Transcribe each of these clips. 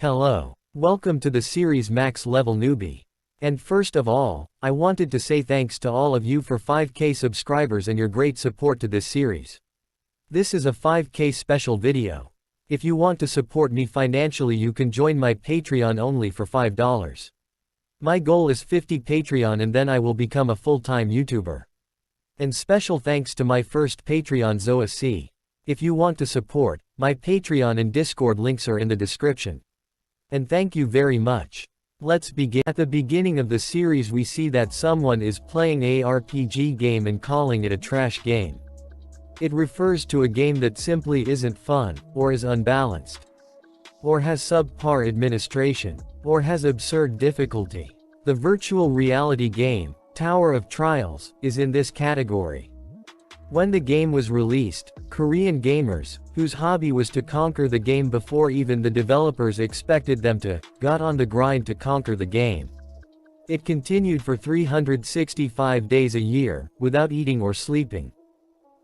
Hello. Welcome to the series Max Level Newbie. And first of all, I wanted to say thanks to all of you for 5K subscribers and your great support to this series. This is a 5K special video. If you want to support me financially, you can join my Patreon only for $5. My goal is 50 Patreon and then I will become a full-time YouTuber. And special thanks to my first Patreon Zoa C. If you want to support, my Patreon and Discord links are in the description. And thank you very much. Let's begin. At the beginning of the series we see that someone is playing a RPG game and calling it a trash game. It refers to a game that simply isn't fun, or is unbalanced, or has subpar administration, or has absurd difficulty. The virtual reality game, Tower of Trials, is in this category. When the game was released, Korean gamers, whose hobby was to conquer the game before even the developers expected them to, got on the grind to conquer the game. It continued for 365 days a year, without eating or sleeping.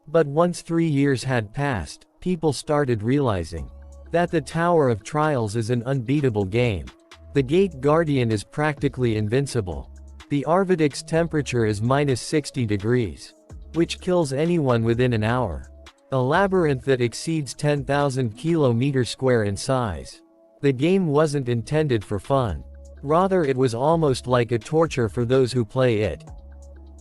But once 3 years had passed, people started realizing that the Tower of Trials is an unbeatable game. The Gate Guardian is practically invincible. The Arvidic's temperature is -60 degrees. Which kills anyone within an hour. A labyrinth that exceeds 10,000 km² in size. The game wasn't intended for fun. Rather, it was almost like a torture for those who play it.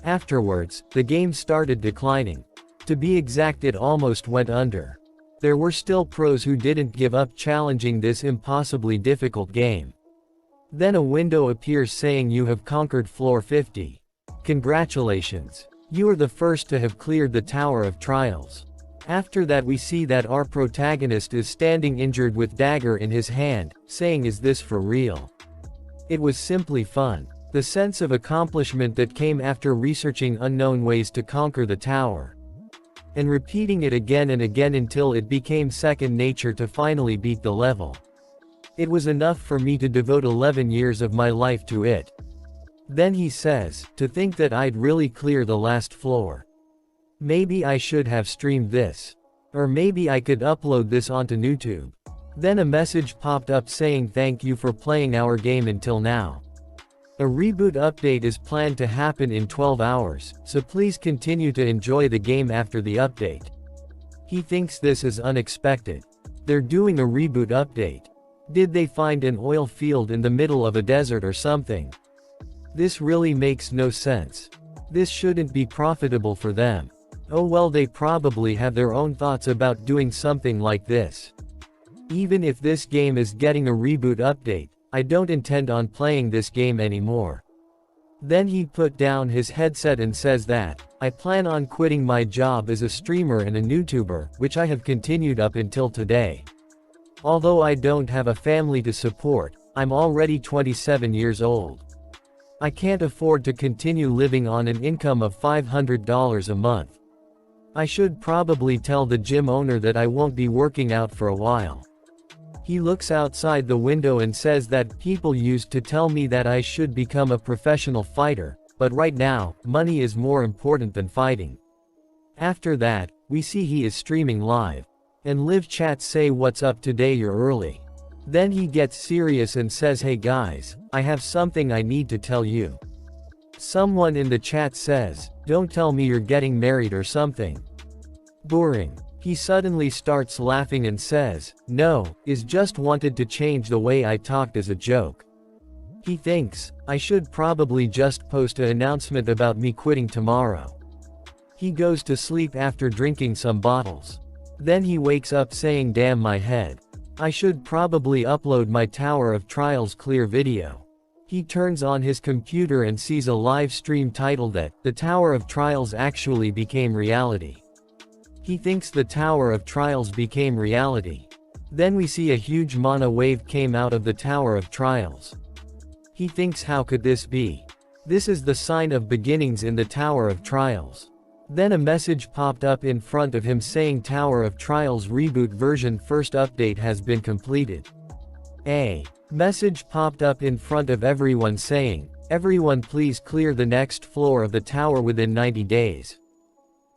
Afterwards, the game started declining. To be exact, it almost went under. There were still pros who didn't give up challenging this impossibly difficult game. Then a window appears saying you have conquered floor 50. Congratulations. You are the first to have cleared the Tower of Trials. After that we see that our protagonist is standing injured with dagger in his hand, saying, "Is this for real?" It was simply fun. The sense of accomplishment that came after researching unknown ways to conquer the tower. And repeating it again and again until it became second nature to finally beat the level. It was enough for me to devote 11 years of my life to it. Then he says, "To think that I'd really clear the last floor. Maybe I should have streamed this. Or maybe I could upload this onto YouTube." Then a message popped up saying, "Thank you for playing our game until now. A reboot update is planned to happen in 12 hours, so please continue to enjoy the game after the update." He thinks this is unexpected. They're doing a reboot update. Did they find an oil field in the middle of a desert or something? This really makes no sense. This shouldn't be profitable for them. Oh well, they probably have their own thoughts about doing something like this. Even if this game is getting a reboot update, I don't intend on playing this game anymore. Then he put down his headset and says that, "I plan on quitting my job as a streamer and a YouTuber, which I have continued up until today. Although I don't have a family to support, I'm already 27 years old. I can't afford to continue living on an income of $500 a month. I should probably tell the gym owner that I won't be working out for a while." He looks outside the window and says that people used to tell me that I should become a professional fighter, but right now, money is more important than fighting. After that, we see he is streaming live. And live chats say, "What's up today, you're early." Then he gets serious and says, "Hey guys, I have something I need to tell you." Someone in the chat says, "Don't tell me you're getting married or something. Boring." He suddenly starts laughing and says, "No, is just wanted to change the way I talked as a joke." He thinks, "I should probably just post an announcement about me quitting tomorrow." He goes to sleep after drinking some bottles. Then he wakes up saying, "Damn my head. I should probably upload my Tower of Trials clear video." He turns on his computer and sees a live stream titled that, "The Tower of Trials actually became reality." He thinks the Tower of Trials became reality. Then we see a huge mana wave came out of the Tower of Trials. He thinks, how could this be? This is the sign of beginnings in the Tower of Trials. Then a message popped up in front of him saying Tower of Trials reboot version first update has been completed. A message popped up in front of everyone saying, "Everyone please clear the next floor of the tower within 90 days.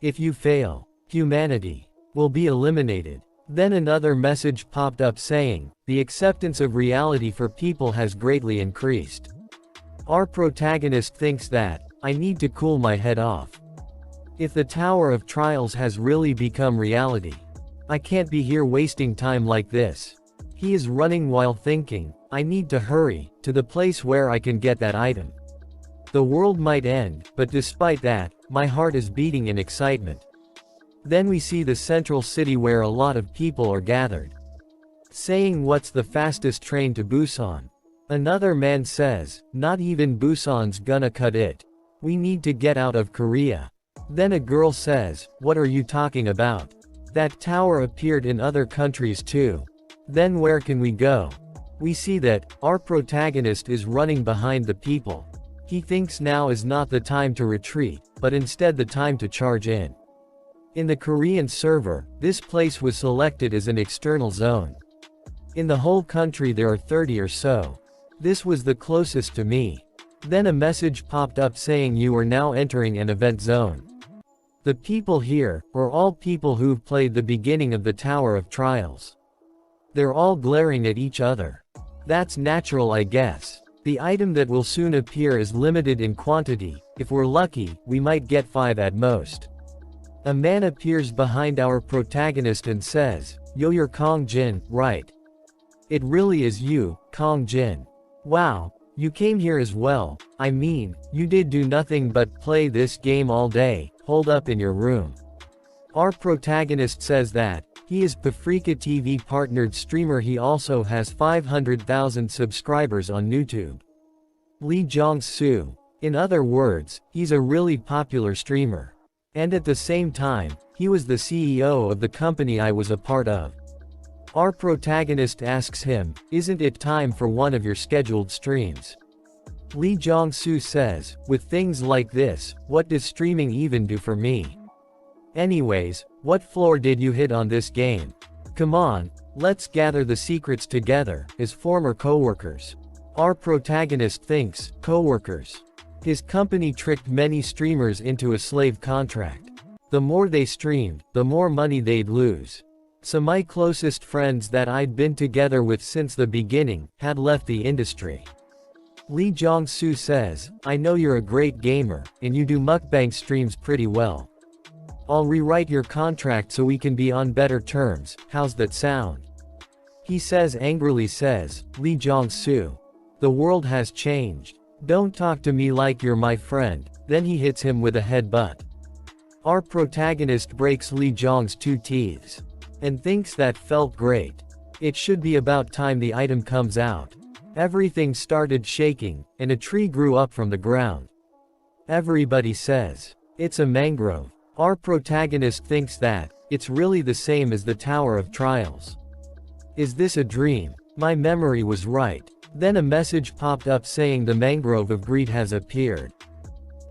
If you fail, humanity will be eliminated." Then another message popped up saying, the acceptance of reality for people has greatly increased. Our protagonist thinks that, I need to cool my head off. If the Tower of Trials has really become reality, I can't be here wasting time like this. He is running while thinking, I need to hurry, to the place where I can get that item. The world might end, but despite that, my heart is beating in excitement. Then we see the central city where a lot of people are gathered, saying what's the fastest train to Busan. Another man says, not even Busan's gonna cut it. We need to get out of Korea. Then a girl says, what are you talking about? That tower appeared in other countries too. Then where can we go? We see that, our protagonist is running behind the people. He thinks now is not the time to retreat, but instead the time to charge in. In the Korean server, this place was selected as an external zone. In the whole country there are 30 or so. This was the closest to me. Then a message popped up saying you are now entering an event zone. The people here, are all people who've played the beginning of the Tower of Trials. They're all glaring at each other. That's natural, I guess. The item that will soon appear is limited in quantity. If we're lucky, we might get 5 at most. A man appears behind our protagonist and says, yo, you're Kong Jin, right? It really is you, Kong Jin. Wow, you came here as well. I mean, you did do nothing but play this game all day, holed up in your room. Our protagonist says that, he is Paprika TV partnered streamer. He also has 500,000 subscribers on YouTube. Lee Jong-soo. In other words, he's a really popular streamer. And at the same time, he was the CEO of the company I was a part of. Our protagonist asks him, isn't it time for one of your scheduled streams? Lee Jong-soo says, with things like this, what does streaming even do for me? Anyways, what floor did you hit on this game? Come on, let's gather the secrets together, as former co-workers. Our protagonist thinks, co-workers. His company tricked many streamers into a slave contract. The more they streamed, the more money they'd lose. So my closest friends that I'd been together with since the beginning, had left the industry. Lee Jong-soo says, I know you're a great gamer, and you do mukbang streams pretty well. I'll rewrite your contract so we can be on better terms, how's that sound? He says angrily says, Lee Jong-soo. The world has changed. Don't talk to me like you're my friend. Then he hits him with a headbutt. Our protagonist breaks Lee Jong's 2 teeth. And thinks that felt great. It should be about time the item comes out. Everything started shaking, and a tree grew up from the ground. Everybody says, it's a mangrove. Our protagonist thinks that, it's really the same as the Tower of Trials. Is this a dream? My memory was right. Then a message popped up saying the mangrove of greed has appeared.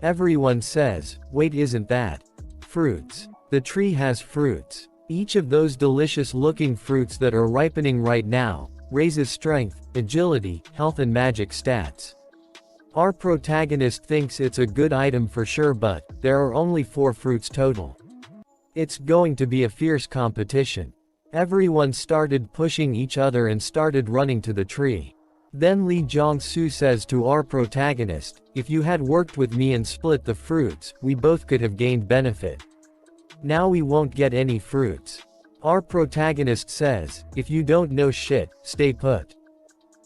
Everyone says, wait, isn't that fruits? The tree has fruits. Each of those delicious looking fruits that are ripening right now, raises strength, agility, health and magic stats. Our protagonist thinks it's a good item for sure, but there are only 4 fruits total. It's going to be a fierce competition. Everyone started pushing each other and started running to the tree. Then Lee Jong-soo says to our protagonist, if you had worked with me and split the fruits, we both could have gained benefit. Now we won't get any fruits. Our protagonist says, if you don't know shit, stay put.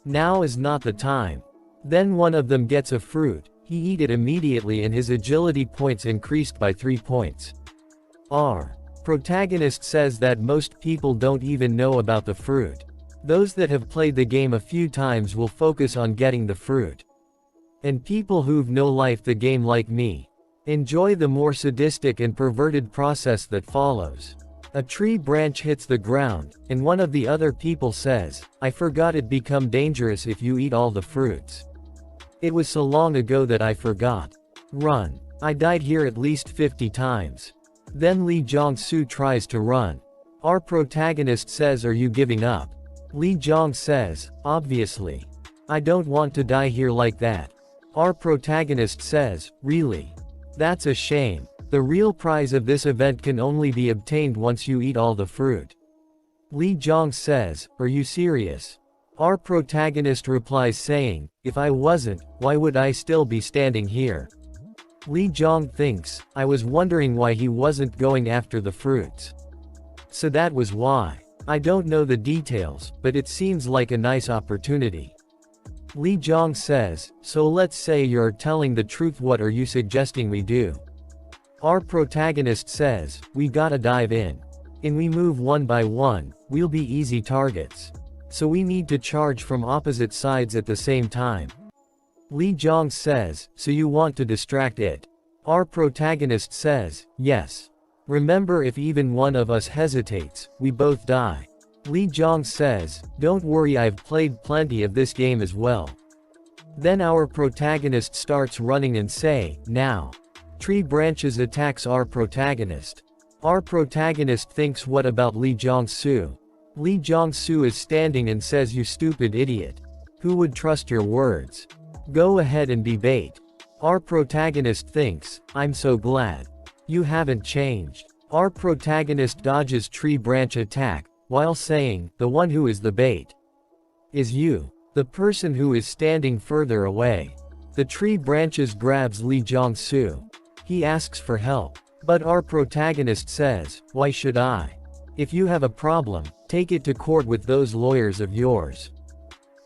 Now is not the time. Then one of them gets a fruit, he eat it immediately and his agility points increased by 3 points. Our protagonist says that most people don't even know about the fruit. Those that have played the game a few times will focus on getting the fruit. And people who've no life the game like me, enjoy the more sadistic and perverted process that follows. A tree branch hits the ground, and one of the other people says, I forgot it become dangerous if you eat all the fruits. It was so long ago that I forgot. Run. I died here at least 50 times. Then Lee Jong-soo tries to run. Our protagonist says, are you giving up? Lee Jong says, obviously. I don't want to die here like that. Our protagonist says, really? That's a shame. The real prize of this event can only be obtained once you eat all the fruit. Lee Jong says, are you serious? Our protagonist replies saying, if I wasn't, why would I still be standing here? Li Jong thinks, I was wondering why he wasn't going after the fruits. So that was why. I don't know the details, but it seems like a nice opportunity. Li Jong says, so let's say you're telling the truth, what are you suggesting we do? Our protagonist says, we gotta dive in. And we move one by one, we'll be easy targets. So we need to charge from opposite sides at the same time. Li Jong says, so you want to distract it? Our protagonist says, yes. Remember, if even one of us hesitates, we both die. Li Jong says, don't worry, I've played plenty of this game as well. Then our protagonist starts running and say, now. Tree branches attacks our protagonist. Our protagonist thinks, what about Li Jong-soo? Li Jong-soo is standing and says, you stupid idiot. Who would trust your words? Go ahead and be bait. Our protagonist thinks, I'm so glad. You haven't changed. Our protagonist dodges tree branch attack, while saying, the one who is the bait is you. The person who is standing further away. The tree branches grabs Li Jong-soo. He asks for help. But our protagonist says, why should I? If you have a problem, take it to court with those lawyers of yours.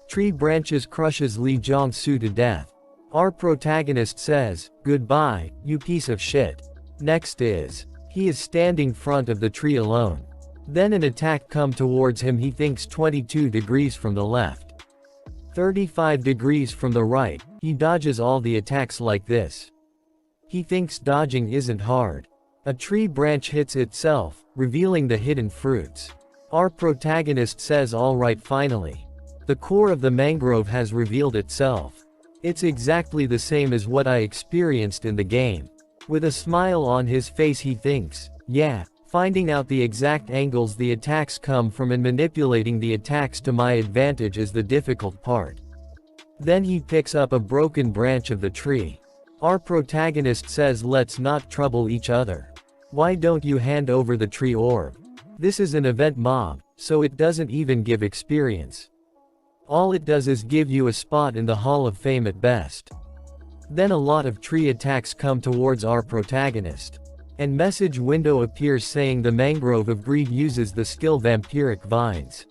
Tree branches crushes Li Jong-soo to death. Our protagonist says, goodbye, you piece of shit. Next is, he is standing front of the tree alone. Then an attack come towards him. He thinks 22 degrees from the left. 35 degrees from the right. He dodges all the attacks like this. He thinks dodging isn't hard. A tree branch hits itself, revealing the hidden fruits. Our protagonist says, alright, finally. The core of the mangrove has revealed itself. It's exactly the same as what I experienced in the game. With a smile on his face, he thinks, yeah, finding out the exact angles the attacks come from and manipulating the attacks to my advantage is the difficult part. Then he picks up a broken branch of the tree. Our protagonist says, let's not trouble each other. Why don't you hand over the tree orb? This is an event mob, so it doesn't even give experience. All it does is give you a spot in the Hall of Fame at best. Then a lot of tree attacks come towards our protagonist. And message window appears saying the mangrove of greed uses the skill vampiric vines.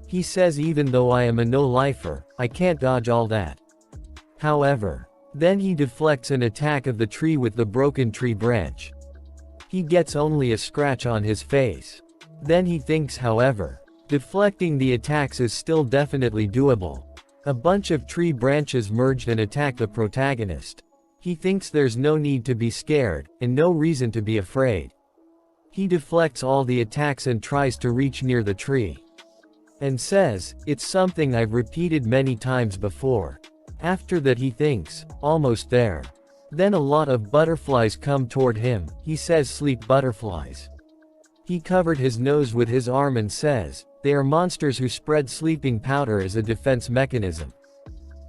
He says, even though I am a no-lifer, I can't dodge all that. However, then he deflects an attack of the tree with the broken tree branch. He gets only a scratch on his face. Then he thinks, however, deflecting the attacks is still definitely doable. A bunch of tree branches merged and attack the protagonist. He thinks there's no need to be scared, and no reason to be afraid. He deflects all the attacks and tries to reach near the tree. And says, it's something I've repeated many times before. After that he thinks, almost there. Then a lot of butterflies come toward him. He says, sleep butterflies. He covered his nose with his arm and says, they are monsters who spread sleeping powder as a defense mechanism.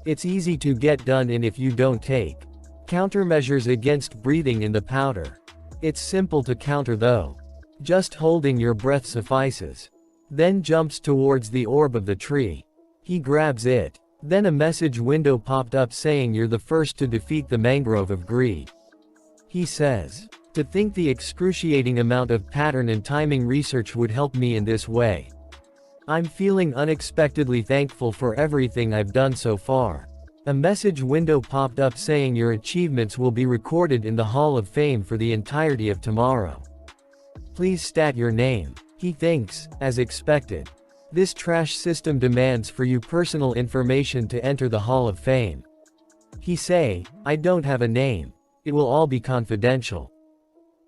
It's easy to get done in if you don't take countermeasures against breathing in the powder. It's simple to counter though. Just holding your breath suffices. Then jumps towards the orb of the tree. He grabs it. Then a message window popped up saying, you're the first to defeat the mangrove of greed. He says, to think the excruciating amount of pattern and timing research would help me in this way. I'm feeling unexpectedly thankful for everything I've done so far. A message window popped up saying your achievements will be recorded in the Hall of Fame for the entirety of tomorrow. Please stat your name. He thinks, as expected. This trash system demands for you personal information to enter the Hall of Fame. He say, I don't have a name. It will all be confidential.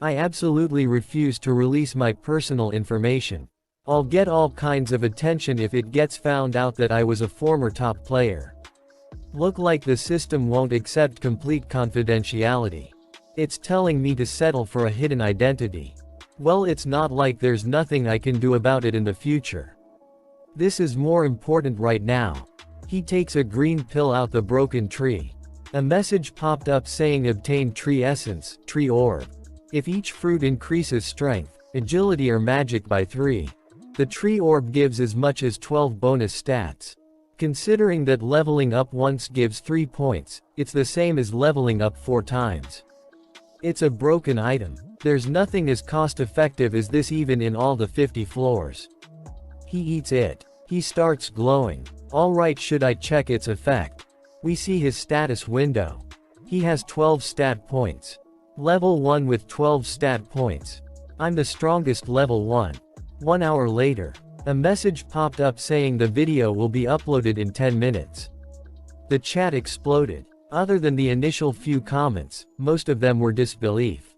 I absolutely refuse to release my personal information. I'll get all kinds of attention if it gets found out that I was a former top player. Look like the system won't accept complete confidentiality. It's telling me to settle for a hidden identity. Well, it's not like there's nothing I can do about it in the future. This is more important right now. He takes a green pill out the broken tree. A message popped up saying obtain tree essence, tree orb. If each fruit increases strength, agility or magic by 3. The tree orb gives as much as 12 bonus stats. Considering that leveling up once gives 3 points, it's the same as leveling up 4 times. It's a broken item. There's nothing as cost-effective as this even in all the 50 floors. He eats it. He starts glowing. Alright, should I check its effect? We see his status window. He has 12 stat points. Level 1 with 12 stat points. I'm the strongest level 1. 1 hour later, a message popped up saying the video will be uploaded in 10 minutes. The chat exploded. Other than the initial few comments, most of them were disbelief.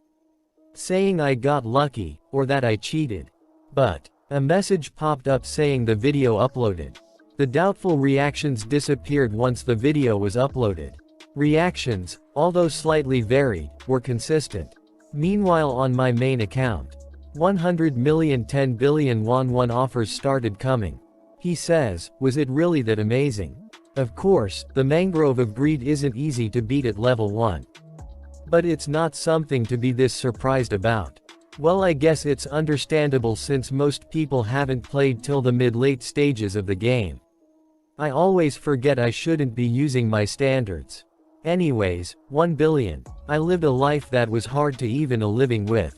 Saying I got lucky, or that I cheated. But a message popped up saying the video uploaded. The doubtful reactions disappeared once the video was uploaded. Reactions, although slightly varied, were consistent. Meanwhile, on my main account, 100 million 10 billion won offers started coming. He says, was it really that amazing? Of course, the mangrove of greed isn't easy to beat at level 1. But it's not something to be this surprised about. Well, I guess it's understandable since most people haven't played till the mid-late stages of the game. I always forget I shouldn't be using my standards. Anyways, 1 billion. I lived a life that was hard to even a living with.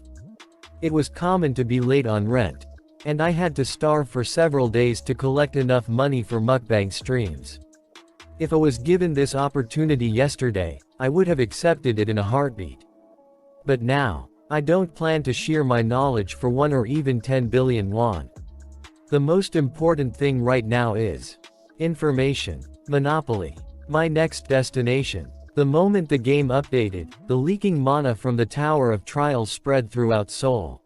It was common to be late on rent. And I had to starve for several days to collect enough money for mukbang streams. If I was given this opportunity yesterday, I would have accepted it in a heartbeat. But now, I don't plan to share my knowledge for 1 or even 10 billion won. The most important thing right now is information. Monopoly. My next destination. The moment the game updated, the leaking mana from the Tower of Trials spread throughout Seoul.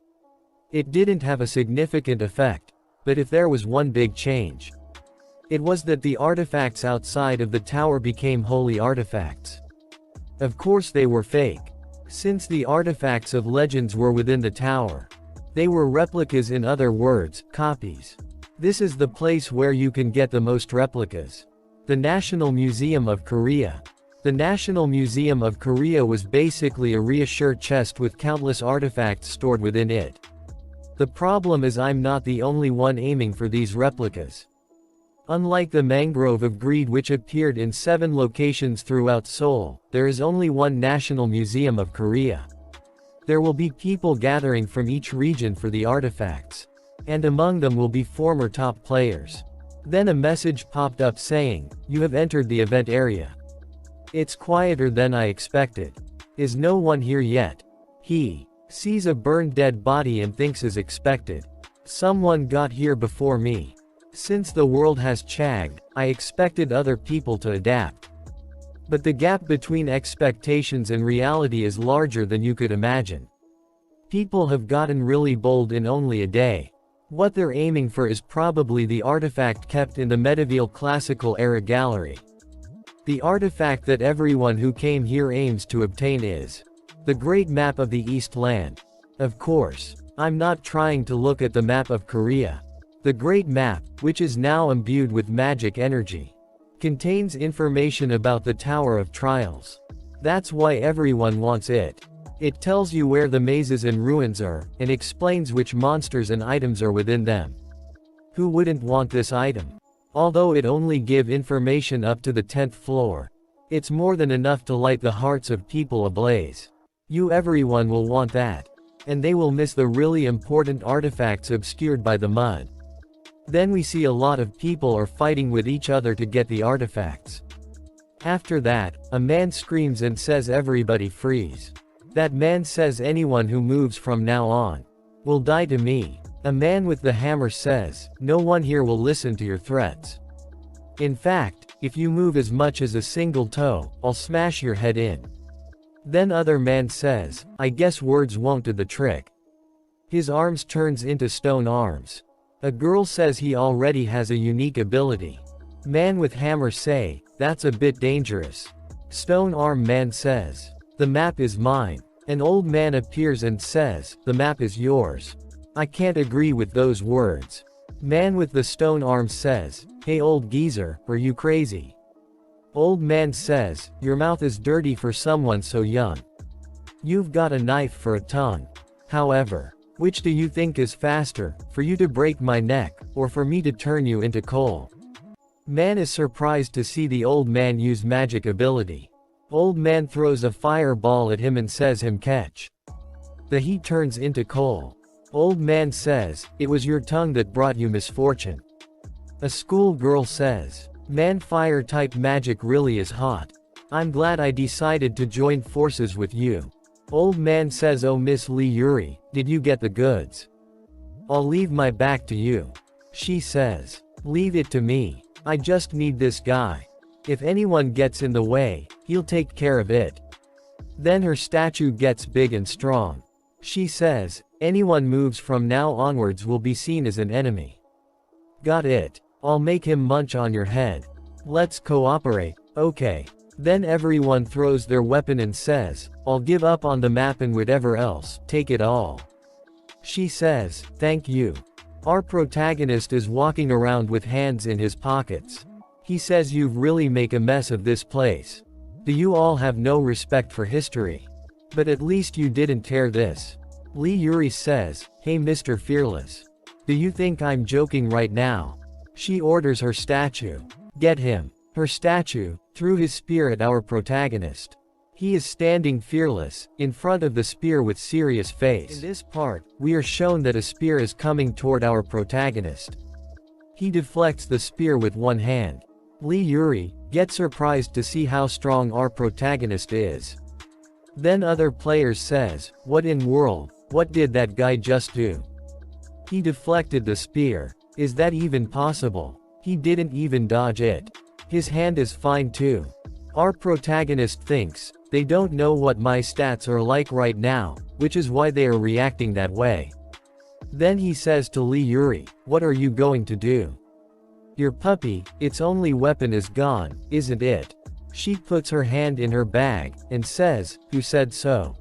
It didn't have a significant effect, but if there was one big change, it was that the artifacts outside of the tower became holy artifacts. Of course they were fake. Since the artifacts of legends were within the tower, they were replicas, in other words, copies. This is the place where you can get the most replicas. The National Museum of Korea. The National Museum of Korea was basically a reassure chest with countless artifacts stored within it. The problem is I'm not the only one aiming for these replicas. Unlike the Mangrove of Greed, which appeared in 7 locations throughout Seoul, there is only one National Museum of Korea. There will be people gathering from each region for the artifacts. And among them will be former top players. Then a message popped up saying, "You have entered the event area." It's quieter than I expected. Is no one here yet? He sees a burned dead body and thinks as expected. Someone got here before me. Since the world has chagged, I expected other people to adapt. But the gap between expectations and reality is larger than you could imagine. People have gotten really bold in only a day. What they're aiming for is probably the artifact kept in the medieval classical era gallery. The artifact that everyone who came here aims to obtain is the Great Map of the East Land. Of course, I'm not trying to look at the map of Korea. The Great Map, which is now imbued with magic energy, contains information about the Tower of Trials. That's why everyone wants it. It tells you where the mazes and ruins are, and explains which monsters and items are within them. Who wouldn't want this item? Although it only gives information up to the 10th floor, it's more than enough to light the hearts of people ablaze. Everyone will want that. And they will miss the really important artifacts obscured by the mud. Then we see a lot of people are fighting with each other to get the artifacts. After that, a man screams and says everybody freeze. That man says anyone who moves from now on will die to me. A man with the hammer says, no one here will listen to your threats. In fact, if you move as much as a single toe, I'll smash your head in. Then other man says, I guess words won't do the trick. His arms turns into stone arms. A girl says he already has a unique ability. Man with hammer say, that's a bit dangerous. Stone arm man says, the map is mine. An old man appears and says, the map is yours. I can't agree with those words. Man with the stone arm says, hey old geezer, are you crazy? Old man says, your mouth is dirty for someone so young. You've got a knife for a tongue. However, which do you think is faster, for you to break my neck, or for me to turn you into coal? Man is surprised to see the old man use magic ability. Old man throws a fireball at him and says him catch. The heat turns into coal. Old man says, "It was your tongue that brought you misfortune." A schoolgirl says, "Man, fire type magic really is hot. I'm glad I decided to join forces with you." Old man says, "Oh Miss Lee Yuri, did you get the goods? I'll leave my back to you." She says, "Leave it to me. I just need this guy. If anyone gets in the way, he'll take care of it." Then her statue gets big and strong. She says, "Anyone moves from now onwards will be seen as an enemy." Got it. I'll make him munch on your head. Let's cooperate. Okay. Then everyone throws their weapon and says, "I'll give up on the map and whatever else, take it all." She says, "Thank you." Our protagonist is walking around with hands in his pockets. He says, "You've really make a mess of this place. Do you all have no respect for history? But at least you didn't tear this." Lee Yuri says, "Hey Mr. Fearless. Do you think I'm joking right now?" She orders her statue. Get him. Her statue threw his spear at our protagonist. He is standing fearless, in front of the spear with serious face. In this part, we are shown that a spear is coming toward our protagonist. He deflects the spear with one hand. Lee Yuri gets surprised to see how strong our protagonist is. Then other players says, "What in world, what did that guy just do? He deflected the spear. Is that even possible? He didn't even dodge it. His hand is fine too." Our protagonist thinks, they don't know what my stats are like right now, which is why they are reacting that way. Then he says to Lee Yuri, "What are you going to do? Your puppy, its only weapon is gone, isn't it?" She puts her hand in her bag, and says, "Who said so?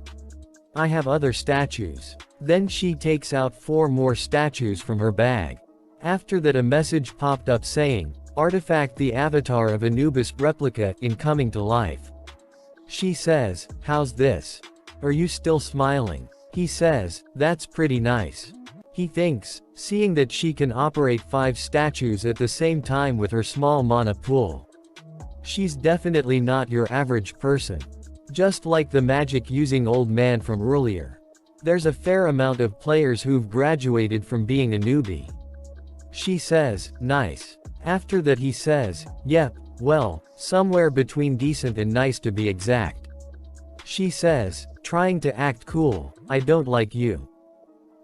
I have other statues." Then she takes out 4 more statues from her bag. After that, a message popped up saying, "Artifact the avatar of Anubis replica in coming to life." She says, "How's this? Are you still smiling?" He says, "That's pretty nice." He thinks, seeing that she can operate 5 statues at the same time with her small mana pool. She's definitely not your average person. Just like the magic using old man from earlier. There's a fair amount of players who've graduated from being a newbie. She says, "Nice." After that he says, "Yep, well, somewhere between decent and nice to be exact." She says, trying to act cool, "I don't like you."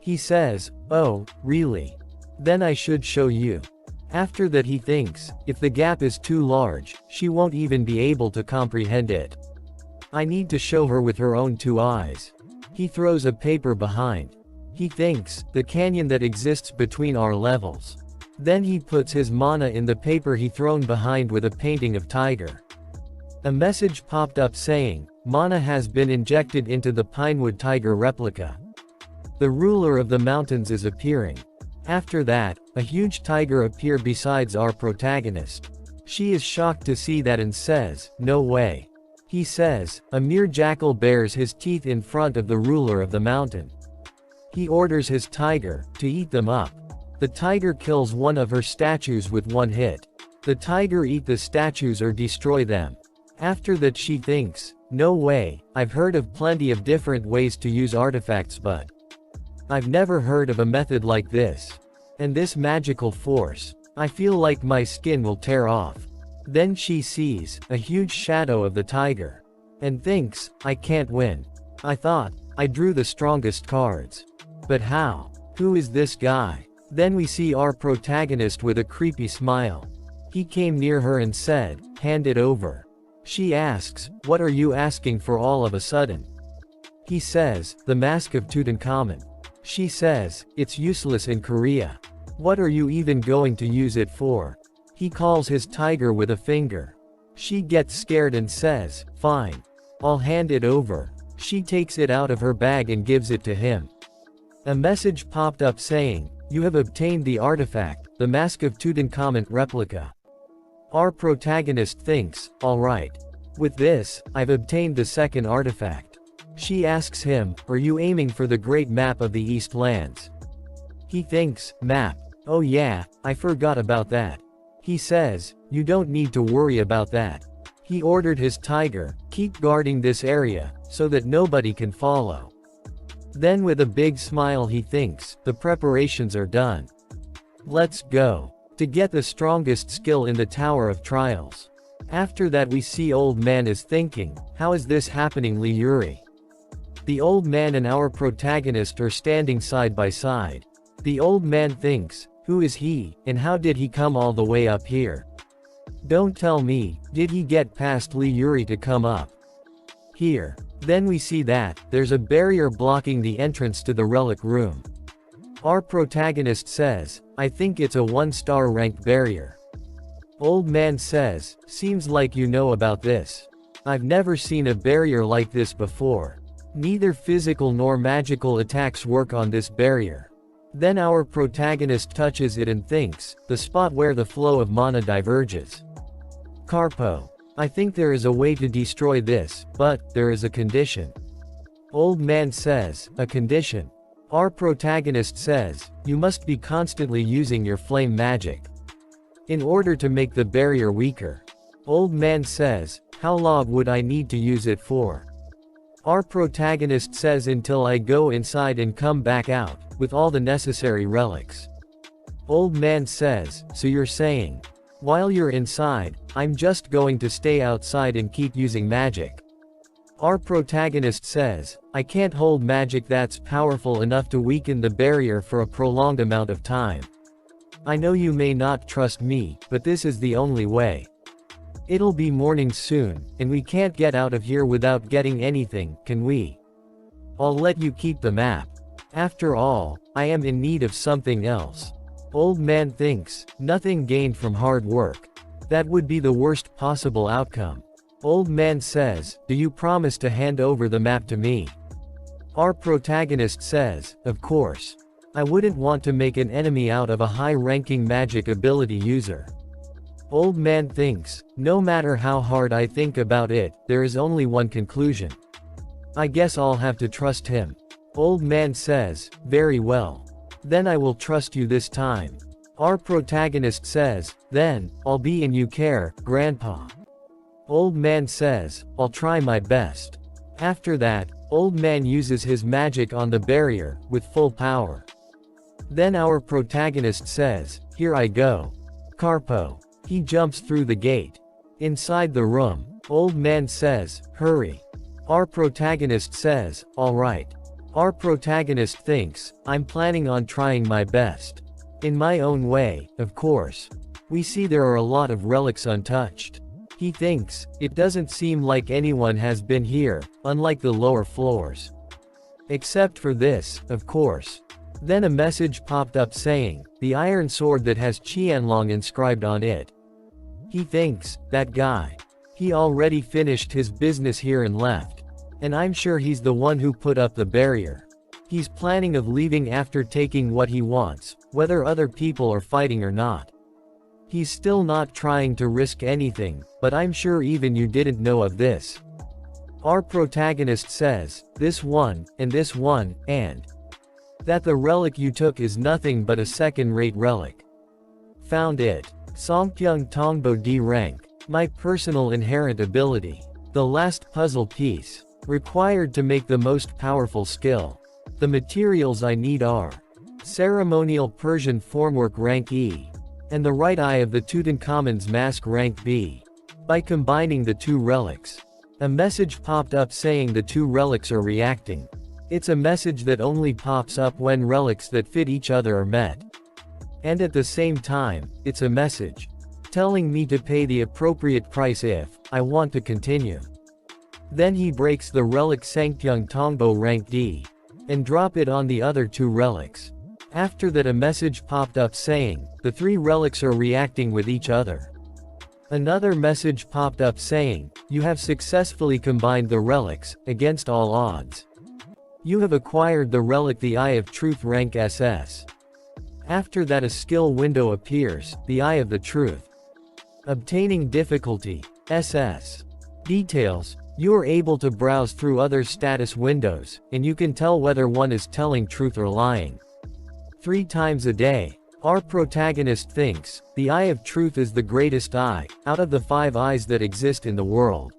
He says, "Oh, really? Then I should show you." After that he thinks, if the gap is too large, she won't even be able to comprehend it. I need to show her with her own 2 eyes. He throws a paper behind. He thinks, the canyon that exists between our levels. Then he puts his mana in the paper he thrown behind with a painting of tiger. A message popped up saying, "Mana has been injected into the Pinewood tiger replica. The ruler of the mountains is appearing." After that, a huge tiger appears beside our protagonist. She is shocked to see that and says, "No way." He says, "A mere jackal bares his teeth in front of the ruler of the mountain." He orders his tiger to eat them up. The tiger kills one of her statues with 1 hit. The tiger eats the statues or destroy them. After that she thinks, "No way, I've heard of plenty of different ways to use artifacts, but I've never heard of a method like this. And this magical force. I feel like my skin will tear off." Then she sees a huge shadow of the tiger. And thinks, "I can't win. I thought I drew the strongest cards. But how? Who is this guy?" Then we see our protagonist with a creepy smile. He came near her and said, "Hand it over." She asks, "What are you asking for all of a sudden?" He says, "The mask of Tutankhamun." She says, "It's useless in Korea. What are you even going to use it for?" He calls his tiger with a finger. She gets scared and says, "Fine. I'll hand it over." She takes it out of her bag and gives it to him. A message popped up saying, "You have obtained the artifact, the Mask of Tutankhamun replica." Our protagonist thinks, "Alright. With this, I've obtained the 2nd artifact." She asks him, "Are you aiming for the great map of the East Lands?" He thinks, "Map. Oh yeah, I forgot about that." He says, "You don't need to worry about that." He ordered his tiger, "Keep guarding this area, so that nobody can follow." Then with a big smile he thinks, "The preparations are done. Let's go. To get the strongest skill in the Tower of Trials." After that we see Old Man is thinking, "How is this happening, Lee Yuri?" The old man and our protagonist are standing side by side. The old man thinks, "Who is he, and how did he come all the way up here? Don't tell me, did he get past Lee Yuri to come up here?" Then we see that, there's a barrier blocking the entrance to the relic room. Our protagonist says, "I think it's a 1-star ranked barrier." Old man says, "Seems like you know about this. I've never seen a barrier like this before. Neither physical nor magical attacks work on this barrier." Then our protagonist touches it and thinks, the spot where the flow of mana diverges. Carpo. "I think there is a way to destroy this, but there is a condition." Old man says, "A condition?" Our protagonist says, "You must be constantly using your flame magic in order to make the barrier weaker." Old man says, "How long would I need to use it for?" Our protagonist says, "Until I go inside and come back out, with all the necessary relics." Old man says, "So you're saying, while you're inside, I'm just going to stay outside and keep using magic?" Our protagonist says, "I can't hold magic that's powerful enough to weaken the barrier for a prolonged amount of time. I know you may not trust me, but this is the only way. It'll be morning soon, and we can't get out of here without getting anything, can we? I'll let you keep the map. After all, I am in need of something else." Old man thinks, nothing gained from hard work. That would be the worst possible outcome. Old man says, "Do you promise to hand over the map to me?" Our protagonist says, "Of course. I wouldn't want to make an enemy out of a high-ranking magic ability user." Old man thinks, "No matter how hard I think about it, there is only one conclusion. I guess I'll have to trust him." Old man says, "Very well. Then I will trust you this time." Our protagonist says, "Then, I'll be in you care, Grandpa." Old man says, "I'll try my best." After that, old man uses his magic on the barrier, with full power. Then our protagonist says, "Here I go. Carpo." He jumps through the gate. Inside the room, old man says, "Hurry." Our protagonist says, "All right." Our protagonist thinks, "I'm planning on trying my best. In my own way, of course." We see there are a lot of relics untouched. He thinks, it doesn't seem like anyone has been here, unlike the lower floors. Except for this, of course. Then a message popped up saying, "The iron sword that has Qianlong inscribed on it." He thinks, that guy. He already finished his business here and left. And I'm sure he's the one who put up the barrier. He's planning of leaving after taking what he wants, whether other people are fighting or not. He's still not trying to risk anything, but I'm sure even you didn't know of this. Our protagonist says, this one, and that the relic you took is nothing but a second-rate relic. Found it. Songpyeong Tongbo D rank. My personal inherent ability. The last puzzle piece. Required to make the most powerful skill. The materials I need are ceremonial Persian formwork rank E, and the right eye of the Tutankhamun's mask rank B. By combining the two relics, a message popped up saying the two relics are reacting. It's a message that only pops up when relics that fit each other are met. And at the same time, it's a message telling me to pay the appropriate price if I want to continue. Then he breaks the relic Sangpyeong Tongbo rank D and drop it on the other two relics. After that a message popped up saying, the three relics are reacting with each other. Another message popped up saying, you have successfully combined the relics, against all odds. You have acquired the relic the Eye of Truth rank SS. After that a skill window appears, the Eye of the Truth. Obtaining difficulty, SS. Details, you are able to browse through other status windows, and you can tell whether one is telling truth or lying. 3 times a day. Our protagonist thinks, the eye of truth is the greatest eye, out of the 5 eyes that exist in the world.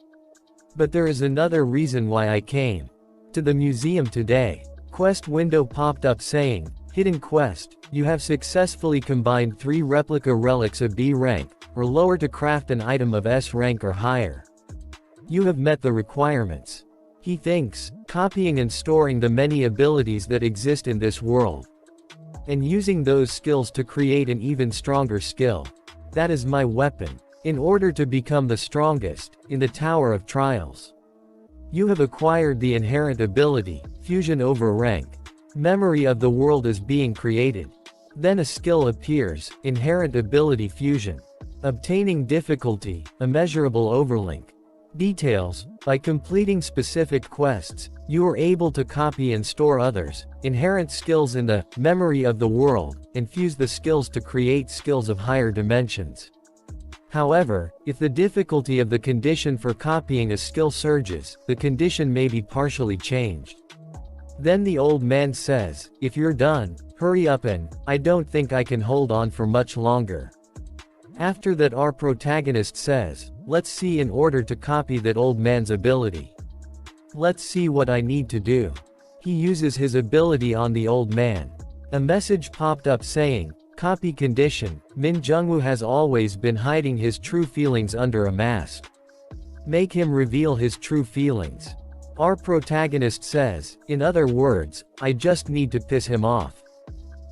But there is another reason why I came to the museum today. Quest window popped up saying, Hidden quest, you have successfully combined 3 replica relics of B rank, or lower to craft an item of S rank or higher. You have met the requirements. He thinks, copying and storing the many abilities that exist in this world, and using those skills to create an even stronger skill. That is my weapon. In order to become the strongest, in the Tower of Trials. You have acquired the inherent ability, fusion over rank. Memory of the world is being created. Then a skill appears, inherent ability fusion. Obtaining difficulty, immeasurable overlink. Details, by completing specific quests, you are able to copy and store others, inherent skills in the memory of the world, and fuse the skills to create skills of higher dimensions. However, if the difficulty of the condition for copying a skill surges, the condition may be partially changed. Then the old man says, if you're done, hurry up and, I don't think I can hold on for much longer. After that our protagonist says, let's see in order to copy that old man's ability. Let's see what I need to do. He uses his ability on the old man. A message popped up saying, copy condition, Min Jungwoo has always been hiding his true feelings under a mask. Make him reveal his true feelings. Our protagonist says, in other words, I just need to piss him off.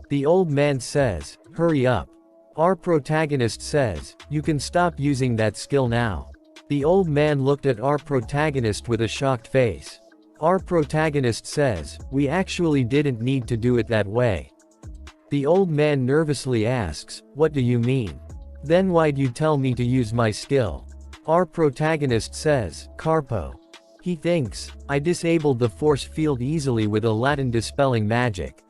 The old man says, hurry up. Our protagonist says, you can stop using that skill now. The old man looked at our protagonist with a shocked face. Our protagonist says, we actually didn't need to do it that way. The old man nervously asks, what do you mean? Then why'd you tell me to use my skill? Our protagonist says, Carpo. He thinks, I disabled the force field easily with a Latin dispelling magic.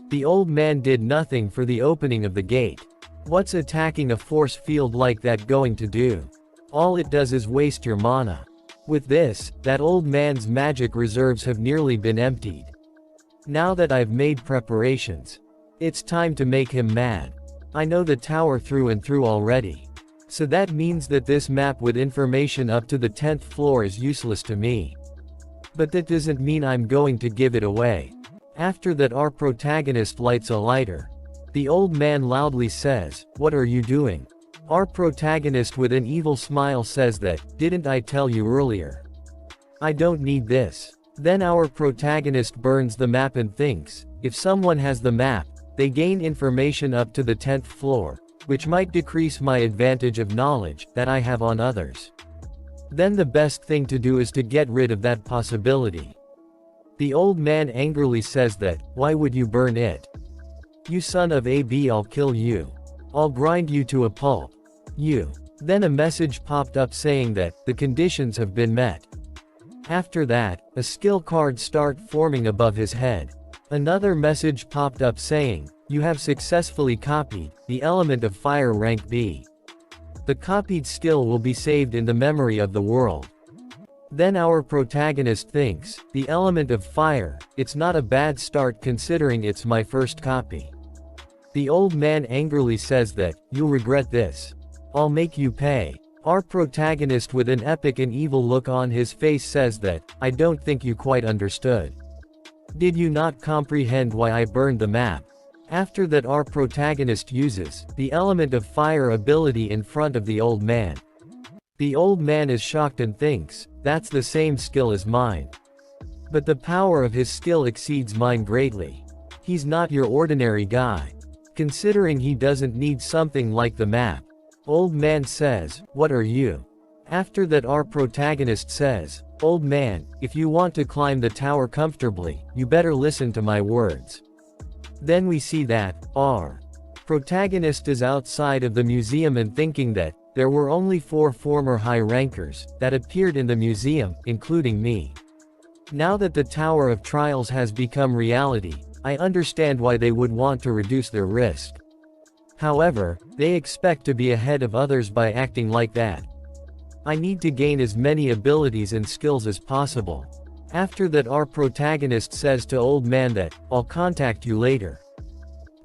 The old man did nothing for the opening of the gate. What's attacking a force field like that going to do? All it does is waste your mana. With this, that old man's magic reserves have nearly been emptied. Now that I've made preparations, it's time to make him mad. I know the tower through and through already. So that means that this map with information up to the 10th floor is useless to me. But that doesn't mean I'm going to give it away. After that our protagonist lights a lighter. The old man loudly says, what are you doing? Our protagonist with an evil smile says that, didn't I tell you earlier? I don't need this. Then our protagonist burns the map and thinks, if someone has the map, they gain information up to the 10th floor, which might decrease my advantage of knowledge that I have on others. Then the best thing to do is to get rid of that possibility. The old man angrily says that, why would you burn it? You son of a b, I'll kill you. I'll grind you to a pulp. You. Then a message popped up saying that, the conditions have been met. After that, a skill card start forming above his head. Another message popped up saying, you have successfully copied, the element of fire rank B. The copied skill will be saved in the memory of the world. Then our protagonist thinks, the element of fire, it's not a bad start considering it's my first copy. The old man angrily says that, you'll regret this. I'll make you pay. Our protagonist with an epic and evil look on his face says that, I don't think you quite understood. Did you not comprehend why I burned the map? After that our protagonist uses, the element of fire ability in front of the old man. The old man is shocked and thinks, that's the same skill as mine. But the power of his skill exceeds mine greatly. He's not your ordinary guy. Considering he doesn't need something like the map. Old man says, what are you? After that our protagonist says, old man, if you want to climb the tower comfortably, you better listen to my words. Then we see that, our protagonist is outside of the museum and thinking that, there were only 4 former high rankers, that appeared in the museum, including me. Now that the Tower of Trials has become reality, I understand why they would want to reduce their risk. However, they expect to be ahead of others by acting like that. I need to gain as many abilities and skills as possible. After that our protagonist says to old man that, I'll contact you later.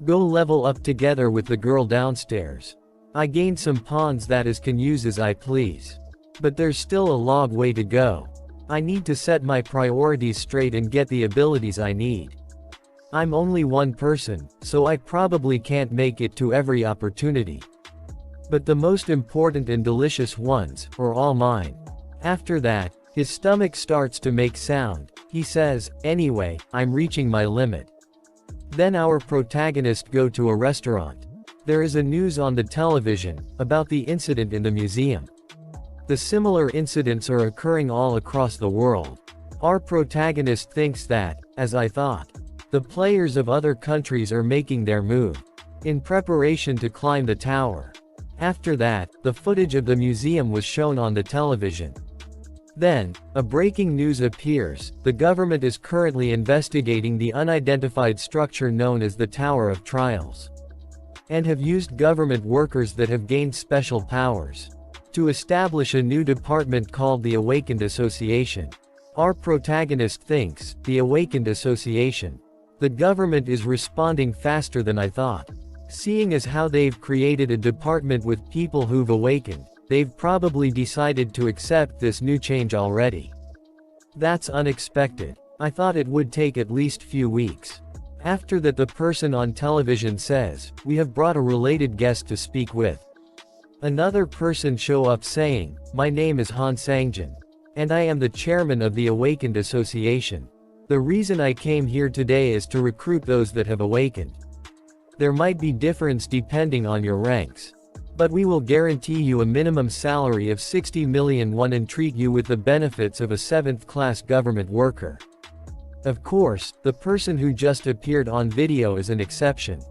Go level up together with the girl downstairs. I gained some pawns that is can use as I please. But there's still a long way to go. I need to set my priorities straight and get the abilities I need. I'm only one person, so I probably can't make it to every opportunity. But the most important and delicious ones are all mine. After that, his stomach starts to make sound. He says, anyway, I'm reaching my limit. Then our protagonist go to a restaurant. There is a news on the television about the incident in the museum. The similar incidents are occurring all across the world. Our protagonist thinks that, as I thought, the players of other countries are making their move in preparation to climb the tower. After that, the footage of the museum was shown on the television. Then, a breaking news appears: the government is currently investigating the unidentified structure known as the Tower of Trials, and have used government workers that have gained special powers to establish a new department called the Awakened Association. Our protagonist thinks, the Awakened Association. The government is responding faster than I thought. Seeing as how they've created a department with people who've awakened, they've probably decided to accept this new change already. That's unexpected. I thought it would take at least few weeks. After that, the person on television says, we have brought a related guest to speak with. Another person show up saying, my name is Han Sangjin, and I am the chairman of the Awakened Association. The reason I came here today is to recruit those that have awakened. There might be difference depending on your ranks, but we will guarantee you a minimum salary of 60 million won and treat you with the benefits of a 7th-class government worker. Of course, the person who just appeared on video is an exception.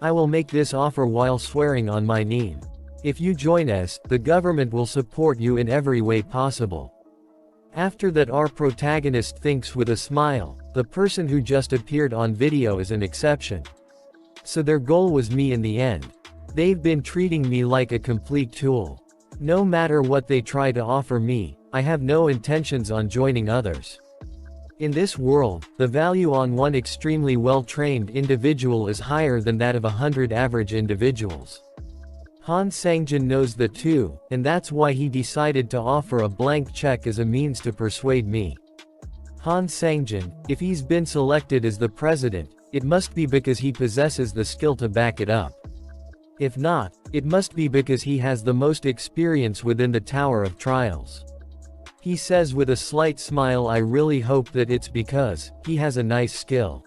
I will make this offer while swearing on my name. If you join us, the government will support you in every way possible. After that, our protagonist thinks with a smile, the person who just appeared on video is an exception. So their goal was me in the end. They've been treating me like a complete tool. No matter what they try to offer me, I have no intentions on joining others. In this world, the value on one extremely well-trained individual is higher than that of 100 average individuals. Han Sangjin knows that too, and that's why he decided to offer a blank check as a means to persuade me. Han Sangjin, if he's been selected as the president, it must be because he possesses the skill to back it up. If not, it must be because he has the most experience within the Tower of Trials. He says with a slight smile, I really hope that it's because he has a nice skill.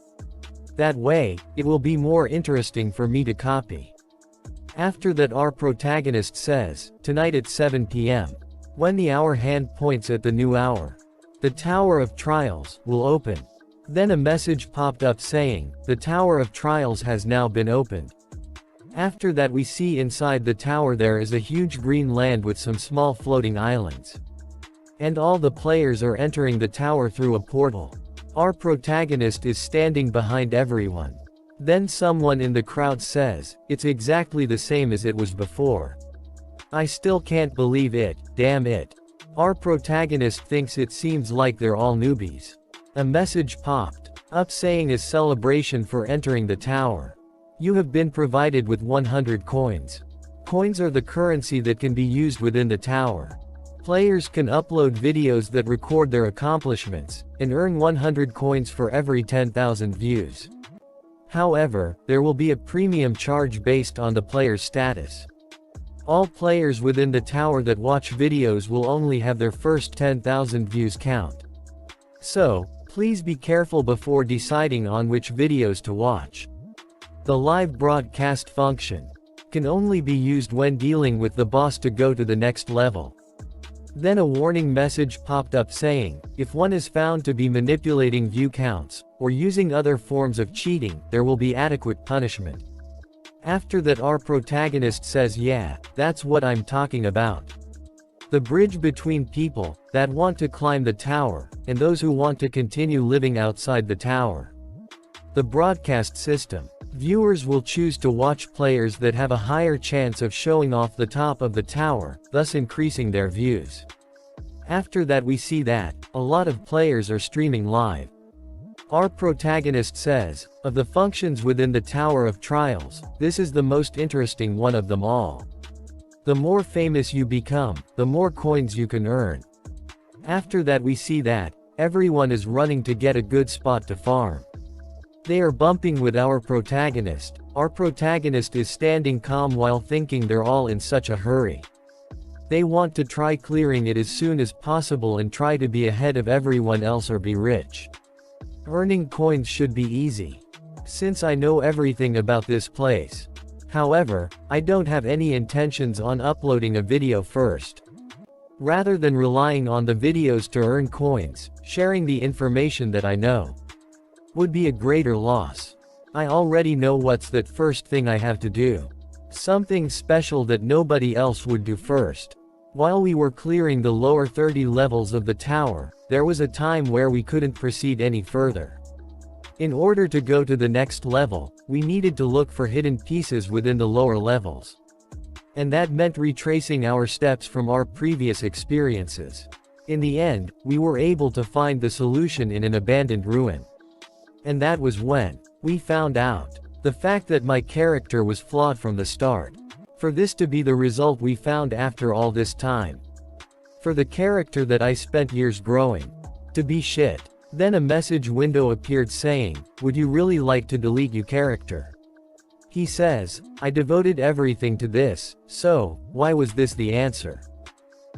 That way, it will be more interesting for me to copy. After that, our protagonist says, tonight at 7 p.m. when the hour hand points at the new hour, the Tower of Trials will open. Then a message popped up saying, the Tower of Trials has now been opened. After that, we see inside the tower there is a huge green land with some small floating islands. And all the players are entering the tower through a portal. Our protagonist is standing behind everyone. Then someone in the crowd says, it's exactly the same as it was before. I still can't believe it, damn it. Our protagonist thinks it seems like they're all newbies. A message popped up saying a celebration for entering the tower. You have been provided with 100 coins. Coins are the currency that can be used within the tower. Players can upload videos that record their accomplishments, and earn 100 coins for every 10,000 views. However, there will be a premium charge based on the player's status. All players within the tower that watch videos will only have their first 10,000 views count. So, please be careful before deciding on which videos to watch. The live broadcast function can only be used when dealing with the boss to go to the next level. Then a warning message popped up saying, if one is found to be manipulating view counts, or using other forms of cheating, there will be adequate punishment. After that, our protagonist says, yeah, that's what I'm talking about. The bridge between people that want to climb the tower, and those who want to continue living outside the tower. The broadcast system. Viewers will choose to watch players that have a higher chance of showing off the top of the tower, thus increasing their views. After that, we see that a lot of players are streaming live. Our protagonist says, of the functions within the Tower of Trials, this is the most interesting one of them all. The more famous you become, the more coins you can earn. After that we see that, everyone is running to get a good spot to farm. They are bumping with our protagonist. Our protagonist is standing calm while thinking they're all in such a hurry. They want to try clearing it as soon as possible and try to be ahead of everyone else or be rich. Earning coins should be easy, since I know everything about this place. However, I don't have any intentions on uploading a video first. Rather than relying on the videos to earn coins, sharing the information that I know would be a greater loss. I already know what's that first thing I have to do. Something special that nobody else would do first. While we were clearing the lower 30 levels of the tower, there was a time where we couldn't proceed any further. In order to go to the next level, we needed to look for hidden pieces within the lower levels. And that meant retracing our steps from our previous experiences. In the end, we were able to find the solution in an abandoned ruin. And that was when we found out the fact that my character was flawed from the start. For this to be the result we found after all this time. For the character that I spent years growing to be shit. Then a message window appeared saying, "Would you really like to delete your character?" He says, "I devoted everything to this, so why was this the answer?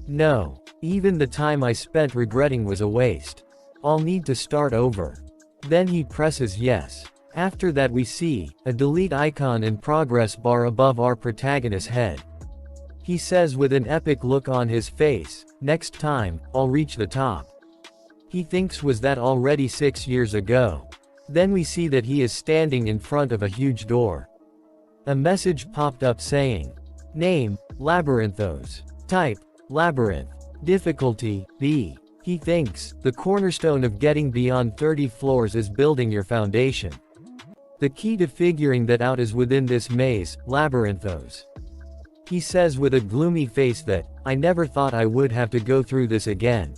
No. Even the time I spent regretting was a waste. I'll need to start over." Then he presses yes. After that we see a delete icon and progress bar above our protagonist's head. He says with an epic look on his face, "Next time, I'll reach the top." He thinks was that already 6 years ago. Then we see that he is standing in front of a huge door. A message popped up saying, "Name, Labyrinthos. Type, Labyrinth. Difficulty, B." He thinks, the cornerstone of getting beyond 30 floors is building your foundation. The key to figuring that out is within this maze, Labyrinthos. He says with a gloomy face that, "I never thought I would have to go through this again.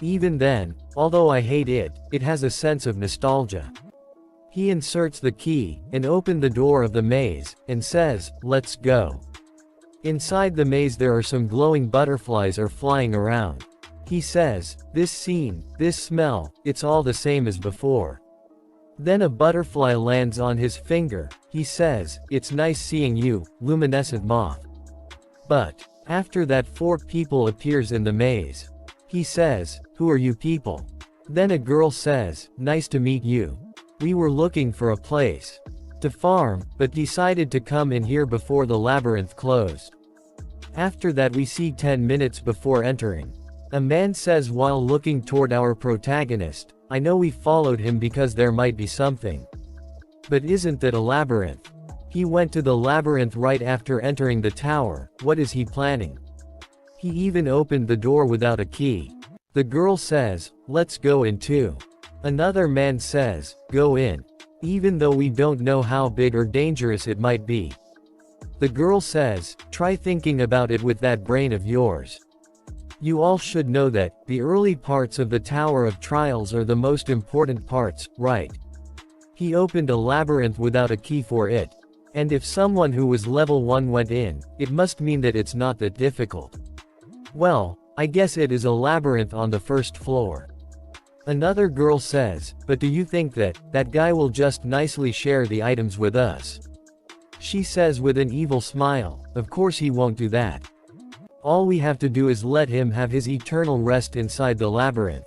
Even then, although I hate it, it has a sense of nostalgia." He inserts the key, and opens the door of the maze, and says, "Let's go." Inside the maze there are some glowing butterflies are flying around. He says, "This scene, this smell, it's all the same as before." Then a butterfly lands on his finger. He says, "It's nice seeing you, luminescent moth." But after that 4 people appears in the maze. He says, "Who are you people?" Then a girl says, "Nice to meet you. We were looking for a place to farm, but decided to come in here before the labyrinth closed." After that we see 10 minutes before entering. A man says while looking toward our protagonist, "I know we followed him because there might be something. But isn't that a labyrinth? He went to the labyrinth right after entering the tower, what is he planning? He even opened the door without a key." The girl says, "Let's go in too." Another man says, "Go in. Even though we don't know how big or dangerous it might be." The girl says, "Try thinking about it with that brain of yours. You all should know that the early parts of the Tower of Trials are the most important parts, right? He opened a labyrinth without a key for it. And if someone who was level 1 went in, it must mean that it's not that difficult. Well, I guess it is a labyrinth on the first floor." Another girl says, "But do you think that guy will just nicely share the items with us?" She says with an evil smile, "Of course he won't do that. All we have to do is let him have his eternal rest inside the labyrinth."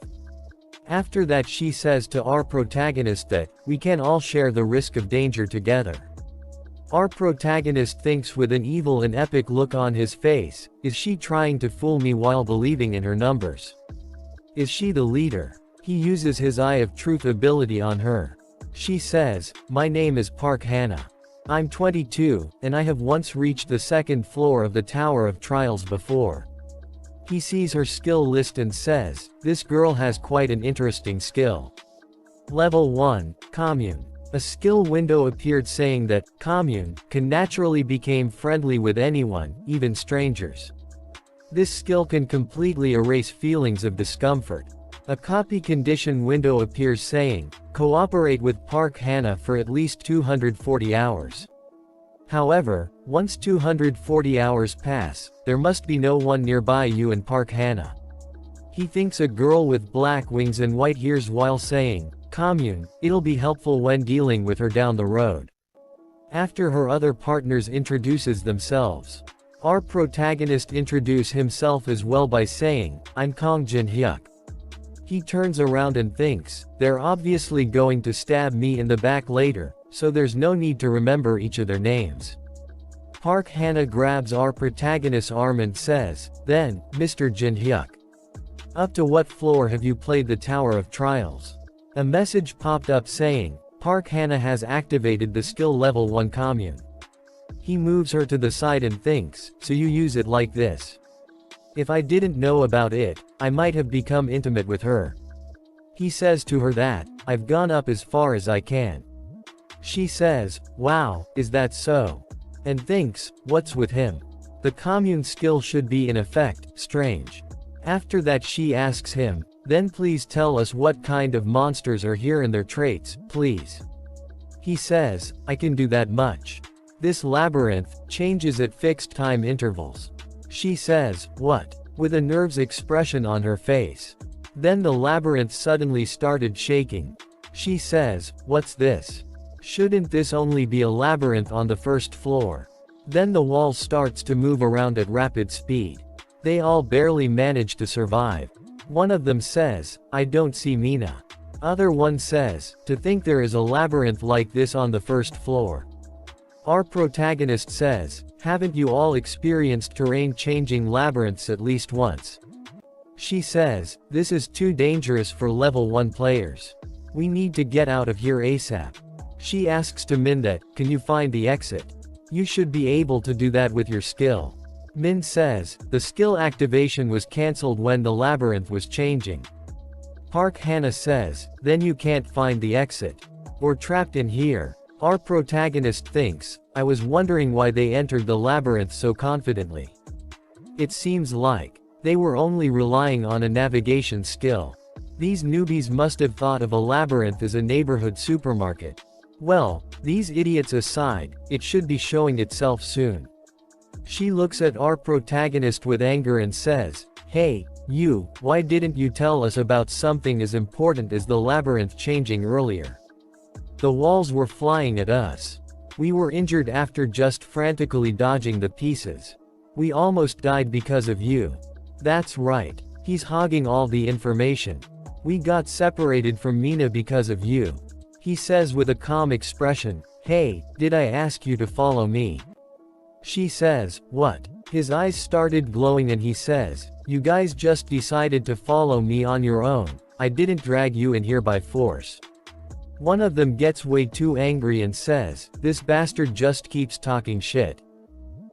After that she says to our protagonist that, "We can all share the risk of danger together." Our protagonist thinks with an evil and epic look on his face, "Is she trying to fool me while believing in her numbers? Is she the leader?" He uses his Eye of Truth ability on her. She says, "My name is Park Hannah. I'm 22, and I have once reached the 2nd floor of the Tower of Trials before." He sees her skill list and says, "This girl has quite an interesting skill. Level 1, Commune." A skill window appeared saying that, "Commune, can naturally become friendly with anyone, even strangers. This skill can completely erase feelings of discomfort." A copy condition window appears saying, cooperate with Park Hannah for at least 240 hours. However, once 240 hours pass, there must be no one nearby you and Park Hannah. He thinks a girl with black wings and white ears while saying, commune, it'll be helpful when dealing with her down the road. After her other partners introduces themselves. Our protagonist introduce himself as well by saying, I'm Kong Jin Hyuk. He turns around and thinks, they're obviously going to stab me in the back later, so there's no need to remember each of their names. Park Hannah grabs our protagonist's arm and says, then, Mr. Jin Hyuk. Up to what floor have you played the Tower of Trials? A message popped up saying, Park Hannah has activated the skill level 1 commune. He moves her to the side and thinks, so you use it like this. If I didn't know about it, I might have become intimate with her. He says to her that, I've gone up as far as I can. She says, wow, is that so? And thinks, what's with him? The commune skill should be in effect, strange. After that she asks him, then please tell us what kind of monsters are here and their traits, please. He says, I can do that much. This labyrinth changes at fixed time intervals. She says, what? With a nervous expression on her face. Then the labyrinth suddenly started shaking. She says, what's this? Shouldn't this only be a labyrinth on the first floor? Then the wall starts to move around at rapid speed. They all barely manage to survive. One of them says, I don't see Mina. Other one says, to think there is a labyrinth like this on the first floor. Our protagonist says, haven't you all experienced terrain-changing labyrinths at least once? She says, this is too dangerous for level 1 players. We need to get out of here ASAP. She asks to Min that, can you find the exit? You should be able to do that with your skill. Min says, the skill activation was cancelled when the labyrinth was changing. Park Hannah says, then you can't find the exit. We're trapped in here. Our protagonist thinks, I was wondering why they entered the labyrinth so confidently. It seems like they were only relying on a navigation skill. These newbies must have thought of a labyrinth as a neighborhood supermarket. Well, these idiots aside, it should be showing itself soon. She looks at our protagonist with anger and says, hey, you, why didn't you tell us about something as important as the labyrinth changing earlier? The walls were flying at us. We were injured after just frantically dodging the pieces. We almost died because of you. That's right. He's hogging all the information. We got separated from Mina because of you. He says with a calm expression, hey, did I ask you to follow me? She says, what? His eyes started glowing and he says, you guys just decided to follow me on your own. I didn't drag you in here by force. One of them gets way too angry and says, this bastard just keeps talking shit.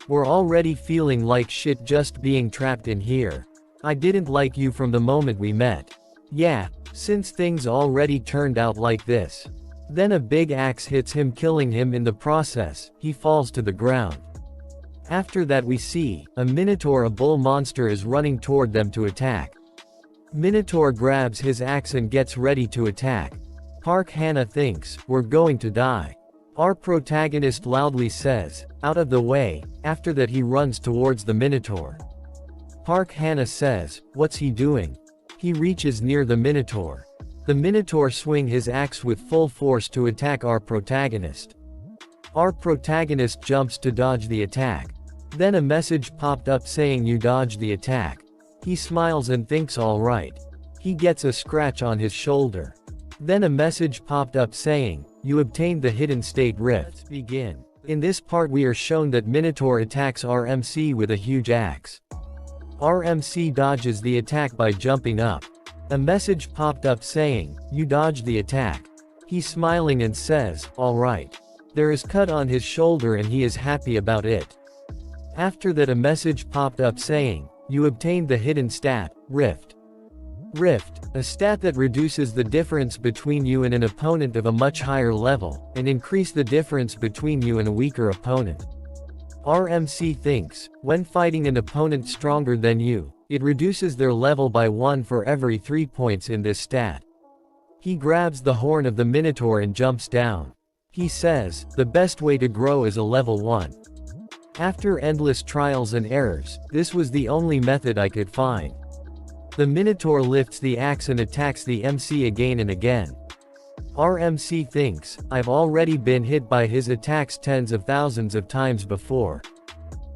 We're already feeling like shit just being trapped in here. I didn't like you from the moment we met. Yeah, since things already turned out like this. Then a big axe hits him, killing him in the process. He falls to the ground. After that we see, a minotaur, a bull monster, is running toward them to attack. Minotaur grabs his axe and gets ready to attack. Park Hannah thinks, we're going to die. Our protagonist loudly says, out of the way. After that he runs towards the minotaur. Park Hannah says, what's he doing? He reaches near the minotaur. The minotaur swings his axe with full force to attack our protagonist. Our protagonist jumps to dodge the attack. Then a message popped up saying you dodged the attack. He smiles and thinks alright. He gets a scratch on his shoulder. Then a message popped up saying, you obtained the hidden state rift. Let's begin. In this part we are shown that Minotaur attacks RMC with a huge axe. RMC dodges the attack by jumping up. A message popped up saying, you dodged the attack. He's smiling and says, alright. There is cut on his shoulder and he is happy about it. After that a message popped up saying, you obtained the hidden stat, Rift. Rift, a stat that reduces the difference between you and an opponent of a much higher level, and increase the difference between you and a weaker opponent. RMC thinks, when fighting an opponent stronger than you, It reduces their level by 1 for every 3 points in this stat. He grabs the horn of the Minotaur and jumps down. He says, the best way to grow is a level 1. After endless trials and errors, this was the only method I could find. The Minotaur lifts the axe and attacks the MC again and again. Our MC thinks, I've already been hit by his attacks tens of thousands of times before.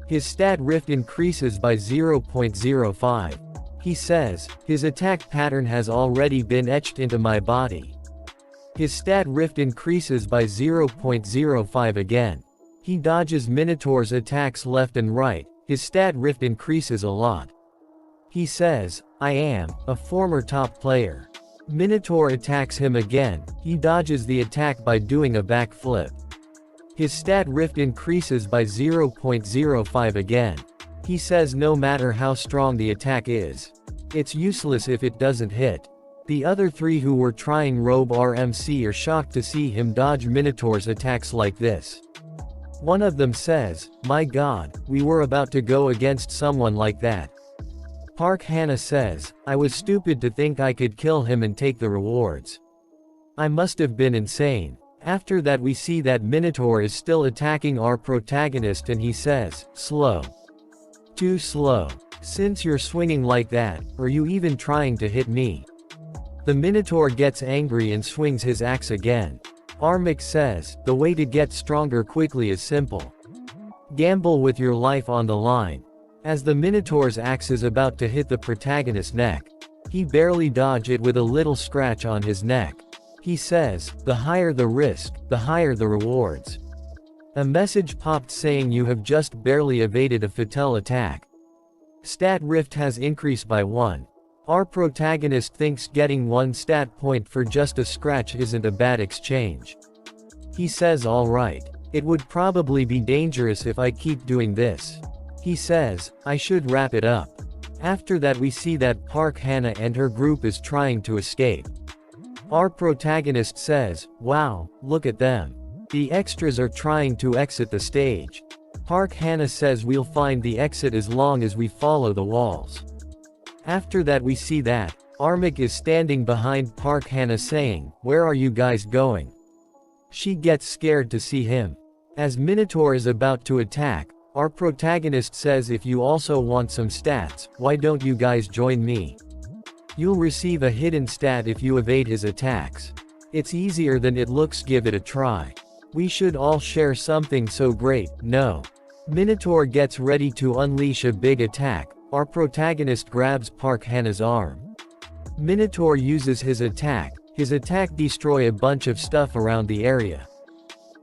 His stat rift increases by 0.05. He says, his attack pattern has already been etched into my body. His stat rift increases by 0.05 again. He dodges Minotaur's attacks left and right, his stat rift increases a lot. He says, I am a former top player. Minotaur attacks him again, he dodges the attack by doing a backflip. His stat rift increases by 0.05 again. He says no matter how strong the attack is, it's useless if it doesn't hit. The other 3 who were trying robe RMC are shocked to see him dodge Minotaur's attacks like this. One of them says, my god, we were about to go against someone like that. Park Hannah says, I was stupid to think I could kill him and take the rewards. I must have been insane. After that we see that Minotaur is still attacking our protagonist and he says, slow. Too slow. Since you're swinging like that, are you even trying to hit me? The Minotaur gets angry and swings his axe again. Armik says, the way to get stronger quickly is simple. Gamble with your life on the line. As the Minotaur's axe is about to hit the protagonist's neck, he barely dodges it with a little scratch on his neck. He says, the higher the risk, the higher the rewards. A message popped saying you have just barely evaded a fatal attack. Stat rift has increased by 1. Our protagonist thinks getting 1 stat point for just a scratch isn't a bad exchange. He says alright, it would probably be dangerous if I keep doing this. He says, I should wrap it up. After that we see that Park Hannah and her group is trying to escape. Our protagonist says, wow, look at them. The extras are trying to exit the stage. Park Hannah says we'll find the exit as long as we follow the walls. After that we see that, Armik is standing behind Park Hannah saying, where are you guys going? She gets scared to see him. As Minotaur is about to attack, our protagonist says if you also want some stats, why don't you guys join me? You'll receive a hidden stat if you evade his attacks. It's easier than it looks, give it a try. We should all share something so great, no. Minotaur gets ready to unleash a big attack, our protagonist grabs Park Hannah's arm. Minotaur uses his attack destroy a bunch of stuff around the area.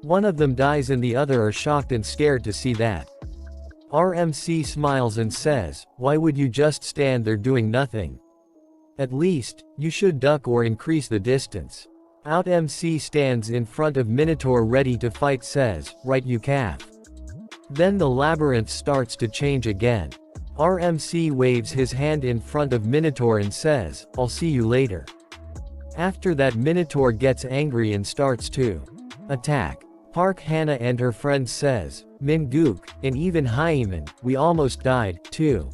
One of them dies and the other are shocked and scared to see that. RMC smiles and says, why would you just stand there doing nothing? At least, you should duck or increase the distance. Out MC stands in front of Minotaur ready to fight says, right you calf. Then the labyrinth starts to change again. RMC waves his hand in front of Minotaur and says, I'll see you later. After that Minotaur gets angry and starts to attack. Park Hannah and her friend says, Mingook, and even Hyeman, we almost died, too.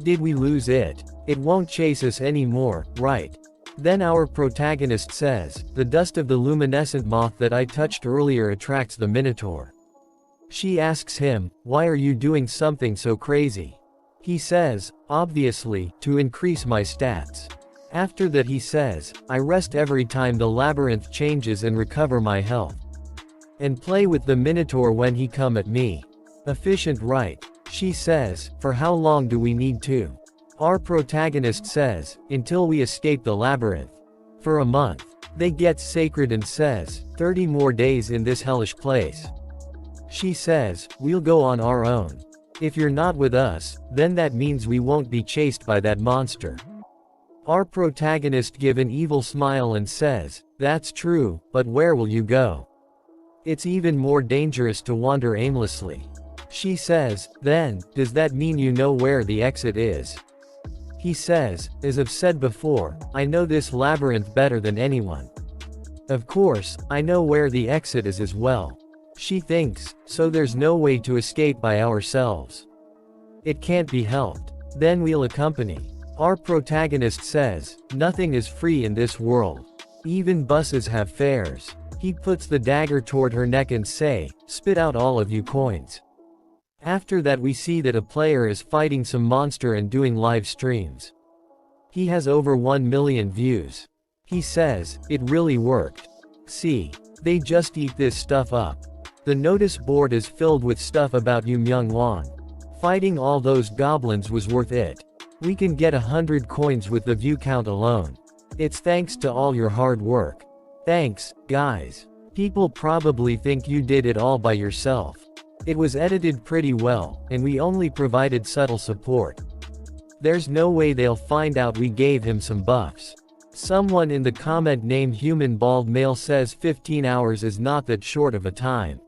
Did we lose it? It won't chase us anymore, right? Then our protagonist says, the dust of the luminescent moth that I touched earlier attracts the Minotaur. She asks him, why are you doing something so crazy? He says, obviously, to increase my stats. After that he says, I rest every time the labyrinth changes and recover my health. And play with the Minotaur when he come at me. Efficient, right? She says, for how long do we need to? Our protagonist says, until we escape the labyrinth. For a month. They get sacred and says, 30 more days in this hellish place. She says, we'll go on our own. If you're not with us, then that means we won't be chased by that monster. Our protagonist gives an evil smile and says, that's true, but where will you go? It's even more dangerous to wander aimlessly. She says, then, does that mean you know where the exit is? He says, as I've said before, I know this labyrinth better than anyone. Of course, I know where the exit is as well. She thinks, so there's no way to escape by ourselves. It can't be helped. Then we'll accompany. Our protagonist says, nothing is free in this world. Even buses have fares. He puts the dagger toward her neck and say, spit out all of you coins. After that we see that a player is fighting some monster and doing live streams. He has over 1 million views. He says, it really worked. See, they just eat this stuff up. The notice board is filled with stuff about you Myung-won. Fighting all those goblins was worth it. We can get 100 coins with the view count alone. It's thanks to all your hard work. Thanks, guys. People probably think you did it all by yourself. It was edited pretty well, and we only provided subtle support. There's no way they'll find out we gave him some buffs. Someone in the comment named Human Bald Male says 15 hours is not that short of a time.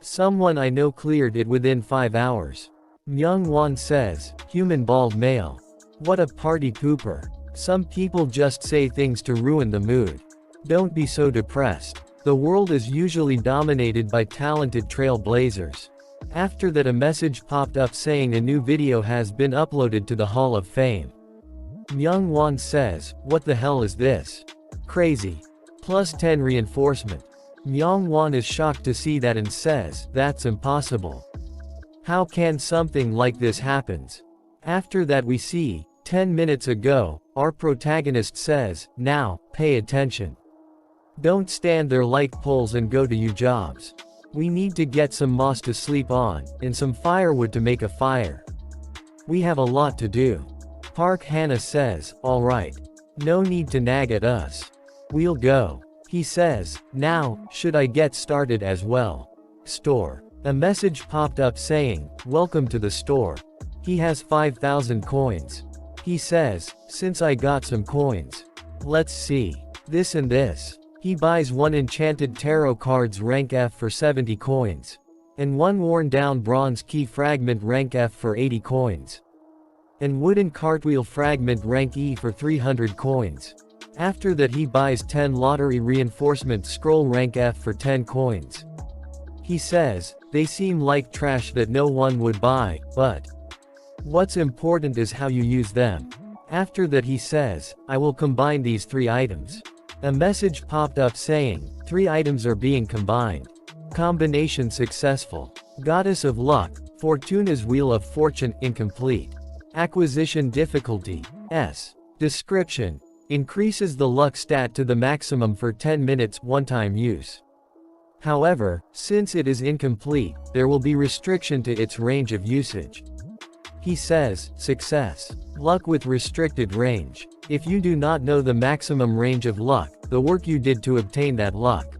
Someone I know cleared it within 5 hours. Myung-won says, Human Bald Male. What a party pooper. Some people just say things to ruin the mood. Don't be so depressed. The world is usually dominated by talented trailblazers. After that a message popped up saying a new video has been uploaded to the Hall of Fame. Myung-won says, what the hell is this? Crazy. Plus 10 reinforcement. Myung-won is shocked to see that and says, that's impossible. How can something like this happens? After that we see, 10 minutes ago, our protagonist says, now, pay attention. Don't stand there like poles and go to your jobs. We need to get some moss to sleep on, and some firewood to make a fire. We have a lot to do. Park Hannah says, alright. No need to nag at us. We'll go. He says, now, should I get started as well? Store. A message popped up saying, welcome to the store. He has 5,000 coins. He says, since I got some coins. Let's see. This and this. He buys 1 enchanted tarot cards rank F for 70 coins. And 1 worn down bronze key fragment rank F for 80 coins. And wooden cartwheel fragment rank E for 300 coins. After that he buys 10 lottery reinforcement scroll rank F for 10 coins. He says, they seem like trash that no one would buy, but what's important is how you use them. After that he says, I will combine these 3 items. A message popped up saying, 3 items are being combined. Combination successful. Goddess of Luck, Fortuna's Wheel of Fortune, incomplete. Acquisition difficulty, S. Description. Increases the luck stat to the maximum for 10 minutes one-time use. However, since it is incomplete, there will be restriction to its range of usage. He says, success. Luck with restricted range. If you do not know the maximum range of luck, the work you did to obtain that luck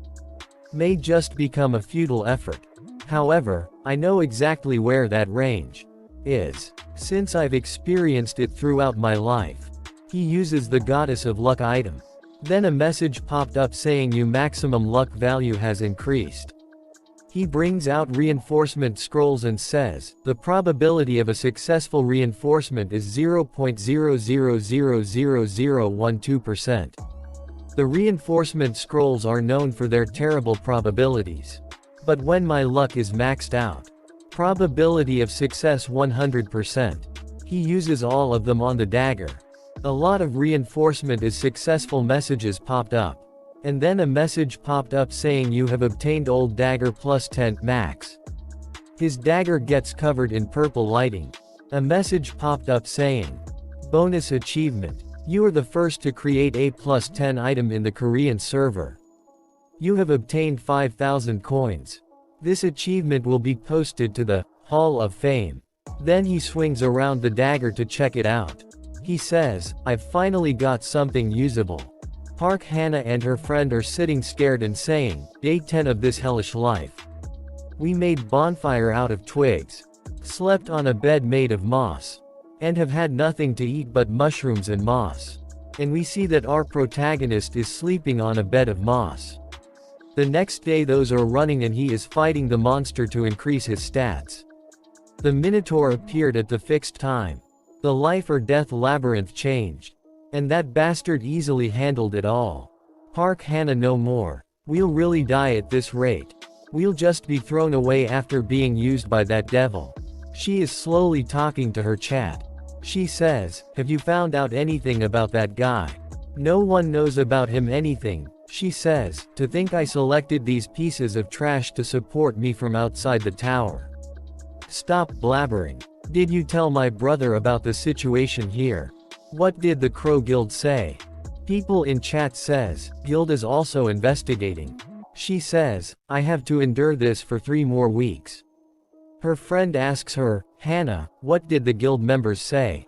may just become a futile effort. However, I know exactly where that range is, since I've experienced it throughout my life. He uses the Goddess of Luck item. Then a message popped up saying your maximum luck value has increased. He brings out reinforcement scrolls and says, the probability of a successful reinforcement is 0.000012%. The reinforcement scrolls are known for their terrible probabilities. But when my luck is maxed out, probability of success 100%. He uses all of them on the dagger. A lot of reinforcement is successful messages popped up. And then a message popped up saying you have obtained old dagger plus 10 max. His dagger gets covered in purple lighting. A message popped up saying, bonus achievement. You are the first to create a plus 10 item in the Korean server. You have obtained 5,000 coins. This achievement will be posted to the Hall of Fame. Then he swings around the dagger to check it out. He says, I've finally got something usable. Park Hannah and her friend are sitting scared and saying, day 10 of this hellish life. We made bonfire out of twigs, slept on a bed made of moss, and have had nothing to eat but mushrooms and moss. And we see that our protagonist is sleeping on a bed of moss. The next day those are running and he is fighting the monster to increase his stats. The Minotaur appeared at the fixed time. The life or death labyrinth changed. And that bastard easily handled it all. Park Hannah no more. We'll really die at this rate. We'll just be thrown away after being used by that devil. She is slowly talking to her chat. She says, have you found out anything about that guy? No one knows about him anything, she says, to think I selected these pieces of trash to support me from outside the tower. Stop blabbering. Did you tell my brother about the situation here? What did the Crow Guild say? People in chat says, Guild is also investigating. She says, I have to endure this for 3 more weeks. Her friend asks her, Hannah, what did the guild members say?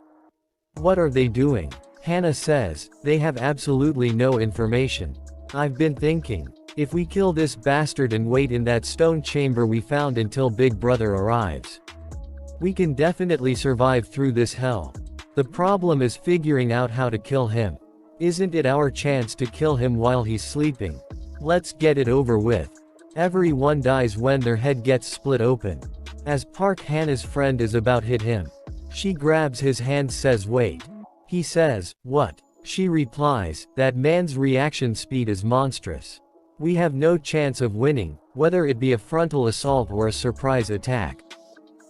What are they doing? Hannah says, they have absolutely no information. I've been thinking, if we kill this bastard and wait in that stone chamber we found until Big Brother arrives, we can definitely survive through this hell. The problem is figuring out how to kill him. Isn't it our chance to kill him while he's sleeping? Let's get it over with. Everyone dies when their head gets split open. As Park Hannah's friend is about hit him, she grabs his hand, says wait. He says, what? She replies, that man's reaction speed is monstrous. We have no chance of winning, whether it be a frontal assault or a surprise attack.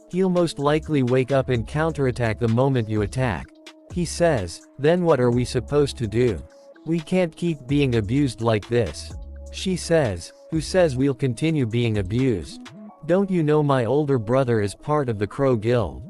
He'll most likely wake up and counterattack the moment you attack. He says, then what are we supposed to do? We can't keep being abused like this. She says, who says we'll continue being abused? Don't you know my older brother is part of the Crow Guild?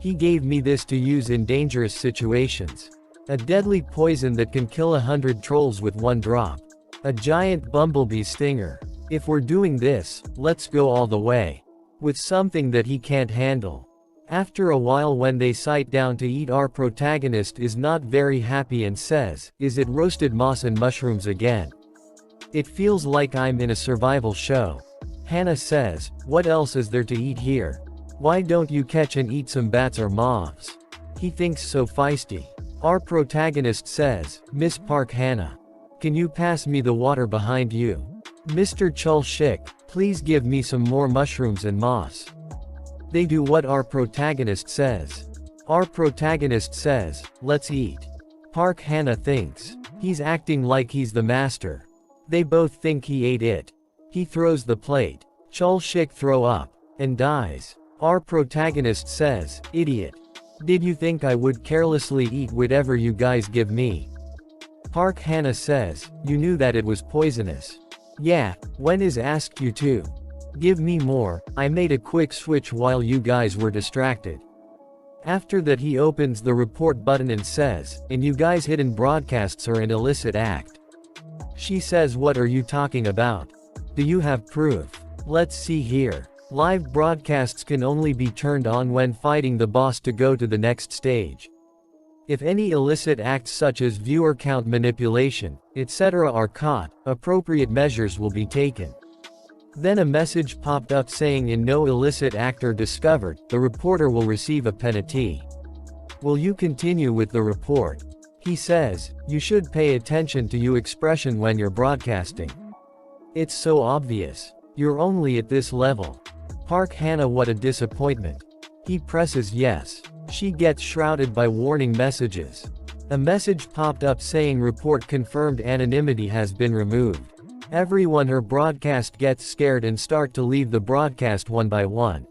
He gave me this to use in dangerous situations. A deadly poison that can kill 100 trolls with 1 drop. A giant bumblebee stinger. If we're doing this, let's go all the way. With something that he can't handle. After a while when they sit down to eat, our protagonist is not very happy and says, is it roasted moss and mushrooms again? It feels like I'm in a survival show. Hannah says, what else is there to eat here? Why don't you catch and eat some bats or moths? He thinks so feisty. Our protagonist says, Miss Park Hannah, can you pass me the water behind you? Mr. Chulshik, please give me some more mushrooms and moss. They do what our protagonist says. Our protagonist says, let's eat. Park Hannah thinks, he's acting like he's the master. They both think he ate it. He throws the plate. Chulshik throw up, and dies. Our protagonist says, idiot. Did you think I would carelessly eat whatever you guys give me? Park Hannah says, you knew that it was poisonous. Yeah, when is asked you to? Give me more, I made a quick switch while you guys were distracted. After that he opens the report button and says, and you guys hidden broadcasts are an illicit act. She says, what are you talking about? Do you have proof? Let's see here. Live broadcasts can only be turned on when fighting the boss to go to the next stage. If any illicit acts such as viewer count manipulation, etc. are caught, appropriate measures will be taken. Then a message popped up saying in no illicit act are discovered, the reporter will receive a penalty. Will you continue with the report? He says, you should pay attention to your expression when you're broadcasting. It's so obvious. You're only at this level. Park Hannah, what a disappointment. He presses yes. She gets shrouded by warning messages. A message popped up saying report confirmed, anonymity has been removed. Everyone her broadcast gets scared and start to leave the broadcast one by one.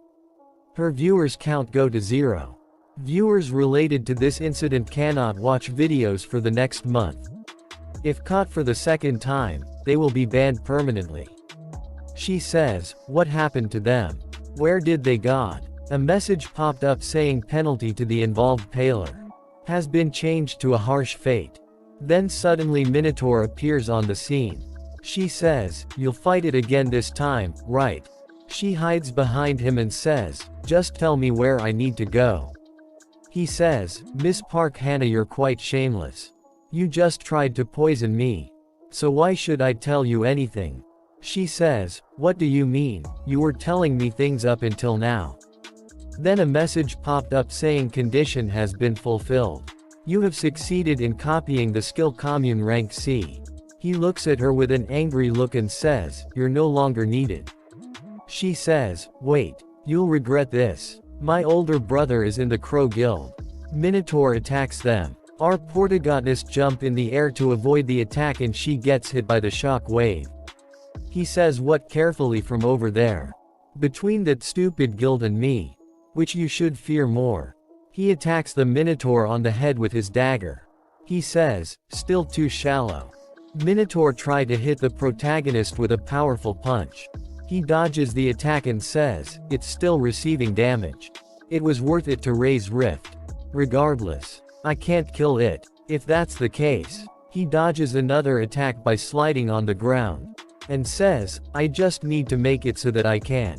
Her viewers count go to 0. Viewers related to this incident cannot watch videos for the next month. If caught for the second time, they will be banned permanently. She says, what happened to them? Where did they go? A message popped up saying penalty to the involved paler has been changed to a harsh fate. Then suddenly Minotaur appears on the scene. She says, you'll fight it again this time, right? She hides behind him and says, just tell me where I need to go. He says, Miss Park Hannah, you're quite shameless. You just tried to poison me. So why should I tell you anything? She says, what do you mean? You were telling me things up until now. Then a message popped up saying condition has been fulfilled. You have succeeded in copying the skill commune rank C. He looks at her with an angry look and says, you're no longer needed. She says, wait, you'll regret this. My older brother is in the Crow Guild. Minotaur attacks them. Our protagonist jump in the air to avoid the attack and she gets hit by the shock wave. He says, what carefully from over there. Between that stupid guild and me. Which you should fear more. He attacks the Minotaur on the head with his dagger. He says, "Still too shallow." Minotaur tried to hit the protagonist with a powerful punch. He dodges the attack and says, "It's still receiving damage. It was worth it to raise Rift. Regardless, I can't kill it." If that's the case, he dodges another attack by sliding on the ground, and says, "I just need to make it so that I can."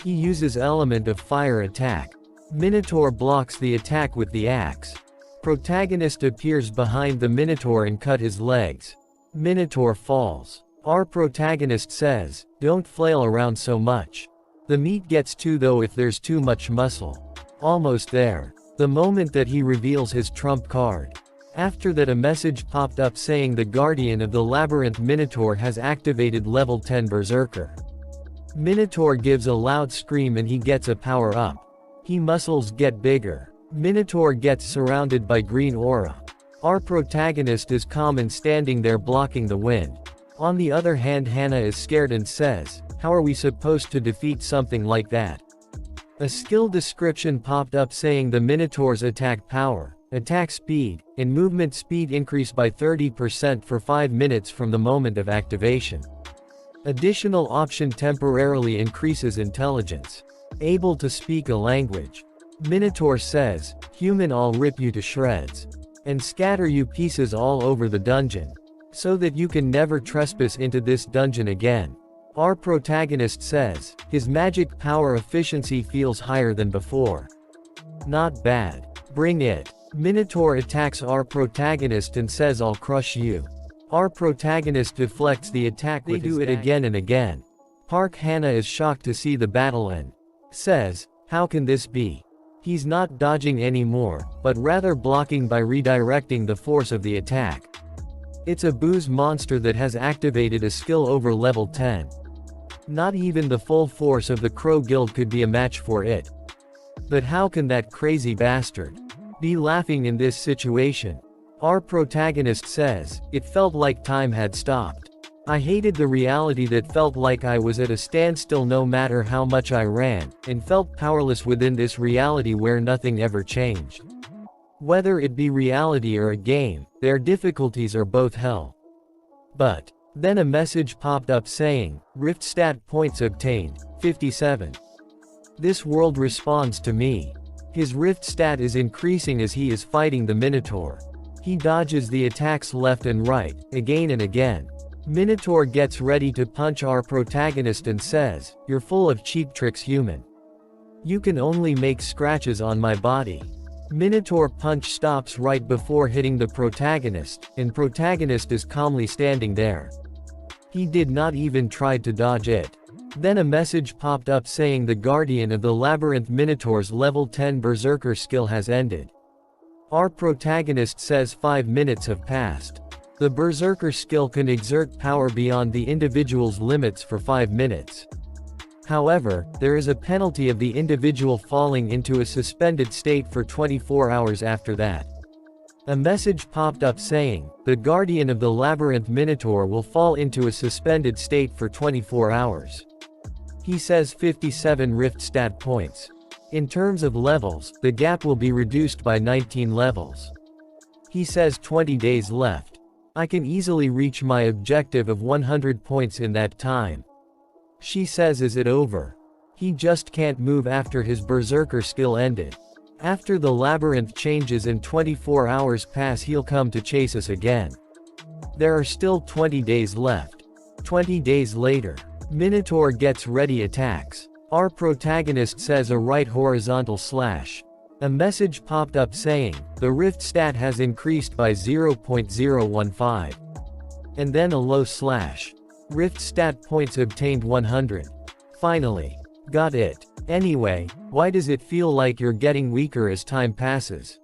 He uses element of fire attack. Minotaur blocks the attack with the axe. Protagonist appears behind the Minotaur and cut his legs. Minotaur falls. Our protagonist says, "Don't flail around so much. The meat gets too though if there's too much muscle." Almost there. The moment that he reveals his trump card. After that, a message popped up saying the Guardian of the Labyrinth Minotaur has activated level 10 Berserker. Minotaur gives a loud scream and he gets a power up. He muscles get bigger. Minotaur gets surrounded by green aura. Our protagonist is calm and standing there blocking the wind. On the other hand, Hannah is scared and says, "How are we supposed to defeat something like that?" A skill description popped up saying the Minotaur's attack power, attack speed, and movement speed increase by 30% for 5 minutes from the moment of activation. Additional option temporarily increases intelligence. Able to speak a language. Minotaur says, "Human, I'll rip you to shreds. And scatter you pieces all over the dungeon. So that you can never trespass into this dungeon again." Our protagonist says, his magic power efficiency feels higher than before. Not bad. Bring it. Minotaur attacks our protagonist and says, "I'll crush you." Our protagonist deflects the attack with his dagger. They do it again and again. Park Hannah is shocked to see the battle end. Says, "How can this be?" He's not dodging anymore, but rather blocking by redirecting the force of the attack. It's a booze monster that has activated a skill over level 10. Not even the full force of the Crow Guild could be a match for it. But how can that crazy bastard be laughing in this situation? Our protagonist says, "It felt like time had stopped. I hated the reality that felt like I was at a standstill no matter how much I ran, and felt powerless within this reality where nothing ever changed." Whether it be reality or a game, their difficulties are both hell. But then a message popped up saying, "Rift stat points obtained, 57. This world responds to me." His rift stat is increasing as he is fighting the Minotaur. He dodges the attacks left and right, again and again. Minotaur gets ready to punch our protagonist and says, "You're full of cheap tricks, human. You can only make scratches on my body." Minotaur punch stops right before hitting the protagonist, and protagonist is calmly standing there. He did not even try to dodge it. Then a message popped up saying the Guardian of the Labyrinth Minotaur's level 10 Berserker skill has ended. Our protagonist says 5 minutes have passed. The Berserker skill can exert power beyond the individual's limits for 5 minutes. However, there is a penalty of the individual falling into a suspended state for 24 hours after that. A message popped up saying, the Guardian of the Labyrinth Minotaur will fall into a suspended state for 24 hours. He says 57 rift stat points. In terms of levels, the gap will be reduced by 19 levels. He says 20 days left. I can easily reach my objective of 100 points in that time. She says, is it over? He just can't move after his Berserker skill ended. After the labyrinth changes and 24 hours pass, he'll come to chase us again. There are still 20 days left. 20 days later, Minotaur gets ready attacks. Our protagonist says a right horizontal slash. A message popped up saying, the rift stat has increased by 0.015. And then a low slash. Rift stat points obtained 100. Finally. Got it. Anyway, why does it feel like you're getting weaker as time passes?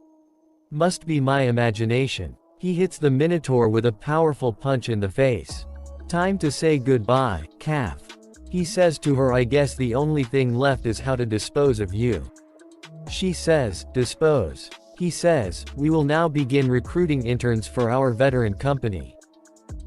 Must be my imagination. He hits the Minotaur with a powerful punch in the face. Time to say goodbye, calf. He says to her, I guess the only thing left is how to dispose of you. She says, dispose. He says, we will now begin recruiting interns for our veteran company.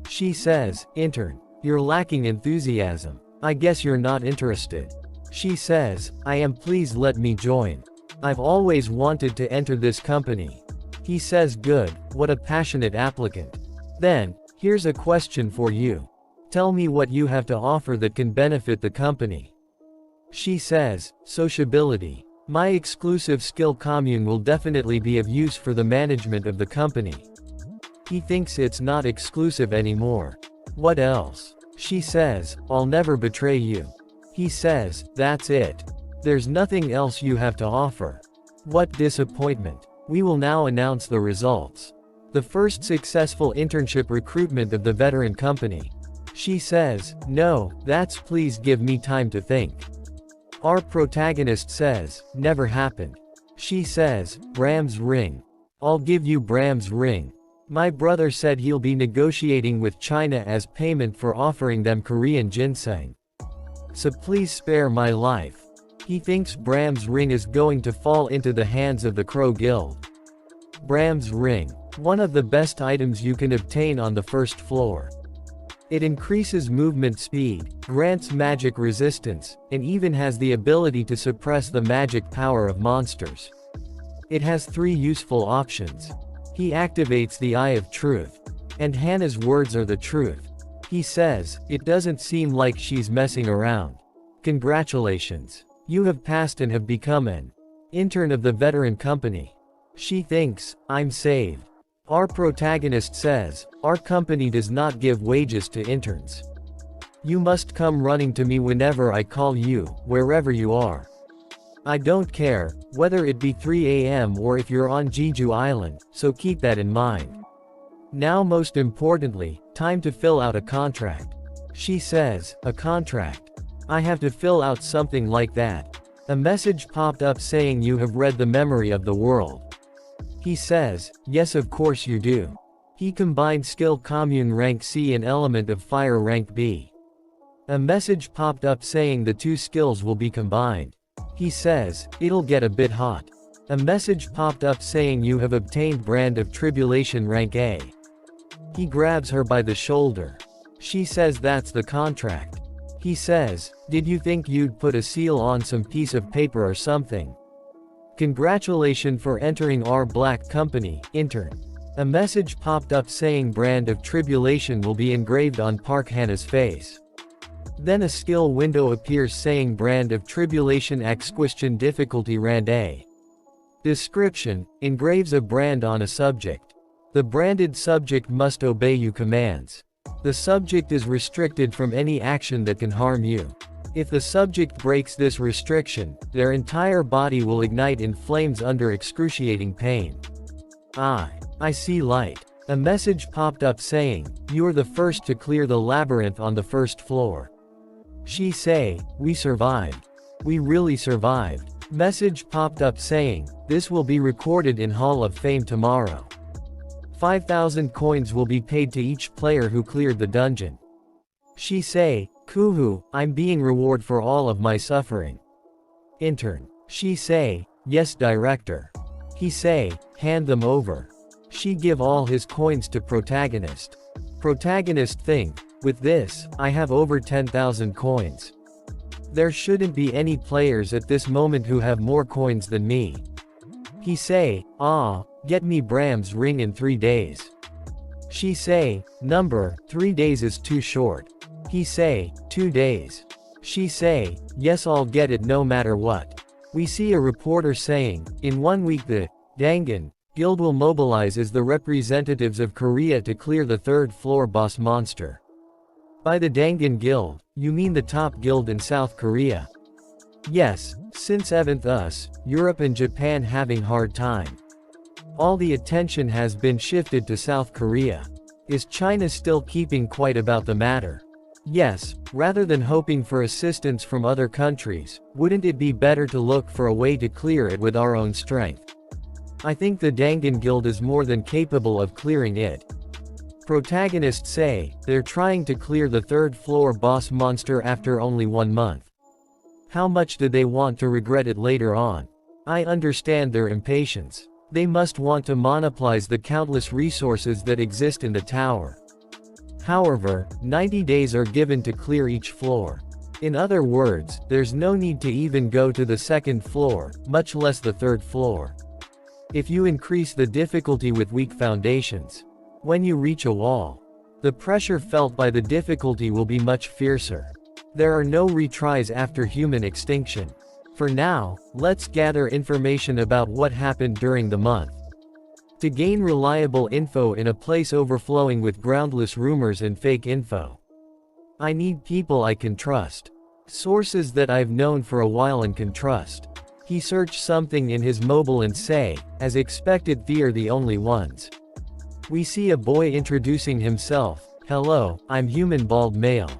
She says, intern, you're lacking enthusiasm. I guess you're not interested. She says, I am, please let me join. I've always wanted to enter this company. He says good, what a passionate applicant. Then, here's a question for you. Tell me what you have to offer that can benefit the company. She says, sociability. My exclusive skill commune will definitely be of use for the management of the company. He thinks it's not exclusive anymore. What else? She says, I'll never betray you. He says, that's it. There's nothing else you have to offer. What disappointment. We will now announce the results. The first successful internship recruitment of the veteran company. She says, no, that's please give me time to think. Our protagonist says, never happened. She says, Bram's ring. I'll give you Bram's ring. My brother said he'll be negotiating with China as payment for offering them Korean ginseng. So please spare my life. He thinks Bram's ring is going to fall into the hands of the Crow Guild. Bram's ring. One of the best items you can obtain on the first floor. It increases movement speed, grants magic resistance, and even has the ability to suppress the magic power of monsters. It has 3 useful options. He activates the Eye of Truth. And Hannah's words are the truth. He says, it doesn't seem like she's messing around. Congratulations. You have passed and have become an intern of the veteran company. She thinks, I'm saved. Our protagonist says, our company does not give wages to interns. You must come running to me whenever I call you, wherever you are. I don't care, whether it be 3 a.m. or if you're on Jeju Island, so keep that in mind. Now most importantly, time to fill out a contract. She says, a contract. I have to fill out something like that. A message popped up saying you have read The Memory of the World. He says, yes of course you do. He combined skill commune rank C and element of fire rank B. A message popped up saying the 2 skills will be combined. He says, it'll get a bit hot. A message popped up saying you have obtained brand of tribulation rank A. He grabs her by the shoulder. She says that's the contract. He says, did you think you'd put a seal on some piece of paper or something? Congratulations for entering our black company, intern. A message popped up saying brand of tribulation will be engraved on Park Hannah's face. Then a skill window appears saying brand of tribulation X difficulty rand A. Description, engraves a brand on a subject. The branded subject must obey you commands. The subject is restricted from any action that can harm you. If the subject breaks this restriction, their entire body will ignite in flames under excruciating pain. I see light. A message popped up saying, you're the first to clear the labyrinth on the first floor. She say, we survived. We really survived. Message popped up saying, this will be recorded in Hall of Fame tomorrow. 5,000 coins will be paid to each player who cleared the dungeon. She say, Kuhu, I'm being reward for all of my suffering. Intern. She say, yes director. He say, hand them over. She give all his coins to protagonist. Protagonist think, with this, I have over 10,000 coins. There shouldn't be any players at this moment who have more coins than me. He say, get me Bram's ring in 3 days. She say, number, 3 days is too short. He say, 2 days. She say, yes I'll get it no matter what. We see a reporter saying, in 1 week the Dangan Guild will mobilize as the representatives of Korea to clear the 3rd floor boss monster. By the Dangan Guild, you mean the top guild in South Korea? Yes, since Evanth us, Europe and Japan having hard time. All the attention has been shifted to South Korea. Is China still keeping quiet about the matter? Yes, rather than hoping for assistance from other countries, wouldn't it be better to look for a way to clear it with our own strength? I think the Dangan Guild is more than capable of clearing it. Protagonists say, they're trying to clear the 3rd floor boss monster after only 1 month. How much do they want to regret it later on? I understand their impatience. They must want to monopolize the countless resources that exist in the tower. However, 90 days are given to clear each floor. In other words, there's no need to even go to the second floor, much less the third floor. If you increase the difficulty with weak foundations, when you reach a wall, the pressure felt by the difficulty will be much fiercer. There are no retries after human extinction. For now, let's gather information about what happened during the month. To gain reliable info in a place overflowing with groundless rumors and fake info, I need people I can trust. Sources that I've known for a while and can trust. He searched something in his mobile and say, as expected, they're the only ones. We see a boy introducing himself. Hello, I'm human bald male.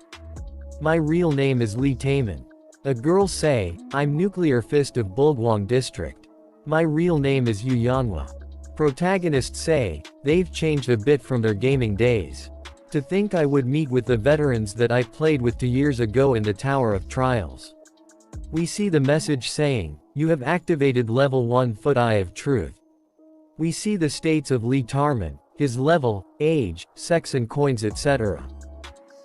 My real name is Lee Taman. A girl say, I'm Nuclear Fist of Bulgwong District. My real name is Yu Yanhua. Protagonists say, they've changed a bit from their gaming days. To think I would meet with the veterans that I played with 2 years ago in the Tower of Trials. We see the message saying, you have activated level 1 Foot Eye of Truth. We see the states of Lee Tarman, his level, age, sex and coins etc.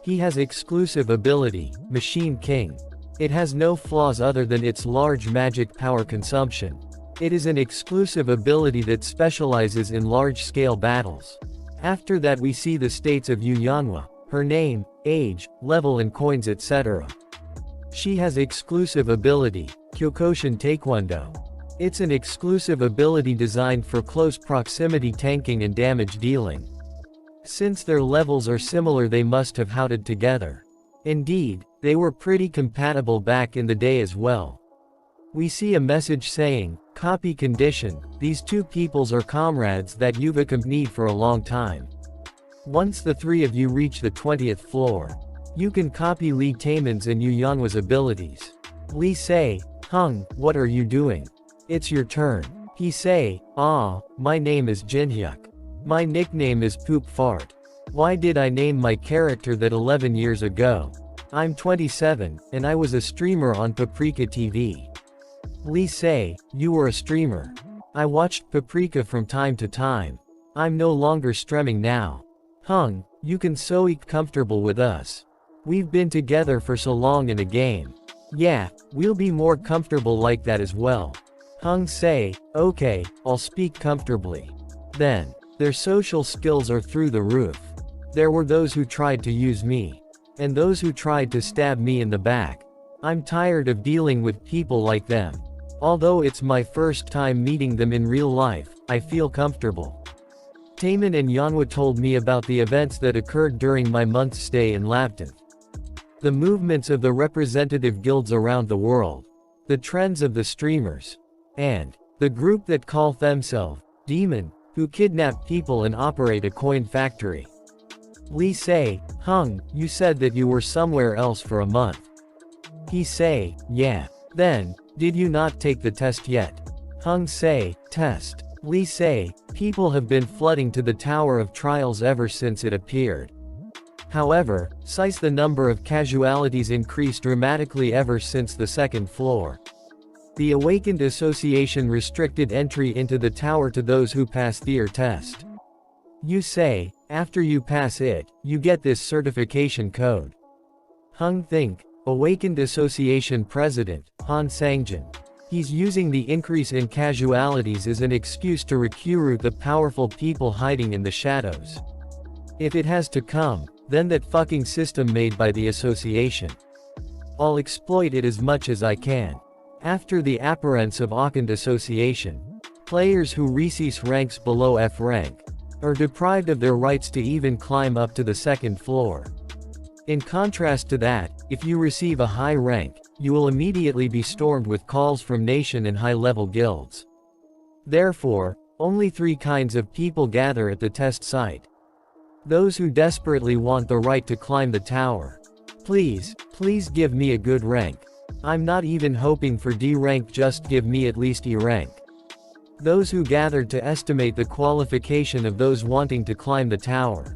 He has exclusive ability, Machine King. It has no flaws other than its large magic power consumption. It is an exclusive ability that specializes in large-scale battles. After that we see the states of Yu Yanhua, her name, age, level and coins etc. She has exclusive ability, Kyokushin Taekwondo. It's an exclusive ability designed for close proximity tanking and damage dealing. Since their levels are similar they must have houted together. Indeed, they were pretty compatible back in the day as well. We see a message saying, copy condition, these two peoples are comrades that you've accompanied for a long time. Once the three of you reach the 20th floor, you can copy Lee Taman's and Yu Yanhua's abilities. Lee say, Hung, what are you doing? It's your turn. He say, my name is Jinhyuk. My nickname is Poop Fart. Why did I name my character that 11 years ago? I'm 27, and I was a streamer on Paprika TV. Lee say, you were a streamer. I watched Paprika from time to time. I'm no longer streaming now. Hung, you can so eat comfortable with us. We've been together for so long in a game. Yeah, we'll be more comfortable like that as well. Hung say, okay, I'll speak comfortably. Then, their social skills are through the roof. There were those who tried to use me. And those who tried to stab me in the back. I'm tired of dealing with people like them. Although it's my first time meeting them in real life, I feel comfortable. Taman and Yanhua told me about the events that occurred during my month's stay in Labton. The movements of the representative guilds around the world. The trends of the streamers. And the group that call themselves Demon, who kidnap people and operate a coin factory. Lee say, Hung, you said that you were somewhere else for a month. He say, yeah. Then, did you not take the test yet? Hung say, test. Lee say, people have been flooding to the Tower of Trials ever since it appeared. However, since the number of casualties increased dramatically ever since the second floor. The Awakened Association restricted entry into the tower to those who pass their test. You say, after you pass it, you get this certification code. Hung think, Awakened Association President, Han Sangjin. He's using the increase in casualties as an excuse to recruit the powerful people hiding in the shadows. If it has to come, then that fucking system made by the association. I'll exploit it as much as I can. After the appearance of Awakened Association, players who receive ranks below F rank are deprived of their rights to even climb up to the second floor. In contrast to that, if you receive a high rank, you will immediately be stormed with calls from nation and high-level guilds. Therefore, only 3 kinds of people gather at the test site. Those who desperately want the right to climb the tower. Please give me a good rank. I'm not even hoping for D rank, just give me at least E rank. Those who gathered to estimate the qualification of those wanting to climb the tower.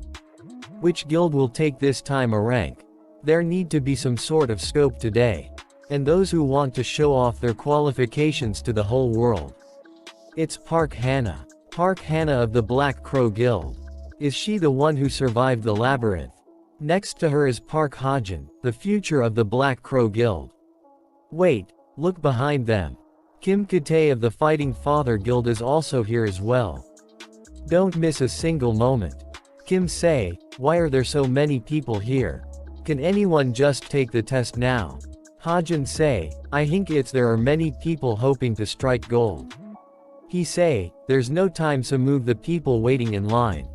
Which guild will take this time a rank? There need to be some sort of scope today. And those who want to show off their qualifications to the whole world. It's Park Hannah. Park Hannah of the Black Crow Guild. Is she the one who survived the labyrinth? Next to her is Park Ha-jin, the future of the Black Crow Guild. Wait, look behind them. Kim Katae of the Fighting Father Guild is also here as well. Don't miss a single moment. Kim say, why are there so many people here? Can anyone just take the test now? Ha-jin say, I think there are many people hoping to strike gold. He say, there's no time so move the people waiting in line.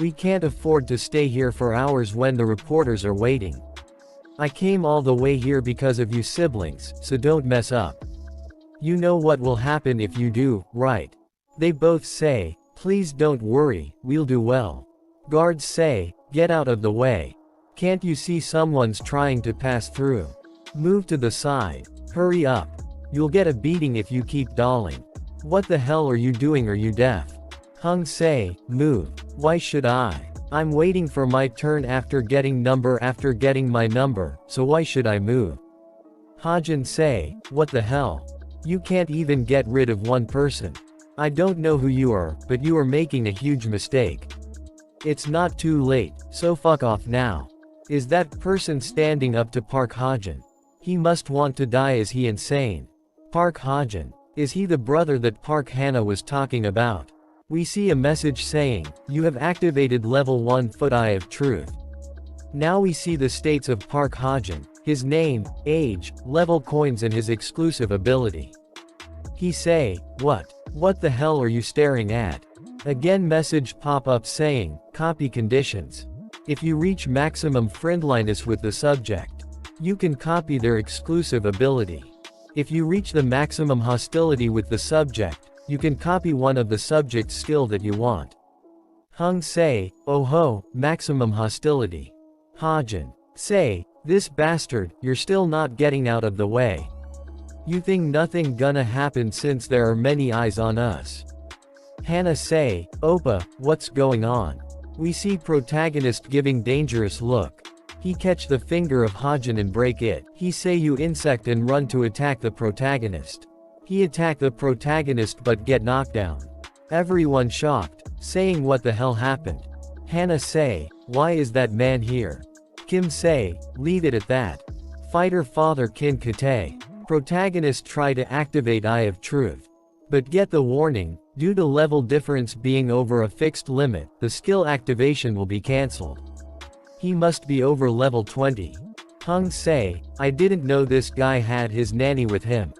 We can't afford to stay here for hours when the reporters are waiting. I came all the way here because of you siblings, so don't mess up. You know what will happen if you do, right? They both say, please don't worry, we'll do well. Guards say, get out of the way. Can't you see someone's trying to pass through? Move to the side. Hurry up. You'll get a beating if you keep stalling. What the hell are you doing? Are you deaf? Hung say, move. Why should I? I'm waiting for my turn after getting my number, so why should I move? Ha-jin say, what the hell? You can't even get rid of one person. I don't know who you are, but you are making a huge mistake. It's not too late, so fuck off now. Is that person standing up to Park Ha-jin? He must want to die. Is he insane? Park Ha-jin. Is he the brother that Park Hana was talking about? We see a message saying, you have activated level 1 Foot Eye of Truth. Now we see the states of Park Ha-jin, his name, age, level coins and his exclusive ability. He say, what the hell are you staring at? Again message pop up saying, copy conditions. If you reach maximum friendliness with the subject, you can copy their exclusive ability. If you reach the maximum hostility with the subject, you can copy one of the subject's skill that you want. Hung say, oh ho, maximum hostility. Ha-jin say, this bastard, you're still not getting out of the way. You think nothing gonna happen since there are many eyes on us. Hannah say, Oppa, what's going on? We see protagonist giving dangerous look. He catch the finger of Ha-jin and break it. He say you insect and run to attack the protagonist. He attack the protagonist but get knocked down. Everyone shocked, saying what the hell happened. Hannah say, why is that man here? Kim say, leave it at that. Fighter Father Kim Katae. Protagonist try to activate Eye of Truth. But get the warning, due to level difference being over a fixed limit, the skill activation will be cancelled. He must be over level 20. Hung say, I didn't know this guy had his nanny with him.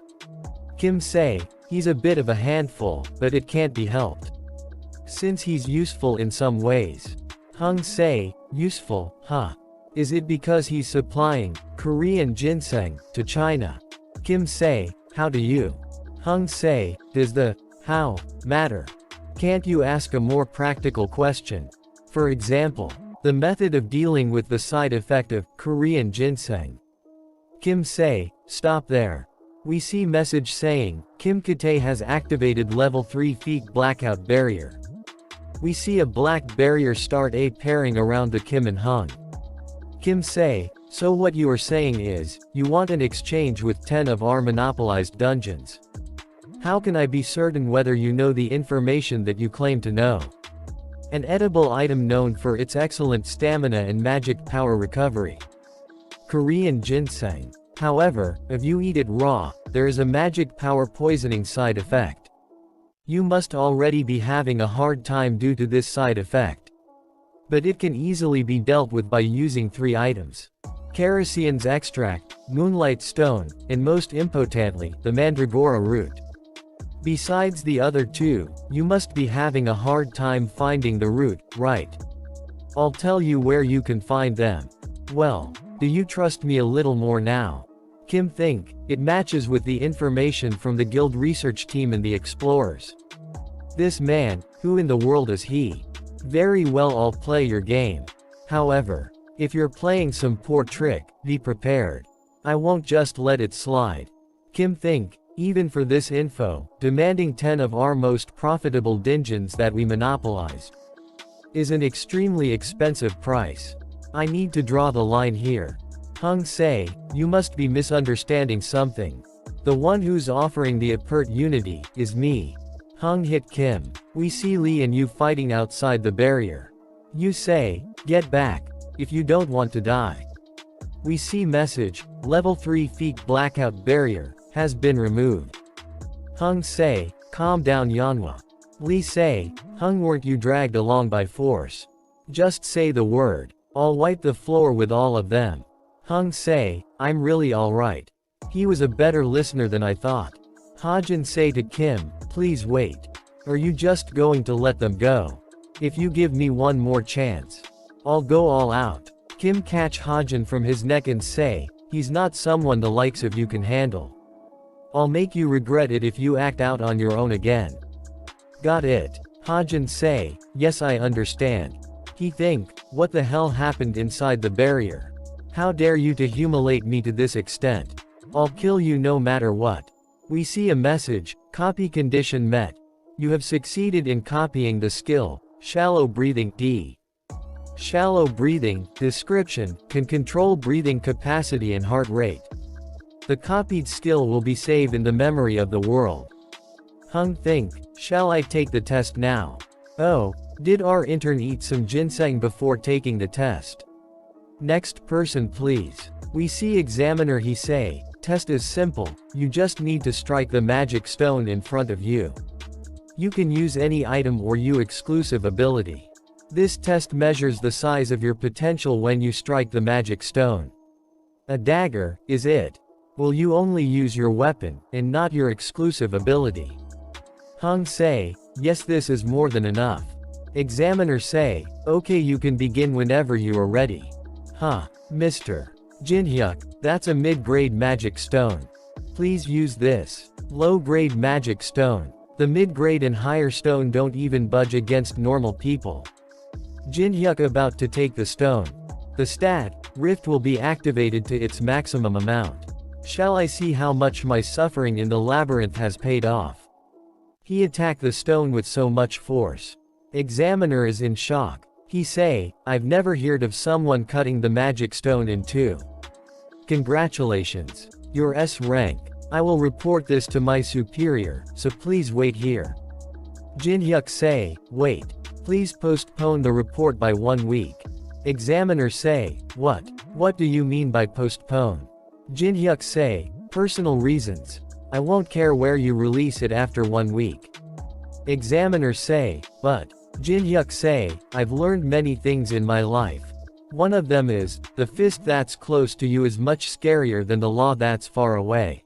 Kim say, he's a bit of a handful, but it can't be helped. Since he's useful in some ways. Hung say, useful, huh? Is it because he's supplying Korean ginseng to China? Kim say, how do you? Hung say, does the how matter? Can't you ask a more practical question? For example, the method of dealing with the side effect of Korean ginseng. Kim say, stop there. We see message saying, Kim Katae has activated level 3 feet blackout barrier. We see a black barrier start a pairing around the Kim and Hung. Kim say, so what you are saying is, you want an exchange with 10 of our monopolized dungeons. How can I be certain whether you know the information that you claim to know? An edible item known for its excellent stamina and magic power recovery. Korean ginseng. However, if you eat it raw, there is a magic power poisoning side effect. You must already be having a hard time due to this side effect. But it can easily be dealt with by using 3 items. Kerosine's extract, moonlight stone, and most impotently, the mandragora root. Besides the other 2, you must be having a hard time finding the root, right? I'll tell you where you can find them. Well, do you trust me a little more now? Kim think, it matches with the information from the guild research team and the explorers. This man, who in the world is he? Very well, I'll play your game. However, if you're playing some poor trick, be prepared. I won't just let it slide. Kim think, even for this info, demanding 10 of our most profitable dungeons that we monopolized is an extremely expensive price. I need to draw the line here. Hung say, you must be misunderstanding something. The one who's offering the opportunity is me. Hung hit Kim. We see Lee and you fighting outside the barrier. You say, get back. if you don't want to die. We see message, level 3 feet blackout barrier, has been removed. Hung say, calm down Yanhua. Lee say, Hung weren't you dragged along by force. Just say the word. I'll wipe the floor with all of them. Hung say, I'm really alright. He was a better listener than I thought. Hajin say to Kim, please wait. Are you just going to let them go? If you give me one more chance, I'll go all out. Kim catch Hajin from his neck and say, he's not someone the likes of you can handle. I'll make you regret it if you act out on your own again. Got it. Hajin say, yes I understand. He think, what the hell happened inside the barrier? How dare you to humiliate me to this extent? I'll kill you no matter what. We see a message, copy condition met. You have succeeded in copying the skill, shallow breathing D. Shallow breathing, description, can control breathing capacity and heart rate. The copied skill will be saved in the memory of the world. Hung think, shall I take the test now? Oh, did our intern eat some ginseng before taking the test? Next person please. We see examiner he say, test is simple, you just need to strike the magic stone in front of you. You can use any item or you exclusive ability. This test measures the size of your potential when you strike the magic stone. A dagger, is it? Will you only use your weapon, and not your exclusive ability? Hung say, yes this is more than enough. Examiner say, okay you can begin whenever you are ready. Huh, Mr. Jinhyuk, that's a mid-grade magic stone. Please use this. Low-grade magic stone. The mid-grade and higher stone don't even budge against normal people. Jinhyuk about to take the stone. The stat, rift will be activated to its maximum amount. Shall I see how much my suffering in the labyrinth has paid off? He attacked the stone with so much force. Examiner is in shock. He say, I've never heard of someone cutting the magic stone in two. Congratulations. You're S rank. I will report this to my superior, so please wait here. Jinhyuk say, wait. Please postpone the report by 1 week. Examiner say, what? What do you mean by postpone? Jinhyuk say, personal reasons. I won't care where you release it after 1 week. Examiner say, but. Jinhyuk say, I've learned many things in my life. One of them is, the fist that's close to you is much scarier than the law that's far away.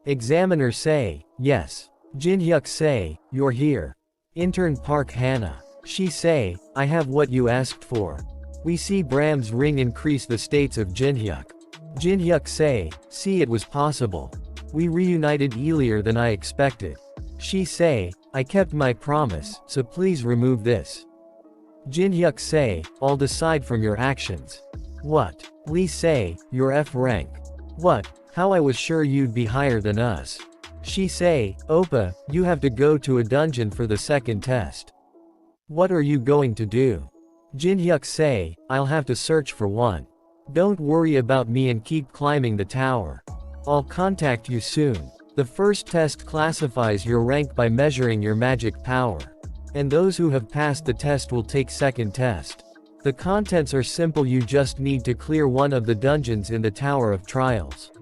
Examiner say, yes. Jinhyuk say, you're here. Intern Park Hannah. She say, I have what you asked for. We see Bram's ring increase the states of Jinhyuk. Jinhyuk say, see it was possible. We reunited earlier than I expected. She say, I kept my promise, so please remove this. Jinhyuk say, I'll decide from your actions. What? Lee say, you're F rank. What? How I was sure you'd be higher than us. She say, Oppa, you have to go to a dungeon for the second test. What are you going to do? Jinhyuk say, I'll have to search for one. Don't worry about me and keep climbing the tower. I'll contact you soon. The first test classifies your rank by measuring your magic power. And those who have passed the test will take second test. The contents are simple, you just need to clear one of the dungeons in the Tower of Trials.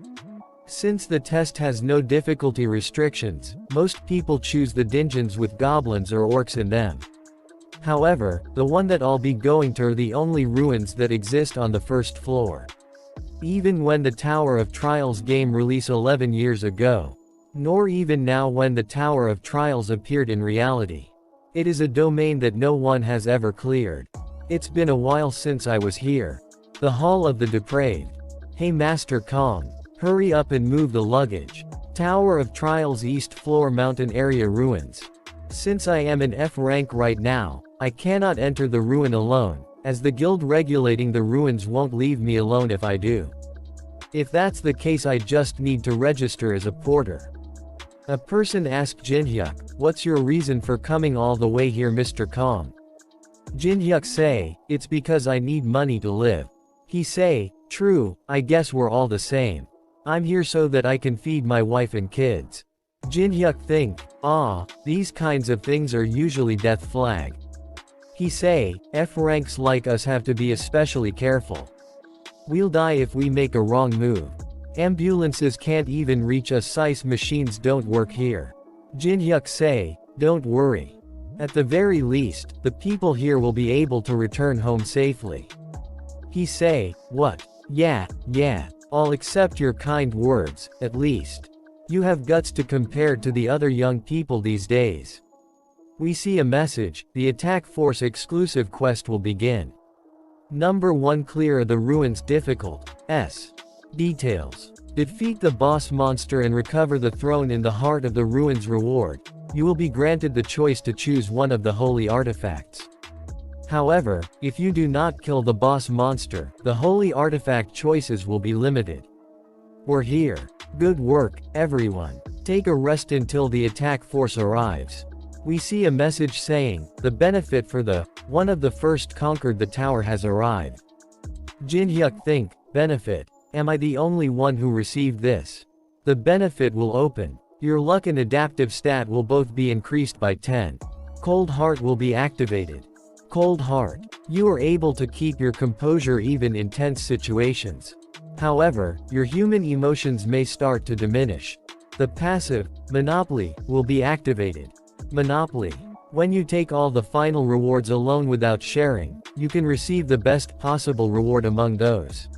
Since the test has no difficulty restrictions, most people choose the dungeons with goblins or orcs in them. However, the one that I'll be going to are the only ruins that exist on the first floor. Even when the Tower of Trials game released 11 years ago. Nor even now when the Tower of Trials appeared in reality. It is a domain that no one has ever cleared. It's been a while since I was here. The Hall of the Depraved. Hey Master Kong. Hurry up and move the luggage. Tower of Trials East Floor Mountain Area Ruins. Since I am in F rank right now, I cannot enter the ruin alone, as the guild regulating the ruins won't leave me alone if I do. If that's the case, I just need to register as a porter. A person asked Jinhyuk, what's your reason for coming all the way here, Mr. Kong? Jinhyuk say, it's because I need money to live. He say, true, I guess we're all the same. I'm here so that I can feed my wife and kids. Jinhyuk think, these kinds of things are usually death flag. He say, F ranks like us have to be especially careful. We'll die if we make a wrong move. Ambulances can't even reach us. SICE machines don't work here. Jin-hyuk say, don't worry. At the very least, the people here will be able to return home safely. He say, what? Yeah, I'll accept your kind words, at least. You have guts to compare to the other young people these days. We see a message, the attack force exclusive quest will begin. Number 1 Clear the ruins difficult. Details. Defeat the boss monster and recover the throne in the heart of the ruins reward. You will be granted the choice to choose one of the holy artifacts. However, if you do not kill the boss monster, the holy artifact choices will be limited. We're here. Good work, everyone. Take a rest until the attack force arrives. We see a message saying, the benefit for the one of the first conquered the tower has arrived. Jin-hyuk think, benefit. Am I the only one who received this? The benefit will open. Your luck and adaptive stat will both be increased by 10. Cold Heart will be activated. Cold Heart. You are able to keep your composure even in tense situations. However, your human emotions may start to diminish. The passive, Monopoly, will be activated. Monopoly. When you take all the final rewards alone without sharing, you can receive the best possible reward among those.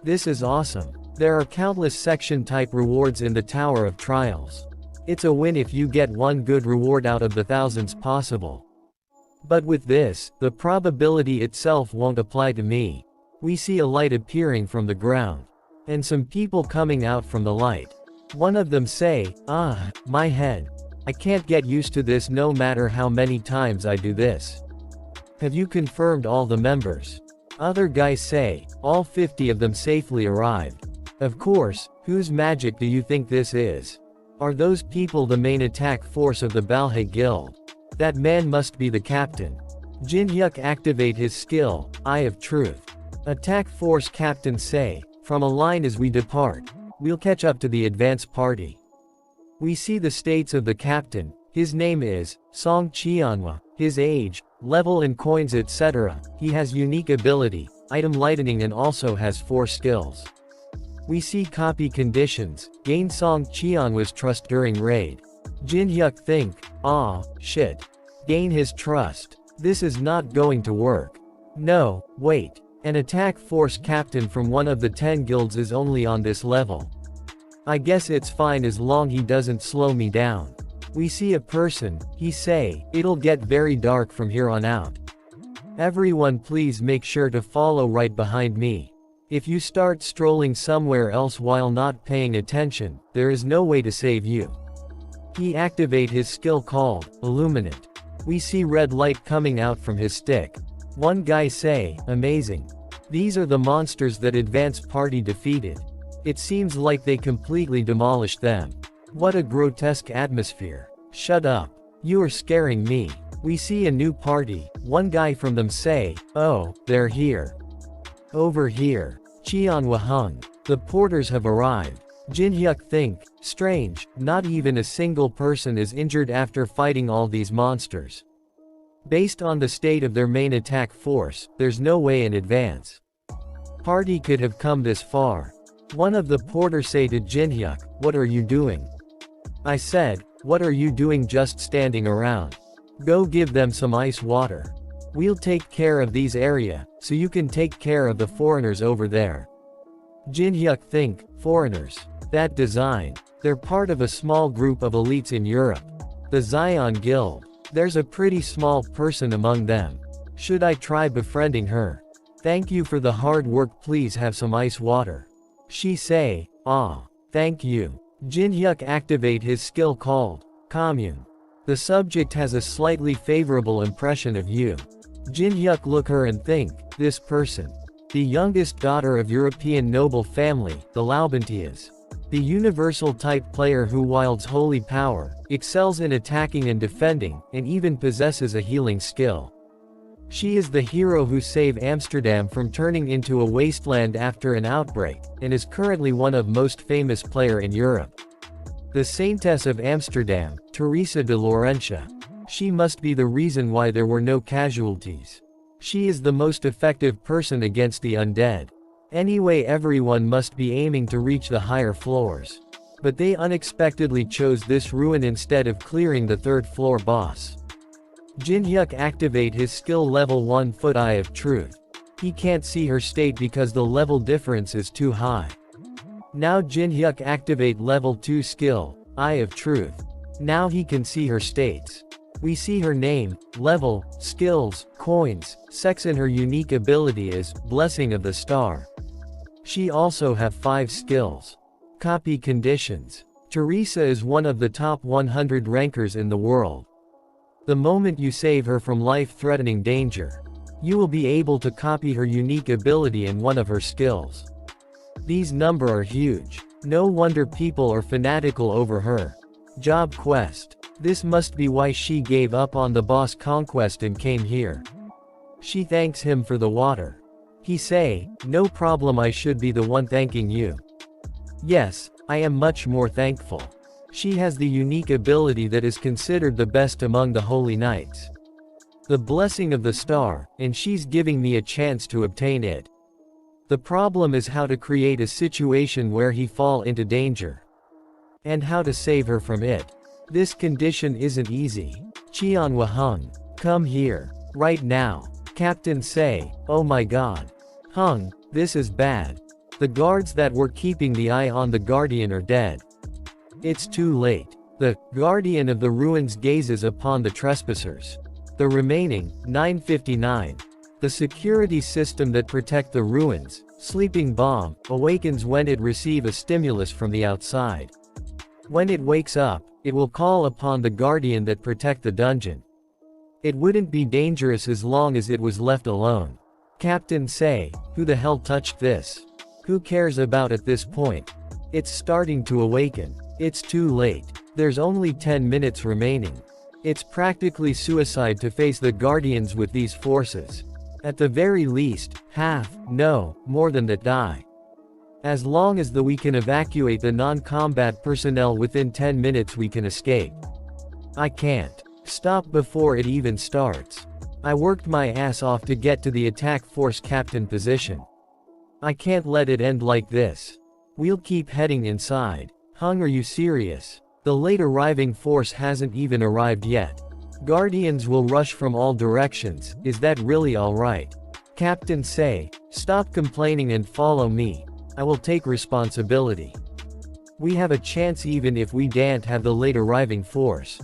This is awesome. There are countless section-type rewards in the Tower of Trials. It's a win if you get one good reward out of the thousands possible. But with this, the probability itself won't apply to me. We see a light appearing from the ground. And some people coming out from the light. One of them say, my head. I can't get used to this no matter how many times I do this. Have you confirmed all the members? Other guys say, all 50 of them safely arrived. Of course, whose magic do you think this is? Are those people the main attack force of the Balhae Guild? That man must be the captain. Jin-hyuk activate his skill, Eye of Truth. Attack force captain say, from a line as we depart. We'll catch up to the advance party. We see the states of the captain. His name is Song Cheonhwa, his age, level and coins etc. He has unique ability, item lightning and also has 4 skills. We see copy conditions, gain Song Cheonhwa's trust during raid. Jin-hyuk think, shit. Gain his trust. This is not going to work. No, wait. An attack force captain from one of the 10 guilds is only on this level. I guess it's fine as long he doesn't slow me down. We see a person, he say, it'll get very dark from here on out. Everyone please make sure to follow right behind me. If you start strolling somewhere else while not paying attention, there is no way to save you. He activate his skill called, Illuminate. We see red light coming out from his stick. One guy say, amazing. These are the monsters that advance party defeated. It seems like they completely demolished them. What a grotesque atmosphere. Shut up. You are scaring me. We see a new party. One guy from them say, oh, they're here. Over here. Cheonhwa hung. The porters have arrived. Jin-hyuk think, strange, not even a single person is injured after fighting all these monsters. Based on the state of their main attack force, there's no way in advance party could have come this far. One of the porters say to Jin-hyuk, what are you doing? I said, what are you doing just standing around? Go give them some ice water. We'll take care of these area, so you can take care of the foreigners over there. Jin-hyuk think, foreigners. That design. They're part of a small group of elites in Europe. The Zion Guild. There's a pretty small person among them. Should I try befriending her? Thank you for the hard work, please have some ice water. She say, thank you. Jin-hyuk activate his skill called, Commune. The subject has a slightly favorable impression of you. Jin-hyuk look her and think, this person. The youngest daughter of European noble family, the Laubentias. The universal type player who wields holy power, excels in attacking and defending, and even possesses a healing skill. She is the hero who saved Amsterdam from turning into a wasteland after an outbreak, and is currently one of most famous player in Europe. The Saintess of Amsterdam, Teresa de Laurentia. She must be the reason why there were no casualties. She is the most effective person against the undead. Anyway, everyone must be aiming to reach the higher floors. But they unexpectedly chose this ruin instead of clearing the 3rd floor boss. Jin-hyuk activate his skill level 1 foot Eye of Truth. He can't see her state because the level difference is too high. Now Jin-hyuk activate level 2 skill, Eye of Truth. Now he can see her states. We see her name, level, skills, coins, sex, and her unique ability is Blessing of the Star. She also have 5 skills. Copy conditions. Teresa is one of the top 100 rankers in the world. The moment you save her from life-threatening danger, you will be able to copy her unique ability in one of her skills. These numbers are huge. No wonder people are fanatical over her. Job quest. This must be why she gave up on the boss conquest and came here. She thanks him for the water. He say, "No problem, I should be the one thanking you." Yes, I am much more thankful. She has the unique ability that is considered the best among the holy knights. The Blessing of the Star, and she's giving me a chance to obtain it. The problem is how to create a situation where he fall into danger. And how to save her from it. This condition isn't easy. Cheonhwa Hung, come here. Right now. Captain say, "Oh my god. Hung, this is bad. The guards that were keeping the eye on the Guardian are dead." It's too late. The Guardian of the Ruins gazes upon the trespassers. The remaining 959. The security system that protect the ruins, sleeping bomb, awakens when it receive a stimulus from the outside. When it wakes up, it will call upon the Guardian that protect the dungeon. It wouldn't be dangerous as long as it was left alone. Captain say, "Who the hell touched this? Who cares about at this point? It's starting to awaken. It's too late. There's only 10 minutes remaining. It's practically suicide to face the Guardians with these forces. At the very least, half, no, more than that die. As long as we can evacuate the non-combat personnel within 10 minutes we can escape. I can't stop before it even starts. I worked my ass off to get to the attack force captain position. I can't let it end like this. We'll keep heading inside." Hung, are you serious? The late arriving force hasn't even arrived yet. Guardians will rush from all directions, is that really alright? Captain say, "Stop complaining and follow me. I will take responsibility. We have a chance even if we don't have the late arriving force.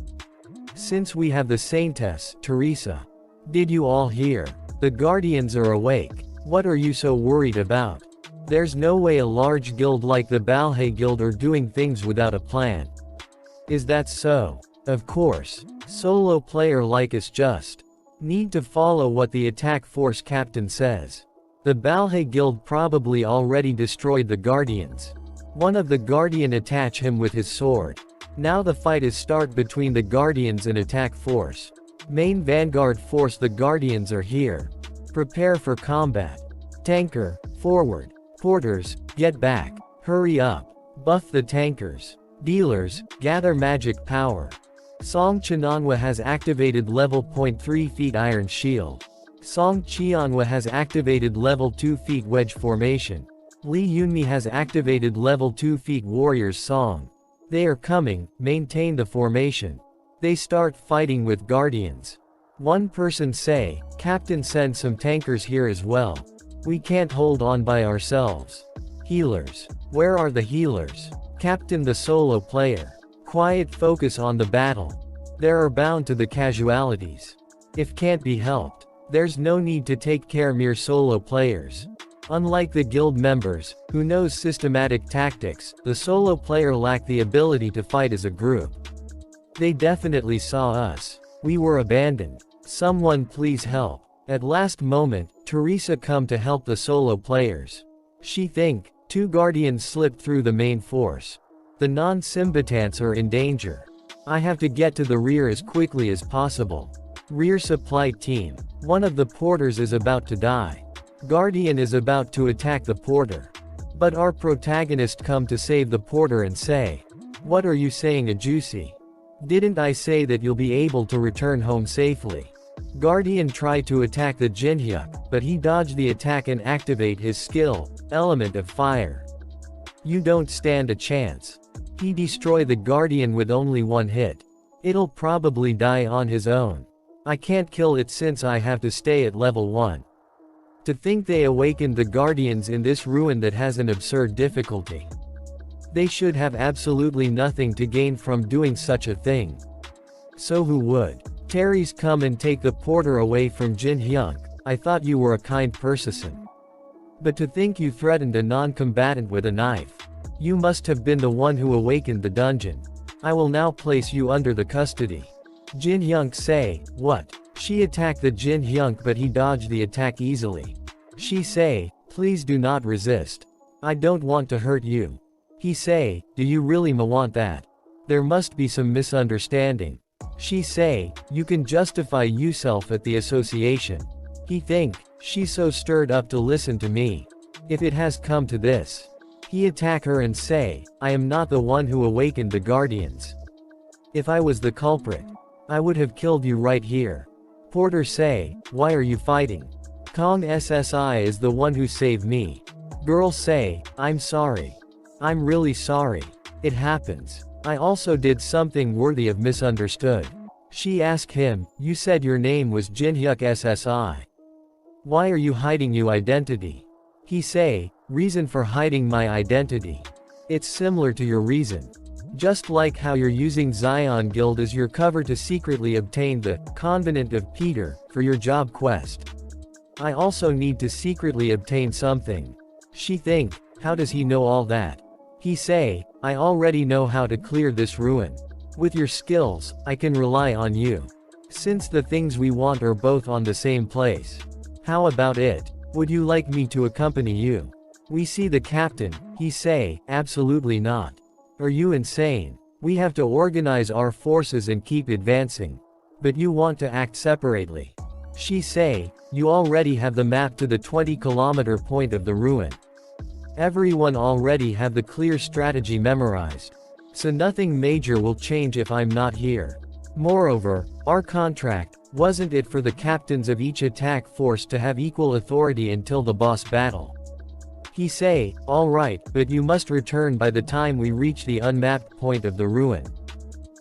Since we have the Saintess, Teresa. Did you all hear? The Guardians are awake. What are you so worried about? There's no way a large guild like the Balhae Guild are doing things without a plan. Is that so? Of course. Solo player like us just need to follow what the attack force captain says. The Balhae Guild probably already destroyed the Guardians. One of the Guardian attach him with his sword. Now the fight is start between the Guardians and attack force. Main Vanguard force, the Guardians are here. Prepare for combat. Tanker, forward. Porters, get back. Hurry up. Buff the tankers. Dealers, gather magic power. Song Cheonhwa has activated level 0.3 feet Iron Shield. Song Cheonhwa has activated level 2 feet Wedge Formation. Lee Yunmi has activated level 2 feet Warriors Song. They are coming, maintain the formation. They start fighting with Guardians. One person say, "Captain, send some tankers here as well. We can't hold on by ourselves." Healers. Where are the healers? Captain, the solo player. Quiet, focus on the battle. There are bound to the casualties. If can't be helped, there's no need to take care mere solo players. Unlike the guild members, who knows systematic tactics, the solo player lacked the ability to fight as a group. They definitely saw us. We were abandoned. Someone please help. At last moment, Teresa come to help the solo players. She think, 2 Guardians slipped through the main force. The non-combatants are in danger. I have to get to the rear as quickly as possible. Rear supply team. One of the porters is about to die. Guardian is about to attack the porter. But our protagonist come to save the porter and say, "What are you saying, a juicy? Didn't I say that you'll be able to return home safely? Guardian tried to attack the Jinhyuk, but he dodged the attack and activate his skill, Element of Fire. You don't stand a chance. He destroyed the Guardian with only one hit. It'll probably die on his own. I can't kill it since I have to stay at level 1. To think they awakened the Guardians in this ruin that has an absurd difficulty. They should have absolutely nothing to gain from doing such a thing. So who would? Terry's come and take the porter away from Jin Hyuk. I thought you were a kind person. But to think you threatened a non-combatant with a knife. You must have been the one who awakened the dungeon. I will now place you under the custody. Jin Hyuk say, what? She attacked the Jin Hyuk but he dodged the attack easily. She say, please do not resist. I don't want to hurt you. He say, do you really want that? There must be some misunderstanding. She say, you can justify yourself at the association. He think, she's so stirred up to listen to me. If it has come to this. He attack her and say, I am not the one who awakened the Guardians. If I was the culprit, I would have killed you right here. Porter say, why are you fighting? Kong SSI is the one who saved me. Girl say, I'm sorry. I'm really sorry. It happens. I also did something worthy of misunderstood. She asked him, you said your name was Jinhyuk SSI. Why are you hiding your identity? He say, reason for hiding my identity. It's similar to your reason. Just like how you're using Zion Guild as your cover to secretly obtain the Covenant of Peter for your job quest. I also need to secretly obtain something. She think, how does he know all that? He say, I already know how to clear this ruin. With your skills, I can rely on you. Since the things we want are both on the same place. How about it? Would you like me to accompany you? We see the captain. He say, absolutely not. Are you insane? We have to organize our forces and keep advancing. But you want to act separately. She say, you already have the map to the 20-kilometer point of the ruin. Everyone already have the clear strategy memorized. So nothing major will change if I'm not here. Moreover, our contract, wasn't it for the captains of each attack force to have equal authority until the boss battle? He say, alright, but you must return by the time we reach the unmapped point of the ruin.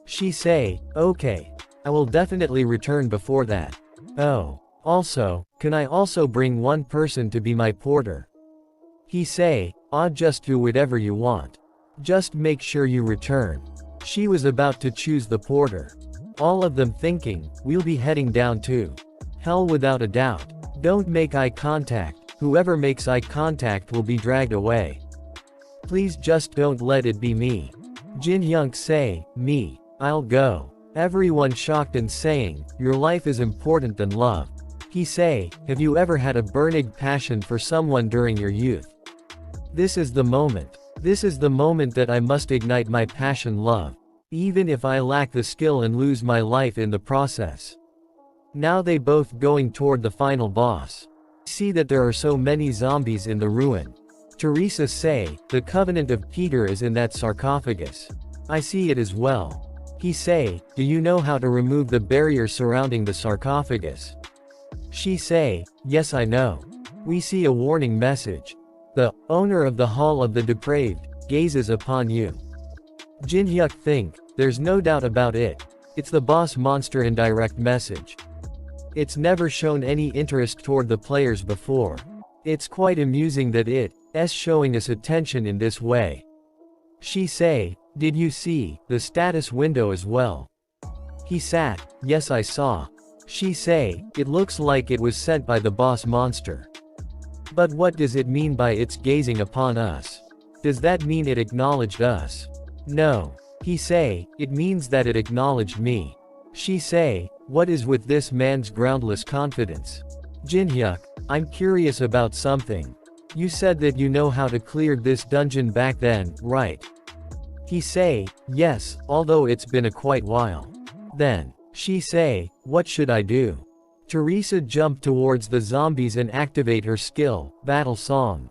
She say, okay. I will definitely return before that. Oh. Also, can I also bring one person to be my porter? He say, I'll just do whatever you want. Just make sure you return. She was about to choose the porter. All of them thinking, we'll be heading down to hell without a doubt. Don't make eye contact. Whoever makes eye contact will be dragged away. Please just don't let it be me. Jin Hyuk say, me. I'll go. Everyone shocked and saying, your life is important than love. He say, have you ever had a burning passion for someone during your youth? This is the moment. This is the moment that I must ignite my passion love. Even if I lack the skill and lose my life in the process. Now they both going toward the final boss. See that there are so many zombies in the ruin. Teresa say, the Covenant of Peter is in that sarcophagus. I see it as well. He say, do you know how to remove the barrier surrounding the sarcophagus? She say, yes I know. We see a warning message. The owner of the Hall of the Depraved gazes upon you. Jin Hyuk think, there's no doubt about it. It's the boss monster indirect message. It's never shown any interest toward the players before. It's quite amusing that it's showing us attention in this way. She say, did you see the status window as well? He sat, yes I saw. She say, it looks like it was sent by the boss monster. But what does it mean by its gazing upon us? Does that mean it acknowledged us? No. He say, it means that it acknowledged me. She say, what is with this man's groundless confidence? Jin Hyuk, I'm curious about something. You said that you know how to clear this dungeon back then, right? He say, yes, although it's been a quite while. Then, she say, what should I do? Teresa jumped towards the zombies and activate her skill, Battle Song.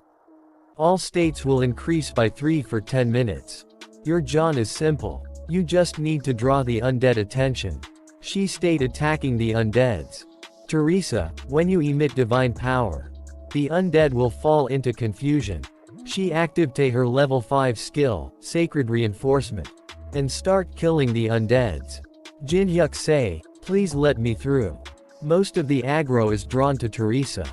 All states will increase by 3 for 10 minutes. Your John is simple. You just need to draw the undead attention. She stayed attacking the undeads. Teresa, when you emit divine power, the undead will fall into confusion. She activate her level 5 skill, Sacred Reinforcement, and start killing the undeads. Jinhyuk say, please let me through. Most of the aggro is drawn to Teresa.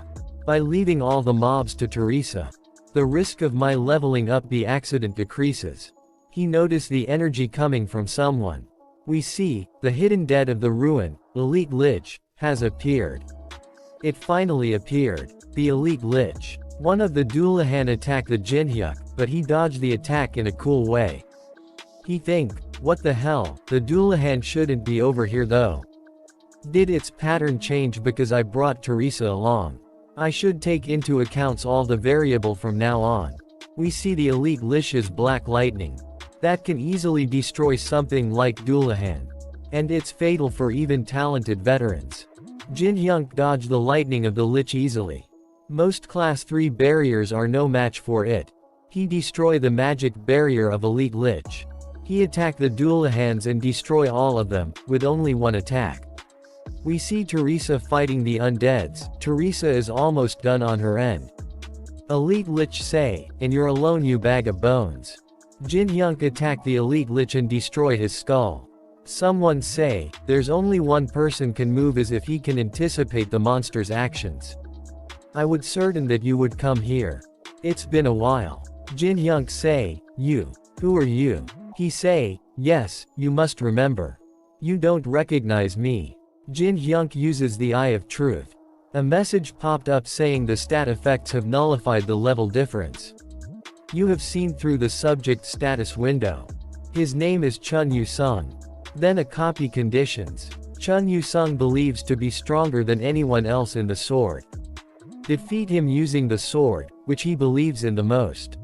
By leaving all the mobs to Teresa, the risk of my leveling up the accident decreases. He noticed the energy coming from someone. We see, the hidden dead of the ruin, Elite Lich, has appeared. It finally appeared. The Elite Lich. One of the Dullahan attacked the Jinhyuk, but he dodged the attack in a cool way. He think, what the hell, the Dullahan shouldn't be over here though. Did its pattern change because I brought Teresa along? I should take into account all the variable from now on. We see the Elite Lich's black lightning. That can easily destroy something like Dullahan. And it's fatal for even talented veterans. Jinhyuk dodged the lightning of the Lich easily. Most class 3 barriers are no match for it. He destroy the magic barrier of Elite Lich. He attack the Dullahans and destroy all of them, with only one attack. We see Teresa fighting the undeads. Teresa is almost done on her end. Elite Lich say, and you're alone you bag of bones. Jinhyuk attack the Elite Lich and destroy his skull. Someone say, there's only one person can move as if he can anticipate the monster's actions. I would certain that you would come here. It's been a while. Jinhyuk say, you. Who are you? He say, yes, you must remember. You don't recognize me. Jinhyuk uses the Eye of Truth. A message popped up saying the stat effects have nullified the level difference. You have seen through the subject status window. His name is Chun Yu-sung. Then a copy conditions. Chun Yu-sung believes to be stronger than anyone else in the sword. Defeat him using the sword, which he believes in the most.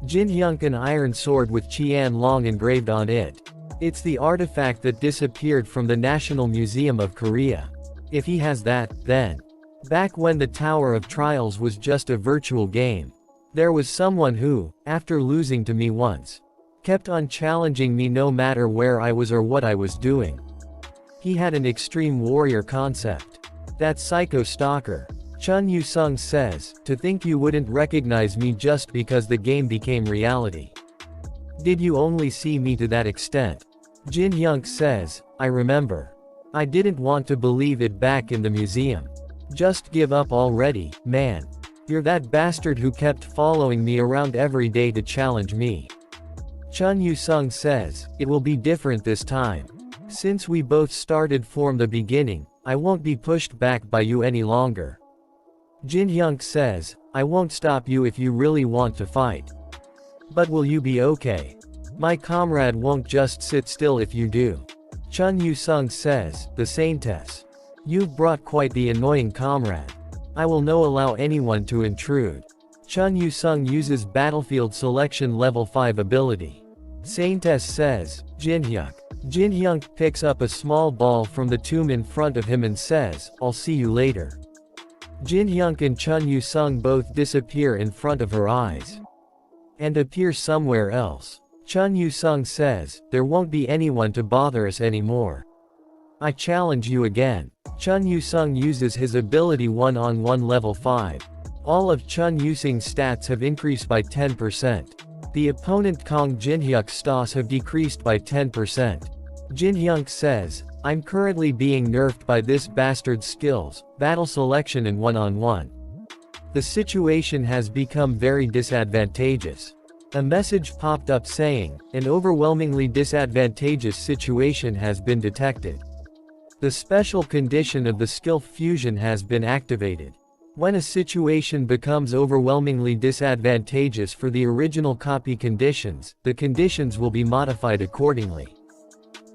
Jinhyuk an iron sword with Qian Long engraved on it. It's the artifact that disappeared from the National Museum of Korea. If he has that, then. Back when the Tower of Trials was just a virtual game, there was someone who, after losing to me once, kept on challenging me no matter where I was or what I was doing. He had an extreme warrior concept. That psycho stalker. Chun Yu-sung says, to think you wouldn't recognize me just because the game became reality. Did you only see me to that extent? Jinhyuk says, I remember. I didn't want to believe it back in the museum. Just give up already, man. You're that bastard who kept following me around every day to challenge me. Chun Yu-sung says, it will be different this time. Since we both started from the beginning, I won't be pushed back by you any longer. Jinhyuk says, I won't stop you if you really want to fight. But will you be okay? My comrade won't just sit still if you do. Chun Yu-sung says, the Saintess. You've brought quite the annoying comrade. I will no allow anyone to intrude. Chun Yu-sung uses Battlefield Selection Level 5 ability. Saintess says, Jinhyuk. Jinhyuk picks up a small ball from the tomb in front of him and says, I'll see you later. Jinhyuk and Chun Yu-sung both disappear in front of her eyes. And appear somewhere else. Chun Yu-sung says, there won't be anyone to bother us anymore. I challenge you again. Chun Yu-sung uses his ability one-on-one level 5. All of Chun Yu-sung's stats have increased by 10%. The opponent Kong Jinhyuk's stats have decreased by 10%. Jinhyuk says, I'm currently being nerfed by this bastard's skills, battle selection and one-on-one. The situation has become very disadvantageous. A message popped up saying, an overwhelmingly disadvantageous situation has been detected. The special condition of the skill fusion has been activated. When a situation becomes overwhelmingly disadvantageous for the original copy conditions, the conditions will be modified accordingly.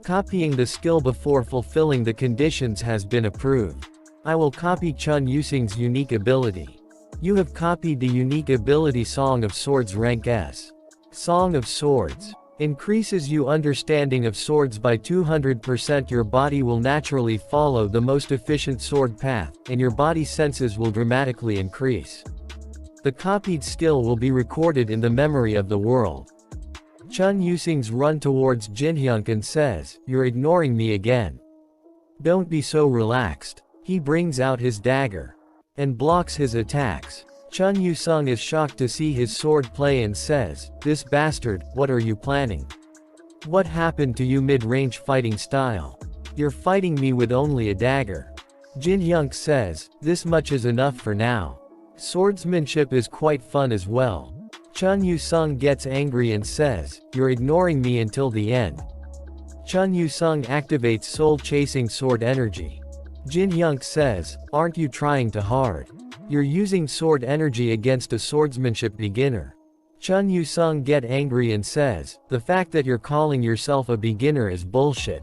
Copying the skill before fulfilling the conditions has been approved. I will copy Chun Yu-sung's unique ability. You have copied the unique ability Song of Swords rank S. Song of Swords. Increases you understanding of swords by 200%. Your body will naturally follow the most efficient sword path, and your body senses will dramatically increase. The copied skill will be recorded in the memory of the world. Chun Yusing's run towards Jinhyuk and says, "You're ignoring me again. Don't be so relaxed." He brings out his dagger and blocks his attacks. Chun Yusung is shocked to see his sword play and says, "This bastard, what are you planning? What happened to you mid-range fighting style? You're fighting me with only a dagger." Jinhyuk says, "This much is enough for now. Swordsmanship is quite fun as well." Chun Yusung gets angry and says, "You're ignoring me until the end." Chun Yusung activates soul-chasing sword energy. Jinhyuk says, "Aren't you trying too hard? You're using sword energy against a swordsmanship beginner." Chun Yusung get angry and says, "The fact that you're calling yourself a beginner is bullshit."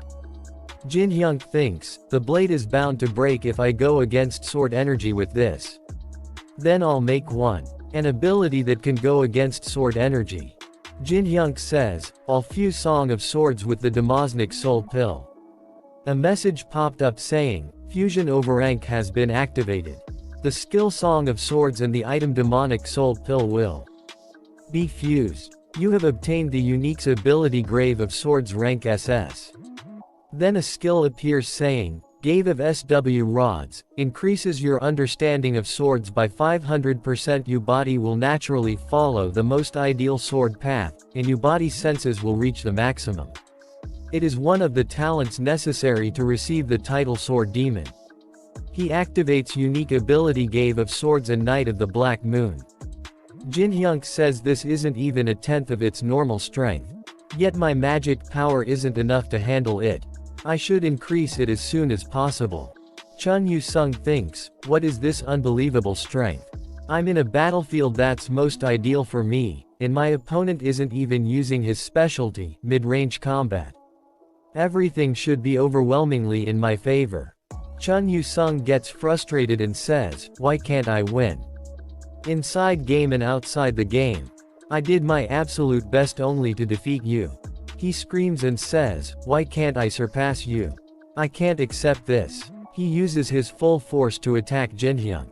Jinhyuk thinks, "The blade is bound to break if I go against sword energy with this. Then I'll make an ability that can go against sword energy." Jinhyuk says, "I'll fuse Song of Swords with the Demosnic Soul Pill." A message popped up saying, "Fusion Overrank has been activated. The skill Song of Swords and the item Demonic Soul Pill will be fused. You have obtained the unique ability Grave of Swords rank SS." Then a skill appears saying, "Gave of SW Rods, increases your understanding of swords by 500%. Your body will naturally follow the most ideal sword path, and your body senses will reach the maximum. It is one of the talents necessary to receive the title Sword Demon." He activates unique ability Gave of Swords and Night of the Black Moon. Jinhyuk says this isn't even a tenth of its normal strength. Yet my magic power isn't enough to handle it. I should increase it as soon as possible. Chun Yusung thinks, "What is this unbelievable strength? I'm in a battlefield that's most ideal for me, and my opponent isn't even using his specialty, mid-range combat. Everything should be overwhelmingly in my favor." Chun Yusung gets frustrated and says, "Why can't I win? Inside game and outside the game. I did my absolute best only to defeat you." He screams and says, "Why can't I surpass you? I can't accept this." He uses his full force to attack Jinhyuk.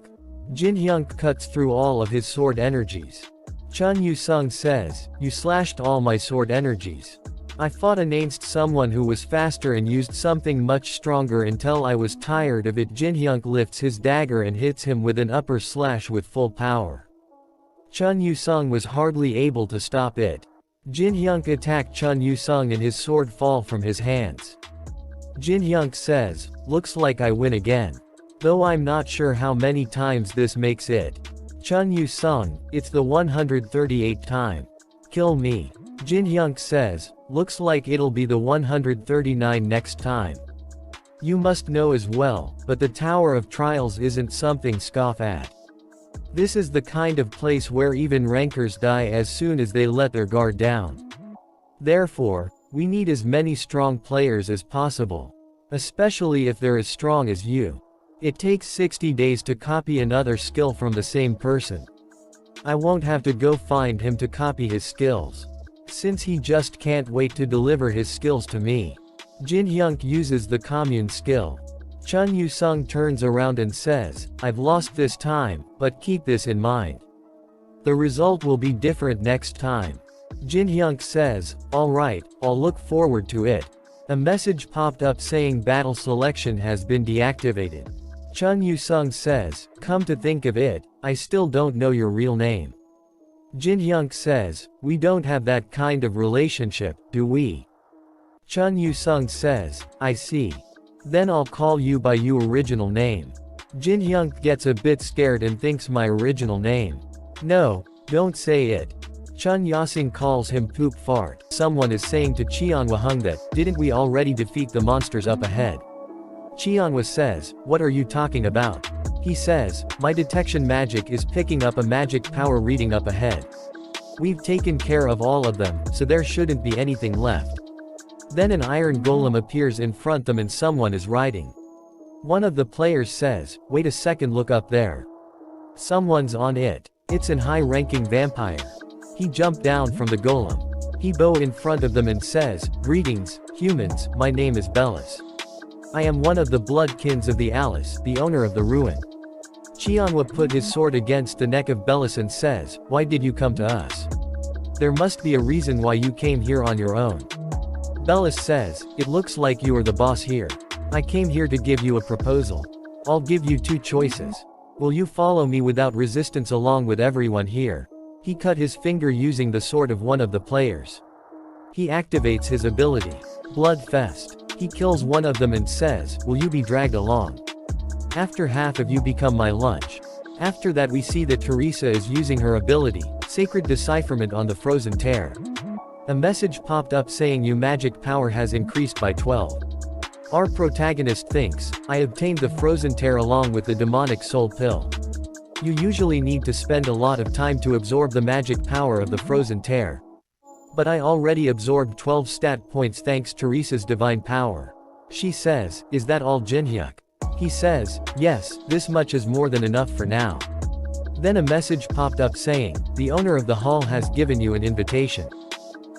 Jinhyuk cuts through all of his sword energies. Chun Yusung says, "You slashed all my sword energies. I fought against someone who was faster and used something much stronger until I was tired of it." Jinhyuk lifts his dagger and hits him with an upper slash with full power. Chun Yusung was hardly able to stop it. Jinhyuk attacked Chun Yusung and his sword fall from his hands. Jinhyuk says, "Looks like I win again. Though I'm not sure how many times this makes it." Chun Yusung, "It's the 138th time. Kill me." Jinhyuk says, "Looks like it'll be the 139 next time. You must know as well, but the Tower of Trials isn't something scoff at. This is the kind of place where even rankers die as soon as they let their guard down. Therefore, we need as many strong players as possible. Especially if they're as strong as you. It takes 60 days to copy another skill from the same person. I won't have to go find him to copy his skills. Since he just can't wait to deliver his skills to me." Jinhyuk uses the commune skill. Chun Yusung turns around and says, "I've lost this time, but keep this in mind. The result will be different next time." Jinhyuk says, "Alright, I'll look forward to it." A message popped up saying battle selection has been deactivated. Chun Yusung says, "Come to think of it, I still don't know your real name." Jinhyuk says, "We don't have that kind of relationship, do we?" Chun Yusung says, "I see. Then I'll call you by your original name." Jinhyuk gets a bit scared and thinks my original name. "No, don't say it." Chun Yasing calls him poop fart. Someone is saying to Cheonhwa Hung that, "Didn't we already defeat the monsters up ahead?" Cheonhwa says, "What are you talking about?" He says, "My detection magic is picking up a magic power reading up ahead. We've taken care of all of them, so there shouldn't be anything left." Then an iron golem appears in front of them and someone is riding. One of the players says, "Wait a second, look up there. Someone's on it. It's an high-ranking vampire." He jumped down from the golem. He bow in front of them and says, "Greetings, humans, my name is Bellis. I am one of the bloodkins of the Alice, the owner of the ruin." Cheonhwa put his sword against the neck of Bellis and says, "Why did you come to us?" There must be a reason why you came here on your own. Bellis says, it looks like you are the boss here. I came here to give you a proposal. I'll give you two choices. Will you follow me without resistance along with everyone here? He cut his finger using the sword of one of the players. He activates his ability, Blood Fest. He kills one of them and says, will you be dragged along? After half of you become my lunch. After that we see that Teresa is using her ability, Sacred Decipherment on the Frozen Tear. A message popped up saying your magic power has increased by 12. Our protagonist thinks, I obtained the Frozen Tear along with the demonic soul pill. You usually need to spend a lot of time to absorb the magic power of the Frozen Tear. But I already absorbed 12 stat points thanks to Teresa's divine power. She says, is that all, Jinhyuk? He says, yes, this much is more than enough for now. Then a message popped up saying, the owner of the hall has given you an invitation.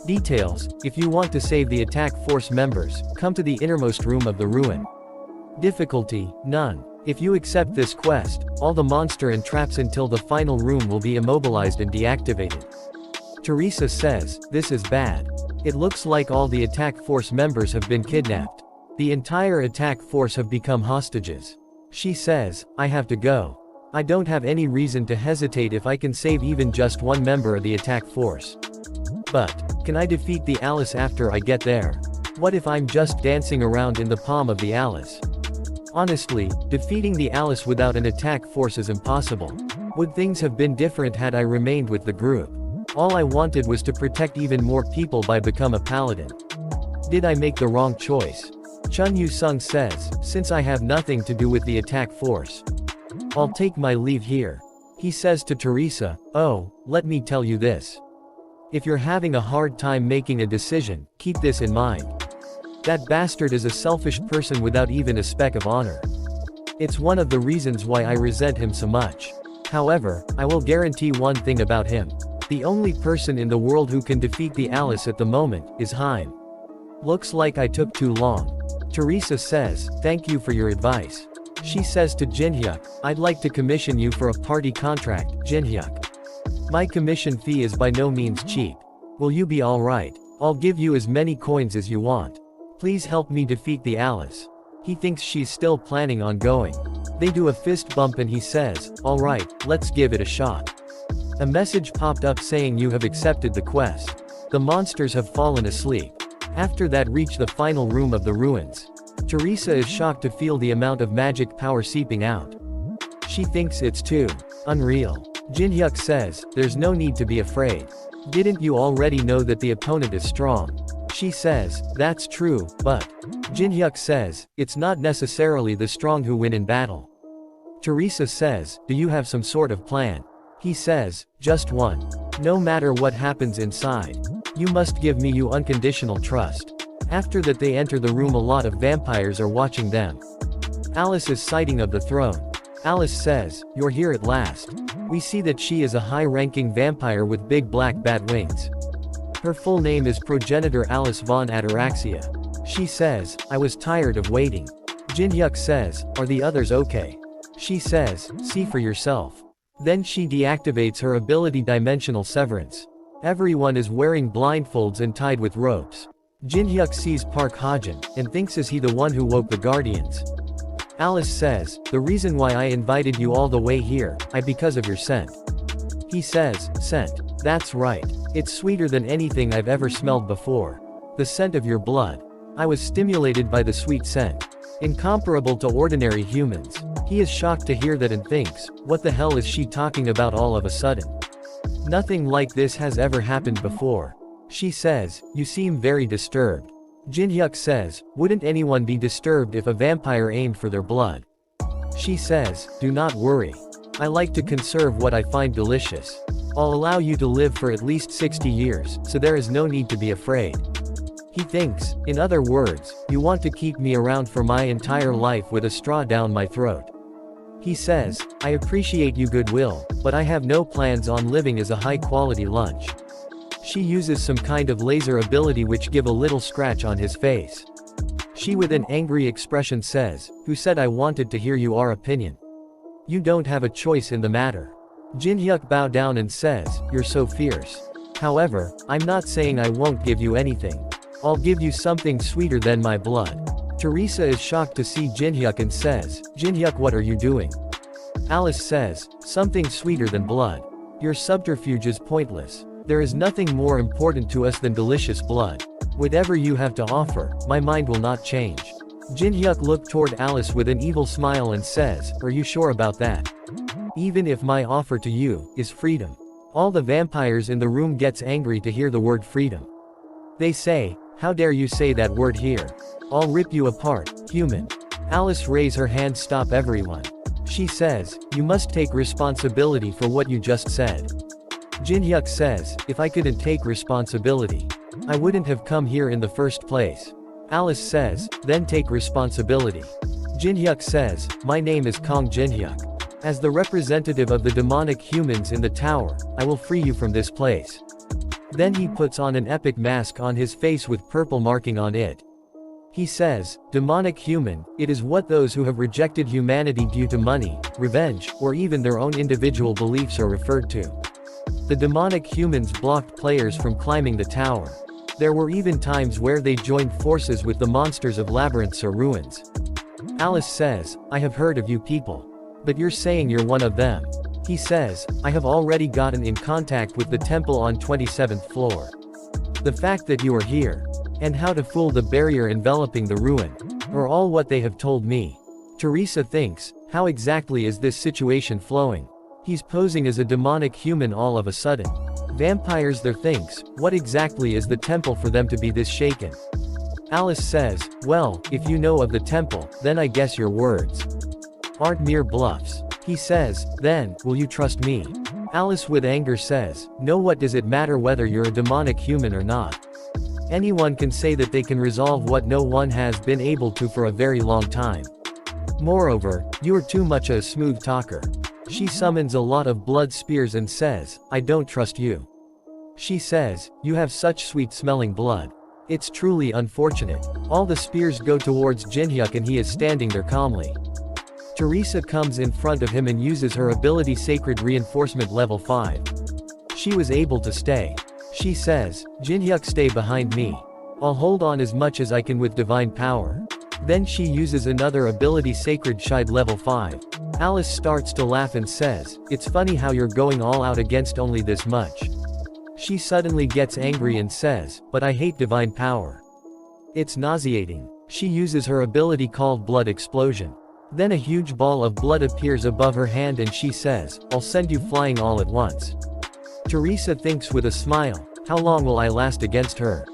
Details, if you want to save the attack force members, come to the innermost room of the ruin. Difficulty, none. If you accept this quest, all the monster and traps until the final room will be immobilized and deactivated. Teresa says, this is bad. It looks like all the attack force members have been kidnapped. The entire attack force have become hostages. She says, I have to go. I don't have any reason to hesitate if I can save even just one member of the attack force. But, can I defeat the Alice after I get there? What if I'm just dancing around in the palm of the Alice? Honestly, defeating the Alice without an attack force is impossible. Would things have been different had I remained with the group? All I wanted was to protect even more people by become a paladin. Did I make the wrong choice? Chun Yu-sung says, since I have nothing to do with the attack force, I'll take my leave here. He says to Teresa, oh, let me tell you this. If you're having a hard time making a decision, keep this in mind. That bastard is a selfish person without even a speck of honor. It's one of the reasons why I resent him so much. However, I will guarantee one thing about him. The only person in the world who can defeat the Alice at the moment, is Haim. Looks like I took too long. Teresa says, thank you for your advice. She says to Jinhyuk, I'd like to commission you for a party contract, Jinhyuk. My commission fee is by no means cheap. Will you be alright? I'll give you as many coins as you want. Please help me defeat the Alice. He thinks she's still planning on going. They do a fist bump and he says, alright, let's give it a shot. A message popped up saying you have accepted the quest. The monsters have fallen asleep. After that reach the final room of the ruins. Teresa is shocked to feel the amount of magic power seeping out. She thinks it's too unreal. Jinhyuk says, there's no need to be afraid. Didn't you already know that the opponent is strong? She says, that's true, but Jinhyuk says, it's not necessarily the strong who win in battle. Teresa says, do you have some sort of plan? He says, just one. No matter what happens inside, you must give me your unconditional trust. After that they enter the room. A lot of vampires are watching them. Alice is sighting of the throne. Alice says, you're here at last. We see that she is a high-ranking vampire with big black bat wings. Her full name is Progenitor Alice von Ataraxia. She says, I was tired of waiting. Jinhyuk says, are the others okay? She says, see for yourself. Then she deactivates her ability Dimensional Severance. Everyone is wearing blindfolds and tied with ropes. Jinhyuk sees Park Hajin, and thinks is he the one who woke the Guardians. Alice says, the reason why I invited you all the way here, because of your scent. He says, scent. That's right. It's sweeter than anything I've ever smelled before. The scent of your blood. I was stimulated by the sweet scent. Incomparable to ordinary humans. He is shocked to hear that and thinks, what the hell is she talking about all of a sudden? Nothing like this has ever happened before. She says, you seem very disturbed. Jinhyuk says, wouldn't anyone be disturbed if a vampire aimed for their blood? She says, do not worry. I like to conserve what I find delicious. I'll allow you to live for at least 60 years, so there is no need to be afraid. He thinks, in other words, you want to keep me around for my entire life with a straw down my throat. He says, I appreciate your goodwill, but I have no plans on living as a high-quality lunch. She uses some kind of laser ability which give a little scratch on his face. She with an angry expression says, who said I wanted to hear your opinion? You don't have a choice in the matter. Jinhyuk bow down and says, you're so fierce. However, I'm not saying I won't give you anything. I'll give you something sweeter than my blood. Teresa is shocked to see Jinhyuk and says, Jinhyuk, what are you doing? Alice says, something sweeter than blood. Your subterfuge is pointless. There is nothing more important to us than delicious blood. Whatever you have to offer, my mind will not change. Jinhyuk looked toward Alice with an evil smile and says, are you sure about that? Even if my offer to you is freedom. All the vampires in the room gets angry to hear the word freedom. They say, how dare you say that word here? I'll rip you apart, human. Alice raise her hand, stop everyone. She says, you must take responsibility for what you just said. Jinhyuk says, if I couldn't take responsibility, I wouldn't have come here in the first place. Alice says, then take responsibility. Jinhyuk says, my name is Kong Jinhyuk. As the representative of the demonic humans in the tower, I will free you from this place. Then he puts on an epic mask on his face with purple marking on it. He says, demonic human, it is what those who have rejected humanity due to money, revenge, or even their own individual beliefs are referred to. The demonic humans blocked players from climbing the tower. There were even times where they joined forces with the monsters of labyrinths or ruins. Alice says, I have heard of you people. But you're saying you're one of them. He says, I have already gotten in contact with the temple on 27th floor. The fact that you are here, and how to fool the barrier enveloping the ruin, are all what they have told me. Teresa thinks, how exactly is this situation flowing? He's posing as a demonic human all of a sudden. Vampires there thinks, what exactly is the temple for them to be this shaken? Alice says, well, if you know of the temple, then I guess your words aren't mere bluffs. He says, then, will you trust me? Alice with anger says, no, what does it matter whether you're a demonic human or not? Anyone can say that they can resolve what no one has been able to for a very long time. Moreover, you are too much a smooth talker. She summons a lot of blood spears and says, I don't trust you. She says, you have such sweet smelling blood. It's truly unfortunate. All the spears go towards Jinhyuk and he is standing there calmly. Teresa comes in front of him and uses her ability Sacred Reinforcement level 5. She was able to stay. She says, Jinhyuk, stay behind me. I'll hold on as much as I can with divine power. Then she uses another ability Sacred Shide level 5. Alice starts to laugh and says, it's funny how you're going all out against only this much. She suddenly gets angry and says, but I hate divine power. It's nauseating. She uses her ability called Blood Explosion. Then a huge ball of blood appears above her hand and she says, I'll send you flying all at once. Teresa thinks with a smile, how long will I last against her?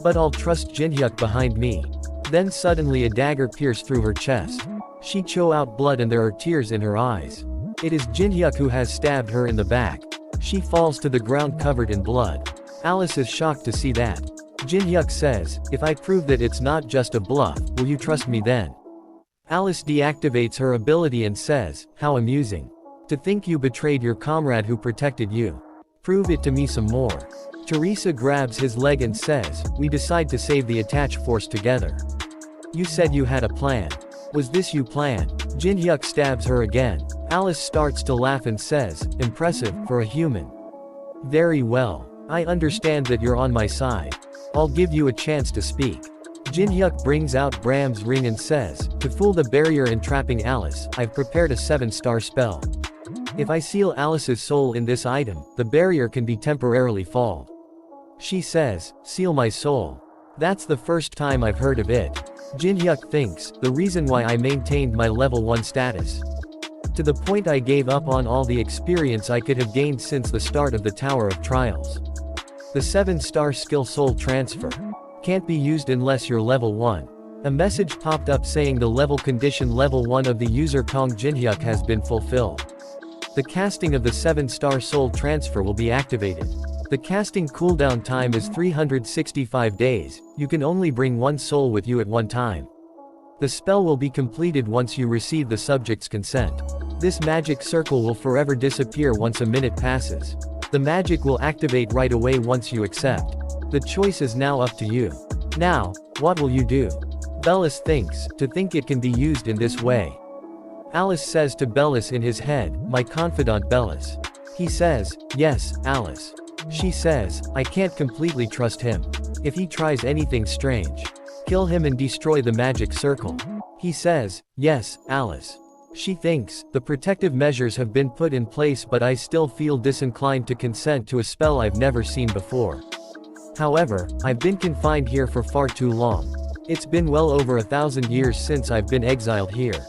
But I'll trust Jinhyuk behind me. Then suddenly a dagger pierced through her chest. She chows out blood and there are tears in her eyes. It is Jinhyuk who has stabbed her in the back. She falls to the ground covered in blood. Alice is shocked to see that. Jinhyuk says, if I prove that it's not just a bluff, will you trust me then? Alice deactivates her ability and says, how amusing. To think you betrayed your comrade who protected you. Prove it to me some more. Teresa grabs his leg and says, we decide to save the attached force together. You said you had a plan. Was this your plan? Jinhyuk stabs her again. Alice starts to laugh and says, impressive, for a human. Very well. I understand that you're on my side. I'll give you a chance to speak. Jinhyuk brings out Bram's ring and says, to fool the barrier entrapping Alice, I've prepared a 7-star spell. If I seal Alice's soul in this item, the barrier can be temporarily foiled. She says, seal my soul. That's the first time I've heard of it. Jinhyuk thinks, the reason why I maintained my level 1 status. To the point I gave up on all the experience I could have gained since the start of the Tower of Trials. The 7-star skill soul transfer can't be used unless you're level 1. A message popped up saying the level condition level 1 of the user Kong Jinhyuk has been fulfilled. The casting of the 7-star soul transfer will be activated. The casting cooldown time is 365 days, you can only bring one soul with you at one time. The spell will be completed once you receive the subject's consent. This magic circle will forever disappear once a minute passes. The magic will activate right away once you accept. The choice is now up to you. Now, what will you do? Bellis thinks, to think it can be used in this way. Alice says to Bellis in his head, my confidant Bellis. He says, yes, Alice. She says, I can't completely trust him. If he tries anything strange, kill him and destroy the magic circle. He says, yes, Alice. She thinks, the protective measures have been put in place, but I still feel disinclined to consent to a spell I've never seen before. However, I've been confined here for far too long. It's been well over 1,000 years since I've been exiled here.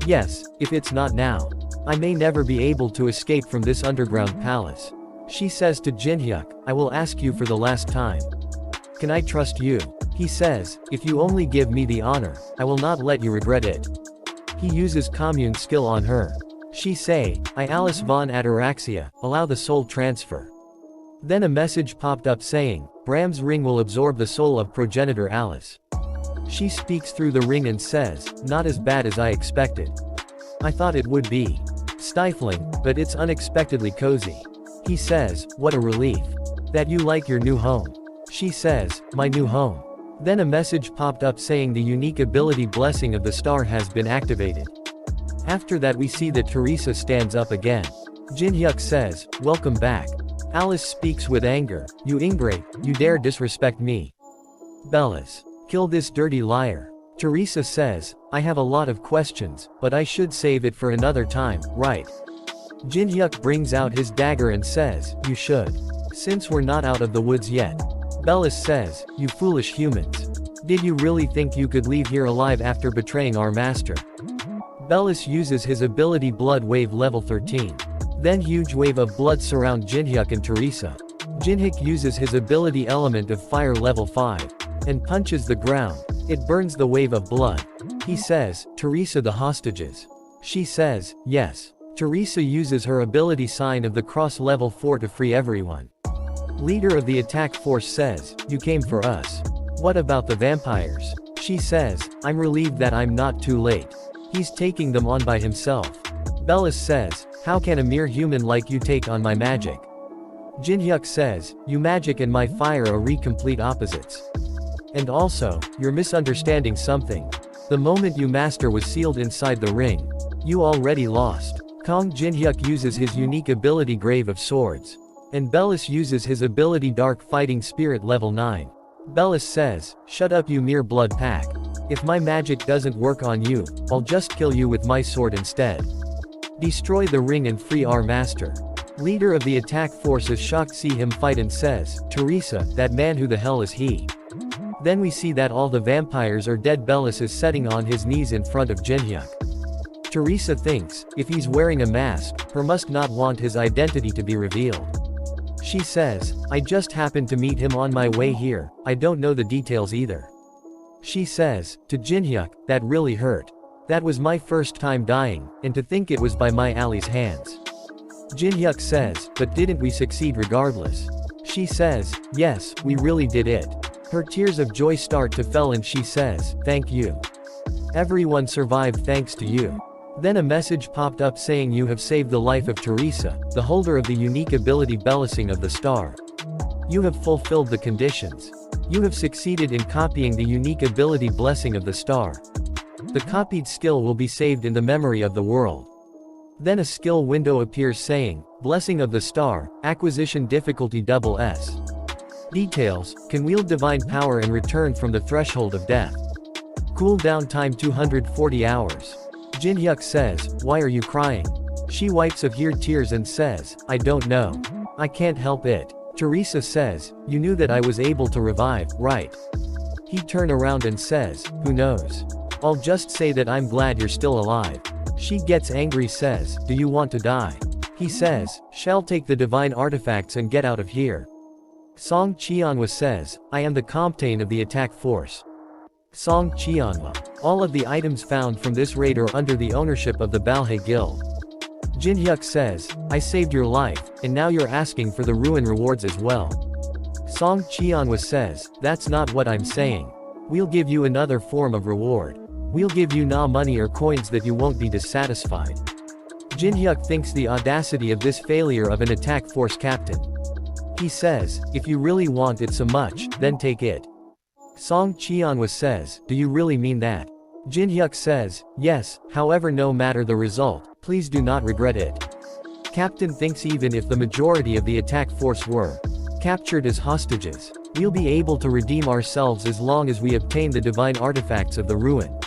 Yes, if it's not now, I may never be able to escape from this underground palace. She says to Jinhyuk, I will ask you for the last time. Can I trust you? He says, if you only give me the honor, I will not let you regret it. He uses commune skill on her. She say, I Alice von Ataraxia, allow the soul transfer. Then a message popped up saying, Bram's ring will absorb the soul of progenitor Alice. She speaks through the ring and says, not as bad as I expected. I thought it would be stifling, but it's unexpectedly cozy. He says, what a relief. That you like your new home. She says, my new home. Then a message popped up saying the unique ability blessing of the star has been activated. After that we see that Teresa stands up again. Jinhyuk says, welcome back. Alice speaks with anger, you ingrate, you dare disrespect me. Bellis. Kill this dirty liar. Teresa says, I have a lot of questions, but I should save it for another time, right? Jinhyuk brings out his dagger and says, you should. Since we're not out of the woods yet. Bellis says, you foolish humans. Did you really think you could leave here alive after betraying our master? Bellis uses his ability Blood Wave level 13. Then huge wave of blood surround Jinhyuk and Teresa. Jinhyuk uses his ability Element of Fire level 5. And punches the ground. It burns the wave of blood. He says, Teresa the hostages. She says, yes. Teresa uses her ability Sign of the Cross level 4 to free everyone. Leader of the attack force says, you came for us. What about the vampires? She says, I'm relieved that I'm not too late. He's taking them on by himself. Bellis says, how can a mere human like you take on my magic? Jinhyuk says, you magic and my fire are complete opposites. And also, you're misunderstanding something. The moment you master was sealed inside the ring, you already lost. Kong Jinhyuk uses his unique ability Grave of Swords. And Bellis uses his ability Dark Fighting Spirit level 9. Bellis says, shut up you mere blood pack. If my magic doesn't work on you, I'll just kill you with my sword instead. Destroy the ring and free our master. Leader of the attack force is shocked see him fight and says, Teresa, that man who the hell is he? Then we see that all the vampires are dead. Bellis is sitting on his knees in front of Jinhyuk. Teresa thinks, if he's wearing a mask, her must not want his identity to be revealed. She says, I just happened to meet him on my way here, I don't know the details either. She says, to Jinhyuk, that really hurt. That was my first time dying, and to think it was by my ally's hands. Jinhyuk says, but didn't we succeed regardless? She says, yes, we really did it. Her tears of joy start to fall and she says, thank you. Everyone survived thanks to you. Then a message popped up saying you have saved the life of Teresa, the holder of the unique ability Bellising of the Star. You have fulfilled the conditions. You have succeeded in copying the unique ability Blessing of the Star. The copied skill will be saved in the memory of the world. Then a skill window appears saying, Blessing of the Star, acquisition difficulty SS. Details, can wield divine power and return from the threshold of death. Cooldown time 240 hours. Jinhyuk says, why are you crying? She wipes of her tears and says, I don't know. I can't help it. Teresa says, you knew that I was able to revive, right? He turns around and says, who knows? I'll just say that I'm glad you're still alive. She gets angry says, do you want to die? He says, shall take the divine artifacts and get out of here. Song Cheonhwa says, I am the captain of the attack force. Song Cheonhwa. All of the items found from this raid are under the ownership of the Balhae Guild. Jinhyuk says, I saved your life, and now you're asking for the ruin rewards as well. Song Cheonhwa says, that's not what I'm saying. We'll give you another form of reward. We'll give you money or coins that you won't be dissatisfied. Jinhyuk thinks the audacity of this failure of an attack force captain. He says, if you really want it so much, then take it. Song Cheonhwa says, do you really mean that? Jinhyuk says, yes, however no matter the result, please do not regret it. Captain thinks even if the majority of the attack force were captured as hostages, we'll be able to redeem ourselves as long as we obtain the divine artifacts of the ruin.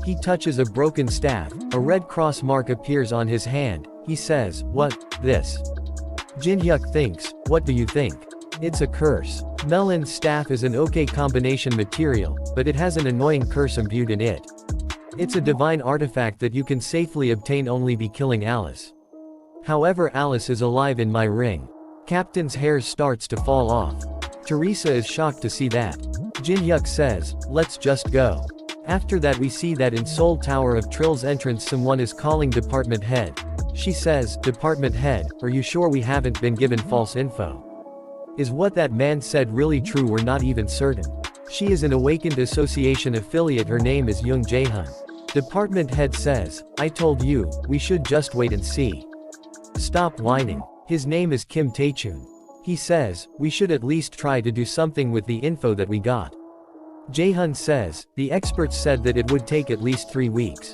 He touches a broken staff, a red cross mark appears on his hand. He says, "What, this?" Jin-hyuk thinks, "What do you think?" "It's a curse. Melon's staff is an okay combination material, but it has an annoying curse imbued in it. It's a divine artifact that you can safely obtain only by killing Alice. However, Alice is alive in my ring." Captain's hair starts to fall off. Teresa is shocked to see that. Jin-hyuk says, "Let's just go." After that we see that in Seoul Tower of Trill's entrance someone is calling Department Head. She says, "Department Head, are you sure we haven't been given false info? Is what that man said really true? We're not even certain." She is an Awakened Association affiliate. Her name is Young Jae-hun. Department Head says, "I told you, we should just wait and see. Stop whining." His name is Kim Tae-chun. He says, "We should at least try to do something with the info that we got." Jae-hun says, "The experts said that it would take at least 3 weeks.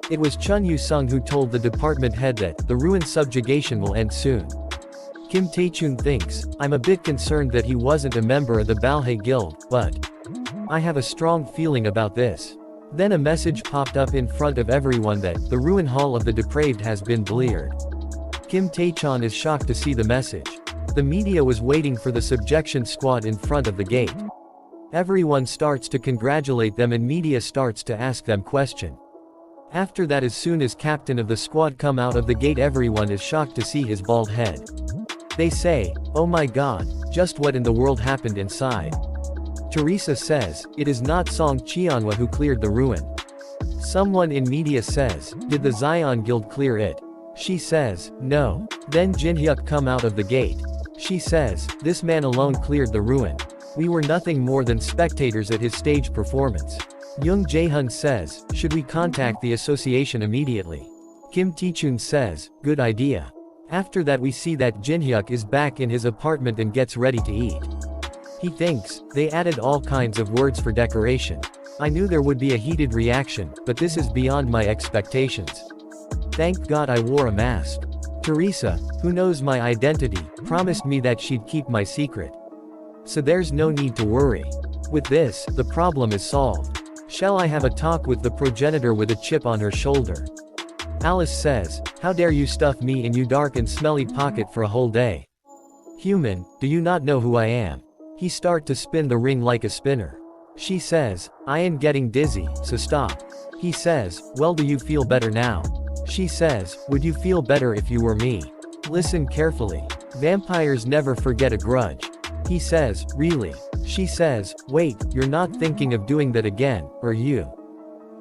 It was Chun Yu-sung who told the department head that the ruin subjugation will end soon." Kim Tae-chun thinks, "I'm a bit concerned that he wasn't a member of the Balhae Guild, but I have a strong feeling about this." Then a message popped up in front of everyone that the ruin hall of the depraved has been bleared. Kim Tae-chun is shocked to see the message. The media was waiting for the subjection squad in front of the gate. Everyone starts to congratulate them and media starts to ask them question. After that, as soon as captain of the squad come out of the gate, everyone is shocked to see his bald head. They say, "Oh my god, just what in the world happened inside?" Teresa says, "It is not Song Cheonhwa who cleared the ruin." Someone in media says, "Did the Zion Guild clear it?" She says, "No." Then Jin-hyuk come out of the gate. She says, "This man alone cleared the ruin. We were nothing more than spectators at his stage performance." Young Jae-hun says, "Should we contact the association immediately?" Kim Tae-chun says, "Good idea." After that we see that Jin-hyuk is back in his apartment and gets ready to eat. He thinks, they added all kinds of words for decoration. I knew there would be a heated reaction, but this is beyond my expectations. Thank God I wore a mask. Teresa, who knows my identity, promised me that she'd keep my secret. So there's no need to worry. With this, the problem is solved. Shall I have a talk with the progenitor with a chip on her shoulder? Alice says, "How dare you stuff me in your dark and smelly pocket for a whole day? Human, do you not know who I am?" He start to spin the ring like a spinner. She says, "I am getting dizzy, so stop." He says, "Well, do you feel better now?" She says, "Would you feel better if you were me?" Listen carefully. Vampires never forget a grudge. He says, "Really?" She says, "Wait, you're not thinking of doing that again, are you?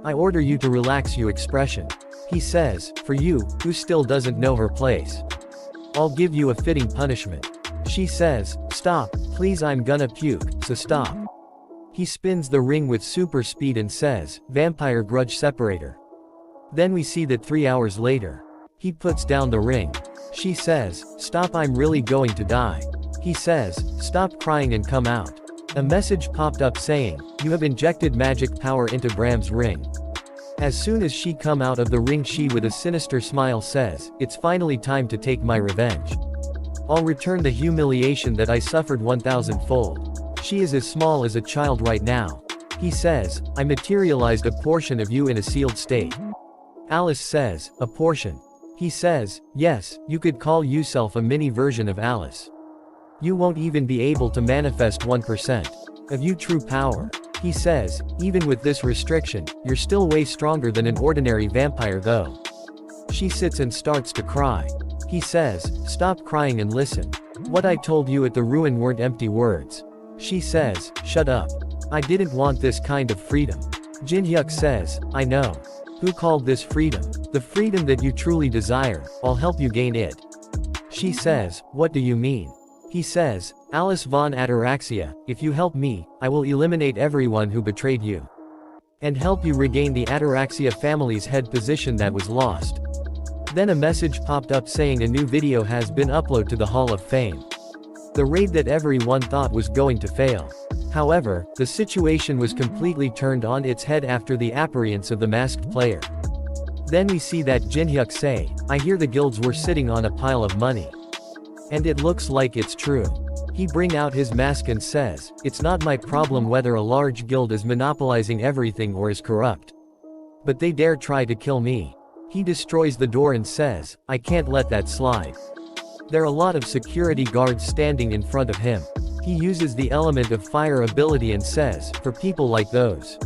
I order you to relax your expression." He says, "For you, who still doesn't know her place, I'll give you a fitting punishment." She says, "Stop, please, I'm gonna puke, so stop." He spins the ring with super speed and says, "Vampire grudge separator." Then we see that 3 hours later, he puts down the ring. She says, "Stop, I'm really going to die." He says, "Stop crying and come out." A message popped up saying, "You have injected magic power into Bram's ring." As soon as she come out of the ring, she with a sinister smile says, "It's finally time to take my revenge. I'll return the humiliation that I suffered 1,000-fold. She is as small as a child right now. He says, "I materialized a portion of you in a sealed state." Alice says, "A portion?" He says, "Yes, you could call yourself a mini version of Alice. You won't even be able to manifest 1% of your true power." He says, "Even with this restriction, you're still way stronger than an ordinary vampire though." She sits and starts to cry. He says, "Stop crying and listen. What I told you at the ruin weren't empty words." She says, "Shut up. I didn't want this kind of freedom." Jin-hyuk says, "I know. Who called this freedom? The freedom that you truly desire. I'll help you gain it." She says, "What do you mean?" He says, "Alice von Ataraxia, if you help me, I will eliminate everyone who betrayed you. And help you regain the Ataraxia family's head position that was lost." Then a message popped up saying a new video has been uploaded to the Hall of Fame. The raid that everyone thought was going to fail. However, the situation was completely turned on its head after the appearance of the masked player. Then we see that Jinhyuk say, I hear the guilds were sitting on a pile of money. And it looks like it's true. He bring out his mask and says, it's not my problem whether a large guild is monopolizing everything or is corrupt. But they dare try to kill me. He destroys the door and says, I can't let that slide. There are a lot of security guards standing in front of him. He uses the element of fire ability and says, for people like those,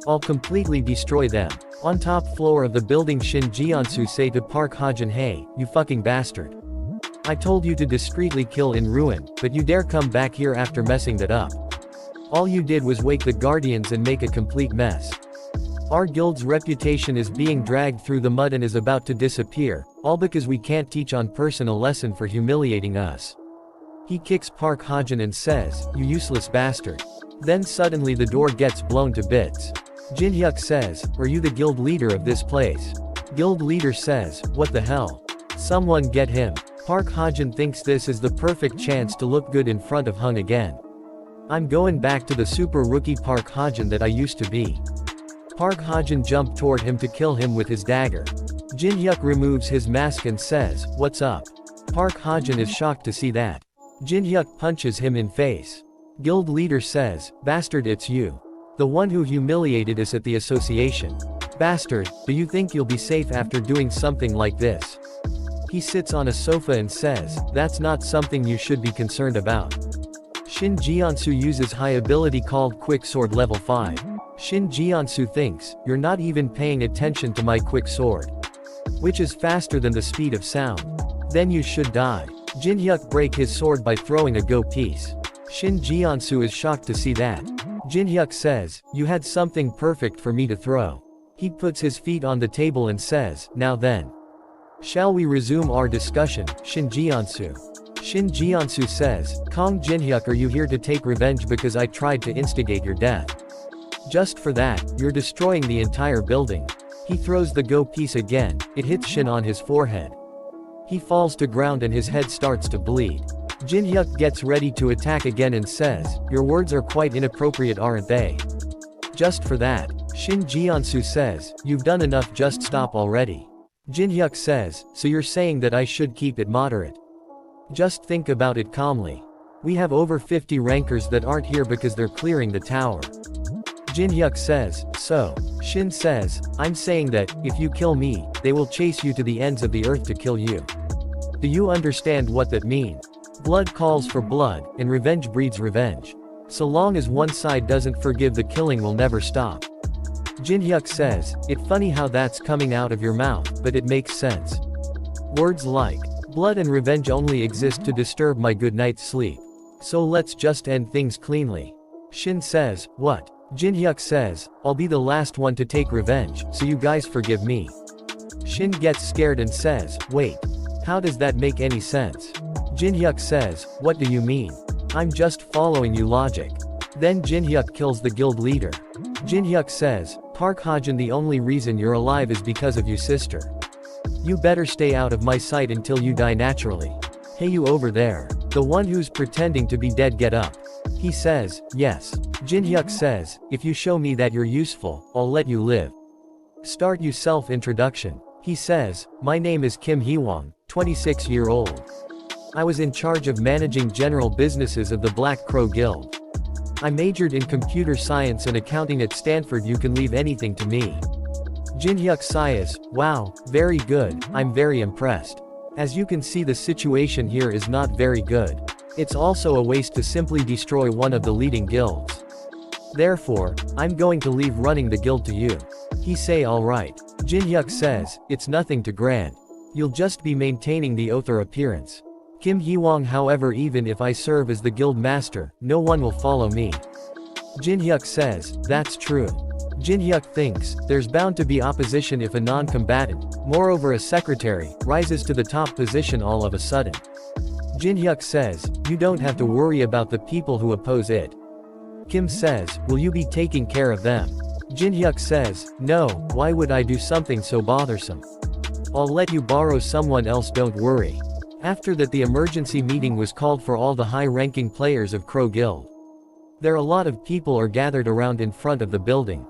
I'll completely destroy them. On top floor of the building, Shin Jiansu say to Park Ha-jin, hey, you fucking bastard. I told you to discreetly kill in ruin, but you dare come back here after messing that up. All you did was wake the guardians and make a complete mess. Our guild's reputation is being dragged through the mud and is about to disappear, all because we can't teach on person a lesson for humiliating us. He kicks Park Ha-jin and says, you useless bastard. Then suddenly the door gets blown to bits. Jinhyuk says, are you the guild leader of this place? Guild leader says, what the hell? Someone get him. Park Ha-jin thinks this is the perfect chance to look good in front of Hung again. I'm going back to the super rookie Park Ha-jin that I used to be. Park Ha-jin jumped toward him to kill him with his dagger. Jinhyuk removes his mask and says, what's up? Park Ha-jin is shocked to see that. Jinhyuk punches him in face. Guild leader says, bastard, it's you. The one who humiliated us at the association. Bastard, do you think you'll be safe after doing something like this? He sits on a sofa and says, that's not something you should be concerned about. Shin Jiansu uses high ability called Quick Sword level 5. Shin Jiansu thinks, you're not even paying attention to my quick sword, which is faster than the speed of sound. Then you should die. Jinhyuk break his sword by throwing a go piece. Shin Jiansu is shocked to see that. Jinhyuk says, you had something perfect for me to throw. He puts his feet on the table and says, now then. Shall we resume our discussion, Shin Jiansu? Shin Jiansu says, Kong Jinhyuk, are you here to take revenge because I tried to instigate your death? Just for that, you're destroying the entire building. He throws the go piece again, it hits Shin on his forehead. He falls to ground and his head starts to bleed. Jinhyuk gets ready to attack again and says, your words are quite inappropriate, aren't they? Just for that, Shin Jiansu says, you've done enough, just stop already. Jinhyuk says, so you're saying that I should keep it moderate? Just think about it calmly. We have over 50 rankers that aren't here because they're clearing the tower. Jinhyuk says, so. Shin says, I'm saying that, if you kill me, they will chase you to the ends of the earth to kill you. Do you understand what that means? Blood calls for blood, and revenge breeds revenge. So long as one side doesn't forgive, the killing will never stop. Jinhyuk says, it's funny how that's coming out of your mouth, but it makes sense. Words like, blood and revenge only exist to disturb my good night's sleep. So let's just end things cleanly. Shin says, what? Jinhyuk says, I'll be the last one to take revenge, so you guys forgive me. Shin gets scared and says, wait. How does that make any sense? Jinhyuk says, what do you mean? I'm just following you logic. Then Jinhyuk kills the guild leader. Jinhyuk says, Park Ha-jin, the only reason you're alive is because of you, sister. You better stay out of my sight until you die naturally. Hey, you over there. The one who's pretending to be dead, get up. He says, yes. Jinhyuk says, if you show me that you're useful, I'll let you live. Start you self-introduction. He says, my name is Kim Hee-wong, 26-year-old. I was in charge of managing general businesses of the Black Crow Guild. I majored in computer science and accounting at Stanford. You can leave anything to me. Jinhyuk sighs, wow, very good, I'm very impressed. As you can see, the situation here is not very good. It's also a waste to simply destroy one of the leading guilds. Therefore, I'm going to leave running the guild to you. He say, alright. Jinhyuk says, it's nothing too grand. You'll just be maintaining the oath or appearance. Kim Hee-wong, however, even if I serve as the guild master, no one will follow me. Jinhyuk says, that's true. Jinhyuk thinks, there's bound to be opposition if a non-combatant, moreover a secretary, rises to the top position all of a sudden. Jinhyuk says, you don't have to worry about the people who oppose it. Kim says, will you be taking care of them? Jinhyuk says, no, why would I do something so bothersome? I'll let you borrow someone else, don't worry. After that, the emergency meeting was called for all the high-ranking players of Crow Guild. There a lot of people are gathered around in front of the building.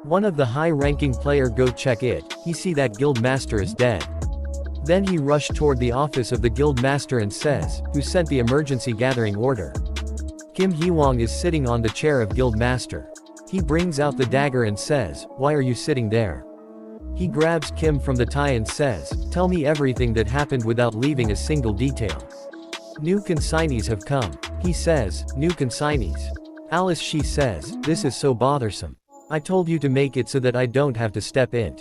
One of the high-ranking player go check it, he see that guild master is dead. Then he rush toward the office of the guild master and says, who sent the emergency gathering order? Kim Hee-wong is sitting on the chair of guild master. He brings out the dagger and says, why are you sitting there? He grabs Kim from the tie and says, tell me everything that happened without leaving a single detail. New consignees have come. He says, new consignees. Alice she says, this is so bothersome. I told you to make it so that I don't have to step in.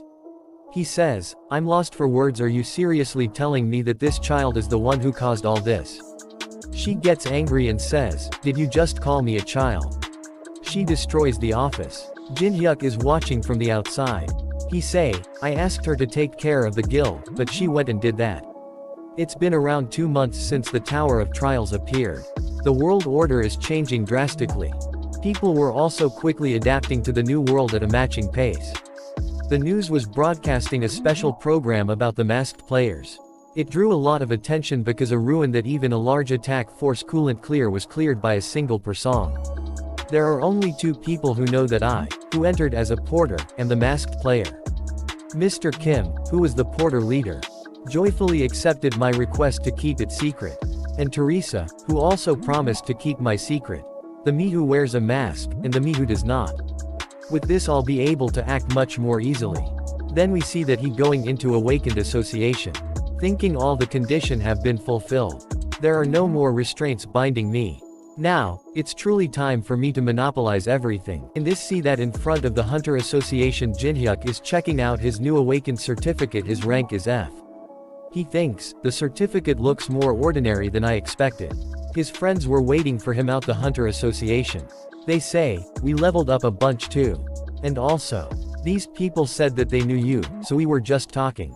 He says, I'm lost for words. Are you seriously telling me that this child is the one who caused all this? She gets angry and says, did you just call me a child? She destroys the office. Jin Hyuk is watching from the outside. He say, I asked her to take care of the guild, but she went and did that. It's been around 2 months since the Tower of Trials appeared. The world order is changing drastically. People were also quickly adapting to the new world at a matching pace. The news was broadcasting a special program about the masked players. It drew a lot of attention because a ruin that even a large attack force couldn't clear was cleared by a single person. There are only 2 people who know that I, who entered as a porter, am the masked player. Mr. Kim, who was the porter leader, joyfully accepted my request to keep it secret. And Teresa, who also promised to keep my secret. The me who wears a mask, and the me who does not. With this I'll be able to act much more easily. Then we see that he going into awakened association. Thinking all the condition have been fulfilled. There are no more restraints binding me. Now, it's truly time for me to monopolize everything. In this see that in front of the Hunter Association Jin Hyuk is checking out his new awakened certificate. His rank is F. He thinks, the certificate looks more ordinary than I expected. His friends were waiting for him out the Hunter Association. They say, we leveled up a bunch too. And also, these people said that they knew you, so we were just talking.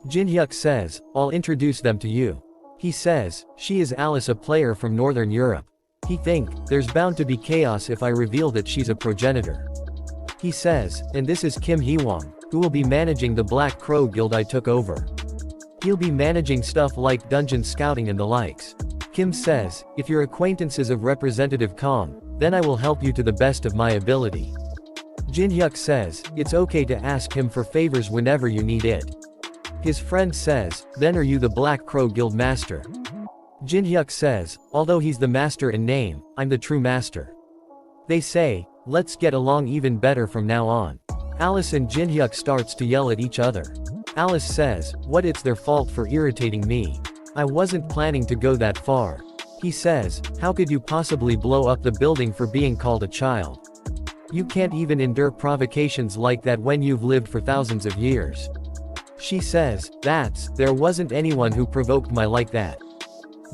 Jin Hyuk says, I'll introduce them to you. He says, she is Alice, a player from Northern Europe. He think, there's bound to be chaos if I reveal that she's a progenitor. He says, and this is Kim Hee-wong, who will be managing the Black Crow Guild I took over. He'll be managing stuff like dungeon scouting and the likes. Kim says, if your acquaintance is of Representative Kong, then I will help you to the best of my ability. Jin Hyuk says, it's okay to ask him for favors whenever you need it. His friend says, then are you the Black Crow Guild master? Jin Hyuk says, although he's the master in name, I'm the true master. They say, let's get along even better from now on. Alice and Jin Hyuk starts to yell at each other. Alice says, what, it's their fault for irritating me. I wasn't planning to go that far. He says, how could you possibly blow up the building for being called a child? You can't even endure provocations like that when you've lived for thousands of years. She says, there wasn't anyone who provoked me like that.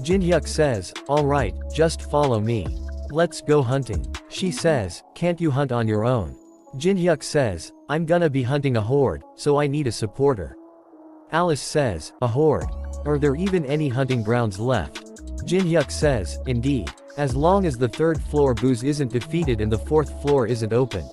Jin Hyuk says, alright, just follow me. Let's go hunting. She says, can't you hunt on your own? Jin Hyuk says, I'm gonna be hunting a horde, so I need a supporter. Alice says, a horde? Are there even any hunting grounds left? Jin Hyuk says, indeed. As long as the 3rd floor booze isn't defeated and the 4th floor isn't open.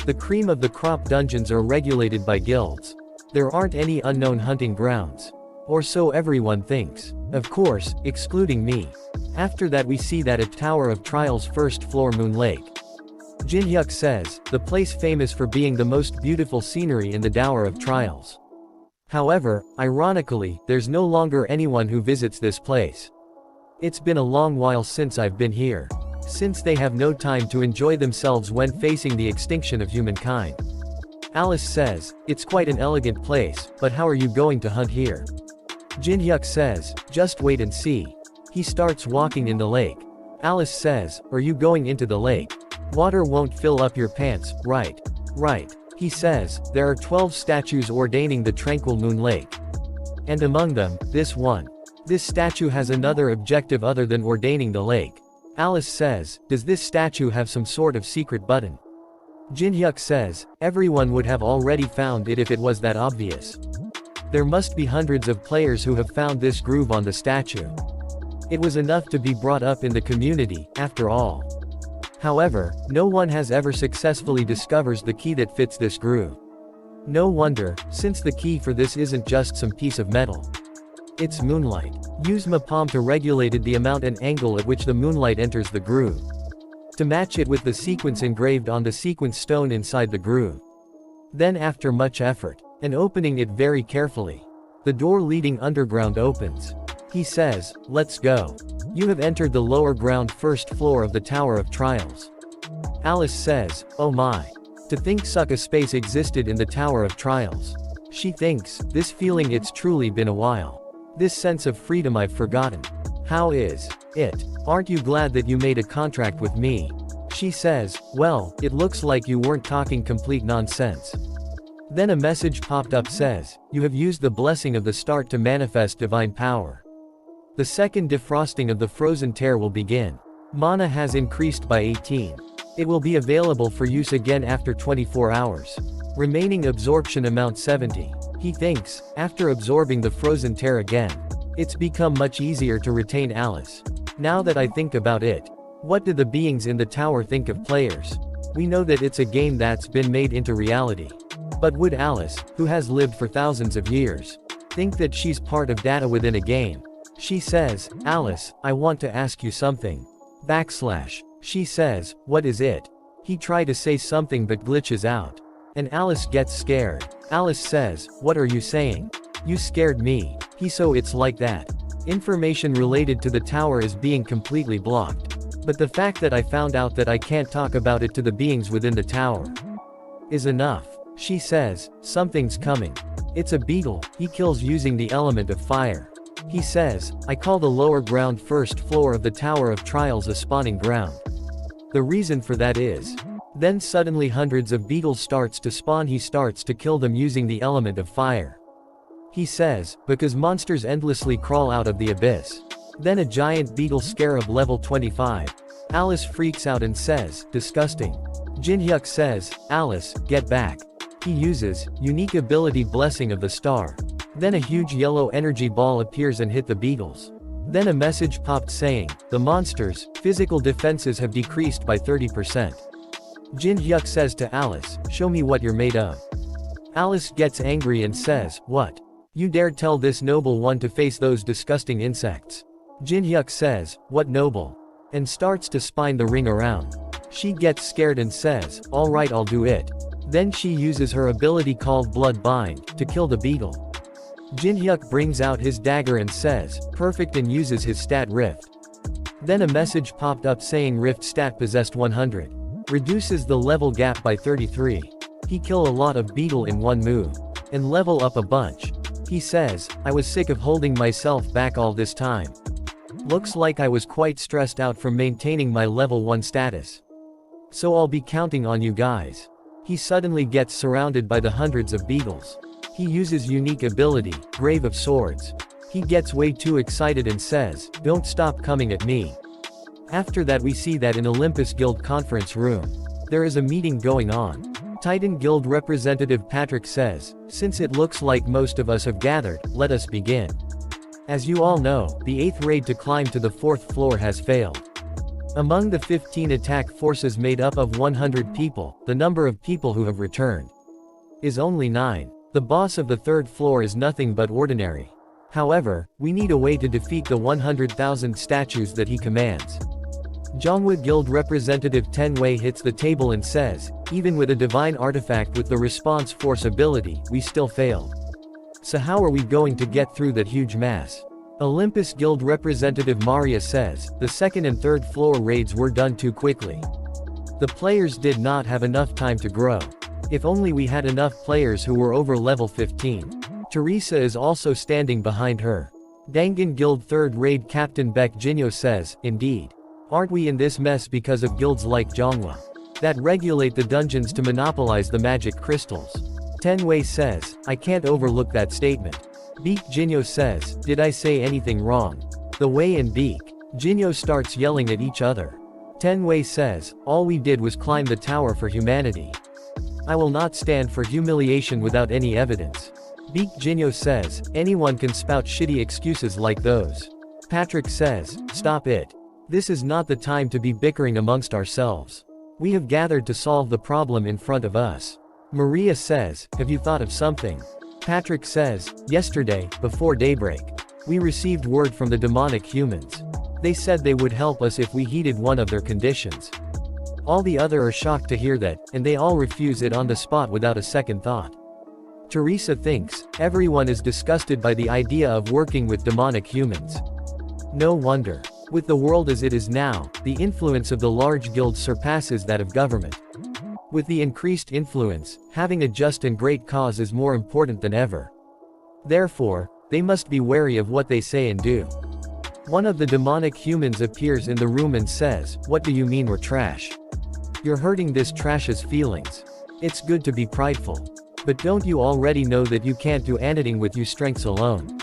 The cream of the crop dungeons are regulated by guilds. There aren't any unknown hunting grounds. Or so everyone thinks. Of course, excluding me. After that we see that at Tower of Trials 1st floor Moon Lake. Jin Hyuk says, the place famous for being the most beautiful scenery in the Tower of Trials. However, ironically, there's no longer anyone who visits this place. It's been a long while since I've been here. Since they have no time to enjoy themselves when facing the extinction of humankind. Alice says, it's quite an elegant place, but how are you going to hunt here? Jin Hyuk says, just wait and see. He starts walking in the lake. Alice says, are you going into the lake? Water won't fill up your pants, right? Right. He says, there are 12 statues ordaining the tranquil moon lake. And among them, this one. This statue has another objective other than ordaining the lake. Alice says, does this statue have some sort of secret button? Jin Hyuk says, everyone would have already found it if it was that obvious. There must be hundreds of players who have found this groove on the statue. It was enough to be brought up in the community, after all. However, no one has ever successfully discovered the key that fits this groove. No wonder, since the key for this isn't just some piece of metal. It's moonlight. Use my palm to regulate the amount and angle at which the moonlight enters the groove. to match it with the sequence engraved on the sequence stone inside the groove. Then after much effort, and opening it very carefully, the door leading underground opens. He says, "Let's go. You have entered the lower ground first floor of the Tower of Trials." Alice says, "Oh my. To think such a space existed in the Tower of Trials." She thinks, "This feeling, it's truly been a while. This sense of freedom I've forgotten. How is it? Aren't you glad that you made a contract with me?" She says, "Well, it looks like you weren't talking complete nonsense." Then a message popped up says, "You have used the blessing of the start to manifest divine power. The second defrosting of the frozen tear will begin. Mana has increased by 18. It will be available for use again after 24 hours. Remaining absorption amount 70. He thinks, after absorbing the frozen tear again, it's become much easier to retain Alice. Now that I think about it, what do the beings in the tower think of players? We know that it's a game that's been made into reality. But would Alice, who has lived for thousands of years, think that she's part of data within a game? She says, "Alice, I want to ask you something." She says, "What is it?" He tried to say something but glitches out. And Alice gets scared. Alice says, "What are you saying? You scared me." So it's like that. Information related to the tower is being completely blocked. But the fact that I found out that I can't talk about it to the beings within the tower is enough. She says, "Something's coming. It's a beetle. He kills using the element of fire." He says, "I call the lower ground first floor of the Tower of Trials a spawning ground. The reason for that is..." Then suddenly hundreds of beetles starts to spawn. He starts to kill them using the element of fire. He says, "Because monsters endlessly crawl out of the abyss." Then a giant beetle scarab level 25. Alice freaks out and says, "Disgusting." Jinhyuk says, "Alice, get back." He uses unique ability Blessing of the Star. Then a huge yellow energy ball appears and hit the beetles. Then a message popped saying, "The monsters' physical defenses have decreased by 30%. Jinhyuk says to Alice, "Show me what you're made of." Alice gets angry and says, "What? You dared tell this noble one to face those disgusting insects?" Jinhyuk says, "What noble?" and starts to spin the ring around. She gets scared and says, "All right, I'll do it." Then she uses her ability called Blood Bind to kill the beetle. Jinhyuk brings out his dagger and says, "Perfect," and uses his stat Rift. Then a message popped up saying Rift stat possessed 100. Reduces the level gap by 33. He kill a lot of beetle in one move. And level up a bunch. He says, "I was sick of holding myself back all this time. Looks like I was quite stressed out from maintaining my level 1 status. So I'll be counting on you guys." He suddenly gets surrounded by the hundreds of beetles. He uses unique ability, Grave of Swords. He gets way too excited and says, "Don't stop coming at me." After that we see that in Olympus Guild conference room, there is a meeting going on. Titan Guild representative Patrick says, "Since it looks like most of us have gathered, let us begin. As you all know, the 8th raid to climb to the 4th floor has failed. Among the 15 attack forces made up of 100 people, the number of people who have returned is only 9. The boss of the 3rd floor is nothing but ordinary. However, we need a way to defeat the 100,000 statues that he commands." Jonghwa Guild representative Ten Wei hits the table and says, "Even with a divine artifact with the response force ability, we still failed. So how are we going to get through that huge mass?" Olympus Guild representative Maria says, "The 2nd and 3rd floor raids were done too quickly. The players did not have enough time to grow. If only we had enough players who were over level 15. Teresa is also standing behind her. Dangan Guild 3rd raid captain Baek Jinyo says, "Indeed. Aren't we in this mess because of guilds like Jonghwa that regulate the dungeons to monopolize the magic crystals?" Ten Wei says, "I can't overlook that statement." Baek Jinyo says, "Did I say anything wrong?" The Wei and Baek Jinyo starts yelling at each other. Ten Wei says, "All we did was climb the tower for humanity. I will not stand for humiliation without any evidence." Baek Jinyo says, "Anyone can spout shitty excuses like those." Patrick says, "Stop it. This is not the time to be bickering amongst ourselves. We have gathered to solve the problem in front of us." Maria says, "Have you thought of something?" Patrick says, "Yesterday, before daybreak, we received word from the demonic humans. They said they would help us if we heeded one of their conditions. All the other are shocked to hear that, and they all refuse it on the spot without a second thought. Teresa thinks, everyone is disgusted by the idea of working with demonic humans. No wonder. With the world as it is now, the influence of the large guilds surpasses that of government. With the increased influence, having a just and great cause is more important than ever. Therefore, they must be wary of what they say and do. One of the demonic humans appears in the room and says, "What do you mean we're trash? You're hurting this trash's feelings. It's good to be prideful. But don't you already know that you can't do anything with your strengths alone?"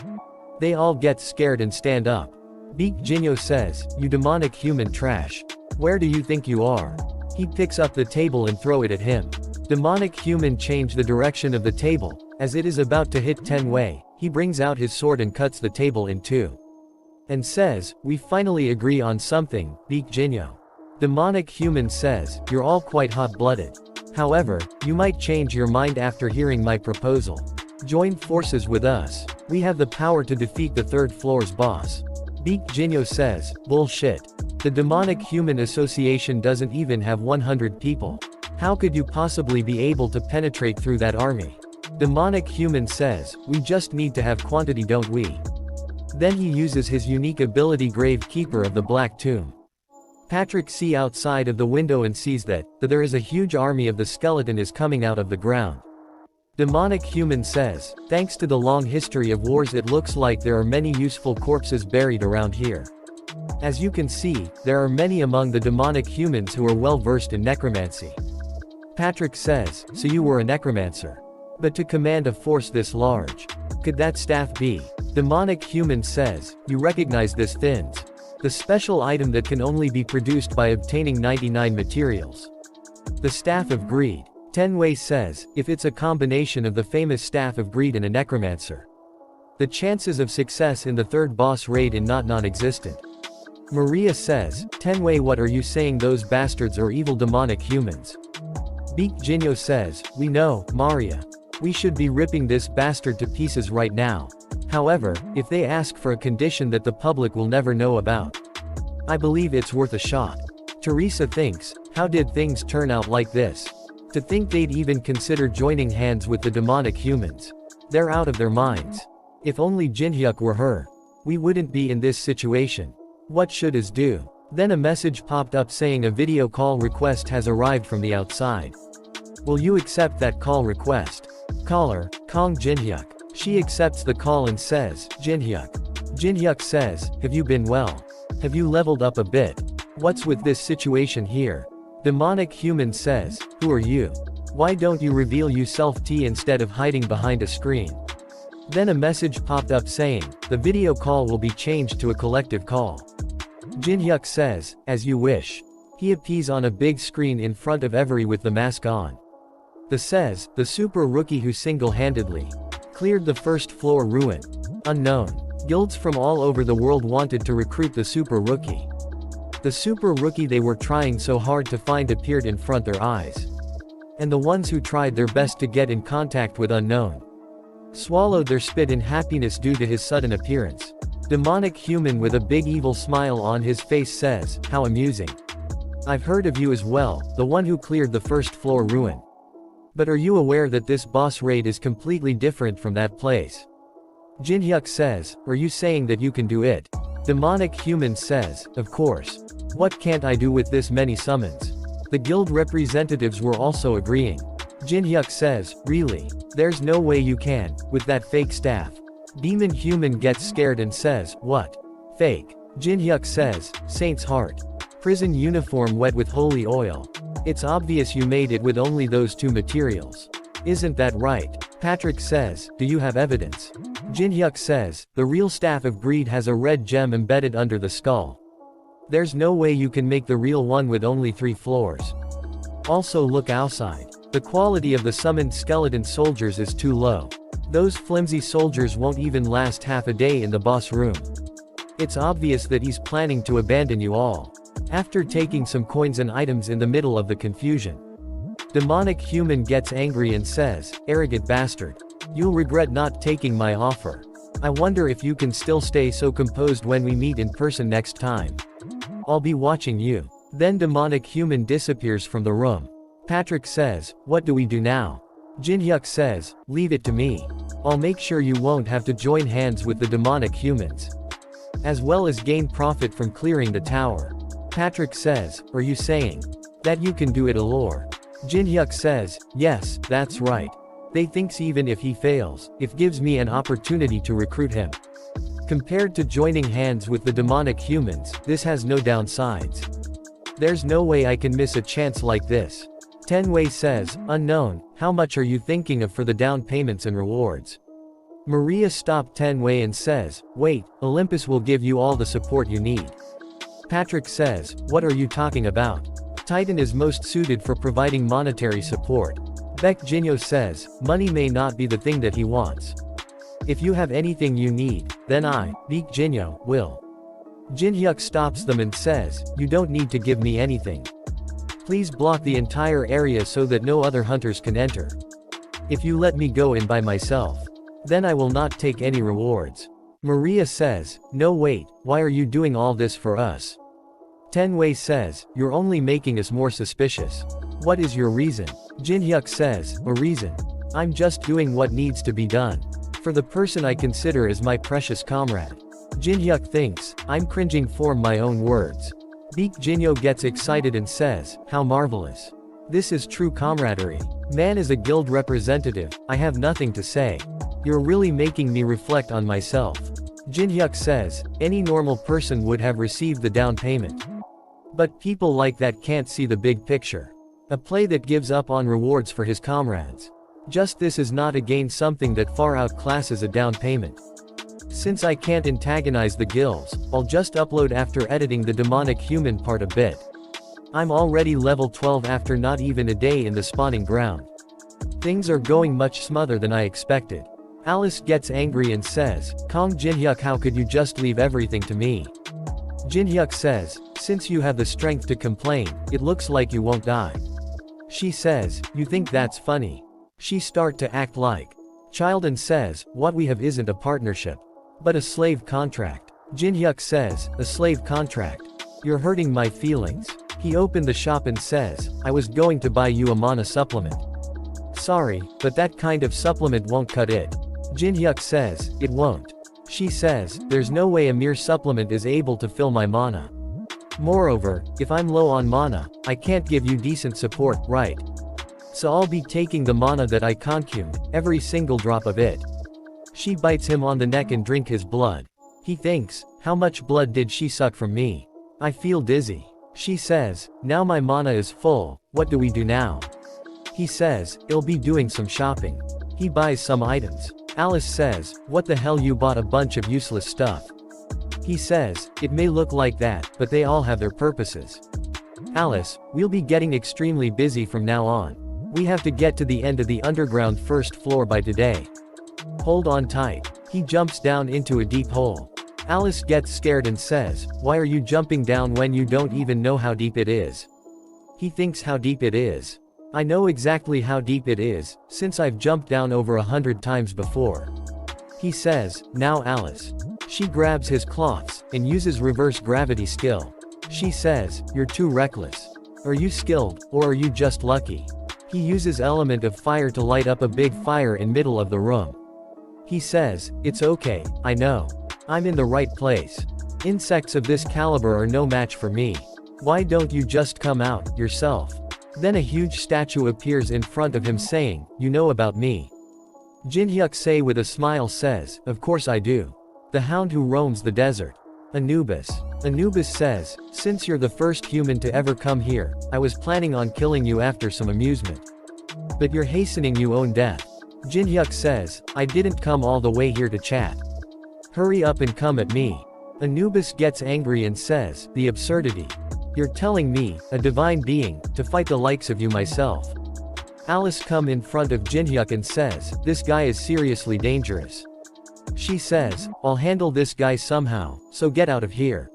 They all get scared and stand up. Beak Jinyo says, "You demonic human trash. Where do you think you are?" He picks up the table and throw it at him. Demonic human change the direction of the table. As it is about to hit Tenwei, he brings out his sword and cuts the table in two. And says, "We finally agree on something, Beak Jinyo." Demonic human says, "You're all quite hot-blooded. However, you might change your mind after hearing my proposal. Join forces with us. We have the power to defeat the third floor's boss." Beak Jinyo says, "Bullshit. The Demonic Human Association doesn't even have 100 people. How could you possibly be able to penetrate through that army?" Demonic Human says, "We just need to have quantity, don't we?" Then he uses his unique ability Gravekeeper of the Black Tomb. Patrick sees outside of the window and sees that there is a huge army of the skeleton is coming out of the ground. Demonic Human says, "Thanks to the long history of wars, it looks like there are many useful corpses buried around here. As you can see, there are many among the demonic humans who are well versed in necromancy." Patrick says, "So you were a necromancer? But to command a force this large, could that staff be?" Demonic Human says, "You recognize this thins? The special item that can only be produced by obtaining 99 materials. The Staff of Greed." Tenwei says, "If it's a combination of the famous Staff of Greed and a necromancer, the chances of success in the third boss raid are not non-existent." Maria says, "Tenwei, what are you saying? Those bastards are evil demonic humans." Beak Jinyo says, "We know, Maria. We should be ripping this bastard to pieces right now. However, if they ask for a condition that the public will never know about, I believe it's worth a shot." Teresa thinks, how did things turn out like this? To think they'd even consider joining hands with the demonic humans. They're out of their minds. If only Jinhyuk were her, we wouldn't be in this situation. What should us do? Then a message popped up saying a video call request has arrived from the outside. Will you accept that call request? Caller, Kong Jinhyuk. She accepts the call and says, "Jinhyuk." Jinhyuk says, "Have you been well? Have you leveled up a bit? What's with this situation here?" Demonic Human says, "Who are you? Why don't you reveal yourself T instead of hiding behind a screen?" Then a message popped up saying, "The video call will be changed to a collective call." Jinhyuk says, "As you wish." He appears on a big screen in front of everyone with the mask on. The says, "The super rookie who single-handedly cleared the first floor ruin. Unknown. Guilds from all over the world wanted to recruit the super rookie. The super rookie they were trying so hard to find appeared in front their eyes. And the ones who tried their best to get in contact with Unknown swallowed their spit in happiness due to his sudden appearance." Demonic Human with a big evil smile on his face says, "How amusing. I've heard of you as well, the one who cleared the first floor ruin. But are you aware that this boss raid is completely different from that place?" Jinhyuk says, "Are you saying that you can do it?" Demonic Human says, "Of course. What can't I do with this many summons?" The guild representatives were also agreeing. Jinhyuk says, "Really? There's no way you can, with that fake staff." Demon Human gets scared and says, "What? Fake?" Jinhyuk says, "Saint's Heart. Prison uniform wet with holy oil. It's obvious you made it with only those two materials. Isn't that right?" Patrick says, "Do you have evidence?" Jinhyuk says, "The real Staff of Greed has a red gem embedded under the skull. There's no way you can make the real one with only 3 floors. Also look outside. The quality of the summoned skeleton soldiers is too low. Those flimsy soldiers won't even last half a day in the boss room. It's obvious that he's planning to abandon you all." After taking some coins and items in the middle of the confusion, Demonic Human gets angry and says, "Arrogant bastard. You'll regret not taking my offer. I wonder if you can still stay so composed when we meet in person next time. I'll be watching you." Then demonic human disappears from the room. Patrick says, what do we do now? Jin-hyuk says, leave it to me. I'll make sure you won't have to join hands with the demonic humans, as well as gain profit from clearing the tower. Patrick says, are you saying that you can do it alone? Jin-hyuk says, yes, that's right. They thinks even if he fails, it gives me an opportunity to recruit him. Compared to joining hands with the demonic humans, this has no downsides. There's no way I can miss a chance like this. Tenwei says, unknown, how much are you thinking of for the down payments and rewards? Maria stopped Tenwei and says, wait, Olympus will give you all the support you need. Patrick says, what are you talking about? Titan is most suited for providing monetary support. Baek Jinyo says, money may not be the thing that he wants. If you have anything you need, then I, Baek Jinyo, will. Jin-hyuk stops them and says, you don't need to give me anything. Please block the entire area so that no other hunters can enter. If you let me go in by myself, then I will not take any rewards. Maria says, no wait, why are you doing all this for us? Tenwei says, you're only making us more suspicious. What is your reason? Jin-hyuk says, a reason. I'm just doing what needs to be done. For the person I consider as my precious comrade. Jin-hyuk thinks, I'm cringing for my own words. Baek Jinyo gets excited and says, how marvelous. This is true camaraderie. Man is a guild representative, I have nothing to say. You're really making me reflect on myself. Jin-hyuk says, any normal person would have received the down payment. But people like that can't see the big picture. A play that gives up on rewards for his comrades. Just this is not again something that far outclasses a down payment. Since I can't antagonize the guilds, I'll just upload after editing the demonic human part a bit. I'm already level 12 after not even a day in the spawning ground. Things are going much smoother than I expected. Alice gets angry and says, Kong Jin-hyuk, how could you just leave everything to me? Jin-hyuk says, since you have the strength to complain, it looks like you won't die. She says, you think that's funny? She start to act like child and says, what we have isn't a partnership, but a slave contract. Jin-hyuk says, a slave contract? You're hurting my feelings. He opened the shop and says, I was going to buy you a mana supplement. Sorry, but that kind of supplement won't cut it. Jin-hyuk says, it won't. She says, there's no way a mere supplement is able to fill my mana. Moreover, if I'm low on mana, I can't give you decent support, right? So I'll be taking the mana that I consumed, every single drop of it. She bites him on the neck and drink his blood. He thinks, how much blood did she suck from me? I feel dizzy. She says, now my mana is full, what do we do now? He says, he'll be doing some shopping. He buys some items. Alice says, what the hell, you bought a bunch of useless stuff. He says, it may look like that, but they all have their purposes. Alice, we'll be getting extremely busy from now on. We have to get to the end of the underground first floor by today. Hold on tight. He jumps down into a deep hole. Alice gets scared and says, why are you jumping down when you don't even know how deep it is? He thinks, how deep it is? I know exactly how deep it is, since I've jumped down over 100 times before. He says, now Alice. She grabs his cloths, and uses reverse gravity skill. She says, you're too reckless. Are you skilled, or are you just lucky? He uses element of fire to light up a big fire in middle of the room. He says, it's okay, I know. I'm in the right place. Insects of this caliber are no match for me. Why don't you just come out, yourself? Then a huge statue appears in front of him saying, you know about me. Jin-hyuk say with a smile says, of course I do. The hound who roams the desert. Anubis. Anubis says, since you're the first human to ever come here, I was planning on killing you after some amusement. But you're hastening your own death. Jin-hyuk says, I didn't come all the way here to chat. Hurry up and come at me. Anubis gets angry and says, the absurdity. You're telling me, a divine being, to fight the likes of you myself. Alice come in front of Jin-hyuk and says, this guy is seriously dangerous. She says, I'll handle this guy somehow, so get out of here.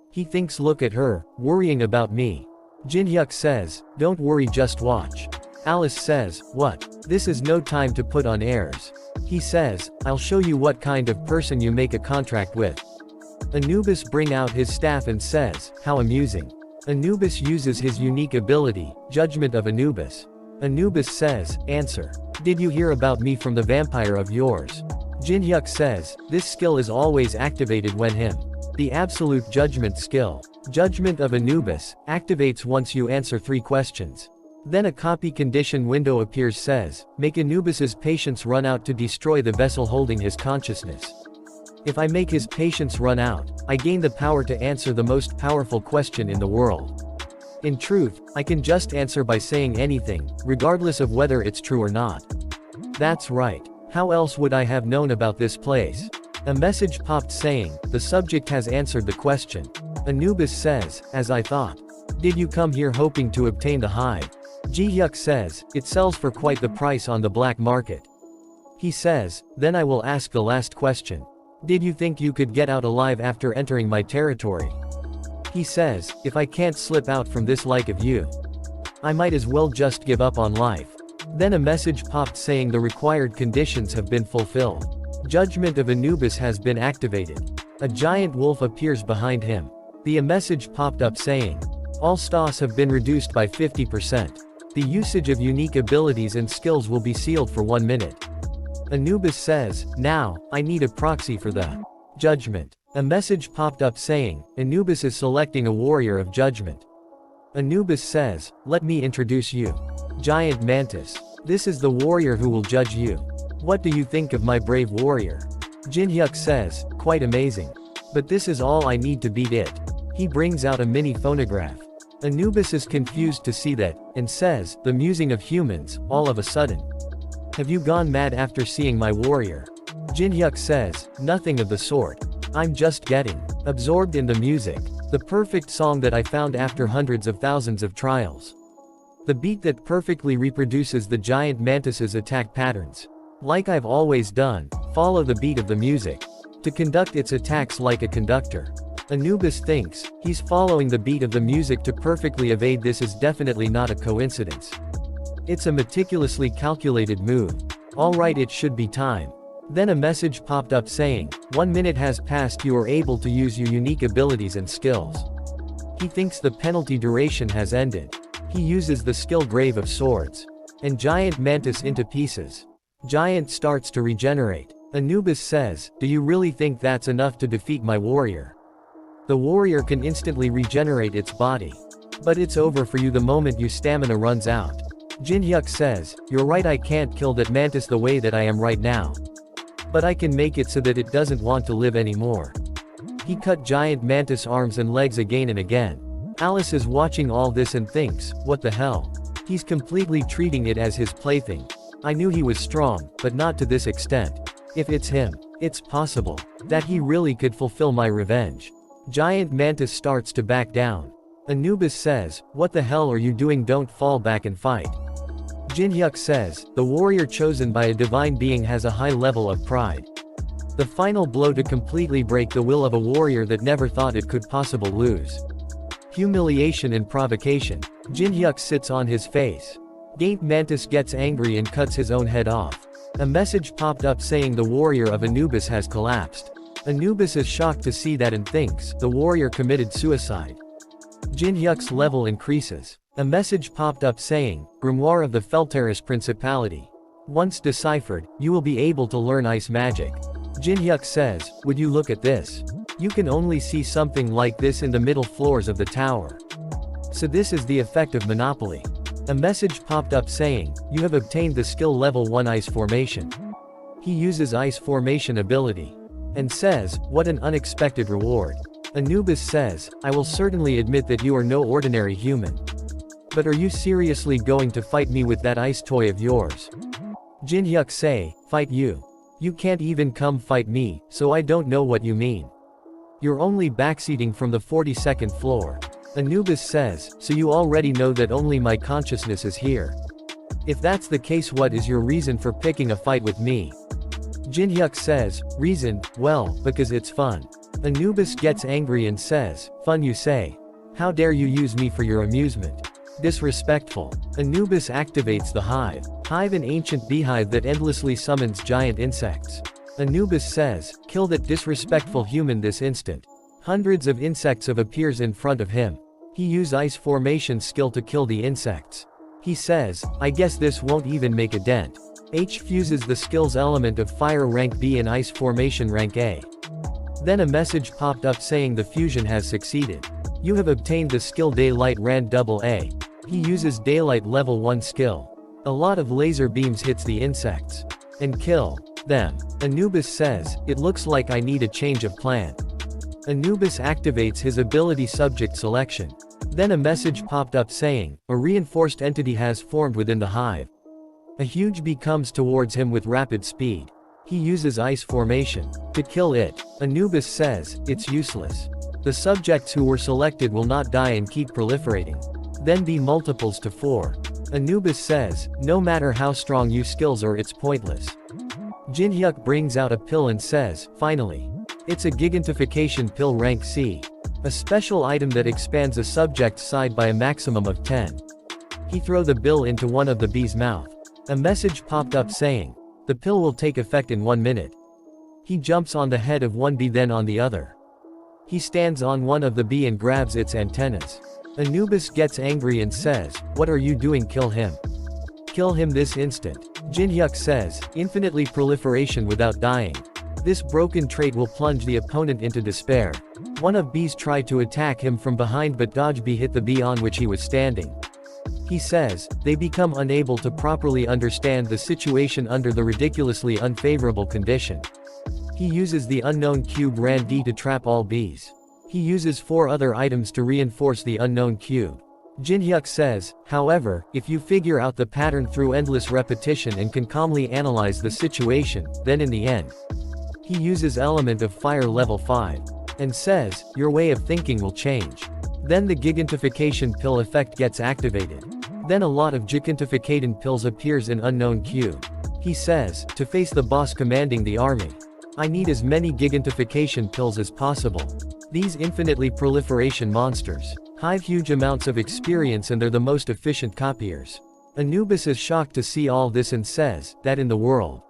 He thinks, look at her, worrying about me. Jin-hyuk says, don't worry, just watch. Alice says, what? This is no time to put on airs. He says, I'll show you what kind of person you make a contract with. Anubis bring out his staff and says, how amusing. Anubis uses his unique ability, Judgment of Anubis. Anubis says, answer. Did you hear about me from the vampire of yours? Jinhyuk says, this skill is always activated when him. The absolute judgment skill. Judgment of Anubis, activates once you answer 3 questions. Then a copy condition window appears says, make Anubis's patience run out to destroy the vessel holding his consciousness. If I make his patience run out, I gain the power to answer the most powerful question in the world. In truth, I can just answer by saying anything, regardless of whether it's true or not. That's right. How else would I have known about this place? A message popped saying, the subject has answered the question. Anubis says, as I thought. Did you come here hoping to obtain the hive? Jihyuk says, it sells for quite the price on the black market. He says, then I will ask the last question. Did you think you could get out alive after entering my territory? He says, if I can't slip out from this like of you, I might as well just give up on life. Then a message popped saying the required conditions have been fulfilled. Judgment of Anubis has been activated. A giant wolf appears behind him. The message popped up saying, all stats have been reduced by 50%. The usage of unique abilities and skills will be sealed for 1 minute. Anubis says, now, I need a proxy for the judgment. A message popped up saying, Anubis is selecting a warrior of judgment. Anubis says, let me introduce you. Giant Mantis. This is the warrior who will judge you. What do you think of my brave warrior? Jinhyuk says, quite amazing. But this is all I need to beat it. He brings out a mini phonograph. Anubis is confused to see that, and says, the musing of humans, all of a sudden. Have you gone mad after seeing my warrior? Jinhyuk says, nothing of the sort. I'm just getting absorbed in the music. The perfect song that I found after hundreds of thousands of trials. The beat that perfectly reproduces the giant mantis's attack patterns. Like I've always done, follow the beat of the music. To conduct its attacks like a conductor. Anubis thinks, he's following the beat of the music to perfectly evade. This is definitely not a coincidence. It's a meticulously calculated move. Alright, it should be time. Then a message popped up saying, 1 minute has passed, you are able to use your unique abilities and skills. He thinks the penalty duration has ended. He uses the skill Grave of Swords. And Giant Mantis into pieces. Giant starts to regenerate. Anubis says, do you really think that's enough to defeat my warrior? The warrior can instantly regenerate its body. But it's over for you the moment your stamina runs out. Jinhyuk says, you're right, I can't kill that mantis the way that I am right now. But I can make it so that it doesn't want to live anymore. He cut Giant Mantis arms and legs again and again. Alice is watching all this and thinks, what the hell? He's completely treating it as his plaything. I knew he was strong, but not to this extent. If it's him, it's possible that he really could fulfill my revenge. Giant Mantis starts to back down. Anubis says, what the hell are you doing? Don't fall back and fight. Jinhyuk says, the warrior chosen by a divine being has a high level of pride. The final blow to completely break the will of a warrior that never thought it could possibly lose. Humiliation and provocation. Jinhyuk sits on his face. Giant Mantis gets angry and cuts his own head off. A message popped up saying the warrior of Anubis has collapsed. Anubis is shocked to see that and thinks, the warrior committed suicide. Jinhyuk's level increases. A message popped up saying, Grimoire of the Felteris Principality. Once deciphered, you will be able to learn ice magic. Jinhyuk says, would you look at this? You can only see something like this in the middle floors of the tower. So this is the effect of Monopoly. A message popped up saying, you have obtained the skill level 1 ice formation. He uses ice formation ability. And says, what an unexpected reward. Anubis says, I will certainly admit that you are no ordinary human. But are you seriously going to fight me with that ice toy of yours? Jinhyuk say, fight you? You can't even come fight me, so I don't know what you mean. You're only backseating from the 42nd floor. Anubis says, so you already know that only my consciousness is here. If that's the case, what is your reason for picking a fight with me? Jinhyuk says, reason, well, because it's fun. Anubis gets angry and says, fun you say? How dare you use me for your amusement? Disrespectful. Anubis activates the hive. Hive, an ancient beehive that endlessly summons giant insects. Anubis says, kill that disrespectful human this instant. Hundreds of insects appears in front of him. He use ice formation skill to kill the insects. He says, I guess this won't even make a dent. H fuses the skill's element of fire rank B and ice formation rank A. Then a message popped up saying the fusion has succeeded. You have obtained the skill Daylight Rand AA. He uses Daylight level 1 skill. A lot of laser beams hits the insects and kill them. Anubis says, it looks like I need a change of plan. Anubis activates his ability subject selection. Then a message popped up saying, a reinforced entity has formed within the hive. A huge bee comes towards him with rapid speed. He uses ice formation to kill it. Anubis says, it's useless. The subjects who were selected will not die and keep proliferating. Then be multiples to 4. Anubis says, no matter how strong your skills are, it's pointless. Jinhyuk brings out a pill and says, finally. It's a gigantification pill rank C. A special item that expands a subject's side by a maximum of 10. He throw the pill into one of the bee's mouth. A message popped up saying, the pill will take effect in 1 minute. He jumps on the head of one bee then on the other. He stands on one of the bee and grabs its antennas. Anubis gets angry and says, what are you doing? Kill him. Kill him this instant. Jinhyuk says, infinitely proliferation without dying. This broken trait will plunge the opponent into despair. One of bees tried to attack him from behind but dodge bee hit the bee on which he was standing. He says, they become unable to properly understand the situation under the ridiculously unfavorable condition. He uses the unknown cube Rand D to trap all bees. He uses 4 other items to reinforce the unknown cube. Jinhyuk says, however, if you figure out the pattern through endless repetition and can calmly analyze the situation, then in the end, he uses element of fire level 5. And says, your way of thinking will change. Then the gigantification pill effect gets activated. Then a lot of gigantification pills appears in unknown cube. He says, to face the boss commanding the army. I need as many gigantification pills as possible. These infinitely proliferation monsters have huge amounts of experience and they're the most efficient copiers. Anubis is shocked to see all this and says, that in the world.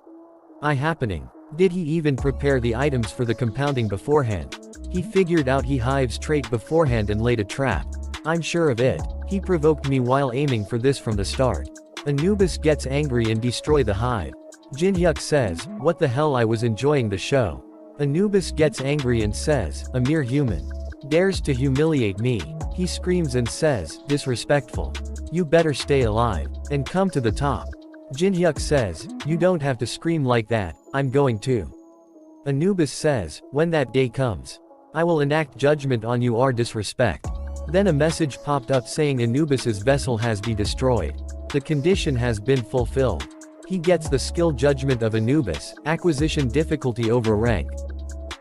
Happening. Did he even prepare the items for the compounding beforehand? He figured out he hive's trait beforehand and laid a trap. I'm sure of it. He provoked me while aiming for this from the start. Anubis gets angry and destroy the hive. Jinhyuk says, what the hell, I was enjoying the show. Anubis gets angry and says, a mere human dares to humiliate me. He screams and says, disrespectful. You better stay alive and come to the top. Jinhyuk says, you don't have to scream like that, I'm going to. Anubis says, when that day comes, I will enact judgment on you or disrespect. Then a message popped up saying Anubis's vessel has been destroyed. The condition has been fulfilled. He gets the skill judgment of Anubis, acquisition difficulty over rank.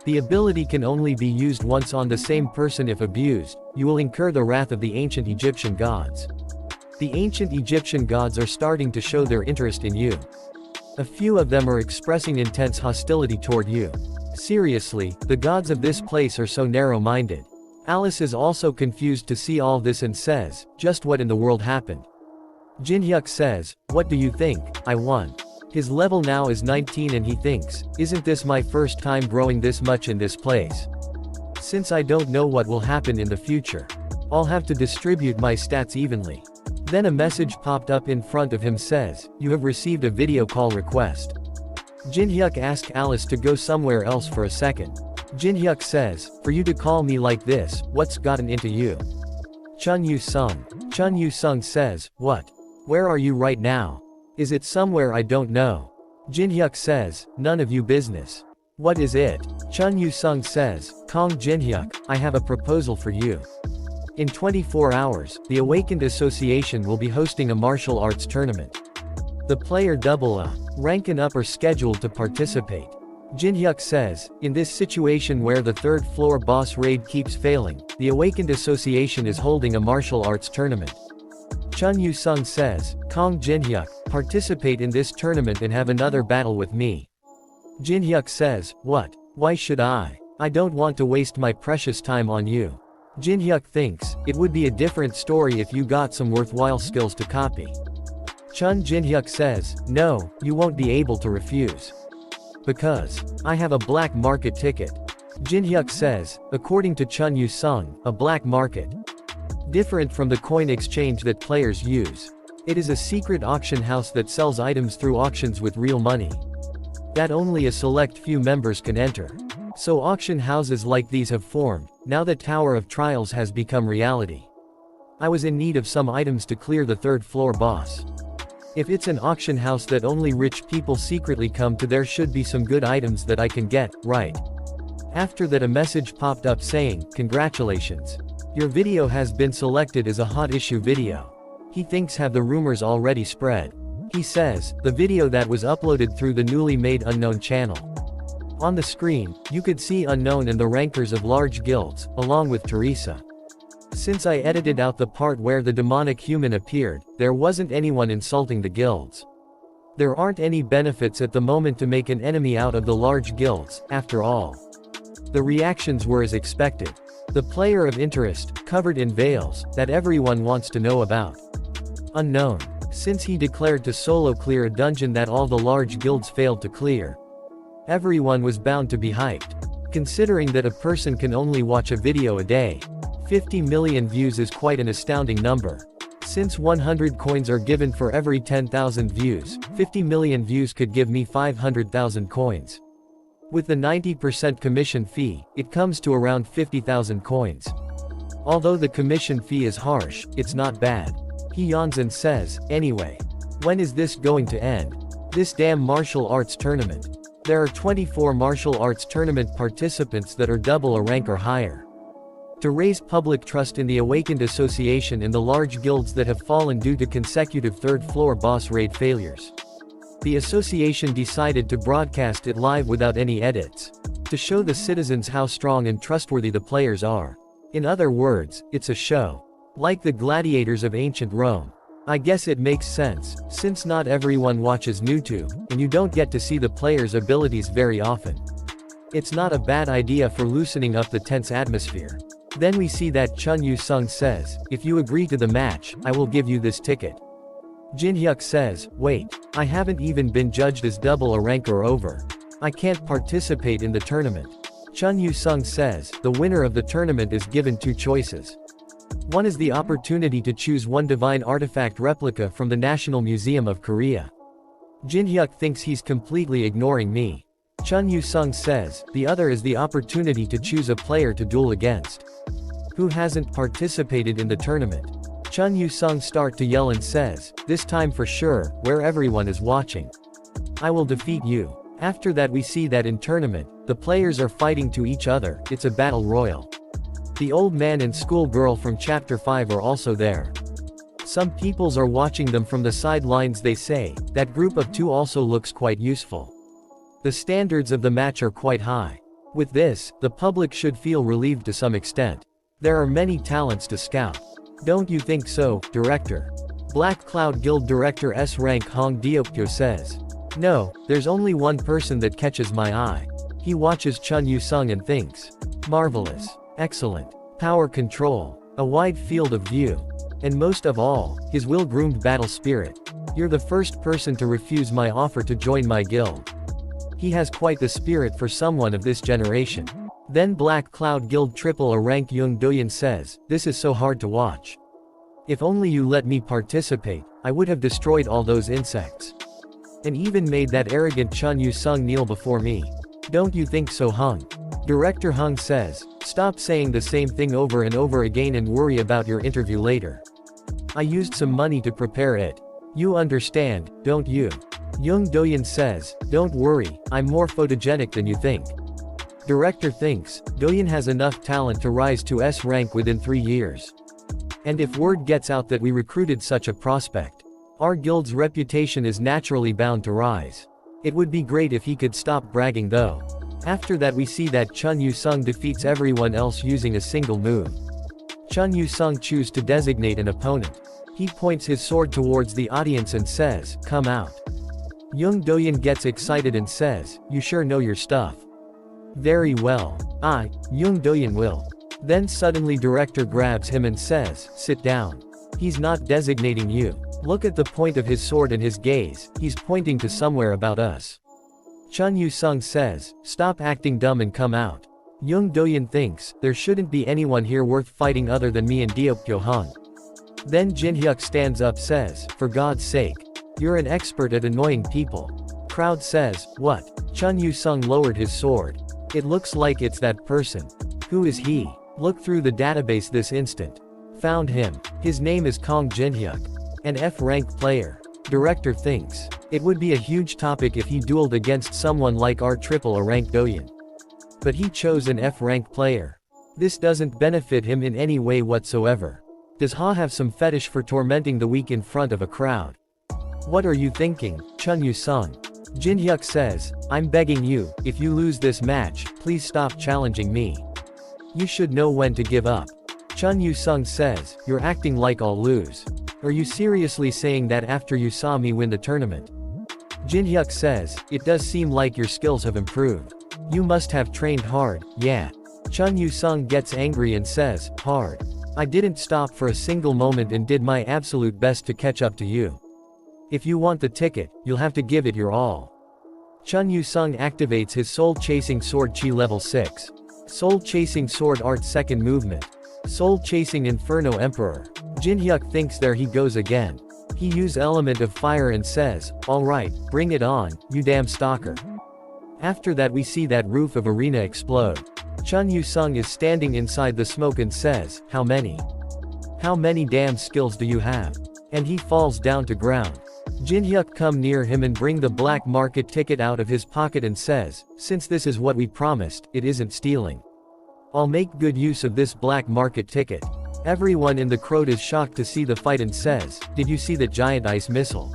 The ability can only be used once on the same person. If abused, you will incur the wrath of the ancient Egyptian gods. The ancient Egyptian gods are starting to show their interest in you. A few of them are expressing intense hostility toward you. Seriously, the gods of this place are so narrow-minded. Alice is also confused to see all this and says, just what in the world happened? Jinhyuk says, what do you think? I won. His level now is 19 and he thinks, isn't this my first time growing this much in this place? Since I don't know what will happen in the future, I'll have to distribute my stats evenly. Then a message popped up in front of him says, you have received a video call request. Jinhyuk asks Alice to go somewhere else for a second. Jinhyuk says, for you to call me like this, what's gotten into you? Chun Yu-sung. Chun Yu-sung says, what? Where are you right now? Is it somewhere I don't know? Jinhyuk says, none of you business. What is it? Chun Yu-sung says, Kong Jinhyuk, I have a proposal for you. In 24 hours, the Awakened Association will be hosting a martial arts tournament. The player double A rank and up are scheduled to participate. Jinhyuk says, in this situation where the third floor boss raid keeps failing, the Awakened Association is holding a martial arts tournament. Chun Yu-sung says, Kong Jinhyuk, participate in this tournament and have another battle with me. Jinhyuk says, what? Why should I? I don't want to waste my precious time on you. Jinhyuk thinks, it would be a different story if you got some worthwhile skills to copy. Chun Jinhyuk says, no, you won't be able to refuse. Because I have a black market ticket. Jinhyuk says, according to Chun Yu-sung, a black market. Different from the coin exchange that players use. It is a secret auction house that sells items through auctions with real money that only a select few members can enter. So auction houses like these have formed, now that Tower of Trials has become reality. I was in need of some items to clear the third floor boss. If it's an auction house that only rich people secretly come to, there should be some good items that I can get, right? After that, a message popped up saying, "Congratulations. Your video has been selected as a hot issue video." He thinks have the rumors already spread. He says, the video that was uploaded through the newly made Unknown channel. On the screen, you could see Unknown and the rankers of large guilds, along with Teresa. Since I edited out the part where the demonic human appeared, there wasn't anyone insulting the guilds. There aren't any benefits at the moment to make an enemy out of the large guilds, after all. The reactions were as expected. The player of interest, covered in veils, that everyone wants to know about. Unknown. Since he declared to solo clear a dungeon that all the large guilds failed to clear. Everyone was bound to be hyped. Considering that a person can only watch a video a day. 50 million views is quite an astounding number. Since 100 coins are given for every 10,000 views, 50 million views could give me 500,000 coins. With the 90% commission fee, it comes to around 50,000 coins. Although the commission fee is harsh, it's not bad. He yawns and says, anyway. When is this going to end? This damn martial arts tournament. There are 24 martial arts tournament participants that are double a rank or higher. To raise public trust in the Awakened Association and the large guilds that have fallen due to consecutive third-floor boss raid failures. The association decided to broadcast it live without any edits. To show the citizens how strong and trustworthy the players are. In other words, it's a show. Like the gladiators of ancient Rome. I guess it makes sense, since not everyone watches YouTube, and you don't get to see the players' abilities very often. It's not a bad idea for loosening up the tense atmosphere. Then we see that Chun Yu-sung says, if you agree to the match, I will give you this ticket. Jin Hyuk says, wait, I haven't even been judged as double a rank or over. I can't participate in the tournament. Chun Yu-sung says, the winner of the tournament is given two choices. One is the opportunity to choose one divine artifact replica from the National Museum of Korea. Jin Hyuk thinks he's completely ignoring me. Chun Yu-sung says, the other is the opportunity to choose a player to duel against. Who hasn't participated in the tournament? Chun Yu-sung starts to yell and says, this time for sure, where everyone is watching. I will defeat you. After that we see that in tournament, the players are fighting to each other, it's a battle royal. The old man and schoolgirl from chapter 5 are also there. Some peoples are watching them from the sidelines. They say, that group of two also looks quite useful. The standards of the match are quite high. With this, the public should feel relieved to some extent. There are many talents to scout. Don't you think so, Director? Black Cloud Guild Director S. Rank Hong Deokyo says. No, there's only one person that catches my eye. He watches Chun Yu-sung and thinks. Marvelous. Excellent. Power control. A wide field of view. And most of all, his well-groomed battle spirit. You're the first person to refuse my offer to join my guild. He has quite the spirit for someone of this generation. Then Black Cloud Guild Triple A Rank Young Doyen says, this is so hard to watch. If only you let me participate, I would have destroyed all those insects. And even made that arrogant Chun Yu-sung kneel before me. Don't you think so, Hung? Director Hung says, stop saying the same thing over and over again and worry about your interview later. I used some money to prepare it. You understand, don't you? Young Doyen says, don't worry, I'm more photogenic than you think. Director thinks, Doyen has enough talent to rise to S rank within 3 years. And if word gets out that we recruited such a prospect, our guild's reputation is naturally bound to rise. It would be great if he could stop bragging though. After that we see that Chun Yu-sung defeats everyone else using a single move. Chun Yu-sung chooses to designate an opponent. He points his sword towards the audience and says, come out. Young Doyen gets excited and says, you sure know your stuff. Very well. Young Doyen will. Then suddenly Director grabs him and says, sit down. He's not designating you. Look at the point of his sword and his gaze, he's pointing to somewhere about us. Chun Yu-sung says, stop acting dumb and come out. Young Doyeon thinks, there shouldn't be anyone here worth fighting other than me and Deokyo-han. Then Jin-hyuk stands up says, for God's sake. You're an expert at annoying people. Crowd says, what? Chun Yu-sung lowered his sword. It looks like it's that person. Who is he? Look through the database this instant. Found him. His name is Kong Jin-hyuk. An F-rank player. Director thinks. It would be a huge topic if he dueled against someone like R-triple rank Doyeon. But he chose an F-rank player. This doesn't benefit him in any way whatsoever. Does Ha have some fetish for tormenting the weak in front of a crowd? What are you thinking, Chun Yu-sung? Jin-hyuk says, I'm begging you, if you lose this match, please stop challenging me. You should know when to give up. Chun Yu-sung says, you're acting like I'll lose. Are you seriously saying that after you saw me win the tournament? Jin-hyuk says, it does seem like your skills have improved. You must have trained hard, yeah. Chun Yu-sung gets angry and says, hard. I didn't stop for a single moment and did my absolute best to catch up to you. If you want the ticket, you'll have to give it your all. Chun Yu-sung activates his soul-chasing sword chi level 6. Soul-chasing sword art second movement. Soul-chasing Inferno Emperor. Jin-hyuk thinks there he goes again. He use element of fire and says, alright, bring it on, you damn stalker. After that we see that roof of arena explode. Chun Yu-sung is standing inside the smoke and says, how many? How many damn skills do you have? And he falls down to ground. Jin-hyuk come near him and bring the black market ticket out of his pocket and says, since this is what we promised, it isn't stealing. I'll make good use of this black market ticket. Everyone in the crowd is shocked to see the fight and says, did you see that giant ice missile?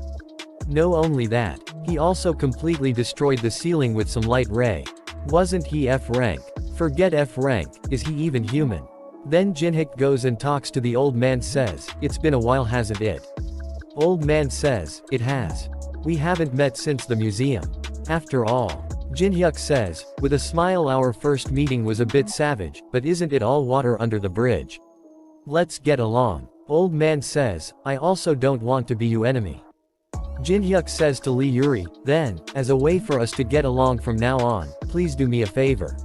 No, only that. He also completely destroyed the ceiling with some light ray. Wasn't he F-rank? Forget F-rank, is he even human? Then Jin-hyuk goes and talks to the old man says, it's been a while hasn't it? Old man says, it has. We haven't met since the museum. After all. Jin-hyuk says, with a smile our first meeting was a bit savage, but isn't it all water under the bridge? Let's get along. Old man says, I also don't want to be your enemy. Jin-hyuk says to Lee Yuri, then, as a way for us to get along from now on, please do me a favor.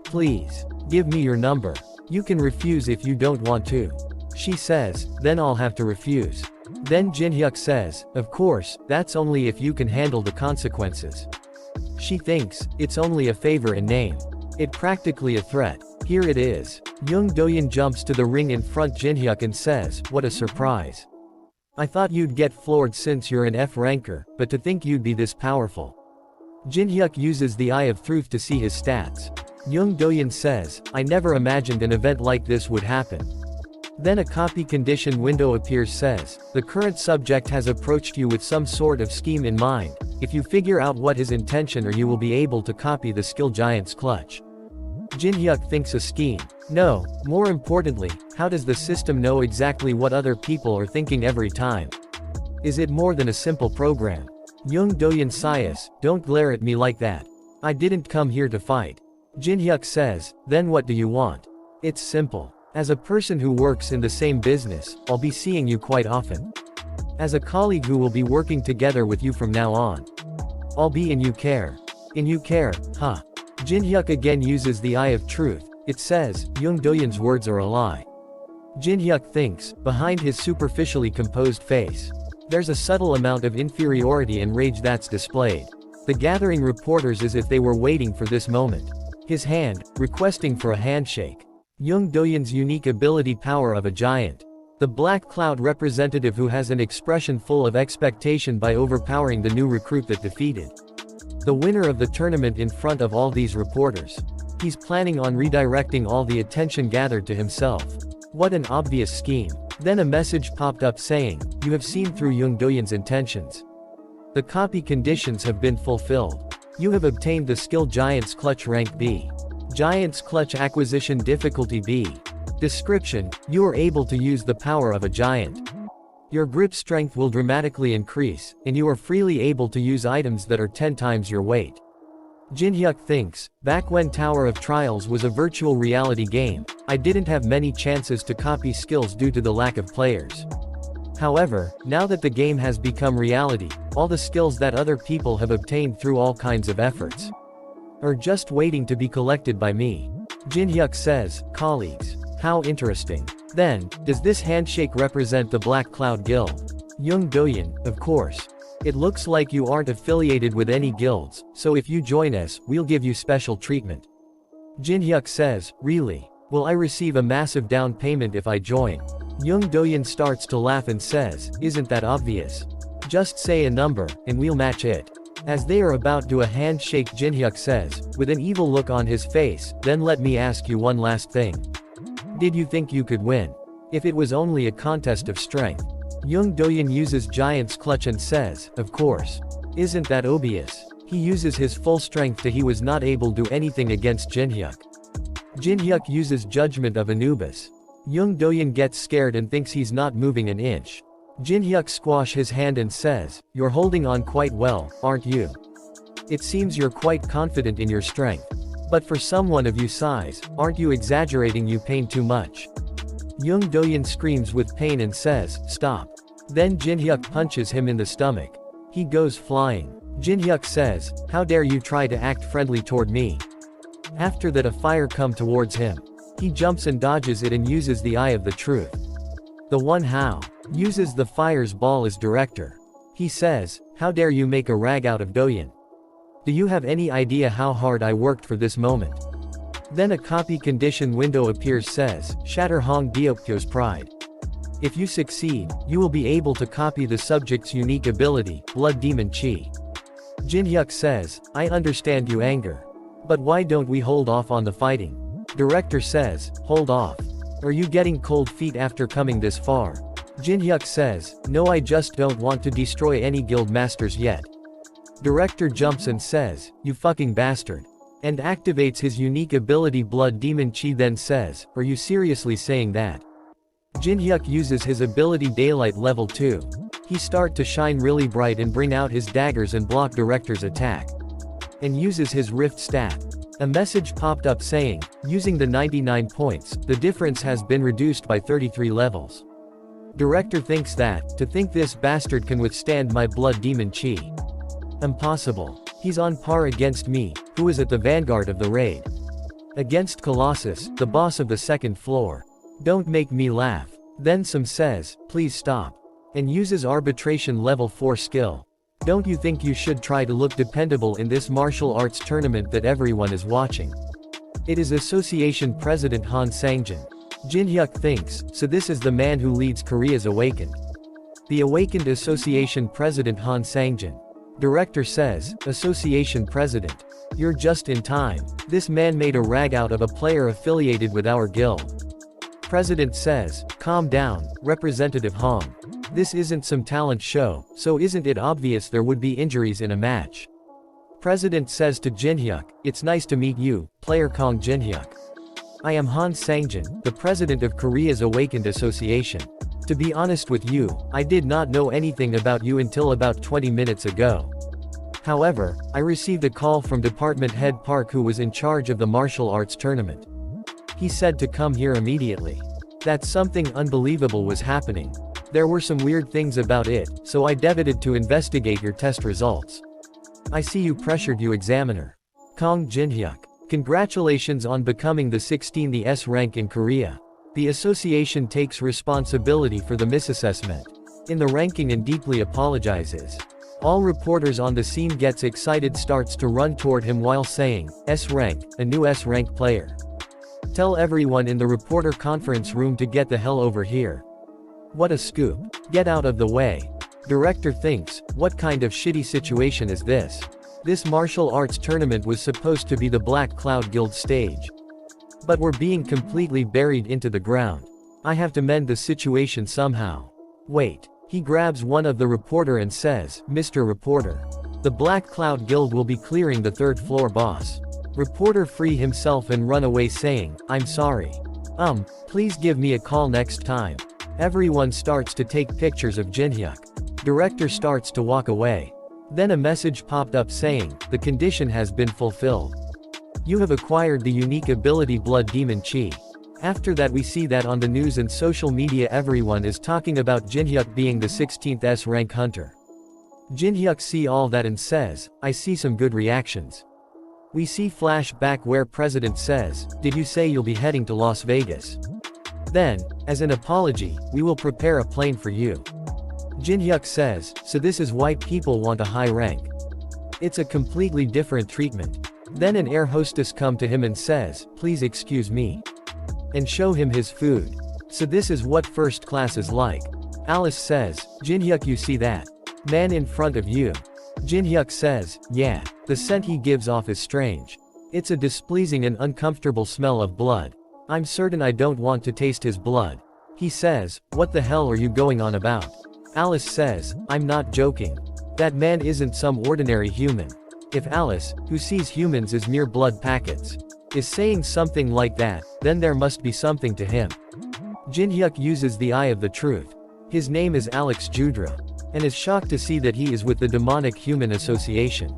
Please. Give me your number. You can refuse if you don't want to. She says, then I'll have to refuse. Then Jin-hyuk says, of course, that's only if you can handle the consequences. She thinks, it's only a favor in name. It practically a threat. Here it is. Young Doyeon jumps to the ring in front Jin-hyuk and says, what a surprise. I thought you'd get floored since you're an F-ranker, but to think you'd be this powerful. Jin-hyuk uses the Eye of Truth to see his stats. Young Doyeon says, I never imagined an event like this would happen. Then a copy condition window appears says, the current subject has approached you with some sort of scheme in mind. If you figure out what his intention or you will be able to copy the skill giant's clutch. Jin-hyuk thinks a scheme. No, more importantly, how does the system know exactly what other people are thinking every time? Is it more than a simple program? Young Doyeon sighs, don't glare at me like that. I didn't come here to fight. Jin-hyuk says, then what do you want? It's simple. As a person who works in the same business, I'll be seeing you quite often. As a colleague who will be working together with you from now on. I'll be in you care. In you care, huh? Jin-hyuk again uses the Eye of Truth. It says, Young Doyeon's words are a lie. Jin-hyuk thinks, behind his superficially composed face. There's a subtle amount of inferiority and rage that's displayed. The gathering reporters as if they were waiting for this moment. His hand, requesting for a handshake. Young Doyeon's unique ability power of a giant. The Black Cloud representative who has an expression full of expectation by overpowering the new recruit that defeated the winner of the tournament in front of all these reporters. He's planning on redirecting all the attention gathered to himself. What an obvious scheme. Then a message popped up saying, you have seen through Young Doyeon's intentions. The copy conditions have been fulfilled. You have obtained the skill Giant's Clutch rank B. Giant's Clutch acquisition difficulty B. Description, you are able to use the power of a giant. Your grip strength will dramatically increase, and you are freely able to use items that are 10 times your weight. Jin-hyuk thinks, back when Tower of Trials was a virtual reality game, I didn't have many chances to copy skills due to the lack of players. However, now that the game has become reality, all the skills that other people have obtained through all kinds of efforts are just waiting to be collected by me. Jinhyuk says, colleagues. How interesting. Then, does this handshake represent the Black Cloud Guild? Young Doyeon, of course. It looks like you aren't affiliated with any guilds, so if you join us, we'll give you special treatment. Jinhyuk says, really? Will I receive a massive down payment if I join? Young Doyeon starts to laugh and says, isn't that obvious? Just say a number, and we'll match it. As they are about to do a handshake, Jinhyuk says, with an evil look on his face, then let me ask you one last thing. Did you think you could win? If it was only a contest of strength. Young Doyeon uses Giant's Clutch and says, of course. Isn't that obvious? He uses his full strength he was not able to do anything against Jinhyuk. Jinhyuk uses Judgment of Anubis. Young Doyeon gets scared and thinks he's not moving an inch. Jinhyuk squash his hand and says, you're holding on quite well, aren't you? It seems you're quite confident in your strength. But for someone of your size, aren't you exaggerating? You pain too much. Young Doyeon screams with pain and says, stop. Then Jinhyuk punches him in the stomach. He goes flying. Jinhyuk says, how dare you try to act friendly toward me? After that, a fire comes towards him. He jumps and dodges it and uses the Eye of the Truth. The one how uses the fire's ball as director. He says, how dare you make a rag out of Doyeon? Do you have any idea how hard I worked for this moment? Then a copy condition window appears, says, shatter Hong Deokyo's pride. If you succeed, you will be able to copy the subject's unique ability, Blood Demon Chi. Jinhyuk says, I understand you anger. But why don't we hold off on the fighting? Director says, hold off. Are you getting cold feet after coming this far? Jinhyuk says, no, I just don't want to destroy any guild masters yet. Director jumps and says, you fucking bastard. And activates his unique ability Blood Demon Chi, then says, are you seriously saying that? Jinhyuk uses his ability Daylight level 2. He start to shine really bright and bring out his daggers and block Director's attack. And uses his Rift stat. A message popped up saying, using the 99 points, the difference has been reduced by 33 levels. Director thinks that, to think this bastard can withstand my Blood Demon Chi. Impossible. He's on par against me, who is at the vanguard of the raid. Against Colossus, the boss of the second floor. Don't make me laugh. Then Sam says, please stop. And uses arbitration level 4 skill. Don't you think you should try to look dependable in this martial arts tournament that everyone is watching? It is Association President Han Sangjin. Jinhyuk thinks, so this is the man who leads Korea's Awakened. The Awakened Association President Han Sangjin. Director says, Association President. You're just in time. This man made a rag out of a player affiliated with our guild. President says, calm down, Representative Hong. This isn't some talent show, so isn't it obvious there would be injuries in a match? President says to Jinhyuk, it's nice to meet you, player Kong Jinhyuk. I am Han Sangjin, the president of Korea's Awakened Association. To be honest with you, I did not know anything about you until about 20 minutes ago. However, I received a call from Department Head Park, who was in charge of the martial arts tournament. He said to come here immediately. That something unbelievable was happening. There were some weird things about it, so I decided to investigate your test results. I see you pressured you examiner. Kong Jinhyuk. Congratulations on becoming the 16th S rank in Korea. The association takes responsibility for the misassessment in the ranking and deeply apologizes. All reporters on the scene gets excited, starts to run toward him while saying, S rank, a new S rank player. Tell everyone in the reporter conference room to get the hell over here. What a scoop. Get out of the way. Director thinks, what kind of shitty situation is this? This martial arts tournament was supposed to be the Black Cloud Guild stage. But we're being completely buried into the ground. I have to mend the situation somehow. Wait. He grabs one of the reporter and says, Mr. Reporter. The Black Cloud Guild will be clearing the 3rd floor boss. Reporter free himself and run away saying, I'm sorry. Please give me a call next time. Everyone starts to take pictures of Jinhyuk. Director starts to walk away. Then a message popped up saying, the condition has been fulfilled. You have acquired the unique ability Blood Demon Chi. After that we see that on the news and social media everyone is talking about Jinhyuk being the 16th S rank hunter. Jinhyuk see all that and says, I see some good reactions. We see flashback where President says, "Did you say you'll be heading to Las Vegas? Then, as an apology, we will prepare a plane for you." Jin-hyuk says, "So this is why people want a high rank. It's a completely different treatment." Then an air hostess come to him and says, "Please excuse me," and show him his food. "So this is what first class is like." Alice says, "Jin-hyuk, you see that man in front of you?" Jin-hyuk says, "Yeah. The scent he gives off is strange. It's a displeasing and uncomfortable smell of blood. I'm certain I don't want to taste his blood." He says, "What the hell are you going on about?" Alice says, "I'm not joking. That man isn't some ordinary human." If Alice, who sees humans as mere blood packets, is saying something like that, then there must be something to him. Jin-hyuk uses the eye of the truth. His name is Alex Judra, and is shocked to see that he is with the Demonic Human Association.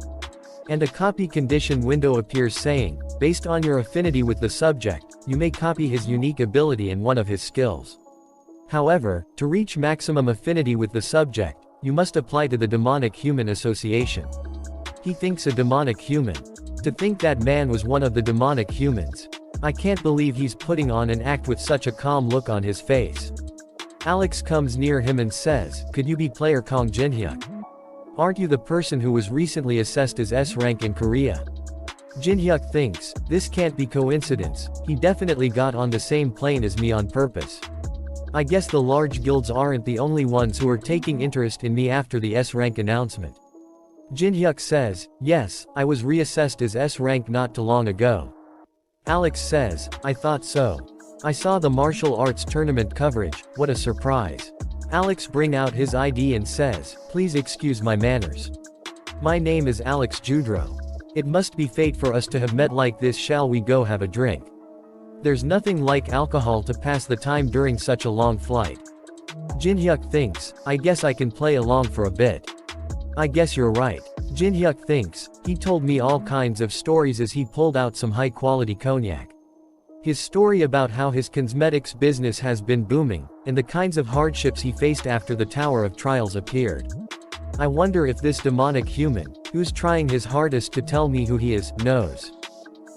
And a copy condition window appears saying, based on your affinity with the subject, you may copy his unique ability and one of his skills. However, to reach maximum affinity with the subject, you must apply to the Demonic Human Association. He thinks a demonic human. To think that man was one of the demonic humans. I can't believe he's putting on an act with such a calm look on his face. Alex comes near him and says, "Could you be player Kong Jin-hyuk? Aren't you the person who was recently assessed as S rank in Korea?" Jin-hyuk thinks, "This can't be coincidence, he definitely got on the same plane as me on purpose. I guess the large guilds aren't the only ones who are taking interest in me after the S rank announcement." Jin-hyuk says, "Yes, I was reassessed as S rank not too long ago." Alex says, "I thought so. I saw the martial arts tournament coverage, what a surprise." Alex bring out his ID and says, "Please excuse my manners. My name is Alex Judro. It must be fate for us to have met like this. Shall we go have a drink? There's nothing like alcohol to pass the time during such a long flight." Jin-hyuk thinks, "I guess I can play along for a bit." "I guess you're right." Jin-hyuk thinks, "He told me all kinds of stories as he pulled out some high-quality cognac. His story about how his cosmetics business has been booming, and the kinds of hardships he faced after the Tower of Trials appeared. I wonder if this demonic human, who's trying his hardest to tell me who he is, knows.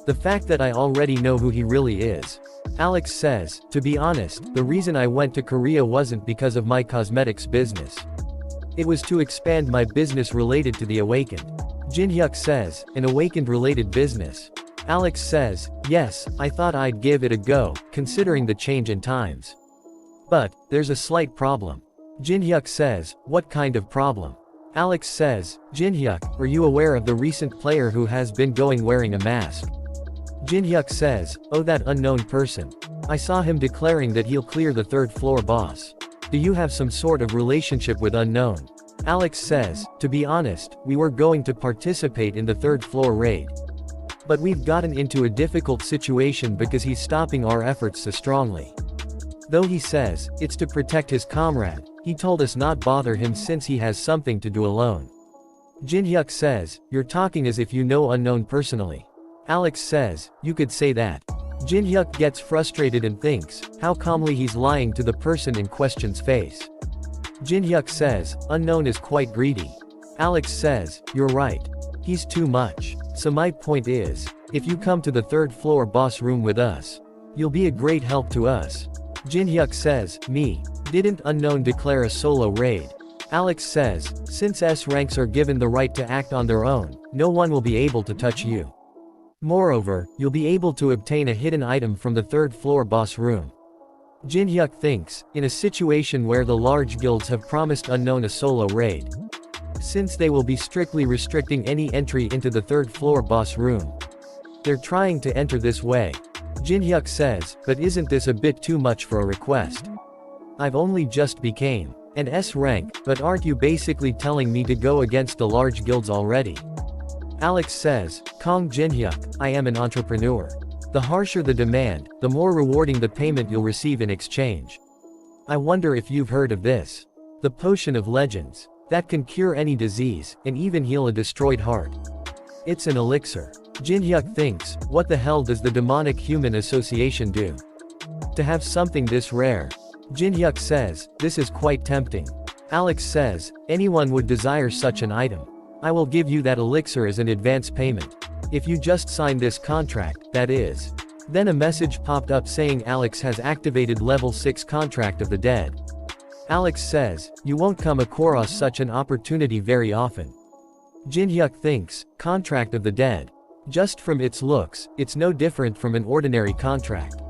The fact that I already know who he really is." Alex says, "To be honest, the reason I went to Korea wasn't because of my cosmetics business. It was to expand my business related to the Awakened." Jin-hyuk says, "An Awakened related business?" Alex says, "Yes, I thought I'd give it a go, considering the change in times. But, there's a slight problem." Jin-hyuk says, "What kind of problem?" Alex says, "Jin-hyuk, are you aware of the recent player who has been going wearing a mask?" Jin-hyuk says, "Oh, that unknown person. I saw him declaring that he'll clear the third floor boss. Do you have some sort of relationship with unknown?" Alex says, "To be honest, we were going to participate in the third floor raid. But we've gotten into a difficult situation because he's stopping our efforts so strongly. Though he says, it's to protect his comrade, he told us not bother him since he has something to do alone." Jin-hyuk says, "You're talking as if you know unknown personally." Alex says, "You could say that." Jin-hyuk gets frustrated and thinks, how calmly he's lying to the person in question's face. Jin-hyuk says, "Unknown is quite greedy." Alex says, "You're right. He's too much. So my point is, if you come to the third floor boss room with us, you'll be a great help to us." Jin-hyuk says, "Me? Didn't unknown declare a solo raid?" Alex says, "Since S ranks are given the right to act on their own, no one will be able to touch you. Moreover, you'll be able to obtain a hidden item from the third floor boss room." Jin-hyuk thinks, in a situation where the large guilds have promised unknown a solo raid, since they will be strictly restricting any entry into the third floor boss room, they're trying to enter this way. Jin-hyuk says, "But isn't this a bit too much for a request? I've only just became an S rank, but aren't you basically telling me to go against the large guilds already?" Alex says, "Kong Jin-hyuk, I am an entrepreneur. The harsher the demand, the more rewarding the payment you'll receive in exchange. I wonder if you've heard of this. The Potion of Legends. That can cure any disease, and even heal a destroyed heart. It's an elixir." Jin-hyuk thinks, what the hell does the Demonic Human Association do to have something this rare? Jin-hyuk says, "This is quite tempting." Alex says, "Anyone would desire such an item. I will give you that elixir as an advance payment." If you just sign this contract, that is. Then a message popped up saying Alex has activated level 6 contract of the dead. Alex says, you won't come across such an opportunity very often. Jin-hyuk thinks, contract of the dead. Just from its looks, it's no different from an ordinary contract.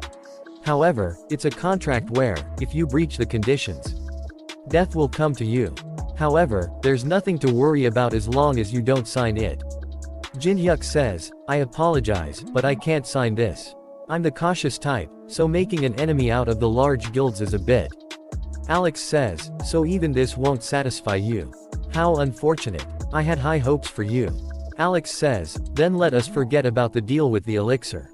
However, it's a contract where, if you breach the conditions, death will come to you. However, there's nothing to worry about as long as you don't sign it. Jin-hyuk says, I apologize, but I can't sign this. I'm the cautious type, so making an enemy out of the large guilds is a bit. Alex says, so even this won't satisfy you. How unfortunate. I had high hopes for you. Alex says, then let us forget about the deal with the elixir.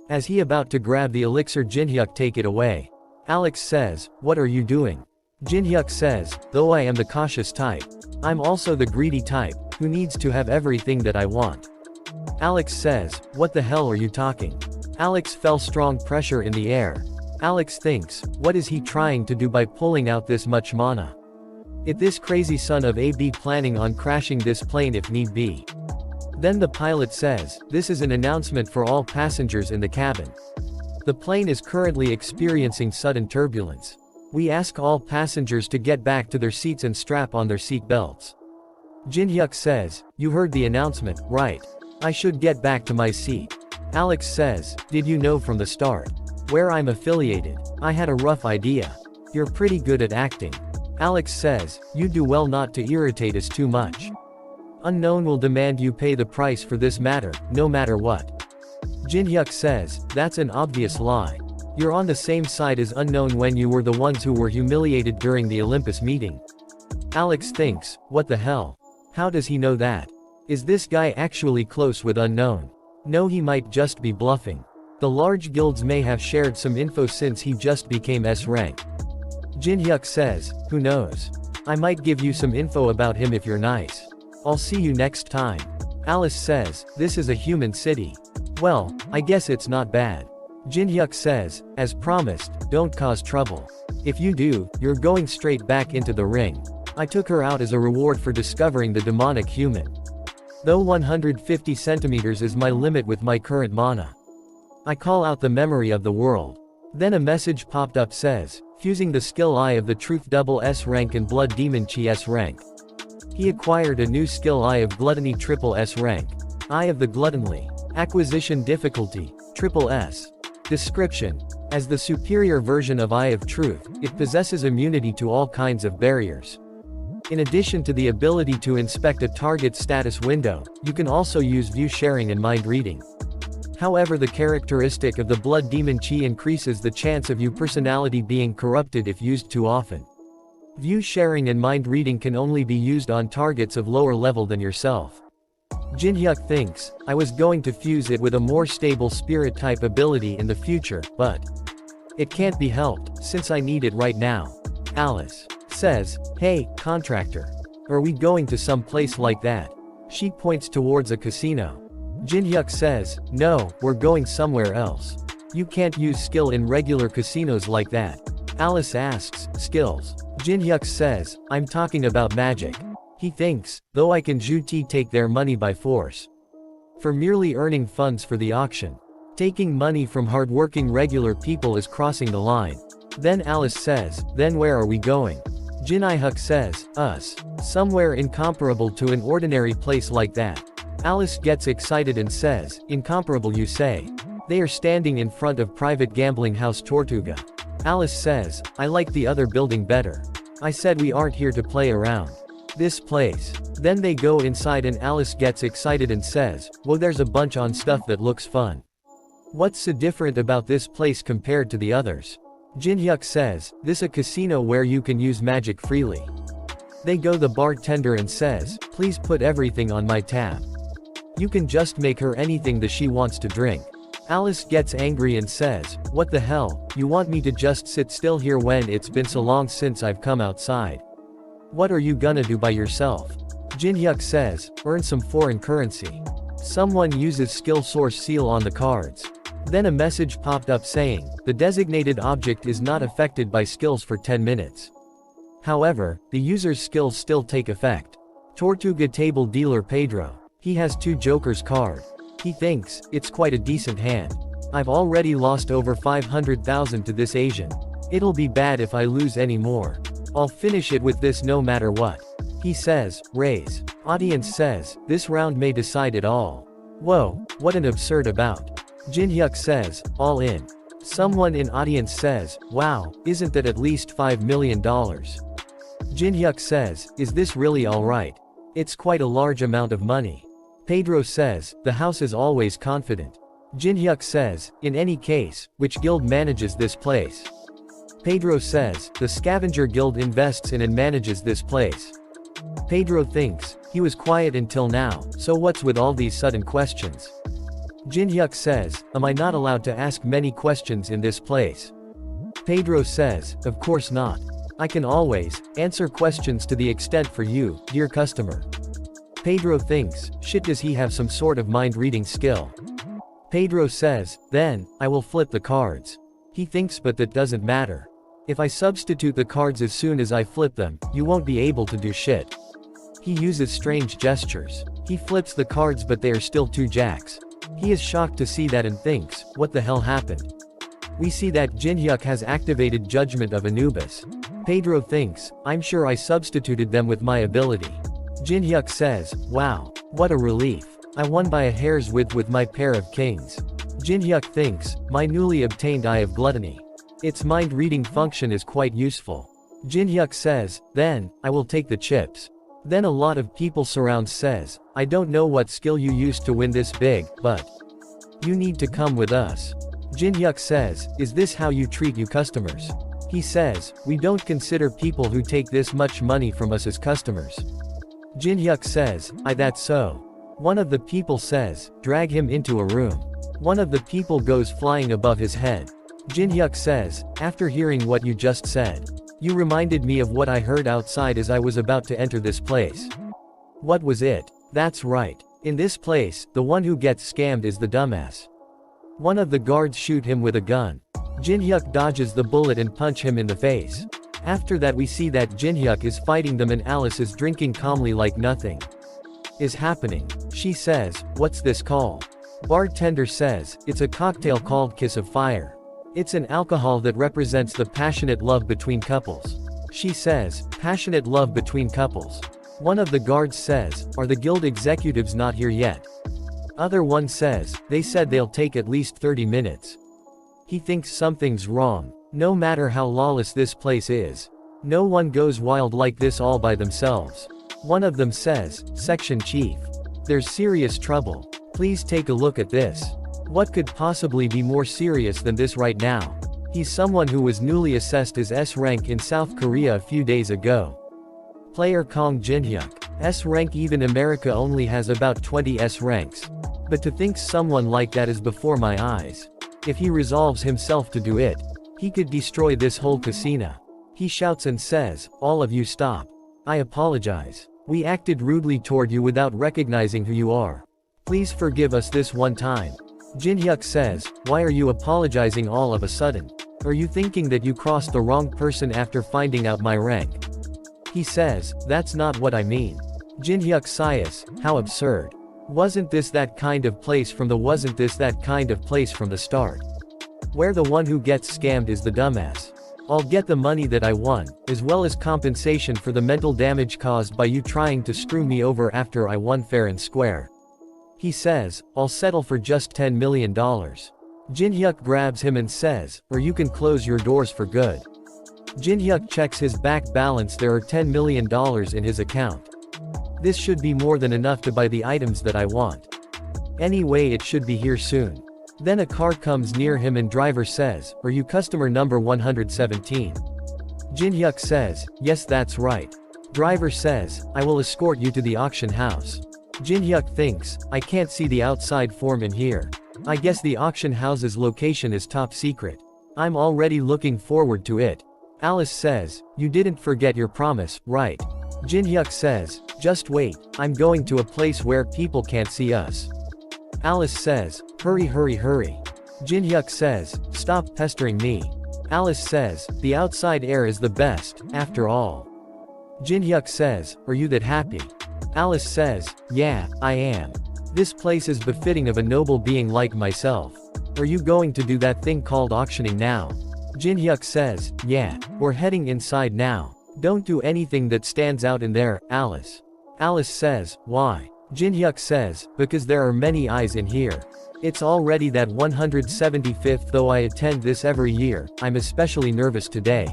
As he about to grab the elixir, Jin-hyuk take it away. Alex says, what are you doing? Jin-hyuk says, though I am the cautious type, I'm also the greedy type, who needs to have everything that I want. Alex says, what the hell are you talking? Alex felt strong pressure in the air. Alex thinks, what is he trying to do by pulling out this much mana? Is this crazy son of a b planning on crashing this plane if need be? Then the pilot says, this is an announcement for all passengers in the cabin. The plane is currently experiencing sudden turbulence. We ask all passengers to get back to their seats and strap on their seat belts. Jin-hyuk says, you heard the announcement, right? I should get back to my seat. Alex says, did you know from the start where I'm affiliated? I had a rough idea. You're pretty good at acting. Alex says, you do well not to irritate us too much. Unknown will demand you pay the price for this matter, no matter what. Jin-hyuk says, that's an obvious lie. You're on the same side as Unknown when you were the ones who were humiliated during the Olympus meeting. Alex thinks, what the hell? How does he know that? Is this guy actually close with Unknown? No, he might just be bluffing. The large guilds may have shared some info since he just became S rank. Jin-hyuk says, who knows? I might give you some info about him if you're nice. I'll see you next time. Alice says, this is a human city. Well, I guess it's not bad. Jin-hyuk says, as promised, don't cause trouble. If you do, you're going straight back into the ring. I took her out as a reward for discovering the demonic human. Though 150 centimeters is my limit with my current mana. I call out the memory of the world. Then a message popped up says, fusing the skill Eye of the Truth double S rank and Blood Demon Chi S rank. He acquired a new skill Eye of Gluttony triple S rank. Eye of the Gluttonly. Acquisition difficulty, triple S. Description. As the superior version of Eye of Truth, it possesses immunity to all kinds of barriers. In addition to the ability to inspect a target's status window, you can also use view sharing and mind reading. However, the characteristic of the Blood Demon Chi increases the chance of your personality being corrupted if used too often. View sharing and mind reading can only be used on targets of lower level than yourself. Jin-hyuk thinks, I was going to fuse it with a more stable spirit type ability in the future, but it can't be helped, since I need it right now. Alice says, hey, contractor. Are we going to some place like that? She points towards a casino. Jin-hyuk says, no, we're going somewhere else. You can't use skill in regular casinos like that. Alice asks, skills? Jin-hyuk says, I'm talking about magic. He thinks, though I can take their money by force. For merely earning funds for the auction. Taking money from hardworking regular people is crossing the line. Then Alice says, then where are we going? Jin-hyuk says, us. Somewhere incomparable to an ordinary place like that. Alice gets excited and says, incomparable you say? They are standing in front of private gambling house Tortuga. Alice says, I like the other building better. I said we aren't here to play around. This place. Then they go inside and Alice gets excited and says, well, there's a bunch on stuff that looks fun. What's so different about this place compared to the others? Jin-hyuk says, this a casino where you can use magic freely. They go the bartender and says, please put everything on my tab. You can just make her anything that she wants to drink. Alice gets angry and says, what the hell, you want me to just sit still here when it's been so long since I've come outside? What are you gonna do by yourself? Jin-hyuk says, earn some foreign currency. Someone uses skill source seal on the cards. Then a message popped up saying, the designated object is not affected by skills for 10 minutes. However, the user's skills still take effect. Tortuga table dealer Pedro. He has 2 Joker's card. He thinks, it's quite a decent hand. I've already lost over 500,000 to this Asian. It'll be bad if I lose any more. I'll finish it with this no matter what. He says, raise. Audience says, this round may decide it all. Whoa, what an absurd bout. Jin-hyuk says, all in. Someone in audience says, wow, isn't that at least $5 million? Jin-hyuk says, is this really alright? It's quite a large amount of money. Pedro says, the house is always confident. Jin-hyuk says, in any case, which guild manages this place? Pedro says, the Scavenger Guild invests in and manages this place. Pedro thinks, he was quiet until now, so what's with all these sudden questions? Jin-hyuk says, am I not allowed to ask many questions in this place? Pedro says, of course not. I can always answer questions to the extent for you, dear customer. Pedro thinks, shit, does he have some sort of mind-reading skill? Pedro says, then, I will flip the cards. He thinks, but that doesn't matter. If I substitute the cards as soon as I flip them, you won't be able to do shit. He uses strange gestures. He flips the cards but they are still 2 jacks. He is shocked to see that and thinks, what the hell happened? We see that Jin-hyuk has activated Judgment of Anubis. Pedro thinks, I'm sure I substituted them with my ability. Jin-hyuk says, wow, what a relief. I won by a hair's width with my pair of kings. Jin-hyuk thinks, my newly obtained Eye of Gluttony. Its mind-reading function is quite useful. Jin-hyuk says, then, I will take the chips. Then a lot of people surround says, I don't know what skill you used to win this big, but you need to come with us. Jin-hyuk says, is this how you treat you customers? He says, we don't consider people who take this much money from us as customers. Jin-hyuk says, that's so. One of the people says, drag him into a room. One of the people goes flying above his head. Jin-hyuk says, after hearing what you just said, you reminded me of what I heard outside as I was about to enter this place. What was it? That's right. In this place, the one who gets scammed is the dumbass. One of the guards shoot him with a gun. Jin-hyuk dodges the bullet and punch him in the face. After that we see that Jin-hyuk is fighting them and Alice is drinking calmly like nothing is happening. She says, what's this called? Bartender says, it's a cocktail called Kiss of Fire. It's an alcohol that represents the passionate love between couples. She says, passionate love between couples. One of the guards says, are the guild executives not here yet? Other one says, they said they'll take at least 30 minutes. He thinks something's wrong. No matter how lawless this place is, no one goes wild like this all by themselves. One of them says, Section Chief. There's serious trouble. Please take a look at this. What could possibly be more serious than this right now? He's someone who was newly assessed as S rank in South Korea a few days ago. Player Kong Jin-hyuk. S rank, even America only has about 20 S ranks. But to think someone like that is before my eyes. If he resolves himself to do it, he could destroy this whole casino. He shouts and says, all of you stop. I apologize. We acted rudely toward you without recognizing who you are. Please forgive us this one time. Jin-hyuk says, why are you apologizing all of a sudden? Are you thinking that you crossed the wrong person after finding out my rank? He says, that's not what I mean. Jin-hyuk sighs, how absurd. Wasn't this that kind of place from the start? Where the one who gets scammed is the dumbass. I'll get the money that I won, as well as compensation for the mental damage caused by you trying to screw me over after I won fair and square. He says, I'll settle for just $10 million. Jin-hyuk grabs him and says, or you can close your doors for good. Jin-hyuk checks his back balance. There are $10 million in his account. This should be more than enough to buy the items that I want. Anyway, it should be here soon. Then a car comes near him and driver says, are you customer number 117? Jin-hyuk says, yes, that's right. Driver says, I will escort you to the auction house. Jin-hyuk thinks, I can't see the outside form in here. I guess the auction house's location is top secret. I'm already looking forward to it. Alice says, you didn't forget your promise, right? Jin-hyuk says, just wait, I'm going to a place where people can't see us. Alice says, hurry hurry hurry. Jin-hyuk says, stop pestering me. Alice says, the outside air is the best, after all. Jin-hyuk says, are you that happy? Alice says, yeah, I am. This place is befitting of a noble being like myself. Are you going to do that thing called auctioning now? Jin-hyuk says, yeah, we're heading inside now. Don't do anything that stands out in there, Alice. Alice says, why? Jin-hyuk says, because there are many eyes in here. It's already that 175th, though I attend this every year. I'm especially nervous today.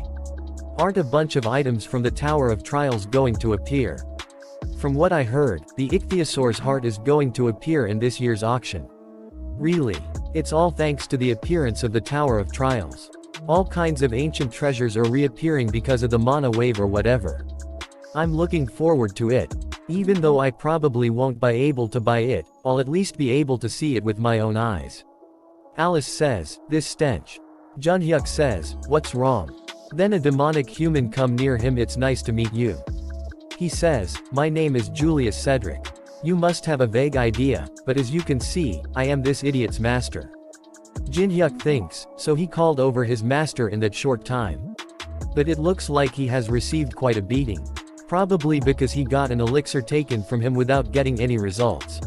Aren't a bunch of items from the Tower of Trials going to appear? From what I heard, the ichthyosaur's heart is going to appear in this year's auction. Really? It's all thanks to the appearance of the Tower of Trials. All kinds of ancient treasures are reappearing because of the mana wave or whatever. I'm looking forward to it. Even though I probably won't be able to buy it, I'll at least be able to see it with my own eyes. Alice says, this stench. Jin-hyuk says, what's wrong? Then a demonic human come near him. It's nice to meet you. He says, my name is Julius Cedric. You must have a vague idea, but as you can see, I am this idiot's master. Jin-hyuk thinks, so he called over his master in that short time. But it looks like he has received quite a beating. Probably because he got an elixir taken from him without getting any results.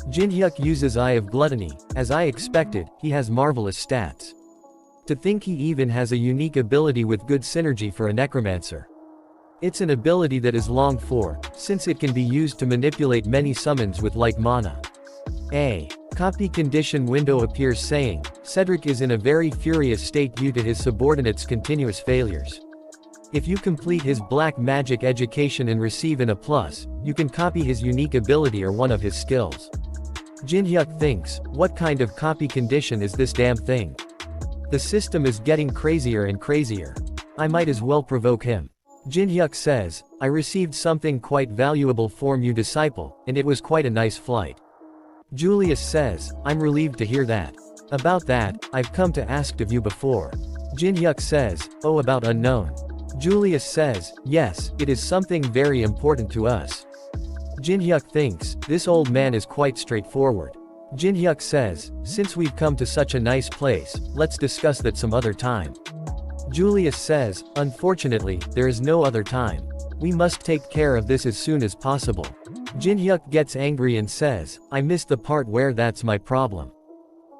Jin-hyuk uses Eye of Gluttony. As I expected, he has marvelous stats. To think he even has a unique ability with good synergy for a necromancer. It's an ability that is longed for, since it can be used to manipulate many summons with like mana. A copy condition window appears saying, Cedric is in a very furious state due to his subordinates' continuous failures. If you complete his black magic education and receive an A+, you can copy his unique ability or one of his skills. Jin-hyuk thinks, what kind of copy condition is this damn thing? The system is getting crazier and crazier. I might as well provoke him. Jin-hyuk says, I received something quite valuable from you disciple, and it was quite a nice flight. Julius says, I'm relieved to hear that. About that, I've come to ask of you before. Jin-hyuk says, oh, about unknown. Julius says, yes, it is something very important to us. Jin-hyuk thinks, this old man is quite straightforward. Jin-hyuk says, since we've come to such a nice place, let's discuss that some other time. Julius says, unfortunately, there is no other time. We must take care of this as soon as possible. Jin-hyuk gets angry and says, I missed the part where that's my problem.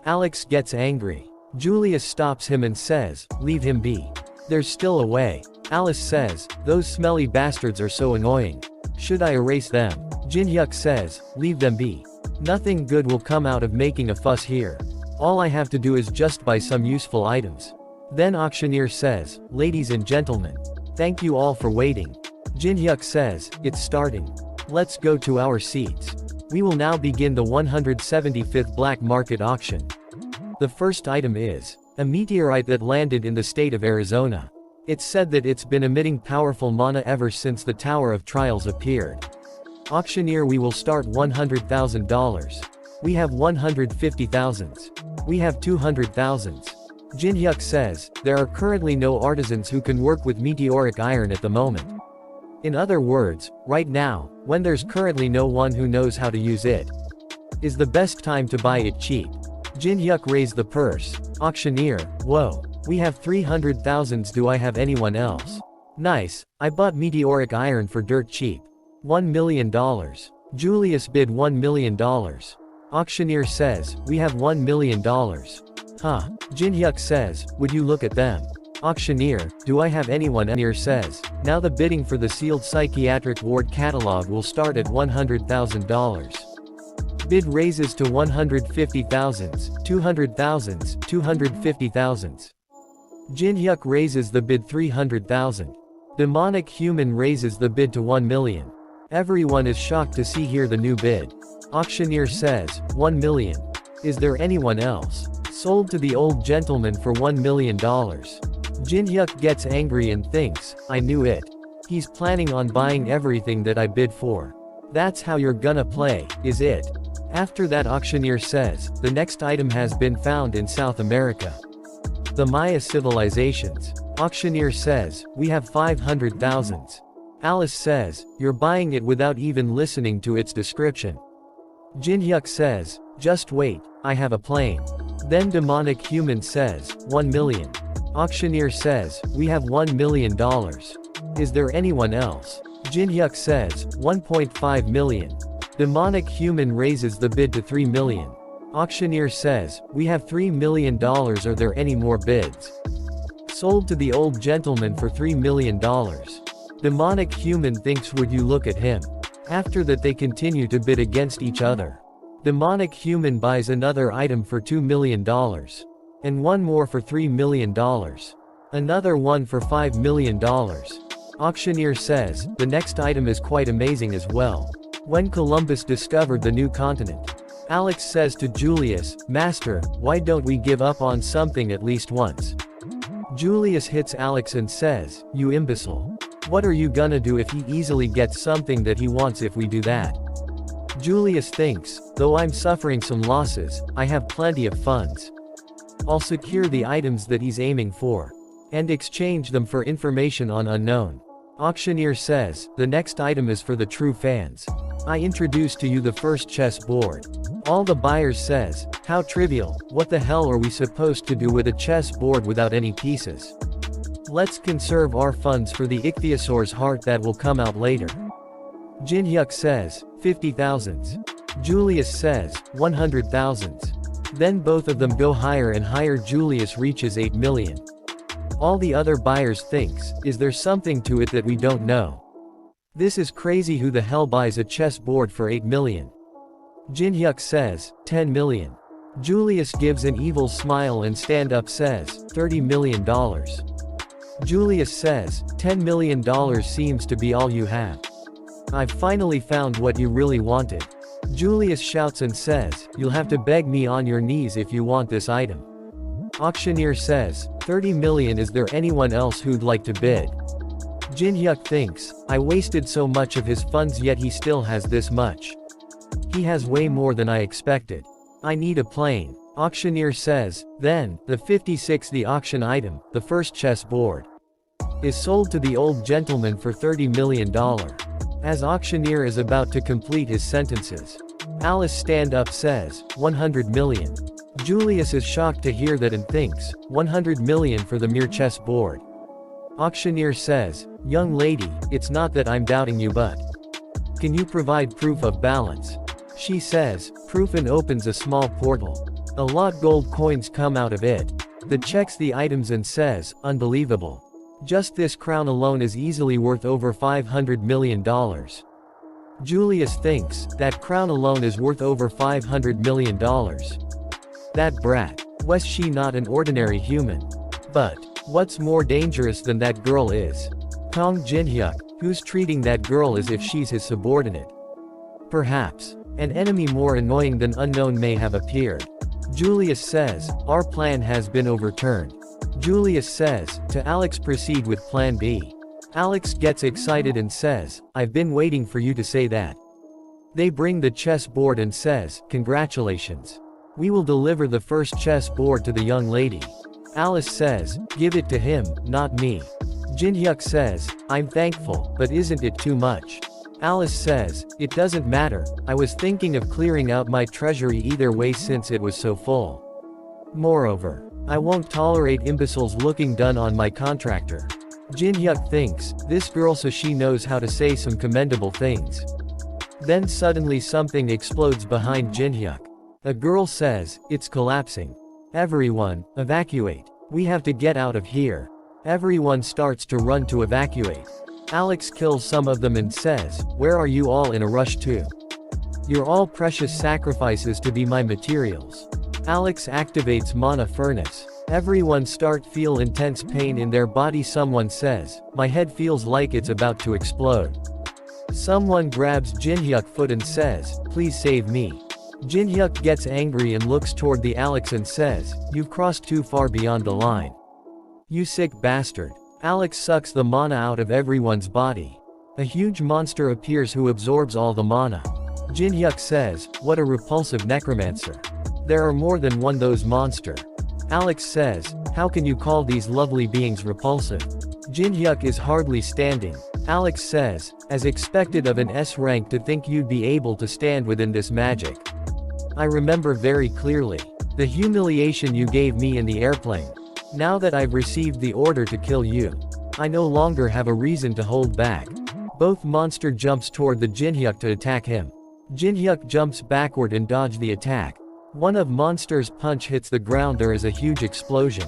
Alex gets angry. Julius stops him and says, leave him be. There's still a way. Alice says, those smelly bastards are so annoying. Should I erase them? Jin-hyuk says, leave them be. Nothing good will come out of making a fuss here. All I have to do is just buy some useful items. Then auctioneer says, ladies and gentlemen, thank you all for waiting. Jin-hyuk says, it's starting. Let's go to our seats. We will now begin the 175th black market auction. The first item is a meteorite that landed in the state of Arizona. It's said that it's been emitting powerful mana ever since the Tower of Trials appeared. Auctioneer, we will start $100,000. We have 150,000. We have 200,000. Jin-hyuk says, there are currently no artisans who can work with meteoric iron at the moment. In other words, right now, when there's currently no one who knows how to use it, is the best time to buy it cheap. Jin-hyuk raised the purse. Auctioneer, whoa, we have 300,000. Do I have anyone else? Nice, I bought meteoric iron for dirt cheap. $1 million. Julius bid $1 million. Auctioneer says, we have $1 million. Huh. Jin-hyuk says, would you look at them? Auctioneer, do I have anyone? Auctioneer says, now the bidding for the sealed psychiatric ward catalog will start at $100,000. Bid raises to 150,000, 200,000, 250,000. Jin-hyuk raises the bid 300,000. Demonic human raises the bid to 1 million. Everyone is shocked to see here the new bid. Auctioneer says, 1 million. Is there anyone else? Sold to the old gentleman for $1 million. Jin-hyuk gets angry and thinks, I knew it. He's planning on buying everything that I bid for. That's how you're gonna play, is it? After that, auctioneer says, the next item has been found in South America. The Maya civilizations. Auctioneer says, we have 500,000. Alice says, you're buying it without even listening to its description. Jin-hyuk says, just wait, I have a plane. Then demonic human says, 1 million. Auctioneer says, we have $1 million. Is there anyone else? Jin-hyuk says, 1.5 million. Demonic human raises the bid to 3 million. Auctioneer says, we have $3 million, are there any more bids? Sold to the old gentleman for $3 million. Demonic human thinks, would you look at him? After that they continue to bid against each other. Demonic human buys another item for $2 million. And one more for $3 million. Another one for $5 million. Auctioneer says, the next item is quite amazing as well. When Columbus discovered the new continent. Alex says to Julius, Master, why don't we give up on something at least once? Julius hits Alex and says, you imbecile. What are you gonna do if he easily gets something that he wants if we do that? Julius thinks, though I'm suffering some losses, I have plenty of funds. I'll secure the items that he's aiming for. And exchange them for information on unknown. Auctioneer says, the next item is for the true fans. I introduce to you the first chess board. All the buyers says, how trivial, what the hell are we supposed to do with a chess board without any pieces? Let's conserve our funds for the ichthyosaur's heart that will come out later. Jinhyuk says, 50,000. Julius says, 100,000. Then both of them go higher and higher. Julius reaches 8 million. All the other buyers thinks, is there something to it that we don't know? This is crazy, who the hell buys a chess board for 8 million? Jinhyuk says, 10 million. Julius gives an evil smile and stand up says, $30 million. Julius says, $10 million seems to be all you have. I've finally found what you really wanted. Julius shouts and says, you'll have to beg me on your knees if you want this item. Auctioneer says, 30 million, is there anyone else who'd like to bid? Jinhyuk thinks, I wasted so much of his funds yet he still has this much. He has way more than I expected. I need a plane. Auctioneer says, then, the 56th the auction item, the first chess board, is sold to the old gentleman for $30 million. As auctioneer is about to complete his sentences, Alice stand up says, 100 million. Julius is shocked to hear that and thinks, 100 million for the mere chess board. Auctioneer says, young lady, it's not that I'm doubting you, but can you provide proof of balance? She says, proof, and opens a small portal. A lot gold coins come out of it. That checks the items and says, unbelievable. Just this crown alone is easily worth over $500 million. Julius thinks, that crown alone is worth over $500 million. That brat. Was she not an ordinary human? But what's more dangerous than that girl is Kong Jinhyuk, who's treating that girl as if she's his subordinate. Perhaps an enemy more annoying than unknown may have appeared. Julius says, our plan has been overturned. Julius says, to Alex, proceed with plan B. Alex gets excited and says, I've been waiting for you to say that. They bring the chess board and says, congratulations. We will deliver the first chess board to the young lady. Alice says, give it to him, not me. Jinhyuk says, I'm thankful, but isn't it too much? Alice says, it doesn't matter, I was thinking of clearing out my treasury either way since it was so full. Moreover, I won't tolerate imbeciles looking done on my contractor. Jinhyuk thinks, this girl, so she knows how to say some commendable things. Then suddenly something explodes behind Jinhyuk. A girl says, it's collapsing. Everyone, evacuate. We have to get out of here. Everyone starts to run to evacuate. Alex kills some of them and says, where are you all in a rush to? You're all precious sacrifices to be my materials. Alex activates mana furnace. Everyone start feel intense pain in their body. Someone says, my head feels like it's about to explode. Someone grabs Jinhyuk foot and says, please save me. Jinhyuk gets angry and looks toward the Alex and says, you've crossed too far beyond the line. You sick bastard. Alex sucks the mana out of everyone's body. A huge monster appears who absorbs all the mana. Jinhyuk says, what a repulsive necromancer. There are more than one those monster. Alex says, how can you call these lovely beings repulsive? Jinhyuk is hardly standing. Alex says, as expected of an S rank to think you'd be able to stand within this magic. I remember very clearly the humiliation you gave me in the airplane. Now that I've received the order to kill you, I no longer have a reason to hold back. Both monster jumps toward the Jinhyuk to attack him. Jin-hyuk jumps backward and dodges the attack. One of Monster's punch hits the ground. There is a huge explosion.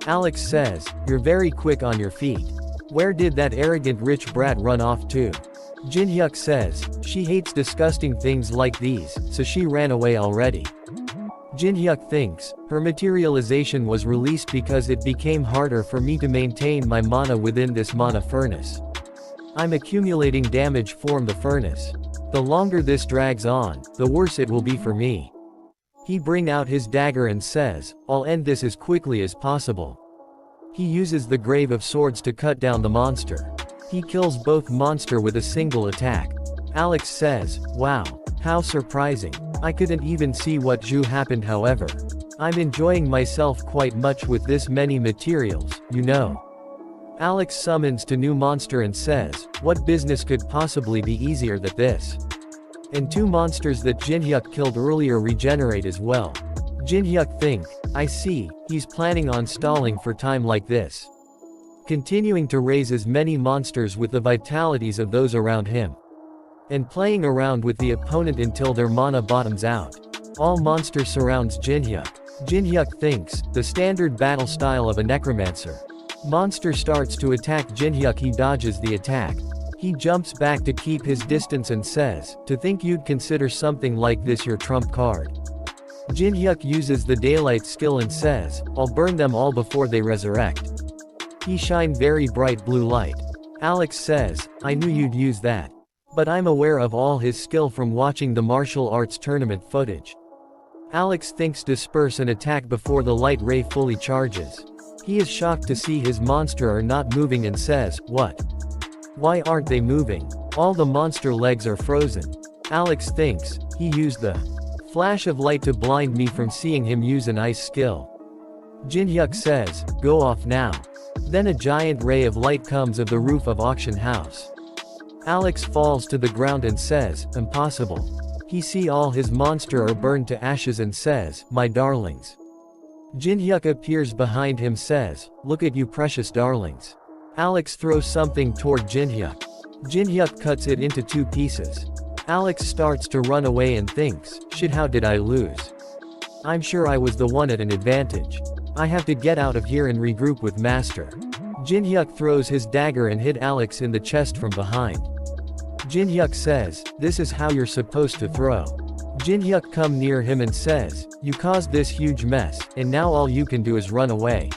Alex says, "You're very quick on your feet. Where did that arrogant rich brat run off to?" Jin-hyuk says, "She hates disgusting things like these, so she ran away already." Jin-hyuk thinks, "Her materialization was released because it became harder for me to maintain my mana within this mana furnace. I'm accumulating damage from the furnace. The longer this drags on, the worse it will be for me." He brings out his dagger and says, "I'll end this as quickly as possible." He uses the Grave of Swords to cut down the monster. He kills both monster with a single attack. Alex says, "Wow, how surprising. I couldn't even see what Zhu happened. However, I'm enjoying myself quite much with this many materials, you know." Alex summons to new monster and says, "What business could possibly be easier than this?" And two monsters that Jin-hyuk killed earlier regenerate as well. Jin-hyuk think, "I see, he's planning on stalling for time like this. Continuing to raise as many monsters with the vitalities of those around him. And playing around with the opponent until their mana bottoms out." All monsters surrounds Jin-hyuk. Jin-hyuk thinks, the standard battle style of a necromancer. Monster starts to attack Jin-hyuk. He dodges the attack. He jumps back to keep his distance and says, "To think you'd consider something like this your trump card." Jin-hyuk uses the daylight skill and says, "I'll burn them all before they resurrect." He shine very bright blue light. Alex says, "I knew you'd use that. But I'm aware of all his skill from watching the martial arts tournament footage." Alex thinks disperse and attack before the light ray fully charges. He is shocked to see his monster are not moving and says, "What? Why aren't they moving? All the monster legs are frozen." Alex thinks, he used the flash of light to blind me from seeing him use an ice skill. Jin-hyuk says, "Go off now." Then a giant ray of light comes of the roof of auction house. Alex falls to the ground and says, "Impossible." He see all his monster are burned to ashes and says, "My darlings." Jin-hyuk appears behind him says, "Look at you precious darlings." Alex throws something toward Jin-hyuk. Jin-hyuk cuts it into two pieces. Alex starts to run away and thinks, "Shit, how did I lose? I'm sure I was the one at an advantage. I have to get out of here and regroup with Master." Jin-hyuk throws his dagger and hit Alex in the chest from behind. Jin-hyuk says, "This is how you're supposed to throw." Jin-hyuk come near him and says, "You caused this huge mess, and now all you can do is run away."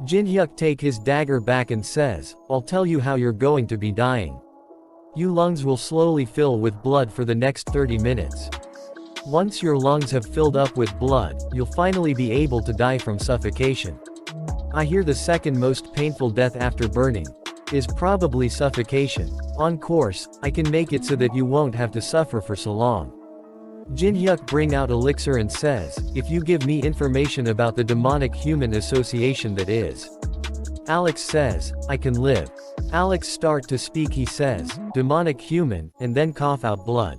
Jin-hyuk take his dagger back and says, "I'll tell you how you're going to be dying. Your lungs will slowly fill with blood for the next 30 minutes. Once your lungs have filled up with blood, you'll finally be able to die from suffocation. I hear the second most painful death after burning is probably suffocation. On course, I can make it so that you won't have to suffer for so long." Jin-hyuk bring out elixir and says, "If you give me information about the demonic human association that is." Alex says, "I can live." Alex start to speak. He says, "Demonic human," and then cough out blood.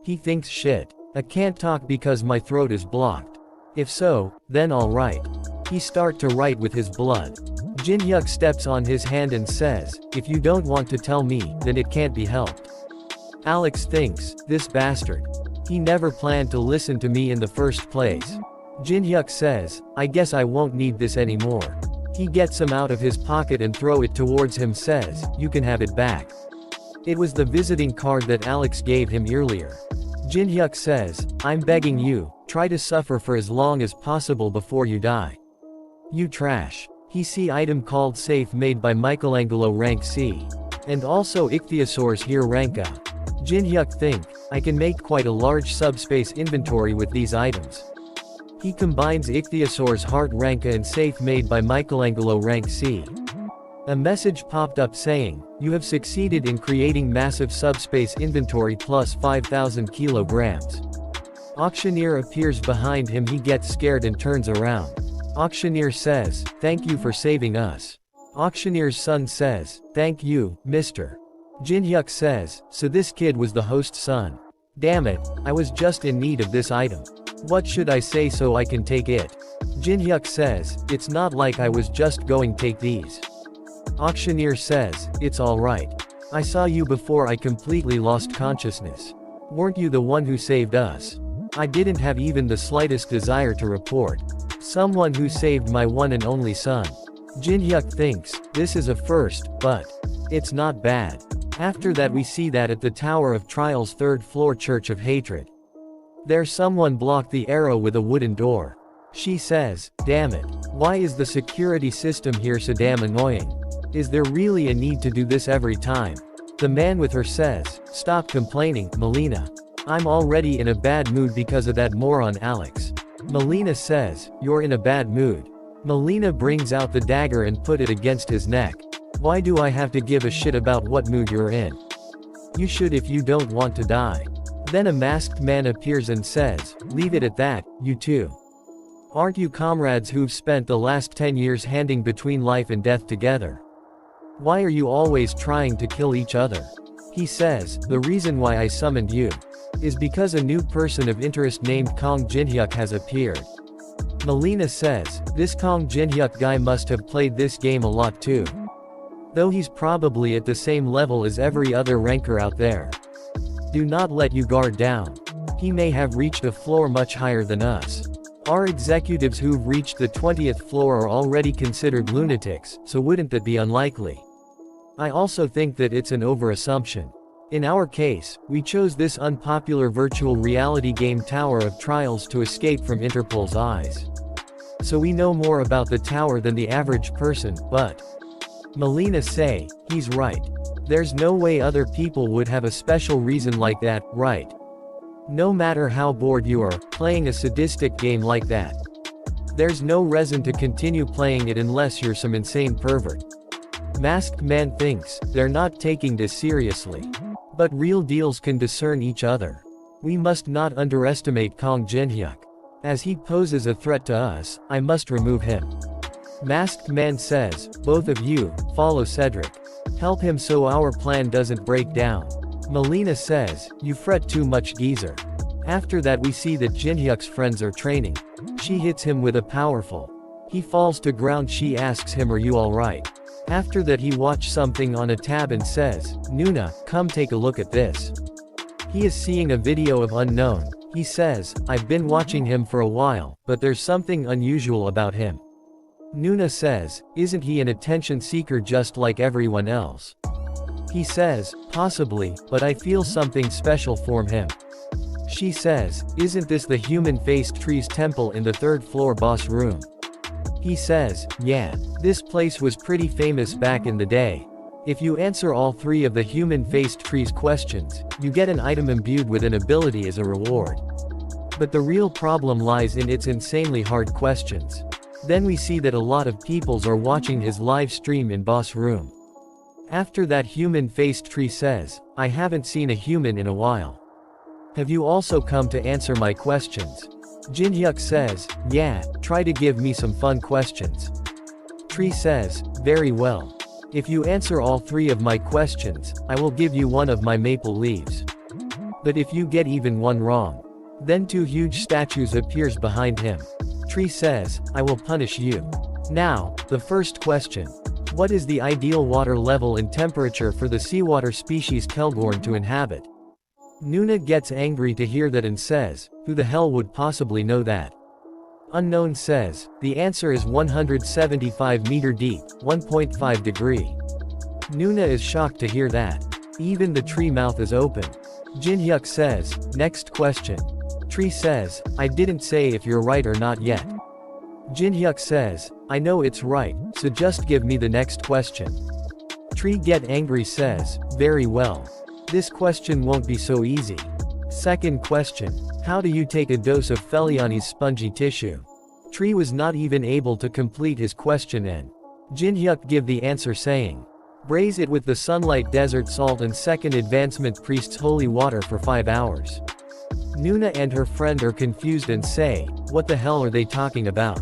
He thinks, "Shit. I can't talk because my throat is blocked. If so, then alright." He start to write with his blood. Jin-hyuk steps on his hand and says, "If you don't want to tell me, then it can't be helped." Alex thinks, "This bastard. He never planned to listen to me in the first place." Jin-hyuk says, "I guess I won't need this anymore." He gets some out of his pocket and throw it towards him says, "You can have it back." It was the visiting card that Alex gave him earlier. Jin-hyuk says, "I'm begging you, try to suffer for as long as possible before you die. You trash." He see item called safe made by Michelangelo rank C. And also ichthyosaurs here rank A. Jin-hyuk think, "I can make quite a large subspace inventory with these items." He combines ichthyosaurs heart rank A and safe made by Michelangelo rank C. A message popped up saying, "You have succeeded in creating massive subspace inventory plus 5,000 kilograms." Auctioneer appears behind him. He gets scared and turns around. Auctioneer says, "Thank you for saving us." Auctioneer's son says, "Thank you, mister." Jin-hyuk says, "So this kid was the host's son. Damn it, I was just in need of this item. What should I say so I can take it?" Jin-hyuk says, "It's not like I was just going take these." Auctioneer says, "It's alright. I saw you before I completely lost consciousness." Weren't you the one who saved us? I didn't have even the slightest desire to report. Someone who saved my one and only son. Jin-hyuk thinks, this is a first, but it's not bad. After that we see that at the Tower of Trial's third floor Church of Hatred. There someone blocked the arrow with a wooden door. She says, damn it. Why is the security system here so damn annoying? Is there really a need to do this every time? The man with her says, stop complaining, Melina. I'm already in a bad mood because of that moron Alex. Melina says, you're in a bad mood. Melina brings out the dagger and put it against his neck. Why do I have to give a shit about what mood you're in? You should if you don't want to die. Then a masked man appears and says, leave it at that, you two. Aren't you comrades who've spent the last 10 years handing between life and death together? Why are you always trying to kill each other? He says, the reason why I summoned you is because a new person of interest named Kong Jin-hyuk has appeared. Melina says, this Kong Jin-hyuk guy must have played this game a lot too. Though he's probably at the same level as every other ranker out there. Do not let you guard down. He may have reached a floor much higher than us. Our executives who've reached the 20th floor are already considered lunatics, so wouldn't that be unlikely? I also think that it's an overassumption. In our case, we chose this unpopular virtual reality game Tower of Trials to escape from Interpol's eyes. So we know more about the tower than the average person, but Melina say, he's right. There's no way other people would have a special reason like that, right? No matter how bored you are, playing a sadistic game like that. There's no reason to continue playing it unless you're some insane pervert. Masked man thinks, they're not taking this seriously. But real deals can discern each other. We must not underestimate Kong Jin-hyuk. As he poses a threat to us, I must remove him. Masked man says, both of you, follow Cedric. Help him so our plan doesn't break down. Melina says, you fret too much geezer. After that we see that Jin-hyuk's friends are training. She hits him with a powerful. He falls to ground. She asks him, are you alright? After that he watched something on a tab and says, Nuna, come take a look at this. He is seeing a video of Unknown. He says, I've been watching him for a while, but there's something unusual about him. Nuna says, isn't he an attention seeker just like everyone else? He says, possibly, but I feel something special from him. She says, isn't this the human-faced tree's temple in the third floor boss room? He says, yeah, this place was pretty famous back in the day. If you answer all three of the human-faced tree's questions, you get an item imbued with an ability as a reward. But the real problem lies in its insanely hard questions. Then we see that a lot of peoples are watching his live stream in boss room. After that human-faced tree says, I haven't seen a human in a while. Have you also come to answer my questions? Jin-hyuk says, yeah, try to give me some fun questions. Tree says, very well. If you answer all three of my questions, I will give you one of my maple leaves. But if you get even one wrong, then two huge statues appears behind him. Tree says, I will punish you. Now, the first question. What is the ideal water level and temperature for the seawater species Kelgorn to inhabit? Nuna gets angry to hear that and says, who the hell would possibly know that? Unknown says, the answer is 175 meter deep, 1.5 degree. Nuna is shocked to hear that. Even the tree mouth is open. Jin-hyuk says, next question. Tree says, I didn't say if you're right or not yet. Jin-hyuk says, I know it's right, so just give me the next question. Tree get angry says, very well. This question won't be so easy. Second question, how do you take a dose of Feliani's spongy tissue? Tree was not even able to complete his question and Jin-hyuk give the answer saying, braise it with the sunlight desert salt and second advancement priest's holy water for 5 hours. Nuna and her friend are confused and say, what the hell are they talking about?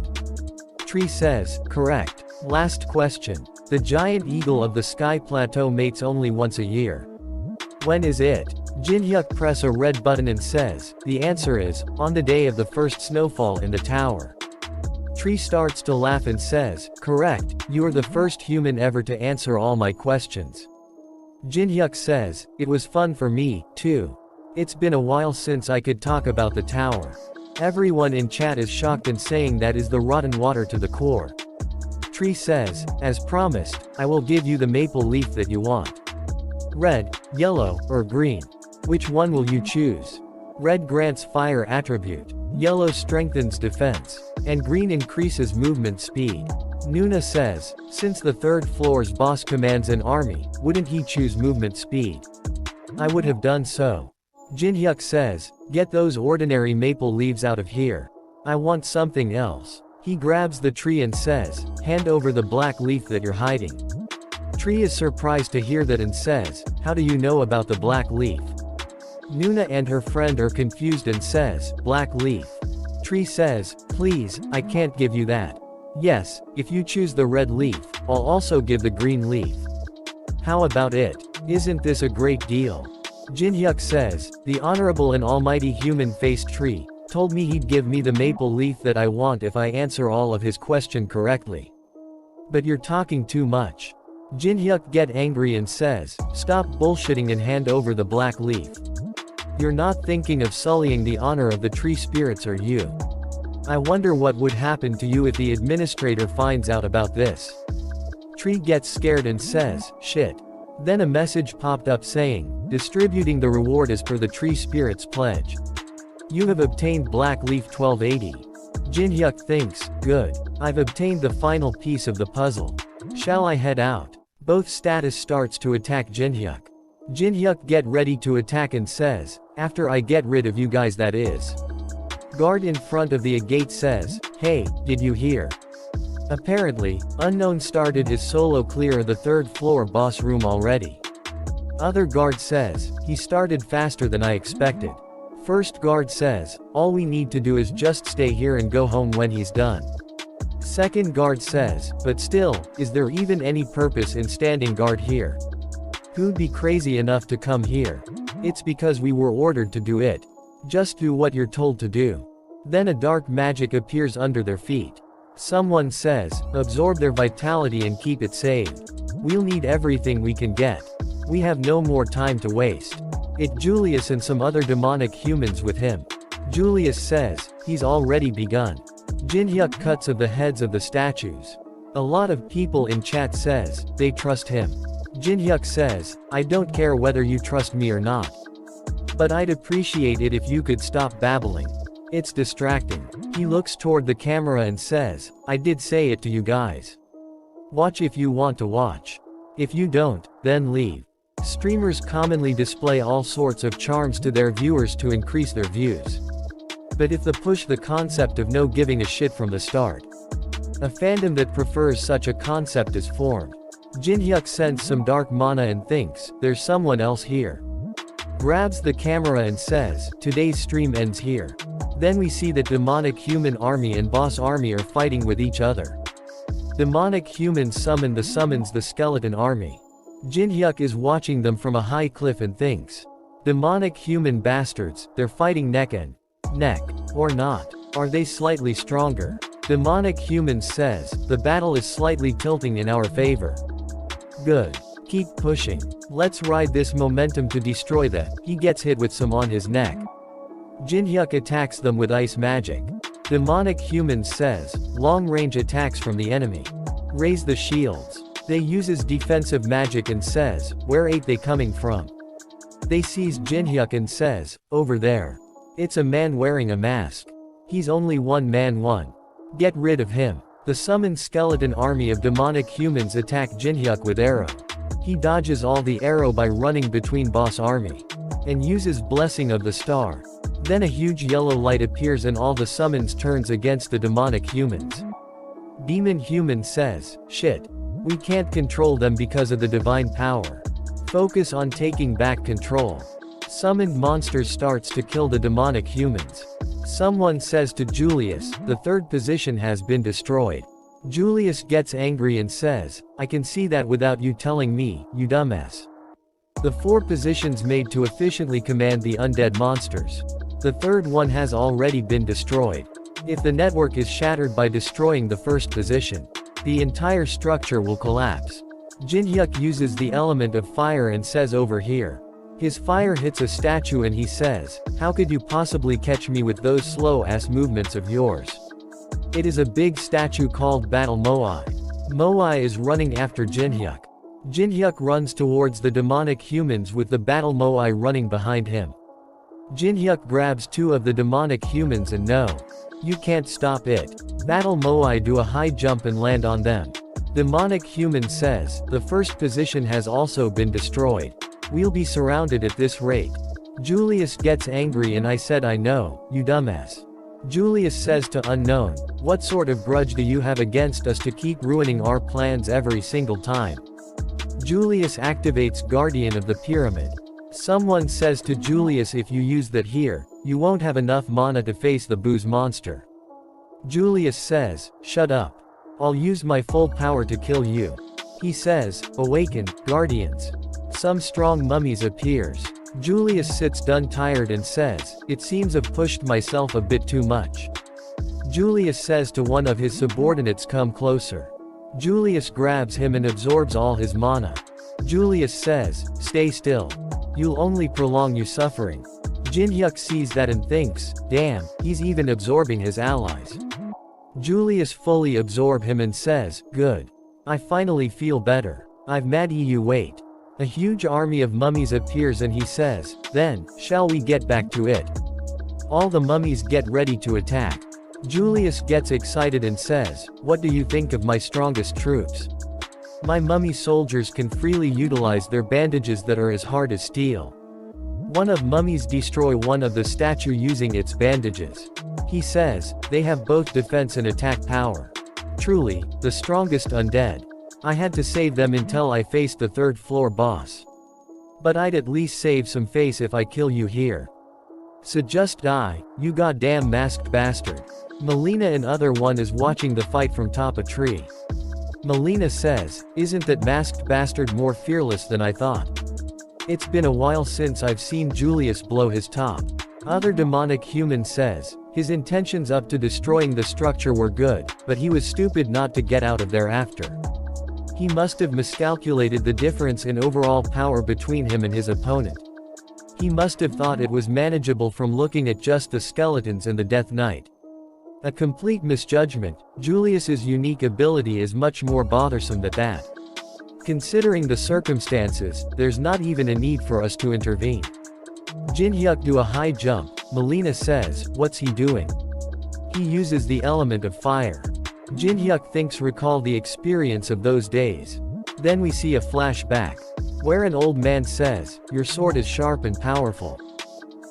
Tree says, correct. Last question. The giant eagle of the sky plateau mates only once a year. When is it? Jin-hyuk press a red button and says, the answer is, on the day of the first snowfall in the tower. Tree starts to laugh and says, correct, you are the first human ever to answer all my questions. Jin-hyuk says, it was fun for me, too. It's been a while since I could talk about the tower. Everyone in chat is shocked and saying that is the rotten water to the core. Tree says, as promised, I will give you the maple leaf that you want. Red, yellow, or green? Which one will you choose? Red grants fire attribute. Yellow strengthens defense. And green increases movement speed. Nuna says, since the third floor's boss commands an army, wouldn't he choose movement speed? I would have done so. Jinhyuk says, get those ordinary maple leaves out of here. I want something else. He grabs the tree and says, hand over the black leaf that you're hiding. Tree is surprised to hear that and says, how do you know about the black leaf? Nuna and her friend are confused and says, black leaf. Tree says, please, I can't give you that. Yes, if you choose the red leaf, I'll also give the green leaf. How about it? Isn't this a great deal? Jinhyuk says, the honorable and almighty human-faced tree, told me he'd give me the maple leaf that I want if I answer all of his question correctly. But you're talking too much. Jinhyuk get angry and says, stop bullshitting and hand over the black leaf. You're not thinking of sullying the honor of the tree spirits, are you? I wonder what would happen to you if the administrator finds out about this. Tree gets scared and says, shit. Then a message popped up saying, distributing the reward as per the tree spirit's pledge. You have obtained black leaf 1280. Jinhyuk thinks, good. I've obtained the final piece of the puzzle. Shall I head out? Both status starts to attack Jinhyuk. Jinhyuk get ready to attack and says, after I get rid of you guys, that is. Guard in front of the gate says, hey, did you hear? Apparently, Unknown started his solo clear of the third floor boss room already. Other guard says, he started faster than I expected. First guard says, all we need to do is just stay here and go home when he's done. Second guard says, but still, is there even any purpose in standing guard here? Who'd be crazy enough to come here? It's because we were ordered to do it. Just do what you're told to do. Then a dark magic appears under their feet. Someone says, absorb their vitality and keep it saved. We'll need everything we can get. We have no more time to waste. It's Julius and some other demonic humans with him. Julius says, he's already begun. Jinhyuk cuts of the heads of the statues. A lot of people in chat says, they trust him. Jinhyuk says, I don't care whether you trust me or not. But I'd appreciate it if you could stop babbling. It's distracting. He looks toward the camera and says, I did say it to you guys. Watch if you want to watch. If you don't, then leave. Streamers commonly display all sorts of charms to their viewers to increase their views. But if they push the concept of no giving a shit from the start, a fandom that prefers such a concept is formed. Jinhyuk sends some dark mana and thinks, there's someone else here. Grabs the camera and says, today's stream ends here. Then we see that demonic human army and boss army are fighting with each other. Demonic humans summons the skeleton army. Jinhyuk is watching them from a high cliff and thinks, demonic human bastards, they're fighting neck and neck. Or not. Are they slightly stronger? Demonic humans says, the battle is slightly tilting in our favor. Good. Keep pushing. Let's ride this momentum to destroy that. He gets hit with some on his neck. Jinhyuk attacks them with ice magic. Demonic humans says, long-range attacks from the enemy. Raise the shields. They uses defensive magic and says, where ain't they coming from? They seize Jinhyuk and says, over there. It's a man wearing a mask. He's only one man. Get rid of him. The summoned skeleton army of demonic humans attack Jinhyuk with arrow. He dodges all the arrow by running between boss army. And uses blessing of the star. Then a huge yellow light appears and all the summons turns against the demonic humans. Demon human says, shit. We can't control them because of the divine power. Focus on taking back control. Summoned monster starts to kill the demonic humans. Someone says to Julius, the third position has been destroyed. Julius gets angry and says, I can see that without you telling me, you dumbass. The 4 positions made to efficiently command the undead monsters. The third one has already been destroyed. If the network is shattered by destroying the first position, the entire structure will collapse. Jinhyuk uses the element of fire and says over here. His fire hits a statue and he says, "How could you possibly catch me with those slow-ass movements of yours?" It is a big statue called Battle Moai. Moai is running after Jinhyuk. Jinhyuk runs towards the demonic humans with the Battle Moai running behind him. Jinhyuk grabs two of the demonic humans and no, you can't stop it. Battle Moai do a high jump and land on them. Demonic human says, "The first position has also been destroyed. We'll be surrounded at this rate." Julius gets angry and I said, "I know, you dumbass." Julius says to Unknown, "What sort of grudge do you have against us to keep ruining our plans every single time?" Julius activates Guardian of the Pyramid. Someone says to Julius, "If you use that here, you won't have enough mana to face the booze monster." Julius says, "Shut up. I'll use my full power to kill you." He says, "Awaken, Guardians." Some strong mummies appears. Julius sits done tired and says, "It seems I've pushed myself a bit too much." Julius says to one of his subordinates, "Come closer." Julius grabs him and absorbs all his mana. Julius says, "Stay still. You'll only prolong your suffering." Jinhyuk sees that and thinks, "Damn, he's even absorbing his allies." Julius fully absorbs him and says, "Good. I finally feel better. I've made you wait." A huge army of mummies appears and he says, "Then, shall we get back to it?" All the mummies get ready to attack. Julius gets excited and says, "What do you think of my strongest troops? My mummy soldiers can freely utilize their bandages that are as hard as steel." One of mummies destroy one of the statue using its bandages. He says, "They have both defense and attack power. Truly, the strongest undead. I had to save them until I faced the third floor boss. But I'd at least save some face if I kill you here. So just die, you goddamn masked bastard." Melina and other one is watching the fight from top a tree. Melina says, "Isn't that masked bastard more fearless than I thought? It's been a while since I've seen Julius blow his top." Other demonic human says, "His intentions up to destroying the structure were good, but he was stupid not to get out of there after. He must have miscalculated the difference in overall power between him and his opponent. He must have thought it was manageable from looking at just the skeletons and the Death Knight. A complete misjudgment. Julius's unique ability is much more bothersome than that. Considering the circumstances, there's not even a need for us to intervene." Jinhyuk do a high jump. Melina says, "What's he doing?" He uses the element of fire. Jinhyuk thinks recall the experience of those days. Then we see a flashback, where an old man says, "Your sword is sharp and powerful.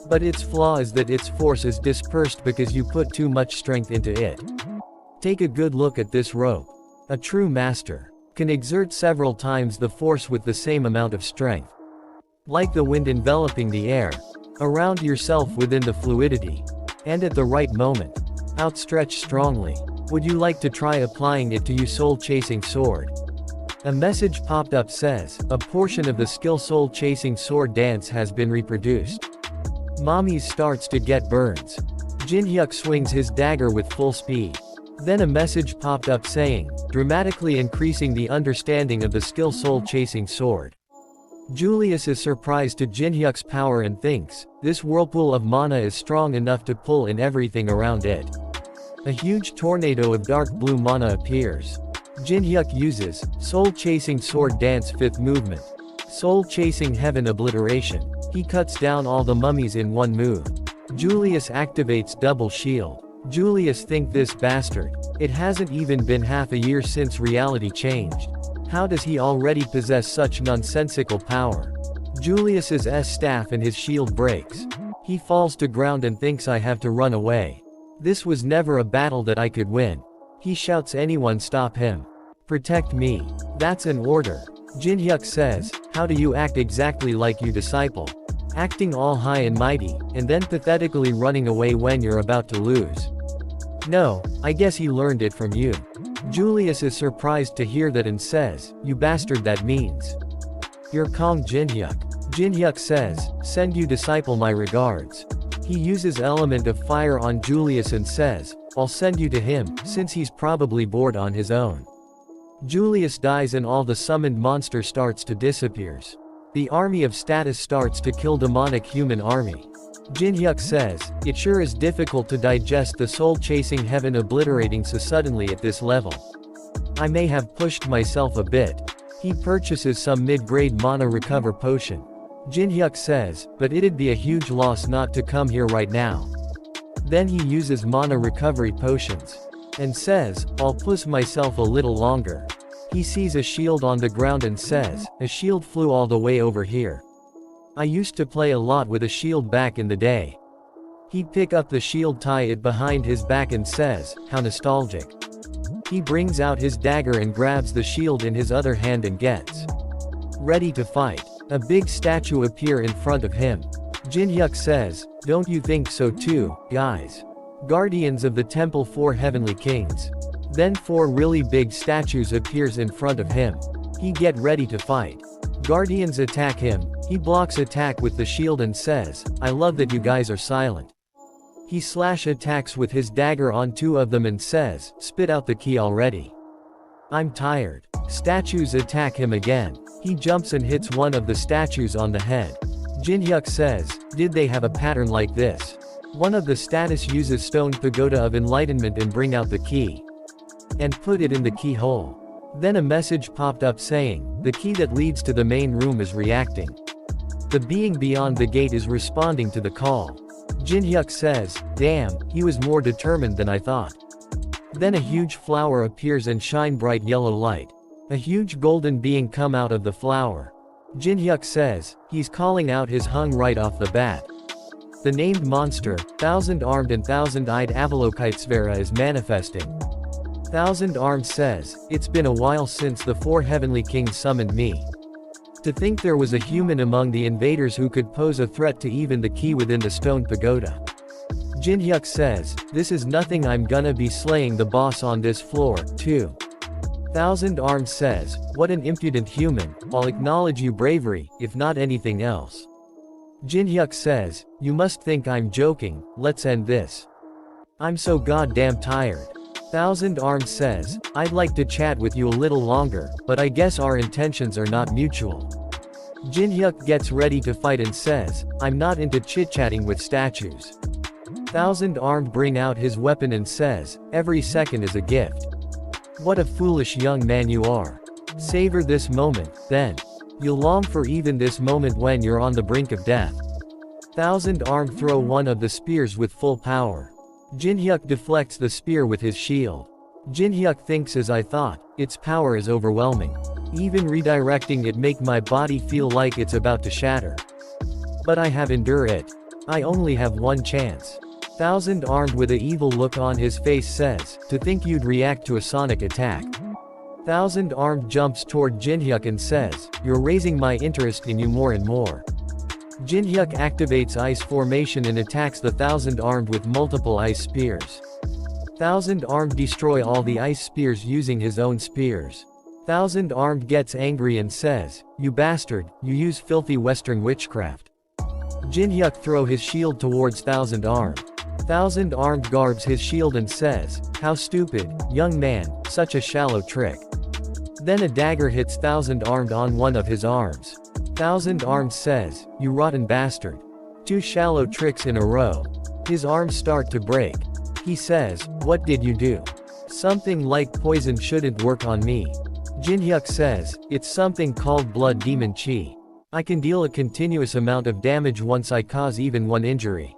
But its flaw is that its force is dispersed because you put too much strength into it. Take a good look at this rope. A true master can exert several times the force with the same amount of strength. Like the wind enveloping the air. Around yourself within the fluidity. And at the right moment. Outstretch strongly. Would you like to try applying it to your soul-chasing sword?" A message popped up says, "A portion of the skill soul-chasing sword dance has been reproduced." Mommy starts to get burns. Jinhyuk swings his dagger with full speed. Then a message popped up saying, "Dramatically increasing the understanding of the skill soul-chasing sword." Julius is surprised to Jinhyuk's power and thinks, this whirlpool of mana is strong enough to pull in everything around it. A huge tornado of dark blue mana appears. Jinhyuk uses Soul-Chasing Sword Dance 5th movement. Soul-Chasing Heaven Obliteration. He cuts down all the mummies in one move. Julius activates Double Shield. Julius think this bastard. It hasn't even been half a year since reality changed. How does he already possess such nonsensical power? Julius's staff and his shield breaks. He falls to ground and thinks, "I have to run away. This was never a battle that I could win." He shouts, "Anyone stop him. Protect me." That's an order. Jinhyuk says, "How do you act exactly like your disciple? Acting all high and mighty, and then pathetically running away when you're about to lose. No, I guess he learned it from you." Julius is surprised to hear that and says, "You bastard, that means you're Kong Jinhyuk." Jinhyuk says, "Send you disciple my regards." He uses element of fire on Julius and says, "I'll send you to him, since he's probably bored on his own." Julius dies and all the summoned monster starts to disappears. The army of status starts to kill demonic human army. Jinhyuk says, it sure is difficult to digest the soul-chasing heaven obliterating so suddenly at this level. I may have pushed myself a bit. He purchases some mid-grade mana recover potion. Jinhyuk says, but it'd be a huge loss not to come here right now. Then he uses mana recovery potions. And says, I'll push myself a little longer. He sees a shield on the ground and says, a shield flew all the way over here. I used to play a lot with a shield back in the day. He'd pick up the shield, tie it behind his back and says, how nostalgic. He brings out his dagger and grabs the shield in his other hand and gets ready to fight. A big statue appears in front of him. Jinhyuk says, don't you think so too, guys? Guardians of the temple, 4 heavenly kings. Then 4 really big statues appears in front of him. He get ready to fight. Guardians attack him. He blocks attack with the shield and says, I love that you guys are silent. He slash attacks with his dagger on 2 of them and says, spit out the key already. I'm tired. Statues attack him again. He jumps and hits one of the statues on the head. Jinhyuk says, did they have a pattern like this? One of the status uses stone pagoda of enlightenment and bring out the key. And put it in the keyhole. Then a message popped up saying, the key that leads to the main room is reacting. The being beyond the gate is responding to the call. Jinhyuk says, damn, he was more determined than I thought. Then a huge flower appears and shine bright yellow light. A huge golden being come out of the flower. Jinhyuk says, he's calling out his hung right off the bat. The named monster, 1,000-armed and 1,000-eyed Avalokitesvara is manifesting. 1,000-armed says, it's been a while since the 4 heavenly kings summoned me. To think there was a human among the invaders who could pose a threat to even the key within the stone pagoda. Jinhyuk says, this is nothing, I'm gonna be slaying the boss on this floor, too. 1,000-armed says, what an impudent human, I'll acknowledge your bravery, if not anything else. Jinhyuk says, you must think I'm joking, let's end this. I'm so goddamn tired. 1,000-armed says, I'd like to chat with you a little longer, but I guess our intentions are not mutual. Jinhyuk gets ready to fight and says, I'm not into chit-chatting with statues. 1,000-armed bring out his weapon and says, every second is a gift. What a foolish young man you are. Savor this moment, then. You'll long for even this moment when you're on the brink of death. 1,000-armed throw one of the spears with full power. Jinhyuk deflects the spear with his shield. Jinhyuk thinks as I thought, its power is overwhelming. Even redirecting it make my body feel like it's about to shatter. But I have endure it. I only have one chance. 1,000-armed with a evil look on his face says, to think you'd react to a sonic attack. 1,000-armed jumps toward Jinhyuk and says, you're raising my interest in you more and more. Jinhyuk activates ice formation and attacks the 1,000-armed with multiple ice spears. 1,000-armed destroy all the ice spears using his own spears. 1,000-armed gets angry and says, you bastard, you use filthy western witchcraft. Jinhyuk throw his shield towards 1,000-armed. 1,000-armed garbs his shield and says, how stupid, young man, such a shallow trick. Then a dagger hits 1,000-armed on one of his arms. 1,000-armed says, you rotten bastard. 2 shallow tricks in a row. His arms start to break. He says, what did you do? Something like poison shouldn't work on me. Jinhyuk says, it's something called blood demon chi. I can deal a continuous amount of damage once I cause even one injury.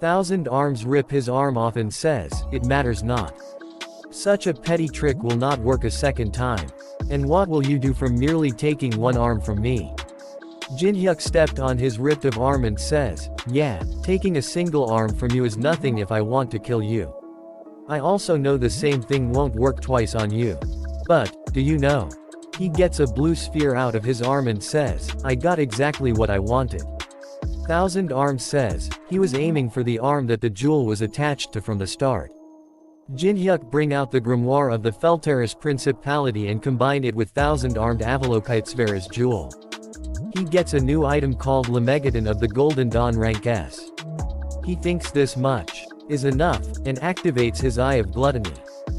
1,000-armed rip his arm off and says, it matters not. Such a petty trick will not work a second time. And what will you do from merely taking one arm from me? Jinhyuk stepped on his ripped of arm and says, yeah, taking a single arm from you is nothing if I want to kill you. I also know the same thing won't work twice on you. But, do you know? He gets a blue sphere out of his arm and says, I got exactly what I wanted. 1,000-armed says, he was aiming for the arm that the jewel was attached to from the start. Jinhyuk bring out the grimoire of the Felteris Principality and combine it with 1,000-armed Avalokitesvara's jewel. He gets a new item called Lemegeton of the Golden Dawn rank S. He thinks this much is enough, and activates his Eye of Gluttony.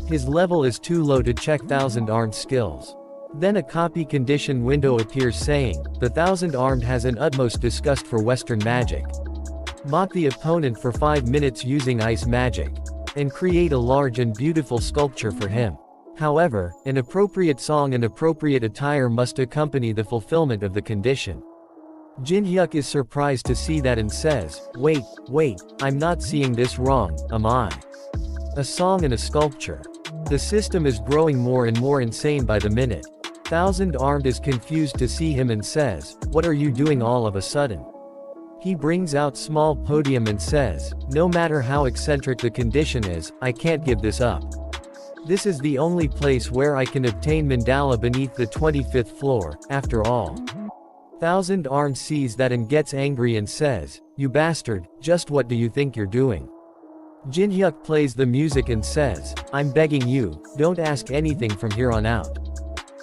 His level is too low to check 1,000-armed skills. Then a copy condition window appears saying, the Thousand-Armed has an utmost disgust for Western magic. Mock the opponent for 5 minutes using ice magic. And create a large and beautiful sculpture for him. However, an appropriate song and appropriate attire must accompany the fulfillment of the condition. Jin-hyuk is surprised to see that and says, wait, I'm not seeing this wrong, am I? A song and a sculpture. The system is growing more and more insane by the minute. Thousand-Armed is confused to see him and says, what are you doing all of a sudden? He brings out small podium and says, no matter how eccentric the condition is, I can't give this up. This is the only place where I can obtain mandala beneath the 25th floor, after all. Thousand-Armed sees that and gets angry and says, you bastard, just what do you think you're doing? Jin-hyuk plays the music and says, I'm begging you, don't ask anything from here on out.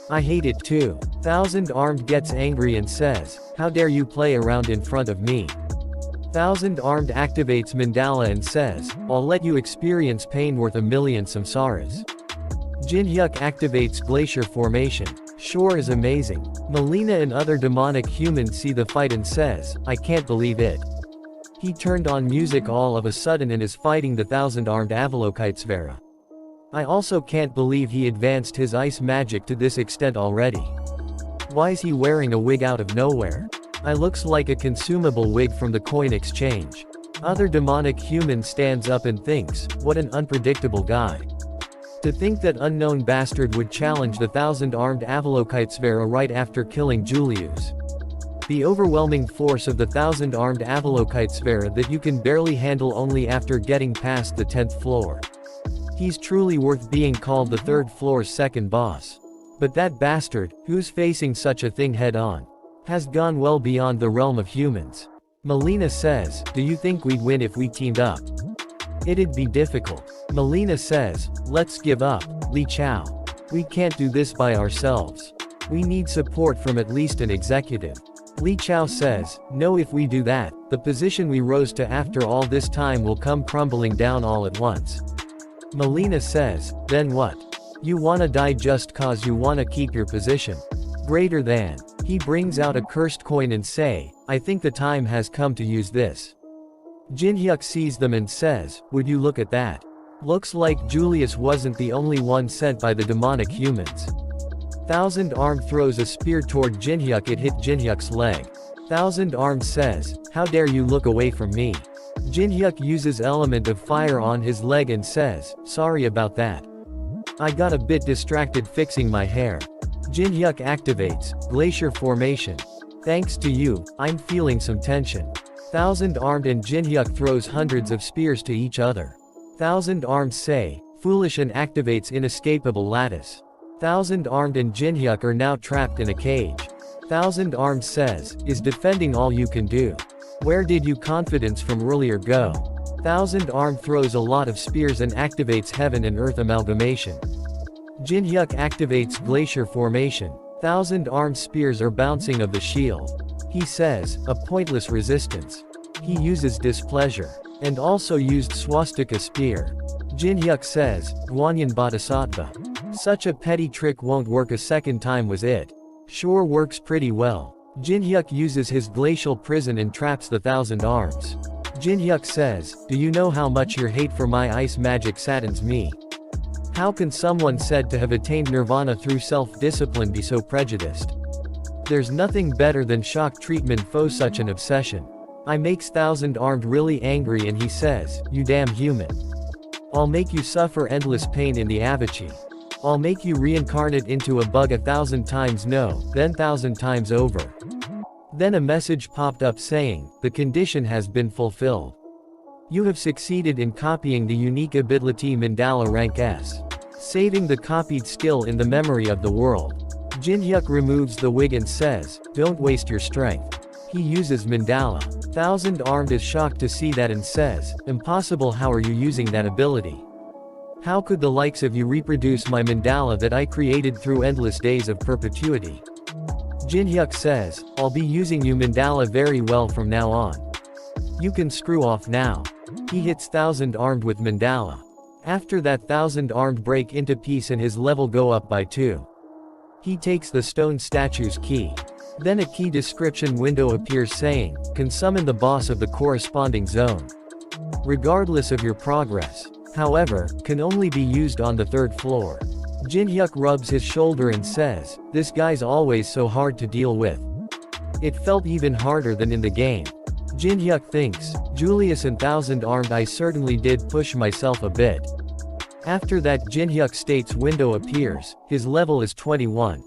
I hate it too. Thousand-Armed gets angry and says, how dare you play around in front of me? Thousand-Armed activates mandala and says, I'll let you experience pain worth 1,000,000 samsaras. Jin-hyuk activates glacier formation. Sure is amazing. Melina and other demonic humans see the fight and says, I can't believe it. He turned on music all of a sudden and is fighting the Thousand-Armed Avalokitesvara. I also can't believe he advanced his ice magic to this extent already. Why is he wearing a wig out of nowhere? I looks like a consumable wig from the coin exchange. Other demonic human stands up and thinks, what an unpredictable guy. To think that unknown bastard would challenge the Thousand-Armed Avalokitesvara right after killing Julius. The overwhelming force of the Thousand-Armed Avalokitesvara that you can barely handle only after getting past the 10th floor. He's truly worth being called the 3rd floor's second boss. But that bastard, who's facing such a thing head-on, has gone well beyond the realm of humans. Melina says, do you think we'd win if we teamed up? It'd be difficult. Melina says, let's give up, Li Chao. We can't do this by ourselves. We need support from at least an executive. Li Chao says, no, if we do that, the position we rose to after all this time will come crumbling down all at once. Melina says, then what? You wanna die just cause you wanna keep your position? Greater than. He brings out a cursed coin and say, I think the time has come to use this. Jin-hyuk sees them and says, would you look at that? Looks like Julius wasn't the only one sent by the demonic humans. Thousand-Armed throws a spear toward Jin-hyuk. It hit Jin-hyuk's leg. Thousand-Armed says, how dare you look away from me? Jin-hyuk uses element of fire on his leg and says, sorry about that. I got a bit distracted fixing my hair. Jin-hyuk activates glacier formation. Thanks to you, I'm feeling some tension. Thousand-Armed and Jin-hyuk throws hundreds of spears to each other. Thousand-Armed say, foolish, and activates inescapable lattice. Thousand-Armed and Jin-hyuk are now trapped in a cage. Thousand-Armed says, is defending all you can do? Where did you confidence from earlier go? Thousand-Armed throws a lot of spears and activates heaven and earth amalgamation. Jin-hyuk activates glacier formation. Thousand-Armed spears are bouncing of the shield. He says, a pointless resistance. He uses displeasure. And also used swastika spear. Jin-hyuk says, Guanyin Bodhisattva. Such a petty trick won't work a second time, was it? Sure works pretty well. Jin-hyuk uses his glacial prison and traps the Thousand-Arms. Jin-hyuk says, do you know how much your hate for my ice magic saddens me? How can someone said to have attained nirvana through self-discipline be so prejudiced? There's nothing better than shock treatment for such an obsession. I makes Thousand-Armed really angry and he says, you damn human. I'll make you suffer endless pain in the Avachi. I'll make you reincarnate into a bug 1,000 times no, then 1,000 times over. Then a message popped up saying, the condition has been fulfilled. You have succeeded in copying the unique ability Mandala rank S. Saving the copied skill in the memory of the world. Jin-hyuk removes the wig and says, don't waste your strength. He uses Mandala. Thousand-Armed is shocked to see that and says, impossible, how are you using that ability? How could the likes of you reproduce my Mandala that I created through endless days of perpetuity? Jin-hyuk says, I'll be using you Mandala very well from now on. You can screw off now. He hits Thousand-Armed with Mandala. After that, Thousand-Armed break into piece and his level go up by 2. He takes the stone statue's key. Then a key description window appears saying, can summon the boss of the corresponding zone. Regardless of your progress. However, can only be used on the 3rd floor. Jin-hyuk rubs his shoulder and says, this guy's always so hard to deal with. It felt even harder than in the game. Jin-hyuk thinks, Julius and Thousand Armed, I certainly did push myself a bit. After that, Jin-hyuk states window appears, his level is 21.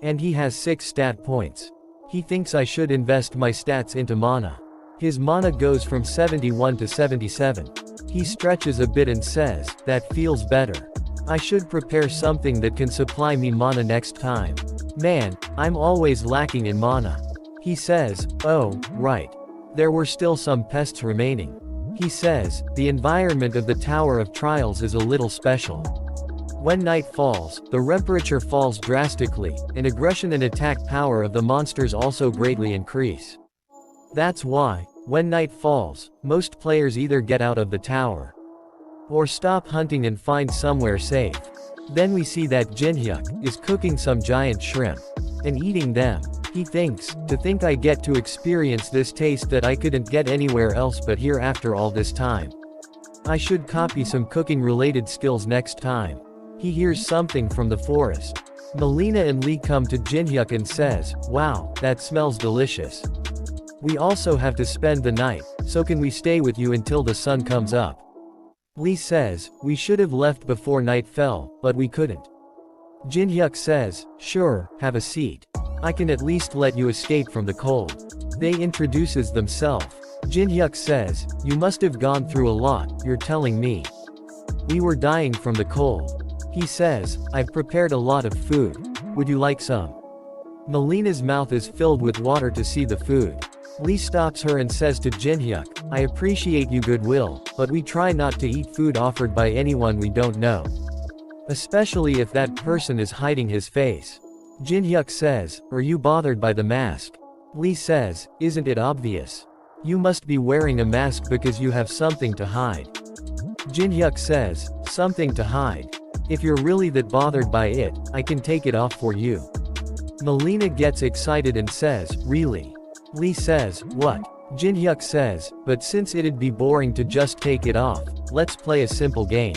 And he has 6 stat points. He thinks I should invest my stats into mana. His mana goes from 71 to 77. He stretches a bit and says, that feels better. I should prepare something that can supply me mana next time. Man, I'm always lacking in mana. He says, oh, right. There were still some pests remaining. He says, the environment of the Tower of Trials is a little special. When night falls, the temperature falls drastically, and aggression and attack power of the monsters also greatly increase. That's why, when night falls, most players either get out of the tower or stop hunting and find somewhere safe. Then we see that Jin-hyuk is cooking some giant shrimp and eating them. He thinks, to think I get to experience this taste that I couldn't get anywhere else but here after all this time. I should copy some cooking related skills next time. He hears something from the forest. Melina and Lee come to Jin-hyuk and says, wow, that smells delicious. We also have to spend the night, so can we stay with you until the sun comes up? Lee says, we should have left before night fell, but we couldn't. Jin-hyuk says, sure, have a seat. I can at least let you escape from the cold. They introduces themselves. Jin-hyuk says, you must have gone through a lot, you're telling me. We were dying from the cold. He says, I've prepared a lot of food. Would you like some? Melina's mouth is filled with water to see the food. Lee stops her and says to Jin-hyuk, I appreciate you goodwill, but we try not to eat food offered by anyone we don't know. Especially if that person is hiding his face. Jin-hyuk says, are you bothered by the mask? Lee says, isn't it obvious? You must be wearing a mask because you have something to hide. Jin-hyuk says, something to hide. If you're really that bothered by it, I can take it off for you. Melina gets excited and says, really? Lee says, what? Jin-hyuk says, but since it'd be boring to just take it off, let's play a simple game.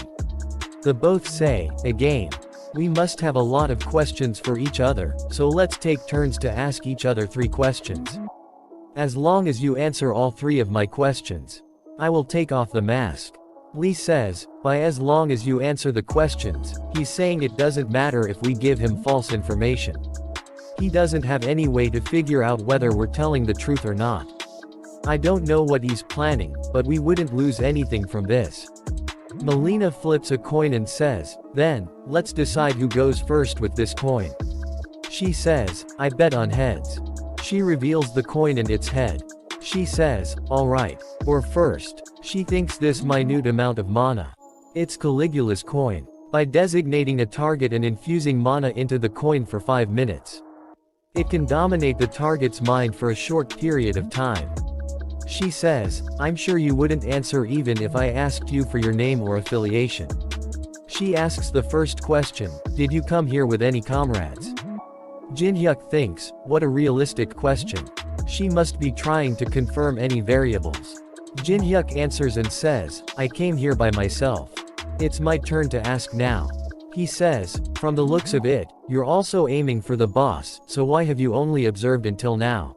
The both say, a game. We must have a lot of questions for each other, so let's take turns to ask each other 3 questions. As long as you answer all 3 of my questions, I will take off the mask. Lee says, by as long as you answer the questions, he's saying it doesn't matter if we give him false information. He doesn't have any way to figure out whether we're telling the truth or not. I don't know what he's planning, but we wouldn't lose anything from this. Melina flips a coin and says, then, let's decide who goes first with this coin. She says, I bet on heads. She reveals the coin and its head. She says, alright, or first, she thinks this minute amount of mana. It's Caligula's coin. By designating a target and infusing mana into the coin for 5 minutes. It can dominate the target's mind for a short period of time. She says, I'm sure you wouldn't answer even if I asked you for your name or affiliation. She asks the first question, did you come here with any comrades? Jin-hyuk thinks, what a realistic question. She must be trying to confirm any variables. Jin-hyuk answers and says, I came here by myself. It's my turn to ask now. He says, from the looks of it, you're also aiming for the boss, so why have you only observed until now?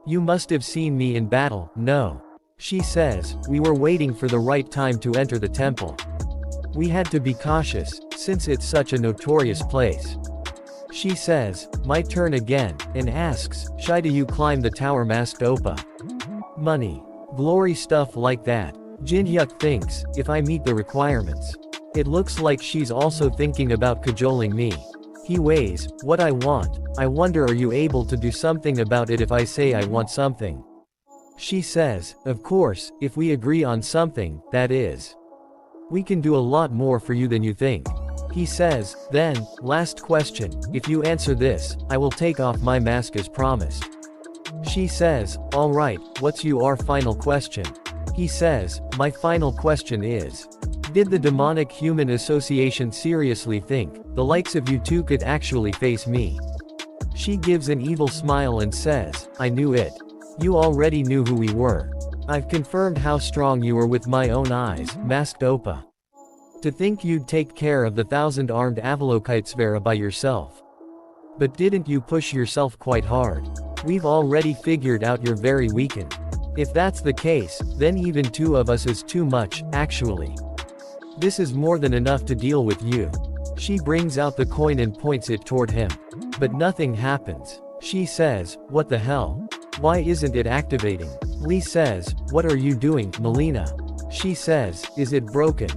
You must have seen me in battle, no. She says, we were waiting for the right time to enter the temple. We had to be cautious, since it's such a notorious place. She says, my turn again, and asks, shy do you climb the tower masked Oppa? Money. Glory stuff like that. Jin-hyuk thinks, if I meet the requirements. It looks like she's also thinking about cajoling me. He weighs, what I want. I wonder are you able to do something about it if I say I want something? She says, of course, if we agree on something, that is. We can do a lot more for you than you think. He says, then, last question, if you answer this, I will take off my mask as promised. She says, alright, what's your final question? He says, my final question is, Did the demonic human association seriously think, the likes of you two could actually face me? She gives an evil smile and says, I knew it. You already knew who we were. I've confirmed how strong you were with my own eyes, masked Oppa. To think you'd take care of the 1,000-armed Avalokitesvera by yourself. But didn't you push yourself quite hard? We've already figured out you're very weakened. If that's the case, then even two of us is too much, actually. This is more than enough to deal with you. She brings out the coin and points it toward him. But nothing happens. She says, what the hell? Why isn't it activating? Lee says, what are you doing, Melina? She says, is it broken?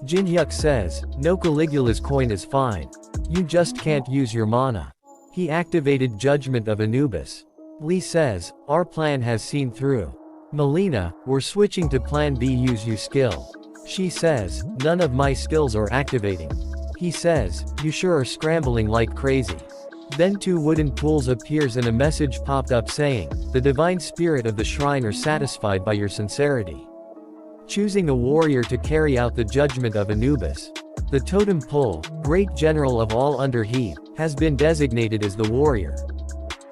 Jinhyuk says, no, Caligula's coin is fine. You just can't use your mana. He activated Judgment of Anubis. Lee says, our plan has seen through. Melina, we're switching to plan B, use you skill. She says, none of my skills are activating. He says, you sure are scrambling like crazy. Then two wooden pools appears and a message popped up saying, the divine spirit of the shrine are satisfied by your sincerity. Choosing a warrior to carry out the judgment of Anubis. The totem pole, great general of all Underheath, has been designated as the warrior.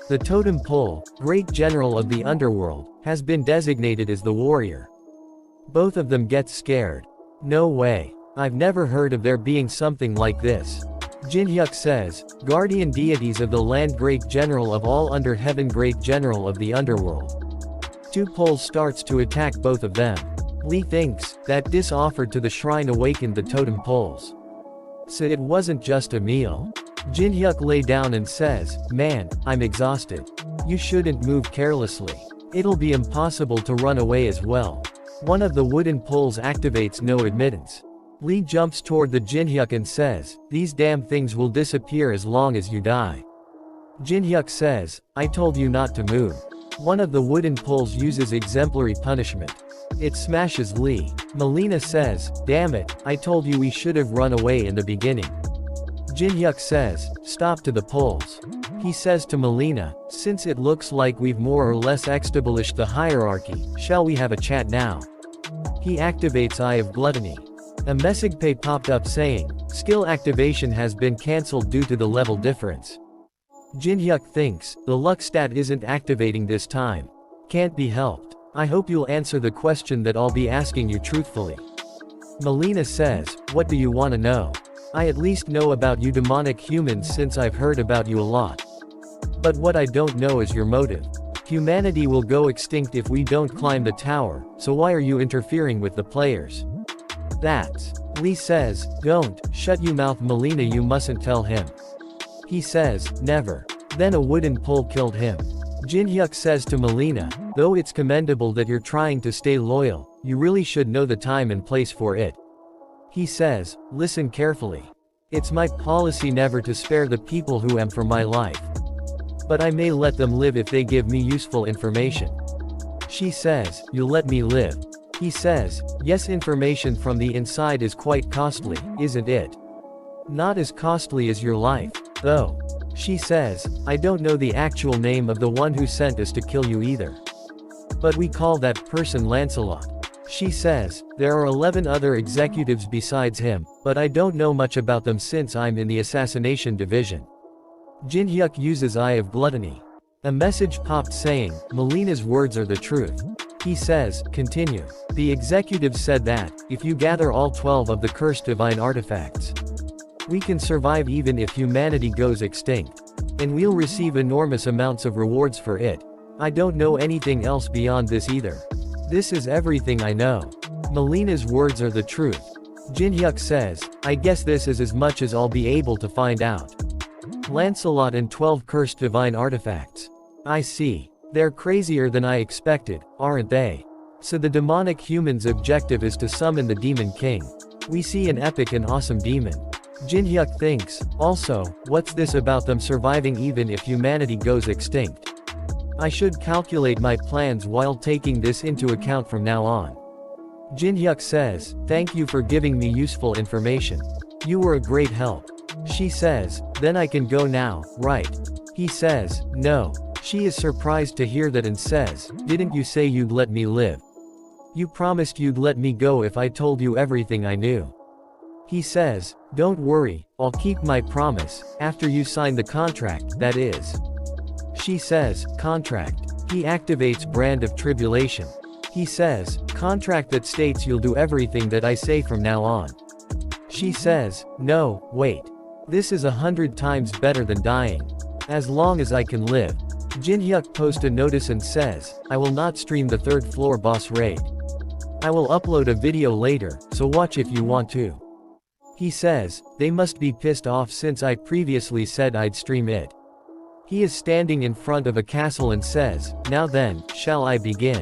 The totem pole, great general of the underworld, has been designated as the warrior. Both of them get scared. No way. I've never heard of there being something like this. Jinhyuk says, guardian deities of the land, great general of all under heaven, great general of the underworld. Two poles starts to attack both of them. Lee thinks, that dish offered to the shrine awakened the totem poles. So it wasn't just a meal. Jinhyuk lay down and says, man, I'm exhausted. You shouldn't move carelessly. It'll be impossible to run away as well. One of the wooden poles activates no admittance. Lee jumps toward the Jinhyuk and says, these damn things will disappear as long as you die. Jinhyuk says, I told you not to move. One of the wooden poles uses exemplary punishment. It smashes Lee. Melina says, damn it, I told you we should have run away in the beginning. Jinhyuk says, stop to the poles. He says to Melina, since it looks like we've more or less established the hierarchy, shall we have a chat now? He activates Eye of Gluttony. A message popped up saying, skill activation has been cancelled due to the level difference. Jinhyuk thinks, the luck stat isn't activating this time. Can't be helped. I hope you'll answer the question that I'll be asking you truthfully. Melina says, what do you want to know? I at least know about you demonic humans since I've heard about you a lot. But what I don't know is your motive. Humanity will go extinct if we don't climb the tower, so why are you interfering with the players? That's. Lee says, don't, shut you mouth Melina, you mustn't tell him. He says, never. Then a wooden pole killed him. Jinhyuk says to Melina, though it's commendable that you're trying to stay loyal, you really should know the time and place for it. He says, listen carefully. It's my policy never to spare the people who am for my life. But I may let them live if they give me useful information. She says, you'll let me live. He says, yes, information from the inside is quite costly, isn't it? Not as costly as your life, though. She says, I don't know the actual name of the one who sent us to kill you either. But we call that person Lancelot. She says, there are 11 other executives besides him, but I don't know much about them since I'm in the assassination division. Jinhyuk uses Eye of Gluttony. A message popped saying, Melina's words are the truth. He says, continue. The executive said that, if you gather all 12 of the cursed divine artifacts, we can survive even if humanity goes extinct. And we'll receive enormous amounts of rewards for it. I don't know anything else beyond this either. This is everything I know. Melina's words are the truth. Jinhyuk says, I guess this is as much as I'll be able to find out. Lancelot and 12 cursed divine artifacts. I see. They're crazier than I expected, aren't they? So the demonic human's objective is to summon the Demon King. We see an epic and awesome demon. Jinhyuk thinks, also, what's this about them surviving even if humanity goes extinct? I should calculate my plans while taking this into account from now on. Jinhyuk says, thank you for giving me useful information. You were a great help. She says, then I can go now, right? He says, no. She is surprised to hear that and says, didn't you say you'd let me live? You promised you'd let me go if I told you everything I knew. He says, don't worry, I'll keep my promise, after you sign the contract, that is. She says, contract. He activates Brand of Tribulation. He says, contract that states you'll do everything that I say from now on. She says, no, wait. This is 100 times better than dying. As long as I can live. Jin-hyuk posts a notice and says, I will not stream the 3rd floor boss raid. I will upload a video later, so watch if you want to. He says, they must be pissed off since I previously said I'd stream it. He is standing in front of a castle and says, now then, shall I begin?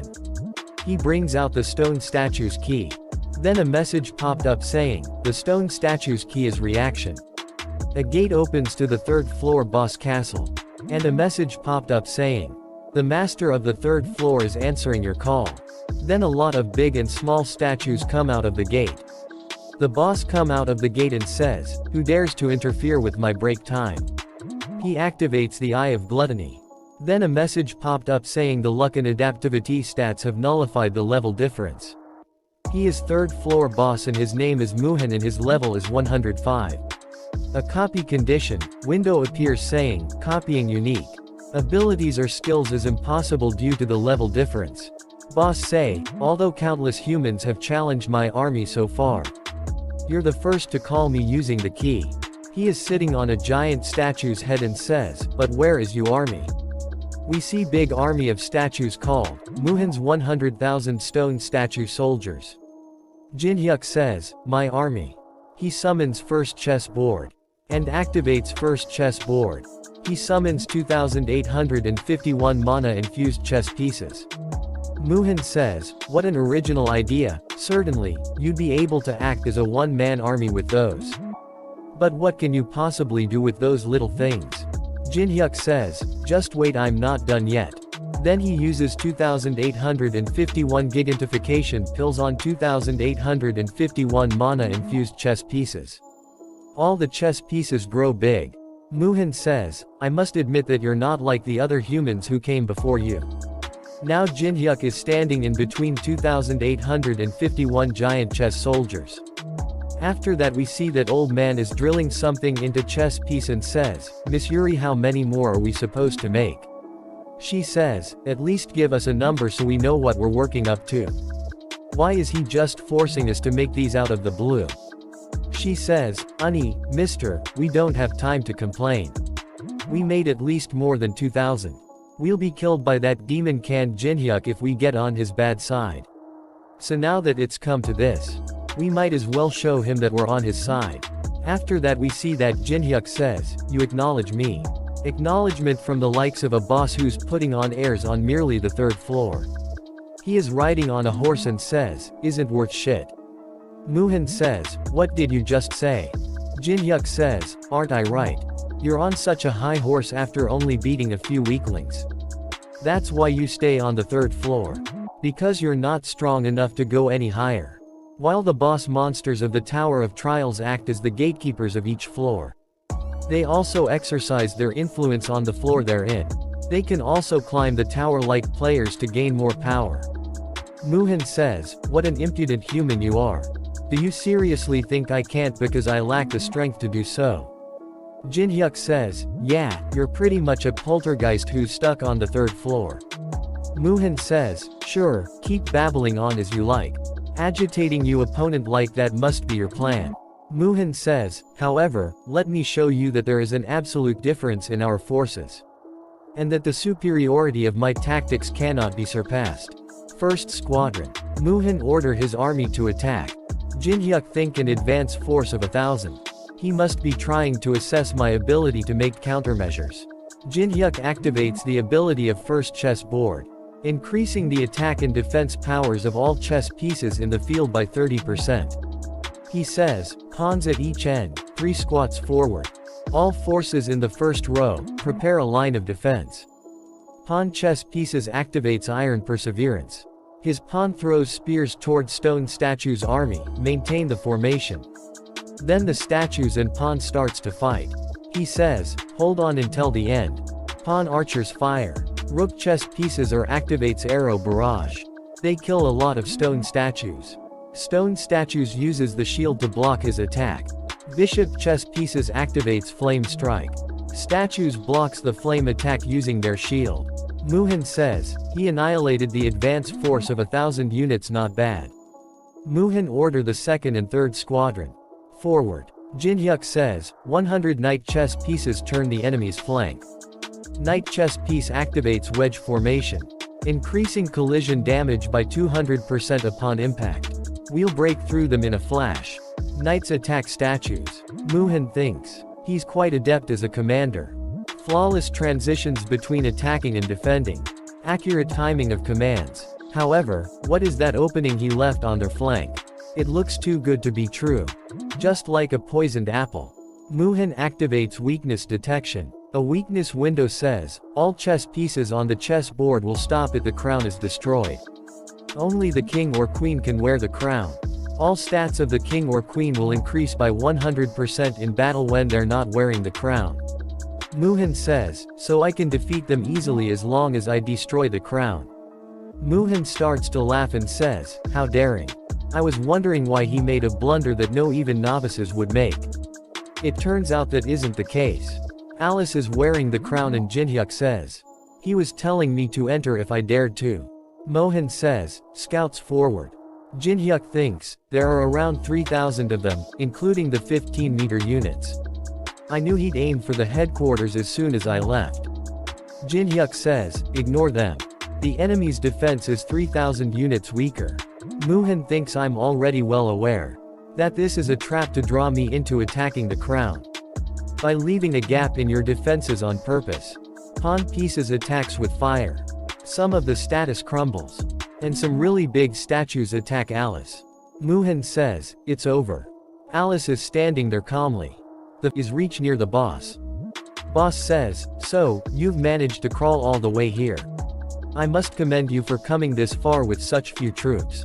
He brings out the stone statue's key. Then a message popped up saying, the stone statue's key is reaction. A gate opens to the 3rd floor boss castle. And a message popped up saying, the master of the 3rd floor is answering your call. Then a lot of big and small statues come out of the gate. The boss come out of the gate and says, who dares to interfere with my break time? He activates the Eye of Gluttony. Then a message popped up saying the luck and adaptivity stats have nullified the level difference. He is 3rd floor boss and his name is Muhan and his level is 105. A copy condition window appears saying, copying unique. Abilities or skills is impossible due to the level difference. Boss say, although countless humans have challenged my army so far. You're the first to call me using the key. He is sitting on a giant statue's head and says, but where is your army? We see big army of statues called, Muhan's 100,000 stone statue soldiers. Jin-hyuk says, my army. He summons first chess board. And activates first chess board. He summons 2,851 mana infused chess pieces. Muhan says, what an original idea, certainly, you'd be able to act as a one-man army with those. But what can you possibly do with those little things? Jin-hyuk says, just wait, I'm not done yet. Then he uses 2,851 gigantification pills on 2,851 mana infused chess pieces. All the chess pieces grow big. Muhan says, I must admit that you're not like the other humans who came before you. Now Jin-hyuk is standing in between 2,851 giant chess soldiers. After that we see that old man is drilling something into chess piece and says, Miss Yuri, how many more are we supposed to make? She says, at least give us a number so we know what we're working up to. Why is he just forcing us to make these out of the blue? She says, mister, we don't have time to complain. We made at least more than 2,000. We'll be killed by that demon canned Jin-hyuk if we get on his bad side. So now that it's come to this, we might as well show him that we're on his side. After that we see that Jin-hyuk says, you acknowledge me. Acknowledgement from the likes of a boss who's putting on airs on merely the 3rd floor. He is riding on a horse and says, isn't worth shit. Muhan says, what did you just say? Jin-hyuk says, aren't I right? You're on such a high horse after only beating a few weaklings. That's why you stay on the 3rd floor. Because you're not strong enough to go any higher. While the boss monsters of the Tower of Trials act as the gatekeepers of each floor. They also exercise their influence on the floor they're in. They can also climb the tower like players to gain more power. Muhan says, what an impudent human you are. Do you seriously think I can't because I lack the strength to do so? Jin-hyuk says, yeah, you're pretty much a poltergeist who's stuck on the 3rd floor. Muhan says, sure, keep babbling on as you like. Agitating you opponent like that must be your plan. Muhan says, however, let me show you that there is an absolute difference in our forces. And that the superiority of my tactics cannot be surpassed. First Squadron. Muhan order his army to attack. Jin-hyuk think an advance force of 1,000. He must be trying to assess my ability to make countermeasures. Jin-hyuk activates the ability of first chess board, increasing the attack and defense powers of all chess pieces in the field by 30%. He says, pawns at each end, 3 squats forward. All forces in the first row, prepare a line of defense. Pawn chess pieces activates Iron Perseverance. His pawn throws spears toward stone statue's army, maintain the formation. Then the statues and pawn starts to fight. He says, hold on until the end. Pawn archers fire. Rook chess pieces or activates arrow barrage. They kill a lot of stone statues. Stone statues uses the shield to block his attack. Bishop chess pieces activates flame strike. Statues blocks the flame attack using their shield. Muhan says, he annihilated the advance force of 1,000 units, not bad. Muhan order the 2nd and 3rd squadron. Forward. Jinhyuk says, 100 knight chess pieces turn the enemy's flank. Knight chess piece activates wedge formation. Increasing collision damage by 200% upon impact. We'll break through them in a flash. Knights attack statues. Muhan thinks. He's quite adept as a commander. Flawless transitions between attacking and defending. Accurate timing of commands. However, what is that opening he left on their flank? It looks too good to be true. Just like a poisoned apple. Muhan activates weakness detection. A weakness window says, all chess pieces on the chessboard will stop if the crown is destroyed. Only the king or queen can wear the crown. All stats of the king or queen will increase by 100% in battle when they're not wearing the crown. Muhan says, so I can defeat them easily as long as I destroy the crown. Muhan starts to laugh and says, how daring. I was wondering why he made a blunder that no even novices would make. It turns out that isn't the case. Alice is wearing the crown and Jinhyuk says, he was telling me to enter if I dared to. Mohan says, scouts forward. Jinhyuk thinks, there are around 3,000 of them, including the 15-meter units. I knew he'd aim for the headquarters as soon as I left. Jinhyuk says, ignore them. The enemy's defense is 3,000 units weaker. Muhan thinks I'm already well aware that this is a trap to draw me into attacking the crown. By leaving a gap in your defenses on purpose. Pawn pieces attacks with fire. Some of the status crumbles. And some really big statues attack Alice. Muhan says, it's over. Alice is standing there calmly. The is reach near the boss. Boss says, so, you've managed to crawl all the way here. I must commend you for coming this far with such few troops.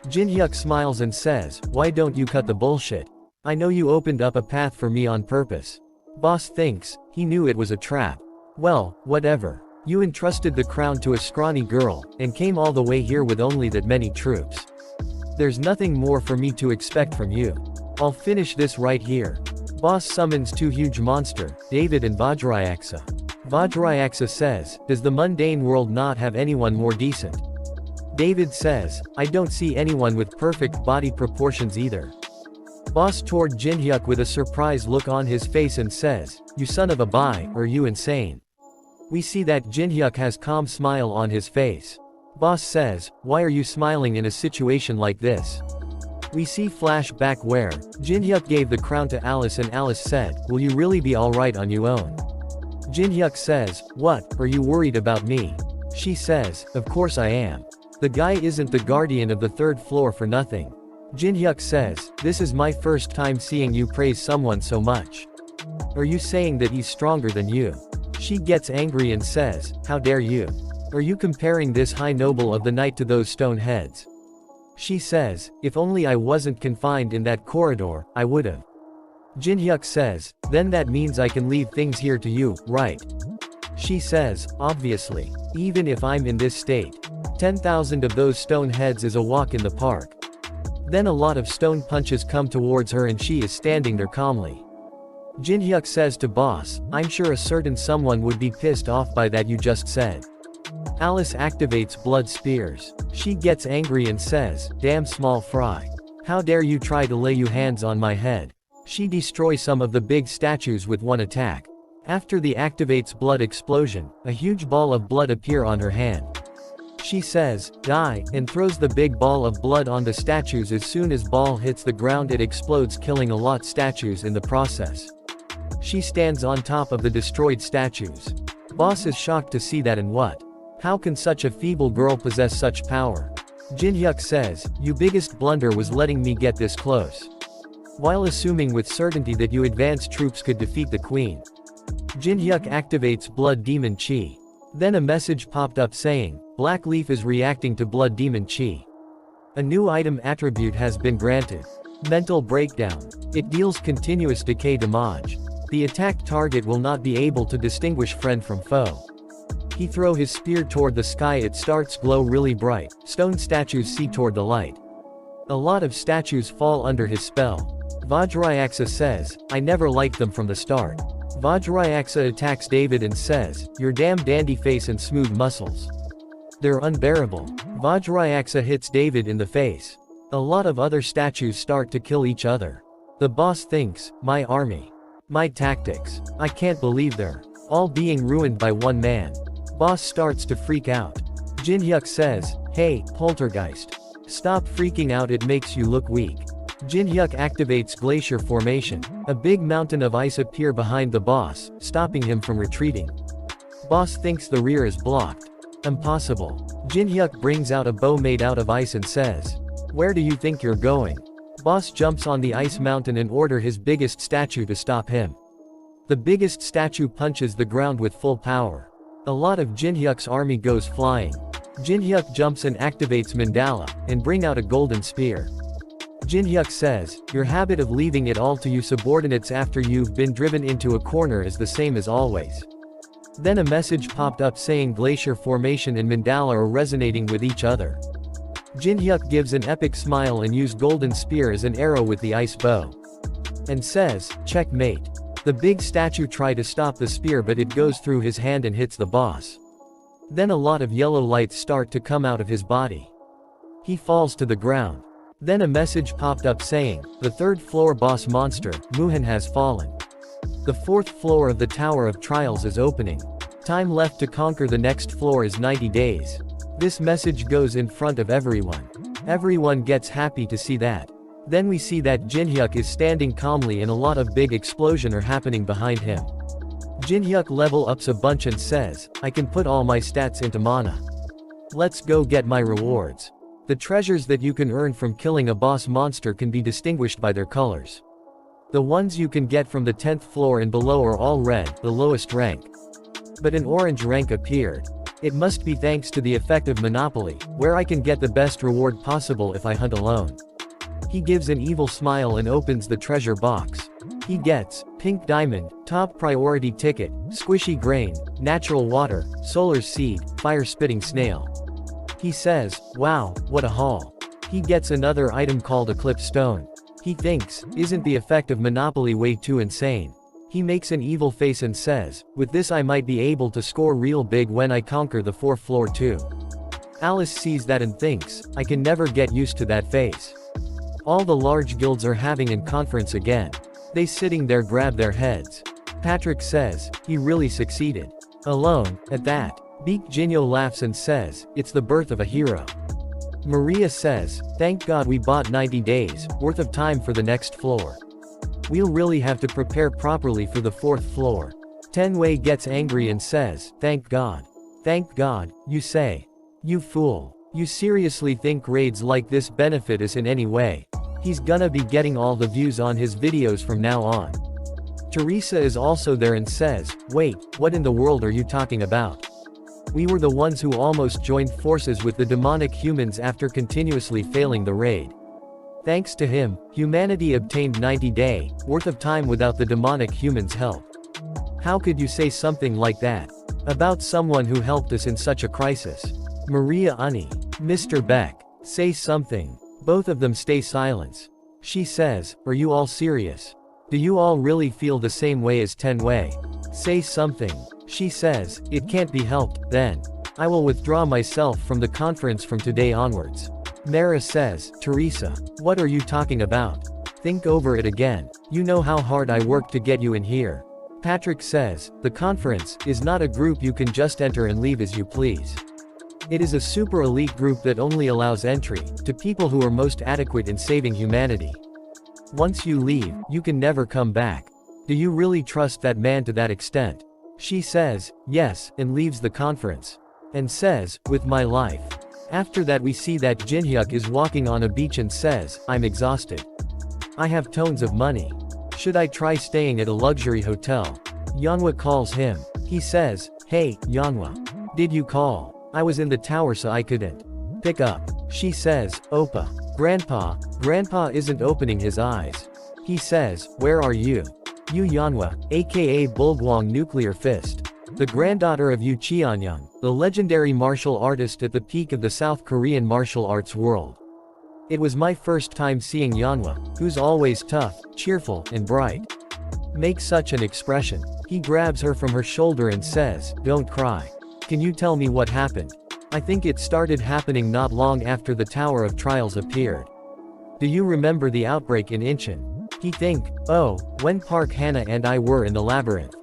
Jinhyuk smiles and says, why don't you cut the bullshit? I know you opened up a path for me on purpose. Boss thinks, he knew it was a trap. Well, whatever. You entrusted the crown to a scrawny girl, and came all the way here with only that many troops. There's nothing more for me to expect from you. I'll finish this right here. Boss summons two huge monsters, David and Vajrayaksa. Vajrayaksa says, does the mundane world not have anyone more decent? David says, I don't see anyone with perfect body proportions either. Boss toward Jinhyuk with a surprised look on his face and says, you son of a bi, are you insane? We see that Jinhyuk has calm smile on his face. Boss says, why are you smiling in a situation like this? We see flashback where Jinhyuk gave the crown to Alice and Alice said, will you really be alright on your own? Jinhyuk says, what, are you worried about me? She says, of course I am. The guy isn't the guardian of the 3rd floor for nothing. Jinhyuk says, this is my first time seeing you praise someone so much. Are you saying that he's stronger than you? She gets angry and says, how dare you? Are you comparing this high noble of the night to those stone heads? She says, if only I wasn't confined in that corridor, I would've. Jinhyuk says, then that means I can leave things here to you, right? She says, obviously. Even if I'm in this state. 10,000 of those stone heads is a walk in the park. Then a lot of stone punches come towards her and she is standing there calmly. Jinhyuk says to boss, I'm sure a certain someone would be pissed off by that you just said. Alice activates blood spears. She gets angry and says, damn small fry. How dare you try to lay you hands on my head. She destroys some of the big statues with one attack. After the activates blood explosion, a huge ball of blood appear on her hand. She says, die, and throws the big ball of blood on the statues. As soon as ball hits the ground it explodes, killing a lot statues in the process. She stands on top of the destroyed statues. Boss is shocked to see that, and what? How can such a feeble girl possess such power? Jinhyuk says, your biggest blunder was letting me get this close. While assuming with certainty that you advanced troops could defeat the queen. Jinhyuk activates blood demon chi. Then a message popped up saying, Black Leaf is reacting to blood demon chi. A new item attribute has been granted. Mental breakdown. It deals continuous decay damage. The attacked target will not be able to distinguish friend from foe. He throw his spear toward the sky, it starts glow really bright, stone statues see toward the light. A lot of statues fall under his spell. Vajrayaksa says, I never liked them from the start. Vajrayaksa attacks David and says, your damn dandy face and smooth muscles. They're unbearable. Vajrayaksa hits David in the face. A lot of other statues start to kill each other. The boss thinks, my army. My tactics. I can't believe they're all being ruined by one man. Boss starts to freak out. Jinhyuk says, hey, poltergeist. Stop freaking out, it makes you look weak. Jinhyuk activates glacier formation. A big mountain of ice appear behind the boss, stopping him from retreating. Boss thinks the rear is blocked. Impossible. Jinhyuk brings out a bow made out of ice and says, where do you think you're going? Boss jumps on the ice mountain and orders his biggest statue to stop him. The biggest statue punches the ground with full power. A lot of Jinhyuk's army goes flying. Jinhyuk jumps and activates mandala, and bring out a golden spear. Jinhyuk says, your habit of leaving it all to your subordinates after you've been driven into a corner is the same as always. Then a message popped up saying glacier formation and mandala are resonating with each other. Jinhyuk gives an epic smile and uses golden spear as an arrow with the ice bow. And says, checkmate. The big statue tries to stop the spear, but it goes through his hand and hits the boss. Then a lot of yellow lights start to come out of his body. He falls to the ground. Then a message popped up saying, the third floor boss monster, Muhan, has fallen. The fourth floor of the Tower of Trials is opening. Time left to conquer the next floor is 90 days. This message goes in front of everyone. Everyone gets happy to see that. Then we see that Jinhyuk is standing calmly and a lot of big explosions are happening behind him. Jinhyuk level ups a bunch and says, I can put all my stats into mana. Let's go get my rewards. The treasures that you can earn from killing a boss monster can be distinguished by their colors. The ones you can get from the 10th floor and below are all red, the lowest rank. But an orange rank appeared. It must be thanks to the effect of Monopoly, where I can get the best reward possible if I hunt alone. He gives an evil smile and opens the treasure box. He gets, pink diamond, top priority ticket, squishy grain, natural water, solar seed, fire spitting snail. He says, wow, what a haul. He gets another item called eclipse stone. He thinks, isn't the effect of Monopoly way too insane? He makes an evil face and says, with this I might be able to score real big when I conquer the 4th floor too. Alice sees that and thinks, I can never get used to that face. All the large guilds are having a conference again. They sitting there grab their heads. Patrick says, he really succeeded. Alone, at that, Beak Jinyo laughs and says, it's the birth of a hero. Maria says, thank God we bought 90 days worth of time for the next floor. We'll really have to prepare properly for the 4th floor. Tenwei gets angry and says, thank God. Thank God, you say. You fool. You seriously think raids like this benefit us in any way? He's gonna be getting all the views on his videos from now on. Teresa is also there and says, wait, what in the world are you talking about? We were the ones who almost joined forces with the demonic humans after continuously failing the raid. Thanks to him, humanity obtained 90 days worth of time without the demonic humans' help. How could you say something like that about someone who helped us in such a crisis? Maria Uni. Mr. Beck. Say something. Both of them stay silent. She says, are you all serious? Do you all really feel the same way as Tenwei? Say something. She says, it can't be helped, then. I will withdraw myself from the conference from today onwards. Mara says, Teresa, what are you talking about? Think over it again. You know how hard I worked to get you in here. Patrick says, the conference is not a group you can just enter and leave as you please. It is a super elite group that only allows entry to people who are most adequate in saving humanity. Once you leave, you can never come back. Do you really trust that man to that extent? She says, yes, and leaves the conference. And says, with my life. After that we see that Jinhyuk is walking on a beach and says, I'm exhausted. I have tons of money. Should I try staying at a luxury hotel? Yanhua calls him. He says, hey, Yanhua. Did you call? I was in the tower so I couldn't pick up. She says, Oppa. Grandpa isn't opening his eyes. He says, where are you? You Yanhua, aka Bulguang Nuclear Fist. the granddaughter of Yu Cheonyang, the legendary martial artist at the peak of the South Korean martial arts world. It was my first time seeing Yeonwha, who's always tough, cheerful, and bright, make such an expression. He grabs her from her shoulder and says, "Don't cry. Can you tell me what happened? I think it started happening not long after the Tower of Trials appeared. Do you remember the outbreak in Incheon? He think, oh, when Park Hannah and I were in the labyrinth.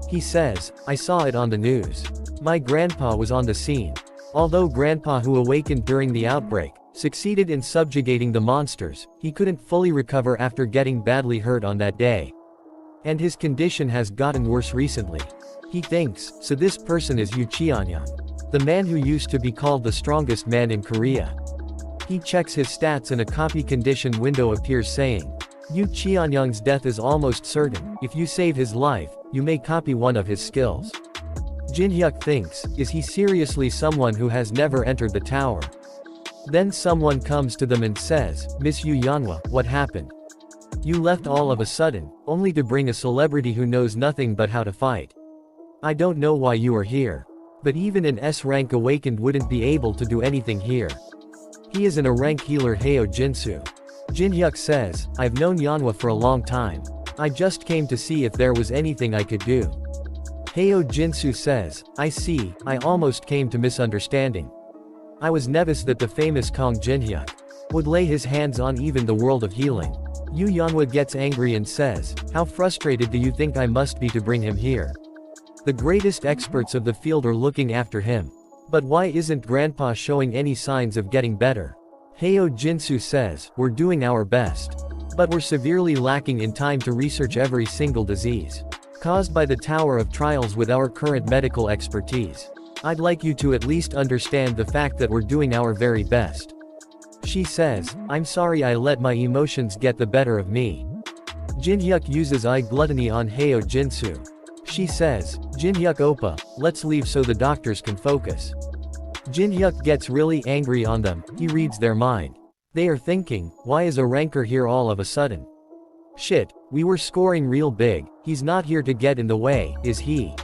He says, I saw it on the news. My grandpa was on the scene. Although grandpa who awakened during the outbreak, succeeded in subjugating the monsters, he couldn't fully recover after getting badly hurt on that day. And his condition has gotten worse recently. He thinks, so this person is Yu Cheonyang, the man who used to be called the strongest man in Korea. He checks his stats and a copy condition window appears saying, Yu Cheonyang's death is almost certain. If you save his life, you may copy one of his skills. Jin-hyuk thinks, is he seriously someone who has never entered the tower? Then someone comes to them and says, Miss Yu Yeonwha, what happened? You left all of a sudden, only to bring a celebrity who knows nothing but how to fight. I don't know why you are here. But even an S-rank awakened wouldn't be able to do anything here. He is an A-rank healer Heo Jinsu. Jin-hyuk says, I've known Yeonwha for a long time. I just came to see if there was anything I could do. Heo Jinsu says, I see, I almost came to misunderstanding. I was nervous that the famous Kong Jin-hyuk would lay his hands on even the world of healing. Yu Yeonwha gets angry and says, how frustrated do you think I must be to bring him here? The greatest experts of the field are looking after him. But why isn't Grandpa showing any signs of getting better? Heo Jinsu says, we're doing our best. But we're severely lacking in time to research every single disease caused by the Tower of Trials with our current medical expertise. I'd like you to at least understand the fact that we're doing our very best. She says, I'm sorry I let my emotions get the better of me. Jin-hyuk uses eye gluttony on Heo Jinsu. She says, Jin-hyuk oppa, let's leave so the doctors can focus. Jin-hyuk gets really angry on them. He reads their mind. They are thinking, why is a ranker here all of a sudden? Shit, we were scoring real big. He's not here to get in the way, is he?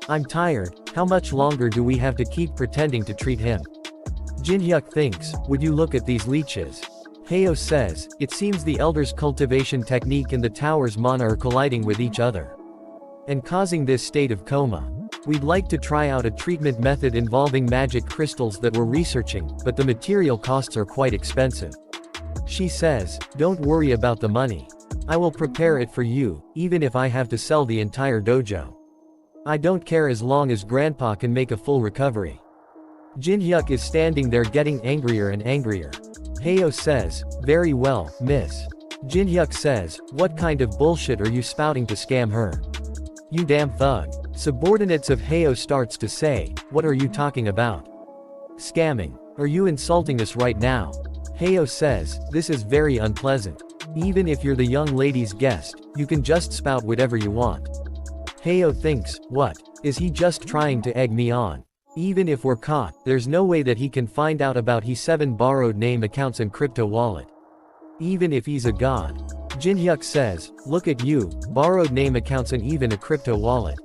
I'm tired. How much longer do we have to keep pretending to treat him? Jin-hyuk thinks, would you look at these leeches? Heo says, it seems the Elder's cultivation technique and the tower's mana are colliding with each other and causing this state of coma. We'd like to try out a treatment method involving magic crystals that we're researching, but the material costs are quite expensive. She says, don't worry about the money. I will prepare it for you, even if I have to sell the entire dojo. I don't care as long as Grandpa can make a full recovery. Jin-hyuk is standing there getting angrier and angrier. Heo says, very well, miss. Jin-hyuk says, what kind of bullshit are you spouting to scam her? You damn thug. Subordinates of Heo starts to say, what are you talking about? Scamming. Are you insulting us right now? Heo says, this is very unpleasant. Even if you're the young lady's guest, you can just spout whatever you want. Heo thinks, what? Is he just trying to egg me on? Even if we're caught, there's no way that he can find out about his 7 borrowed name accounts and crypto wallet. Even if he's a god. Jin-hyuk says, look at you, borrowed name accounts and even a crypto wallet.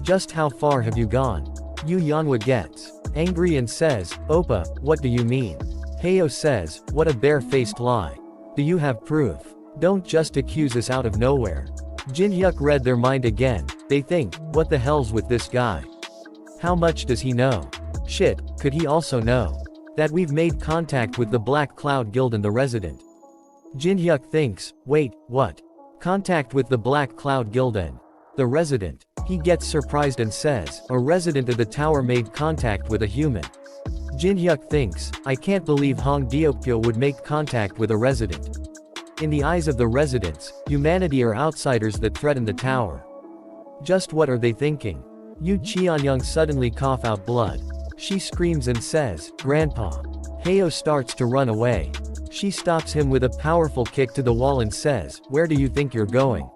Just how far have you gone? Yu Yeonwha gets angry and says, Oppa, what do you mean? Heo says, what a bare-faced lie. Do you have proof? Don't just accuse us out of nowhere. Jin-hyuk read their mind again. They think, what the hell's with this guy? How much does he know? Shit, could he also know that we've made contact with the Black Cloud Guild and the Resident? Jin-hyuk thinks, wait, what? Contact with the Black Cloud Guild and the Resident. He gets surprised and says, a resident of the tower made contact with a human. Jin-hyuk thinks, I can't believe Hong Deokpyo would make contact with a resident. In the eyes of the residents, humanity are outsiders that threaten the tower. Just what are they thinking? Yu Cheonyang suddenly cough out blood. She screams and says, Grandpa. Heo starts to run away. She stops him with a powerful kick to the wall and says, where do you think you're going?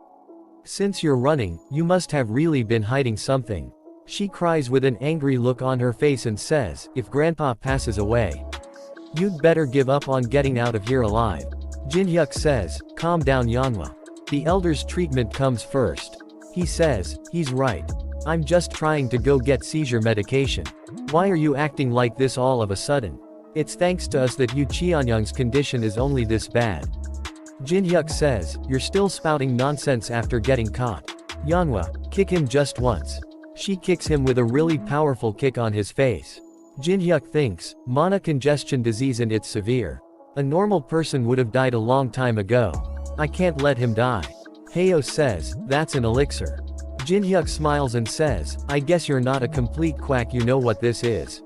Since you're running, you must have really been hiding something. She cries with an angry look on her face and says, if Grandpa passes away, you'd better give up on getting out of here alive. Jin-hyuk says, calm down Yeonwha. The Elder's treatment comes first. He says, he's right. I'm just trying to go get seizure medication. Why are you acting like this all of a sudden? It's thanks to us that Yu Qianyang's condition is only this bad. Jinhyuk says, you're still spouting nonsense after getting caught. Yanhwa, kick him just once. She kicks him with a really powerful kick on his face. Jinhyuk thinks, mana congestion disease and it's severe. A normal person would have died a long time ago. I can't let him die. Hayo says, that's an elixir. Jinhyuk smiles and says, I guess you're not a complete quack, you know what this is.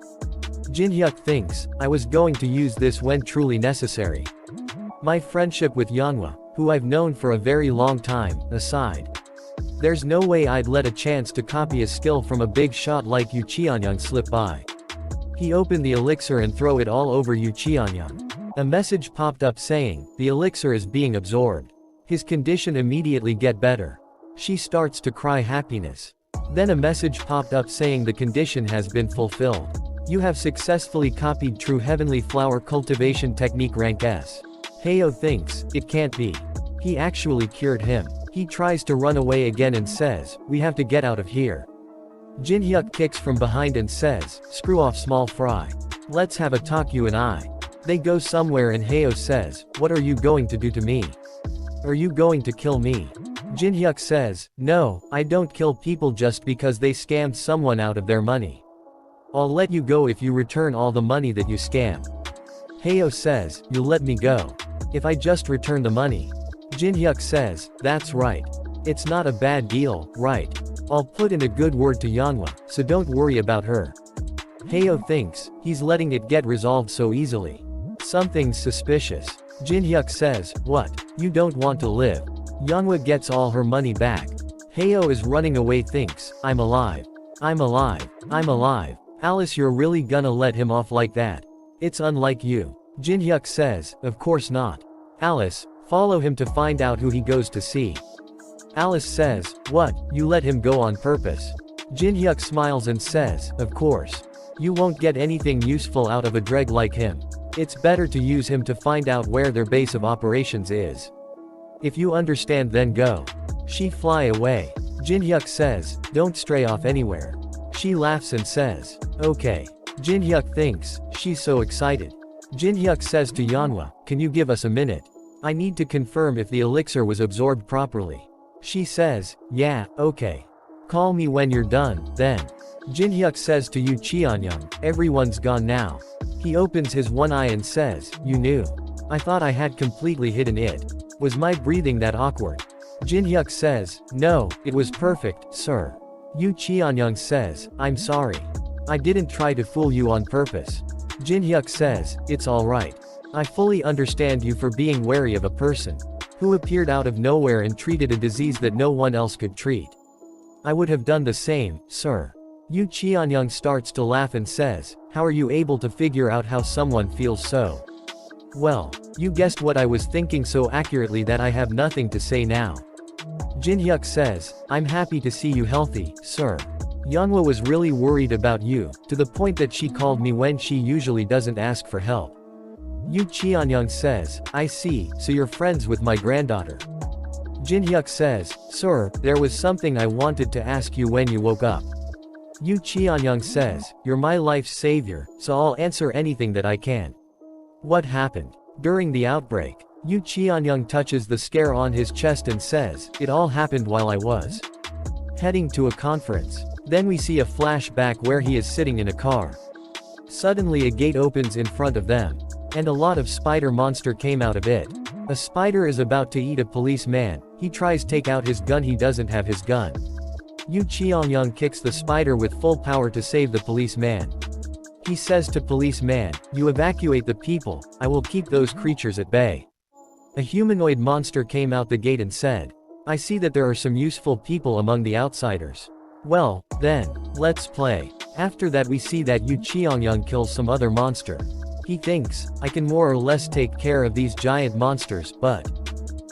Jinhyuk thinks, I was going to use this when truly necessary. My friendship with Yanhwa, who I've known for a very long time, aside. There's no way I'd let a chance to copy a skill from a big shot like Yu Qianyang slip by. He opened the elixir and throw it all over Yu Qianyang. A message popped up saying, the elixir is being absorbed. His condition immediately get better. She starts to cry happiness. Then a message popped up saying the condition has been fulfilled. You have successfully copied True Heavenly Flower Cultivation Technique Rank S. Hayo thinks, it can't be. He actually cured him. He tries to run away again and says, we have to get out of here. Jinhyuk kicks from behind and says, screw off small fry. Let's have a talk you and I. They go somewhere and Hayo says, what are you going to do to me? Are you going to kill me? Jinhyuk says, no, I don't kill people just because they scammed someone out of their money. I'll let you go if you return all the money that you scam. Hayo says, you'll let me go if I just return the money. Jinhyuk says, that's right. It's not a bad deal, right? I'll put in a good word to Yanhwa, so don't worry about her. Hayo thinks, he's letting it get resolved so easily. Something's suspicious. Jinhyuk says, what? You don't want to live. Yanhwa gets all her money back. Hayo is running away thinks, I'm alive. I'm alive. I'm alive. Alice, you're really gonna let him off like that? It's unlike you. Jinhyuk says, of course not. Alice, follow him to find out who he goes to see. Alice says, what, you let him go on purpose? Jinhyuk smiles and says, of course. You won't get anything useful out of a dreg like him. It's better to use him to find out where their base of operations is. If you understand, then go. She fly away. Jinhyuk says, don't stray off anywhere. She laughs and says, okay. Jinhyuk thinks, she's so excited. Jinhyuk says to Yanhwa, can you give us a minute? I need to confirm if the elixir was absorbed properly. She says, yeah, okay. Call me when you're done, then. Jinhyuk says to Yu Qianyang, everyone's gone now. He opens his one eye and says, you knew. I thought I had completely hidden it. Was my breathing that awkward? Jinhyuk says, no, it was perfect, sir. Yu Qianyang says, I'm sorry. I didn't try to fool you on purpose. Jinhyuk says, it's alright. I fully understand you for being wary of a person who appeared out of nowhere and treated a disease that no one else could treat. I would have done the same, sir. Yu Qianyang starts to laugh and says, how are you able to figure out how someone feels so? Well, you guessed what I was thinking so accurately that I have nothing to say now. Jinhyuk says, I'm happy to see you healthy, sir. Yanhwa was really worried about you, to the point that she called me when she usually doesn't ask for help. Yu Qianyang says, I see, so you're friends with my granddaughter. Jinhyuk says, sir, there was something I wanted to ask you when you woke up. Yu Qianyang says, you're my life's savior, so I'll answer anything that I can. What happened? During the outbreak, Yu Qianyang touches the scare on his chest and says, it all happened while I was heading to a conference. Then we see a flashback where he is sitting in a car. Suddenly a gate opens in front of them. And a lot of spider monster came out of it. A spider is about to eat a policeman. He tries to take out his gun, he doesn't have his gun. Yu Qianyang kicks the spider with full power to save the policeman. He says to policeman, you evacuate the people, I will keep those creatures at bay. A humanoid monster came out the gate and said, I see that there are some useful people among the outsiders. Well, then, let's play. After that we see that Yu Qianyang kills some other monster. He thinks, I can more or less take care of these giant monsters, but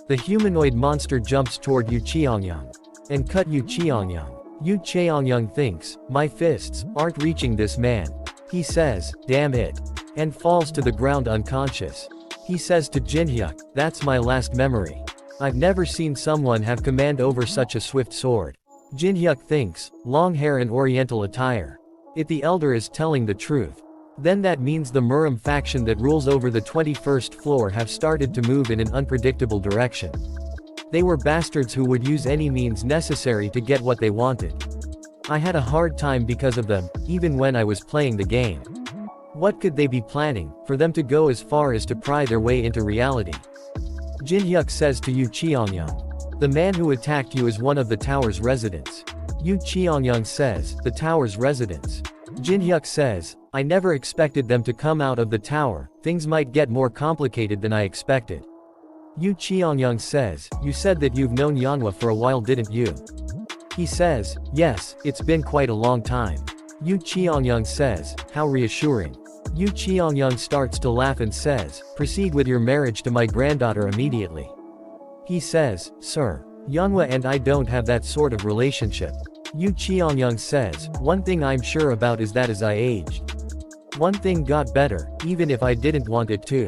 the humanoid monster jumps toward Yu Qianyang and cut Yu Qianyang. Yu Qianyang thinks, my fists aren't reaching this man. He says, damn it, and falls to the ground unconscious. He says to Jinhyuk, that's my last memory. I've never seen someone have command over such a swift sword. Jin-hyuk thinks, long hair and oriental attire. If the elder is telling the truth, then that means the Murim faction that rules over the 21st floor have started to move in an unpredictable direction. They were bastards who would use any means necessary to get what they wanted. I had a hard time because of them, even when I was playing the game. What could they be planning, for them to go as far as to pry their way into reality? Jin-hyuk says to Yu Cheongyang. The man who attacked you is one of the tower's residents. Yu Cheongyang says, the tower's residents. Jin-hyuk says, I never expected them to come out of the tower, things might get more complicated than I expected. Yu Cheongyang says, you said that you've known Yanhua for a while, didn't you? He says, yes, it's been quite a long time. Yu Cheongyang says, how reassuring. Yu Cheongyang starts to laugh and says, proceed with your marriage to my granddaughter immediately. He says, sir, Yanhua and I don't have that sort of relationship. Yu Cheongyang says, one thing I'm sure about is that as I aged, one thing got better, even if I didn't want it to.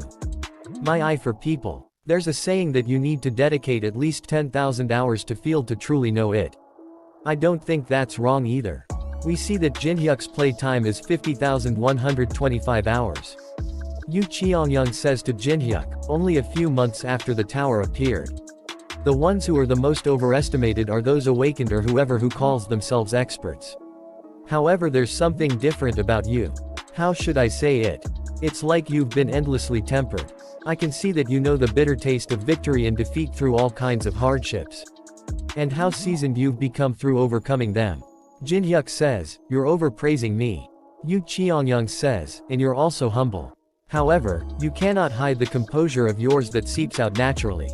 My eye for people. There's a saying that you need to dedicate at least 10,000 hours to field to truly know it. I don't think that's wrong either. We see that Jin-hyuk's playtime is 50,125 hours. Yu Cheongyang says to Jin-hyuk, only a few months after the tower appeared. The ones who are the most overestimated are those awakened or whoever who calls themselves experts. However, there's something different about you. How should I say it? It's like you've been endlessly tempered. I can see that you know the bitter taste of victory and defeat through all kinds of hardships. And how seasoned you've become through overcoming them. Jin-hyuk says, you're overpraising me. Yu Cheongyang says, and you're also humble. However, you cannot hide the composure of yours that seeps out naturally.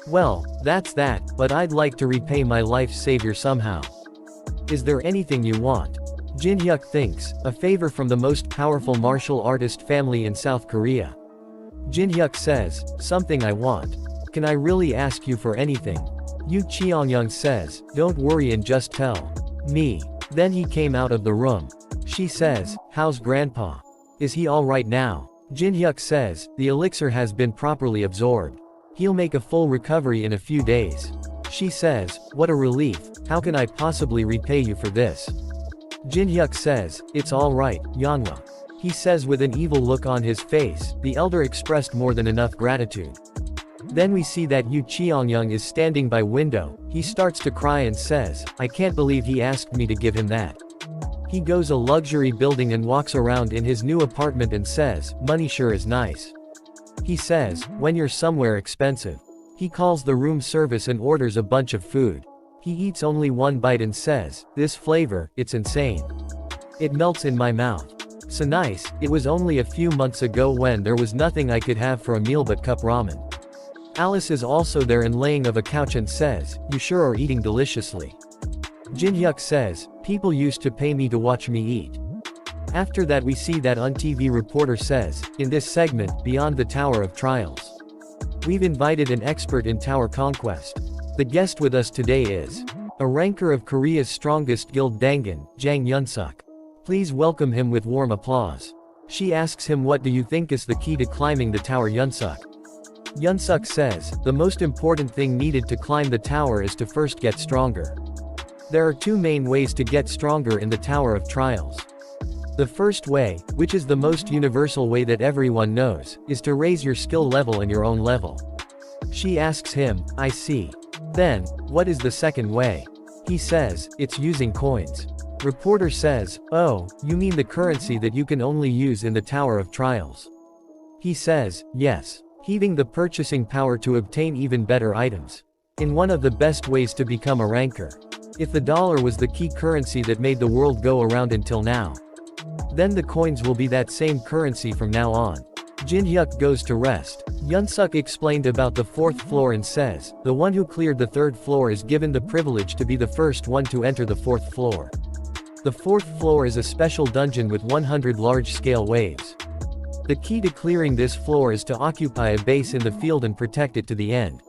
Well, that's that, but I'd like to repay my life's savior somehow. Is there anything you want? Jin-hyuk thinks, a favor from the most powerful martial artist family in South Korea. Jin-hyuk says, something I want. Can I really ask you for anything? Yu Cheongyang says, don't worry and just tell me. Then he came out of the room. She says, how's grandpa? Is he alright now? Jin-hyuk says, the elixir has been properly absorbed. He'll make a full recovery in a few days. She says, what a relief, how can I possibly repay you for this? Jin-hyuk says, it's alright, Yanhua. He says with an evil look on his face, the elder expressed more than enough gratitude. Then we see that Yu Cheongyang is standing by window, he starts to cry and says, I can't believe he asked me to give him that. He goes a luxury building and walks around in his new apartment and says, money sure is nice. He says, when you're somewhere expensive. He calls the room service and orders a bunch of food. He eats only one bite and says, this flavor, it's insane. It melts in my mouth. So nice, it was only a few months ago when there was nothing I could have for a meal but cup ramen. Alice is also there and laying of a couch and says, you sure are eating deliciously. Jin-hyuk says, people used to pay me to watch me eat. After that we see that on TV reporter says, in this segment, Beyond the Tower of Trials. We've invited an expert in tower conquest. The guest with us today is a ranker of Korea's strongest guild Dangan, Jang Yunsuk. Please welcome him with warm applause. She asks him what do you think is the key to climbing the tower Yunsuk. Yunsuk says, the most important thing needed to climb the tower is to first get stronger. There are two main ways to get stronger in the Tower of Trials. The first way, which is the most universal way that everyone knows, is to raise your skill level and your own level. She asks him, I see. Then, what is the second way? He says, it's using coins. Reporter says, oh, you mean the currency that you can only use in the Tower of Trials? He says, yes. Heaving the purchasing power to obtain even better items. In one of the best ways to become a ranker. If the dollar was the key currency that made the world go around until now, then the coins will be that same currency from now on. Jin-hyuk goes to rest. Yunsuk explained about the fourth floor and says, the one who cleared the third floor is given the privilege to be the first one to enter the fourth floor. The fourth floor is a special dungeon with 100 large-scale waves. The key to clearing this floor is to occupy a base in the field and protect it to the end.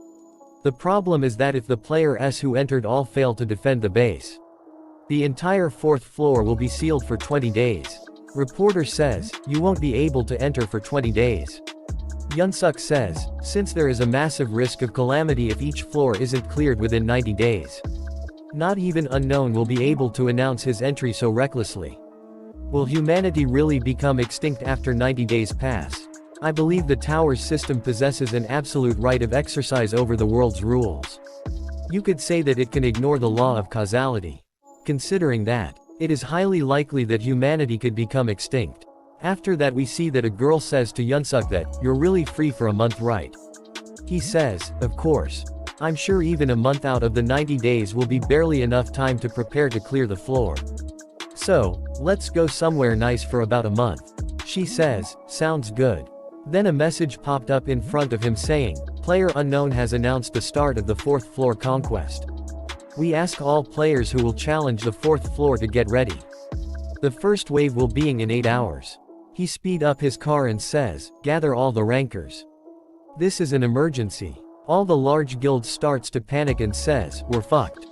The problem is that if the players who entered all fail to defend the base, the entire fourth floor will be sealed for 20 days. Reporter says, you won't be able to enter for 20 days. Yunsuk says, since there is a massive risk of calamity if each floor isn't cleared within 90 days. Not even Unknown will be able to announce his entry so recklessly. Will humanity really become extinct after 90 days pass? I believe the tower's system possesses an absolute right of exercise over the world's rules. You could say that it can ignore the law of causality. Considering that, it is highly likely that humanity could become extinct. After that we see that a girl says to Yunsuk that, "You're really free for a month, right?" He says, "Of course. I'm sure even a month out of the 90 days will be barely enough time to prepare to clear the floor. So, let's go somewhere nice for about a month." She says, "Sounds good." Then a message popped up in front of him saying, "Player unknown has announced the start of the 4th floor conquest. We ask all players who will challenge the 4th floor to get ready. The first wave will be in 8 hours. He speed up his car and says, "Gather all the rankers. This is an emergency." All the large guilds starts to panic and says, "We're fucked.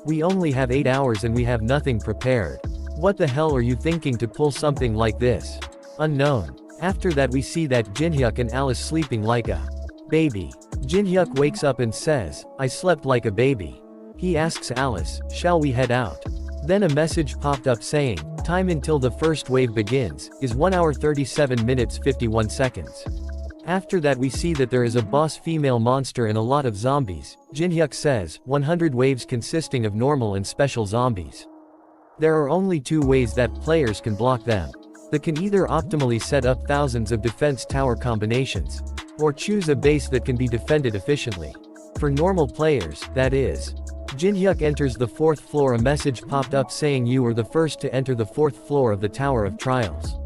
We only have 8 hours and we have nothing prepared. What the hell are you thinking to pull something like this?" Unknown. After that we see that Jinhyuk and Alice sleeping like a baby. Jinhyuk wakes up and says, "I slept like a baby." He asks Alice, "Shall we head out?" Then a message popped up saying, "Time until the first wave begins, is 1 hour 37 minutes 51 seconds. After that we see that there is a boss female monster and a lot of zombies. Jinhyuk says, 100 waves consisting of normal and special zombies. There are only 2 ways that players can block them. They can either optimally set up thousands of defense tower combinations, or choose a base that can be defended efficiently. For normal players, that is. Jinhyuk enters the 4th floor. A message popped up saying you are the first to enter the 4th floor of the Tower of Trials.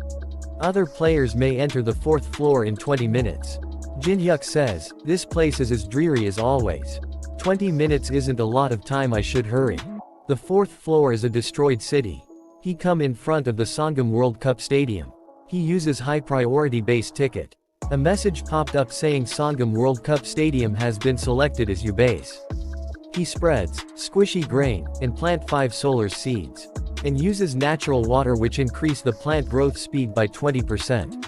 Other players may enter the 4th floor in 20 minutes. Jinhyuk says, "This place is as dreary as always. 20 minutes isn't a lot of time, I should hurry." The 4th floor is a destroyed city. He come in front of the Sangam World Cup Stadium. He uses high priority base ticket. A message popped up saying Sangam World Cup Stadium has been selected as your base. He spreads squishy grain and plant 5 solar seeds, and uses natural water which increase the plant growth speed by 20%.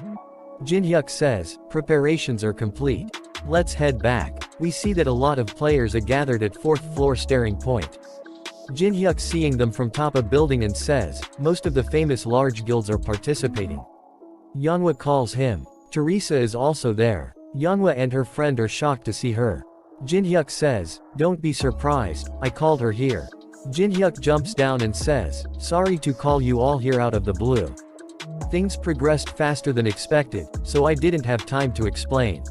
Jinhyuk says, "Preparations are complete. Let's head back." We see that a lot of players are gathered at 4th floor staring point. Jinhyuk seeing them from top a building and says, "Most of the famous large guilds are participating." Yeonwha calls him. Teresa is also there. Yeonwha and her friend are shocked to see her. Jinhyuk says, "Don't be surprised, I called her here." Jinhyuk jumps down and says, "Sorry to call you all here out of the blue. Things progressed faster than expected, so I didn't have time to explain."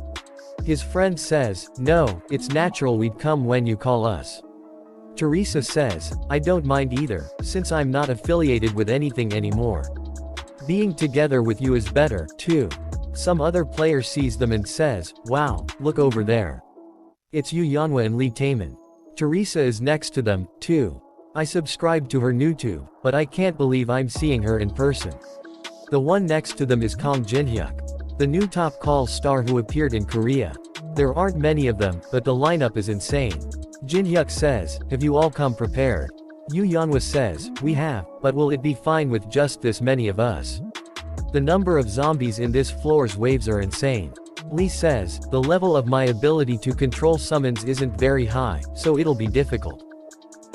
His friend says, "No, it's natural we'd come when you call us." Teresa says, "I don't mind either, since I'm not affiliated with anything anymore. Being together with you is better, too." Some other player sees them and says, "Wow, look over there. It's you, Yeonwha and Lee Taemin." Teresa is next to them, too. "I subscribed to her YouTube, but I can't believe I'm seeing her in person." The one next to them is Kang Jinhyuk, the new top call star who appeared in Korea. There aren't many of them, but the lineup is insane. Jinhyuk says, "Have you all come prepared?" Yeonwha says, "We have, but will it be fine with just this many of us? The number of zombies in this floor's waves are insane." Lee says, "The level of my ability to control summons isn't very high, so it'll be difficult."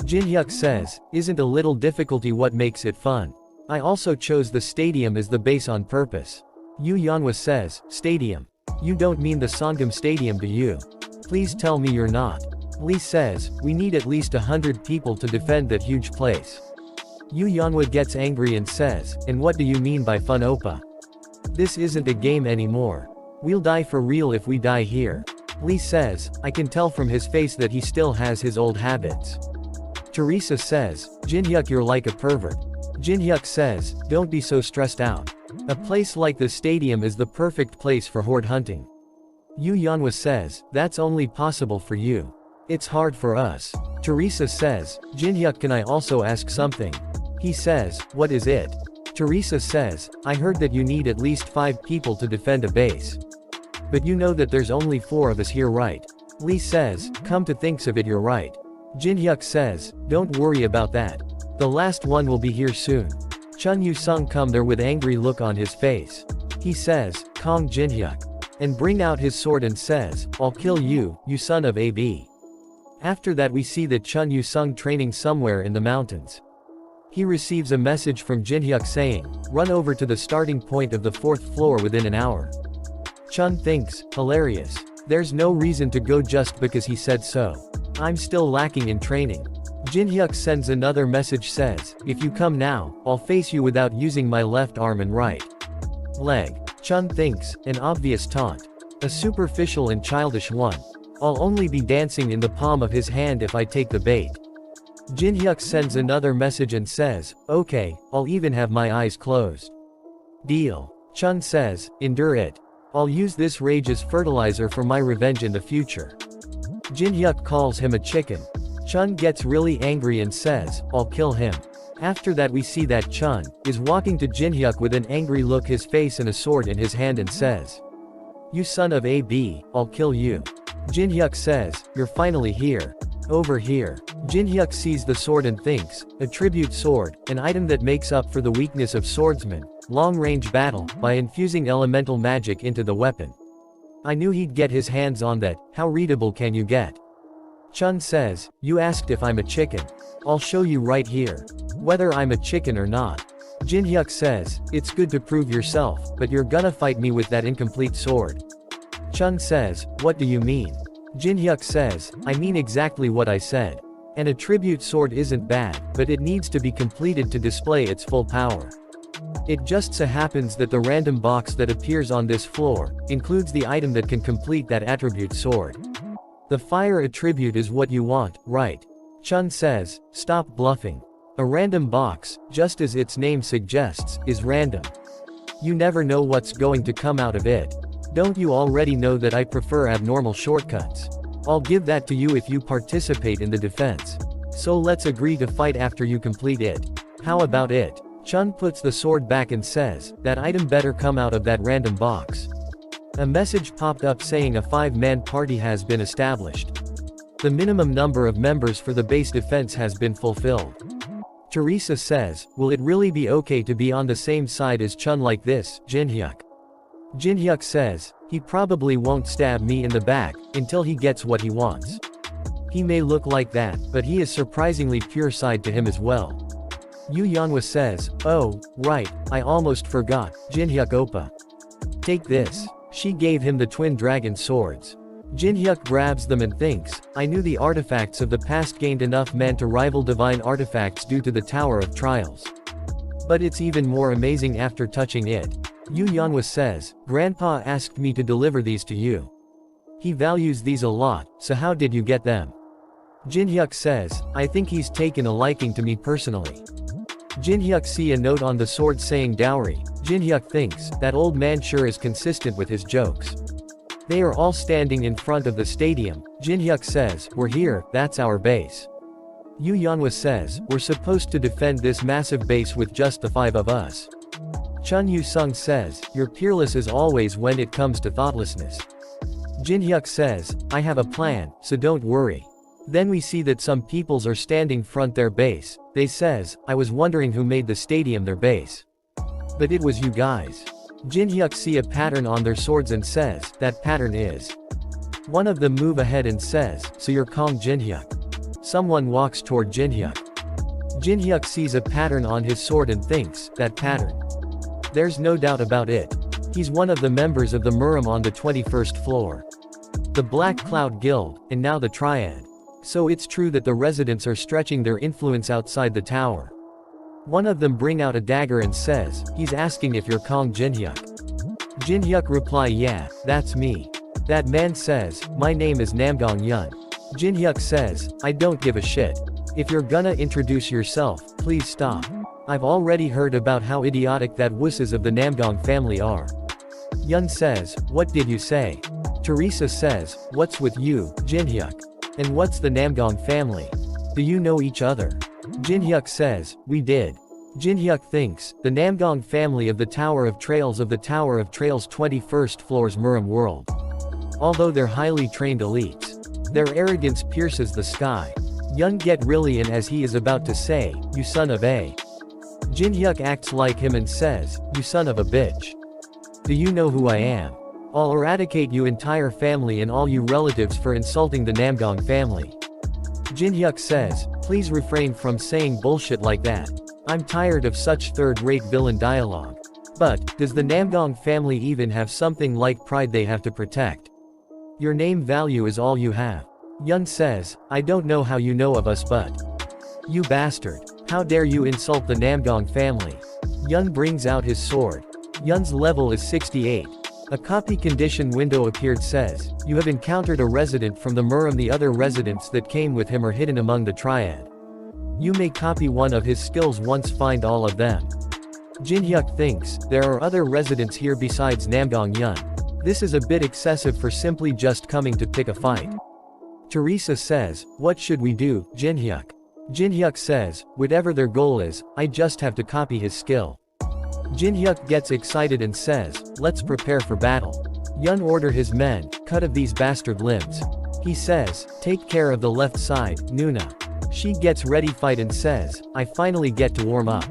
Jinhyuk says, "Isn't a little difficulty what makes it fun? I also chose the stadium as the base on purpose." Yeonwha says, "Stadium? You don't mean the Sangam Stadium, do you? Please tell me you're not." Lee says, "We need at least 100 people to defend that huge place." Yeonwha gets angry and says, "And what do you mean by fun, oppa? This isn't a game anymore. We'll die for real if we die here." Lee says, "I can tell from his face that he still has his old habits." Teresa says, "Jinhyuk, you're like a pervert." Jinhyuk says, "Don't be so stressed out. A place like the stadium is the perfect place for horde hunting." Yeonwha says, "That's only possible for you. It's hard for us." Teresa says, "Jinhyuk, can I also ask something?" He says, "What is it?" Teresa says, "I heard that you need at least 5 people to defend a base. But you know that there's only 4 of us here, right?" Lee says, "Come to think of it, you're right." Jinhyuk says, "Don't worry about that. The last one will be here soon." Chun Yu-sung come there with angry look on his face. He says, "Kang Jinhyuk," and bring out his sword and says, "I'll kill you, you son of a b." After that we see that Chun Yu-sung training somewhere in the mountains. He receives a message from Jin-hyuk saying, run over to the starting point of the 4th floor within an hour. Chun thinks, hilarious. There's no reason to go just because he said so. I'm still lacking in training. Jin-hyuk sends another message says, if you come now, I'll face you without using my left arm and right leg. Chun thinks, an obvious taunt. A superficial and childish one. I'll only be dancing in the palm of his hand if I take the bait. Jin-hyuk sends another message and says, okay, I'll even have my eyes closed. Deal. Chun says, endure it. I'll use this rage as fertilizer for my revenge in the future. Jin-hyuk calls him a chicken. Chun gets really angry and says, I'll kill him. After that we see that Chun is walking to Jin-hyuk with an angry look his face and a sword in his hand and says, you son of a b, I'll kill you. Jin-hyuk says, you're finally here. Over here. Jin-hyuk sees the sword and thinks, a tribute sword, an item that makes up for the weakness of swordsmen, long-range battle, by infusing elemental magic into the weapon. I knew he'd get his hands on that, how readable can you get? Chun says, you asked if I'm a chicken. I'll show you right here. Whether I'm a chicken or not. Jin-hyuk says, it's good to prove yourself, but you're gonna fight me with that incomplete sword. Chun says, what do you mean? Jin-hyuk says, I mean exactly what I said. And a tribute sword isn't bad, but it needs to be completed to display its full power. It just so happens that the random box that appears on this floor includes the item that can complete that attribute sword. The fire attribute is what you want, right? Chun says, stop bluffing. A random box, just as its name suggests, is random. You never know what's going to come out of it. Don't you already know that I prefer abnormal shortcuts? I'll give that to you if you participate in the defense. So let's agree to fight after you complete it. How about it? Chun puts the sword back and says, that item better come out of that random box. A message popped up saying a 5-man party has been established. The minimum number of members for the base defense has been fulfilled. Teresa says, will it really be okay to be on the same side as Chun like this, Jin-hyuk? Jin-hyuk says, he probably won't stab me in the back, until he gets what he wants. He may look like that, but he is surprisingly pure side to him as well. Yu Yanhwa says, oh, right, I almost forgot, Jin-hyuk oppa. Take this. She gave him the twin dragon swords. Jin-hyuk grabs them and thinks, I knew the artifacts of the past gained enough men to rival divine artifacts due to the Tower of Trials. But it's even more amazing after touching it. Yu Yanhwa says, Grandpa asked me to deliver these to you. He values these a lot, so how did you get them? Jin-hyuk says, I think he's taken a liking to me personally. Jin-hyuk see a note on the sword saying dowry. Jin-hyuk thinks, that old man sure is consistent with his jokes. They are all standing in front of the stadium. Jin-hyuk says, we're here, that's our base. Yu Yanhwa says, we're supposed to defend this massive base with just the 5 of us. Chun Yu-sung says, you're peerless as always when it comes to thoughtlessness. Jin-hyuk says, I have a plan, so don't worry. Then we see that some peoples are standing front their base. They says, I was wondering who made the stadium their base. But it was you guys. Jin-hyuk see a pattern on their swords and says, that pattern is. One of them move ahead and says, so you're Kong Jin-hyuk. Someone walks toward Jin-hyuk. Jin-hyuk sees a pattern on his sword and thinks, that pattern. There's no doubt about it. He's one of the members of the Murim on the 21st floor. The Black Cloud Guild, and now the Triad. So it's true that the residents are stretching their influence outside the tower. One of them bring out a dagger and says, he's asking if you're Kong Jin-hyuk. Jin-hyuk reply yeah, that's me. That man says, my name is Namgong Yun. Jin-hyuk says, I don't give a shit. If you're gonna introduce yourself, please stop. I've already heard about how idiotic that wusses of the Namgong family are. Yun says, what did you say? Teresa says, what's with you, Jin-hyuk? And what's the Namgong family? Do you know each other? Jin-hyuk says, we did. Jin-hyuk thinks, the Namgong family of the Tower of Trails 21st floor's Murim world. Although they're highly trained elites. Their arrogance pierces the sky. Yun get really in as he is about to say, you son of a. Jin-hyuk acts like him and says, you son of a bitch. Do you know who I am? I'll eradicate you entire family and all you relatives for insulting the Namgong family. Jin-hyuk says, please refrain from saying bullshit like that. I'm tired of such third-rate villain dialogue. But, does the Namdong family even have something like pride they have to protect? Your name value is all you have. Yun says, I don't know how you know of us but. You bastard. How dare you insult the Namdong family? Yun brings out his sword. Yun's level is 68. A copy condition window appeared says, you have encountered a resident from the Murim. The other residents that came with him are hidden among the triad. You may copy one of his skills once find all of them. Jin-hyuk thinks, there are other residents here besides Namdong Yun. This is a bit excessive for simply just coming to pick a fight. Teresa says, what should we do, Jin-hyuk? Jin-hyuk says, whatever their goal is, I just have to copy his skill. Jin-hyuk gets excited and says, let's prepare for battle. Yun order his men, cut of these bastard limbs. He says, take care of the left side, Nuna. She gets ready fight and says, I finally get to warm up.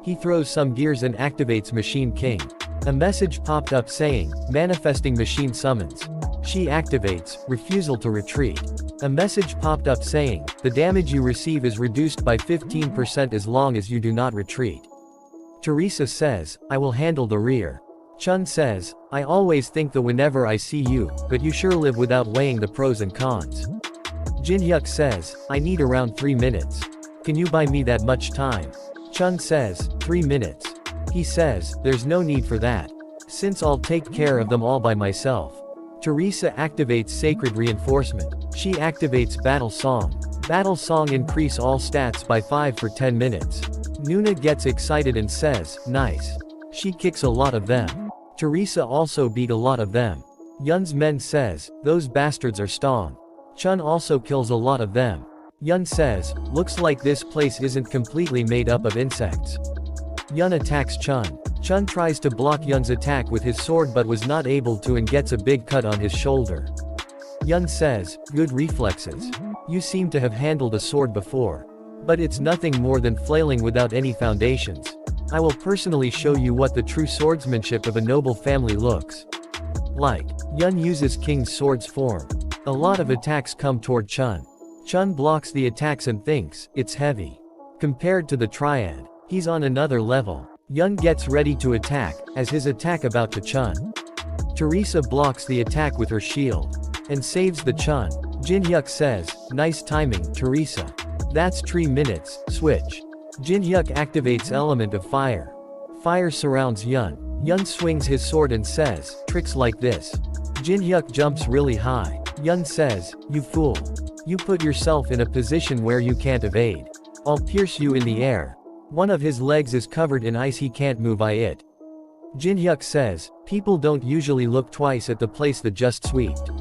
He throws some gears and activates Machine King. A message popped up saying, manifesting machine summons. She activates, refusal to retreat. A message popped up saying, the damage you receive is reduced by 15% as long as you do not retreat. Teresa says, I will handle the rear. Chun says, I always think that whenever I see you, but you sure live without weighing the pros and cons. Jin-hyuk says, I need around 3 minutes. Can you buy me that much time? Chun says, 3 minutes. He says, there's no need for that. Since I'll take care of them all by myself. Teresa activates Sacred Reinforcement. She activates Battle Song. Battle Song increase all stats by 5 for 10 minutes. Nuna gets excited and says, nice. She kicks a lot of them. Teresa also beat a lot of them. Yun's men says, those bastards are strong. Chun also kills a lot of them. Yun says, looks like this place isn't completely made up of insects. Yun attacks Chun. Chun tries to block Yun's attack with his sword but was not able to and gets a big cut on his shoulder. Yun says, good reflexes. You seem to have handled a sword before. But it's nothing more than flailing without any foundations. I will personally show you what the true swordsmanship of a noble family looks like. Yun uses King's Sword's form. A lot of attacks come toward Chun. Chun blocks the attacks and thinks, it's heavy. Compared to the triad, he's on another level. Yun gets ready to attack, as his attack about to Chun. Teresa blocks the attack with her shield. And saves the Chun. Jin-hyuk says, nice timing, Teresa. That's 3 minutes, switch. Jin-hyuk activates Element of Fire. Fire surrounds Yun. Yun swings his sword and says, tricks like this. Jin-hyuk jumps really high. Yun says, you fool. You put yourself in a position where you can't evade. I'll pierce you in the air. One of his legs is covered in ice, he can't move by it. Jin-hyuk says, people don't usually look twice at the place that just swept.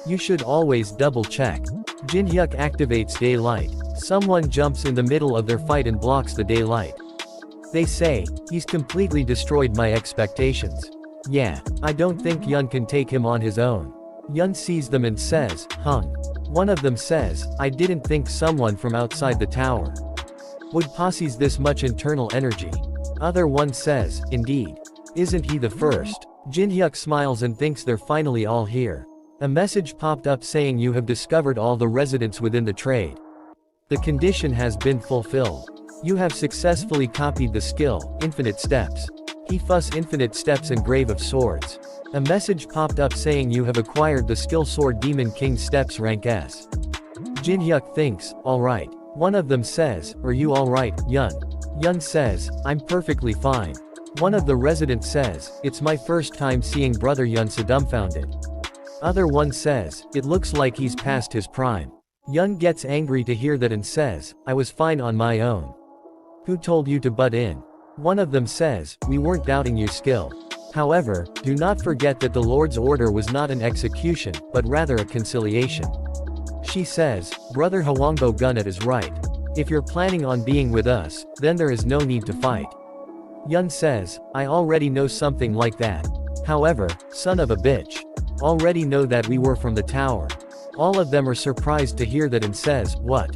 You should always double check. Jin-hyuk activates Daylight. Someone jumps in the middle of their fight and blocks the daylight. They say, he's completely destroyed my expectations. Yeah, I don't think Yun can take him on his own. Yun sees them and says, hung. One of them says, I didn't think someone from outside the tower would possess this much internal energy. Other one says, indeed. Isn't he the first? Jin-hyuk smiles and thinks they're finally all here. A message popped up saying you have discovered all the residents within the trade. The condition has been fulfilled. You have successfully copied the skill, Infinite Steps. He fuss Infinite Steps and Grave of Swords. A message popped up saying you have acquired the skill Sword Demon King Steps rank S. Jin-hyuk thinks, alright. One of them says, are you alright, Yun? Yun says, I'm perfectly fine. One of the residents says, it's my first time seeing brother Yun so dumbfounded. Other one says, it looks like he's past his prime. Yun gets angry to hear that and says, I was fine on my own. Who told you to butt in? One of them says, we weren't doubting your skill. However, do not forget that the Lord's order was not an execution, but rather a conciliation. She says, Brother Hwangbo Gunnet is right. If you're planning on being with us, then there is no need to fight. Yun says, I already know something like that. However, son of a bitch. Already know that we were from the tower. All of them are surprised to hear that and says, what?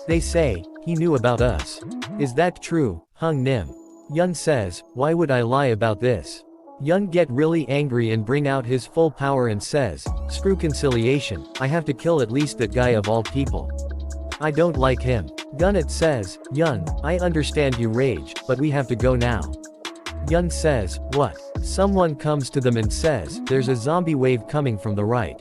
They say, he knew about us. Is that true, Hung Nim? Yun says, why would I lie about this? Yun get really angry and bring out his full power and says, screw conciliation, I have to kill at least that guy of all people. I don't like him. Gunnet says, Yun, I understand you rage, but we have to go now. Yun says, what? Someone comes to them and says, there's a zombie wave coming from the right.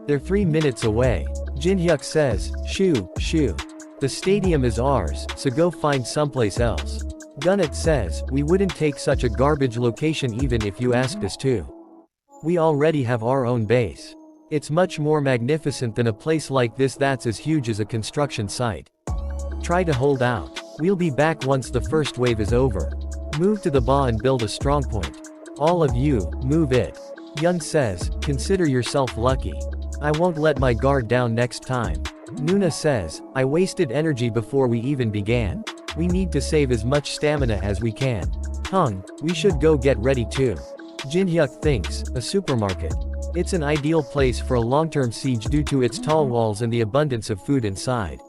They're 3 minutes away. Jinhyuk says, shoo, shoo. The stadium is ours, so go find someplace else. Gunnet says, we wouldn't take such a garbage location even if you asked us to. We already have our own base. It's much more magnificent than a place like this that's as huge as a construction site. Try to hold out. We'll be back once the first wave is over. Move to the ba and build a strongpoint. All of you, move it. Yun says, consider yourself lucky. I won't let my guard down next time. Nuna says, I wasted energy before we even began. We need to save as much stamina as we can. Hung, we should go get ready too. Jinhyuk thinks, a supermarket. It's an ideal place for a long-term siege due to its tall walls and the abundance of food inside.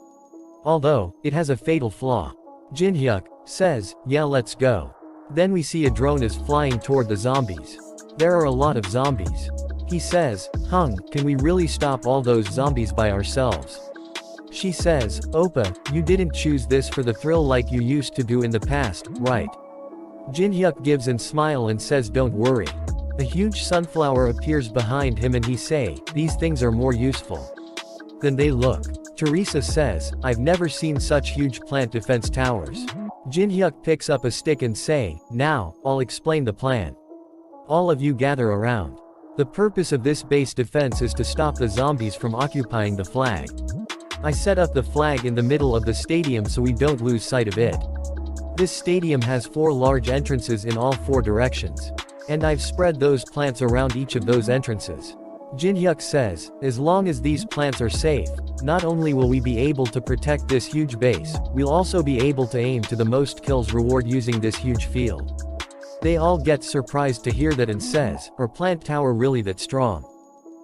Although, it has a fatal flaw. Jinhyuk says, yeah, let's go. Then we see a drone is flying toward the zombies. There are a lot of zombies. He says, Hung, can we really stop all those zombies by ourselves? She says, Oppa, you didn't choose this for the thrill like you used to do in the past, right? Jinhyuk gives a smile and says don't worry. A huge sunflower appears behind him and he say, these things are more useful than they look. Teresa says, I've never seen such huge plant defense towers. Jinhyuk picks up a stick and say, now, I'll explain the plan. All of you gather around. The purpose of this base defense is to stop the zombies from occupying the flag. I set up the flag in the middle of the stadium so we don't lose sight of it. This stadium has 4 large entrances in all 4 directions. And I've spread those plants around each of those entrances. Jinhyuk says, as long as these plants are safe, not only will we be able to protect this huge base, we'll also be able to aim to the most kills reward using this huge field. They all get surprised to hear that and says, are plant tower really that strong?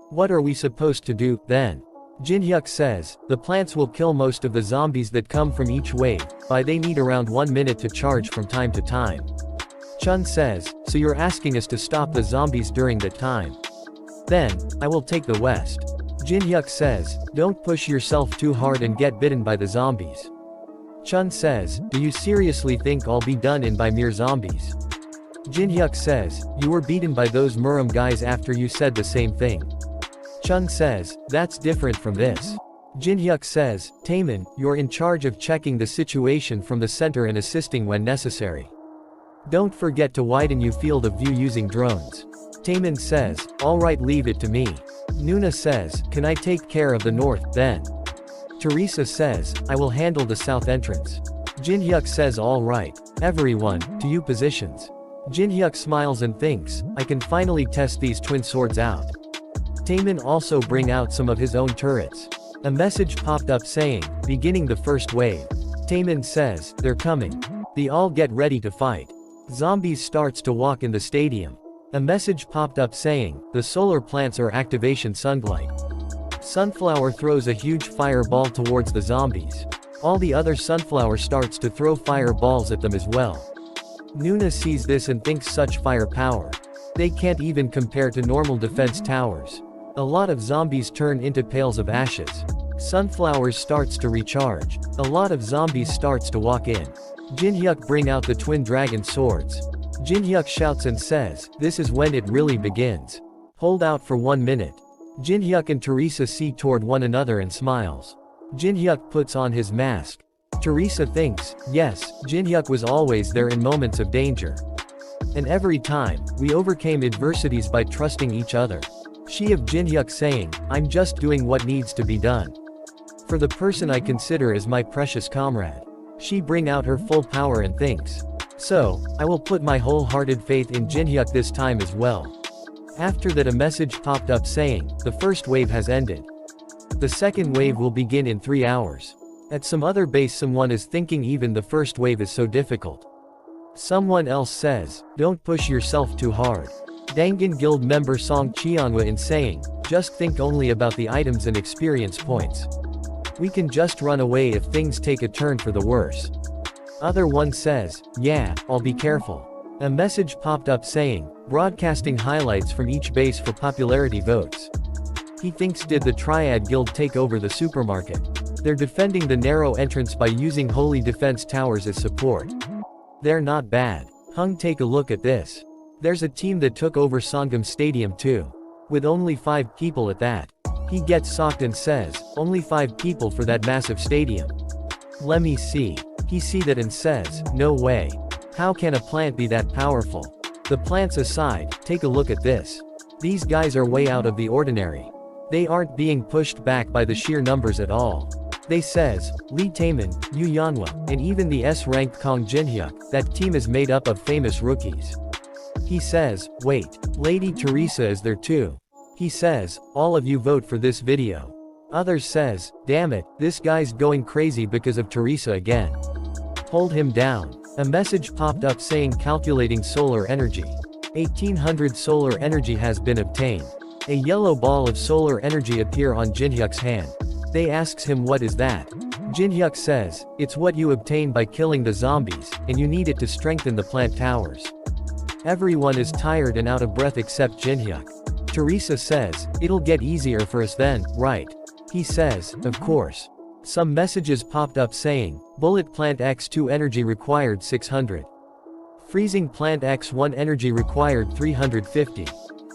What are we supposed to do, then? Jinhyuk says, the plants will kill most of the zombies that come from each wave, but they need around 1 minute to charge from time to time. Chun says, so you're asking us to stop the zombies during that time? Then, I will take the west. Jinhyuk says, don't push yourself too hard and get bitten by the zombies. Chun says, do you seriously think I'll be done in by mere zombies? Jinhyuk says, you were beaten by those Murum guys after you said the same thing. Chun says, that's different from this. Jinhyuk says, Taemin, you're in charge of checking the situation from the center and assisting when necessary. Don't forget to widen your field of view using drones. Taemin says, alright, leave it to me. Nuna says, can I take care of the north, then? Teresa says, I will handle the south entrance. Jinhyuk says alright. Everyone, to you positions. Jinhyuk smiles and thinks, I can finally test these twin swords out. Taemin also bring out some of his own turrets. A message popped up saying, beginning the first wave. Taemin says, they're coming. They all get ready to fight. Zombies starts to walk in the stadium. A message popped up saying, the solar plants are activation sunlight. Sunflower throws a huge fireball towards the zombies. All the other sunflower starts to throw fireballs at them as well. Nuna sees this and thinks such firepower. They can't even compare to normal defense towers. A lot of zombies turn into pails of ashes. Sunflowers starts to recharge. A lot of zombies starts to walk in. Jinhyuk bring out the twin dragon swords. Jinhyuk shouts and says, this is when it really begins. Hold out for 1 minute. Jinhyuk and Teresa see toward one another and smiles. Jinhyuk puts on his mask. Teresa thinks, yes, Jinhyuk was always there in moments of danger. And every time, we overcame adversities by trusting each other. She of Jinhyuk saying, I'm just doing what needs to be done. For the person I consider as my precious comrade. She bring out her full power and thinks. So, I will put my wholehearted faith in Jinhyuk this time as well. After that a message popped up saying, the first wave has ended. The second wave will begin in 3 hours. At some other base someone is thinking even the first wave is so difficult. Someone else says, don't push yourself too hard. Dangan Guild member Song Cheonwa in saying, just think only about the items and experience points. We can just run away if things take a turn for the worse. Other one says, yeah, I'll be careful. A message popped up saying, broadcasting highlights from each base for popularity votes. He thinks did the Triad Guild take over the supermarket? They're defending the narrow entrance by using holy defense towers as support. They're not bad. Hung, take a look at this. There's a team that took over Sangam Stadium too. With only 5 people at that. He gets socked and says, only 5 people for that massive stadium. Let me see. He see that and says, no way. How can a plant be that powerful? The plants aside, take a look at this. These guys are way out of the ordinary. They aren't being pushed back by the sheer numbers at all. They says, Lee Taemin, Yu Yanhua, and even the S-ranked Kong Jinhyuk, that team is made up of famous rookies. He says, wait, Lady Teresa is there too. He says, all of you vote for this video. Others says, damn it, this guy's going crazy because of Teresa again. Hold him down. A message popped up saying calculating solar energy. 1800 solar energy has been obtained. A yellow ball of solar energy appear on Jinhyuk's hand. They asks him what is that. Jinhyuk says, it's what you obtain by killing the zombies, and you need it to strengthen the plant towers. Everyone is tired and out of breath except Jinhyuk. Teresa says, it'll get easier for us then, right? He says, of course. Some messages popped up saying, Bullet Plant X2 energy required 600. Freezing Plant X1 energy required 350.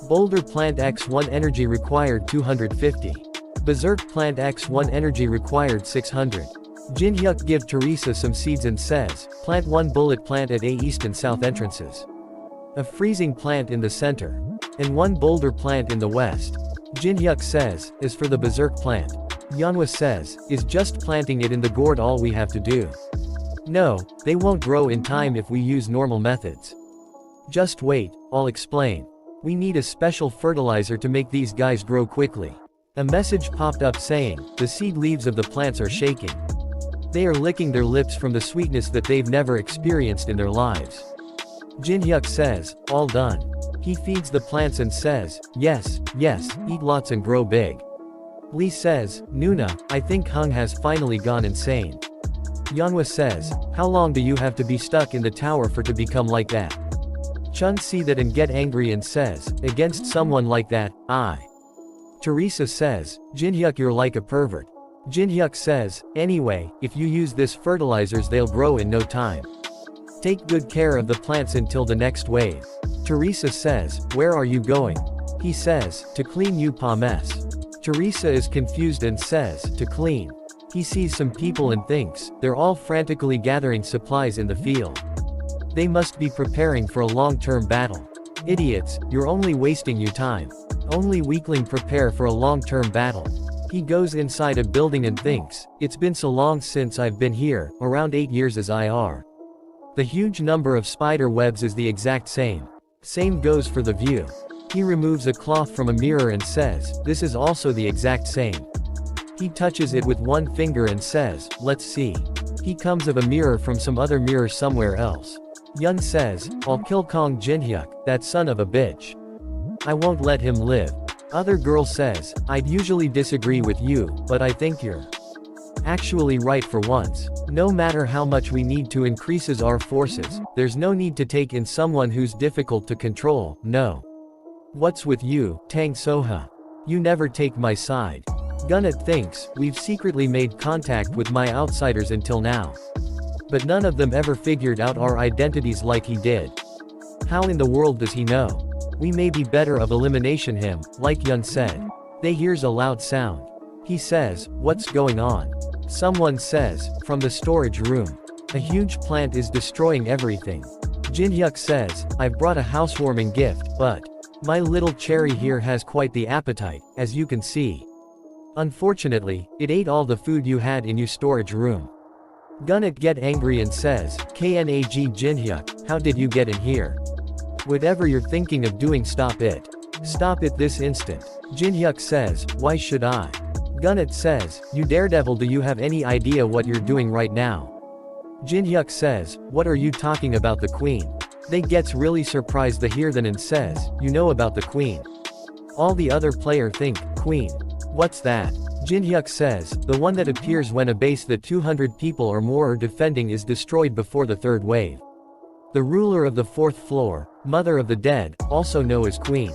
Boulder Plant X1 energy required 250. Berserk Plant X1 energy required 600. Jinhyuk give Teresa some seeds and says, plant 1 bullet plant at A east and south entrances. A freezing plant in the center. And 1 boulder plant in the west. Jinhyuk says, as for the berserk plant. Yanhua says, is just planting it in the gourd all we have to do. No, they won't grow in time if we use normal methods. Just wait, I'll explain. We need a special fertilizer to make these guys grow quickly. A message popped up saying, the seed leaves of the plants are shaking. They are licking their lips from the sweetness that they've never experienced in their lives. Jinhyuk says, all done. He feeds the plants and says, yes, yes, eat lots and grow big. Lee says, Nuna, I think Hung has finally gone insane. Yanhua says, how long do you have to be stuck in the tower for to become like that? Chun see that and get angry and says, against someone like that, I. Teresa says, Jinhyuk, you're like a pervert. Jinhyuk says, anyway, if you use this fertilizers they'll grow in no time. Take good care of the plants until the next wave. Teresa says, where are you going? He says, to clean you mess. Teresa is confused and says, to clean. He sees some people and thinks, they're all frantically gathering supplies in the field. They must be preparing for a long-term battle. Idiots, you're only wasting your time. Only weakling prepare for a long-term battle. He goes inside a building and thinks, it's been so long since I've been here, around 8 years as IR. The huge number of spider webs is the exact same. Same goes for the view. He removes a cloth from a mirror and says, this is also the exact same. He touches it with one finger and says, let's see. He comes of a mirror from some other mirror somewhere else. Yun says, I'll kill Kong Jinhyuk, that son of a bitch. I won't let him live. Other girl says, I'd usually disagree with you, but I think you're actually right for once. No matter how much we need to increases our forces, there's no need to take in someone who's difficult to control, no. What's with you, Tang Soha? You never take my side. Gunnet thinks, we've secretly made contact with my outsiders until now. But none of them ever figured out our identities like he did. How in the world does he know? We may be better of elimination him, like Yun said. They hears a loud sound. He says, what's going on? Someone says, from the storage room. A huge plant is destroying everything. Jinhyuk says, I've brought a housewarming gift, but my little cherry here has quite the appetite, as you can see. Unfortunately, it ate all the food you had in your storage room. Gunnet get angry and says, Knag Jinhyuk, how did you get in here? Whatever you're thinking of doing, stop it. Stop it this instant. Jinhyuk says, why should I? Gunnet says, you daredevil, do you have any idea what you're doing right now? Jinhyuk says, what are you talking about, the queen? They gets really surprised to hear that and says, you know about the queen. All the other player think, queen. What's that? Jinhyuk says, the one that appears when a base that 200 people or more are defending is destroyed before the third wave. The ruler of the fourth floor, mother of the dead, also known as queen.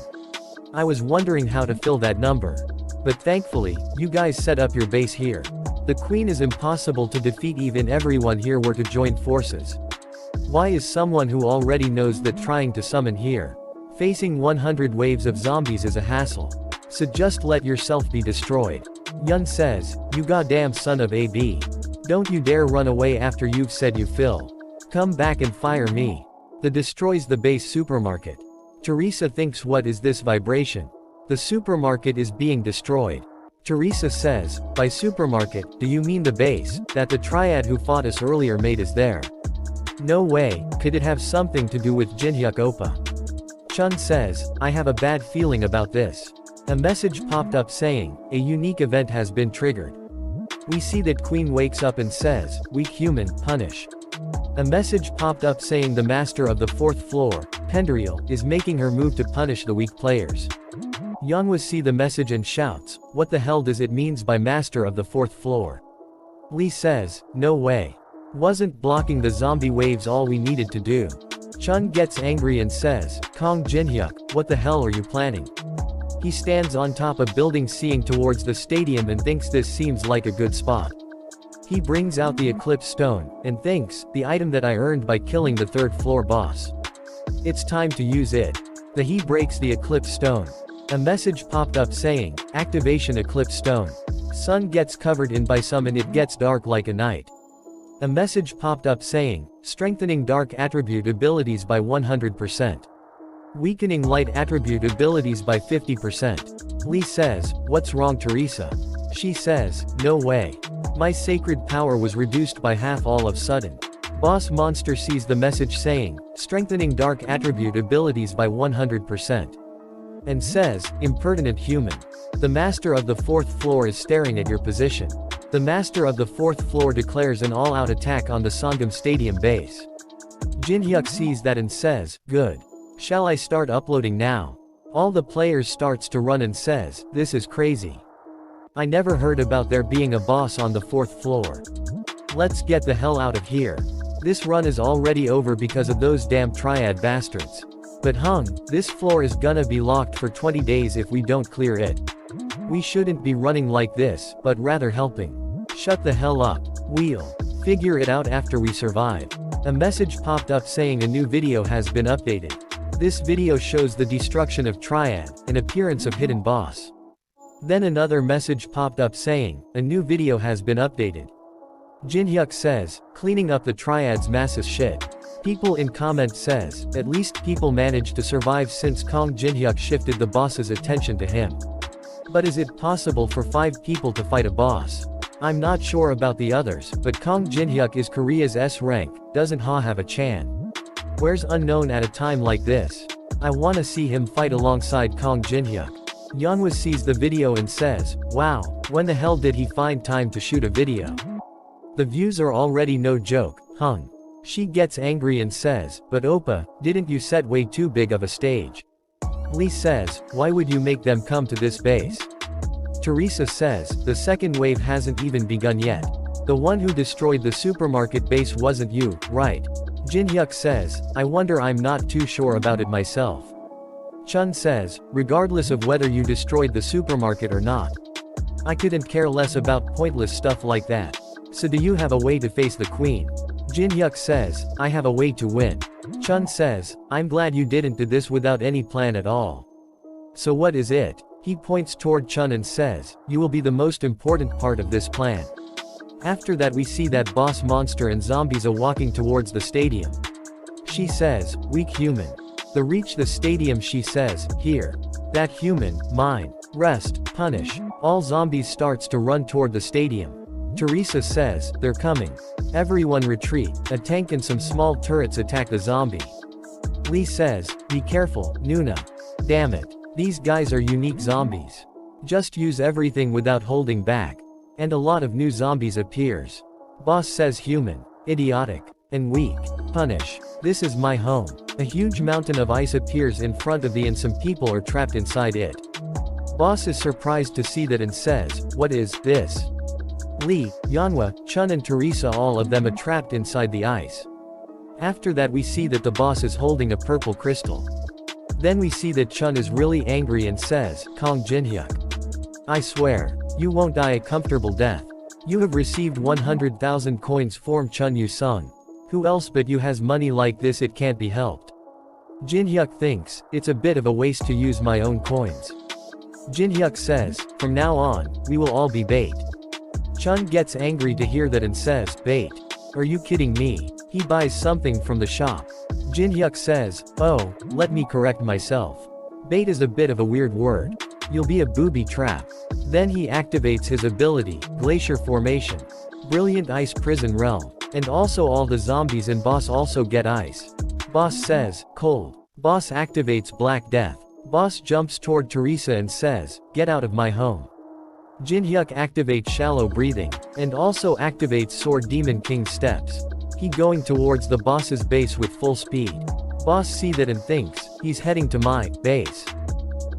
I was wondering how to fill that number. But thankfully, you guys set up your base here. The queen is impossible to defeat even everyone here were to join forces. Why is someone who already knows that trying to summon here? Facing 100 waves of zombies is a hassle. So just let yourself be destroyed. Yun says, you goddamn son of a b. Don't you dare run away after you've said you fill. Come back and fire me. The destroys the base supermarket. Teresa thinks, what is this vibration? The supermarket is being destroyed. Teresa says, by supermarket, do you mean the base, that the triad who fought us earlier made is there? No way, could it have something to do with Jinhyuk Oppa? Chun says, I have a bad feeling about this. A message popped up saying, a unique event has been triggered. We see that Queen wakes up and says, weak human, punish. A message popped up saying the master of the 4th floor, Pendriel, is making her move to punish the weak players. Yeonhwa see the message and shouts, what the hell does it means by master of the 4th floor? Lee says, no way. Wasn't blocking the zombie waves all we needed to do? Chun gets angry and says, Kong Jinhyuk, what the hell are you planning? He stands on top of building seeing towards the stadium and thinks this seems like a good spot. He brings out the Eclipse Stone, and thinks, the item that I earned by killing the 3rd floor boss. It's time to use it. He breaks the Eclipse Stone. A message popped up saying, activation Eclipse Stone. Sun gets covered in by some and it gets dark like a night. A message popped up saying, strengthening dark attribute abilities by 100%. Weakening light attribute abilities by 50%. Lee says, what's wrong Teresa? She says, no way. My sacred power was reduced by half all of sudden. Boss Monster sees the message saying, strengthening dark attribute abilities by 100%. And says, impertinent human. The master of the 4th floor is staring at your position. The master of the 4th floor declares an all-out attack on the Sangam Stadium base. Jinhyuk sees that and says, good. Shall I start uploading now? All the players starts to run and says, this is crazy. I never heard about there being a boss on the 4th floor. Let's get the hell out of here. This run is already over because of those damn triad bastards. But this floor is gonna be locked for 20 days if we don't clear it. We shouldn't be running like this, but rather helping. Shut the hell up. We'll figure it out after we survive. A message popped up saying a new video has been updated. This video shows the destruction of Triad, an appearance of hidden boss. Then another message popped up saying, a new video has been updated. Jinhyuk says, cleaning up the Triad's massive shit. People in comment says, at least people managed to survive since Kong Jinhyuk shifted the boss's attention to him. But is it possible for 5 people to fight a boss? I'm not sure about the others, but Kong Jinhyuk is Korea's S rank, doesn't have a chan. Where's unknown at a time like this? I wanna see him fight alongside Kong Jinhyuk. Yeonhwa sees the video and says, wow, when the hell did he find time to shoot a video? The views are already no joke, She gets angry and says, but Oppa, didn't you set way too big of a stage? Lee says, why would you make them come to this base? Teresa says, the second wave hasn't even begun yet. The one who destroyed the supermarket base wasn't you, right? Jinhyuk says, I wonder, I'm not too sure about it myself. Chun says, regardless of whether you destroyed the supermarket or not. I couldn't care less about pointless stuff like that. So do you have a way to face the queen? Jinhyuk says, I have a way to win. Chun says, I'm glad you didn't do this without any plan at all. So what is it? He points toward Chun and says, you will be the most important part of this plan. After that we see that boss monster and zombies are walking towards the stadium. She says, weak human. They reach the stadium. She says, here. That human, mine. Rest, punish. All zombies starts to run toward the stadium. Teresa says, they're coming. Everyone retreat. A tank and some small turrets attack the zombie. Lee says, be careful, Nuna. Damn it. These guys are unique zombies. Just use everything without holding back. And a lot of new zombies appears. Boss says human, idiotic, and weak. Punish. This is my home. A huge mountain of ice appears in front of and some people are trapped inside it. Boss is surprised to see that and says, what is this? Lee, Yeonhwa, Chun and Teresa, all of them are trapped inside the ice. After that we see that the boss is holding a purple crystal. Then we see that Chun is really angry and says, Kong Jinhyuk. I swear, you won't die a comfortable death. You have received 100,000 coins from Chun Yu-sung. Who else but you has money like this? It can't be helped. Jin-hyuk thinks, it's a bit of a waste to use my own coins. Jin-hyuk says, from now on, we will all be bait. Chun gets angry to hear that and says, bait? Are you kidding me? He buys something from the shop. Jin-hyuk says, oh, let me correct myself. Bait is a bit of a weird word. You'll be a booby trap. Then he activates his ability, Glacier Formation. Brilliant Ice Prison Realm. And also all the zombies and boss also get ice. Boss says, cold. Boss activates Black Death. Boss jumps toward Teresa and says, get out of my home. Jin-hyuk activates Shallow Breathing, and also activates Sword Demon King Steps. He going towards the boss's base with full speed. Boss see that and thinks, he's heading to my base.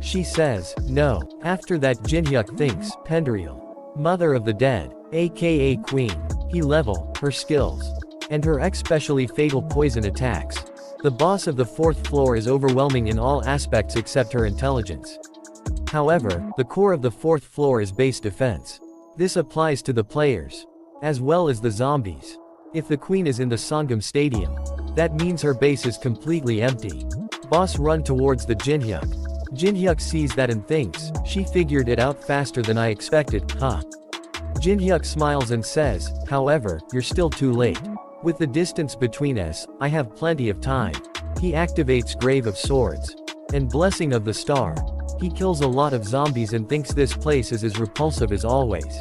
She says, no. After that Jin-hyuk thinks, Pendriel. Mother of the Dead, aka Queen. He level, her skills. And her especially fatal poison attacks. The boss of the 4th floor is overwhelming in all aspects except her intelligence. However, the core of the 4th floor is base defense. This applies to the players, as well as the zombies. If the queen is in the Sangam Stadium, that means her base is completely empty. Boss run towards the Jin-hyuk. Jin-hyuk sees that and thinks, she figured it out faster than I expected, huh? Jin-hyuk smiles and says, however, you're still too late. With the distance between us, I have plenty of time. He activates Grave of Swords. And Blessing of the Star. He kills a lot of zombies and thinks this place is as repulsive as always.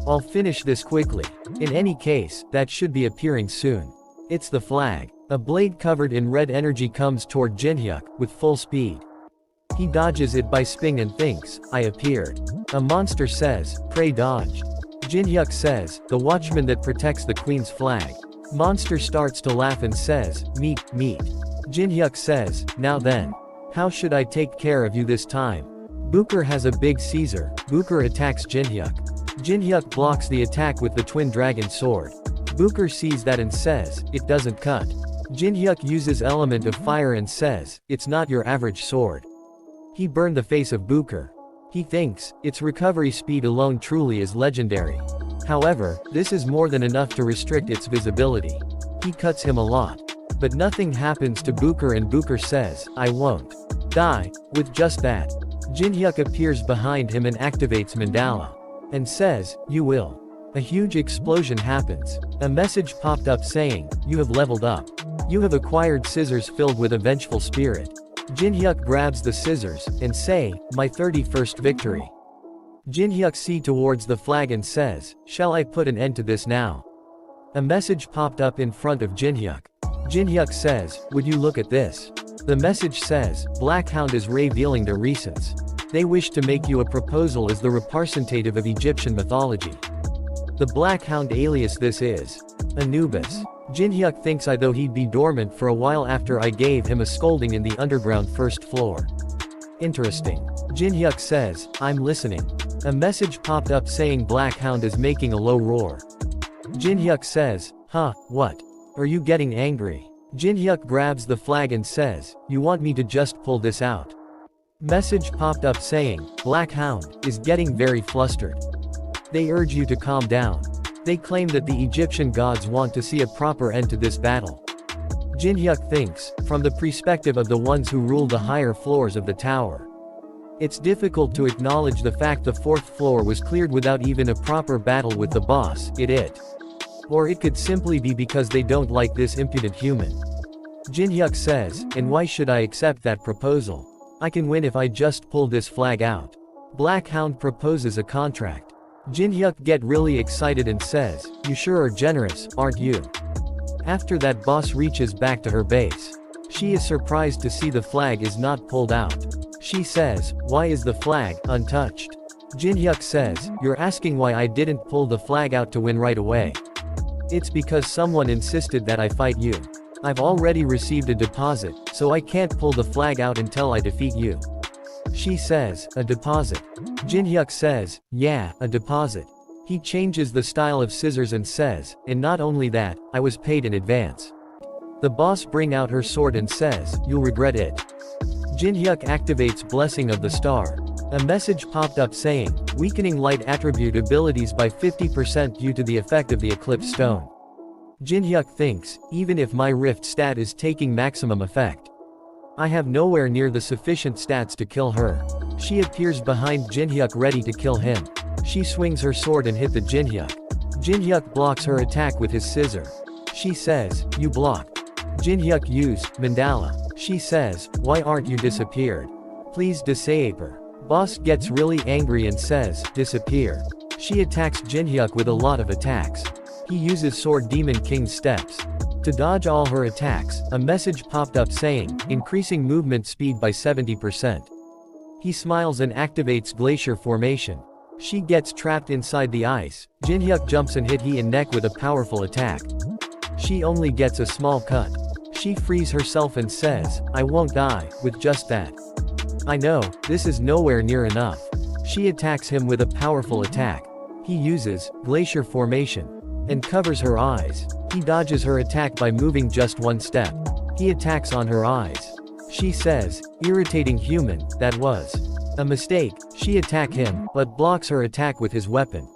I'll finish this quickly. In any case, that should be appearing soon. It's the flag. A blade covered in red energy comes toward Jin-hyuk, with full speed. He dodges it by sping and thinks, I appeared. A monster says, pray dodge. Jin-hyuk says, the watchman that protects the queen's flag. Monster starts to laugh and says, meet. Jin-hyuk says, now then. How should I take care of you this time? Booker has a big Caesar. Booker attacks Jin-hyuk. Jin-hyuk blocks the attack with the twin dragon sword. Booker sees that and says, it doesn't cut. Jin-hyuk uses element of fire and says, it's not your average sword. He burned the face of Booker. He thinks, its recovery speed alone truly is legendary. However, this is more than enough to restrict its visibility. He cuts him a lot. But nothing happens to Booker and Booker says, I won't die. With just that, Jin-hyuk appears behind him and activates Mandala. And says, you will. A huge explosion happens. A message popped up saying, you have leveled up. You have acquired scissors filled with a vengeful spirit. Jin-hyuk grabs the scissors, and say, my 31st victory. Jin-hyuk sees towards the flag and says, shall I put an end to this now? A message popped up in front of Jin-hyuk. Jin-hyuk says, would you look at this? The message says, Black Hound is revealing their recents. They wish to make you a proposal as the representative of Egyptian mythology. The Black Hound alias this is Anubis. Jin-hyuk thinks though he'd be dormant for a while after I gave him a scolding in the underground 1st floor. Interesting. Jin-hyuk says, I'm listening. A message popped up saying Black Hound is making a low roar. Jin-hyuk says, huh, what? Are you getting angry? Jin-hyuk grabs the flag and says, you want me to just pull this out? Message popped up saying, Black Hound is getting very flustered. They urge you to calm down. They claim that the Egyptian gods want to see a proper end to this battle. Jin-hyuk thinks, from the perspective of the ones who rule the higher floors of the tower. It's difficult to acknowledge the fact the 4th floor was cleared without even a proper battle with the boss, Or it could simply be because they don't like this impudent human. Jin-hyuk says, and why should I accept that proposal? I can win if I just pull this flag out. Black Hound proposes a contract. Jin-hyuk get really excited and says, you sure are generous, aren't you? After that boss reaches back to her base. She is surprised to see the flag is not pulled out. She says, why is the flag untouched? Jin-hyuk says, you're asking why I didn't pull the flag out to win right away. It's because someone insisted that I fight you. I've already received a deposit, so I can't pull the flag out until I defeat you. She says, a deposit. Jin-hyuk says, yeah, a deposit. He changes the style of scissors and says, and not only that, I was paid in advance. The boss bring out her sword and says, you'll regret it. Jin-hyuk activates Blessing of the Star. A message popped up saying, weakening light attribute abilities by 50% due to the effect of the eclipse stone. Jinhyuk thinks, even if my rift stat is taking maximum effect, I have nowhere near the sufficient stats to kill her. She appears behind Jinhyuk ready to kill him. She swings her sword and hit the Jinhyuk. Jinhyuk blocks her attack with his scissor. She says, you blocked. Jinhyuk used mandala. She says, why aren't you disappeared? Please disable. Boss gets really angry and says, disappear. She attacks Jinhyuk with a lot of attacks. He uses Sword Demon King's steps. To dodge all her attacks, a message popped up saying, increasing movement speed by 70%. He smiles and activates Glacier Formation. She gets trapped inside the ice. Jinhyuk jumps and hit he in neck with a powerful attack. She only gets a small cut. She frees herself and says, I won't die, with just that. I know, this is nowhere near enough. She attacks him with a powerful attack. He uses Glacier Formation and covers her eyes. He dodges her attack by moving just one step. He attacks on her eyes. She says, irritating human, that was a mistake. She attacks him, but blocks her attack with his weapon.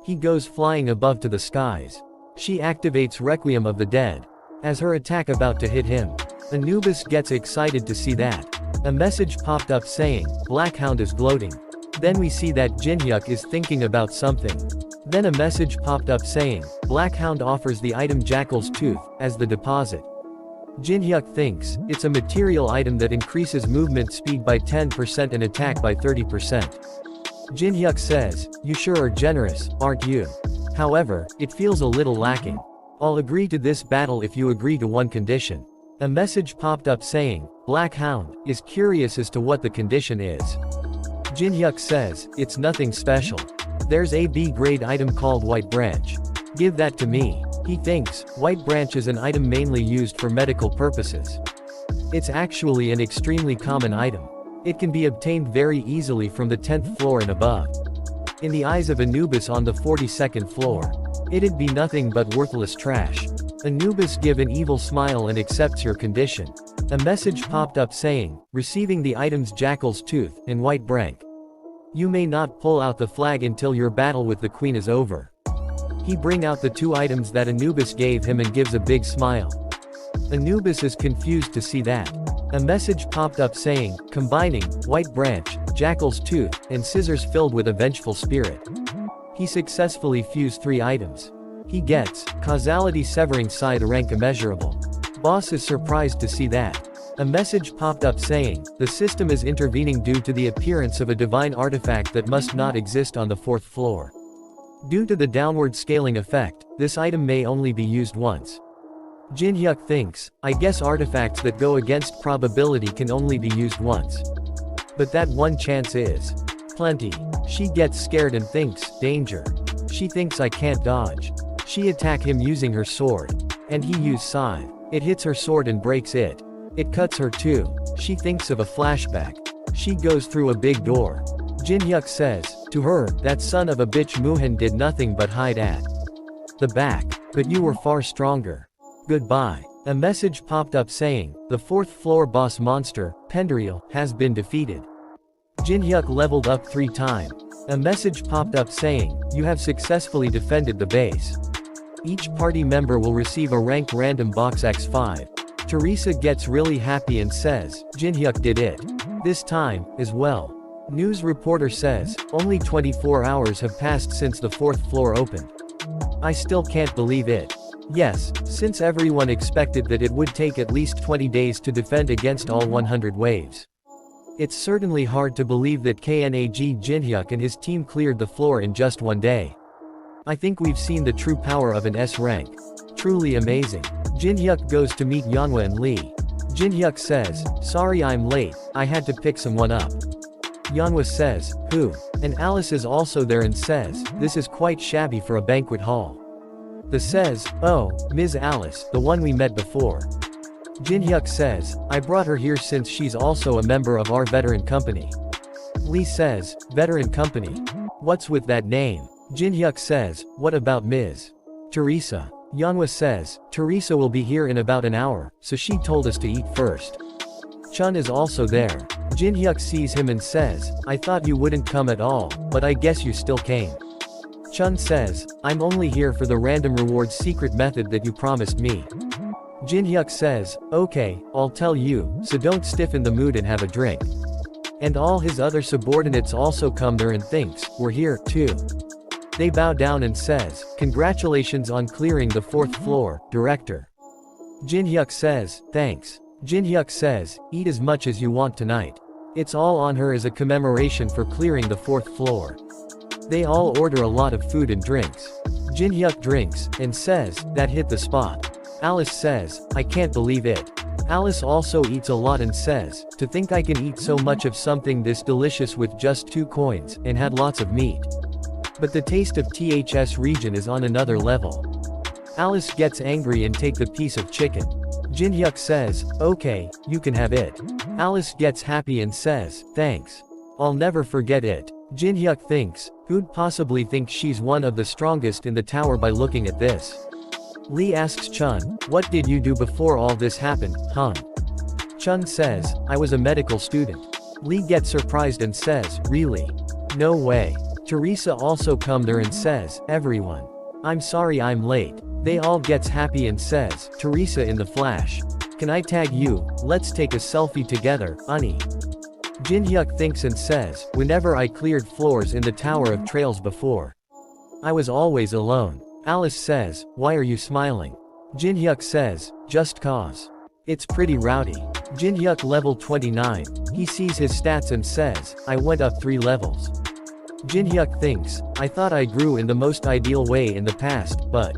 He goes flying above to the skies. She activates Requiem of the Dead. As her attack about to hit him, Anubis gets excited to see that. A message popped up saying, Black Hound is gloating. Then we see that Jinhyuk is thinking about something. Then a message popped up saying, Black Hound offers the item Jackal's Tooth as the deposit. Jinhyuk thinks, it's a material item that increases movement speed by 10% and attack by 30%. Jinhyuk says, you sure are generous, aren't you? However, it feels a little lacking. I'll agree to this battle if you agree to one condition. A message popped up saying, Black Hound is curious as to what the condition is. Jinhyuk says, it's nothing special. There's a B-grade item called White Branch. Give that to me. He thinks, White Branch is an item mainly used for medical purposes. It's actually an extremely common item. It can be obtained very easily from the 10th floor and above. In the eyes of Anubis on the 42nd floor, it'd be nothing but worthless trash. Anubis give an evil smile and accepts your condition. A message popped up saying, receiving the items Jackal's Tooth and White Branch. You may not pull out the flag until your battle with the queen is over. He bring out the two items that Anubis gave him and gives a big smile. Anubis is confused to see that. A message popped up saying, combining White Branch, Jackal's Tooth, and scissors filled with a vengeful spirit. He successfully fused 3 items. He gets causality severing side rank immeasurable. Boss is surprised to see that. A message popped up saying, the system is intervening due to the appearance of a divine artifact that must not exist on the 4th floor. Due to the downward scaling effect, this item may only be used once. Jinhyuk thinks, I guess artifacts that go against probability can only be used once. But that one chance is plenty. She gets scared and thinks, danger. She thinks I can't dodge. She attack him using her sword. And he used scythe. It hits her sword and breaks it. It cuts her too. She thinks of a flashback. She goes through a big door. Jinhyuk says, to her, that son of a bitch Muhan did nothing but hide at the back. But you were far stronger. Goodbye. A message popped up saying, the 4th floor boss monster, Pendriel, has been defeated. Jinhyuk leveled up 3 times. A message popped up saying, you have successfully defended the base. Each party member will receive a ranked random box X5. Teresa gets really happy and says, Jinhyuk did it. This time, as well. News reporter says, only 24 hours have passed since the 4th floor opened. I still can't believe it. Yes, since everyone expected that it would take at least 20 days to defend against all 100 waves. It's certainly hard to believe that KNAG Jinhyuk and his team cleared the floor in just 1 day. I think we've seen the true power of an S rank. Truly amazing. Jinhyuk goes to meet Yeonhwa and Lee. Jinhyuk says, sorry I'm late, I had to pick someone up. Yeonhwa says, who? And Alice is also there and says, this is quite shabby for a banquet hall. The says, oh, Ms. Alice, the one we met before. Jinhyuk says, I brought her here since she's also a member of our veteran company. Lee says, veteran company? What's with that name? Jinhyuk says, what about Ms. Teresa? Yeonhwa says, Teresa will be here in about an hour, so she told us to eat first. Chun is also there. Jin-hyuk sees him and says, I thought you wouldn't come at all, but I guess you still came. Chun says, I'm only here for the random reward secret method that you promised me. Jin-hyuk says, okay, I'll tell you, so don't stiffen the mood and have a drink. And all his other subordinates also come there and thinks, we're here, too. They bow down and says, congratulations on clearing the 4th floor, director. Jin-hyuk says, thanks. Jin-hyuk says, eat as much as you want tonight. It's all on her as a commemoration for clearing the 4th floor. They all order a lot of food and drinks. Jin-hyuk drinks, and says, that hit the spot. Alice says, I can't believe it. Alice also eats a lot and says, to think I can eat so much of something this delicious with just 2 coins, and had lots of meat. But the taste of THS region is on another level. Alice gets angry and take the piece of chicken. Jin-hyuk says, okay, you can have it. Alice gets happy and says, thanks. I'll never forget it. Jin-hyuk thinks, who'd possibly think she's one of the strongest in the tower by looking at this? Lee asks Chun, what did you do before all this happened, hun? Chun says, I was a medical student. Lee gets surprised and says, really? No way. Teresa also come there and says, everyone. I'm sorry I'm late. They all gets happy and says, Teresa in the flash. Can I tag you? Let's take a selfie together, Unnie. Jin-hyuk thinks and says, whenever I cleared floors in the Tower of Trails before, I was always alone. Alice says, why are you smiling? Jin-hyuk says, just cause. It's pretty rowdy. Jin-hyuk level 29. He sees his stats and says, I went up 3 levels. Jin-hyuk thinks, I thought I grew in the most ideal way in the past, but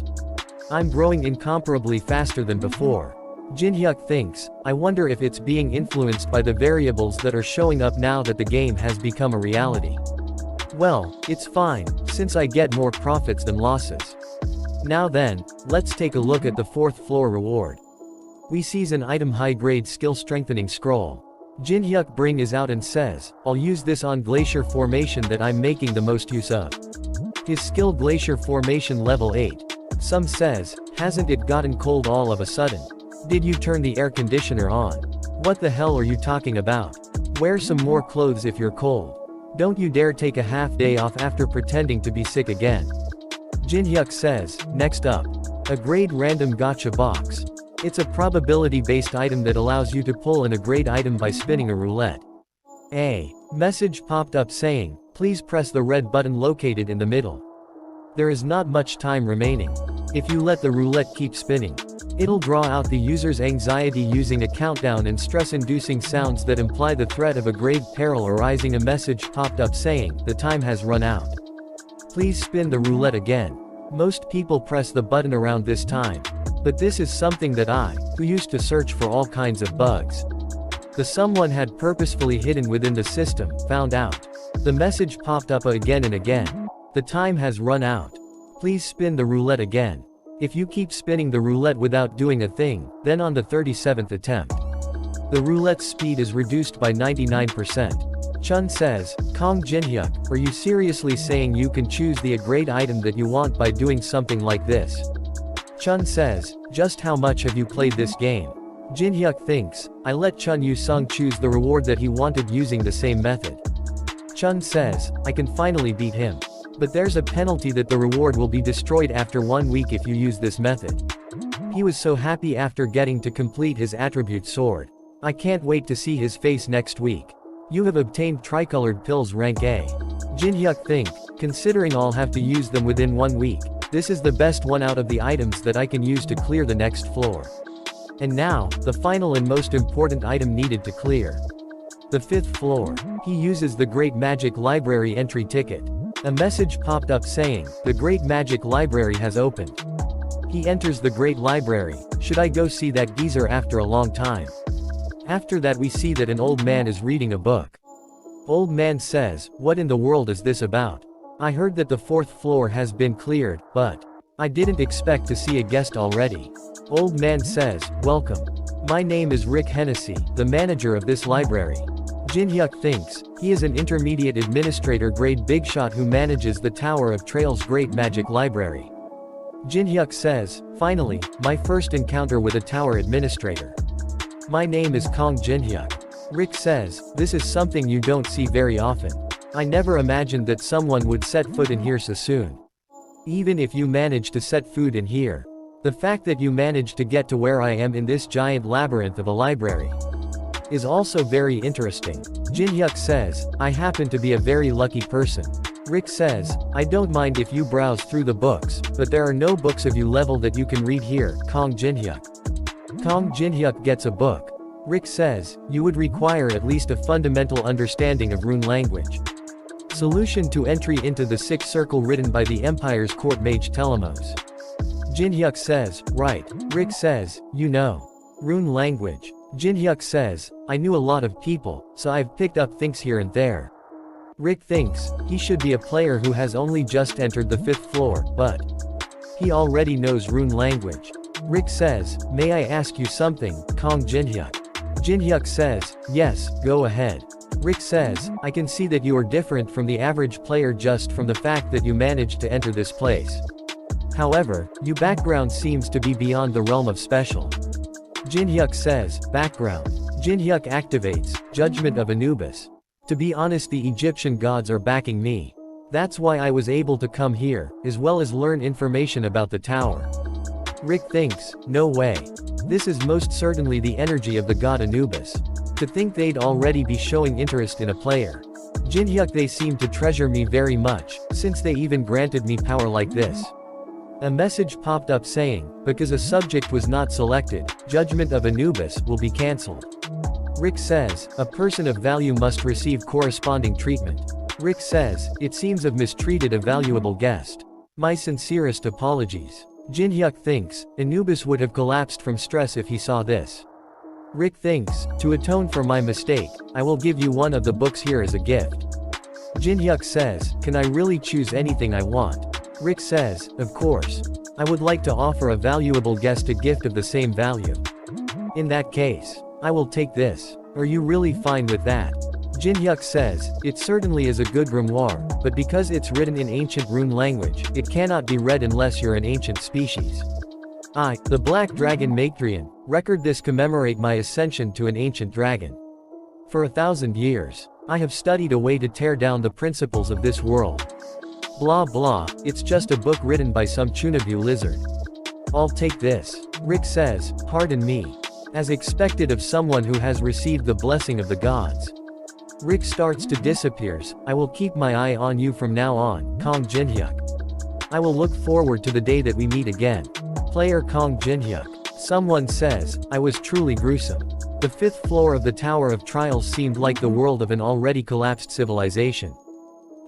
I'm growing incomparably faster than before. Jin-hyuk thinks, I wonder if it's being influenced by the variables that are showing up now that the game has become a reality. Well, it's fine, since I get more profits than losses. Now then, let's take a look at the 4th floor reward. We sees an item high-grade skill strengthening scroll. Jin-hyuk bring is out and says, I'll use this on glacier formation that I'm making the most use of. His skill glacier formation level 8. Some says, hasn't it gotten cold all of a sudden? Did you turn the air conditioner on? What the hell are you talking about? Wear some more clothes if you're cold. Don't you dare take a half day off after pretending to be sick again. Jin-hyuk says, next up. A grade random gacha box. It's a probability-based item that allows you to pull in a grade item by spinning a roulette. A message popped up saying, please press the red button located in the middle. There is not much time remaining. If you let the roulette keep spinning, it'll draw out the user's anxiety using a countdown and stress-inducing sounds that imply the threat of a grave peril arising. A message popped up saying, the time has run out. Please spin the roulette again. Most people press the button around this time. But this is something that I, who used to search for all kinds of bugs, the someone had purposefully hidden within the system, found out. The message popped up again and again. The time has run out. Please spin the roulette again. If you keep spinning the roulette without doing a thing, then on the 37th attempt, the roulette's speed is reduced by 99%. Chun says, Kong Jin-hyuk, are you seriously saying you can choose the grade item that you want by doing something like this? Chun says, just how much have you played this game? Jin-hyuk thinks, I let Chun Yu-sung choose the reward that he wanted using the same method. Chun says, I can finally beat him. But there's a penalty that the reward will be destroyed after 1 week if you use this method. He was so happy after getting to complete his attribute sword. I can't wait to see his face next week. You have obtained tricolored pills rank A. Jin-hyuk think, considering I'll have to use them within 1 week, this is the best one out of the items that I can use to clear the next floor. And now, the final and most important item needed to clear. The 5th floor. He uses the Great Magic Library entry ticket. A message popped up saying, the Great Magic Library has opened. He enters the Great Library. Should I go see that geezer after a long time? After that we see that an old man is reading a book. Old man says, what in the world is this about? I heard that the 4th floor has been cleared, but I didn't expect to see a guest already. Old man says, welcome. My name is Rick Hennessy, the manager of this library. Jin-hyuk thinks, he is an intermediate administrator grade big shot who manages the Tower of Trails Great Magic Library. Jin-hyuk says, finally, my first encounter with a tower administrator. My name is Kong Jin-hyuk. Rick says, this is something you don't see very often. I never imagined that someone would set foot in here so soon. Even if you manage to set foot in here. The fact that you managed to get to where I am in this giant labyrinth of a library is also very interesting. Jin-hyuk says, I happen to be a very lucky person. Rick says, I don't mind if you browse through the books, but there are no books of your level that you can read here, Kong Jin-hyuk. Kong Jin-hyuk gets a book. Rick says, you would require at least a fundamental understanding of rune language. Solution to entry into the sixth circle written by the Empire's court mage Telemos. Jin-hyuk says, right. Rick says, you know. Rune language. Jin-hyuk says, I knew a lot of people, so I've picked up things here and there. Rick thinks, he should be a player who has only just entered the 5th floor, but he already knows rune language. Rick says, may I ask you something, Kong Jin-hyuk? Jin-hyuk says, yes, go ahead. Rick says, I can see that you are different from the average player just from the fact that you managed to enter this place. However, your background seems to be beyond the realm of special. Jin-hyuk says, background. Jin-hyuk activates, Judgment of Anubis. To be honest, the Egyptian gods are backing me. That's why I was able to come here, as well as learn information about the tower. Rick thinks, no way. This is most certainly the energy of the god Anubis. To think they'd already be showing interest in a player. Jin-hyuk, they seem to treasure me very much, since they even granted me power like this. A message popped up saying, because a subject was not selected, Judgment of Anubis will be cancelled. Rick says, a person of value must receive corresponding treatment. Rick says, it seems I've mistreated a valuable guest. My sincerest apologies. Jin-hyuk thinks, Anubis would have collapsed from stress if he saw this. Rick thinks, to atone for my mistake, I will give you one of the books here as a gift. Jin-hyuk says, can I really choose anything I want? Rick says, of course. I would like to offer a valuable guest a gift of the same value. In that case, I will take this. Are you really fine with that? Jin-hyuk says, it certainly is a good grimoire, but because it's written in ancient rune language, it cannot be read unless you're an ancient species. I, the Black Dragon Matrion, record this commemorate my ascension to an ancient dragon. For 1,000 years, I have studied a way to tear down the principles of this world. Blah blah, it's just a book written by some Chunabu lizard. I'll take this. Rick says, pardon me. As expected of someone who has received the blessing of the gods. Rick starts to disappears, I will keep my eye on you from now on, Kong Jin-hyuk. I will look forward to the day that we meet again. Player Kong Jin-hyuk. Someone says, I was truly gruesome. The 5th floor of the Tower of Trials seemed like the world of an already collapsed civilization.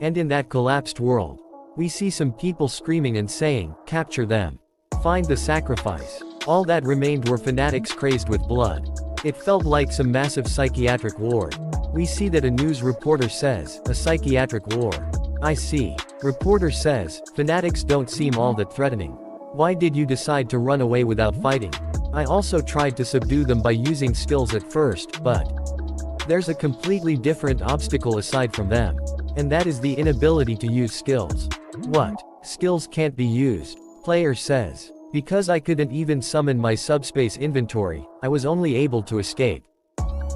And in that collapsed world, we see some people screaming and saying, capture them. Find the sacrifice. All that remained were fanatics crazed with blood. It felt like some massive psychiatric ward. We see that a news reporter says, a psychiatric war. I see. Reporter says, fanatics don't seem all that threatening. Why did you decide to run away without fighting? I also tried to subdue them by using skills at first, but there's a completely different obstacle aside from them. And that is the inability to use skills. What? Skills can't be used? Player says. Because I couldn't even summon my subspace inventory, I was only able to escape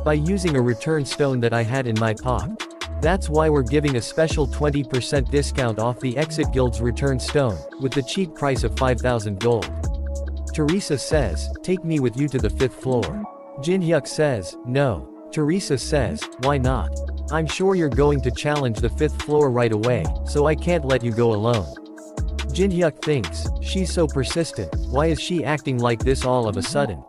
by using a return stone that I had in my pocket. That's why we're giving a special 20% discount off the Exit Guild's return stone, with the cheap price of 5,000 gold. Teresa says, take me with you to the 5th floor. Jin-hyuk says, no. Teresa says, why not? I'm sure you're going to challenge the 5th floor right away, so I can't let you go alone. Jin-hyuk thinks, she's so persistent, why is she acting like this all of a sudden?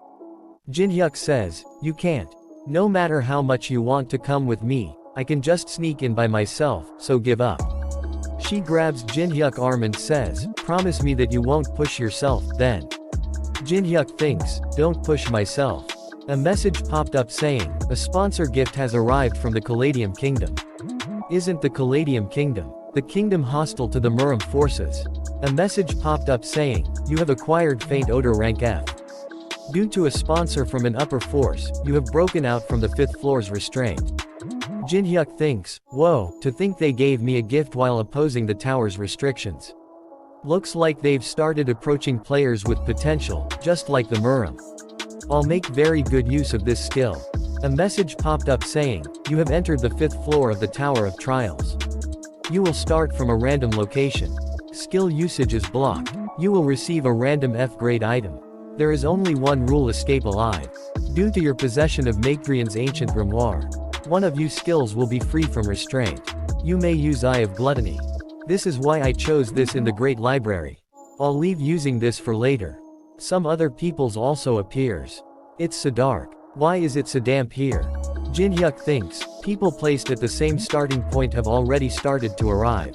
Jin-hyuk says, you can't. No matter how much you want to come with me, I can just sneak in by myself, so give up. She grabs Jin-hyuk's arm and says, promise me that you won't push yourself, then. Jin-hyuk thinks, don't push myself. A message popped up saying, a sponsor gift has arrived from the Caladium Kingdom. Isn't the Caladium Kingdom the kingdom hostile to the Muram forces? A message popped up saying, you have acquired Faint Odor rank F. Due to a sponsor from an upper force, you have broken out from the 5th floor's restraint. Jin-hyuk thinks, whoa, to think they gave me a gift while opposing the tower's restrictions. Looks like they've started approaching players with potential, just like the Muram. I'll make very good use of this skill. A message popped up saying, "You have entered the 5th floor of the Tower of Trials. You will start from a random location. Skill usage is blocked. You will receive a random F-grade item. There is only one rule: escape alive. Due to your possession of Macrian's ancient grimoire, one of you skills will be free from restraint. You may use Eye of Gluttony. This is why I chose this in the Great Library. I'll leave using this for later. Some other people's also appears. It's so dark. Why is it so damp here?" Jinhyuk thinks, people placed at the same starting point have already started to arrive.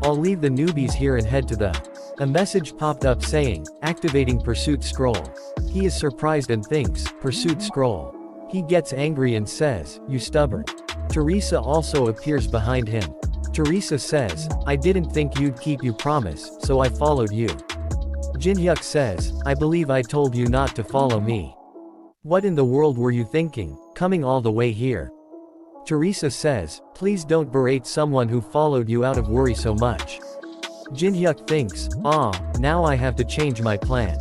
I'll leave the newbies here and head to the... A message popped up saying, activating Pursuit Scroll. He is surprised and thinks, Pursuit Scroll. He gets angry and says, "You stubborn." Teresa also appears behind him. Teresa says, "I didn't think you'd keep your promise, so I followed you." Jinhyuk says, "I believe I told you not to follow me. What in the world were you thinking, coming all the way here?" Teresa says, "Please don't berate someone who followed you out of worry so much." Jinhyuk thinks, now I have to change my plan.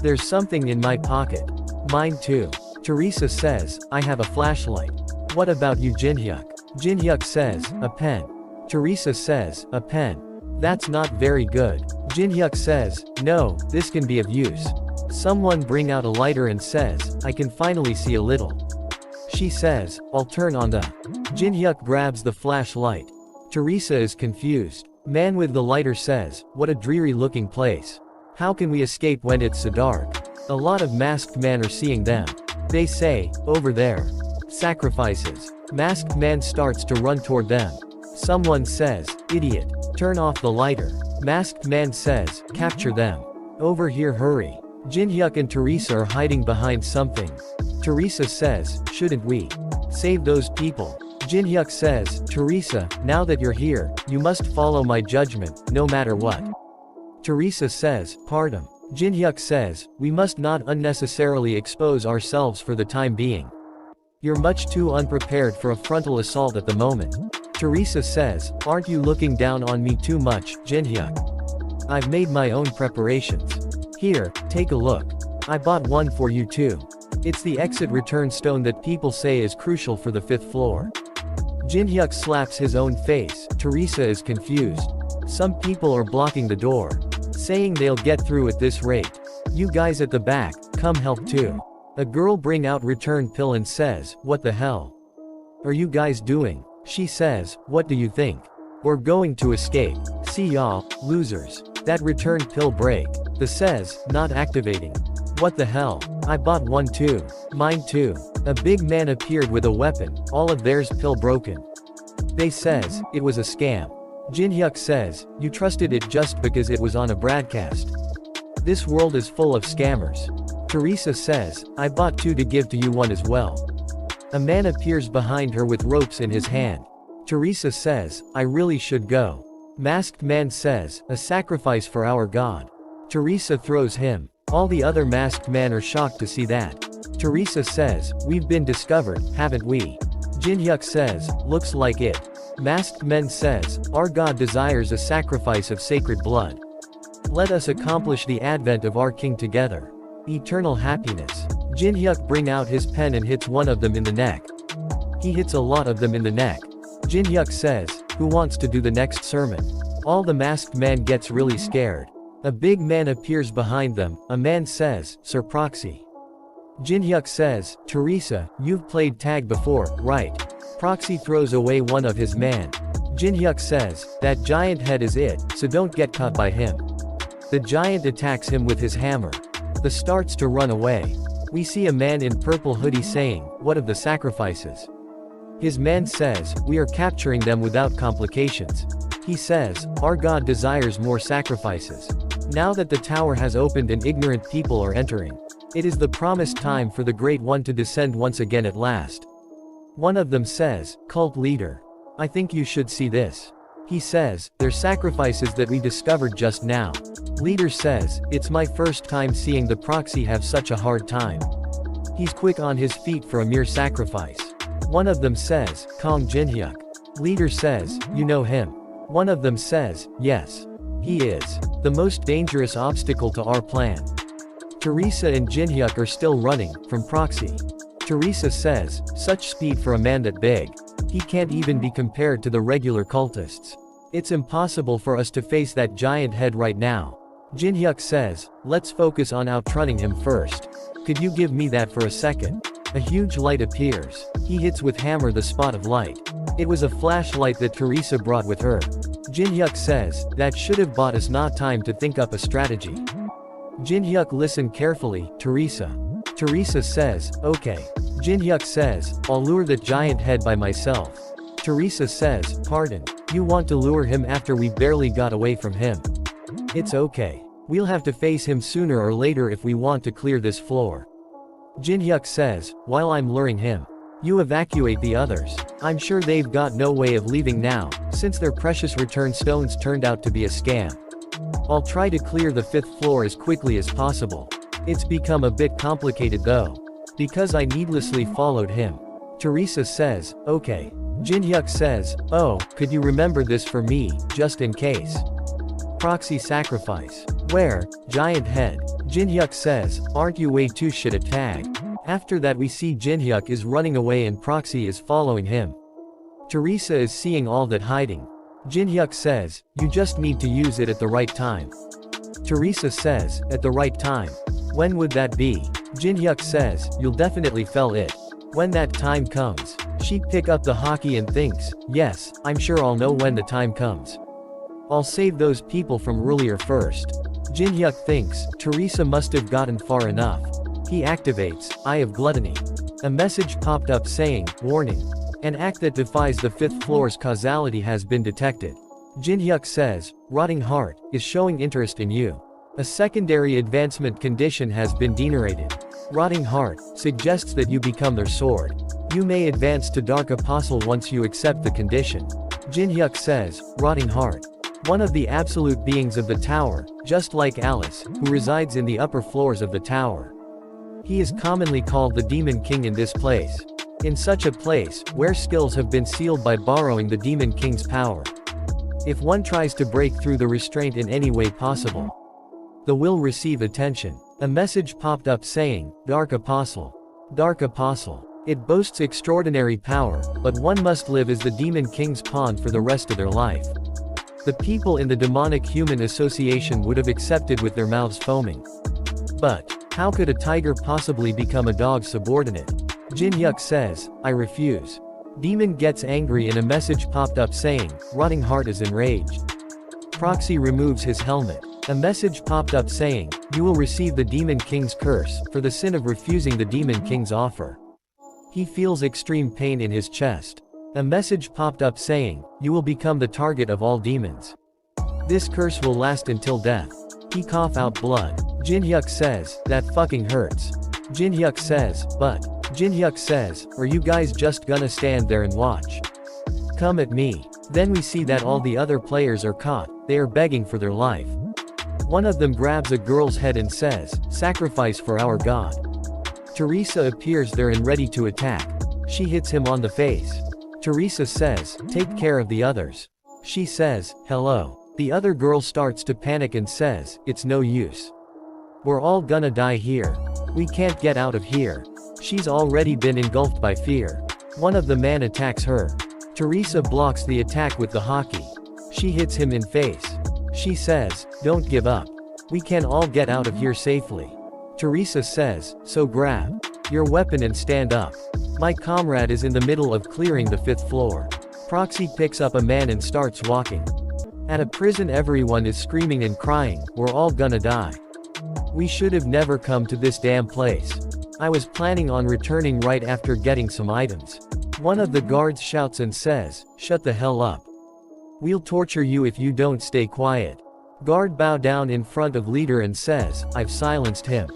There's something in my pocket. Mine too. Teresa says, "I have a flashlight." What about you, Jinhyuk? Jinhyuk says, "A pen." Teresa says, "A pen. That's not very good." Jinhyuk says, "No, this can be of use." Someone bring out a lighter and says, "I can finally see a little." She says, "I'll turn on the..." Jinhyuk grabs the flashlight. Teresa is confused. Man with the lighter says, "What a dreary looking place. How can we escape when it's so dark?" A lot of masked men are seeing them. They say, "Over there. Sacrifices." Masked man starts to run toward them. Someone says, "Idiot. Turn off the lighter." Masked man says, "Capture them. Over here, hurry." Jinhyuk and Teresa are hiding behind something. Teresa says, "Shouldn't we save those people?" Jinhyuk says, "Teresa, now that you're here, you must follow my judgment, no matter what." Teresa says, "Pardon." Jinhyuk says, "We must not unnecessarily expose ourselves for the time being. You're much too unprepared for a frontal assault at the moment." Teresa says, "Aren't you looking down on me too much, Jinhyuk? I've made my own preparations. Here, take a look. I bought one for you too. It's the exit return stone that people say is crucial for the 5th floor." Jinhyuk slaps his own face. Teresa is confused. Some people are blocking the door, saying they'll get through at this rate. "You guys at the back, come help too." A girl bring out return pill and says, "What the hell are you guys doing?" She says, "What do you think? We're going to escape. See y'all, losers." That return pill break. The says, "Not activating." What the hell? I bought one too. Mine too. A big man appeared with a weapon, all of theirs pill broken. They says, "It was a scam." Jinhyuk says, "You trusted it just because it was on a broadcast. This world is full of scammers." Teresa says, "I bought two to give to you one as well." A man appears behind her with ropes in his hand. Teresa says, "I really should go." Masked man says, "A sacrifice for our god." Teresa throws him. All the other masked men are shocked to see that. Teresa says, "We've been discovered, haven't we?" Jinhyuk says, "Looks like it." Masked men says, "Our god desires a sacrifice of sacred blood. Let us accomplish the advent of our king together. Eternal happiness." Jinhyuk bring out his pen and hits one of them in the neck. He hits a lot of them in the neck. Jinhyuk says, "Who wants to do the next sermon?" All the masked men gets really scared. A big man appears behind them. A man says, "Sir Proxy." Jinhyuk says, "Teresa, you've played tag before, right?" Proxy throws away one of his man. Jinhyuk says, "That giant head is it, so don't get caught by him." The giant attacks him with his hammer. The starts to run away. We see a man in purple hoodie saying, "What of the sacrifices?" His man says, "We are capturing them without complications." He says, "Our god desires more sacrifices. Now that the tower has opened and ignorant people are entering, it is the promised time for the Great One to descend once again at last." One of them says, "Cult leader, I think you should see this." He says, "They're sacrifices that we discovered just now." Leader says, "It's my first time seeing the proxy have such a hard time. He's quick on his feet for a mere sacrifice." One of them says, "Kong Jinhyuk." Leader says, "You know him?" One of them says, "Yes. He is the most dangerous obstacle to our plan." Teresa and Jinhyuk are still running from proxy. Teresa says, such speed for a man that big. He can't even be compared to the regular cultists. It's impossible for us to face that giant head right now. Jinhyuk says, let's focus on outrunning him first. Could you give me that for a second? A huge light appears. He hits with hammer the spot of light. It was a flashlight that Teresa brought with her. Jinhyuk says, that should have bought us not time to think up a strategy. Jinhyuk listened carefully, Teresa. Teresa says, okay. Jinhyuk says, I'll lure that giant head by myself. Teresa says, pardon, you want to lure him after we barely got away from him. It's okay. We'll have to face him sooner or later if we want to clear this floor. Jinhyuk says, while I'm luring him, you evacuate the others. I'm sure they've got no way of leaving now, since their precious return stones turned out to be a scam. I'll try to clear the 5th floor as quickly as possible. It's become a bit complicated though, because I needlessly followed him. Teresa says, okay. Jinhyuk says, oh, could you remember this for me, just in case? Proxy sacrifice. Where? Giant head. Jinhyuk says, aren't you way too shit at tag? After that we see Jinhyuk is running away and Proxy is following him. Teresa is seeing all that hiding. Jinhyuk says, you just need to use it at the right time. Teresa says, at the right time. When would that be? Jinhyuk says, you'll definitely feel it. When that time comes. She pick up the hockey and thinks, yes, I'm sure I'll know when the time comes. I'll save those people from earlier first. Jinhyuk thinks, Teresa must have gotten far enough. He activates, Eye of Gluttony. A message popped up saying, warning. An act that defies the 5th floor's causality has been detected. Jinhyuk says, Rotting Heart, is showing interest in you. A secondary advancement condition has been generated. Rotting Heart suggests that you become their sword. You may advance to Dark Apostle once you accept the condition. Jinhyuk says, Rotting Heart. One of the absolute beings of the tower, just like Alice, who resides in the upper floors of the tower. He is commonly called the Demon King in this place. In such a place, where skills have been sealed by borrowing the Demon King's power. If one tries to break through the restraint in any way possible, the will receive attention. A message popped up saying, Dark Apostle. Dark Apostle. It boasts extraordinary power, but one must live as the Demon King's pawn for the rest of their life. The people in the Demonic Human Association would have accepted with their mouths foaming. But, how could a tiger possibly become a dog's subordinate? Jinhyuk says, I refuse. Demon gets angry and a message popped up saying, Rotting Heart is enraged. Proxy removes his helmet. A message popped up saying, you will receive the Demon King's curse, for the sin of refusing the Demon King's offer. He feels extreme pain in his chest. A message popped up saying, you will become the target of all demons. This curse will last until death. He cough out blood. Jinhyuk says, that fucking hurts. Jinhyuk says, but. Jinhyuk says, are you guys just gonna stand there and watch? Come at me. Then we see that all the other players are caught, they are begging for their life. One of them grabs a girl's head and says, sacrifice for our god. Teresa appears there and ready to attack. She hits him on the face. Teresa says, take care of the others. She says, hello. The other girl starts to panic and says, it's no use. We're all gonna die here. We can't get out of here. She's already been engulfed by fear. One of the men attacks her. Teresa blocks the attack with the hockey. She hits him in face. She says, don't give up. We can all get out of here safely. Teresa says, so grab your weapon and stand up. My comrade is in the middle of clearing the 5th floor. Proxy picks up a man and starts walking. At a prison everyone is screaming and crying, we're all gonna die. We should have never come to this damn place. I was planning on returning right after getting some items. One of the guards shouts and says, shut the hell up. We'll torture you if you don't stay quiet. Guard bow down in front of leader and says, I've silenced him.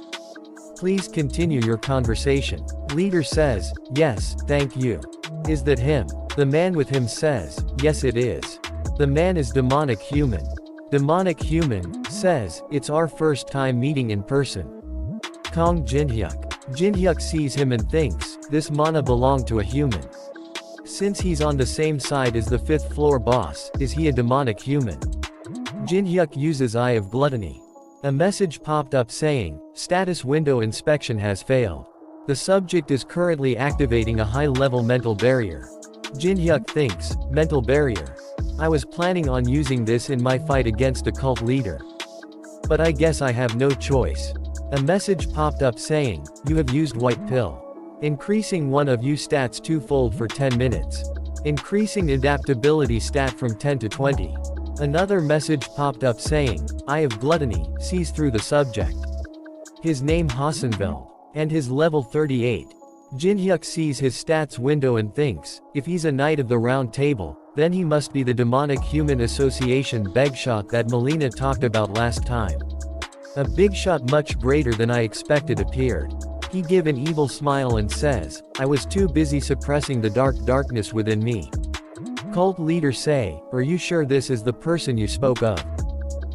Please continue your conversation. Leader says, yes, thank you. Is that him? The man with him says, yes it is. The man is Demonic Human. Demonic Human says, it's our first time meeting in person. Kong Jinhyuk. Jinhyuk sees him and thinks, this mana belonged to a human. Since he's on the same side as the 5th floor boss, is he a demonic human? Jinhyuk uses Eye of Gluttony. A message popped up saying, status window inspection has failed. The subject is currently activating a high-level mental barrier. Jin-hyuk thinks, mental barrier. I was planning on using this in my fight against a cult leader. But I guess I have no choice. A message popped up saying, you have used white pill. Increasing one of you stats twofold for 10 minutes. Increasing adaptability stat from 10 to 20. Another message popped up saying, Eye of Gluttony, sees through the subject. His name Hassenfeld. And his level 38. Jin-hyuk sees his stats window and thinks, if he's a Knight of the Round Table, then he must be the demonic human association Begshot that Melina talked about last time. A big shot much greater than I expected appeared. He give an evil smile and says, I was too busy suppressing the darkness within me. Cult leader say, are you sure this is the person you spoke of?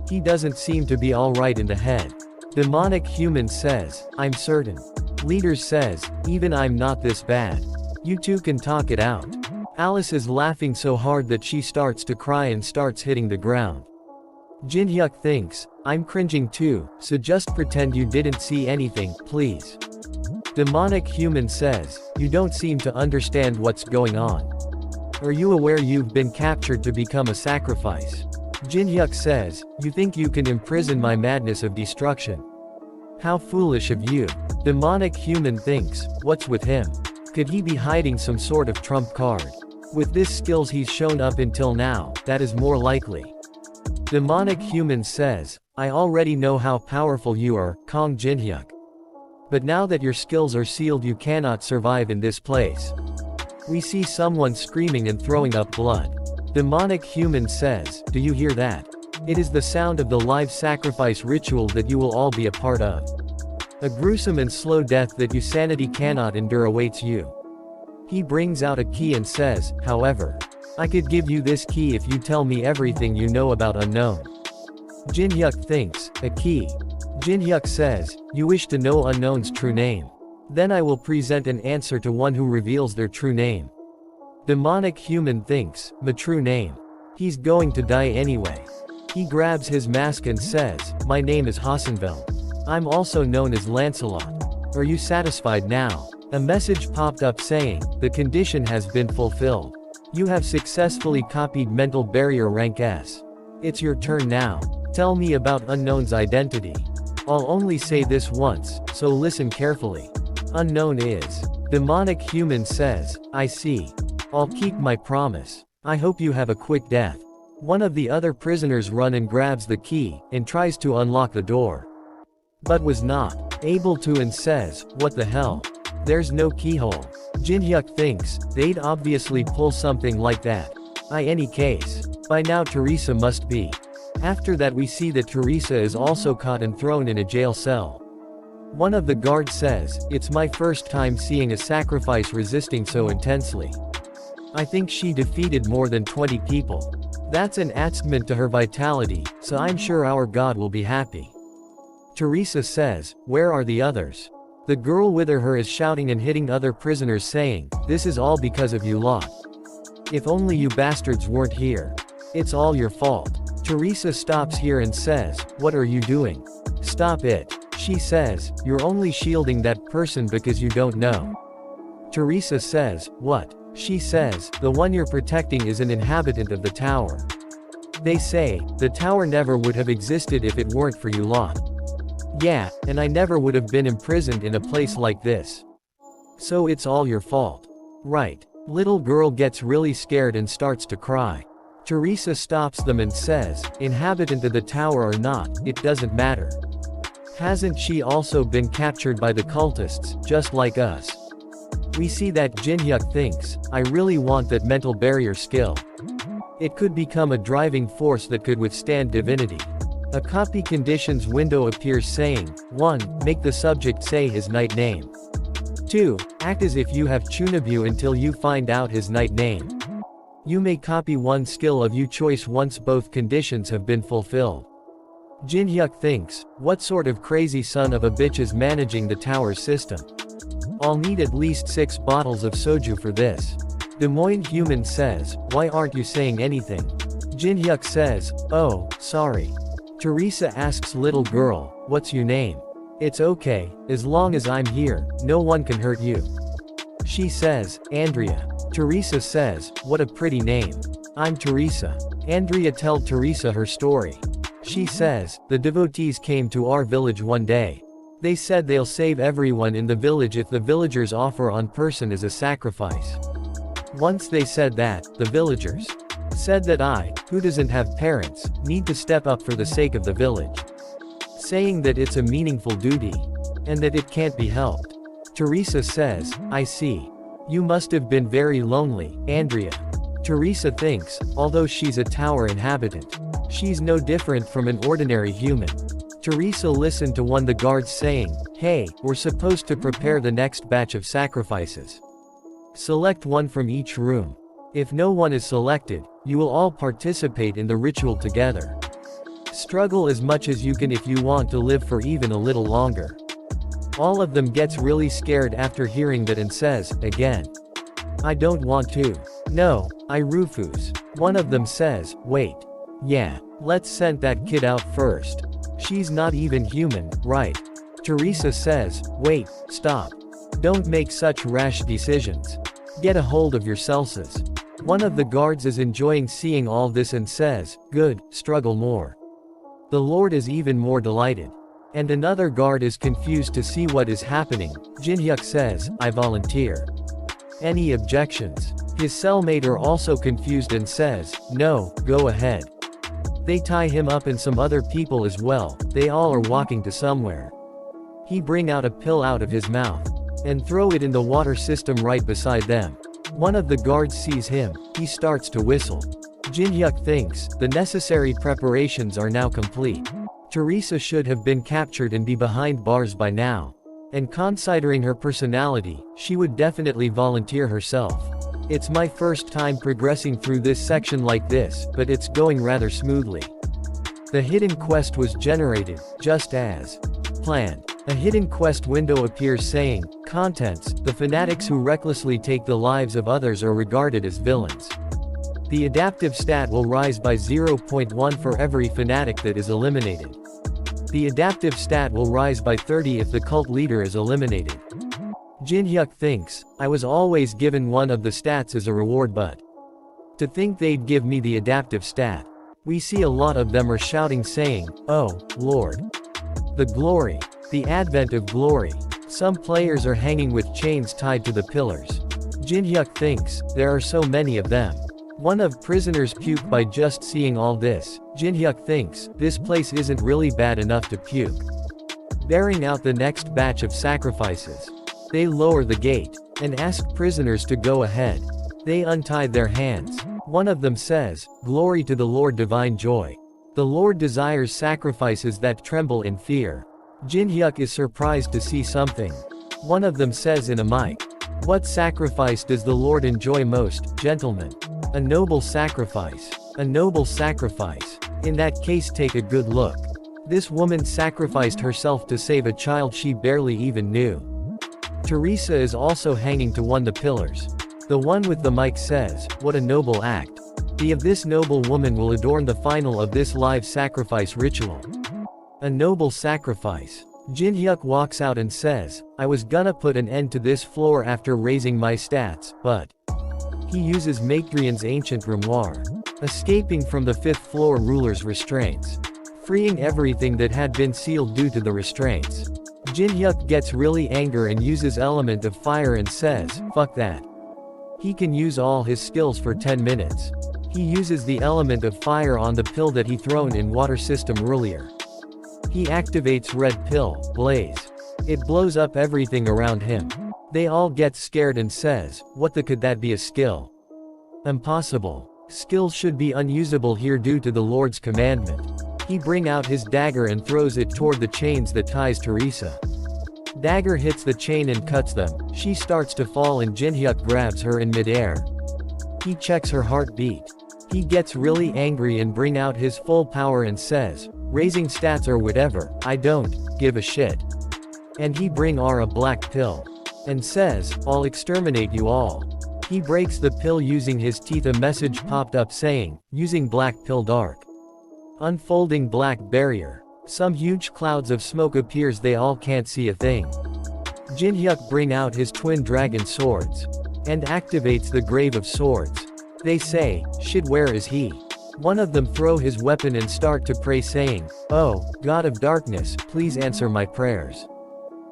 He doesn't seem to be alright in the head. Demonic human says, I'm certain. Leader says, even I'm not this bad. You two can talk it out. Alice is laughing so hard that she starts to cry and starts hitting the ground. Jin-hyuk thinks, I'm cringing too, so just pretend you didn't see anything, please. Demonic human says, you don't seem to understand what's going on. Are you aware you've been captured to become a sacrifice? Jin-hyuk says, you think you can imprison my madness of destruction? How foolish of you. Demonic human thinks, what's with him? Could he be hiding some sort of trump card? With this skills he's shown up until now, that is more likely. Demonic human says, I already know how powerful you are, Kong Jin-hyuk. But now that your skills are sealed you cannot survive in this place. We see someone screaming and throwing up blood. Demonic human says, do you hear that? It is the sound of the live sacrifice ritual that you will all be a part of. A gruesome and slow death that your sanity cannot endure awaits you. He brings out a key and says, however, I could give you this key if you tell me everything you know about Unknown. Jin-hyuk thinks, a key. Jin-hyuk says, you wish to know Unknown's true name. Then I will present an answer to one who reveals their true name. Demonic human thinks, my true name. He's going to die anyway. He grabs his mask and says, my name is Hassenfeld. I'm also known as Lancelot. Are you satisfied now? A message popped up saying, the condition has been fulfilled. You have successfully copied mental barrier rank S. It's your turn now. Tell me about Unknown's identity. I'll only say this once, so listen carefully. Unknown is. Demonic human says, I see. I'll keep my promise. I hope you have a quick death. One of the other prisoners run and grabs the key, and tries to unlock the door. But was not able to and says, what the hell? There's no keyhole. Jin-hyuk thinks, they'd obviously pull something like that. Any case. By now Teresa must be. After that we see that Teresa is also caught and thrown in a jail cell. One of the guards says, it's my first time seeing a sacrifice resisting so intensely. I think she defeated more than 20 people. That's an attestament to her vitality, so I'm sure our God will be happy. Teresa says, where are the others? The girl with her is shouting and hitting other prisoners saying, this is all because of you lot. If only you bastards weren't here. It's all your fault. Teresa stops here and says, what are you doing? Stop it. She says, you're only shielding that person because you don't know. Teresa says, what? She says, the one you're protecting is an inhabitant of the tower. They say, the tower never would have existed if it weren't for you lot. Yeah, and I never would have been imprisoned in a place like this. So it's all your fault. Right. Little girl gets really scared and starts to cry. Teresa stops them and says, inhabitant of the tower or not, it doesn't matter. Hasn't she also been captured by the cultists, just like us? We see that Jin-hyuk thinks, I really want that mental barrier skill. It could become a driving force that could withstand divinity. A copy conditions window appears saying, 1. Make the subject say his knight name. 2. Act as if you have Chunabu until you find out his knight name. You may copy one skill of your choice once both conditions have been fulfilled. Jin-hyuk thinks, what sort of crazy son of a bitch is managing the tower system? I'll need at least 6 bottles of soju for this. Des Moines human says, why aren't you saying anything? Jin-hyuk says, oh, sorry. Teresa asks little girl, what's your name? It's okay, as long as I'm here, no one can hurt you. She says, Andrea. Teresa says, what a pretty name. I'm Teresa. Andrea tells Teresa her story. She says, the devotees came to our village one day. They said they'll save everyone in the village if the villagers offer on person as a sacrifice. Once they said that, the villagers said that I, who doesn't have parents, need to step up for the sake of the village. Saying that it's a meaningful duty. And that it can't be helped. Teresa says, I see. You must have been very lonely, Andrea. Teresa thinks, although she's a tower inhabitant, she's no different from an ordinary human. Teresa listened to one of the guards saying, hey, we're supposed to prepare the next batch of sacrifices. Select one from each room. If no one is selected, you will all participate in the ritual together. Struggle as much as you can if you want to live for even a little longer. All of them gets really scared after hearing that and says, again. I don't want to. No, I refuse. One of them says, wait. Yeah, let's send that kid out first. She's not even human, right? Teresa says, wait, stop. Don't make such rash decisions. Get a hold of yourselves. One of the guards is enjoying seeing all this and says, good, struggle more. The Lord is even more delighted. And another guard is confused to see what is happening. Jinhyuk says, I volunteer. Any objections? His cellmate are also confused and says, no, go ahead. They tie him up and some other people as well, they all are walking to somewhere. He bring out a pill out of his mouth. And throw it in the water system right beside them. One of the guards sees him, he starts to whistle. Jinhyuk thinks, the necessary preparations are now complete. Teresa should have been captured and be behind bars by now. And considering her personality, she would definitely volunteer herself. It's my first time progressing through this section like this, but it's going rather smoothly. The hidden quest was generated, just as planned. A hidden quest window appears saying, contents, the fanatics who recklessly take the lives of others are regarded as villains. The adaptive stat will rise by 0.1 for every fanatic that is eliminated. The adaptive stat will rise by 30 if the cult leader is eliminated. Jinhyuk thinks, I was always given one of the stats as a reward, but to think they'd give me the adaptive stat. We see a lot of them are shouting saying, oh, Lord. The glory. The advent of glory. Some players are hanging with chains tied to the pillars. Jinhyuk thinks, there are so many of them. One of prisoners puke by just seeing all this. Jinhyuk thinks, this place isn't really bad enough to puke. Bearing out the next batch of sacrifices. They lower the gate, and ask prisoners to go ahead. They untie their hands. One of them says, glory to the Lord divine joy. The Lord desires sacrifices that tremble in fear. Jinhyuk is surprised to see something. One of them says in a mic, what sacrifice does the Lord enjoy most, gentlemen? A noble sacrifice. A noble sacrifice. In that case, take a good look. This woman sacrificed herself to save a child she barely even knew. Teresa is also hanging to one of the pillars. The one with the mic says, what a noble act. The of this noble woman will adorn the final of this live sacrifice ritual. A noble sacrifice. Jinhyuk walks out and says, I was gonna put an end to this floor after raising my stats, but he uses Maekdrian's ancient grimoire. Escaping from the 5th floor ruler's restraints. Freeing everything that had been sealed due to the restraints. Jinhyuk gets really angry and uses element of fire and says, fuck that. He can use all his skills for 10 minutes. He uses the element of fire on the pill that he thrown in water system earlier. He activates red pill, blaze. It blows up everything around him. They all get scared and says, what the could that be a skill? Impossible. Skills should be unusable here due to the Lord's commandment. He bring out his dagger and throws it toward the chains that ties Teresa. Dagger hits the chain and cuts them. She starts to fall and Jinhyuk grabs her in midair. He checks her heartbeat. He gets really angry and bring out his full power and says, raising stats or whatever, I don't give a shit. And he bring R a black pill. And says, I'll exterminate you all. He breaks the pill using his teeth. A message popped up saying, using black pill dark. Unfolding black barrier. Some huge clouds of smoke appears, they all can't see a thing. Jinhyuk bring out his twin dragon swords. And activates the Grave of Swords. They say, shit, where is he? One of them throw his weapon and start to pray saying, oh, God of darkness, please answer my prayers.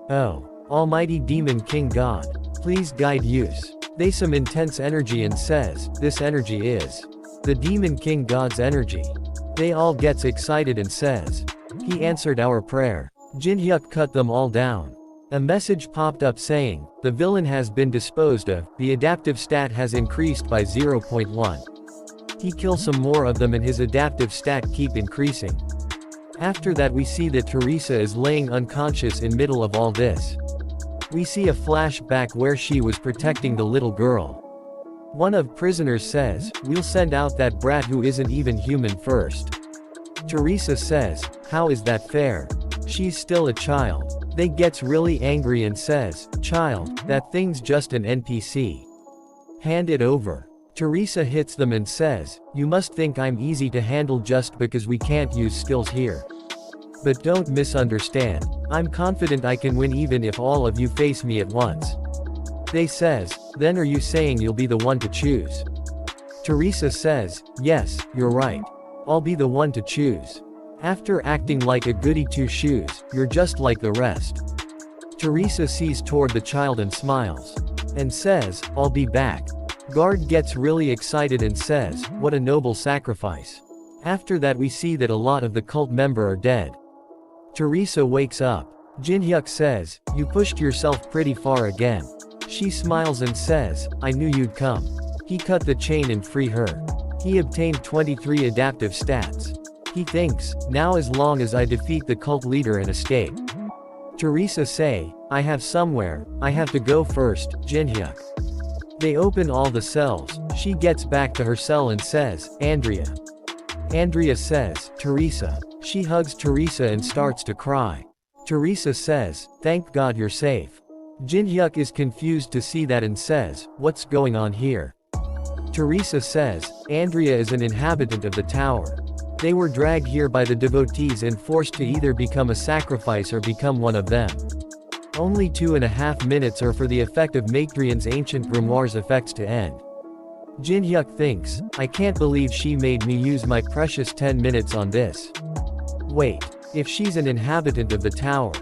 Oh, almighty demon king God, please guide use. They some intense energy and says, this energy is the demon king God's energy. They all gets excited and says, he answered our prayer. Jinhyuk cut them all down. A message popped up saying, the villain has been disposed of, the adaptive stat has increased by 0.1. He kills some more of them and his adaptive stat keep increasing. After that we see that Teresa is laying unconscious in middle of all this. We see a flashback where she was protecting the little girl. One of prisoners says, we'll send out that brat who isn't even human first. Teresa says, how is that fair? She's still a child. They gets really angry and says, child, that thing's just an NPC. Hand it over. Teresa hits them and says, you must think I'm easy to handle just because we can't use skills here. But don't misunderstand. I'm confident I can win even if all of you face me at once. They says, then are you saying you'll be the one to choose? Teresa says, yes, you're right. I'll be the one to choose. After acting like a goody two-shoes, you're just like the rest. Teresa sees toward the child and smiles. And says, I'll be back. Guard gets really excited and says, what a noble sacrifice. After that we see that a lot of the cult member are dead. Teresa wakes up. Jinhyuk says, you pushed yourself pretty far again. She smiles and says, I knew you'd come. He cut the chain and free her. He obtained 23 adaptive stats. He thinks, now as long as I defeat the cult leader and escape. Teresa say, I have to go first, Jinhyuk. They open all the cells. She gets back to her cell and says, Andrea. Andrea says, Teresa. She hugs Teresa and starts to cry. Teresa says, thank God you're safe. Jinhyuk is confused to see that and says, what's going on here? Teresa says, Andrea is an inhabitant of the tower. They were dragged here by the devotees and forced to either become a sacrifice or become one of them. Only 2.5 minutes are for the effect of Macrian's ancient grimoire's effects to end. Jinhyuk thinks, I can't believe she made me use my precious 10 minutes on this. Wait, if she's an inhabitant of the tower.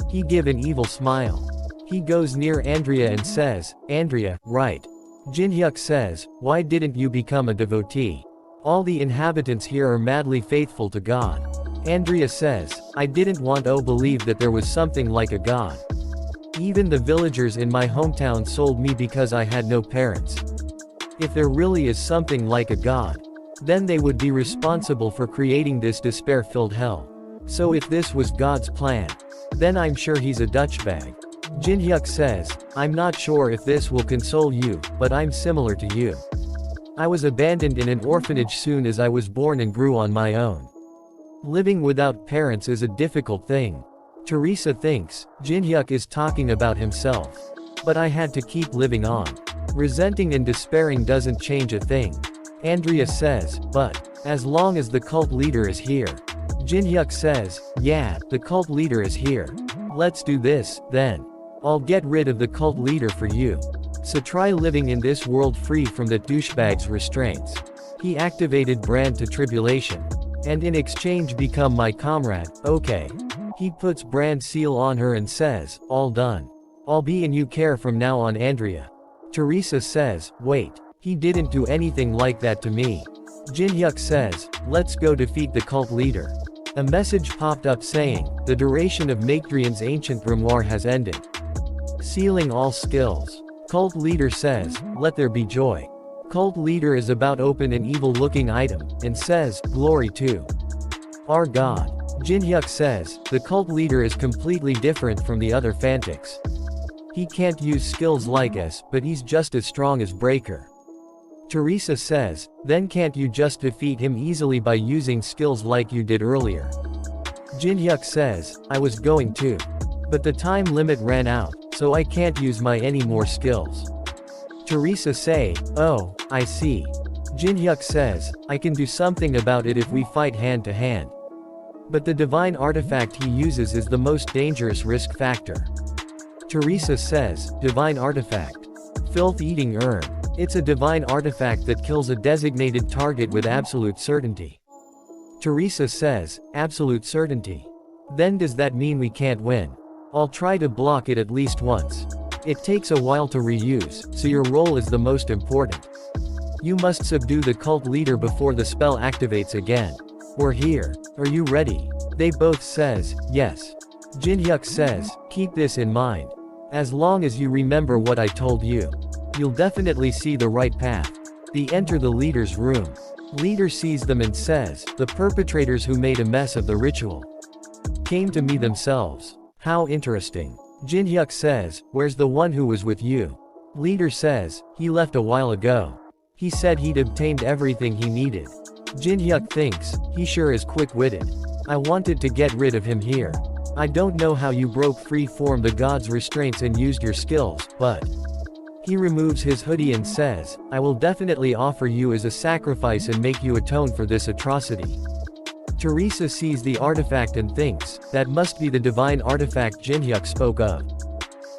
He give an evil smile. He goes near Andrea and says, Andrea, right. Jinhyuk says, why didn't you become a devotee? All the inhabitants here are madly faithful to God. Andrea says, I didn't want to believe that there was something like a God. Even the villagers in my hometown sold me because I had no parents. If there really is something like a God, then they would be responsible for creating this despair-filled hell. So if this was God's plan, then I'm sure he's a Dutchbag. Jinhyuk says, I'm not sure if this will console you, but I'm similar to you. I was abandoned in an orphanage soon as I was born and grew on my own. Living without parents is a difficult thing. Teresa thinks, Jinhyuk is talking about himself. But I had to keep living on. Resenting and despairing doesn't change a thing. Andrea says, but, as long as the cult leader is here. Jinhyuk says, yeah, the cult leader is here. Let's do this, then. I'll get rid of the cult leader for you. So try living in this world free from the douchebag's restraints. He activated Brand to Tribulation. And in exchange become my comrade, okay. He puts Brand seal on her and says, all done. I'll be in you care from now on, Andrea. Teresa says, wait, he didn't do anything like that to me. Jinhyuk says, let's go defeat the cult leader. A message popped up saying, the duration of Macrian's ancient grimoire has ended. Sealing all skills. Cult leader says, let there be joy. Cult leader is about open an evil looking item, and says, glory to our God. Jinhyuk says, the cult leader is completely different from the other Fantics. He can't use skills like us, but he's just as strong as Breaker. Teresa says, then can't you just defeat him easily by using skills like you did earlier? Jinhyuk says, I was going to. But the time limit ran out, so I can't use my any more skills. Teresa say, oh, I see. Jinhyuk says, I can do something about it if we fight hand to hand. But the divine artifact he uses is the most dangerous risk factor. Teresa says, divine artifact. Filth-eating urn. It's a divine artifact that kills a designated target with absolute certainty. Teresa says, absolute certainty. Then does that mean we can't win? I'll try to block it at least once. It takes a while to reuse, so your role is the most important. You must subdue the cult leader before the spell activates again. We're here. Are you ready? They both says, yes. Jinhyuk says, keep this in mind. As long as you remember what I told you, you'll definitely see the right path. They enter the leader's room. Leader sees them and says, the perpetrators who made a mess of the ritual came to me themselves. How interesting. Jinhyuk says, where's the one who was with you? Leader says, he left a while ago. He said he'd obtained everything he needed. Jinhyuk thinks, he sure is quick-witted. I wanted to get rid of him here. I don't know how you broke free from the god's restraints and used your skills, but... He removes his hoodie and says, I will definitely offer you as a sacrifice and make you atone for this atrocity. Teresa sees the artifact and thinks, that must be the divine artifact Jinhyuk spoke of.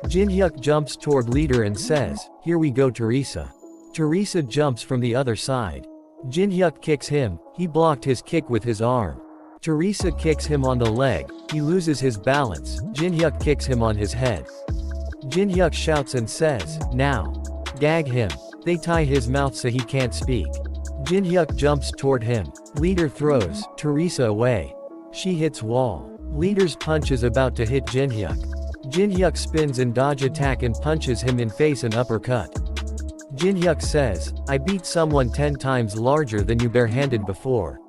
Jinhyuk jumps toward leader and says, here we go Teresa. Teresa jumps from the other side. Jinhyuk kicks him, he blocked his kick with his arm. Teresa kicks him on the leg, he loses his balance, Jinhyuk kicks him on his head. Jinhyuk shouts and says, now. Gag him. They tie his mouth so he can't speak. Jinhyuk jumps toward him. Leader throws Teresa away. She hits wall. Leader's punch is about to hit Jinhyuk. Jinhyuk spins and dodge attack and punches him in face and uppercut. Jinhyuk says, I beat someone 10 times larger than you barehanded before.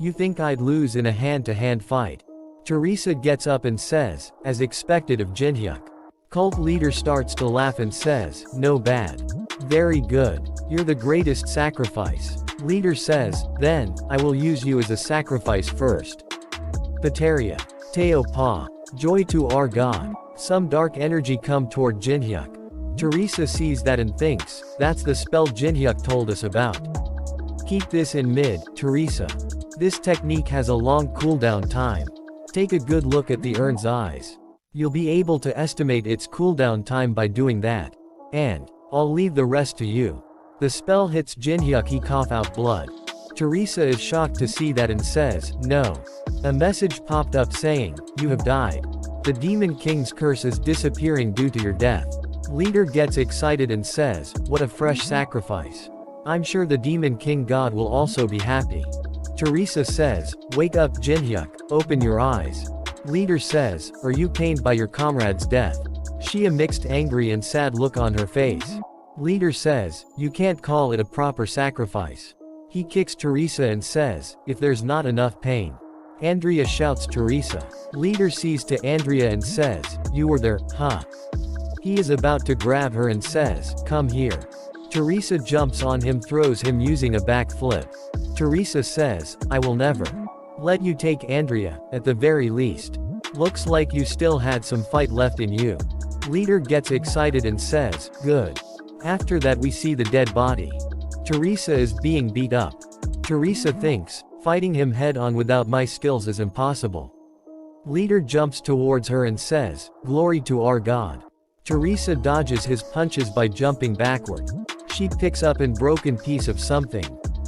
You think I'd lose in a hand-to-hand fight? Teresa gets up and says, as expected of Jinhyuk. Cult leader starts to laugh and says, no bad. Very good. You're the greatest sacrifice. Leader says, then, I will use you as a sacrifice first. Pateria. Teo Pa. Joy to our God. Some dark energy come toward Jinhyuk. Teresa sees that and thinks, that's the spell Jinhyuk told us about. Keep this in mid, Teresa. This technique has a long cooldown time. Take a good look at the urn's eyes. You'll be able to estimate its cooldown time by doing that. And, I'll leave the rest to you. The spell hits Jinhyuk, he cough out blood. Teresa is shocked to see that and says, no. A message popped up saying, you have died. The Demon King's curse is disappearing due to your death. Leader gets excited and says, what a fresh sacrifice. I'm sure the Demon King God will also be happy. Teresa says, wake up Jinhyuk, open your eyes. Leader says, are you pained by your comrade's death? She a mixed angry and sad look on her face. Leader says, you can't call it a proper sacrifice. He kicks Teresa and says, if there's not enough pain. Andrea shouts Teresa. Leader sees to Andrea and says, you were there, huh? He is about to grab her and says, come here. Teresa jumps on him, throws him using a backflip. Teresa says, I will never let you take Andrea, at the very least. Looks like you still had some fight left in you. Leader gets excited and says, good. After that we see the dead body. Teresa is being beat up. Teresa thinks, fighting him head-on without my skills is impossible. Leader jumps towards her and says, glory to our God. Teresa dodges his punches by jumping backward. She picks up a broken piece of something.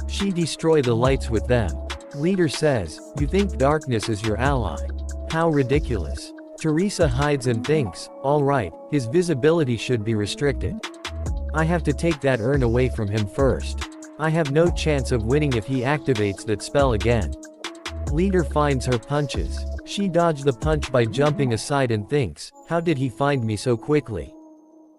She destroys the lights with them. Leader says, you think darkness is your ally? How ridiculous. Teresa hides and thinks, alright, his visibility should be restricted. I have to take that urn away from him first. I have no chance of winning if he activates that spell again. Leader finds her punches. She dodged the punch by jumping aside and thinks, how did he find me so quickly?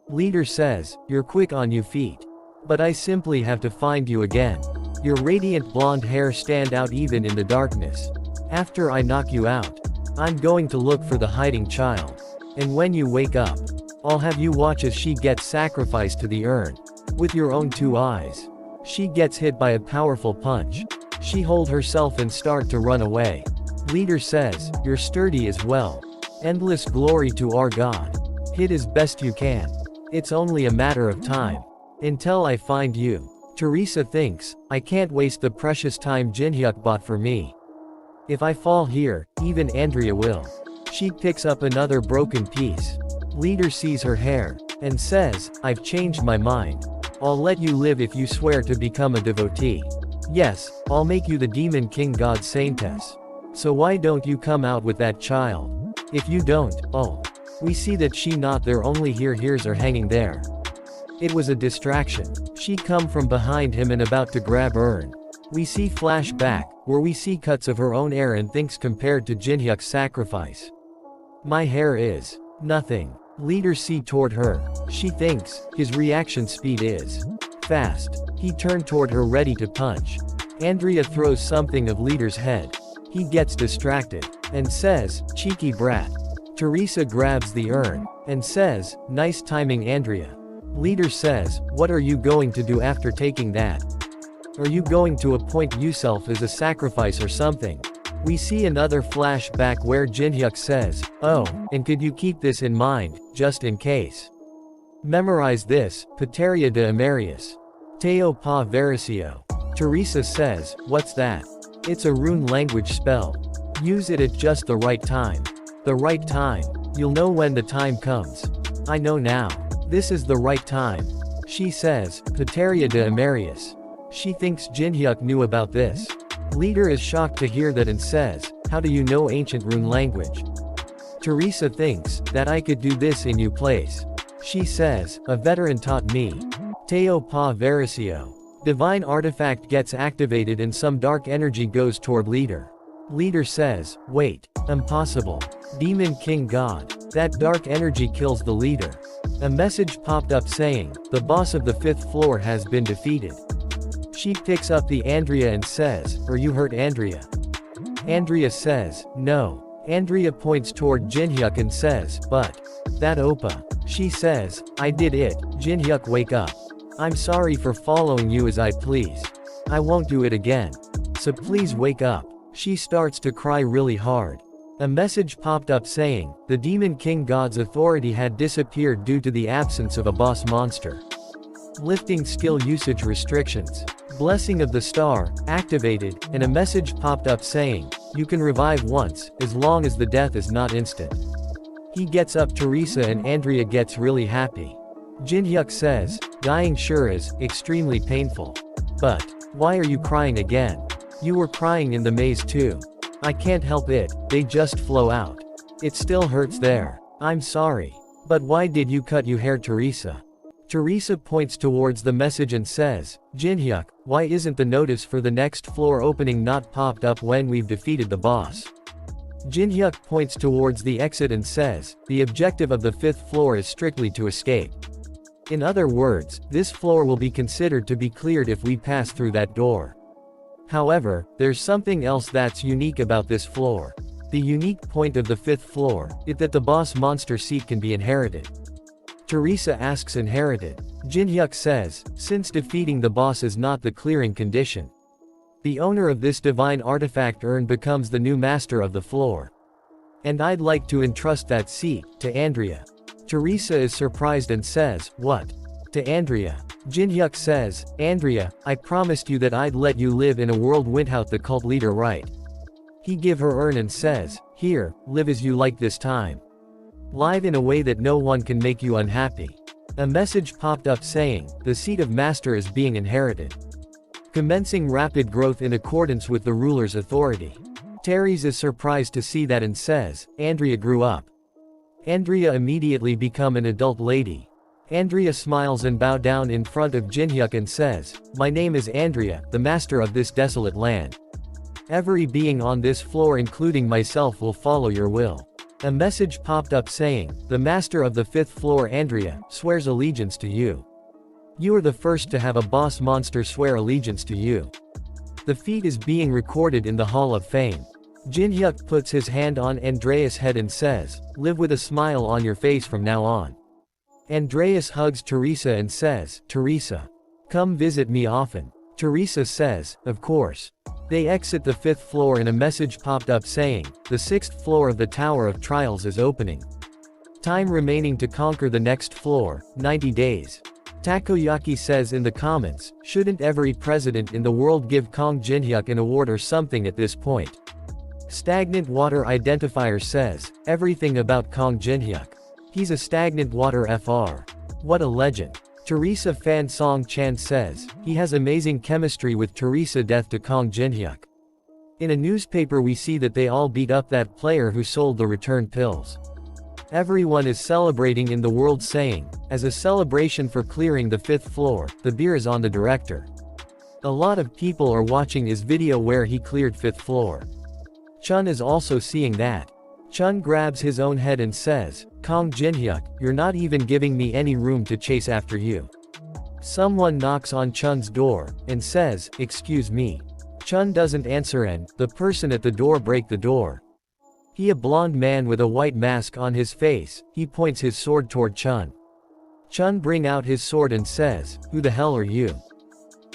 Leader says, you're quick on your feet. But I simply have to find you again. Your radiant blonde hair stand out even in the darkness. After I knock you out, I'm going to look for the hiding child. And when you wake up, I'll have you watch as she gets sacrificed to the urn. With your own 2 eyes. She gets hit by a powerful punch. She hold herself and start to run away. Leader says, you're sturdy as well. Endless glory to our God. Hit as best you can. It's only a matter of time. Until I find you. Teresa thinks, I can't waste the precious time Jinhyuk bought for me. If I fall here, even Andrea will. She picks up another broken piece. Leader sees her hair, and says, I've changed my mind. I'll let you live if you swear to become a devotee. Yes, I'll make you the demon king god saintess. So why don't you come out with that child? If you don't, oh. We see that she not there, only her ears are hanging there. It was a distraction. She come from behind him and about to grab urn. We see flashback, where we see cuts of her own hair and thinks compared to Jinhyuk's sacrifice. My hair is nothing. Leader see toward her. She thinks his reaction speed is fast. He turned toward her ready to punch. Andrea throws something of Leader's head. He gets distracted and says, cheeky brat. Teresa grabs the urn and says, nice timing, Andrea. Leader says, what are you going to do after taking that? Are you going to appoint yourself as a sacrifice or something? We see another flashback where Jinhyuk says, oh, and could you keep this in mind, just in case? Memorize this, Pateria de Amarius. Teo pa vericio. Teresa says, what's that? It's a rune language spell. Use it at just the right time. The right time. You'll know when the time comes. I know now. This is the right time. She says, Pateria de Amarius. She thinks Jinhyuk knew about this. Leader is shocked to hear that and says, how do you know ancient rune language? Teresa thinks, that I could do this in your place. She says, a veteran taught me. Teo pa vericio. Divine artifact gets activated and some dark energy goes toward Leader. Leader says, wait, impossible. Demon King God. That dark energy kills the leader. A message popped up saying, the boss of the 5th floor has been defeated. She picks up the Andrea and says, are you hurt, Andrea? Andrea says, no. Andrea points toward Jinhyuk and says, but that Oppa. She says, I did it. Jinhyuk, wake up. I'm sorry for following you as I please. I won't do it again. So please wake up. She starts to cry really hard. A message popped up saying, the Demon King God's authority had disappeared due to the absence of a boss monster. Lifting skill usage restrictions. Blessing of the Star, activated, and a message popped up saying, you can revive once, as long as the death is not instant. He gets up. Teresa and Andrea gets really happy. Jinhyuk says, dying sure is, extremely painful. But, why are you crying again? You were crying in the maze too. I can't help it, they just flow out. It still hurts there. I'm sorry. But why did you cut your hair, Teresa? Teresa points towards the message and says, Jinhyuk, why isn't the notice for the next floor opening not popped up when we've defeated the boss? Jinhyuk points towards the exit and says, the objective of the 5th floor is strictly to escape. In other words, this floor will be considered to be cleared if we pass through that door. However, there's something else that's unique about this floor. The unique point of the 5th floor is that the boss monster seat can be inherited. Teresa asks, inherited? Jinhyuk says, since defeating the boss is not the clearing condition. The owner of this divine artifact urn becomes the new master of the floor. And I'd like to entrust that seat to Andrea. Teresa is surprised and says, what? To Andrea. Jinhyuk says, Andrea, I promised you that I'd let you live in a world without the cult leader, right? He give her urn and says, here, live as you like this time. Live in a way that no one can make you unhappy. A message popped up saying, the seat of master is being inherited. Commencing rapid growth in accordance with the ruler's authority. Teres is surprised to see that and says, Andrea grew up. Andrea immediately become an adult lady. Andrea smiles and bow down in front of Jinhyuk and says, my name is Andrea, the master of this desolate land. Every being on this floor including myself will follow your will. A message popped up saying, the master of the 5th floor, Andrea, swears allegiance to you. You are the first to have a boss monster swear allegiance to you. The feat is being recorded in the Hall of Fame. Jinhyuk puts his hand on Andreas' head and says, live with a smile on your face from now on. Andreas hugs Teresa and says, Teresa, come visit me often. Teresa says, of course. They exit the 5th floor and a message popped up saying, the 6th floor of the Tower of Trials is opening. Time remaining to conquer the next floor, 90 days. Takoyaki says in the comments, shouldn't every president in the world give Kong Jinhyuk an award or something at this point? Stagnant water identifier says, everything about Kong Jinhyuk. He's a stagnant water FR. What a legend. Teresa Fan Song Chan says, he has amazing chemistry with Teresa death to Kong Jinhyuk. In a newspaper we see that they all beat up that player who sold the return pills. Everyone is celebrating in the world saying, as a celebration for clearing the 5th floor, the beer is on the director. A lot of people are watching his video where he cleared 5th floor. Chun is also seeing that. Chun grabs his own head and says, Kong Jinhyuk, you're not even giving me any room to chase after you. Someone knocks on Chun's door, and says, excuse me. Chun doesn't answer and, the person at the door break the door. He a blonde man with a white mask on his face, he points his sword toward Chun. Chun bring out his sword and says, who the hell are you?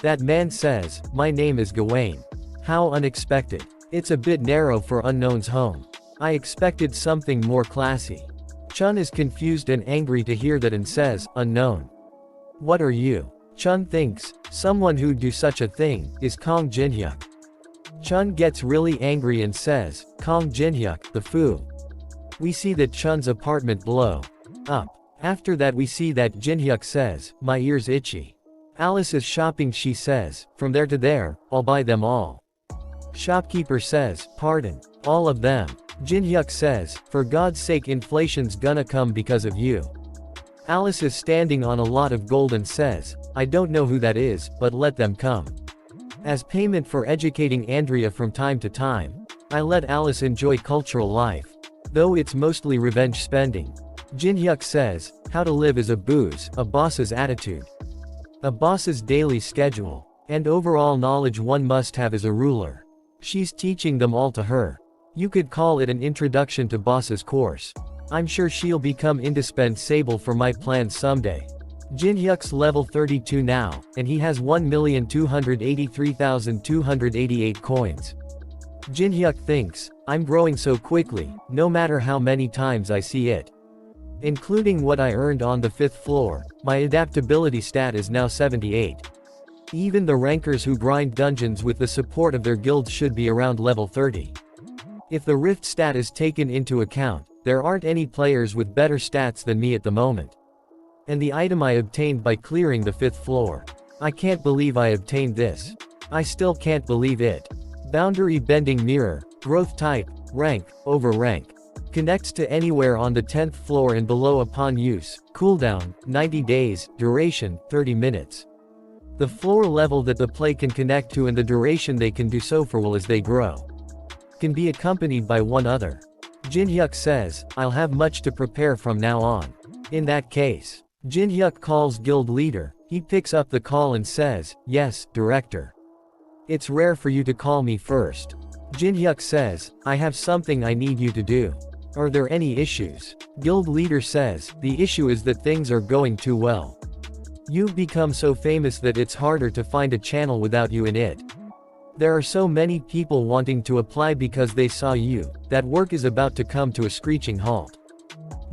That man says, my name is Gawain. How unexpected. It's a bit narrow for unknown's home. I expected something more classy. Chun is confused and angry to hear that and says, unknown. What are you? Chun thinks, someone who'd do such a thing, is Kong Jinhyuk. Chun gets really angry and says, Kong Jinhyuk, the foo. We see that Chun's apartment blow up. After that we see that Jinhyuk says, my ears itchy. Alice is shopping, she says, from there to there, I'll buy them all. Shopkeeper says, pardon, all of them. Jinhyuk says, for God's sake inflation's gonna come because of you. Alice is standing on a lot of gold and says, I don't know who that is, but let them come. As payment for educating Andrea from time to time, I let Alice enjoy cultural life. Though it's mostly revenge spending. Jinhyuk says, how to live is a booze, a boss's attitude. A boss's daily schedule, and overall knowledge one must have as a ruler. She's teaching them all to her. You could call it an introduction to boss's course. I'm sure she'll become indispensable for my plans someday. Jinhyuk's level 32 now, and he has 1,283,288 coins. Jinhyuk thinks, I'm growing so quickly, no matter how many times I see it. Including what I earned on the 5th floor, my adaptability stat is now 78. Even the rankers who grind dungeons with the support of their guilds should be around level 30. If the rift stat is taken into account, there aren't any players with better stats than me at the moment. And the item I obtained by clearing the 5th floor. I can't believe I obtained this. I still can't believe it. Boundary bending mirror, growth type, rank, over rank. Connects to anywhere on the 10th floor and below upon use, cooldown, 90 days, duration, 30 minutes. The floor level that the play can connect to and the duration they can do so for will as they grow. Can be accompanied by one other. Jinhyuk says, I'll have much to prepare from now on. In that case, Jinhyuk calls guild leader, he picks up the call and says, yes, director. It's rare for you to call me first. Jinhyuk says, I have something I need you to do. Are there any issues? Guild leader says, the issue is that things are going too well. You've become so famous that it's harder to find a channel without you in it. There are so many people wanting to apply because they saw you, that work is about to come to a screeching halt.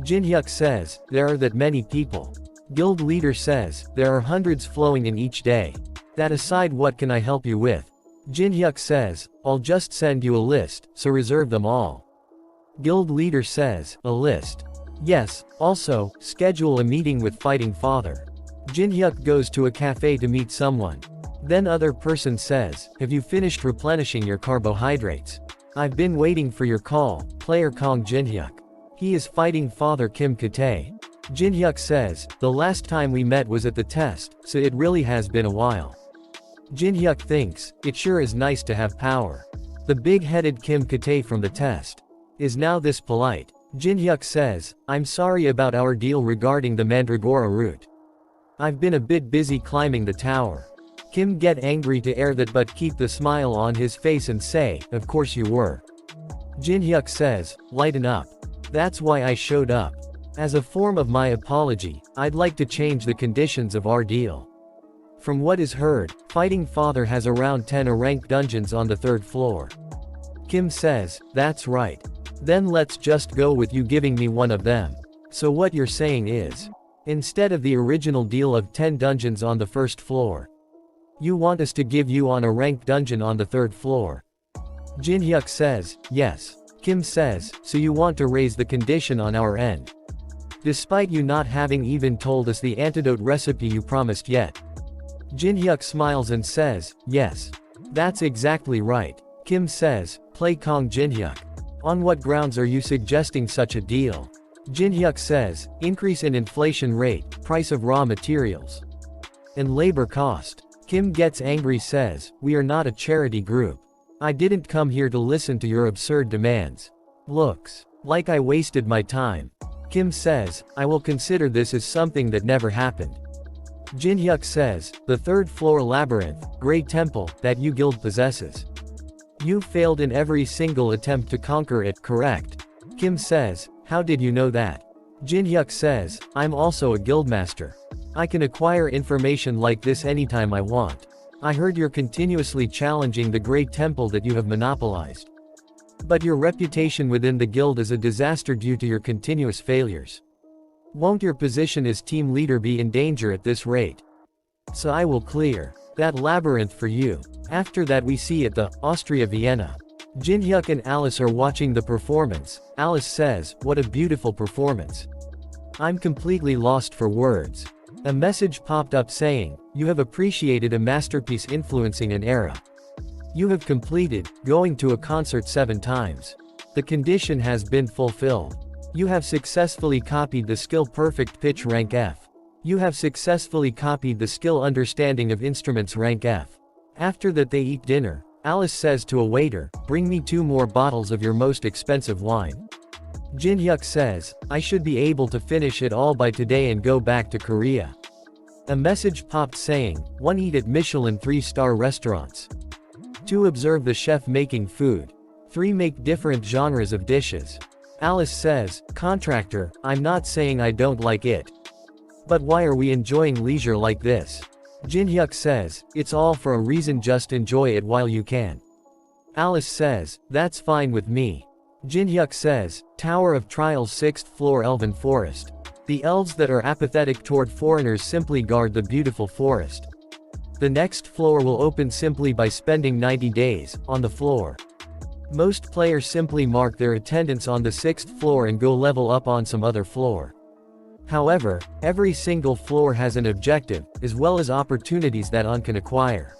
Jinhyuk says, there are that many people. Guild leader says, there are hundreds flowing in each day. That aside, what can I help you with? Jinhyuk says, I'll just send you a list, so reserve them all. Guild leader says, a list. Yes, also, schedule a meeting with Fighting Father. Jinhyuk goes to a cafe to meet someone. Then other person says, have you finished replenishing your carbohydrates? I've been waiting for your call, player Kong Jinhyuk. He is Fighting Father Kim Katae. Jinhyuk says, the last time we met was at the test, so it really has been a while. Jinhyuk thinks, it sure is nice to have power. The big-headed Kim Katae from the test is now this polite. Jinhyuk says, I'm sorry about our deal regarding the Mandragora route. I've been a bit busy climbing the tower. Kim get angry to air that but keep the smile on his face and say, of course you were. Jinhyuk says, lighten up. That's why I showed up. As a form of my apology, I'd like to change the conditions of our deal. From what is heard, Fighting Father has around 10 rank dungeons on the 3rd floor. Kim says, that's right. Then let's just go with you giving me one of them. So what you're saying is, instead of the original deal of 10 dungeons on the 1st floor, you want us to give you on a ranked dungeon on the 3rd floor. Jin-hyuk says, yes. Kim says, so you want to raise the condition on our end. Despite you not having even told us the antidote recipe you promised yet. Jin-hyuk smiles and says, yes. That's exactly right. Kim says, play Kong Jin-hyuk. On what grounds are you suggesting such a deal? Jin-hyuk says, increase in inflation rate, price of raw materials, and labor cost. Kim gets angry says, we are not a charity group. I didn't come here to listen to your absurd demands. Looks like I wasted my time. Kim says, I will consider this as something that never happened. Jin-hyuk says, the third floor labyrinth, Grey Temple, that you guild possesses. You failed in every single attempt to conquer it, correct? Kim says, how did you know that? Jin-hyuk says, I'm also a guildmaster. I can acquire information like this anytime I want. I heard you're continuously challenging the Great Temple that you have monopolized. But your reputation within the guild is a disaster due to your continuous failures. Won't your position as team leader be in danger at this rate? So I will clear that labyrinth for you. After that we see at the Austria Vienna. Jin-hyuk and Alice are watching the performance. Alice says, what a beautiful performance. I'm completely lost for words. A message popped up saying, you have appreciated a masterpiece influencing an era. You have completed, going to a concert 7 times. The condition has been fulfilled. You have successfully copied the skill perfect pitch rank F. You have successfully copied the skill understanding of instruments rank F. After that they eat dinner. Alice says to a waiter, bring me 2 more bottles of your most expensive wine. Jin-hyuk says, I should be able to finish it all by today and go back to Korea. A message popped saying, 1 eat at Michelin 3-star restaurants. 2 observe the chef making food. 3 make different genres of dishes. Alice says, contractor, I'm not saying I don't like it. But why are we enjoying leisure like this? Jin-hyuk says, it's all for a reason, just enjoy it while you can. Alice says, that's fine with me. Jin-hyuk says, Tower of Trials 6th floor Elven Forest. The elves that are apathetic toward foreigners simply guard the beautiful forest. The next floor will open simply by spending 90 days on the floor. Most players simply mark their attendance on the 6th floor and go level up on some other floor. However, every single floor has an objective, as well as opportunities that one can acquire.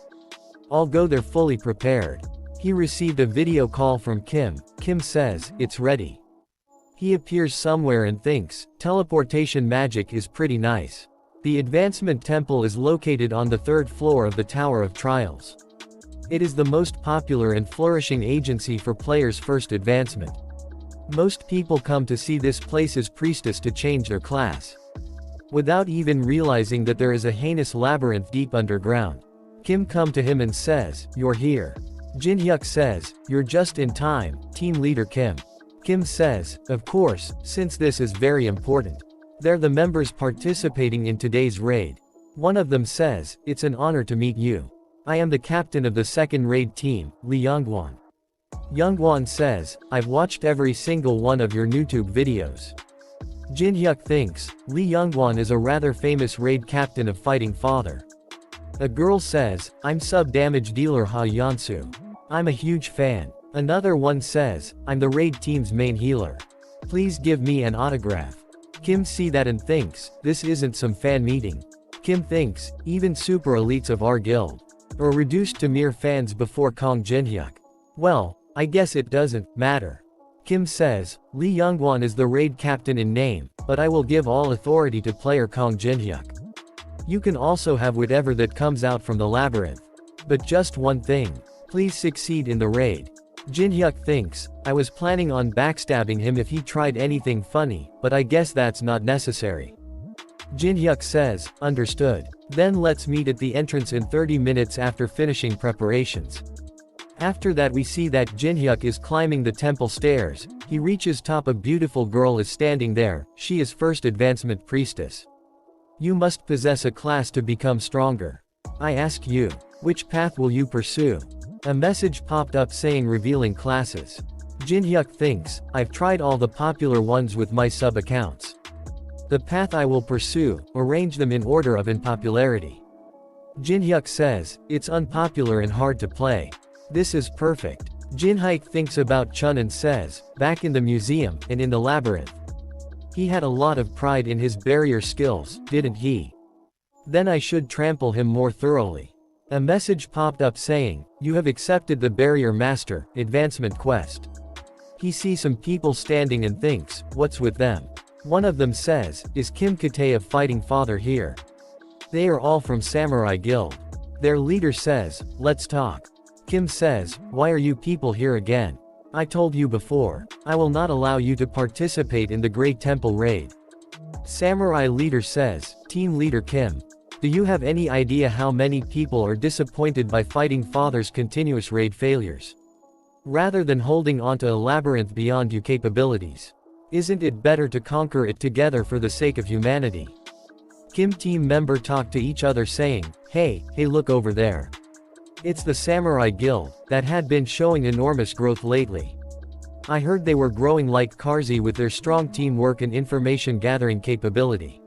I'll go there fully prepared. He received a video call from Kim. Kim says, it's ready. He appears somewhere and thinks, teleportation magic is pretty nice. The advancement temple is located on the 3rd floor of the Tower of Trials. It is the most popular and flourishing agency for players' first advancement. Most people come to see this place's priestess to change their class, without even realizing that there is a heinous labyrinth deep underground. Kim come to him and says, you're here. Jin-hyuk says, you're just in time, team leader Kim. Kim says, of course, since this is very important. They're the members participating in today's raid. One of them says, it's an honor to meet you. I am the captain of the 2nd raid team, Lee Youngwon. Youngwon says, I've watched every single one of your YouTube videos. Jin-hyuk thinks, Lee Youngwon is a rather famous raid captain of Fighting Father. A girl says, I'm sub-damage dealer Ha Yeonsu. I'm a huge fan. Another one says, I'm the raid team's main healer. Please give me an autograph. Kim see that and thinks, this isn't some fan meeting. Kim thinks, even super elites of our guild are reduced to mere fans before Kong Jin-hyuk. Well, I guess it doesn't matter. Kim says, Lee Youngwon is the raid captain in name, but I will give all authority to player Kong Jin-hyuk. You can also have whatever that comes out from the labyrinth. But just one thing. Please succeed in the raid. Jin-hyuk thinks, I was planning on backstabbing him if he tried anything funny, but I guess that's not necessary. Jin-hyuk says, understood. Then let's meet at the entrance in 30 minutes after finishing preparations. After that we see that Jin-hyuk is climbing the temple stairs. He reaches top, a beautiful girl is standing there. She is first advancement priestess. You must possess a class to become stronger. I ask you, which path will you pursue? A message popped up saying revealing classes. Jin-hyuk thinks, I've tried all the popular ones with my sub-accounts. The path I will pursue, arrange them in order of unpopularity. Jin-hyuk says, it's unpopular and hard to play. This is perfect. Jin-hyuk thinks about Chun and says, back in the museum, and in the labyrinth. He had a lot of pride in his barrier skills, didn't he? Then I should trample him more thoroughly. A message popped up saying, you have accepted the barrier master, advancement quest. He sees some people standing and thinks, what's with them? One of them says, is Kim Kate of Fighting Father here? They are all from Samurai Guild. Their leader says, let's talk. Kim says, why are you people here again? I told you before, I will not allow you to participate in the Great Temple raid. Samurai leader says, Team Leader Kim. Do you have any idea how many people are disappointed by Fighting Father's continuous raid failures? Rather than holding onto a labyrinth beyond your capabilities. Isn't it better to conquer it together for the sake of humanity? Kim team member talked to each other saying, hey look over there. It's the Samurai Guild, that had been showing enormous growth lately. I heard they were growing like Karzi with their strong teamwork and information gathering capability.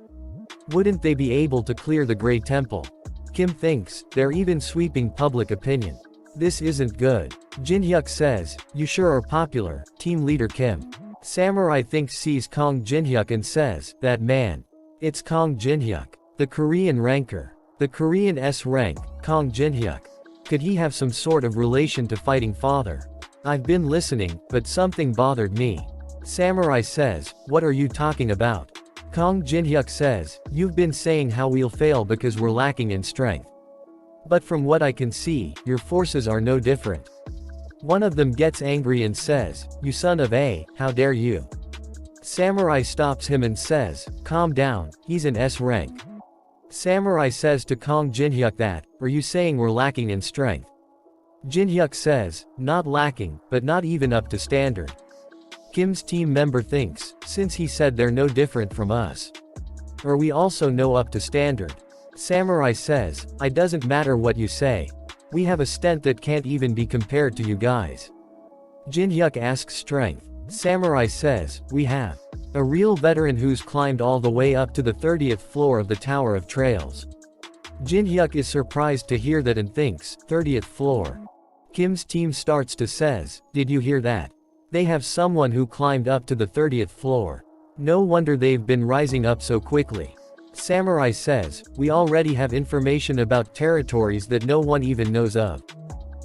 Wouldn't they be able to clear the Great Temple? Kim thinks, they're even sweeping public opinion. This isn't good. Jin-hyuk says, you sure are popular, Team Leader Kim. Samurai thinks sees Kong Jin-hyuk and says, that man. It's Kong Jin-hyuk. The Korean ranker. The Korean S rank, Kong Jin-hyuk. Could he have some sort of relation to Fighting Father? I've been listening, but something bothered me. Samurai says, what are you talking about? Kong Jin-hyuk says, you've been saying how we'll fail because we're lacking in strength. But from what I can see, your forces are no different. One of them gets angry and says, you son of a, how dare you? Samurai stops him and says, calm down, he's an S rank. Samurai says to Kong Jin-hyuk that, are you saying we're lacking in strength? Jin-hyuk says, not lacking, but not even up to standard. Kim's team member thinks, since he said they're no different from us. Are we also no up to standard? Samurai says, it doesn't matter what you say. We have a stent that can't even be compared to you guys. Jin-hyuk asks strength. Samurai says, we have. A real veteran who's climbed all the way up to the 30th floor of the Tower of Trails. Jin-hyuk is surprised to hear that and thinks, 30th floor. Kim's team starts to says, did you hear that? They have someone who climbed up to the 30th floor. No wonder they've been rising up so quickly. Samurai says, we already have information about territories that no one even knows of.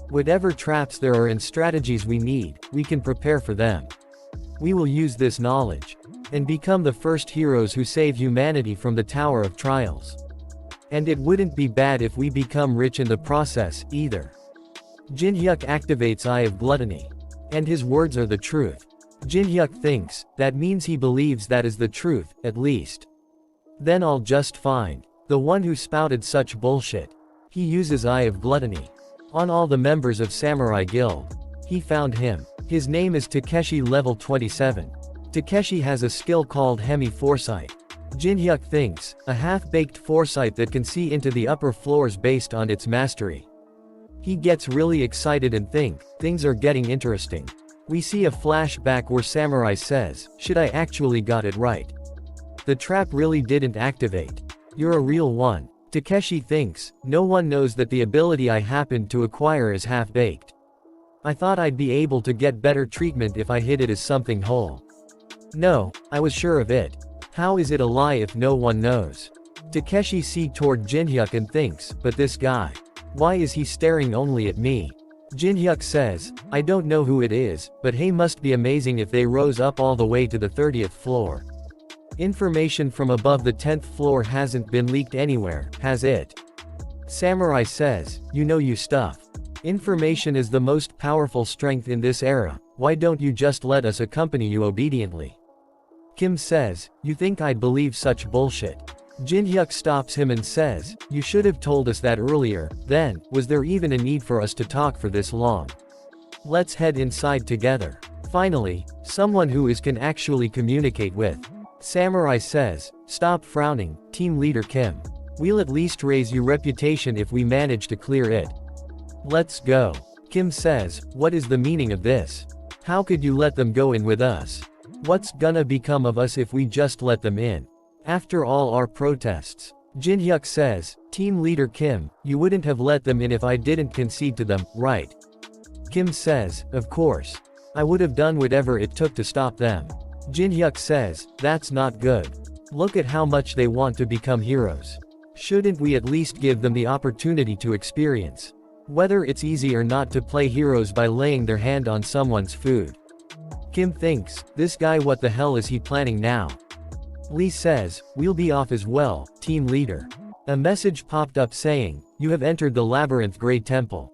Whatever traps there are and strategies we need, we can prepare for them. We will use this knowledge. And become the first heroes who save humanity from the Tower of Trials. And it wouldn't be bad if we become rich in the process, either. Jin-hyuk activates Eye of Gluttony. And his words are the truth. Jin-hyuk thinks, that means he believes that is the truth, at least. Then I'll just find the one who spouted such bullshit. He uses Eye of Gluttony on all the members of Samurai Guild. He found him. His name is Takeshi level 27. Takeshi has a skill called Hemi Foresight. Jin-hyuk thinks, a half-baked foresight that can see into the upper floors based on its mastery. He gets really excited and things are getting interesting. We see a flashback where Samurai says, should I actually got it right? The trap really didn't activate. You're a real one. Takeshi thinks, no one knows that the ability I happened to acquire is half-baked. I thought I'd be able to get better treatment if I hid it as something whole. No, I was sure of it. How is it a lie if no one knows? Takeshi sees toward Jin-hyuk and thinks, but this guy. Why is he staring only at me? Jin-hyuk says, I don't know who it is, but hey, must be amazing if they rose up all the way to the 30th floor. Information from above the 10th floor hasn't been leaked anywhere, has it? Samurai says, you know you stuff. Information is the most powerful strength in this era, why don't you just let us accompany you obediently? Kim says, you think I'd believe such bullshit? Jin-hyuk stops him and says, you should have told us that earlier, then, was there even a need for us to talk for this long? Let's head inside together. Finally, someone who can actually communicate with. Samurai says, stop frowning, Team Leader Kim. We'll at least raise your reputation if we manage to clear it. Let's go. Kim says, what is the meaning of this? How could you let them go in with us? What's gonna become of us if we just let them in? After all our protests. Jin-hyuk says, Team Leader Kim, you wouldn't have let them in if I didn't concede to them, right? Kim says, of course. I would have done whatever it took to stop them. Jin-hyuk says, that's not good. Look at how much they want to become heroes. Shouldn't we at least give them the opportunity to experience whether it's easy or not to play heroes by laying their hand on someone's food? Kim thinks, this guy, what the hell is he planning now? Lee says, we'll be off as well, team leader. A message popped up saying, you have entered the Labyrinth Grey Temple.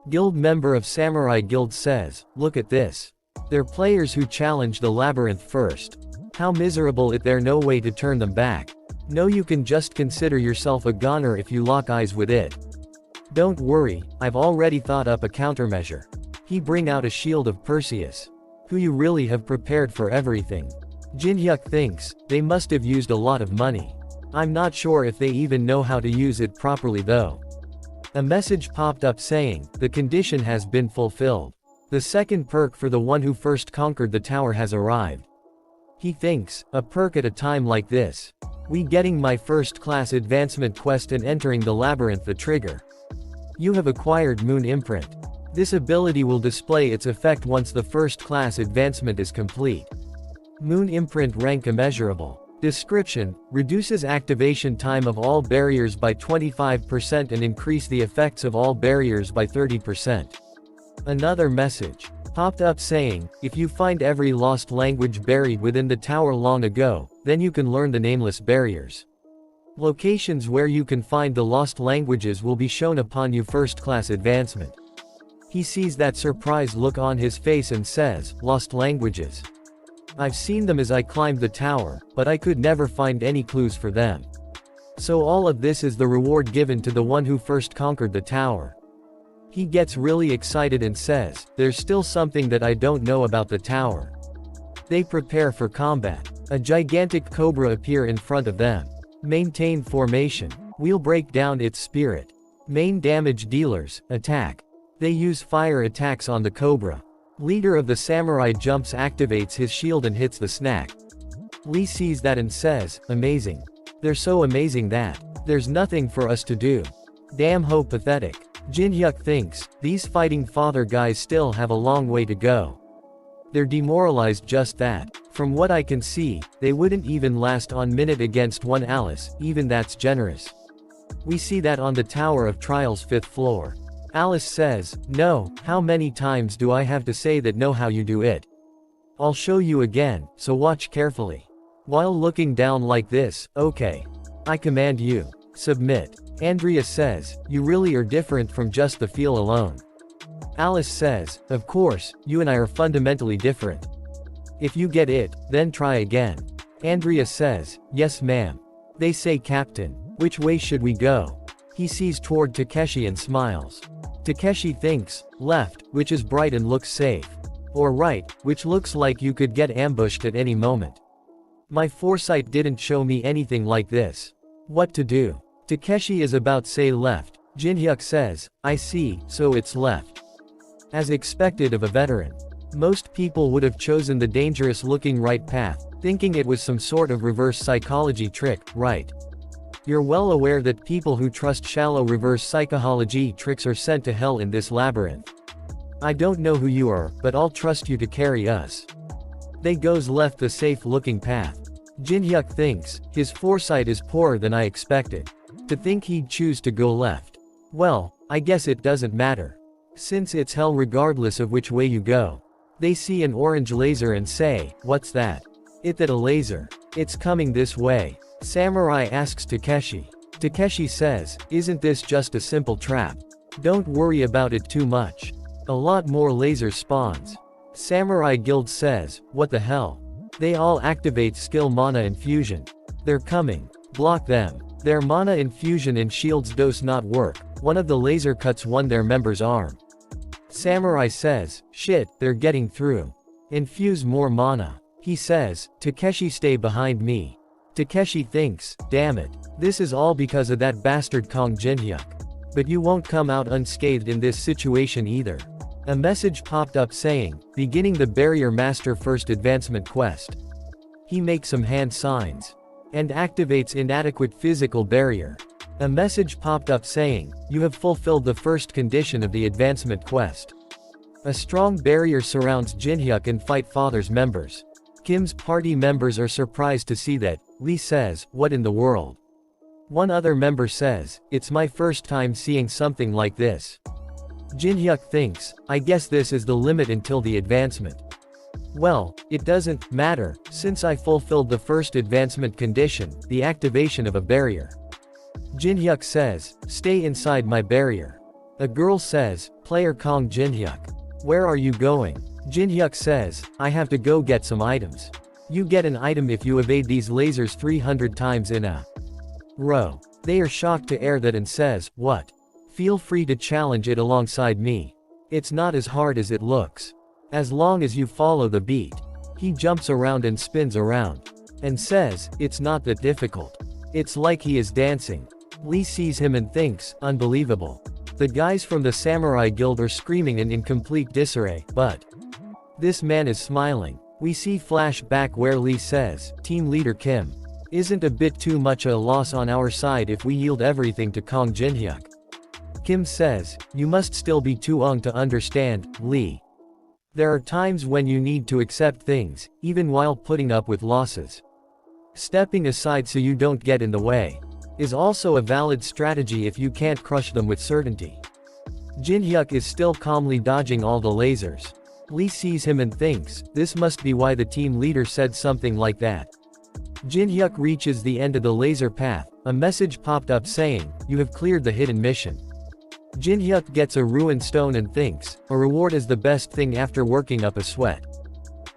Guild member of Samurai Guild says, look at this. They're players who challenge the labyrinth first. How miserable it, there no way to turn them back. No, you can just consider yourself a goner if you lock eyes with it. Don't worry, I've already thought up a countermeasure. He bring out a shield of Perseus. Who you really have prepared for everything. Jin-hyuk thinks, they must have used a lot of money. I'm not sure if they even know how to use it properly though. A message popped up saying, the condition has been fulfilled. The second perk for the one who first conquered the tower has arrived. He thinks, a perk at a time like this. We getting my first class advancement quest and entering the labyrinth the trigger. You have acquired Moon Imprint. This ability will display its effect once the first class advancement is complete. Moon Imprint rank immeasurable. Description, reduces activation time of all barriers by 25% and increase the effects of all barriers by 30%. Another message popped up saying, if you find every lost language buried within the tower long ago, then you can learn the nameless barriers. Locations where you can find the lost languages will be shown upon you first class advancement. He sees that surprised look on his face and says, lost languages. I've seen them as I climbed the tower, but I could never find any clues for them. So all of this is the reward given to the one who first conquered the tower. He gets really excited and says, there's still something that I don't know about the tower. They prepare for combat. A gigantic cobra appear in front of them. Maintain formation. We'll break down its spirit. Main damage dealers, attack. They use fire attacks on the cobra. Leader of the samurai jumps, activates his shield and hits the snack. Lee sees that and says, amazing. They're so amazing that there's nothing for us to do. Damn, how pathetic. Jin-hyuk thinks, these fighting father guys still have a long way to go. They're demoralized just that. From what I can see, they wouldn't even last on minute against one Alice, even that's generous. We see that on the Tower of Trial's 5th floor. Alice says, no, how many times do I have to say that? No, how you do it? I'll show you again, so watch carefully. While looking down like this, okay. I command you. Submit. Andrea says, you really are different from just the feel alone. Alice says, of course, you and I are fundamentally different. If you get it, then try again. Andrea says, yes ma'am. They say, Captain, which way should we go? He sees toward Takeshi and smiles. Takeshi thinks, left, which is bright and looks safe. Or right, which looks like you could get ambushed at any moment. My foresight didn't show me anything like this. What to do? Takeshi is about say left. Jin-hyuk says, I see, so it's left. As expected of a veteran. Most people would have chosen the dangerous looking right path, thinking it was some sort of reverse psychology trick, right? You're well aware that people who trust shallow reverse psychology tricks are sent to hell in this labyrinth. I don't know who you are, but I'll trust you to carry us. They goes left, the safe looking path. Jin-hyuk thinks, his foresight is poorer than I expected. To think he'd choose to go left. Well, I guess it doesn't matter. Since it's hell regardless of which way you go. They see an orange laser and say, what's that? It that a laser. It's coming this way. Samurai asks Takeshi. Takeshi says, isn't this just a simple trap? Don't worry about it too much. A lot more laser spawns. Samurai Guild says, what the hell? They all activate skill mana infusion. They're coming. Block them. Their mana infusion and shields does not work. One of the laser cuts their member's arm. Samurai says, shit, they're getting through. Infuse more mana. He says, Takeshi stay behind me. Takeshi thinks, damn it. This is all because of that bastard Kong Jin-hyuk. But you won't come out unscathed in this situation either. A message popped up saying, beginning the Barrier Master first advancement quest. He makes some hand signs. And activates inadequate physical barrier. A message popped up saying, you have fulfilled the first condition of the advancement quest. A strong barrier surrounds Jinhyuk and Fight Father's members. Kim's party members are surprised to see that. Lee says, "What in the world?" One other member says, "It's my first time seeing something like this." Jinhyuk thinks, "I guess this is the limit until the advancement." Well, it doesn't matter, since I fulfilled the first advancement condition, the activation of a barrier. Jinhyuk says, "Stay inside my barrier." A girl says, "Player Kong Jinhyuk. Where are you going?" Jinhyuk says, "I have to go get some items. You get an item if you evade these lasers 300 times in a row." They are shocked to hear that and says, "What? Feel free to challenge it alongside me. It's not as hard as it looks. As long as you follow the beat." He jumps around and spins around. And says, "It's not that difficult. It's like he is dancing." Lee sees him and thinks, "Unbelievable." The guys from the Samurai Guild are screaming in complete disarray, but this man is smiling. We see flashback where Lee says, "Team leader Kim. Isn't a bit too much a loss on our side if we yield everything to Kong Jinhyuk?" Kim says, "You must still be too young to understand, Lee. There are times when you need to accept things, even while putting up with losses. Stepping aside so you don't get in the way is also a valid strategy if you can't crush them with certainty." Jinhyuk is still calmly dodging all the lasers. Lee sees him and thinks, this must be why the team leader said something like that. Jinhyuk reaches the end of the laser path. A message popped up saying, "You have cleared the hidden mission." Jinhyuk gets a ruined stone and thinks, a reward is the best thing after working up a sweat.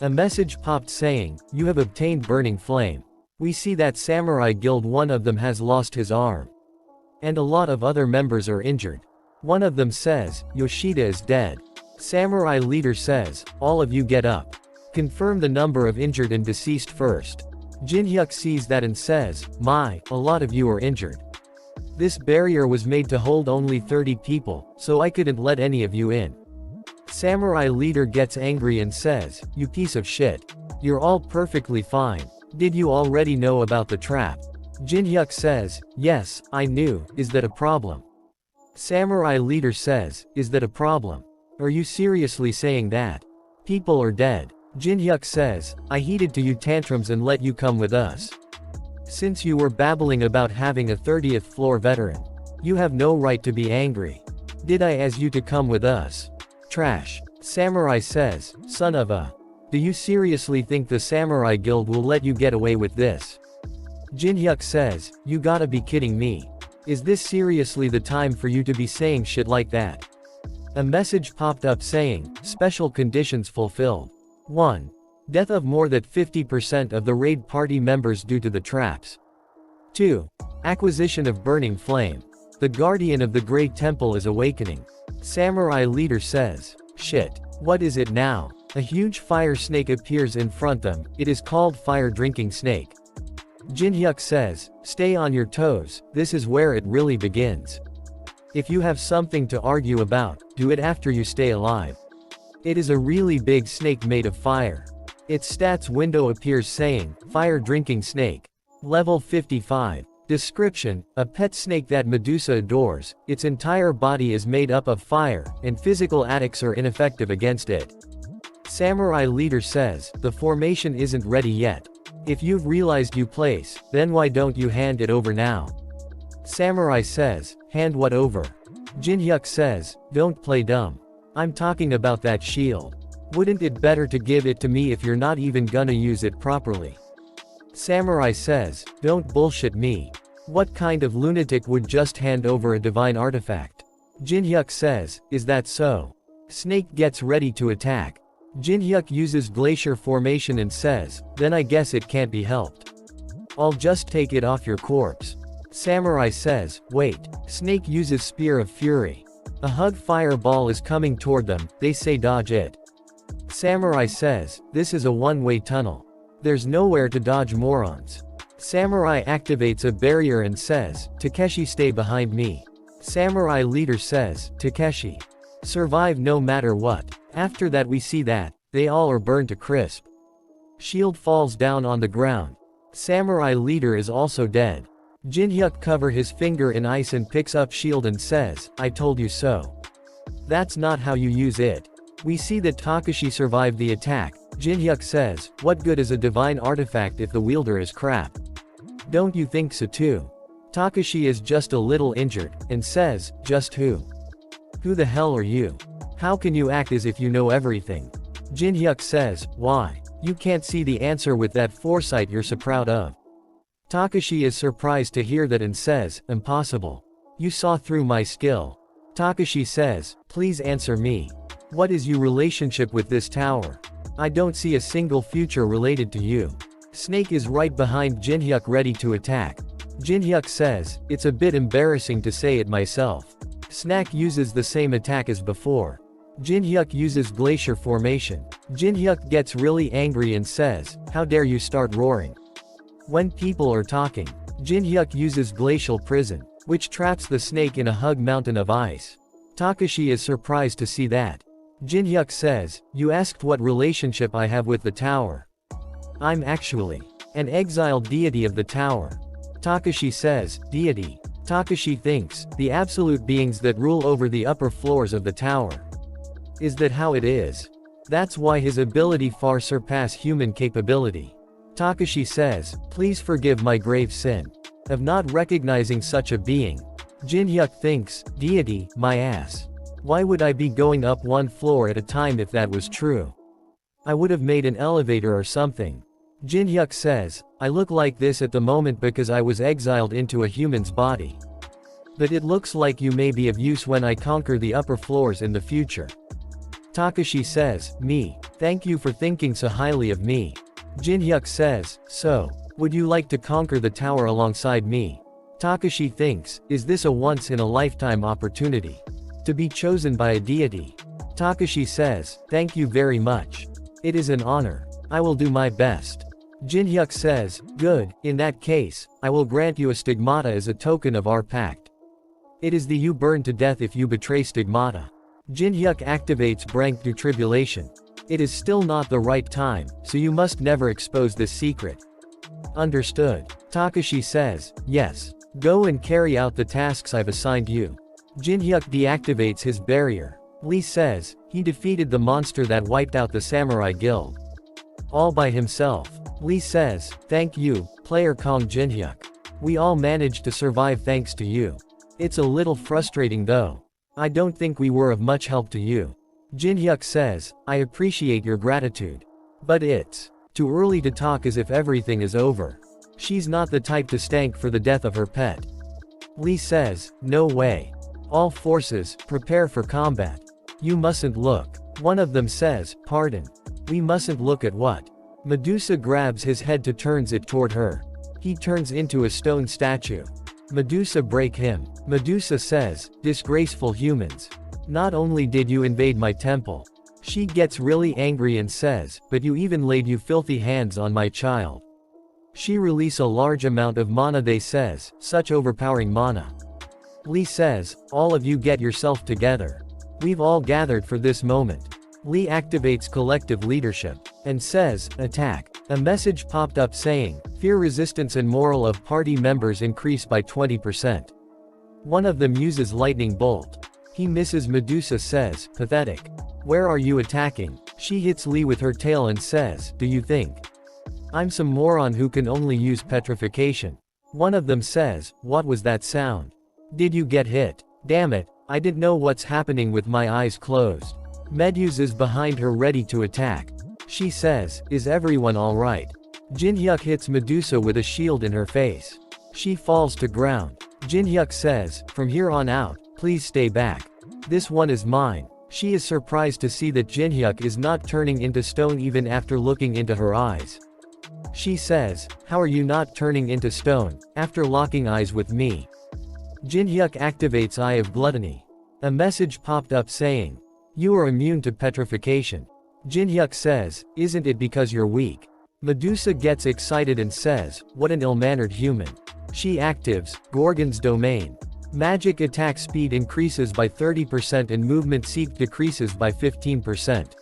A message popped saying, "You have obtained Burning Flame." We see that Samurai Guild, one of them has lost his arm. And a lot of other members are injured. One of them says, "Yoshida is dead." Samurai leader says, "All of you get up. Confirm the number of injured and deceased first." Jinhyuk sees that and says, a lot of you are injured. This barrier was made to hold only 30 people, so I couldn't let any of you in." Samurai leader gets angry and says, "You piece of shit. You're all perfectly fine. Did you already know about the trap?" Jinhyuk says, "Yes, I knew. Is that a problem?" Samurai leader says, "Is that a problem? Are you seriously saying that? People are dead." Jinhyuk says, "I heeded to you tantrums and let you come with us. Since you were babbling about having a 30th floor veteran, you have no right to be angry. Did I ask you to come with us? Trash." Samurai says, "Son of a. Do you seriously think the Samurai Guild will let you get away with this?" Jinhyuk says, "You gotta be kidding me. Is this seriously the time for you to be saying shit like that?" A message popped up saying, "Special conditions fulfilled. 1. Death of more than 50% of the raid party members due to the traps. 2. Acquisition of Burning Flame. The Guardian of the Great Temple is awakening." Samurai leader says, "Shit. What is it now?" A huge fire snake appears in front them. It is called Fire Drinking Snake. Jinhyuk says, "Stay on your toes, this is where it really begins. If you have something to argue about, do it after you stay alive." It is a really big snake made of fire. Its stats window appears saying, Fire Drinking Snake. Level 55. Description: a pet snake that Medusa adores. Its entire body is made up of fire, and physical attacks are ineffective against it. Samurai leader says, "The formation isn't ready yet. If you've realized you place, then why don't you hand it over now?" Samurai says, "Hand what over?" Jinhyuk says, "Don't play dumb. I'm talking about that shield. Wouldn't it better to give it to me if you're not even gonna use it properly?" Samurai says, "Don't bullshit me. What kind of lunatic would just hand over a divine artifact?" Jinhyuk says, "Is that so?" Snake gets ready to attack. Jinhyuk uses glacier formation and says, "Then I guess it can't be helped. I'll just take it off your corpse." Samurai says, "Wait." Snake uses Spear of Fury. A hug fireball is coming toward them. They say dodge it. Samurai says, "This is a one-way tunnel. There's nowhere to dodge, morons." Samurai activates a barrier and says, "Takeshi, stay behind me." Samurai leader says, "Takeshi. Survive no matter what." After that we see that they all are burned to crisp. Shield falls down on the ground. Samurai leader is also dead. Jinhyuk cover his finger in ice and picks up shield and says, "I told you so. That's not how you use it." We see that Takashi survived the attack. Jinhyuk says, what good is a divine artifact if the wielder is crap? Don't you think so too? Takashi is just a little injured, and says, just who? Who the hell are you? How can you act as if you know everything? Jinhyuk says, why? You can't see the answer with that foresight you're so proud of. Takashi is surprised to hear that and says, impossible. You saw through my skill. Takashi says, please answer me. What is your relationship with this tower? I don't see a single future related to you. Snake is right behind Jinhyuk ready to attack. Jinhyuk says, it's a bit embarrassing to say it myself. Snack uses the same attack as before. Jinhyuk uses glacier formation. Jinhyuk gets really angry and says, how dare you start roaring? When people are talking, Jinhyuk uses glacial prison, which traps the snake in a hug mountain of ice. Takashi is surprised to see that. Jinhyuk says, you asked what relationship I have with the tower. I'm actually an exiled deity of the tower. Takashi says, deity. Takashi thinks, the absolute beings that rule over the upper floors of the tower. Is that how it is? That's why his ability far surpass human capability. Takashi says, please forgive my grave sin of not recognizing such a being. Jinhyuk thinks, deity, my ass. Why would I be going up one floor at a time if that was true? I would have made an elevator or something. Jinhyuk says, I look like this at the moment because I was exiled into a human's body. But it looks like you may be of use when I conquer the upper floors in the future. Takashi says, me. Thank you for thinking so highly of me. Jinhyuk says, so, would you like to conquer the tower alongside me? Takashi thinks, is this a once-in-a-lifetime opportunity? To be chosen by a deity? Takashi says, thank you very much. It is an honor. I will do my best. Jinhyuk says, good, in that case, I will grant you a stigmata as a token of our pact. It is the you burn to death if you betray stigmata. Jinhyuk activates Brank du Tribulation. It is still not the right time, so you must never expose this secret. Understood. Takashi says, yes. Go and carry out the tasks I've assigned you. Jinhyuk deactivates his barrier. Lee says, he defeated the monster that wiped out the Samurai Guild. All by himself. Lee says, thank you, player Kong Jinhyuk. We all managed to survive thanks to you. It's a little frustrating though. I don't think we were of much help to you. Jinhyuk says, I appreciate your gratitude. But it's too early to talk as if everything is over. She's not the type to stank for the death of her pet. Lee says, no way. All forces, prepare for combat. You mustn't look. One of them says, pardon. We mustn't look at what? Medusa grabs his head to turns it toward her. He turns into a stone statue. Medusa break him. Medusa says, disgraceful humans. Not only did you invade my temple. She gets really angry and says, but you even laid you filthy hands on my child. She release a large amount of mana. They says, such overpowering mana. Lee says, all of you get yourself together. We've all gathered for this moment. Lee activates collective leadership, and says, attack. A message popped up saying, fear resistance and morale of party members increase by 20%. One of them uses lightning bolt. He misses. Medusa says, pathetic. Where are you attacking? She hits Lee with her tail and says, do you think I'm some moron who can only use petrification? One of them says, what was that sound? Did you get hit? Damn it, I didn't know what's happening with my eyes closed. Medusa is behind her ready to attack. She says, is everyone alright? Jinhyuk hits Medusa with a shield in her face. She falls to ground. Jinhyuk says, from here on out, please stay back. This one is mine. She is surprised to see that Jinhyuk is not turning into stone even after looking into her eyes. She says, how are you not turning into stone, after locking eyes with me? Jinhyuk activates Eye of Gluttony. A message popped up saying, you are immune to petrification. Jinhyuk says, isn't it because you're weak? Medusa gets excited and says, what an ill-mannered human. She actives Gorgon's Domain. Magic attack speed increases by 30% and movement speed decreases by 15%.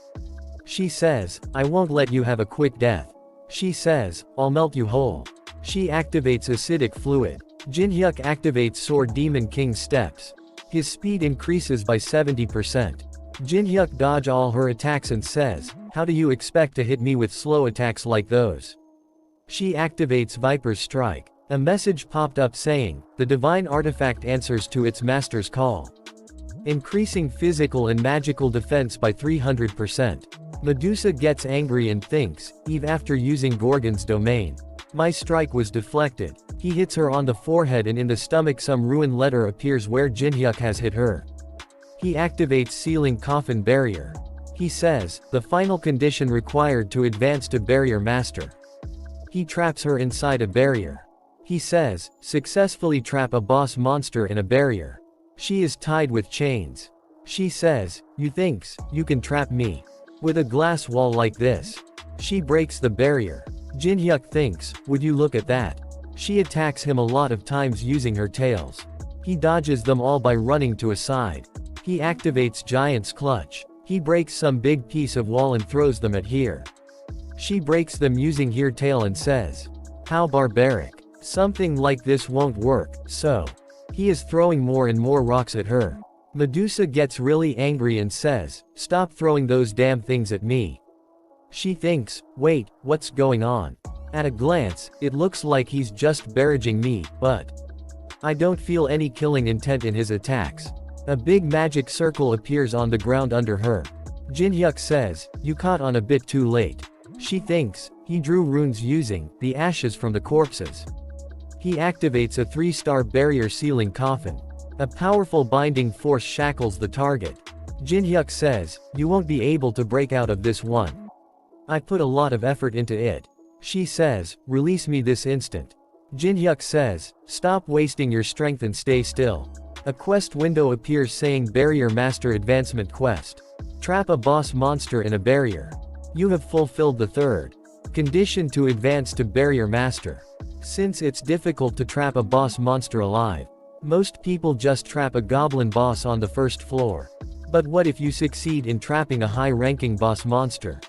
She says, I won't let you have a quick death. She says, I'll melt you whole. She activates Acidic Fluid. Jinhyuk activates Sword Demon King Steps. His speed increases by 70%. Jin-hyuk dodge all her attacks and says, "How do you expect to hit me with slow attacks like those?" She activates Viper's Strike. A message popped up saying, "The divine artifact answers to its master's call, increasing physical and magical defense by 300%. Medusa gets angry and thinks, Eve after using Gorgon's domain. My strike was deflected. He hits her on the forehead and in the stomach some ruined letter appears where Jin-hyuk has hit her. He activates Sealing Coffin Barrier. He says, the final condition required to advance to Barrier Master. He traps her inside a barrier. He says, successfully trap a boss monster in a barrier. She is tied with chains. She says, you thinks, you can trap me with a glass wall like this. She breaks the barrier. Jin-hyuk thinks, would you look at that? She attacks him a lot of times using her tails. He dodges them all by running to a side. He activates Giant's Clutch. He breaks some big piece of wall and throws them at here. She breaks them using her tail and says, how barbaric. Something like this won't work, so. He is throwing more and more rocks at her. Medusa gets really angry and says, stop throwing those damn things at me. She thinks, wait, what's going on? At a glance, it looks like he's just barraging me, but I don't feel any killing intent in his attacks. A big magic circle appears on the ground under her. Jin-hyuk says, you caught on a bit too late. She thinks, he drew runes using the ashes from the corpses. He activates a 3-star barrier sealing coffin. A powerful binding force shackles the target. Jin-hyuk says, you won't be able to break out of this one. I put a lot of effort into it. She says, release me this instant. Jin-hyuk says, stop wasting your strength and stay still. A quest window appears saying Barrier Master Advancement Quest. Trap a boss monster in a barrier. You have fulfilled the third condition to advance to Barrier Master. Since it's difficult to trap a boss monster alive, most people just trap a goblin boss on the first floor. But what if you succeed in trapping a high-ranking boss monster?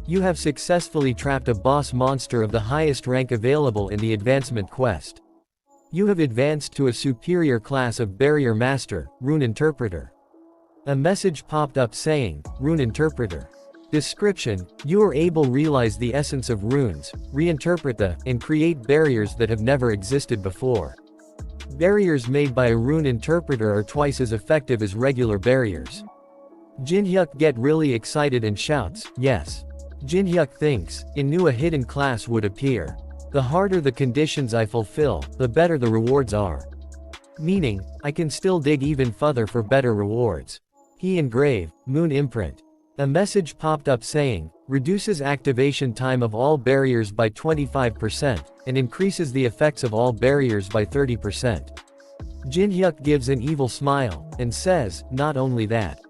You have successfully trapped a boss monster of the highest rank available in the advancement quest. You have advanced to a superior class of Barrier Master, Rune Interpreter. A message popped up saying, Rune Interpreter. Description, you are able to realize the essence of runes, reinterpret them, and create barriers that have never existed before. Barriers made by a rune interpreter are twice as effective as regular barriers. Jin-hyuk get really excited and shouts, yes. Jin-hyuk thinks, in a hidden class would appear. The harder the conditions I fulfill, the better the rewards are. Meaning, I can still dig even further for better rewards. He engrave, Moon Imprint. A message popped up saying, reduces activation time of all barriers by 25%, and increases the effects of all barriers by 30%. Jin-hyuk gives an evil smile, and says, not only that.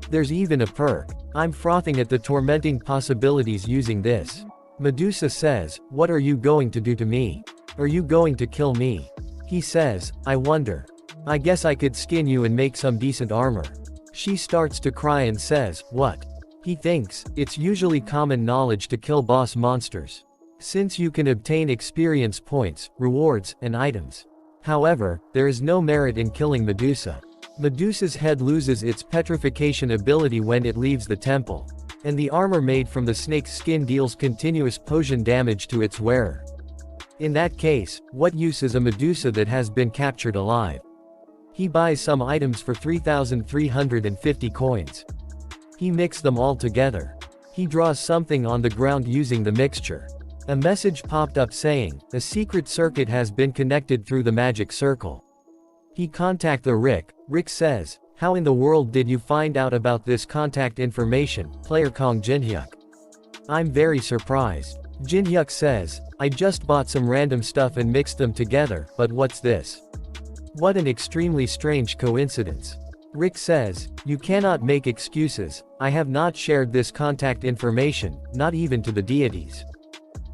There's even a perk. I'm frothing at the tormenting possibilities using this. Medusa says, what are you going to do to me? Are you going to kill me? He says, I wonder. I guess I could skin you and make some decent armor. She starts to cry and says, what? He thinks, it's usually common knowledge to kill boss monsters, since you can obtain experience points, rewards, and items. However, there is no merit in killing Medusa. Medusa's head loses its petrification ability when it leaves the temple, and the armor made from the snake's skin deals continuous poison damage to its wearer. In that case, what use is a Medusa that has been captured alive? He buys some items for 3,350 coins. He mixes them all together. He draws something on the ground using the mixture. A message popped up saying, a secret circuit has been connected through the magic circle. He contacts Rick. Rick says, how in the world did you find out about this contact information, player Kong Jin-hyuk? I'm very surprised. Jin-hyuk says, I just bought some random stuff and mixed them together, but what's this? What an extremely strange coincidence. Rick says, you cannot make excuses. I have not shared this contact information, not even to the deities.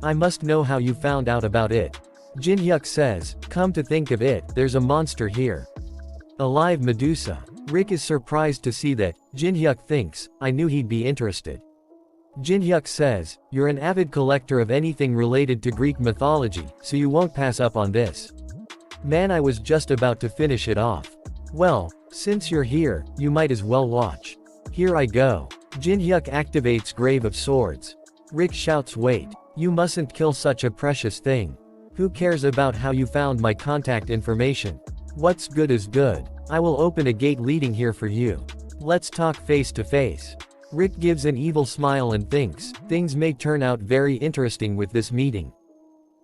I must know how you found out about it. Jin-hyuk says, come to think of it, there's a monster here. A live Medusa. Rick is surprised to see that. Jin-hyuk thinks, I knew he'd be interested. Jin-hyuk says, you're an avid collector of anything related to Greek mythology, so you won't pass up on this. Man, I was just about to finish it off. Well, since you're here, you might as well watch. Here I go. Jinhyuk activates Grave of Swords. Rick shouts, wait. You mustn't kill such a precious thing. Who cares about how you found my contact information? What's good is good. I will open a gate leading here for you. Let's talk face to face. Rick gives an evil smile and thinks, things may turn out very interesting with this meeting.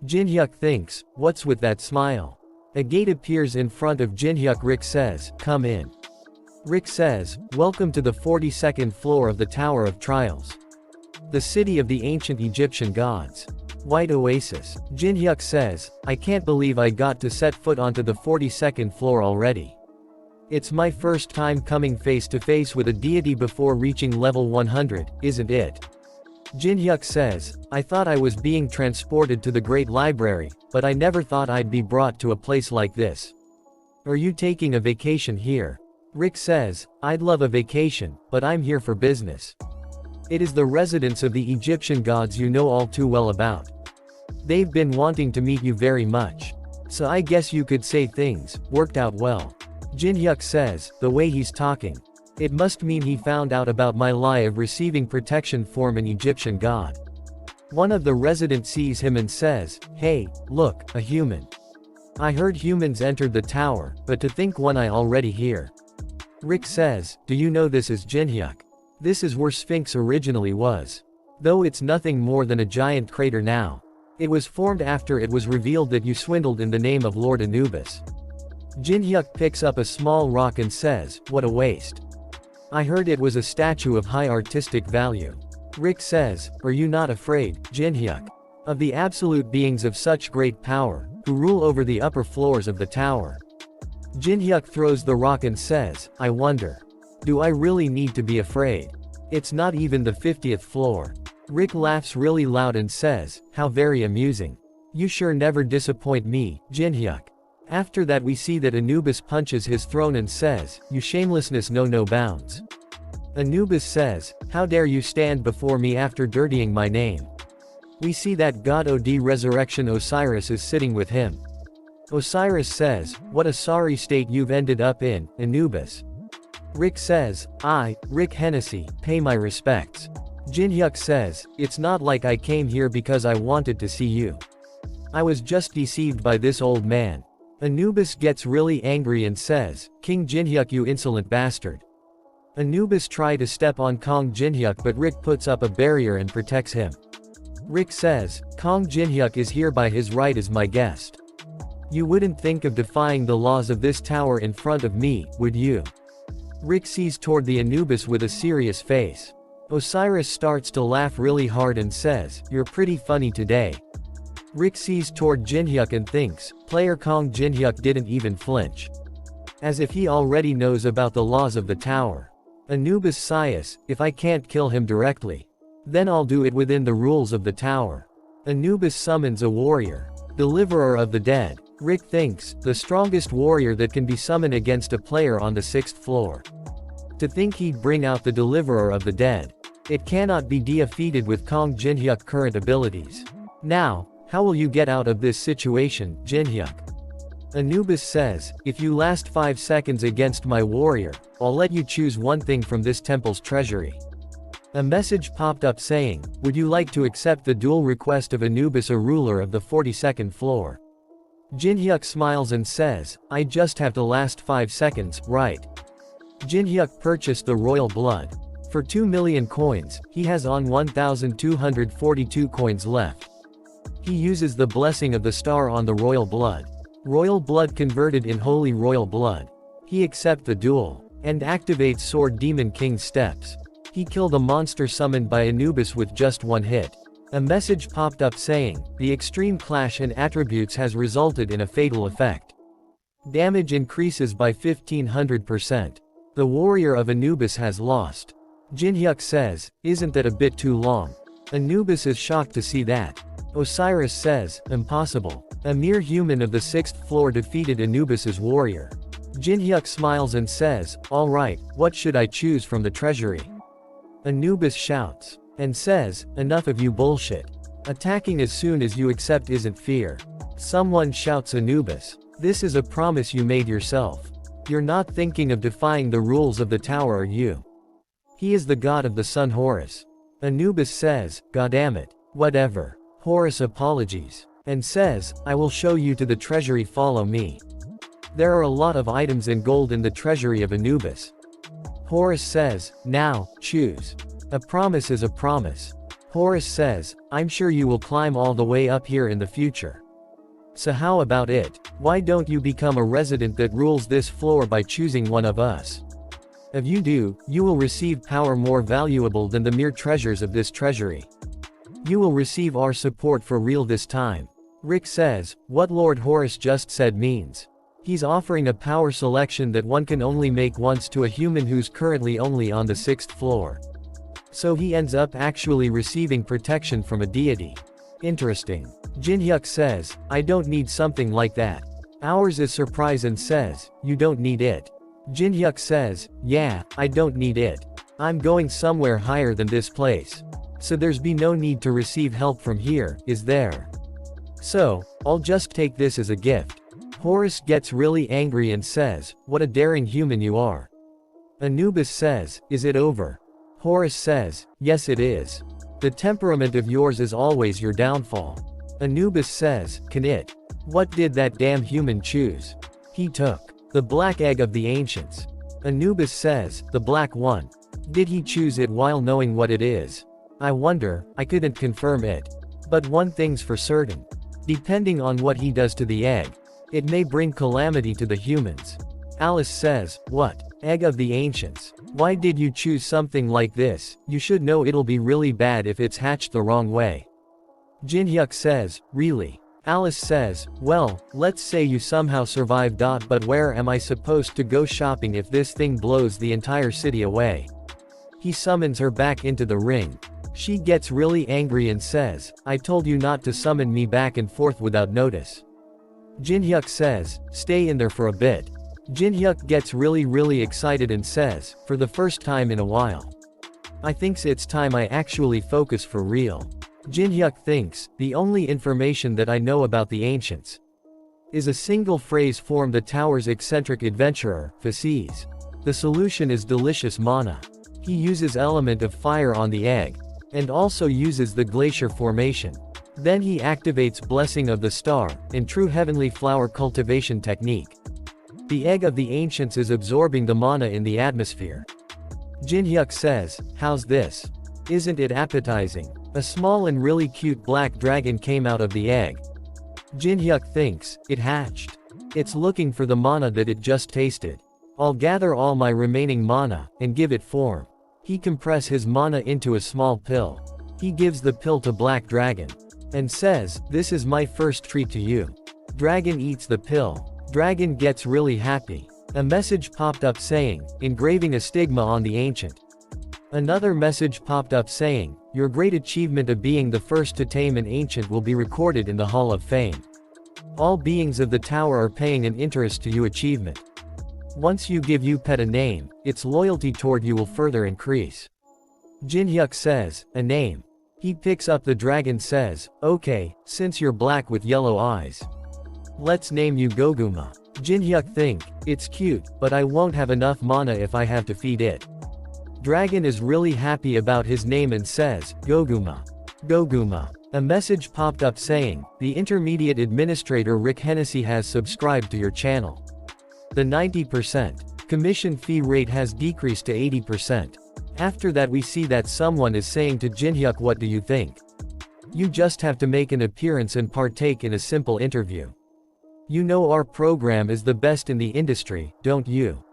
Jinhyuk thinks, what's with that smile? A gate appears in front of Jinhyuk. Rick says, come in. Rick says, welcome to the 42nd floor of the Tower of Trials. The city of the ancient Egyptian gods. White Oasis. Jinhyuk says, I can't believe I got to set foot onto the 42nd floor already. It's my first time coming face to face with a deity before reaching level 100, isn't it? Jinhyuk says, I thought I was being transported to the Great Library, but I never thought I'd be brought to a place like this. Are you taking a vacation here? Rick says, I'd love a vacation, but I'm here for business. It is the residence of the Egyptian gods you know all too well about. They've been wanting to meet you very much. So I guess you could say things worked out well. Jinhyuk says, the way he's talking. It must mean he found out about my lie of receiving protection from an Egyptian god. One of the residents sees him and says, hey, look, a human. I heard humans entered the tower, but to think one I already hear. Rick says, do you know this is Jinhyuk? This is where Sphinx originally was. Though it's nothing more than a giant crater now. It was formed after it was revealed that you swindled in the name of Lord Anubis. Jinhyuk picks up a small rock and says, what a waste. I heard it was a statue of high artistic value. Rick says, are you not afraid, Jinhyuk, of the absolute beings of such great power, who rule over the upper floors of the tower? Jinhyuk throws the rock and says, I wonder. Do I really need to be afraid? It's not even the 50th floor. Rick laughs really loud and says, how very amusing. You sure never disappoint me, Jinhyuk. After that we see that Anubis punches his throne and says, you shamelessness know no bounds. Anubis says, how dare you stand before me after dirtying my name? We see that god Od Resurrection Osiris is sitting with him. Osiris says, what a sorry state you've ended up in, Anubis. Rick says, Rick Hennessy, pay my respects. Jinhyuk says, it's not like I came here because I wanted to see you. I was just deceived by this old man. Anubis gets really angry and says, King Jinhyuk, you insolent bastard. Anubis tries to step on Kong Jinhyuk, but Rick puts up a barrier and protects him. Rick says, Kong Jinhyuk is here by his right as my guest. You wouldn't think of defying the laws of this tower in front of me, would you? Rick sees toward the Anubis with a serious face. Osiris starts to laugh really hard and says, you're pretty funny today. Rick sees toward Jinhyuk and thinks, player Kong Jinhyuk didn't even flinch. As if he already knows about the laws of the tower. Anubis sighs, if I can't kill him directly, then I'll do it within the rules of the tower. Anubis summons a warrior. Deliverer of the dead. Rick thinks, the strongest warrior that can be summoned against a player on the 6th floor. To think he'd bring out the Deliverer of the dead. It cannot be defeated with Kong Jinhyuk's current abilities. Now, how will you get out of this situation, Jinhyuk? Anubis says, if you last 5 seconds against my warrior, I'll let you choose one thing from this temple's treasury. A message popped up saying, would you like to accept the duel request of Anubis, a ruler of the 42nd floor? Jinhyuk smiles and says, I just have to last 5 seconds, right? Jinhyuk purchased the royal blood. For 2 million coins, he has on 1,242 coins left. He uses the blessing of the star on the royal blood. Royal blood converted in holy royal blood. He accepts the duel, and activates Sword Demon King's steps. He killed a monster summoned by Anubis with just 1 hit. A message popped up saying, the extreme clash in attributes has resulted in a fatal effect. Damage increases by 1500%. The warrior of Anubis has lost. Jinhyuk says, isn't that a bit too long? Anubis is shocked to see that. Osiris says, impossible. A mere human of the 6th floor defeated Anubis's warrior. Jinhyuk smiles and says, alright, what should I choose from the treasury? Anubis shouts. And says, enough of you bullshit. Attacking as soon as you accept isn't fear. Someone shouts Anubis. This is a promise you made yourself. You're not thinking of defying the rules of the tower, are you? He is the god of the sun Horus. Anubis says, "Goddamn, whatever." Horus apologies and says, "I will show you to the treasury, follow me." There are a lot of items in gold in the treasury of Anubis. Horus says, "Now, choose. A promise is a promise." Horus says, "I'm sure you will climb all the way up here in the future. So how about it? Why don't you become a resident that rules this floor by choosing one of us? If you do, you will receive power more valuable than the mere treasures of this treasury. You will receive our support for real this time." Rick says, "What Lord Horus just said means he's offering a power selection that one can only make once to a human who's currently only on the 6th floor. So he ends up actually receiving protection from a deity. Interesting." Jinhyuk says, "I don't need something like that. Ours is surprise," and says, "You don't need it." Jinhyuk says, "Yeah, I don't need it. I'm going somewhere higher than this place. So there's be no need to receive help from here, is there? So, I'll just take this as a gift." Horus gets really angry and says, "What a daring human you are." Anubis says, "Is it over?" Horus says, "Yes it is. The temperament of yours is always your downfall." Anubis says, "Can it? What did that damn human choose?" "He took the black egg of the ancients." Anubis says, "The black one? Did he choose it while knowing what it is?" "I wonder, I couldn't confirm it. But one thing's for certain. Depending on what he does to the egg, it may bring calamity to the humans." Alice says, "What? Egg of the ancients? Why did you choose something like this? You should know it'll be really bad if it's hatched the wrong way." Jinhyuk says, "Really?" Alice says, "Well, let's say you somehow survive. But where am I supposed to go shopping if this thing blows the entire city away?" He summons her back into the ring. She gets really angry and says, "I told you not to summon me back and forth without notice." Jinhyuk says, "Stay in there for a bit." Jinhyuk gets really excited and says, "For the first time in a while, I thinks it's time I actually focus for real." Jinhyuk thinks, "The only information that I know about the ancients is a single phrase form the tower's eccentric adventurer, Faces. The solution is delicious mana. He uses element of fire on the egg, and also uses the glacier formation. Then he activates Blessing of the Star, in true heavenly flower cultivation technique. The egg of the ancients is absorbing the mana in the atmosphere." Jinhyuk says, "How's this? Isn't it appetizing?" A small and really cute black dragon came out of the egg. Jinhyuk thinks, "It hatched. It's looking for the mana that it just tasted. I'll gather all my remaining mana, and give it form." He compress his mana into a small pill. He gives the pill to Black Dragon, and says, "This is my first treat to you." Dragon eats the pill. Dragon gets really happy. A message popped up saying, "Engraving a stigma on the ancient." Another message popped up saying, "Your great achievement of being the first to tame an ancient will be recorded in the Hall of Fame. All beings of the tower are paying an interest to you achievement. Once you give you pet a name, its loyalty toward you will further increase." Jinhyuk says, "A name?" He picks up the dragon says, "Okay, since you're black with yellow eyes, let's name you Goguma." Jinhyuk think, "It's cute, but I won't have enough mana if I have to feed it." Dragon is really happy about his name and says, "Goguma. Goguma." A message popped up saying, "The intermediate administrator Rick Hennessy has subscribed to your channel. The 90% commission fee rate has decreased to 80%. After that we see that someone is saying to Jinhyuk, "What do you think? You just have to make an appearance and partake in a simple interview. You know our program is the best in the industry, don't you?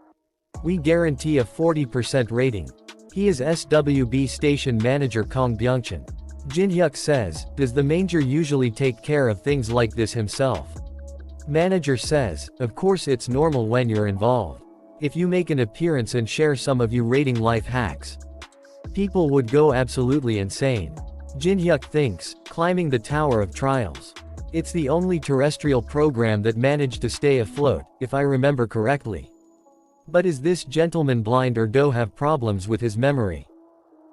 We guarantee a 40% rating." He is SWB station manager Kong Byungchan. Jinhyuk says, "Does the manager usually take care of things like this himself?" Manager says, "Of course it's normal when you're involved. If you make an appearance and share some of you rating life hacks, people would go absolutely insane." Jinhyuk thinks, climbing the Tower of Trials. It's the only terrestrial program that managed to stay afloat, if I remember correctly. But is this gentleman blind or do have problems with his memory?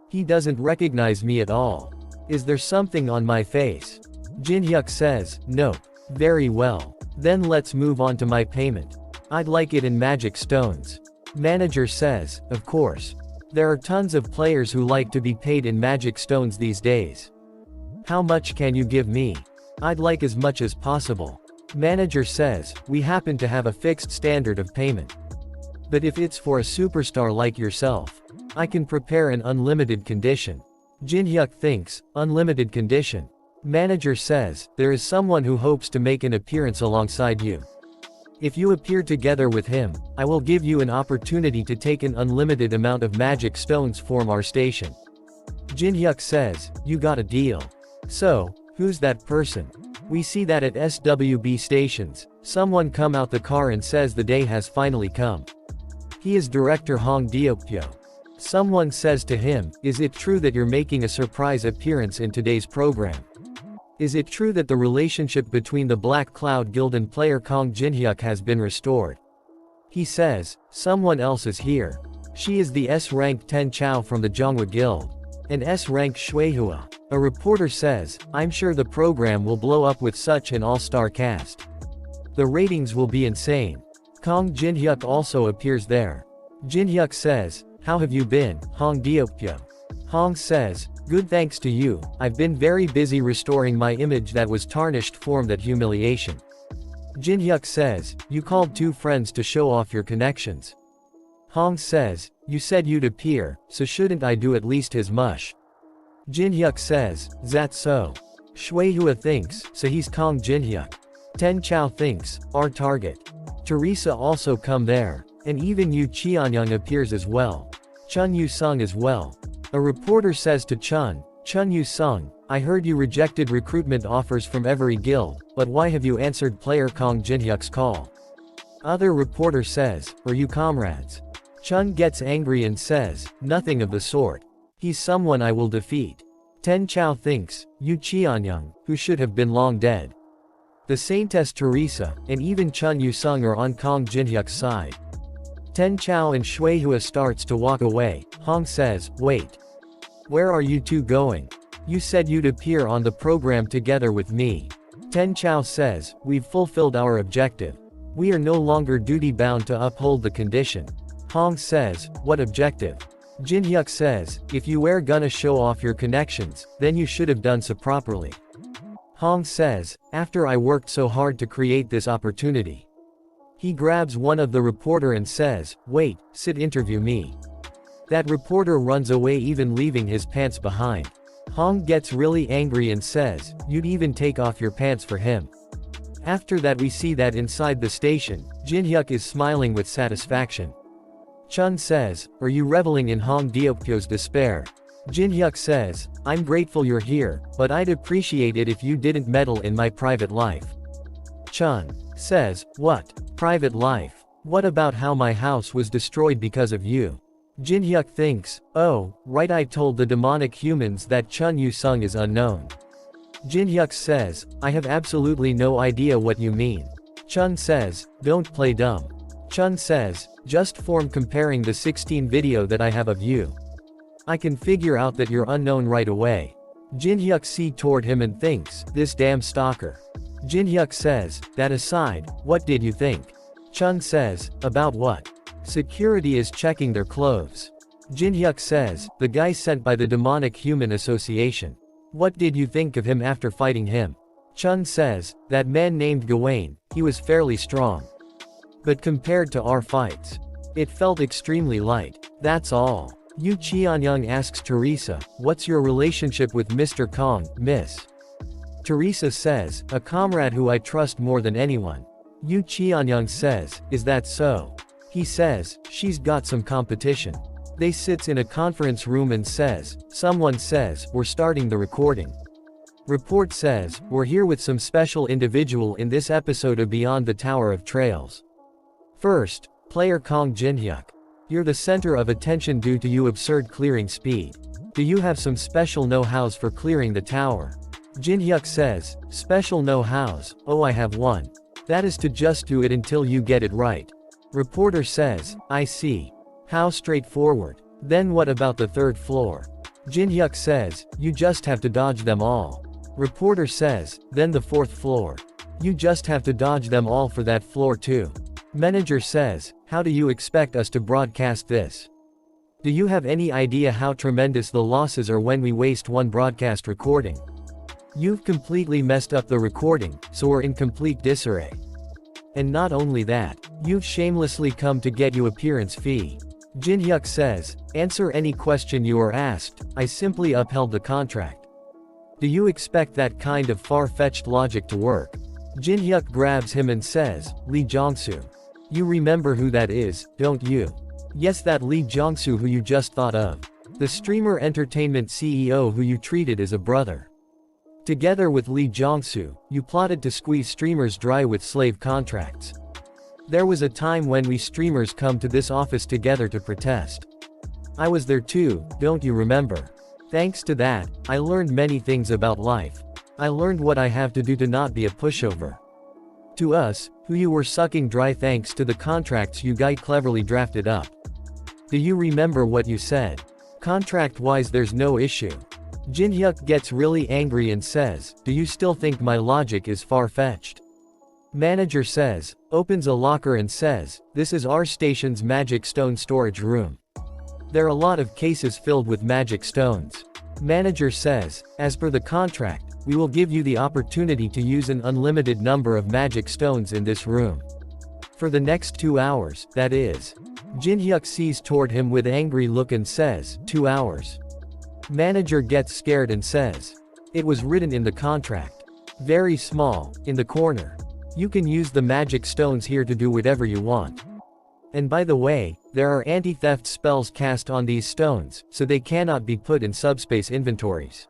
He doesn't recognize me at all. Is there something on my face? Jinhyuk says, "Nope." "Very well. Then let's move on to my payment. I'd like it in magic stones." Manager says, "Of course. There are tons of players who like to be paid in magic stones these days. How much can you give me? I'd like as much as possible. Manager says, we happen to have a fixed standard of payment. But if it's for a superstar like yourself, I can prepare an unlimited condition. Jin-hyuk thinks, unlimited condition. Manager says, there is someone who hopes to make an appearance alongside you. If you appear together with him, I will give you an opportunity to take an unlimited amount of magic stones from our station. Jin-hyuk says, you got a deal. So, who's that person? We see that at SWB stations, someone come out the car and says the day has finally come. He is director Hong Deokpyo. Someone says to him, is it true that you're making a surprise appearance in today's program? Is it true that the relationship between the Black Cloud Guild and player Kong Jin-hyuk has been restored? He says, someone else is here. She is the S-rank Ten Chao from the Jonghwa Guild. And S-rank Shuihua. A reporter says, I'm sure the program will blow up with such an all-star cast. The ratings will be insane. Kong Jin-hyuk also appears there. Jin-hyuk says, how have you been, Hong Deokpyo? Hong says, good thanks to you, I've been very busy restoring my image that was tarnished from that humiliation. Jin-hyuk says, you called two friends to show off your connections. Hong says, you said you'd appear, so shouldn't I do at least as much? Jin-hyuk says, that's so. Shuihua thinks, so he's Kong Jin-hyuk. Ten Chao thinks, our target. Teresa also come there. And even Yu Cheonyang appears as well. Chun Yu-sung as well. A reporter says to Chun Yu-sung, I heard you rejected recruitment offers from every guild, but why have you answered player Kong Jin-hyuk's call? Other reporter says, are you comrades? Chun gets angry and says, nothing of the sort. He's someone I will defeat. Ten Chao thinks, Yu Cheonyang, who should have been long dead. The Saintess Teresa, and even Chun Yu-sung are on Kong Jin-hyuk's side. Ten Chao and Shuihua starts to walk away. Hong says, wait. Where are you two going? You said you'd appear on the program together with me. Ten Chao says, we've fulfilled our objective. We are no longer duty-bound to uphold the condition. Hong says, what objective? Jin-hyuk says, if you were gonna show off your connections, then you should have done so properly. Hong says, after I worked so hard to create this opportunity. He grabs one of the reporter and says, wait, sit interview me. That reporter runs away even leaving his pants behind. Hong gets really angry and says, you'd even take off your pants for him. After that we see that inside the station, Jin-hyuk is smiling with satisfaction. Chun says, are you reveling in Hong Deokpyo's despair? Jin-hyuk says, I'm grateful you're here, but I'd appreciate it if you didn't meddle in my private life. Chun says, what? Private life? What about how my house was destroyed because of you? Jin-hyuk thinks, oh, right, I told the demonic humans that Chun Yu-sung is unknown. Jin-hyuk says, I have absolutely no idea what you mean. Chun says, don't play dumb. Chun says, just from comparing the 16 video that I have of you. I can figure out that you're unknown right away. Jin-hyuk sees toward him and thinks, this damn stalker. Jin-hyuk says, that aside, what did you think? Chun says, about what? Security is checking their clothes. Jin-hyuk says, the guy sent by the Demonic Human Association. What did you think of him after fighting him? Chun says, that man named Gawain, he was fairly strong. But compared to our fights, it felt extremely light. That's all. Yu Cheonyang asks Teresa, what's your relationship with Mr. Kong, miss? Teresa says, a comrade who I trust more than anyone. Yu Cheonyang says, is that so? He says, she's got some competition. They sits in a conference room and says, someone says, we're starting the recording. Report says, we're here with some special individual in this episode of Beyond the Tower of Trails. First, player Kong Jin-hyuk. You're the center of attention due to your absurd clearing speed. Do you have some special know-hows for clearing the tower? Jin-hyuk says, special know-hows, oh I have one. That is to just do it until you get it right. Reporter says, I see. How straightforward. Then what about the third floor? Jin-hyuk says, you just have to dodge them all. Reporter says, then the fourth floor. You just have to dodge them all for that floor too. Manager says, how do you expect us to broadcast this? Do you have any idea how tremendous the losses are when we waste one broadcast recording? You've completely messed up the recording, so we're in complete disarray. And not only that, you've shamelessly come to get you appearance fee. Jin-hyuk says, answer any question you are asked, I simply upheld the contract. Do you expect that kind of far-fetched logic to work? Jin-hyuk grabs him and says, Lee Jong-soo. You remember who that is, don't you? Yes, that Lee Jong-soo who you just thought of. The streamer entertainment CEO who you treated as a brother. Together with Lee Jong-soo, you plotted to squeeze streamers dry with slave contracts. There was a time when we streamers come to this office together to protest. I was there too, don't you remember? Thanks to that, I learned many things about life. I learned what I have to do to not be a pushover. To us, who you were sucking dry thanks to the contracts you guys cleverly drafted up. Do you remember what you said? Contract-wise there's no issue. Jin-hyuk gets really angry and says, do you still think my logic is far-fetched? Manager says, opens a locker and says, this is our station's magic stone storage room. There are a lot of cases filled with magic stones. Manager says, as per the contract, we will give you the opportunity to use an unlimited number of magic stones in this room. For the next 2 hours, that is. Jin-hyuk sees toward him with angry look and says, 2 hours. Manager gets scared and says, it was written in the contract. Very small, in the corner. You can use the magic stones here to do whatever you want. And by the way, there are anti-theft spells cast on these stones, so they cannot be put in subspace inventories.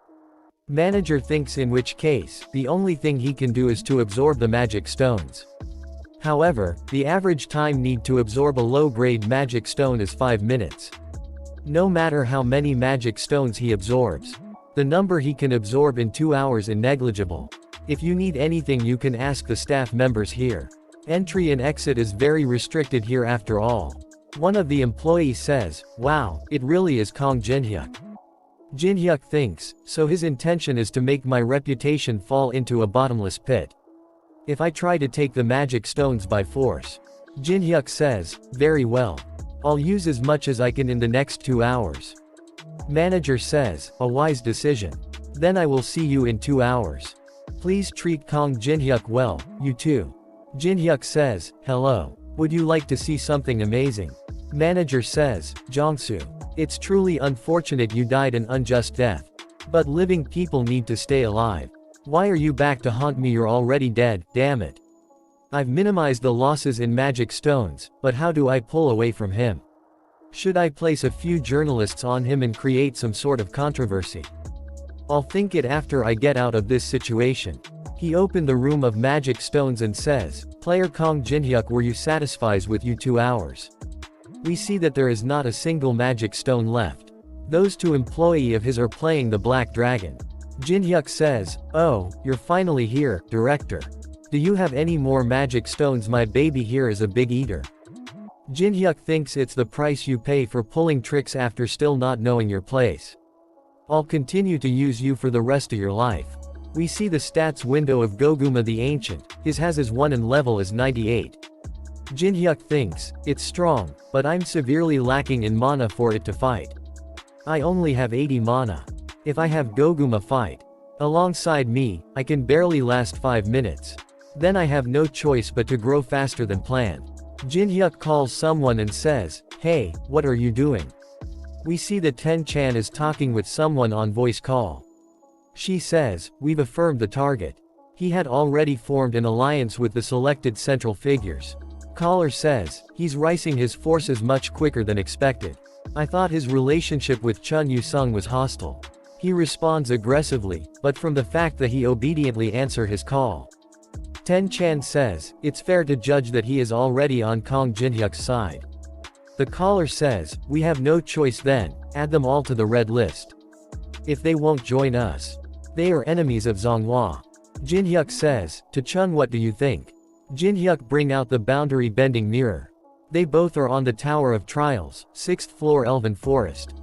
Manager thinks in which case, the only thing he can do is to absorb the magic stones. However, the average time need to absorb a low-grade magic stone is 5 minutes. No matter how many magic stones he absorbs, the number he can absorb in 2 hours is negligible. If you need anything you can ask the staff members here. Entry and exit is very restricted here after all. One of the employees says, wow, it really is Kong Jin-hyuk. Jin-hyuk thinks, so his intention is to make my reputation fall into a bottomless pit. If I try to take the magic stones by force. Jin-hyuk says, very well. I'll use as much as I can in the next 2 hours. Manager says, a wise decision. Then I will see you in 2 hours. Please treat Kong Jin-hyuk well, you too. Jin-hyuk says, hello. Would you like to see something amazing? Manager says, Jong-soo. It's truly unfortunate you died an unjust death. But living people need to stay alive. Why are you back to haunt me? You're already dead, damn it. I've minimized the losses in magic stones, but how do I pull away from him? Should I place a few journalists on him and create some sort of controversy? I'll think it after I get out of this situation. He opened the room of magic stones and says, player Kong Jin-hyuk, were you satisfied with you 2 hours? We see that there is not a single magic stone left. Those 2 employees of his are playing the Black Dragon. Jin-hyuk says, oh, you're finally here, director. Do you have any more magic stones? My baby here is a big eater. Jin-hyuk thinks it's the price you pay for pulling tricks after still not knowing your place. I'll continue to use you for the rest of your life. We see the stats window of Goguma the Ancient. His has his 1 and level is 98. Jin-hyuk thinks, it's strong, but I'm severely lacking in mana for it to fight. I only have 80 mana. If I have Goguma fight alongside me, I can barely last 5 minutes. Then I have no choice but to grow faster than planned. Jin-hyuk calls someone and says, hey, what are you doing? We see that Ten-chan is talking with someone on voice call. She says, we've affirmed the target. He had already formed an alliance with the selected central figures. Caller says, he's rising his forces much quicker than expected. I thought his relationship with Chun Yu-sung was hostile. He responds aggressively, but from the fact that he obediently answered his call. Ten-chan says, it's fair to judge that he is already on Kong Jin-hyuk's side. The caller says, we have no choice then, add them all to the red list. If they won't join us, they are enemies of Zonghua. Jin-hyuk says, to Chun, what do you think? Jin-hyuk bring out the boundary bending mirror. They both are on the Tower of Trials, 6th floor Elven Forest.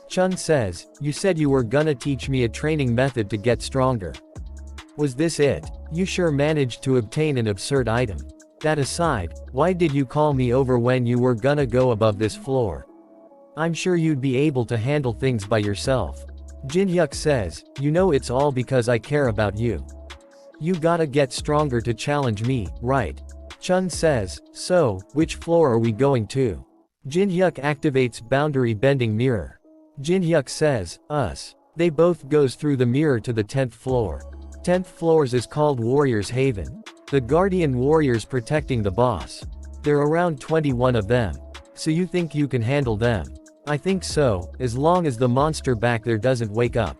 Chun says, you said you were gonna teach me a training method to get stronger. Was this it? You sure managed to obtain an absurd item. That aside, why did you call me over when you were gonna go above this floor? I'm sure you'd be able to handle things by yourself. Jin-hyuk says, you know it's all because I care about you. You gotta get stronger to challenge me, right? Chun says, so, which floor are we going to? Jin-hyuk activates boundary bending mirror. Jin-hyuk says, us. They both goes through the mirror to the 10th floor. 10th floors is called Warrior's Haven. The guardian warriors protecting the boss. There are around 21 of them. So you think you can handle them? I think so, as long as the monster back there doesn't wake up.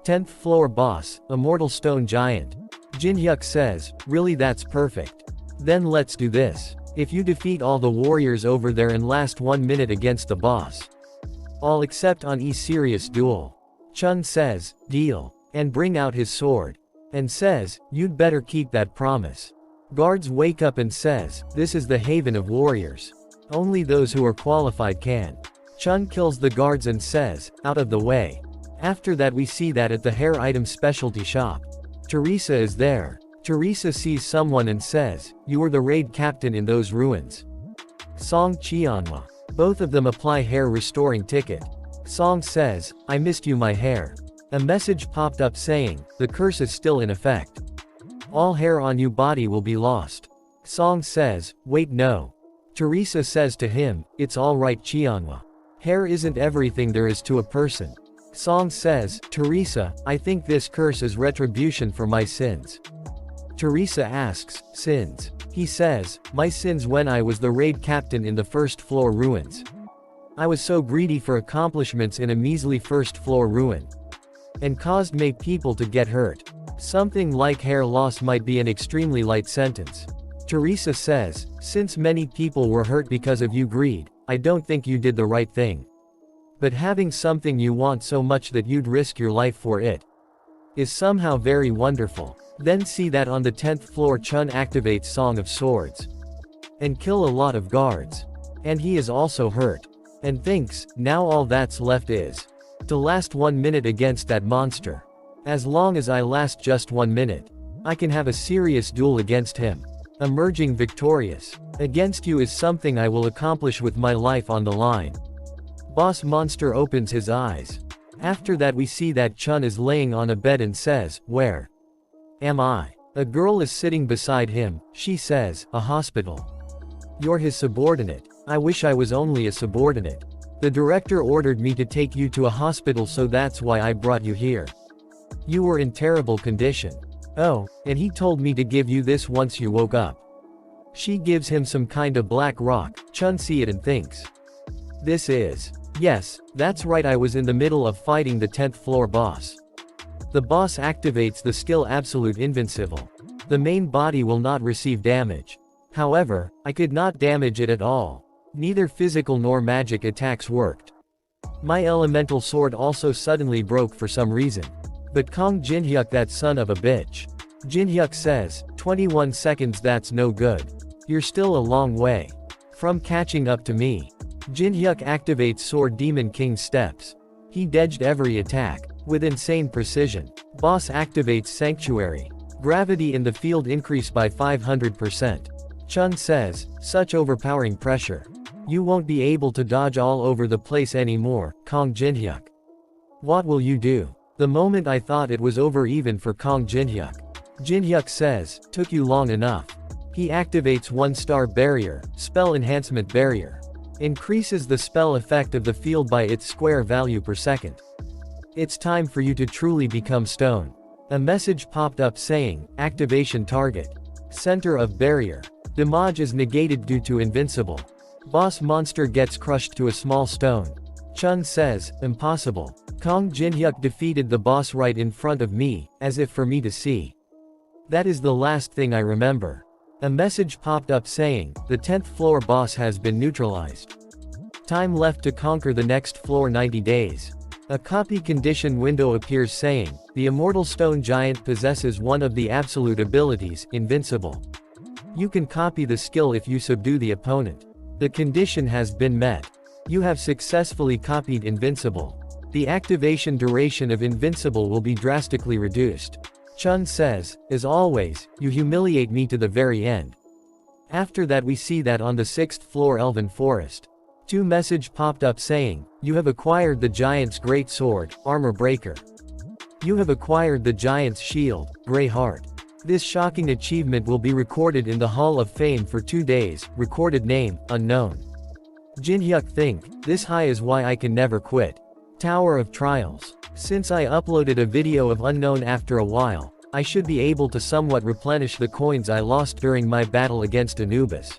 10th floor boss, Immortal Stone Giant. Jin-hyuk says, really that's perfect. Then let's do this. If you defeat all the warriors over there and last 1 minute against the boss. All except on serious duel. Chun says, deal. And bring out his sword. And says, you'd better keep that promise. Guards wake up and says, this is the haven of warriors. Only those who are qualified can. Chun kills the guards and says, out of the way. After that we see that at the hair item specialty shop. Teresa is there. Teresa sees someone and says, you were the raid captain in those ruins. Song Cheonhwa. Both of them apply hair restoring ticket. Song says, I missed you my hair. A message popped up saying, the curse is still in effect. All hair on you body will be lost. Song says, wait no. Teresa says to him, it's alright Cheonhwa. Hair isn't everything there is to a person. Song says, Teresa, I think this curse is retribution for my sins. Teresa asks, sins? He says, my sins when I was the raid captain in the first floor ruins. I was so greedy for accomplishments in a measly first floor ruin. And caused many people to get hurt. Something like hair loss might be an extremely light sentence. Teresa says, since many people were hurt because of you greed, I don't think you did the right thing. But having something you want so much that you'd risk your life for it is somehow very wonderful. Then see that on the 10th floor Chun activates Song of Swords. And kill a lot of guards. And he is also hurt. And thinks, now all that's left is to last 1 minute against that monster. As long as I last just 1 minute, I can have a serious duel against him. Emerging victorious against you is something I will accomplish with my life on the line. Boss monster opens his eyes. After that we see that Chun is laying on a bed and says, where am I? A girl is sitting beside him. She says, a hospital. You're his subordinate. I wish I was only a subordinate. The director ordered me to take you to a hospital, so that's why I brought you here. You were in terrible condition. Oh, and he told me to give you this once you woke up. She gives him some kind of black rock. Chun sees it and thinks, this is. Yes, that's right, I was in the middle of fighting the 10th floor boss. The boss activates the skill Absolute Invincible. The main body will not receive damage. However, I could not damage it at all. Neither physical nor magic attacks worked. My elemental sword also suddenly broke for some reason. But Kong Jin-hyuk, that son of a bitch. Jin-hyuk says, 21 seconds, that's no good. You're still a long way from catching up to me. Jin-hyuk activates Sword Demon King steps. He dodged every attack with insane precision. Boss activates Sanctuary. Gravity in the field increased by 500%. Chun says, such overpowering pressure. You won't be able to dodge all over the place anymore, Kong Jin-hyuk. What will you do? The moment I thought it was over even for Kong Jin-hyuk. Jin-hyuk says, took you long enough. He activates 1-star barrier, spell enhancement barrier. Increases the spell effect of the field by its square value per second. It's time for you to truly become stone. A message popped up saying, activation target. Center of barrier. Damage is negated due to invincible. Boss monster gets crushed to a small stone. Chun says, impossible. Kong Jin-hyuk defeated the boss right in front of me, as if for me to see. That is the last thing I remember. A message popped up saying, the 10th floor boss has been neutralized. Time left to conquer the next floor 90 days. A copy condition window appears saying, the Immortal Stone Giant possesses one of the absolute abilities, Invincible. You can copy the skill if you subdue the opponent. The condition has been met. You have successfully copied Invincible. The activation duration of Invincible will be drastically reduced. Chun says, as always, you humiliate me to the very end. After that we see that on the 6th floor Elven Forest. Two message popped up saying, you have acquired the giant's great sword, armor breaker. You have acquired the giant's shield, gray heart. This shocking achievement will be recorded in the Hall of Fame for 2 days, recorded name, unknown. Jinhyuk think, this high is why I can never quit. Tower of Trials. Since I uploaded a video of unknown after a while, I should be able to somewhat replenish the coins I lost during my battle against Anubis.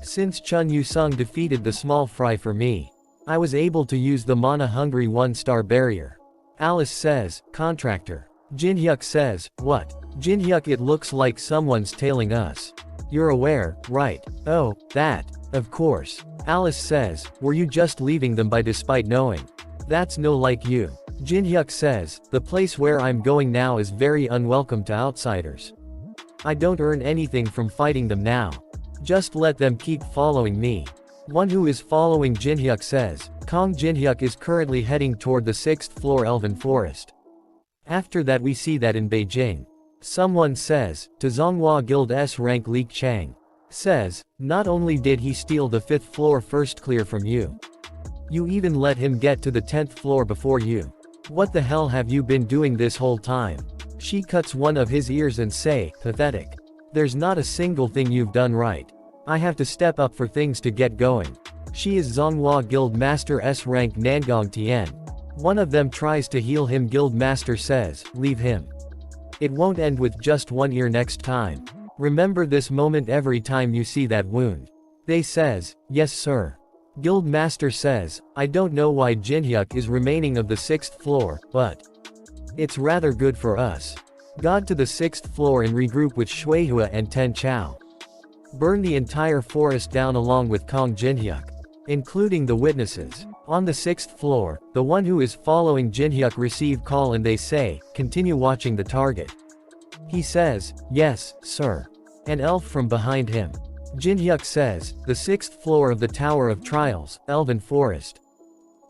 Since Chun Yu-sung defeated the small fry for me, I was able to use the mana-hungry 1-star barrier. Alice says, contractor. Jinhyuk says, what? Jinhyuk, it looks like someone's tailing us. You're aware, right? Oh, that. Of course. Alice says, were you just leaving them by despite knowing? That's no like you. Jinhyuk says, the place where I'm going now is very unwelcome to outsiders. I don't earn anything from fighting them now. Just let them keep following me. One who is following Jinhyuk says, Kong Jinhyuk is currently heading toward the 6th floor Elven Forest. After that we see that in Beijing. Someone says, to Zonghua Guild S rank Li Chang. Says, not only did he steal the 5th floor first clear from you. You even let him get to the 10th floor before you. What the hell have you been doing this whole time? She cuts one of his ears and say, pathetic. There's not a single thing you've done right. I have to step up for things to get going. She is Zonghua Guild Master S rank Nangong Tian. One of them tries to heal him. Guild Master says, leave him. It won't end with just one ear next time. Remember this moment every time you see that wound. They says, yes sir. Guild Master says, I don't know why Jinhyuk is remaining of the 6th floor, but it's rather good for us. God to the 6th floor and regroup with Shuihua and Ten Chao. Burn the entire forest down along with Kong Jinhyuk, including the witnesses. On the 6th floor, the one who is following Jinhyuk receive call and they say, continue watching the target. He says, yes, sir. An elf from behind him. Jinhyuk says, the 6th floor of the Tower of Trials, Elven Forest,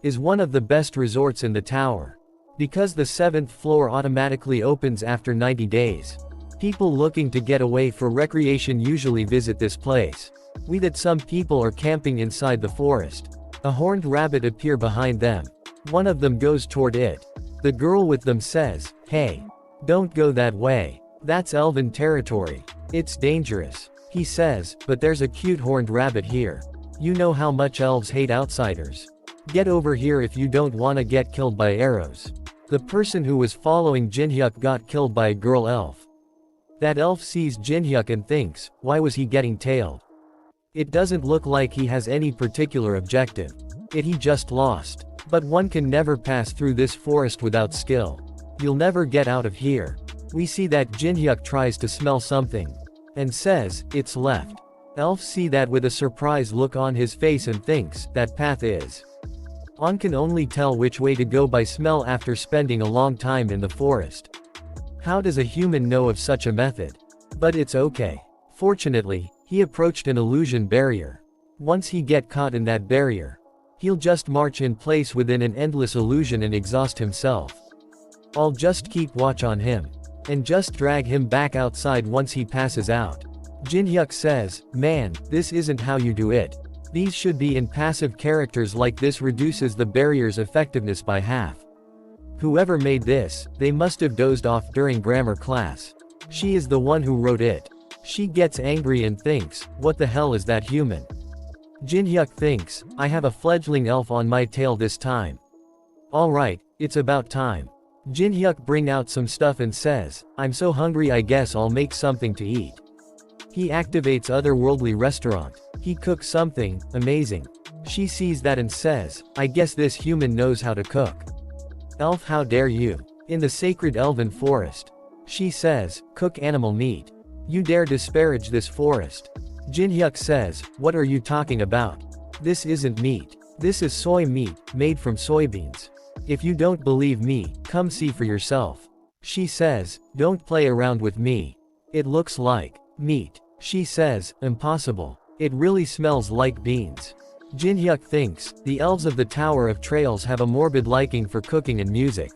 is one of the best resorts in the tower. Because the 7th floor automatically opens after 90 days. People looking to get away for recreation usually visit this place. We that some people are camping inside the forest. A horned rabbit appear behind them. One of them goes toward it. The girl with them says, hey, don't go that way. That's elven territory. It's dangerous. He says, but there's a cute horned rabbit here. You know how much elves hate outsiders. Get over here if you don't wanna get killed by arrows. The person who was following Jinhyuk got killed by a girl elf. That elf sees Jinhyuk and thinks, why was he getting tailed? It doesn't look like he has any particular objective. He just lost. But one can never pass through this forest without skill. You'll never get out of here. We see that Jinhyuk tries to smell something. And says, it's left. Elf see that with a surprised look on his face and thinks, that path is. On can only tell which way to go by smell after spending a long time in the forest. How does a human know of such a method? But it's okay. Fortunately, he approached an illusion barrier. Once he get caught in that barrier, he'll just march in place within an endless illusion and exhaust himself. I'll just keep watch on him. And just drag him back outside once he passes out. Jinhyuk says, man, this isn't how you do it. These should be in passive characters like this reduces the barrier's effectiveness by half. Whoever made this, they must have dozed off during grammar class. She is the one who wrote it. She gets angry and thinks, what the hell is that human? Jinhyuk thinks, I have a fledgling elf on my tail this time. Alright, it's about time. Jinhyuk bring out some stuff and says, I'm so hungry I guess I'll make something to eat. He activates otherworldly restaurant. He cooks something amazing. She sees that and says, I guess this human knows how to cook. Elf, how dare you? In the sacred elven forest. She says, cook animal meat. You dare disparage this forest. Jinhyuk says, what are you talking about? This isn't meat. This is soy meat, made from soybeans. If you don't believe me, come see for yourself. She says, don't play around with me. It looks like meat. She says, impossible. It really smells like beans. Jinhyuk thinks, the elves of the Tower of Trails have a morbid liking for cooking and music.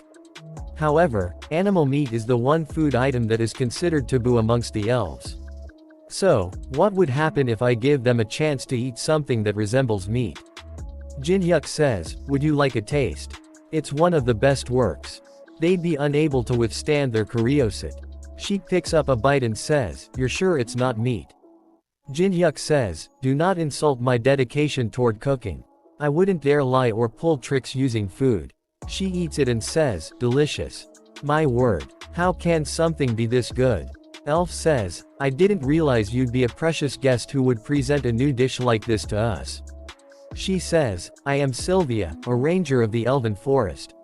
However, animal meat is the one food item that is considered taboo amongst the elves. So, what would happen if I give them a chance to eat something that resembles meat? Jinhyuk says, would you like a taste? It's one of the best works. They'd be unable to withstand their curiosity. She picks up a bite and says, you're sure it's not meat? Jinhyuk says, do not insult my dedication toward cooking. I wouldn't dare lie or pull tricks using food. She eats it and says, delicious. My word. How can something be this good? Elf says, I didn't realize you'd be a precious guest who would present a new dish like this to us. She says, I am Sylvia, a ranger of the elven forest.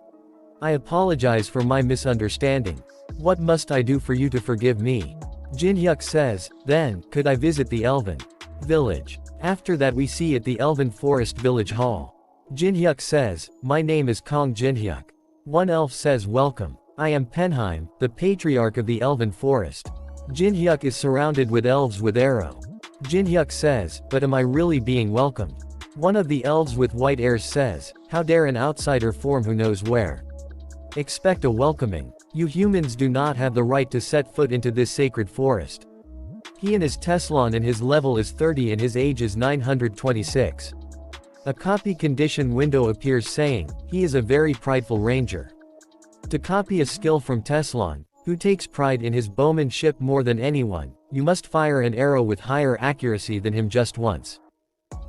I apologize for my misunderstanding. What must I do for you to forgive me? Jinhyuk says, then, could I visit the elven village? After that we see at the elven forest village hall. Jinhyuk says, my name is Kong Jinhyuk. One elf says welcome. I am Penheim, the patriarch of the elven forest. Jinhyuk is surrounded with elves with arrow. Jinhyuk says, but am I really being welcomed? One of the elves with white hairs says, how dare an outsider form who knows where? Expect a welcoming. You humans do not have the right to set foot into this sacred forest. He and his Teslon and his level is 30 and his age is 926. A copy condition window appears saying, he is a very prideful ranger. To copy a skill from Teslon, who takes pride in his bowmanship more than anyone, you must fire an arrow with higher accuracy than him just once.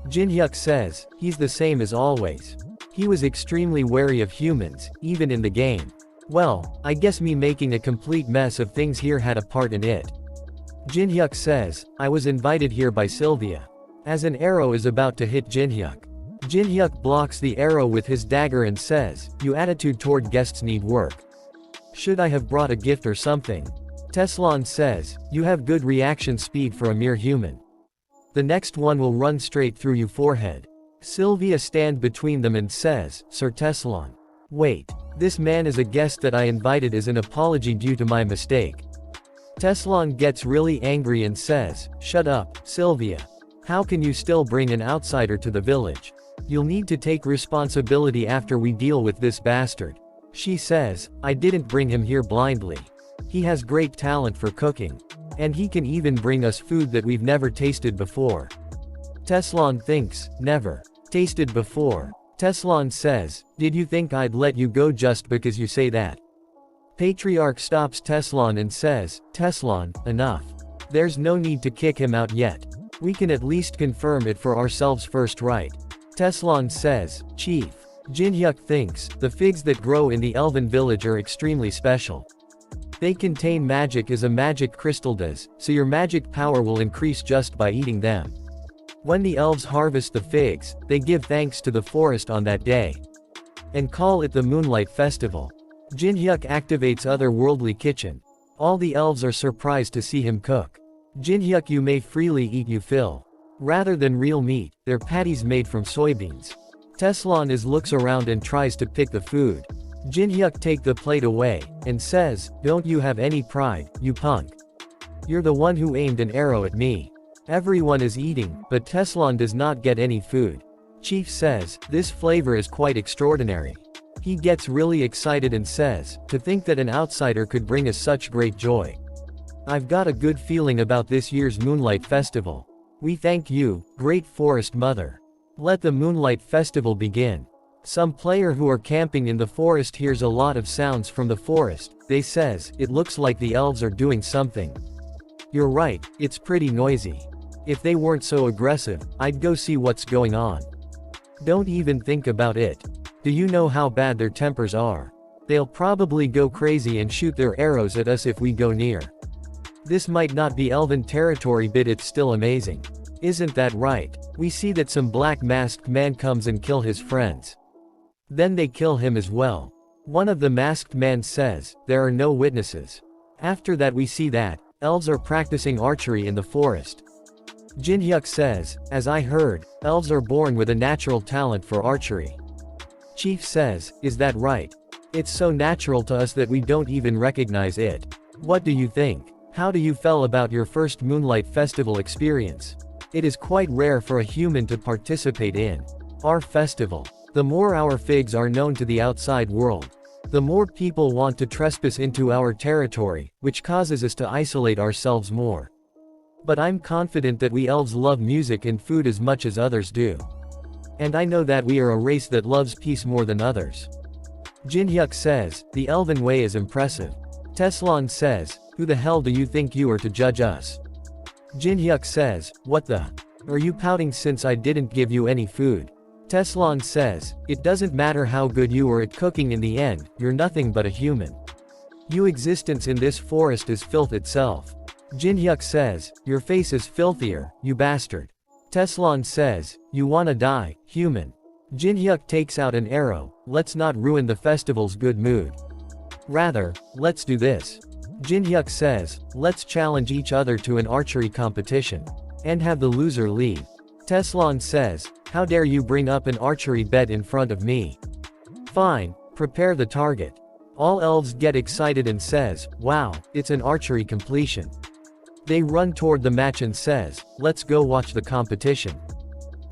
Jinhyuk says, he's the same as always. He was extremely wary of humans, even in the game. Well, I guess me making a complete mess of things here had a part in it. Jinhyuk says, I was invited here by Sylvia. As an arrow is about to hit Jinhyuk. Jinhyuk blocks the arrow with his dagger and says, your attitude toward guests need work. Should I have brought a gift or something? Teslon says, you have good reaction speed for a mere human. The next one will run straight through your forehead. Sylvia stands between them and says, Sir Teslon. Wait. This man is a guest that I invited as an apology due to my mistake. Teslon gets really angry and says, shut up, Sylvia. How can you still bring an outsider to the village? You'll need to take responsibility after we deal with this bastard. She says, I didn't bring him here blindly. He has great talent for cooking. And he can even bring us food that we've never tasted before. Teslon thinks, never tasted before. Teslon says, did you think I'd let you go just because you say that? Patriarch stops Teslon and says, Teslon, enough. There's no need to kick him out yet. We can at least confirm it for ourselves first, right? Teslon says, Chief. Jinhyuk thinks, the figs that grow in the elven village are extremely special. They contain magic as a magic crystal does, so your magic power will increase just by eating them. When the elves harvest the figs, they give thanks to the forest on that day. And call it the Moonlight Festival. Jinhyuk activates otherworldly kitchen. All the elves are surprised to see him cook. Jinhyuk, you may freely eat you fill. Rather than real meat, they're patties made from soybeans. Teslon looks around and tries to pick the food. Jinhyuk take the plate away, and says, don't you have any pride, you punk? You're the one who aimed an arrow at me. Everyone is eating, but Teslon does not get any food. Chief says, this flavor is quite extraordinary. He gets really excited and says, to think that an outsider could bring us such great joy. I've got a good feeling about this year's Moonlight Festival. We thank you, Great Forest Mother. Let the Moonlight Festival begin. Some player who are camping in the forest hears a lot of sounds from the forest. They says, it looks like the elves are doing something. You're right, it's pretty noisy. If they weren't so aggressive, I'd go see what's going on. Don't even think about it. Do you know how bad their tempers are? They'll probably go crazy and shoot their arrows at us if we go near. This might not be elven territory, but it's still amazing. Isn't that right? We see that some black masked man comes and kill his friends. Then they kill him as well. One of the masked men says, there are no witnesses. After that we see that, elves are practicing archery in the forest. Jinhyuk says, as I heard, elves are born with a natural talent for archery. Chief says, is that right? It's so natural to us that we don't even recognize it. What do you think? How do you feel about your first Moonlight Festival experience? It is quite rare for a human to participate in our festival. The more our figs are known to the outside world, the more people want to trespass into our territory, which causes us to isolate ourselves more. But I'm confident that we elves love music and food as much as others do. And I know that we are a race that loves peace more than others. Jinhyuk says, the elven way is impressive. Teslan says, who the hell do you think you are to judge us? Jinhyuk says, what the? Are you pouting since I didn't give you any food? Teslan says, it doesn't matter how good you are at cooking in the end, you're nothing but a human. Your existence in this forest is filth itself. Jinhyuk says, your face is filthier, you bastard. Teslan says, you wanna die, human. Jinhyuk takes out an arrow, let's not ruin the festival's good mood. Rather, let's do this. Jinhyuk says, let's challenge each other to an archery competition. And have the loser leave. Teslan says, how dare you bring up an archery bet in front of me? Fine, prepare the target. All elves get excited and says, wow, it's an archery completion. They run toward the match and says, let's go watch the competition.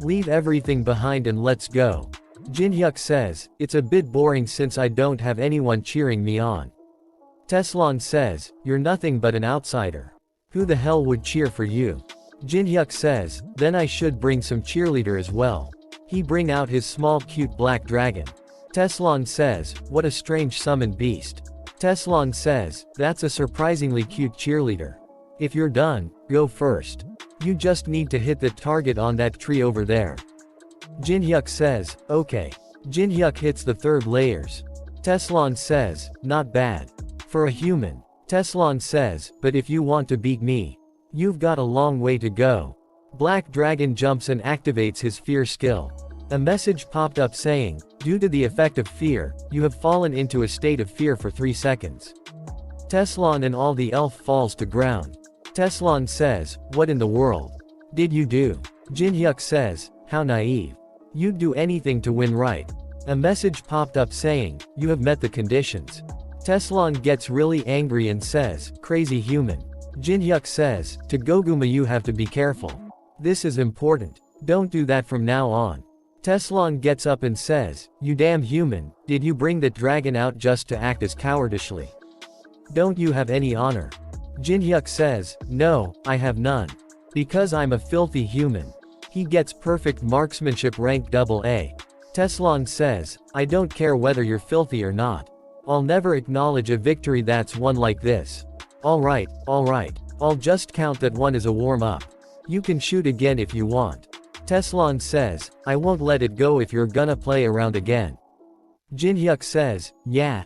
Leave everything behind and let's go. Jinhyuk says, it's a bit boring since I don't have anyone cheering me on. Teslan says, you're nothing but an outsider. Who the hell would cheer for you? Jinhyuk says, then I should bring some cheerleader as well. He bring out his small cute black dragon. Teslan says, what a strange summoned beast. Teslan says, that's a surprisingly cute cheerleader. If you're done, go first. You just need to hit the target on that tree over there. Jinhyuk says, okay. Jinhyuk hits the third layers. Teslan says, not bad. For a human. Teslan says, but if you want to beat me, you've got a long way to go. Black Dragon jumps and activates his fear skill. A message popped up saying, due to the effect of fear, you have fallen into a state of fear for 3 seconds. Teslan and all the elf falls to ground. Teslan says, what in the world did you do? Jinhyuk says, how naive. You'd do anything to win, right? A message popped up saying, you have met the conditions. Teslan gets really angry and says, crazy human. Jinhyuk says, to Goguma you have to be careful. This is important. Don't do that from now on. Teslan gets up and says, you damn human, did you bring that dragon out just to act as cowardishly? Don't you have any honor? Jinhyuk says, no, I have none. Because I'm a filthy human. He gets perfect marksmanship rank AA. Teslan says, I don't care whether you're filthy or not. I'll never acknowledge a victory that's won like this. Alright, I'll just count that one as a warm-up. You can shoot again if you want. Teslan says, I won't let it go if you're gonna play around again. Jinhyuk says, yeah.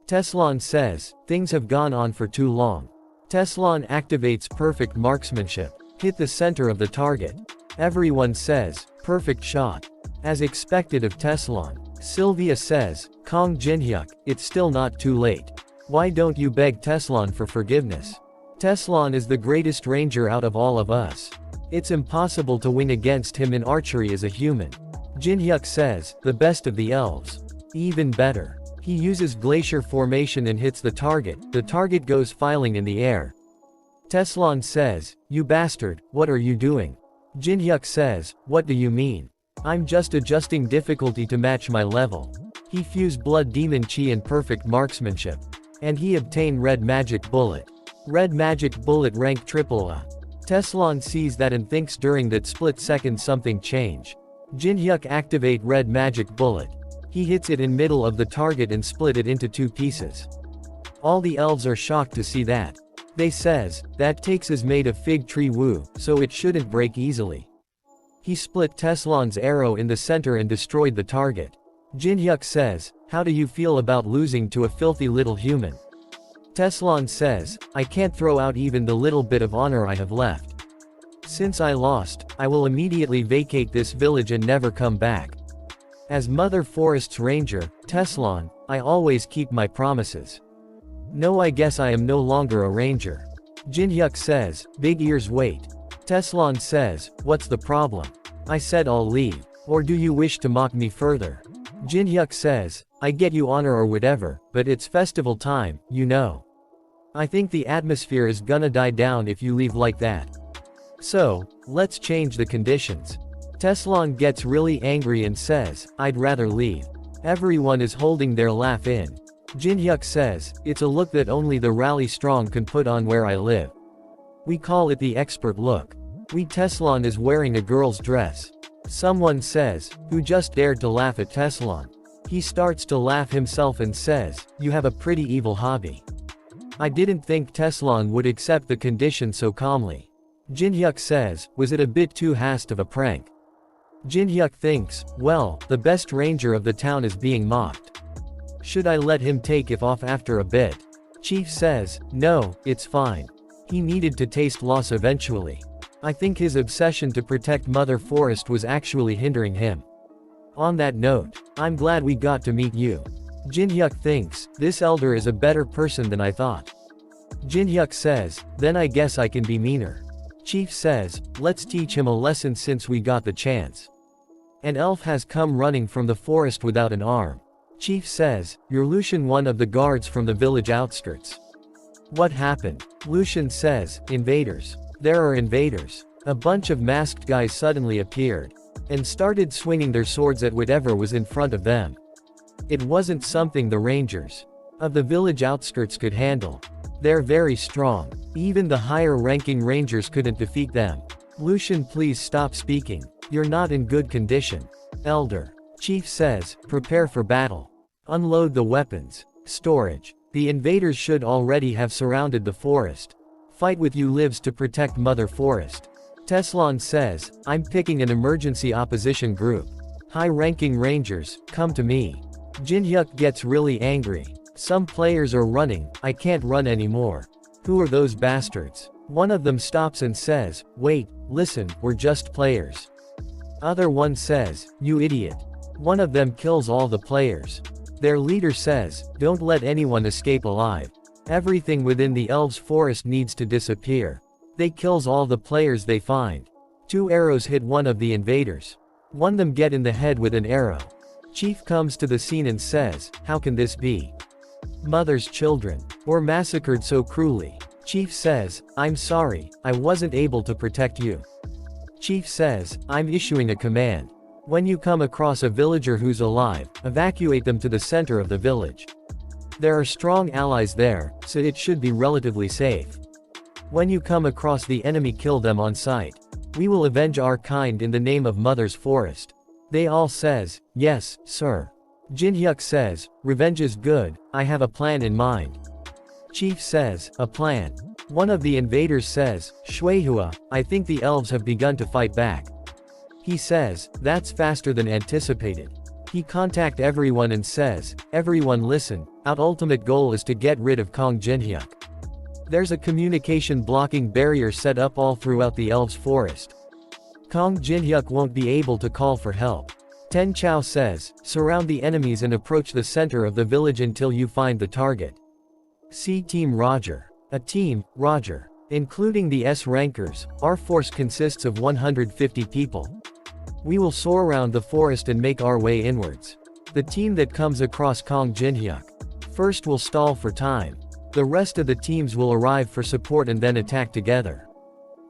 Teslan says, things have gone on for too long. Teslan activates perfect marksmanship. Hit the center of the target. Everyone says, perfect shot. As expected of Teslan. Sylvia says, Kong Jinhyuk, it's still not too late. Why don't you beg Teslan for forgiveness? Teslan is the greatest ranger out of all of us. It's impossible to win against him in archery as a human. Jinhyuk says, the best of the elves. Even better. He uses glacier formation and hits the target goes filing in the air. Teslan says, you bastard, what are you doing? Jinhyuk says, what do you mean? I'm just adjusting difficulty to match my level. He fused blood demon chi and perfect marksmanship. And he obtained red magic bullet. Red magic bullet rank AAA. Teslan sees that and thinks during that split second something change. Jinhyuk activate red magic bullet. He hits it in middle of the target and split it into 2 pieces. All the elves are shocked to see that. They says, that takes is made of fig tree woo, so it shouldn't break easily. He split Teslan's arrow in the center and destroyed the target. Jinhyuk says, how do you feel about losing to a filthy little human? Teslan says, I can't throw out even the little bit of honor I have left. Since I lost, I will immediately vacate this village and never come back. As Mother Forest's ranger, Teslan, I always keep my promises. No, I guess I am no longer a ranger. Jinhyuk says, big ears wait. Teslan says, what's the problem? I said I'll leave. Or do you wish to mock me further? Jinhyuk says, I get you honor or whatever, but it's festival time, you know. I think the atmosphere is gonna die down if you leave like that. So, let's change the conditions. Teslan gets really angry and says, I'd rather leave. Everyone is holding their laugh in. Jinhyuk says, it's a look that only the rally strong can put on where I live. We call it the expert look. Teslan is wearing a girl's dress. Someone says, who just dared to laugh at Teslon. He starts to laugh himself and says, you have a pretty evil hobby. I didn't think Teslon would accept the condition so calmly. Jinhyuk says, was it a bit too fast of a prank? Jinhyuk thinks, well, the best ranger of the town is being mocked. Should I let him take it off after a bit? Chief says, no, it's fine. He needed to taste loss eventually. I think his obsession to protect Mother Forest was actually hindering him. On that note, I'm glad we got to meet you. Jinhyuk thinks, this elder is a better person than I thought. Jinhyuk says, then I guess I can be meaner. Chief says, let's teach him a lesson since we got the chance. An elf has come running from the forest without an arm. Chief says, you're Lucian, one of the guards from the village outskirts. What happened? Lucian says, invaders. There are invaders. A bunch of masked guys suddenly appeared and started swinging their swords at whatever was in front of them. It wasn't something the rangers of the village outskirts could handle. They're very strong. Even the higher-ranking rangers couldn't defeat them. Lucian, please stop speaking. You're not in good condition. Elder. Chief says, prepare for battle. Unload the weapons. Storage. The invaders should already have surrounded the forest. Fight with you lives to protect Mother Forest. Teslon says, I'm picking an emergency opposition group. High-ranking rangers, come to me. Jinhyuk gets really angry. Some players are running, I can't run anymore. Who are those bastards? One of them stops and says, wait, listen, we're just players. Other one says, you idiot. One of them kills all the players. Their leader says, don't let anyone escape alive. Everything within the elves' forest needs to disappear. They kills all the players they find. 2 arrows hit one of the invaders. One them get in the head with an arrow. Chief comes to the scene and says, how can this be? Mother's children were massacred so cruelly. Chief says, I'm sorry, I wasn't able to protect you. Chief says, I'm issuing a command. When you come across a villager who's alive, evacuate them to the center of the village. There are strong allies there, so it should be relatively safe. When you come across the enemy, kill them on sight. We will avenge our kind in the name of Mother's Forest. They all says, yes, sir. Jinhyuk says, revenge is good, I have a plan in mind. Chief says, a plan. One of the invaders says, Shuihua, I think the elves have begun to fight back. He says, that's faster than anticipated. He contact everyone and says, everyone listen, our ultimate goal is to get rid of Kong Jinhyuk. There's a communication blocking barrier set up all throughout the elves' forest. Kong Jinhyuk won't be able to call for help. Ten Chao says, surround the enemies and approach the center of the village until you find the target. See Team Roger. A team, Roger. Including the S-rankers, our force consists of 150 people. We will soar around the forest and make our way inwards. The team that comes across Kong Jinhyuk first will stall for time. The rest of the teams will arrive for support and then attack together.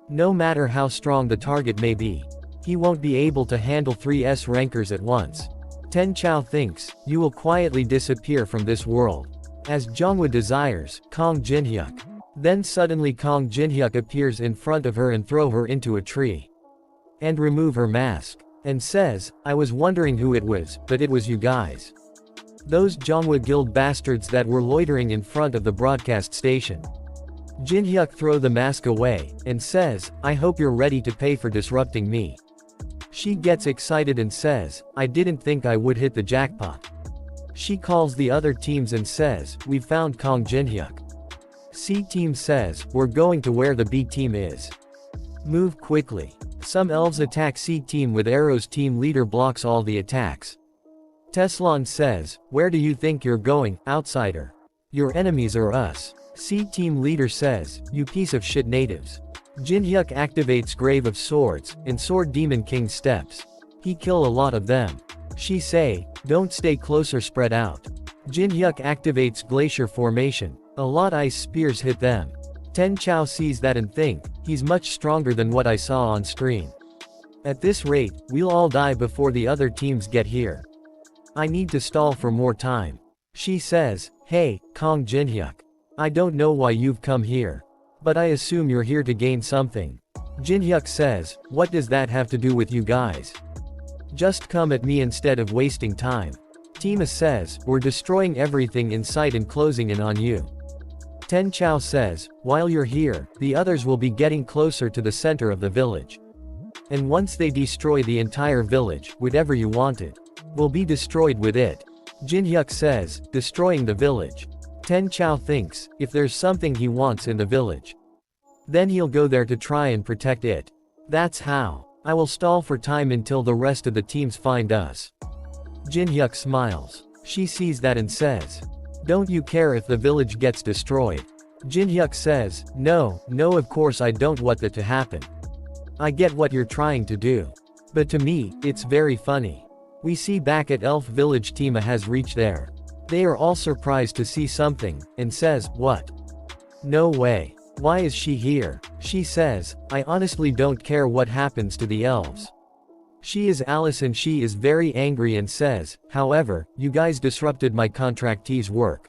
No matter how strong the target may be, he won't be able to handle 3 S-rankers at once. Ten Chao thinks, you will quietly disappear from this world. As Jonghwa desires, Kong Jinhyuk. Then suddenly Kong Jinhyuk appears in front of her and throw her into a tree. And remove her mask. And says, I was wondering who it was, but it was you guys. Those Jonghwa Guild bastards that were loitering in front of the broadcast station. Jinhyuk throw the mask away, and says, I hope you're ready to pay for disrupting me. She gets excited and says, I didn't think I would hit the jackpot. She calls the other teams and says, we found Kong Jinhyuk. C team says, we're going to where the B team is. Move quickly. Some elves attack C team with arrows. Team leader blocks all the attacks. Teslon says, where do you think you're going, outsider? Your enemies are us. C team leader says, you piece of shit natives. Jinhyuk activates Grave of Swords, and Sword Demon King steps. He kill a lot of them. She say, don't stay closer, spread out. Jinhyuk activates Glacier Formation. A lot ice spears hit them. Ten Chao sees that and think, he's much stronger than what I saw on screen. At this rate, we'll all die before the other teams get here. I need to stall for more time. She says, hey, Kong Jinhyuk. I don't know why you've come here. But I assume you're here to gain something. Jinhyuk says, what does that have to do with you guys? Just come at me instead of wasting time. Tima says, we're destroying everything in sight and closing in on you. Ten Chao says, while you're here, the others will be getting closer to the center of the village. And once they destroy the entire village, whatever you wanted will be destroyed with it. Jinhyuk says, destroying the village. Ten Chao thinks, if there's something he wants in the village, then he'll go there to try and protect it. That's how. I will stall for time until the rest of the teams find us. Jinhyuk smiles. She sees that and says, don't you care if the village gets destroyed? Jinhyuk says, no, of course I don't want that to happen. I get what you're trying to do. But to me, it's very funny. We see back at Elf Village Tima has reached there. They are all surprised to see something, and says, what? No way. Why is she here? She says, I honestly don't care what happens to the elves. She is Alice and she is very angry and says, however, you guys disrupted my contractee's work.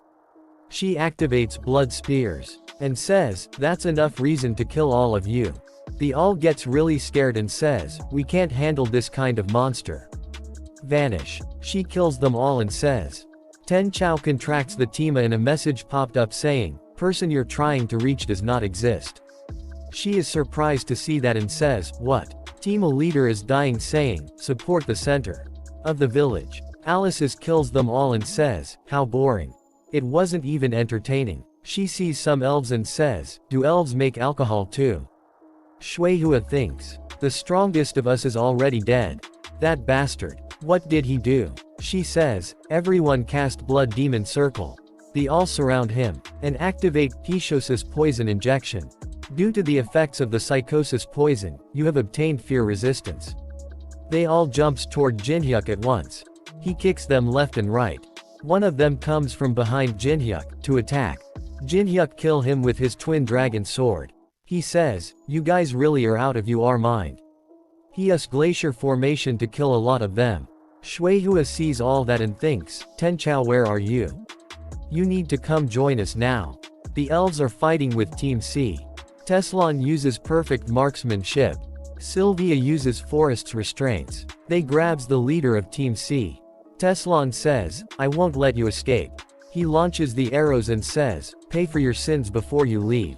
She activates blood spears, and says, that's enough reason to kill all of you. The all gets really scared and says, we can't handle this kind of monster. Vanish. She kills them all and says. Ten Chao contracts the Tima and a message popped up saying, person you're trying to reach does not exist. She is surprised to see that and says, what? Tima leader is dying saying, support the center of the village. Alice kills them all and says, how boring. It wasn't even entertaining. She sees some elves and says, do elves make alcohol too? Shuihua thinks, the strongest of us is already dead. That bastard. What did he do? She says, everyone cast blood demon circle. They all surround him, and activate Psychosis poison injection. Due to the effects of the psychosis poison, you have obtained fear resistance. They all jumps toward Jinhyuk at once. He kicks them left and right. One of them comes from behind Jinhyuk, to attack. Jinhyuk kill him with his twin dragon sword. He says, you guys really are out of your mind. He uses glacier formation to kill a lot of them. Shuihua sees all that and thinks, Ten Chao where are you? You need to come join us now. The elves are fighting with Team C. Teslon uses perfect marksmanship. Sylvia uses forest's restraints. They grabs the leader of Team C. Teslon says, I won't let you escape. He launches the arrows and says, pay for your sins before you leave.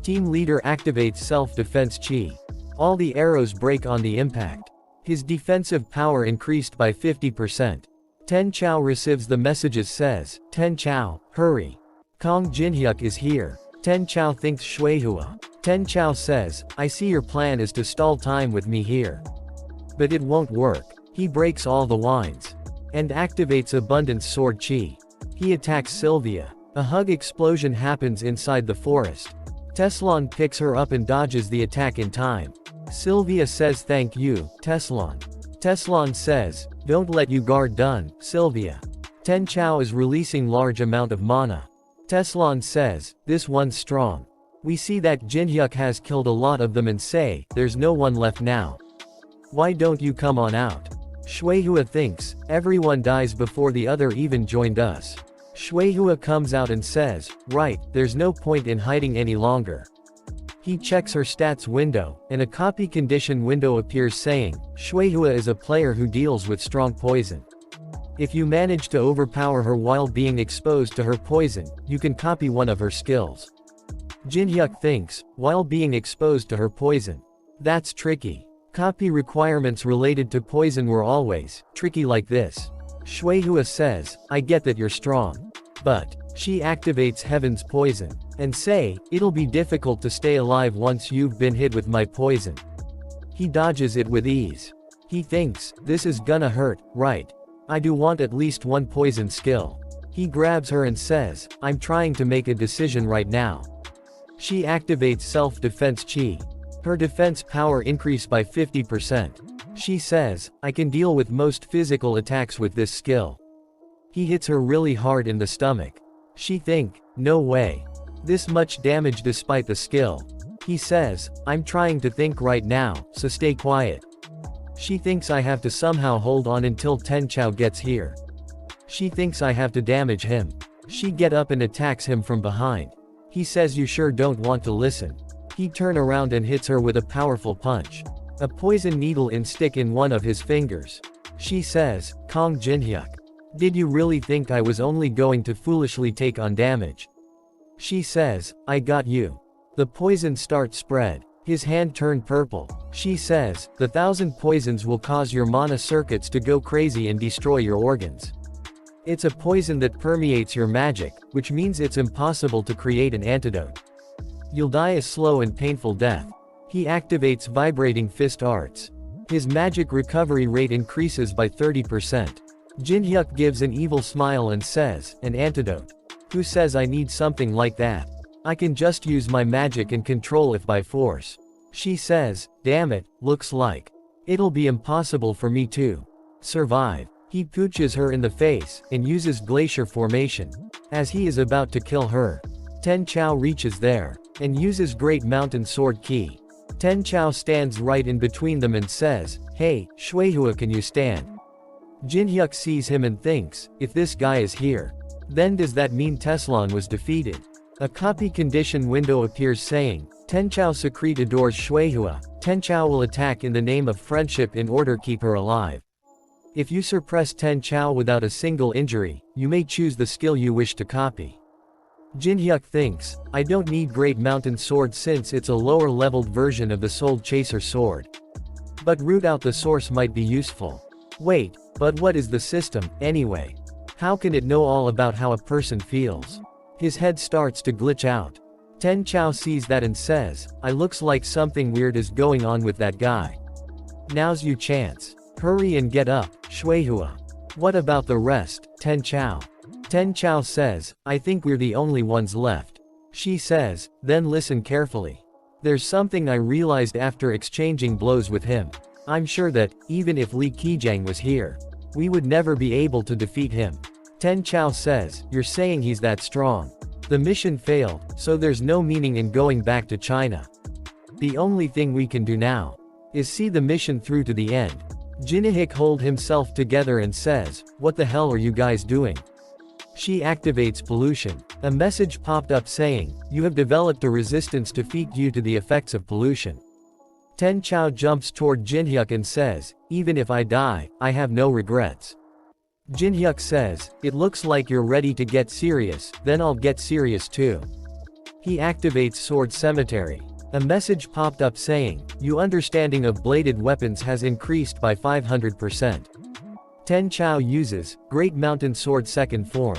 Team leader activates self-defense chi. All the arrows break on the impact. His defensive power increased by 50%. Ten Chao receives the messages says, Ten Chao, hurry. Kong Jinhyuk is here. Ten Chao thinks Shuihua. Ten Chao says, I see your plan is to stall time with me here. But it won't work. He breaks all the wines. And activates abundance sword chi. He attacks Sylvia. A hug explosion happens inside the forest. Teslon picks her up and dodges the attack in time. Sylvia says thank you, Teslon. Teslon says, don't let you guard done, Sylvia. Ten Chao is releasing large amount of mana. Teslon says, this one's strong. We see that Jinhyuk has killed a lot of them and say, there's no one left now. Why don't you come on out? Shuihua thinks, everyone dies before the other even joined us. Shuihua comes out and says, right, there's no point in hiding any longer. He checks her stats window, and a copy condition window appears saying, Shuihua is a player who deals with strong poison. If you manage to overpower her while being exposed to her poison, you can copy one of her skills. Jinhyuk thinks, while being exposed to her poison. That's tricky. Copy requirements related to poison were always tricky like this. Shuihua says, I get that you're strong. But she activates Heaven's poison, and say, it'll be difficult to stay alive once you've been hit with my poison. He dodges it with ease. He thinks, this is gonna hurt, right? I do want at least one poison skill. He grabs her and says, I'm trying to make a decision right now. She activates self-defense chi. Her defense power increased by 50%. She says, I can deal with most physical attacks with this skill. He hits her really hard in the stomach. She think, no way. This much damage despite the skill. He says, I'm trying to think right now, so stay quiet. She thinks I have to somehow hold on until Ten Chao gets here. She thinks I have to damage him. She get up and attacks him from behind. He says you sure don't want to listen. He turn around and hits her with a powerful punch. A poison needle in stick in one of his fingers. She says, Kong Jinhyuk. Did you really think I was only going to foolishly take on damage? She says, I got you. The poison starts spread. His hand turned purple. She says, the 1,000 poisons will cause your mana circuits to go crazy and destroy your organs. It's a poison that permeates your magic, which means it's impossible to create an antidote. You'll die a slow and painful death. He activates vibrating fist arts. His magic recovery rate increases by 30%. Jinhyuk gives an evil smile and says, an antidote. Who says I need something like that? I can just use my magic and control it by force. She says, damn it, looks like it'll be impossible for me to survive. He pooches her in the face, and uses glacier formation. As he is about to kill her, Ten Chao reaches there, and uses Great Mountain Sword Key. Ten Chao stands right in between them and says, hey, Shuihua, can you stand? Jinhyuk sees him and thinks, if this guy is here, then does that mean Teslan was defeated? A copy condition window appears saying, Ten Chao secret adores Shuihua. Ten Chao will attack in the name of friendship in order to keep her alive. If you suppress Ten Chao without a single injury, you may choose the skill you wish to copy. Jinhyuk thinks, I don't need Great Mountain Sword since it's a lower leveled version of the Soul Chaser sword. But root out the source might be useful. Wait, but what is the system, anyway? How can it know all about how a person feels? His head starts to glitch out. Ten Chao sees that and says, I looks like something weird is going on with that guy. Now's your chance. Hurry and get up, Shuihua. What about the rest, Ten Chao? Ten Chao says, I think we're the only ones left. She says, then listen carefully. There's something I realized after exchanging blows with him. I'm sure that, even if Li Qijiang was here, we would never be able to defeat him. Ten Chao says, you're saying he's that strong. The mission failed, so there's no meaning in going back to China. The only thing we can do now is see the mission through to the end. Jinhyuk holds himself together and says, what the hell are you guys doing? She activates pollution. A message popped up saying, you have developed a resistance to feed due to the effects of pollution. Ten Chao jumps toward Jinhyuk and says, even if I die, I have no regrets. Jinhyuk says, it looks like you're ready to get serious, then I'll get serious too. He activates Sword Cemetery. A message popped up saying, your understanding of bladed weapons has increased by 500%. Ten Chao uses Great Mountain Sword second form.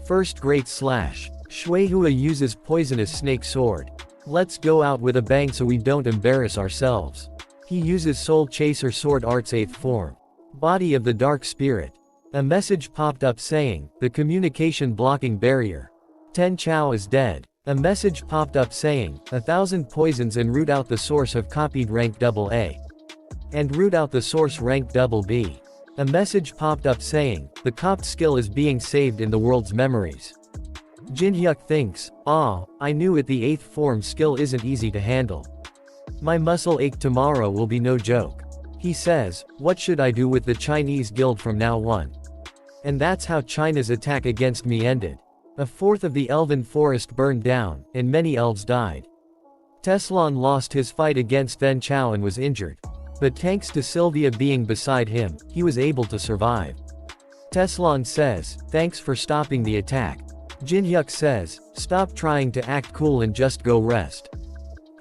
First Great Slash. Shuihua uses Poisonous Snake Sword. Let's go out with a bang so we don't embarrass ourselves. He uses Soul Chaser Sword Arts 8th form. Body of the Dark Spirit. A message popped up saying, the communication blocking barrier. Ten Chao is dead. A message popped up saying, 1,000 poisons and root out the source have copied rank AA. And root out the source rank BB. A message popped up saying, the copped skill is being saved in the world's memories. Jinhyuk thinks, I knew it, the 8th form skill isn't easy to handle. My muscle ache tomorrow will be no joke. He says, what should I do with the Chinese guild from now on? And that's how China's attack against me ended. A fourth of the elven forest burned down, and many elves died. Teslan lost his fight against Ten Chao and was injured. But thanks to Sylvia being beside him, he was able to survive. Teslan says, thanks for stopping the attack. Jinhyuk says, stop trying to act cool and just go rest.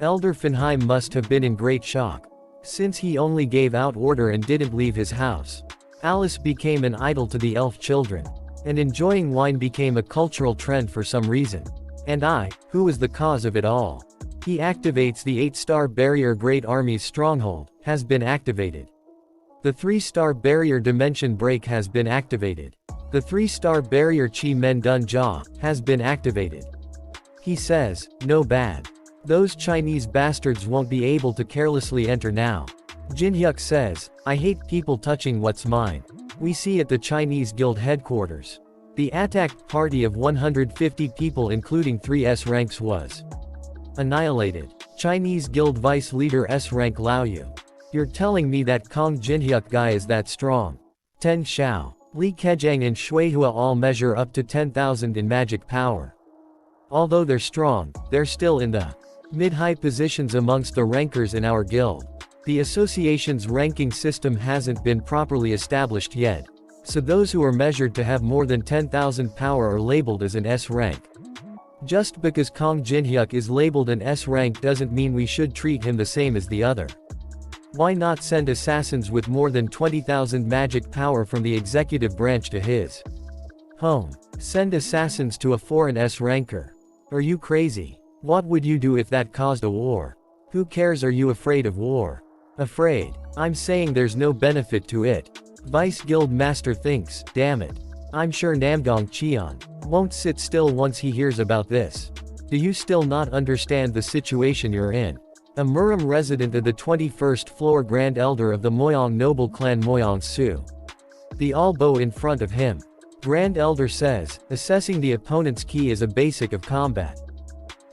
Elder Fenheim must have been in great shock, since he only gave out order and didn't leave his house. Alice became an idol to the elf children. And enjoying wine became a cultural trend for some reason. And who was the cause of it all? He activates the 8-star barrier. Great Army's stronghold has been activated. The 3-star barrier dimension break has been activated. The 3-star barrier Chi Men Dun Jia has been activated. He says, no bad. Those Chinese bastards won't be able to carelessly enter now. Jinhyuk says, I hate people touching what's mine. We see at the Chinese guild headquarters. The attacked party of 150 people including 3 S-ranks was annihilated. Chinese guild vice leader S-rank Lao Yu. You're telling me that Kong Jinhyuk guy is that strong? Ten Chao, Li Qijiang and Shuihua all measure up to 10,000 in magic power. Although they're strong, they're still in the mid-high positions amongst the rankers in our guild. The association's ranking system hasn't been properly established yet, so those who are measured to have more than 10,000 power are labeled as an S rank. Just because Kong Jinhyuk is labeled an S rank doesn't mean we should treat him the same as the other. Why not send assassins with more than 20,000 magic power from the executive branch to his home? Send assassins to a foreign S ranker. Are you crazy? What would you do if that caused a war? Who cares? Are you afraid of war? Afraid? I'm saying there's no benefit to it. Vice Guild Master thinks, damn it. I'm sure Namgong Cheon won't sit still once he hears about this. Do you still not understand the situation you're in? A Muram resident of the 21st floor Grand Elder of the Moyong noble clan Moyong Su. The Albo in front of him. Grand Elder says, assessing the opponent's ki is a basic of combat.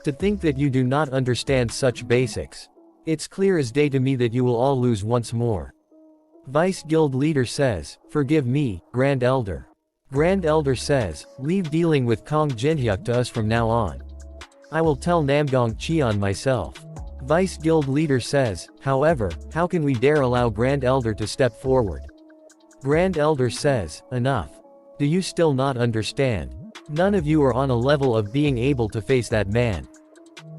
To think that you do not understand such basics. It's clear as day to me that you will all lose once more. Vice Guild Leader says, forgive me, Grand Elder. Grand Elder says, leave dealing with Kong Jinhyuk to us from now on. I will tell Namgong Cheon myself. Vice Guild Leader says, however, how can we dare allow Grand Elder to step forward? Grand Elder says, enough. Do you still not understand? None of you are on a level of being able to face that man.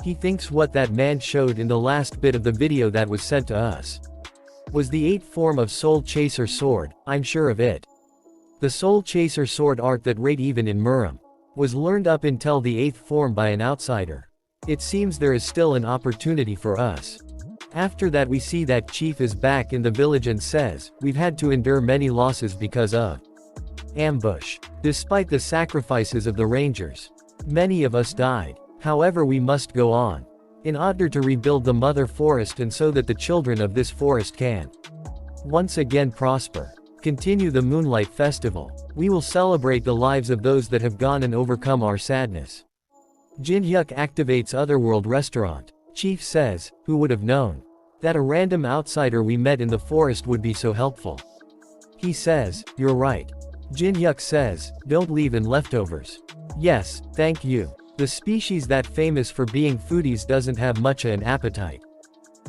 He thinks what that man showed in the last bit of the video that was sent to us was the 8th form of Soul Chaser sword. I'm sure of it. The Soul Chaser sword art that rate even in Muram was learned up until the 8th form by an outsider. It seems there is still an opportunity for us. After that we see that Chief is back in the village and says, we've had to endure many losses because of ambush. Despite the sacrifices of the Rangers, many of us died. However, we must go on in order to rebuild the mother forest and so that the children of this forest can once again prosper. Continue the Moonlight Festival. We will celebrate the lives of those that have gone and overcome our sadness. Jinhyuk activates Otherworld Restaurant. Chief says, who would have known that a random outsider we met in the forest would be so helpful? He says, you're right. Jinhyuk says, don't leave in leftovers. Yes, thank you. The species that famous for being foodies doesn't have much of an appetite.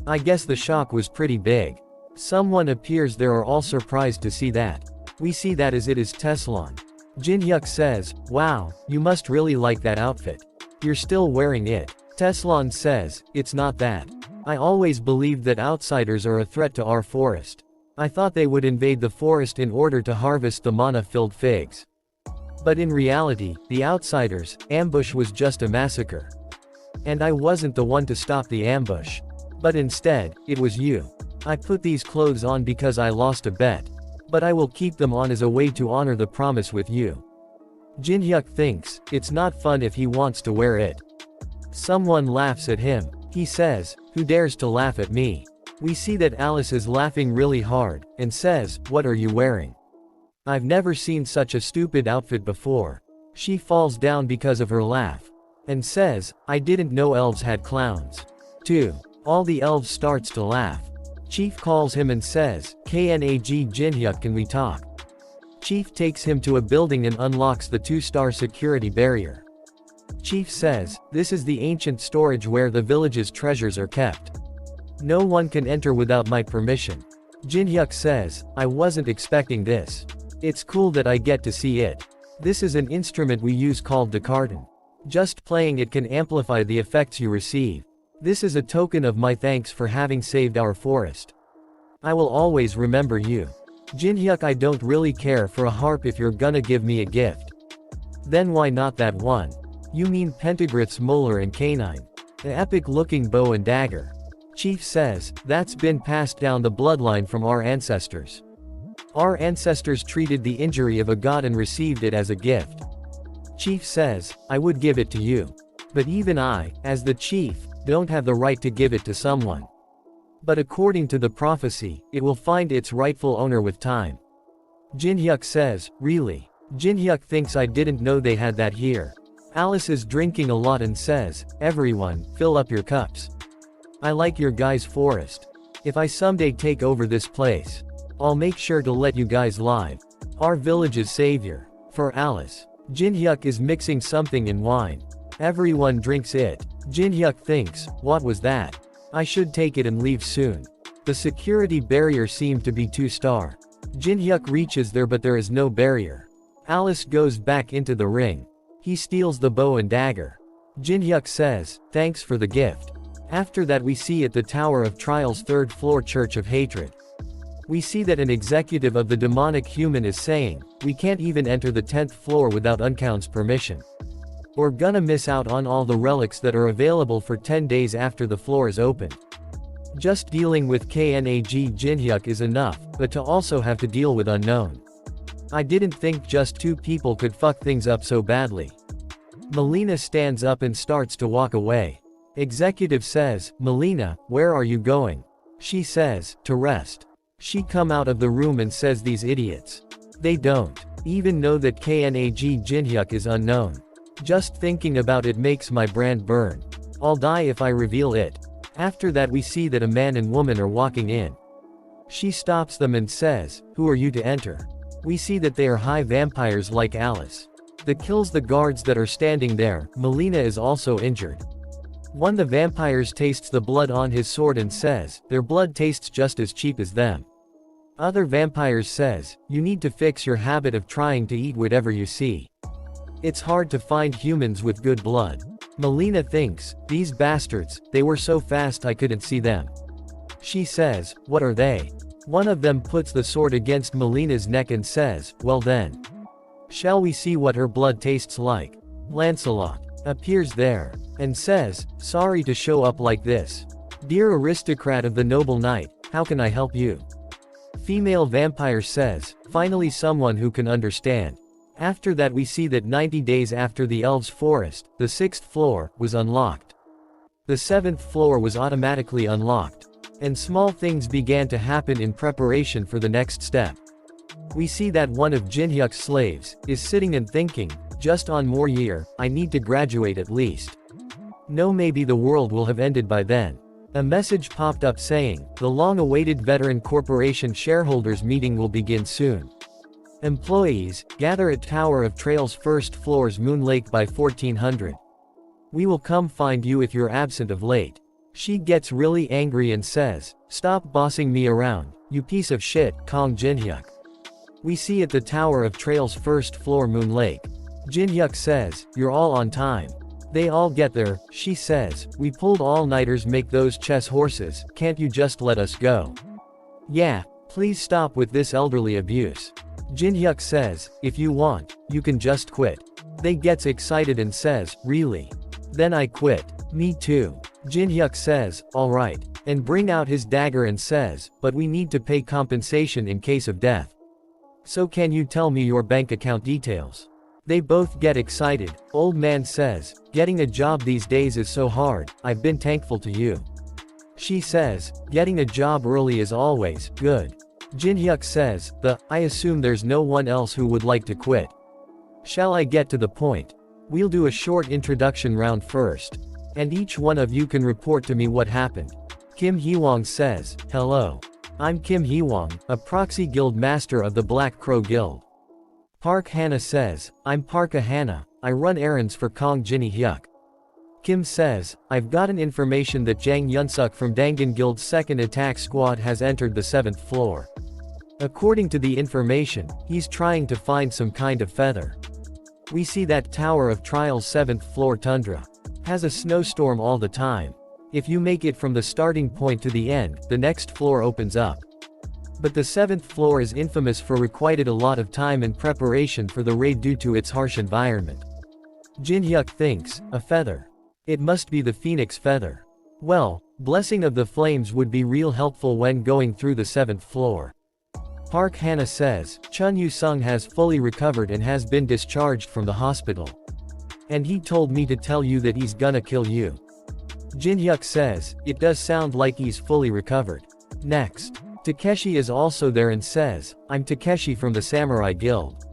I guess the shock was pretty big. Someone appears there are all surprised to see that. We see that as it is Teslon. Jinhyuk says, wow, you must really like that outfit. You're still wearing it. Teslon says, it's not that. I always believed that outsiders are a threat to our forest. I thought they would invade the forest in order to harvest the mana-filled figs. But in reality, the outsiders' ambush was just a massacre. And I wasn't the one to stop the ambush. But instead, it was you. I put these clothes on because I lost a bet. But I will keep them on as a way to honor the promise with you. Jinhyuk thinks, it's not fun if he wants to wear it. Someone laughs at him. He says, who dares to laugh at me? We see that Alice is laughing really hard, and says, what are you wearing? I've never seen such a stupid outfit before. She falls down because of her laugh. And says, I didn't know elves had clowns. 2. All the elves starts to laugh. Chief calls him and says, Knag Jinhyuk, can we talk? Chief takes him to a building and unlocks the 2-star security barrier. Chief says, this is the ancient storage where the village's treasures are kept. No one can enter without my permission. Jinhyuk says, I wasn't expecting this. It's cool that I get to see it. This is an instrument we use called the carton. Just playing it can amplify the effects you receive. This is a token of my thanks for having saved our forest. I will always remember you. Jinhyuk, I don't really care for a harp if you're gonna give me a gift. Then why not that one? You mean Pentagrith's molar and canine. The epic-looking bow and dagger. Chief says, that's been passed down the bloodline from our ancestors. Our ancestors treated the injury of a god and received it as a gift. Chief says, I would give it to you. But even I, as the chief, don't have the right to give it to someone. But according to the prophecy, it will find its rightful owner with time. Jinhyuk says, really? Jinhyuk thinks I didn't know they had that here. Alice is drinking a lot and says, everyone, fill up your cups. I like your guys' forest. If I someday take over this place, I'll make sure to let you guys live. Our village's savior. For Alice. Jinhyuk is mixing something in wine. Everyone drinks it. Jinhyuk thinks, what was that? I should take it and leave soon. The security barrier seemed to be 2-star. Jin-hyuk reaches there but there is no barrier. Alice goes back into the ring. He steals the bow and dagger. Jin-hyuk says, "Thanks for the gift." After that we see at the Tower of Trial's 3rd floor Church of Hatred. We see that an executive of the demonic human is saying, "We can't even enter the 10th floor without Uncount's permission. We're gonna miss out on all the relics that are available for 10 days after the floor is opened." Just dealing with Knag Jin-hyuk is enough, but to also have to deal with unknown. I didn't think just 2 people could fuck things up so badly. Melina stands up and starts to walk away. Executive says, "Melina, where are you going?" She says, "To rest." She come out of the room and says these idiots. They don't even know that Knag Jin-hyuk is unknown. Just thinking about it makes my brand burn. I'll die if I reveal it. After that we see that a man and woman are walking in. She stops them and says, "Who are you to enter?" We see that they are high vampires like Alice. That kills the guards that are standing there. Melina is also injured. One of the vampires tastes the blood on his sword and says, "Their blood tastes just as cheap as them." Other vampires says, "You need to fix your habit of trying to eat whatever you see. It's hard to find humans with good blood." Melina thinks, "These bastards, they were so fast I couldn't see them." She says, "What are they?" One of them puts the sword against Melina's neck and says, "Well then. Shall we see what her blood tastes like?" Lancelot appears there and says, "Sorry to show up like this. Dear aristocrat of the noble knight, how can I help you?" Female vampire says, "Finally someone who can understand." After that we see that 90 days after the elves' forest, the 6th floor was unlocked. The 7th floor was automatically unlocked. And small things began to happen in preparation for the next step. We see that one of Jin-hyuk's slaves is sitting and thinking, "Just on more year, I need to graduate at least. No, maybe the world will have ended by then." A message popped up saying, "The long-awaited Veteran Corporation shareholders meeting will begin soon. Employees, gather at Tower of Trail's 1st floor's Moon Lake by 1400. We will come find you if you're absent of late." She gets really angry and says, "Stop bossing me around, you piece of shit, Kang Jin-hyuk." We see at the Tower of Trail's 1st floor Moon Lake. Jin-hyuk says, "You're all on time." They all get there. She says, "We pulled all-nighters make those chess horses, can't you just let us go?" "Yeah, please stop with this elderly abuse." Jin-hyuk says, "If you want, you can just quit." They gets excited and says, "Really? Then I quit." "Me too." Jin-hyuk says, "Alright," and bring out his dagger and says, "But we need to pay compensation in case of death. So can you tell me your bank account details?" They both get excited. Old man says, "Getting a job these days is so hard, I've been thankful to you." She says, "Getting a job early is always good." Jin-hyuk says, I assume there's no one else who would like to quit. Shall I get to the point? We'll do a short introduction round first. And each one of you can report to me what happened." Kim Hee-wong says, "Hello. I'm Kim Hee-wong, a proxy guild master of the Black Crow Guild." Park Hana says, "I'm Parka Hana, I run errands for Kang Jin-hyuk." Kim says, "I've gotten information that Jang Yunsuk from Dangan Guild's 2nd attack squad has entered the 7th floor. According to the information, he's trying to find some kind of feather." We see that Tower of Trial's 7th floor tundra has a snowstorm all the time. If you make it from the starting point to the end, the next floor opens up. But the 7th floor is infamous for required a lot of time and preparation for the raid due to its harsh environment. Jin-hyuk thinks, a feather. It must be the phoenix feather. Well, blessing of the flames would be real helpful when going through the 7th floor. Park Hana says, Chun Yu-sung has fully recovered and has been discharged from the hospital. And he told me to tell you that he's gonna kill you. Jin-hyuk says, it does sound like he's fully recovered. Next, Takeshi is also there and says, I'm Takeshi from the Samurai Guild.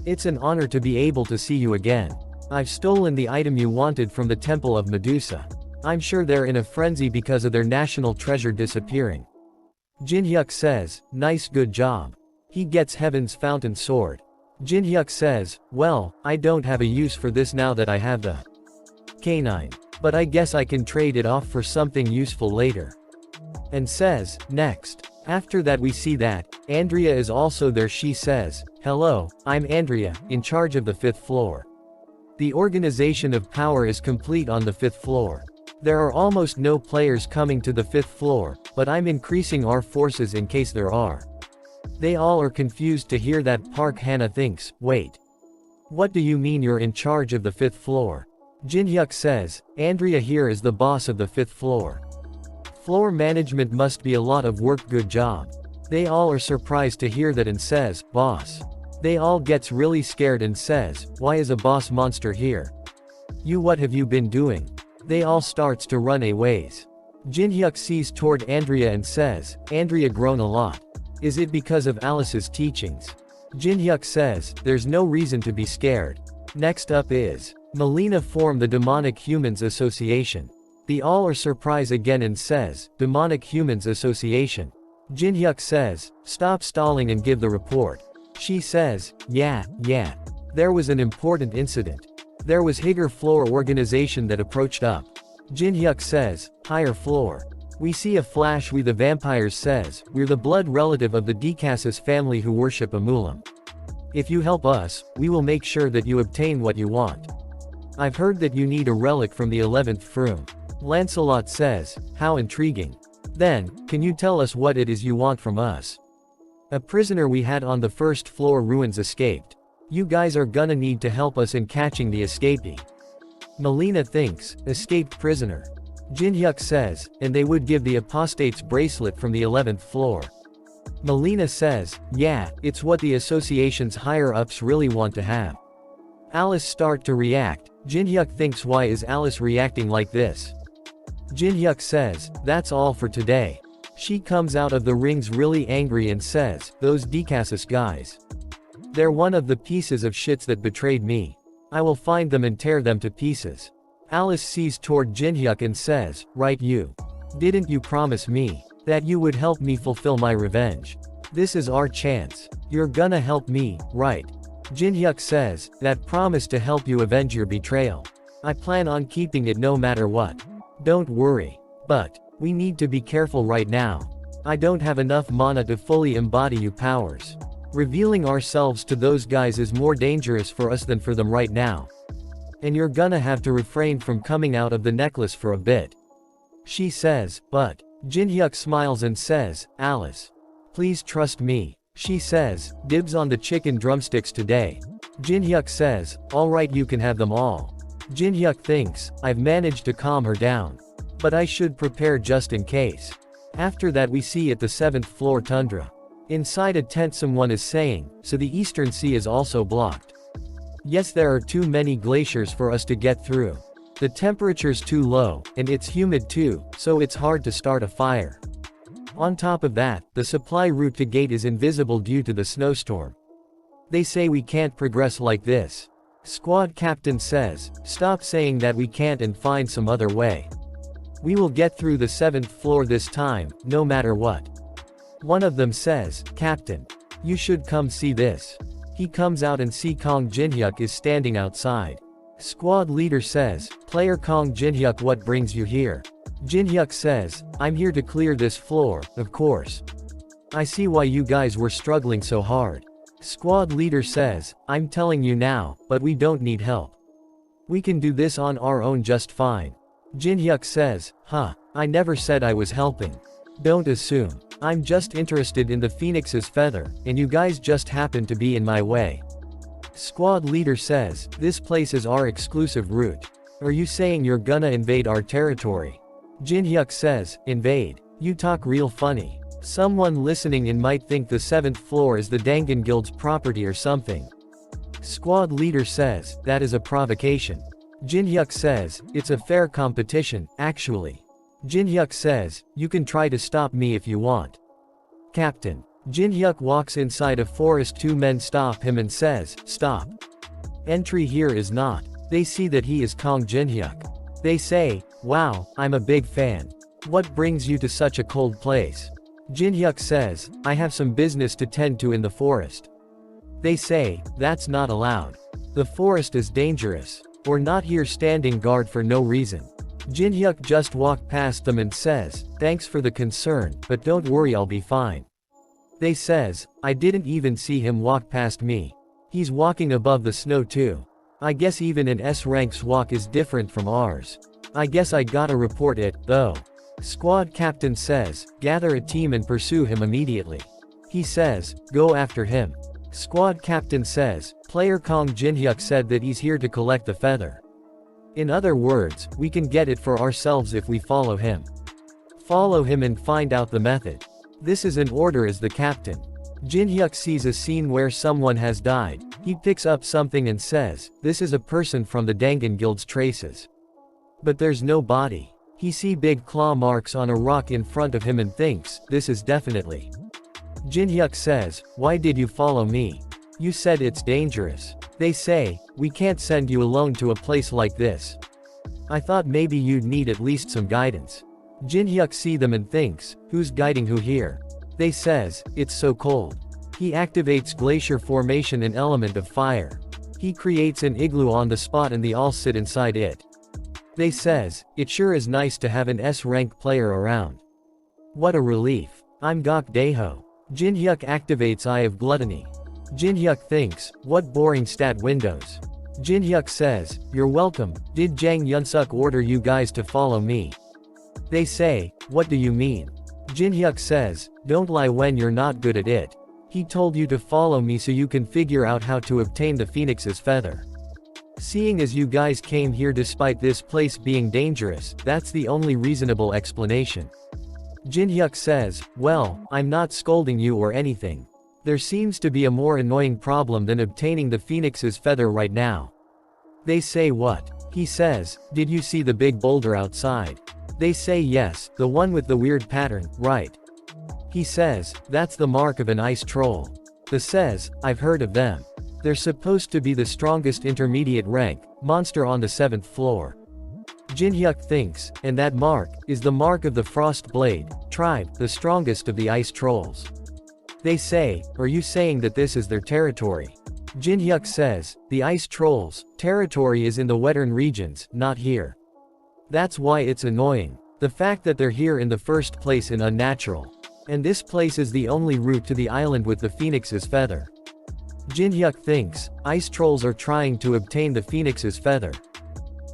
It's an honor to be able to see you again. I've stolen the item you wanted from the Temple of Medusa. I'm sure they're in a frenzy because of their national treasure disappearing. Jin-hyuk says, nice, good job. He gets Heaven's Fountain Sword. Jin-hyuk says, well, I don't have a use for this now that I have the K9. But I guess I can trade it off for something useful later. and says, next. After that we see that, Andrea is also there. She says, hello, I'm Andrea, in charge of the 5th floor. The organization of power is complete on the 5th floor. There are almost no players coming to the 5th floor, but I'm increasing our forces in case there are. They all are confused to hear that. Park Hannah thinks, wait. What do you mean you're in charge of the 5th floor? Jin-hyuk says, Andrea here is the boss of the 5th floor. Floor management must be a lot of work. Good job. They all are surprised to hear that and says, boss. They all gets really scared and says, why is a boss monster here? You, what have you been doing? They all starts to run a ways. Jin-hyuk sees toward Andrea and says, Andrea grown a lot. Is it because of Alice's teachings? Jin-hyuk says, there's no reason to be scared. Next up is, Melina form the Demonic Humans Association. The all are surprised again and says, Demonic Humans Association. Jin-hyuk says, stop stalling and give the report. She says, yeah. There was an important incident. There was higher floor organization that approached up. Jin-hyuk says, higher floor. We see a flash. We the vampires says, we're the blood relative of the Decasus family who worship Amulam. If you help us, we will make sure that you obtain what you want. I've heard that you need a relic from the 11th Froom. Lancelot says, how intriguing. Then, can you tell us what it is you want from us? A prisoner we had on the 1st floor ruins escaped. You guys are gonna need to help us in catching the escapee. Melina thinks, escaped prisoner. Jin-hyuk says, and they would give the apostate's bracelet from the 11th floor. Melina says, yeah, it's what the association's higher-ups really want to have. Alice start to react. Jin-hyuk thinks, why is Alice reacting like this? Jin-hyuk says, that's all for today. She comes out of the rings really angry and says, those Decasus guys. They're one of the pieces of shits that betrayed me. I will find them and tear them to pieces. Alice sees toward Jin-hyuk and says, right, you. Didn't you promise me that you would help me fulfill my revenge? This is our chance. You're gonna help me, right? Jin-hyuk says, that promise to help you avenge your betrayal. I plan on keeping it no matter what. Don't worry. But, we need to be careful right now. I don't have enough mana to fully embody your powers. Revealing ourselves to those guys is more dangerous for us than for them right now. And you're gonna have to refrain from coming out of the necklace for a bit. She says, but. Jin-hyuk smiles and says, Alice. Please trust me. She says, dibs on the chicken drumsticks today. Jin-hyuk says, alright, you can have them all. Jin-hyuk thinks, I've managed to calm her down. But I should prepare just in case. After that we see at the 7th floor tundra. Inside a tent someone is saying, so the Eastern Sea is also blocked. Yes, there are too many glaciers for us to get through. The temperature's too low, and it's humid too, so it's hard to start a fire. On top of that, the supply route to gate is invisible due to the snowstorm. They say we can't progress like this. Squad captain says, stop saying that we can't and find some other way. We will get through the 7th floor this time, no matter what. One of them says, Captain. You should come see this. He comes out and see Kong Jin-hyuk is standing outside. Squad leader says, player Kong Jin-hyuk, what brings you here? Jin-hyuk says, I'm here to clear this floor, of course. I see why you guys were struggling so hard. Squad leader says, I'm telling you now, but we don't need help. We can do this on our own just fine. Jin-hyuk says, I never said I was helping. Don't assume. I'm just interested in the phoenix's feather, and you guys just happen to be in my way. Squad leader says, this place is our exclusive route. Are you saying you're gonna invade our territory? Jin-hyuk says, invade? You talk real funny. Someone listening in might think the 7th floor is the Dangan Guild's property or something. Squad leader says, that is a provocation. Jin-hyuk says, it's a fair competition, actually. Jin-hyuk says, you can try to stop me if you want. Captain. Jin-hyuk walks inside a forest. Two men stop him and says, stop. Entry here is not. They see that he is Kong Jin-hyuk. They say, wow, I'm a big fan. What brings you to such a cold place? Jin-hyuk says, I have some business to tend to in the forest. They say, that's not allowed. The forest is dangerous. We're not here standing guard for no reason. Jinhyuk just walked past them and says, thanks for the concern, but don't worry, I'll be fine. They says, I didn't even see him walk past me. He's walking above the snow too. I guess even an S-rank's walk is different from ours. I guess I gotta report it, though. Squad captain says, gather a team and pursue him immediately. He says, go after him. Squad captain says, player Kong Jinhyuk said that he's here to collect the feather. In other words, we can get it for ourselves if we follow him. Follow him and find out the method. This is an order as the captain. Jinhyuk sees a scene where someone has died. He picks up something and says, this is a person from the Dangan Guild's traces. But there's no body. He sees big claw marks on a rock in front of him and thinks, this is definitely. Jinhyuk says, why did you follow me? You said it's dangerous. They say, we can't send you alone to a place like this. I thought maybe you'd need at least some guidance. Jinhyuk sees them and thinks, who's guiding who here? They says, it's so cold. He activates glacier formation, an element of fire. He creates an igloo on the spot and they all sit inside it. They says, it sure is nice to have an S-rank player around. What a relief. I'm Gok Daeho. Jinhyuk activates Eye of Gluttony. Jinhyuk thinks, what boring stat windows. Jinhyuk says, you're welcome, did Jang Yunsuk order you guys to follow me? They say, what do you mean? Jinhyuk says, don't lie when you're not good at it. He told you to follow me so you can figure out how to obtain the phoenix's feather. Seeing as you guys came here despite this place being dangerous, that's the only reasonable explanation. Jinhyuk says, well, I'm not scolding you or anything. There seems to be a more annoying problem than obtaining the phoenix's feather right now. They say what? He says, did you see the big boulder outside? They say yes, the one with the weird pattern, right? He says, that's the mark of an ice troll. The says, I've heard of them. They're supposed to be the strongest intermediate rank monster on the 7th floor. Jinhyuk thinks, and that mark is the mark of the Frost Blade tribe, the strongest of the ice trolls. They say, are you saying that this is their territory? Jinhyuk says, the ice trolls' territory is in the Western regions, not here. That's why it's annoying. The fact that they're here in the first place is unnatural. And this place is the only route to the island with the phoenix's feather. Jinhyuk thinks, ice trolls are trying to obtain the phoenix's feather.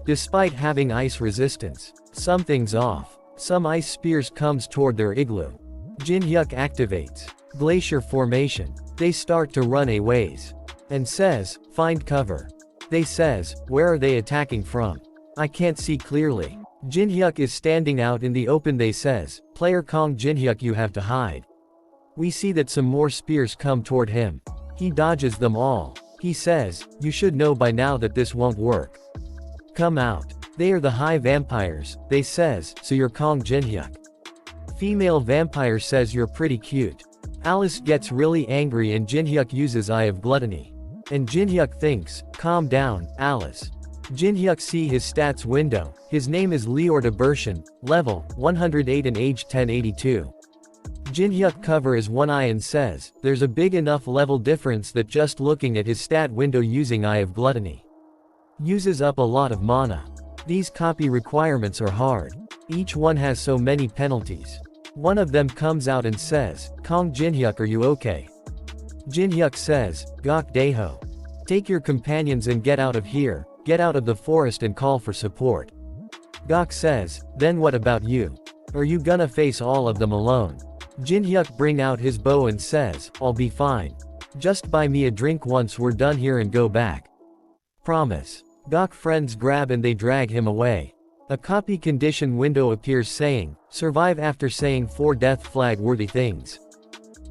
Despite having ice resistance, something's off. Some ice spears comes toward their igloo. Jinhyuk activates glacier formation. They start to run a ways. And says, find cover. They says, where are they attacking from? I can't see clearly. Jinhyuk is standing out in the open. They says, player Kong Jinhyuk, you have to hide. We see that some more spears come toward him. He dodges them all. He says, you should know by now that this won't work. Come out. They are the high vampires. They says, so you're Kong Jinhyuk. Female vampire says you're pretty cute. Alice gets really angry and Jinhyuk uses Eye of Gluttony. And Jinhyuk thinks, calm down, Alice. Jinhyuk see his stats window. His name is Leor de Bershin, level 108 and age 1082. Jinhyuk cover is one eye and says, there's a big enough level difference that just looking at his stat window using Eye of Gluttony uses up a lot of mana. These copy requirements are hard. Each one has so many penalties. One of them comes out and says, Kong Jinhyuk, are you okay? Jinhyuk says, Gok Daeho. Take your companions and get out of here, get out of the forest and call for support. Gok says, then what about you? Are you gonna face all of them alone? Jinhyuk bring out his bow and says, I'll be fine. Just buy me a drink once we're done here and go back. Promise. Gok friends grab and they drag him away. A copy condition window appears saying, survive after saying 4 death flag worthy things.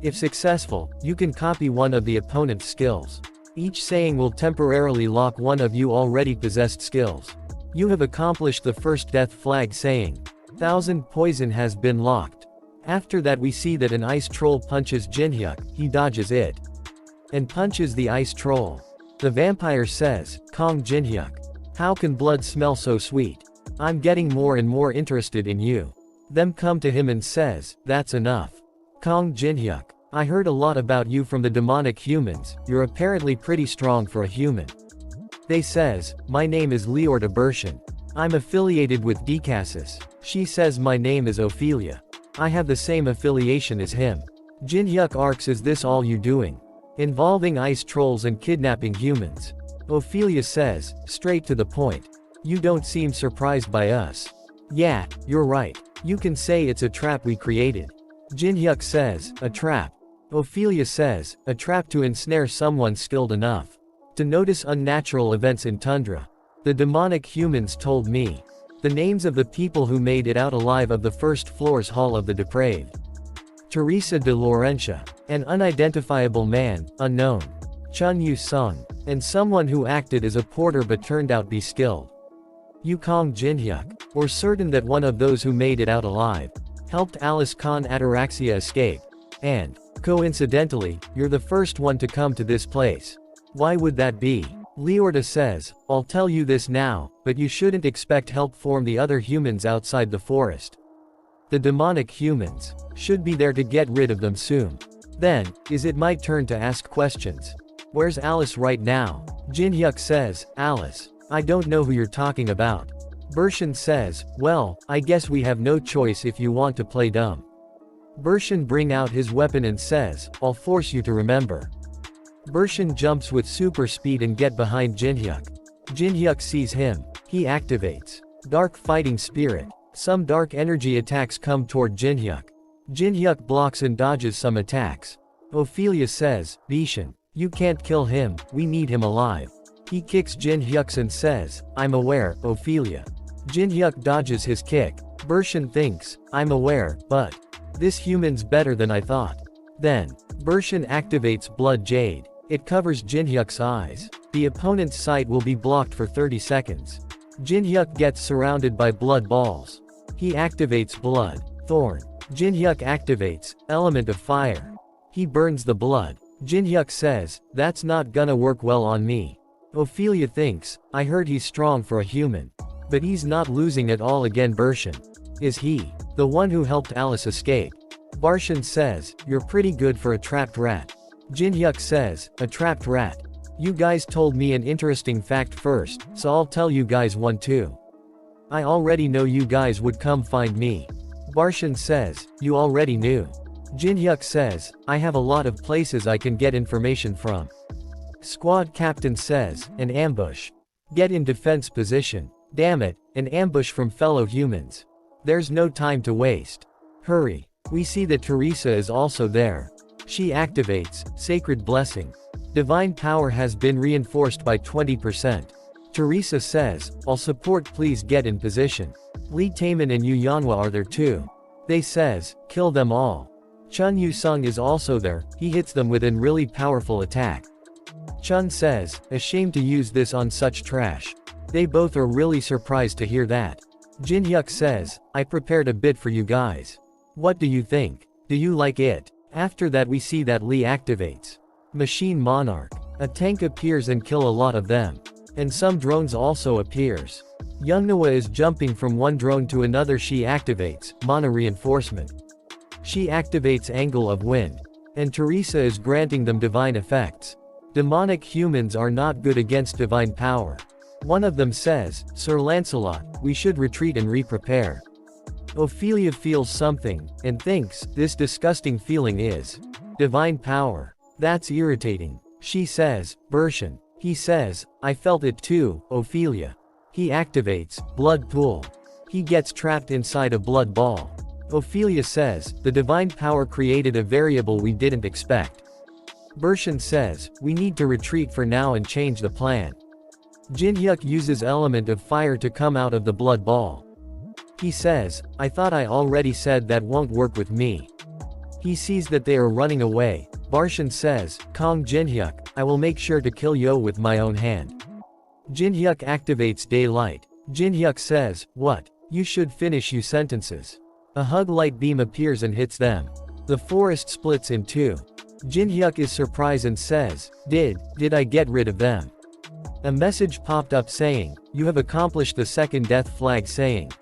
If successful, you can copy one of the opponent's skills. Each saying will temporarily lock one of you already possessed skills. You have accomplished the first death flag saying. 1000 poison has been locked. After that we see that an ice troll punches Jinhyuk, he dodges it. And punches the ice troll. The vampire says, Kong Jinhyuk. How can blood smell so sweet? I'm getting more and more interested in you. Them come to him and says, that's enough. Kong Jinhyuk. I heard a lot about you from the demonic humans, you're apparently pretty strong for a human. They says, my name is Leor de Bershin. I'm affiliated with Decasus. She says my name is Ophelia. I have the same affiliation as him. Jinhyuk asks, is this all you doing? Involving ice trolls and kidnapping humans. Ophelia says, straight to the point. You don't seem surprised by us. Yeah, you're right. You can say it's a trap we created. Jinhyuk says, a trap. Ophelia says, a trap to ensnare someone skilled enough to notice unnatural events in tundra. The demonic humans told me the names of the people who made it out alive of the first floor's Hall of the Depraved. Teresa de Laurentia, an unidentifiable man, unknown. Chun Yu-sung, and someone who acted as a porter but turned out be skilled. Yukong Jinhyuk, or certain that one of those who made it out alive, helped Alice Khan Ataraxia escape. And, coincidentally, you're the first one to come to this place. Why would that be? Leorda says, I'll tell you this now, but you shouldn't expect help from the other humans outside the forest. The demonic humans should be there to get rid of them soon. Then, is it my turn to ask questions? Where's Alice right now? Jinhyuk says, Alice. I don't know who you're talking about. Bershin says, well, I guess we have no choice if you want to play dumb. Bershin brings out his weapon and says, I'll force you to remember. Bershin jumps with super speed and get behind Jinhyuk. Jinhyuk sees him. He activates Dark Fighting Spirit. Some dark energy attacks come toward Jinhyuk. Jinhyuk blocks and dodges some attacks. Ophelia says, Bershin, you can't kill him, we need him alive. He kicks Jinhyuk and says, I'm aware, Ophelia. Jinhyuk dodges his kick. Bershin thinks, I'm aware, but this human's better than I thought. Then, Bershin activates Blood Jade. It covers Jinhyuk's eyes. The opponent's sight will be blocked for 30 seconds. Jinhyuk gets surrounded by blood balls. He activates Blood Thorn. Jinhyuk activates Element of Fire. He burns the blood. Jinhyuk says, that's not gonna work well on me. Ophelia thinks, I heard he's strong for a human. But he's not losing at all again. Bershin. Is he the one who helped Alice escape? Bershin says, you're pretty good for a trapped rat. Jinhyuk says, a trapped rat. You guys told me an interesting fact first, so I'll tell you guys one too. I already know you guys would come find me. Bershin says, you already knew. Jinhyuk says, I have a lot of places I can get information from. Squad captain says, an ambush. Get in defense position. Damn it, an ambush from fellow humans. There's no time to waste. Hurry. We see that Teresa is also there. She activates Sacred Blessing. Divine power has been reinforced by 20%. Teresa says, I'll support, please get in position. Lee Taemin and Yu Yanhua are there too. They says, kill them all. Chun Yu-sung is also there, he hits them with an really powerful attack. Chun says, ashamed to use this on such trash. They both are really surprised to hear that. Jinhyuk says, I prepared a bit for you guys. What do you think? Do you like it? After that we see that Lee activates Machine Monarch. A tank appears and kill a lot of them. And some drones also appears. Youngnua is jumping from one drone to another. She activates Mana Reinforcement. She activates Angle of Wind. And Teresa is granting them divine effects. Demonic humans are not good against divine power. One of them says, Sir Lancelot, we should retreat and re-prepare. Ophelia feels something, and thinks, this disgusting feeling is divine power. That's irritating. She says, Bershin. He says, I felt it too, Ophelia. He activates Blood Pool. He gets trapped inside a blood ball. Ophelia says, the divine power created a variable we didn't expect. Bershin says, we need to retreat for now and change the plan. Jinhyuk uses Element of Fire to come out of the blood ball. He says, I thought I already said that won't work with me. He sees that they are running away. Bershin says, Kong Jinhyuk, I will make sure to kill Yo with my own hand. Jinhyuk activates Daylight. Jinhyuk says, what? You should finish your sentences. A hug light beam appears and hits them. The forest splits in two. Jinhyuk is surprised and says, Did I get rid of them? A message popped up saying, you have accomplished the second death flag saying,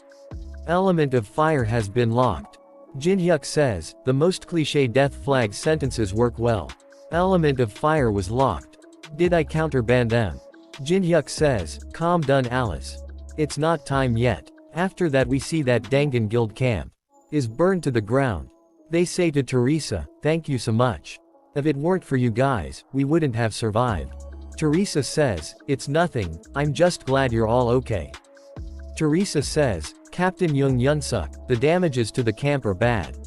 Element of Fire has been locked. Jinhyuk says, the most cliché death flag sentences work well. Element of Fire was locked. Did I counterban them? Jinhyuk says, calm down Alice. It's not time yet. After that we see that Dangan Guild camp is burned to the ground. They say to Teresa, "Thank you so much. If it weren't for you guys, we wouldn't have survived." Teresa says, "It's nothing, I'm just glad you're all okay." Teresa says, "Captain Young Yunsuk, the damages to the camp are bad.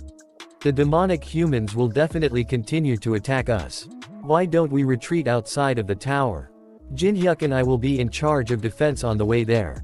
The demonic humans will definitely continue to attack us. Why don't we retreat outside of the tower? Jinhyuk and I will be in charge of defense on the way there."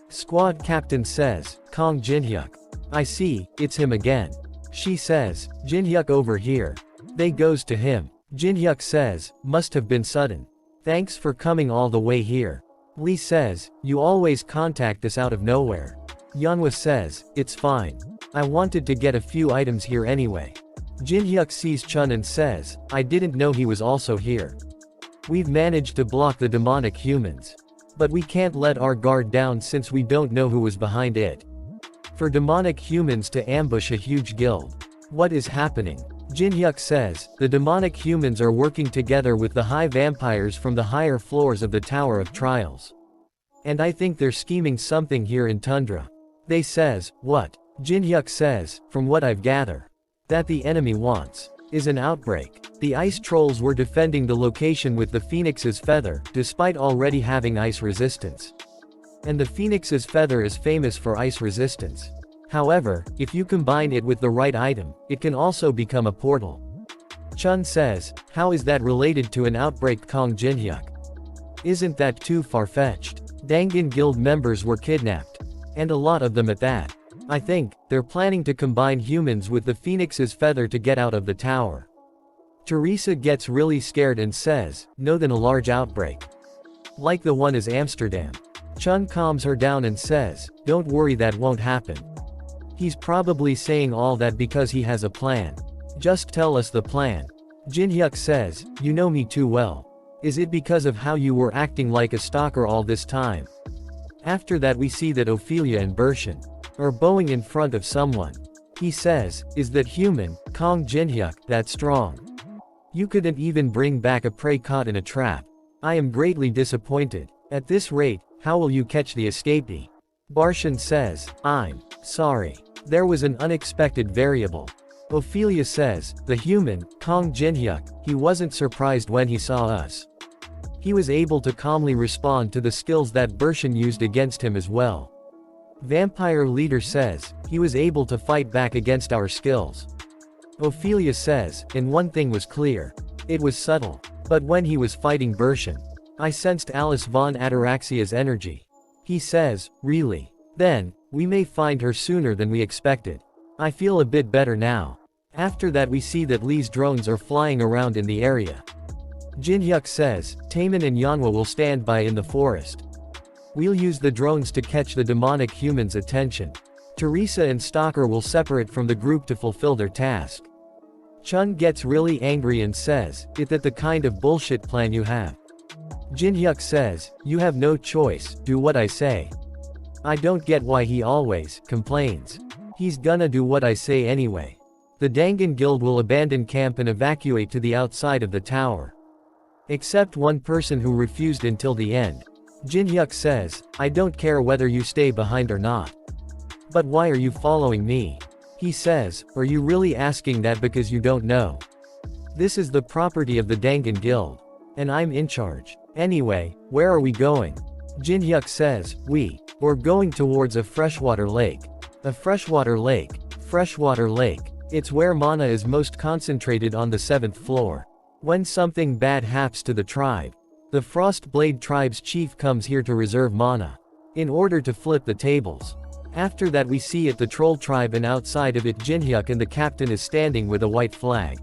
Squad captain says, "Kong Jinhyuk. I see, it's him again." She says, "Jinhyuk over here." They goes to him. Jinhyuk says, "Must have been sudden. Thanks for coming all the way here." Lee says, "You always contact us out of nowhere." Yeonhwa says, "It's fine. I wanted to get a few items here anyway." Jinhyuk sees Chun and says, "I didn't know he was also here. We've managed to block the demonic humans. But we can't let our guard down since we don't know who was behind it. For demonic humans to ambush a huge guild. What is happening?" Jinhyuk says, "The demonic humans are working together with the high vampires from the higher floors of the Tower of Trials. And I think they're scheming something here in Tundra." They says, "What?" Jinhyuk says, "From what I've gathered, that the enemy wants is an outbreak. The ice trolls were defending the location with the Phoenix's feather, despite already having ice resistance. And the Phoenix's feather is famous for ice resistance. However, if you combine it with the right item, it can also become a portal." Chun says, "How is that related to an outbreak, Kong Jinhyuk? Isn't that too far-fetched? Dangan Guild members were kidnapped. And a lot of them at that. I think they're planning to combine humans with the Phoenix's feather to get out of the tower." Teresa gets really scared and says, "No, then a large outbreak. Like the one is Amsterdam." Chun calms her down and says, "Don't worry, that won't happen. He's probably saying all that because he has a plan. Just tell us the plan." Jinhyuk says, "You know me too well. Is it because of how you were acting like a stalker all this time?" After that we see that Ophelia and Bershin are bowing in front of someone. He says, "Is that human, Kong Jinhyuk, that strong? You couldn't even bring back a prey caught in a trap. I am greatly disappointed. At this rate, how will you catch the escapee?" Barshin says, "I'm sorry. There was an unexpected variable." Ophelia says, "The human, Kong Jinhyuk, he wasn't surprised when he saw us. He was able to calmly respond to the skills that Bershin used against him as well." Vampire leader says, "He was able to fight back against our skills." Ophelia says, "And one thing was clear. It was subtle. But when he was fighting Bershin, I sensed Alice von Ataraxia's energy." He says, "Really? Then, we may find her sooner than we expected. I feel a bit better now." After that we see that Lee's drones are flying around in the area. Jinhyuk says, "Taemin and Yeonhwa will stand by in the forest. We'll use the drones to catch the demonic humans' attention. Teresa and Stalker will separate from the group to fulfill their task." Chun gets really angry and says, "Is that the kind of bullshit plan you have?" Jinhyuk says, "You have no choice, do what I say." I don't get why he always complains. He's gonna do what I say anyway. The Dangan Guild will abandon camp and evacuate to the outside of the tower. Except one person who refused until the end. Jinhyuk says, "I don't care whether you stay behind or not. But why are you following me?" He says, "Are you really asking that because you don't know? This is the property of the Dangan Guild. And I'm in charge. Anyway, where are we going?" Jinhyuk says, We're going towards a freshwater lake." A freshwater lake. Freshwater lake. It's where mana is most concentrated on the 7th floor. When something bad happens to the tribe, the Frostblade tribe's chief comes here to reserve mana in order to flip the tables. After that we see it the troll tribe, and outside of it Jinhyuk and the captain is standing with a white flag.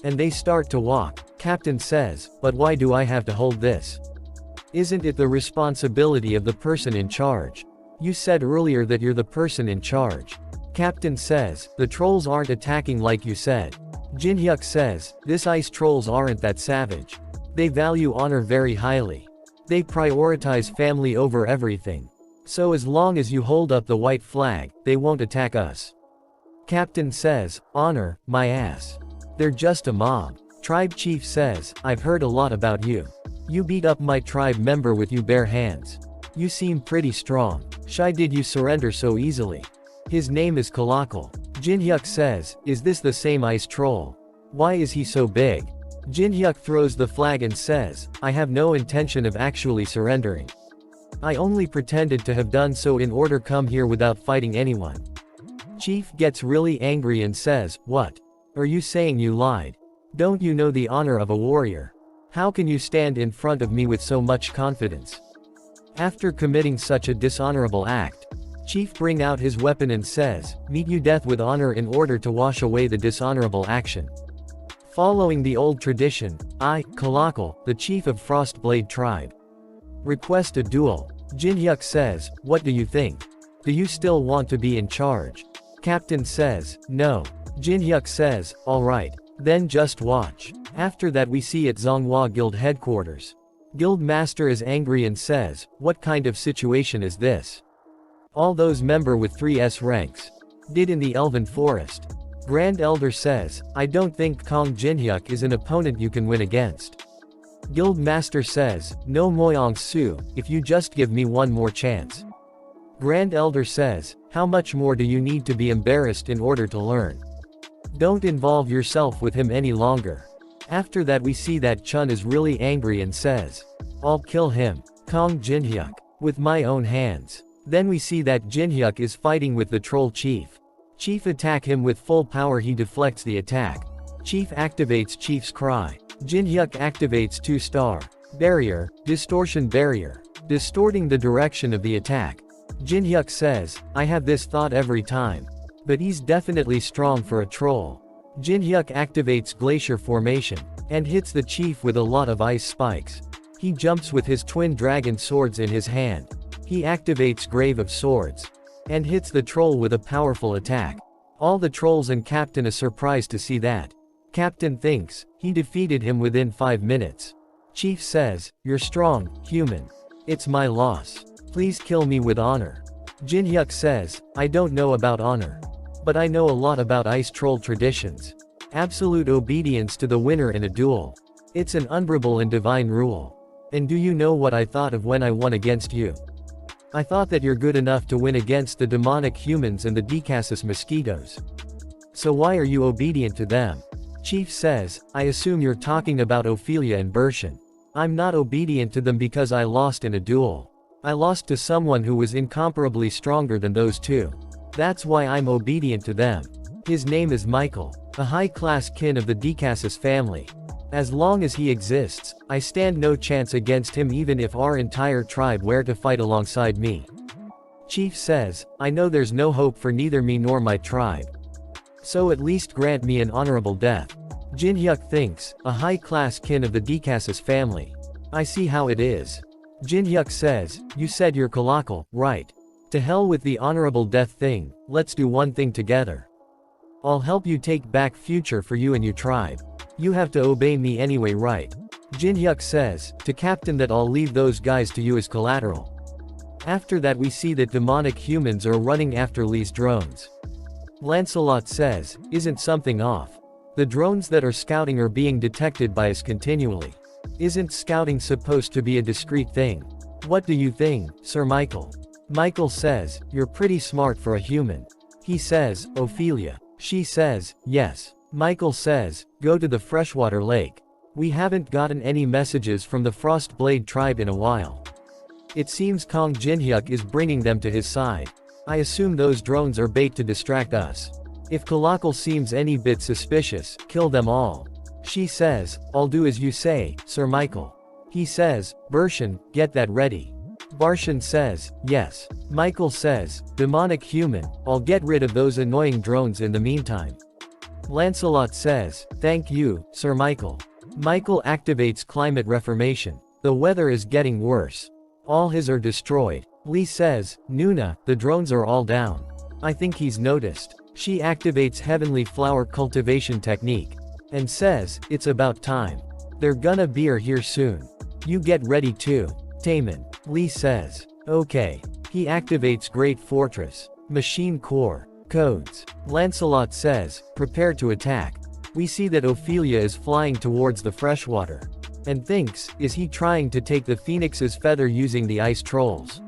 And they start to walk. Captain says, "But why do I have to hold this? Isn't it the responsibility of the person in charge? You said earlier that you're the person in charge." Captain says, "The trolls aren't attacking like you said." Jinhyuk says, "This ice trolls aren't that savage. They value honor very highly. They prioritize family over everything. So as long as you hold up the white flag, they won't attack us." Captain says, "Honor, my ass. They're just a mob." Tribe chief says, "I've heard a lot about you. You beat up my tribe member with your bare hands. You seem pretty strong. Why did you surrender so easily? His name is Colocal. Jinhyuk says, is this the same ice troll? Why is he so big? Jinhyuk throws the flag and says, I have no intention of actually surrendering. I only pretended to have done so in order to come here without fighting anyone. Chief gets really angry and says, what? Are you saying you lied? Don't you know the honor of a warrior? How can you stand in front of me with so much confidence? After committing such a dishonorable act, Chief brings out his weapon and says, meet you death with honor in order to wash away the dishonorable action. Following the old tradition, I, Colocal, the chief of Frostblade tribe, request a duel. Jinhyuk says, what do you think? Do you still want to be in charge? Captain says, no. Jinhyuk says, alright. Then just watch. After that we see at Zonghua Guild headquarters. Guild Master is angry and says, what kind of situation is this? All those member with 3S ranks did in the Elven Forest. Grand Elder says, I don't think Kong Jinhyuk is an opponent you can win against. Guild Master says, no Moyong Su, if you just give me one more chance. Grand Elder says, how much more do you need to be embarrassed in order to learn? Don't involve yourself with him any longer. After that we see that Chun is really angry and says, I'll kill him, Kong Jinhyuk, with my own hands. Then we see that Jinhyuk is fighting with the troll chief. Chief attack him with full power, he deflects the attack. Chief activates Chief's cry. Jinhyuk activates 2-star barrier, distortion barrier, distorting the direction of the attack. Jinhyuk says, I have this thought every time. But he's definitely strong for a troll. Jinhyuk activates glacier formation, and hits the chief with a lot of ice spikes. He jumps with his twin dragon swords in his hand. He activates Grave of Swords, and hits the troll with a powerful attack. All the trolls and Captain is surprised to see that. Captain thinks, he defeated him within 5 minutes. Chief says, you're strong, human. It's my loss. Please kill me with honor. Jinhyuk says, I don't know about honor. But I know a lot about ice troll traditions. Absolute obedience to the winner in a duel. It's an unbreakable and divine rule. And do you know what I thought of when I won against you? I thought that you're good enough to win against the demonic humans and the Decasus mosquitoes. So why are you obedient to them? Chief says, I assume you're talking about Ophelia and Bershin. I'm not obedient to them because I lost in a duel. I lost to someone who was incomparably stronger than those two. That's why I'm obedient to them. His name is Michael, a high-class kin of the Decasus family. As long as he exists, I stand no chance against him even if our entire tribe were to fight alongside me. Chief says, I know there's no hope for neither me nor my tribe. So at least grant me an honorable death. Jinhyuk thinks, a high-class kin of the Decasus family. I see how it is. Jinhyuk says, you said you're Colocal, right? To hell with the honorable death thing, let's do one thing together. I'll help you take back future for you and your tribe. You have to obey me anyway, right? Jinhyuk says, to Captain, that I'll leave those guys to you as collateral. After that we see that demonic humans are running after Lee's drones. Lancelot says, isn't something off? The drones that are scouting are being detected by us continually. Isn't scouting supposed to be a discreet thing? What do you think, Sir Michael? Michael says, you're pretty smart for a human. He says, Ophelia. She says, yes. Michael says, go to the freshwater lake. We haven't gotten any messages from the Frostblade tribe in a while. It seems Kong Jinhyuk is bringing them to his side. I assume those drones are bait to distract us. If Colocal seems any bit suspicious, kill them all. She says, I'll do as you say, Sir Michael. He says, Bershin, get that ready. Barshin says, yes. Michael says, demonic human, I'll get rid of those annoying drones in the meantime. Lancelot says, thank you, Sir Michael. Michael activates climate reformation. The weather is getting worse. All his are destroyed. Lee says, Nuna, the drones are all down. I think he's noticed. She activates heavenly flower cultivation technique. And says, it's about time. They're gonna be here soon. You get ready too. Taemin. Lee says, okay. He activates Great Fortress. Machine Core. Codes. Lancelot says, prepare to attack. We see that Ophelia is flying towards the freshwater. And thinks, is he trying to take the phoenix's feather using the ice trolls?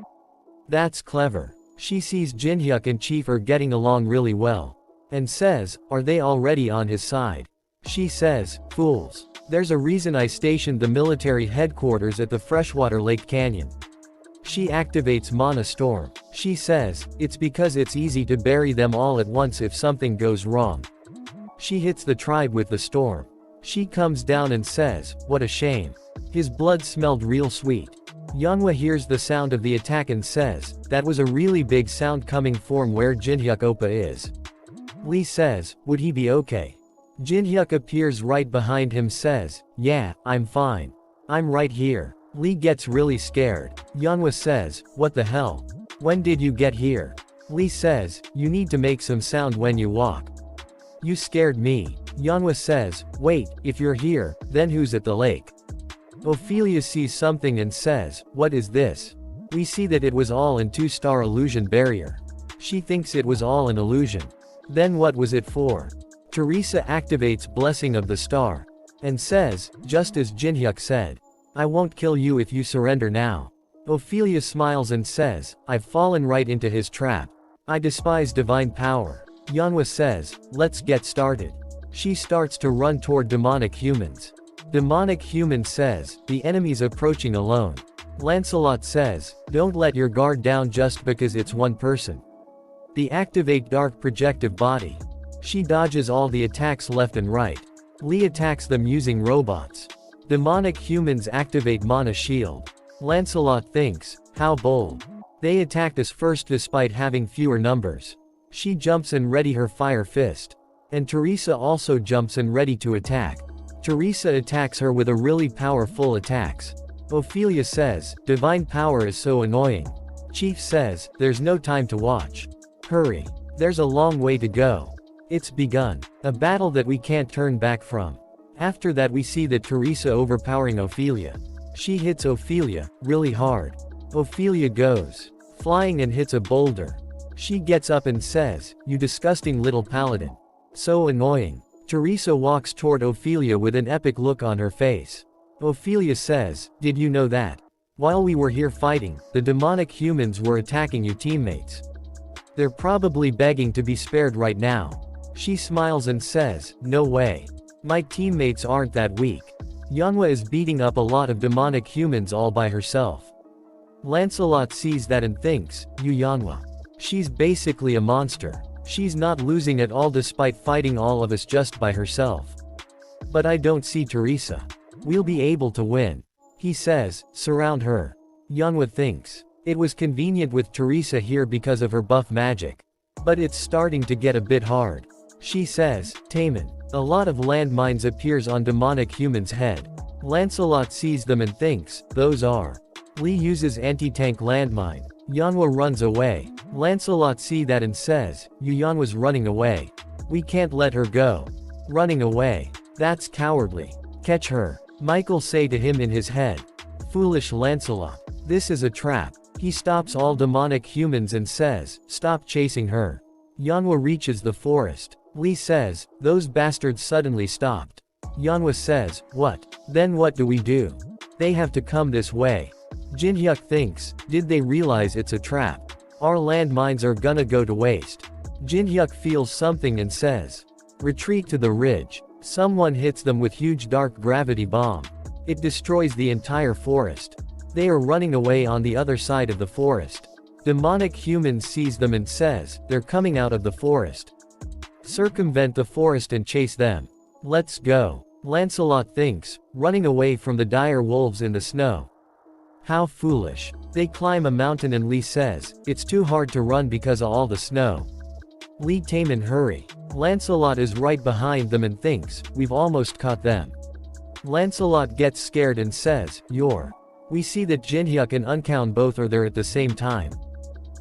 That's clever. She sees Jinhyuk and Chief are getting along really well. And says, are they already on his side? She says, fools. There's a reason I stationed the military headquarters at the freshwater lake canyon. She activates Mana Storm. She says, it's because it's easy to bury them all at once if something goes wrong. She hits the tribe with the storm. She comes down and says, what a shame. His blood smelled real sweet. Yeonhwa hears the sound of the attack and says, that was a really big sound coming from where Jinhyuk Oppa is. Lee says, would he be okay? Jinhyuk appears right behind him says, yeah, I'm fine. I'm right here. Lee gets really scared. Yeonhwa says, what the hell? When did you get here? Lee says, you need to make some sound when you walk. You scared me. Yeonhwa says, wait, if you're here, then who's at the lake? Ophelia sees something and says, what is this? We see that it was all in two-star illusion barrier. She thinks it was all an illusion. Then what was it for? Teresa activates Blessing of the Star. And says, just as Jinhyuk said. I won't kill you if you surrender now. Ophelia smiles and says, I've fallen right into his trap. I despise divine power. Yeonhwa says, let's get started. She starts to run toward demonic humans. Demonic human says, the enemy's approaching alone. Lancelot says, don't let your guard down just because it's one person. They activate dark projective body. She dodges all the attacks left and right. Lee attacks them using robots. Demonic humans activate Mana Shield. Lancelot thinks, how bold. They attacked us first despite having fewer numbers. She jumps and ready her fire fist. And Teresa also jumps and ready to attack. Teresa attacks her with a really powerful attacks. Ophelia says, divine power is so annoying. Chief says, there's no time to watch. Hurry. There's a long way to go. It's begun. A battle that we can't turn back from. After that we see that Teresa overpowering Ophelia. She hits Ophelia, really hard. Ophelia goes flying and hits a boulder. She gets up and says, you disgusting little paladin. So annoying. Teresa walks toward Ophelia with an epic look on her face. Ophelia says, did you know that? While we were here fighting, the demonic humans were attacking your teammates. They're probably begging to be spared right now. She smiles and says, no way. My teammates aren't that weak. Yeonhwa is beating up a lot of demonic humans all by herself. Lancelot sees that and thinks, you Yeonhwa. She's basically a monster. She's not losing at all despite fighting all of us just by herself. But I don't see Teresa. We'll be able to win. He says, surround her. Yeonhwa thinks. It was convenient with Teresa here because of her buff magic. But it's starting to get a bit hard. She says, Taemin. A lot of landmines appears on demonic human's head. Lancelot sees them and thinks, those are. Lee uses anti-tank landmine. Yeonhwa runs away. Lancelot see that and says, Yeonhwa's running away. We can't let her go. Running away. That's cowardly. Catch her. Michael say to him in his head. Foolish Lancelot. This is a trap. He stops all demonic humans and says, stop chasing her. Yeonhwa reaches the forest. Lee says, those bastards suddenly stopped. Yeonhwa says, what? Then what do we do? They have to come this way. Jinhyuk thinks, did they realize it's a trap? Our landmines are gonna go to waste. Jinhyuk feels something and says, retreat to the ridge. Someone hits them with huge dark gravity bomb. It destroys the entire forest. They are running away on the other side of the forest. Demonic humans sees them and says, they're coming out of the forest. Circumvent the forest and chase them. Let's go. Lancelot thinks, running away from the dire wolves in the snow. How foolish. They climb a mountain and Lee says, it's too hard to run because of all the snow. Lee Taemin hurry. Lancelot is right behind them and thinks, we've almost caught them. Lancelot gets scared and says, you're. We see that Jinhyuk and Unkown both are there at the same time.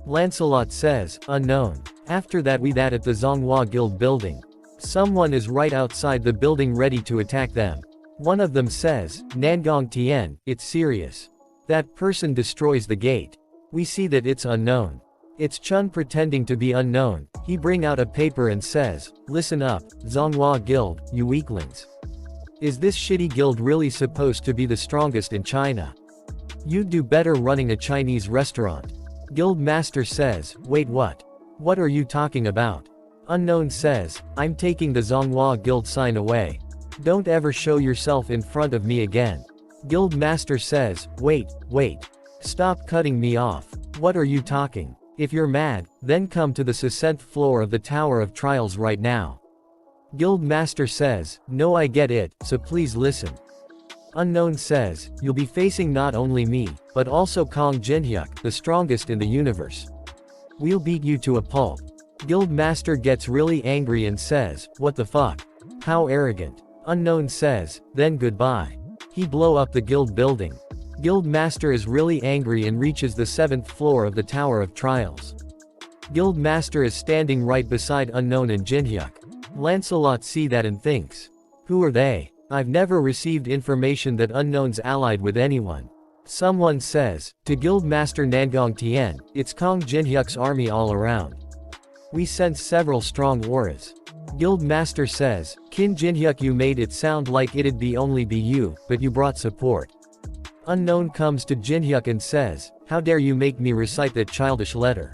Lancelot says, unknown. After that we that at the Zonghua Guild building. Someone is right outside the building ready to attack them. One of them says, Nangong Tien, it's serious. That person destroys the gate. We see that it's unknown. It's Chun pretending to be unknown. He bring out a paper and says, listen up, Zonghua Guild, you weaklings. Is this shitty guild really supposed to be the strongest in China? You'd do better running a Chinese restaurant. Guild Master says, wait what? What are you talking about? Unknown says, I'm taking the Zonghua Guild sign away. Don't ever show yourself in front of me again. Guild Master says, wait. Stop cutting me off. What are you talking? If you're mad, then come to the 7th floor of the Tower of Trials right now. Guild Master says, no, I get it, so please listen. Unknown says, you'll be facing not only me, but also Kong Jinhyuk, the strongest in the universe. We'll beat you to a pulp. Guild Master gets really angry and says, what the fuck? How arrogant. Unknown says, then goodbye. He blow up the guild building. Guild Master is really angry and reaches the 7th floor of the Tower of Trials. Guild Master is standing right beside Unknown and Jinhyuk. Lancelot see that and thinks, who are they? I've never received information that Unknown's allied with anyone. Someone says, to Guild Master Nangong Tien, it's Kong Jinhyuk's army all around. We sense several strong auras. Guild Master says, Kin Jinhyuk, you made it sound like it'd only be you, but you brought support. Unknown comes to Jinhyuk and says, how dare you make me recite that childish letter?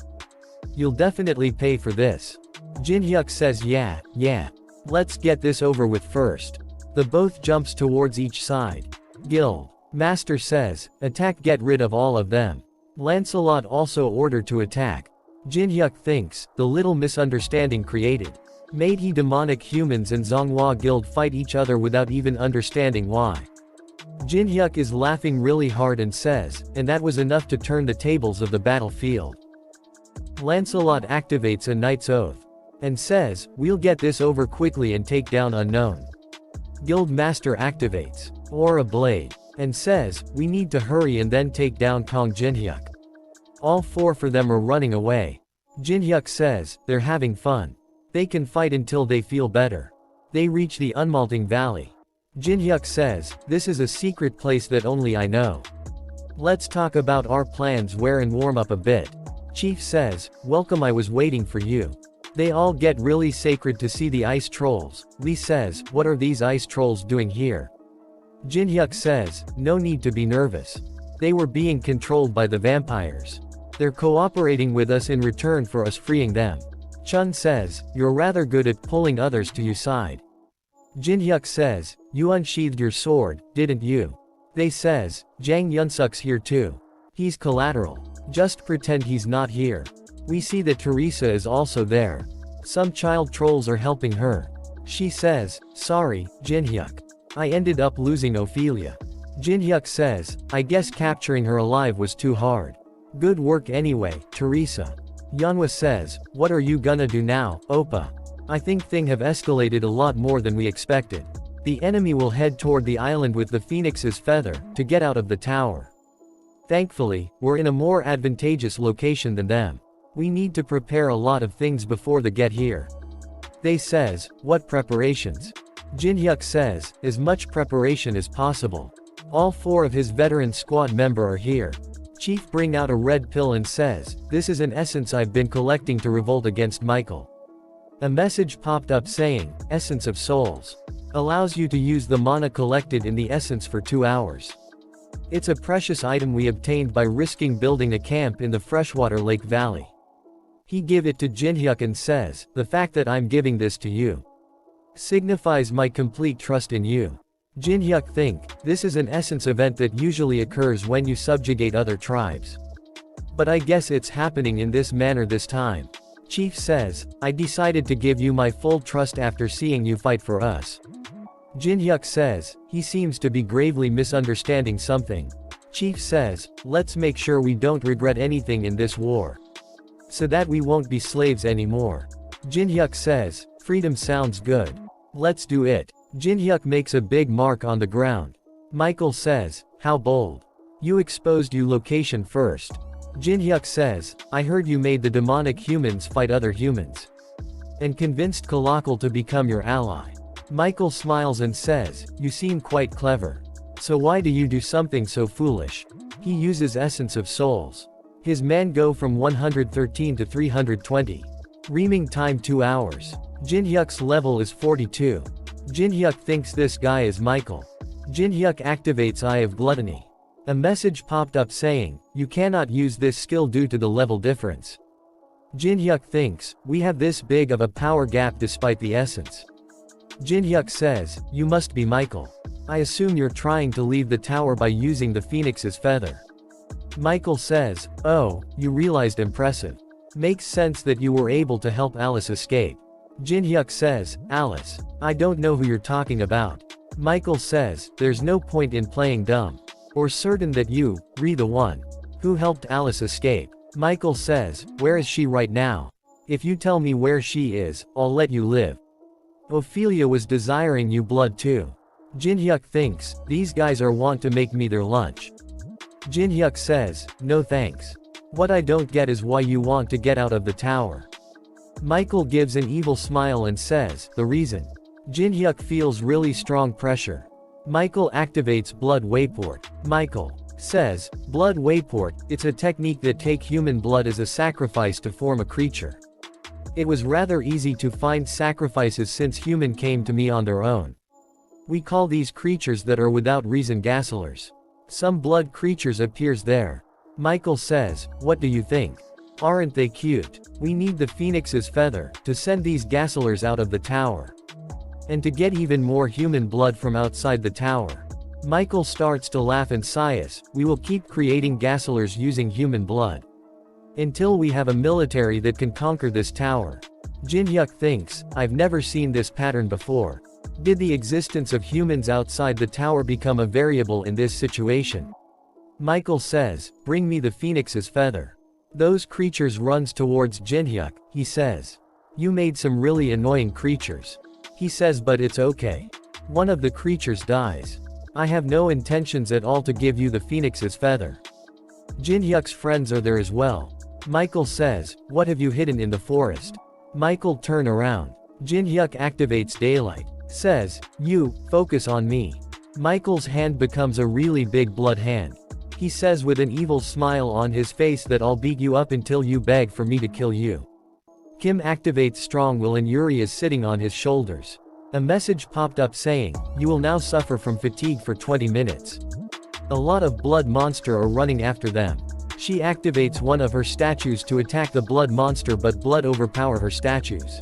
You'll definitely pay for this. Jinhyuk says yeah. Let's get this over with first. The both jumps towards each side. Guild Master says, attack, get rid of all of them. Lancelot also ordered to attack. Jinhyuk thinks, the little misunderstanding created made he demonic humans and Zonghua Guild fight each other without even understanding why. Jinhyuk is laughing really hard and says, and that was enough to turn the tables of the battlefield. Lancelot activates a Knight's Oath and says, we'll get this over quickly and take down Unknown. Guild Master activates Aura Blade and says, we need to hurry and then take down Kong Jinhyuk. All 4 of them are running away. Jinhyuk says, they're having fun. They can fight until they feel better. They reach the Unmalting Valley. Jinhyuk says, this is a secret place that only I know. Let's talk about our plans where and warm up a bit. Chief says, welcome, I was waiting for you. They all get really sacred to see the ice trolls. Lee says, what are these ice trolls doing here? Jinhyuk says, no need to be nervous. They were being controlled by the vampires. They're cooperating with us in return for us freeing them. Chun says, you're rather good at pulling others to your side. Jinhyuk says, you unsheathed your sword, didn't you? They says, Jang Yunsuk's here too. He's collateral. Just pretend he's not here. We see that Teresa is also there. Some child trolls are helping her. She says, sorry, Jinhyuk. I ended up losing Ophelia. Jinhyuk says, I guess capturing her alive was too hard. Good work anyway, Teresa. Yanhua says, what are you gonna do now, Oppa? I think things have escalated a lot more than we expected. The enemy will head toward the island with the Phoenix's feather, to get out of the tower. Thankfully, we're in a more advantageous location than them. We need to prepare a lot of things before they get here. They says, what preparations? Jinhyuk says, as much preparation as possible. All 4 of his veteran squad member are here. Chief bring out a red pill and says, this is an essence I've been collecting to revolt against Michael. A message popped up saying, Essence of Souls. Allows you to use the mana collected in the essence for 2 hours. It's a precious item we obtained by risking building a camp in the freshwater lake valley. He give it to Jinhyuk and says, the fact that I'm giving this to you signifies my complete trust in you. Jinhyuk think, this is an essence event that usually occurs when you subjugate other tribes. But I guess it's happening in this manner this time. Chief says, I decided to give you my full trust after seeing you fight for us. Jinhyuk says, he seems to be gravely misunderstanding something. Chief says, let's make sure we don't regret anything in this war. So that we won't be slaves anymore. Jinhyuk says, freedom sounds good. Let's do it. Jinhyuk makes a big mark on the ground. Michael says, how bold. You exposed your location first. Jinhyuk says, I heard you made the demonic humans fight other humans. And convinced Kalakal to become your ally. Michael smiles and says, you seem quite clever. So why do you do something so foolish? He uses Essence of Souls. His men go from 113 to 320. Reaming time 2 hours. Jinhyuk's level is 42. Jinhyuk thinks this guy is Michael. Jinhyuk activates Eye of Gluttony. A message popped up saying, "You cannot use this skill due to the level difference." Jin-hyuk thinks, "We have this big of a power gap despite the essence." Jin-hyuk says, "You must be Michael. I assume you're trying to leave the tower by using the phoenix's feather." Michael says, "Oh, you realized, impressive. Makes sense that you were able to help Alice escape." Jin-hyuk says, "Alice? I don't know who you're talking about." Michael says, "There's no point in playing dumb. Or certain that you, re the one who helped Alice escape." Michael says, "Where is she right now? If you tell me where she is, I'll let you live." Ophelia was desiring you blood too. Jin-hyuk thinks, "These guys are want to make me their lunch." Jin-hyuk says, "No thanks. What I don't get is why you want to get out of the tower." Michael gives an evil smile and says, "The reason." Jin-hyuk feels really strong pressure. Michael activates blood wayport. Michael says, "Blood wayport, it's a technique that take human blood as a sacrifice to form a creature. It was rather easy to find sacrifices since human came to me on their own. We call these creatures that are without reason gasolers. Some blood creatures appears there." Michael says, "What do you think? Aren't they cute? We need the phoenix's feather to send these gasolers out of the tower. And to get even more human blood from outside the tower." Michael starts to laugh and sighs, "We will keep creating gasolers using human blood. Until we have a military that can conquer this tower." Jin-hyuk thinks, "I've never seen this pattern before. Did the existence of humans outside the tower become a variable in this situation?" Michael says, "Bring me the phoenix's feather." Those creatures runs towards Jin-hyuk. He says, "You made some really annoying creatures." He says, "But it's okay. One of the creatures dies. I have no intentions at all to give you the phoenix's feather." Jin-hyuk's friends are there as well. Michael says, "What have you hidden in the forest?" Michael turn around. Jin-hyuk activates daylight. Says, "You, focus on me." Michael's hand becomes a really big blood hand. He says with an evil smile on his face that I'll beat you up until you beg for me to kill you. Kim activates strong will and Yuri is sitting on his shoulders. A message popped up saying, "You will now suffer from fatigue for 20 minutes. A lot of blood monster are running after them." She activates one of her statues to attack the blood monster, but blood overpower her statues.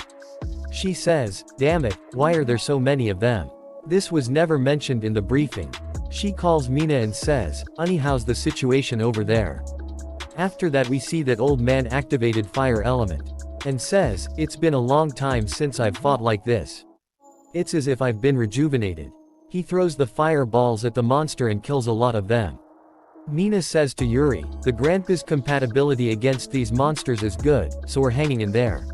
She says, "Damn it, why are there so many of them? This was never mentioned in the briefing." She calls Mina and says, "Honey, how's the situation over there?" After that we see that old man activated fire element. And says, "It's been a long time since I've fought like this. It's as if I've been rejuvenated." He throws the fireballs at the monster and kills a lot of them. Mina says to Yuri, "The grandpa's compatibility against these monsters is good, so we're hanging in there.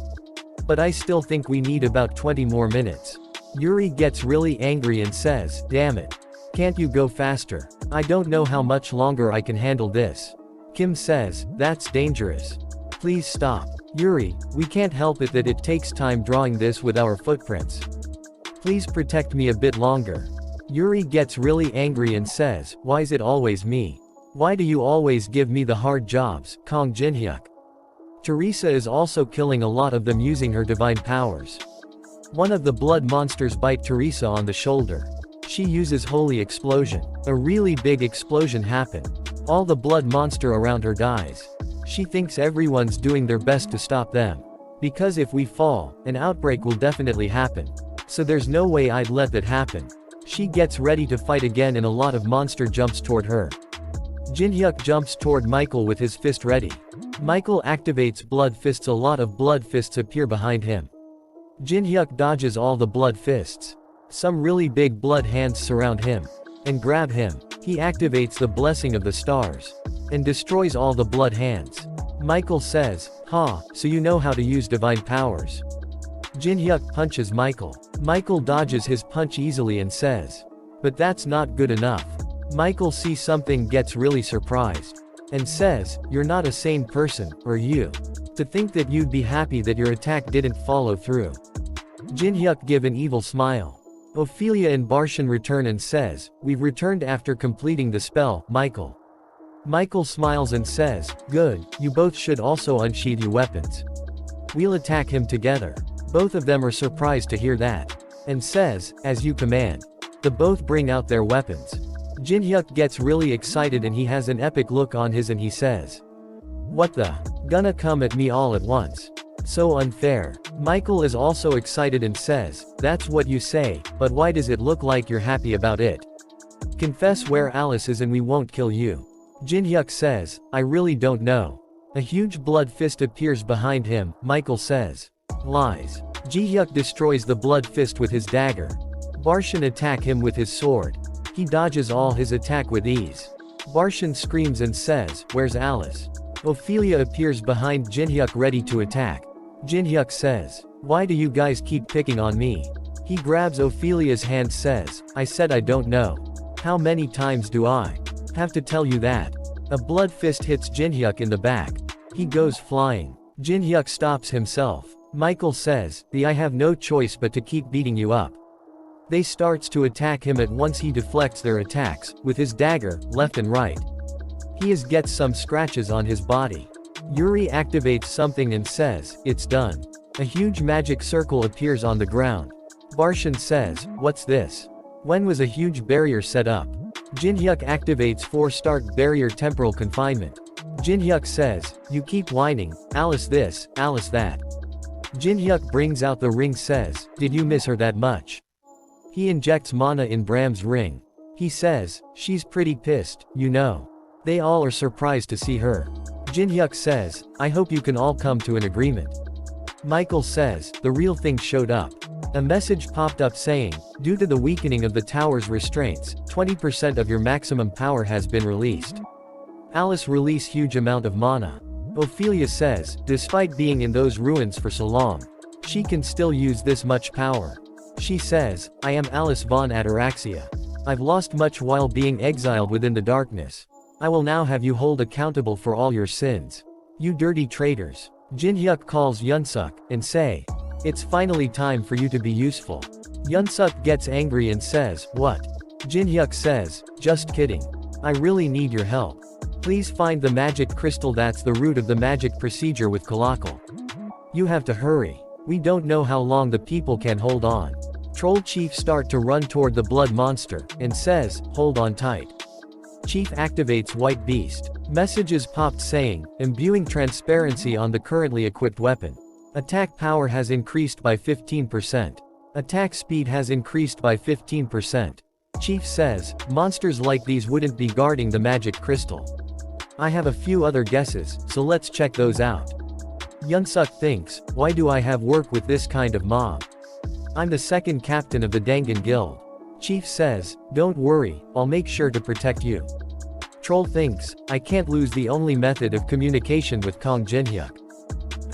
But I still think we need about 20 more minutes." Yuri gets really angry and says, "Damn it. Can't you go faster? I don't know how much longer I can handle this." Kim says, "That's dangerous. Please stop." Yuri, "We can't help it that it takes time drawing this with our footprints. Please protect me a bit longer." Yuri gets really angry and says, "Why is it always me? Why do you always give me the hard jobs, Kong Jin-hyuk?" Teresa is also killing a lot of them using her divine powers. One of the blood monsters bite Teresa on the shoulder. She uses holy explosion. A really big explosion happened. All the blood monster around her dies. She thinks everyone's doing their best to stop them. Because if we fall, an outbreak will definitely happen. So there's no way I'd let that happen. She gets ready to fight again and a lot of monster jumps toward her. Jin-hyuk jumps toward Michael with his fist ready. Michael activates blood fists. A lot of blood fists appear behind him. Jin-hyuk dodges all the blood fists. Some really big blood hands surround him and grab him. He activates the blessing of the stars and destroys all the blood hands. Michael says, "Ha, so you know how to use divine powers." Jin-hyuk punches Michael. Michael dodges his punch easily and says, "But that's not good enough." Michael sees something, gets really surprised and says, "You're not a sane person, are you? To think that you'd be happy that your attack didn't follow through." Jin-hyuk give an evil smile. Ophelia and Barshan return and says, "We've returned after completing the spell, Michael." Michael smiles and says, "Good, you both should also unsheath your weapons. We'll attack him together." Both of them are surprised to hear that and says, "As you command." The both bring out their weapons. Jinhyuk gets really excited and he has an epic look on his and he says, "What the? Gonna come at me all at once? So unfair." Michael is also excited and says, "That's what you say, but why does it look like you're happy about it? Confess where Alice is and we won't kill you." Jinhyuk says, "I really don't know." A huge blood fist appears behind him. Michael says, "Lies." Jihyuk destroys the blood fist with his dagger. Barshan attack him with his sword. He dodges all his attack with ease. Barshan screams and says, "Where's Alice?" Ophelia appears behind Jinhyuk ready to attack. Jinhyuk says, "Why do you guys keep picking on me?" He grabs Ophelia's hand says, "I said I don't know. How many times do I have to tell you that?" A blood fist hits Jinhyuk in the back. He goes flying. Jinhyuk stops himself. Michael says, I have no choice but to keep beating you up." They starts to attack him at once. He deflects their attacks, with his dagger, left and right. He gets some scratches on his body. Yuri activates something and says, "It's done." A huge magic circle appears on the ground. Barshan says, "What's this? When was a huge barrier set up?" Jinhyuk activates 4-star barrier temporal confinement. Jinhyuk says, "You keep whining, Alice this, Alice that." Jinhyuk brings out the ring says, "Did you miss her that much?" He injects mana in Bram's ring. He says, "She's pretty pissed, you know." They all are surprised to see her. Jinhyuk says, "I hope you can all come to an agreement." Michael says, "The real thing showed up." A message popped up saying, "Due to the weakening of the tower's restraints, 20% of your maximum power has been released." Alice release huge amount of mana. Ophelia says, despite being in those ruins for so long, she can still use this much power. She says, "I am Alice von Ataraxia. I've lost much while being exiled within the darkness. I will now have you hold accountable for all your sins. You dirty traitors." Jinhyuk calls Yunsuk, and say, "It's finally time for you to be useful." Yunsuk gets angry and says, "What?" Jinhyuk says, "Just kidding. I really need your help. Please find the magic crystal that's the root of the magic procedure with Kalakal. You have to hurry. We don't know how long the people can hold on." Troll Chief start to run toward the blood monster, and says, "Hold on tight." Chief activates White Beast. Messages popped saying, imbuing transparency on the currently equipped weapon. Attack power has increased by 15%. Attack speed has increased by 15%. Chief says, monsters like these wouldn't be guarding the magic crystal. I have a few other guesses, so let's check those out. Yunsuk thinks, why do I have work with this kind of mob? I'm the second captain of the Dangan Guild. Chief says, don't worry, I'll make sure to protect you. Troll thinks, I can't lose the only method of communication with Kong Jinhyuk.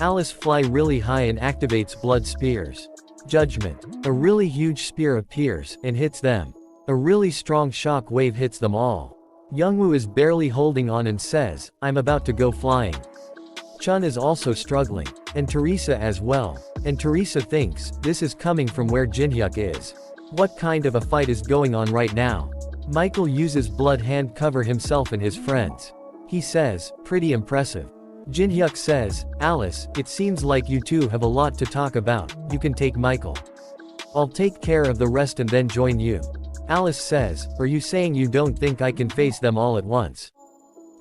Alice fly really high and activates blood spears. Judgment. A really huge spear appears, and hits them. A really strong shock wave hits them all. Youngwoo is barely holding on and says, I'm about to go flying. Chun is also struggling, and Teresa as well, and Teresa thinks, this is coming from where Jinhyuk is. What kind of a fight is going on right now? Michael uses blood hand cover himself and his friends. He says, pretty impressive. Jinhyuk says, Alice, it seems like you two have a lot to talk about, you can take Michael. I'll take care of the rest and then join you. Alice says, are you saying you don't think I can face them all at once?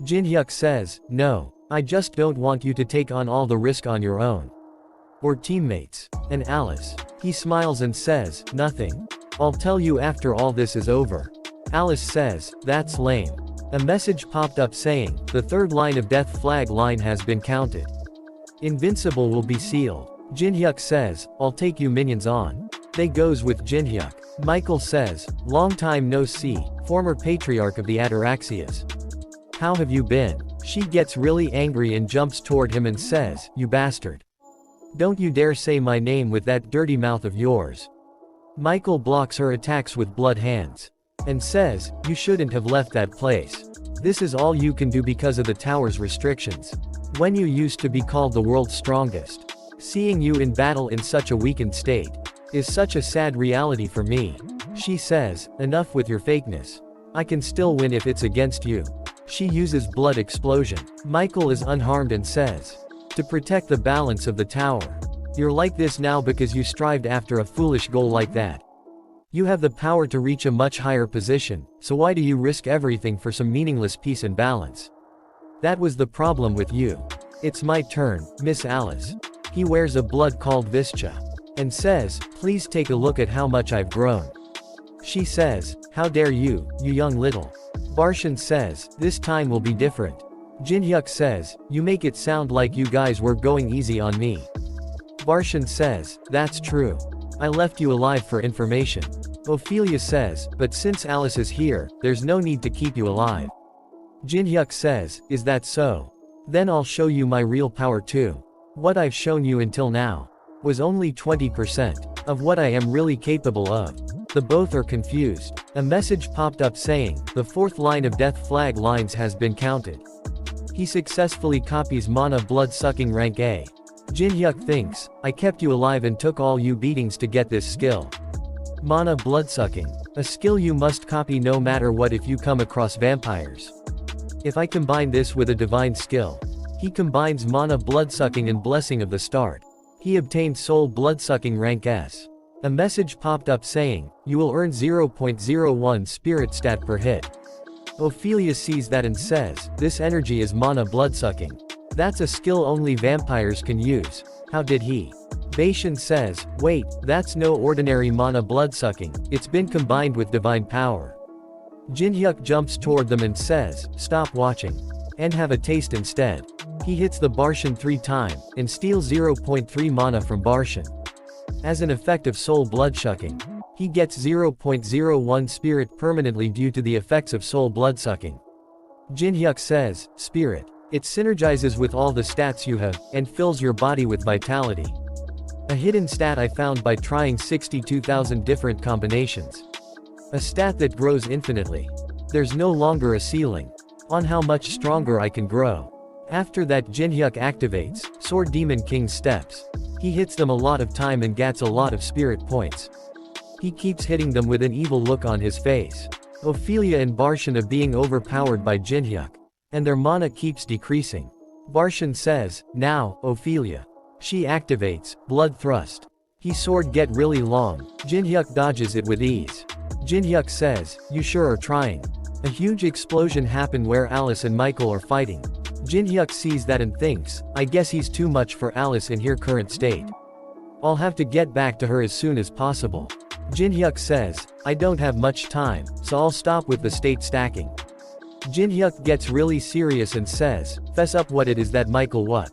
Jinhyuk says, no, I just don't want you to take on all the risk on your own. Or teammates. And Alice. He smiles and says, nothing. I'll tell you after all this is over. Alice says, that's lame. A message popped up saying, the third line of death flag line has been counted. Invincible will be sealed. Jinhyuk says, I'll take you minions on. They goes with Jinhyuk. Michael says, long time no see, former patriarch of the Ataraxias. How have you been? She gets really angry and jumps toward him and says, you bastard. Don't you dare say my name with that dirty mouth of yours. Michael blocks her attacks with blood hands. And says, you shouldn't have left that place. This is all you can do because of the tower's restrictions. When you used to be called the world's strongest. Seeing you in battle in such a weakened state is such a sad reality for me. She says, enough with your fakeness. I can still win if it's against you. She uses blood explosion. Michael is unharmed and says, to protect the balance of the tower. You're like this now because you strived after a foolish goal like that. You have the power to reach a much higher position, so why do you risk everything for some meaningless peace and balance? That was the problem with you. It's my turn, Miss Alice. He wears a blood called Vischa. And says, please take a look at how much I've grown. She says, how dare you, you young little. Barshan says, this time will be different. Jinhyuk says, you make it sound like you guys were going easy on me. Barshan says, that's true. I left you alive for information. Ophelia says, but since Alice is here, there's no need to keep you alive. Jinhyuk says, is that so? Then I'll show you my real power too. What I've shown you until now was only 20% of what I am really capable of. The both are confused. A message popped up saying, the fourth line of death flag lines has been counted. He successfully copies mana blood-sucking rank A. Jinhyuk thinks, I kept you alive and took all you beatings to get this skill. Mana blood-sucking. A skill you must copy no matter what if you come across vampires. If I combine this with a divine skill. He combines mana blood-sucking and blessing of the start. He obtained soul blood-sucking rank S. A message popped up saying, you will earn 0.01 spirit stat per hit. Ophelia sees that and says, this energy is mana blood-sucking. That's a skill only vampires can use. How did he? Baishan says, wait, that's no ordinary mana blood-sucking, it's been combined with divine power. Jinhyuk jumps toward them and says, stop watching. And have a taste instead. He hits the Barshan 3 times, and steals 0.3 mana from Barshan. As an effect of soul blood-sucking, he gets 0.01 spirit permanently due to the effects of soul blood-sucking. Jinhyuk says, spirit. It synergizes with all the stats you have, and fills your body with vitality. A hidden stat I found by trying 62,000 different combinations. A stat that grows infinitely. There's no longer a ceiling on how much stronger I can grow. After that Jinhyuk activates Sword Demon King steps. He hits them a lot of time and gets a lot of spirit points. He keeps hitting them with an evil look on his face. Ophelia and Barshan are being overpowered by Jinhyuk. And their mana keeps decreasing. Barshan says, now, Ophelia. She activates Blood Thrust. His sword get really long. Jinhyuk dodges it with ease. Jinhyuk says, you sure are trying. A huge explosion happened where Alice and Michael are fighting. Jinhyuk sees that and thinks, I guess he's too much for Alice in her current state. I'll have to get back to her as soon as possible. Jinhyuk says, I don't have much time, so I'll stop with the state stacking. Jinhyuk gets really serious and says, fess up what it is that Michael what?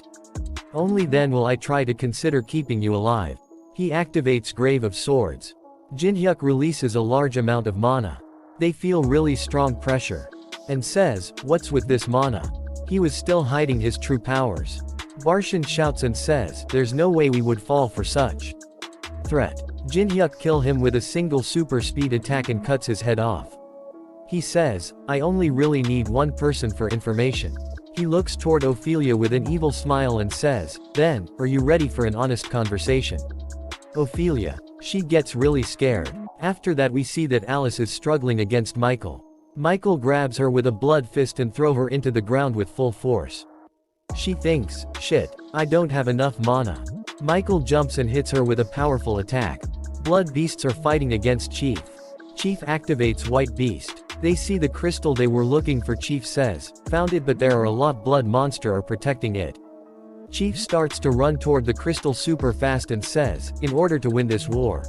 Only then will I try to consider keeping you alive. He activates Grave of Swords. Jinhyuk releases a large amount of mana. They feel really strong pressure. And says, what's with this mana? He was still hiding his true powers. Barshan shouts and says, there's no way we would fall for such threat. Jinhyuk kill him with a single super speed attack and cuts his head off. He says, I only really need one person for information. He looks toward Ophelia with an evil smile and says, then, are you ready for an honest conversation? Ophelia. She gets really scared. After that we see that Alice is struggling against Michael. Michael grabs her with a blood fist and throw her into the ground with full force. She thinks, shit, I don't have enough mana. Michael jumps and hits her with a powerful attack. Blood beasts are fighting against Chief. Chief activates White Beast. They see the crystal they were looking for. Chief says, found it, but there are a lot blood monster are protecting it. Chief starts to run toward the crystal super fast and says, in order to win this war,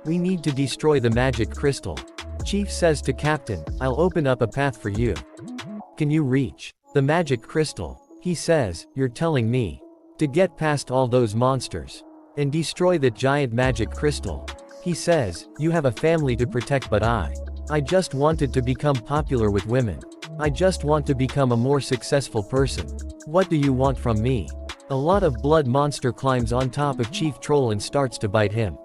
we need to destroy the magic crystal. Chief says to Captain, I'll open up a path for you. Can you reach the magic crystal? He says, you're telling me to get past all those monsters and destroy that giant magic crystal. He says, you have a family to protect, but I just wanted to become popular with women. I just want to become a more successful person. What do you want from me? A lot of blood monster climbs on top of Chief Troll and starts to bite him.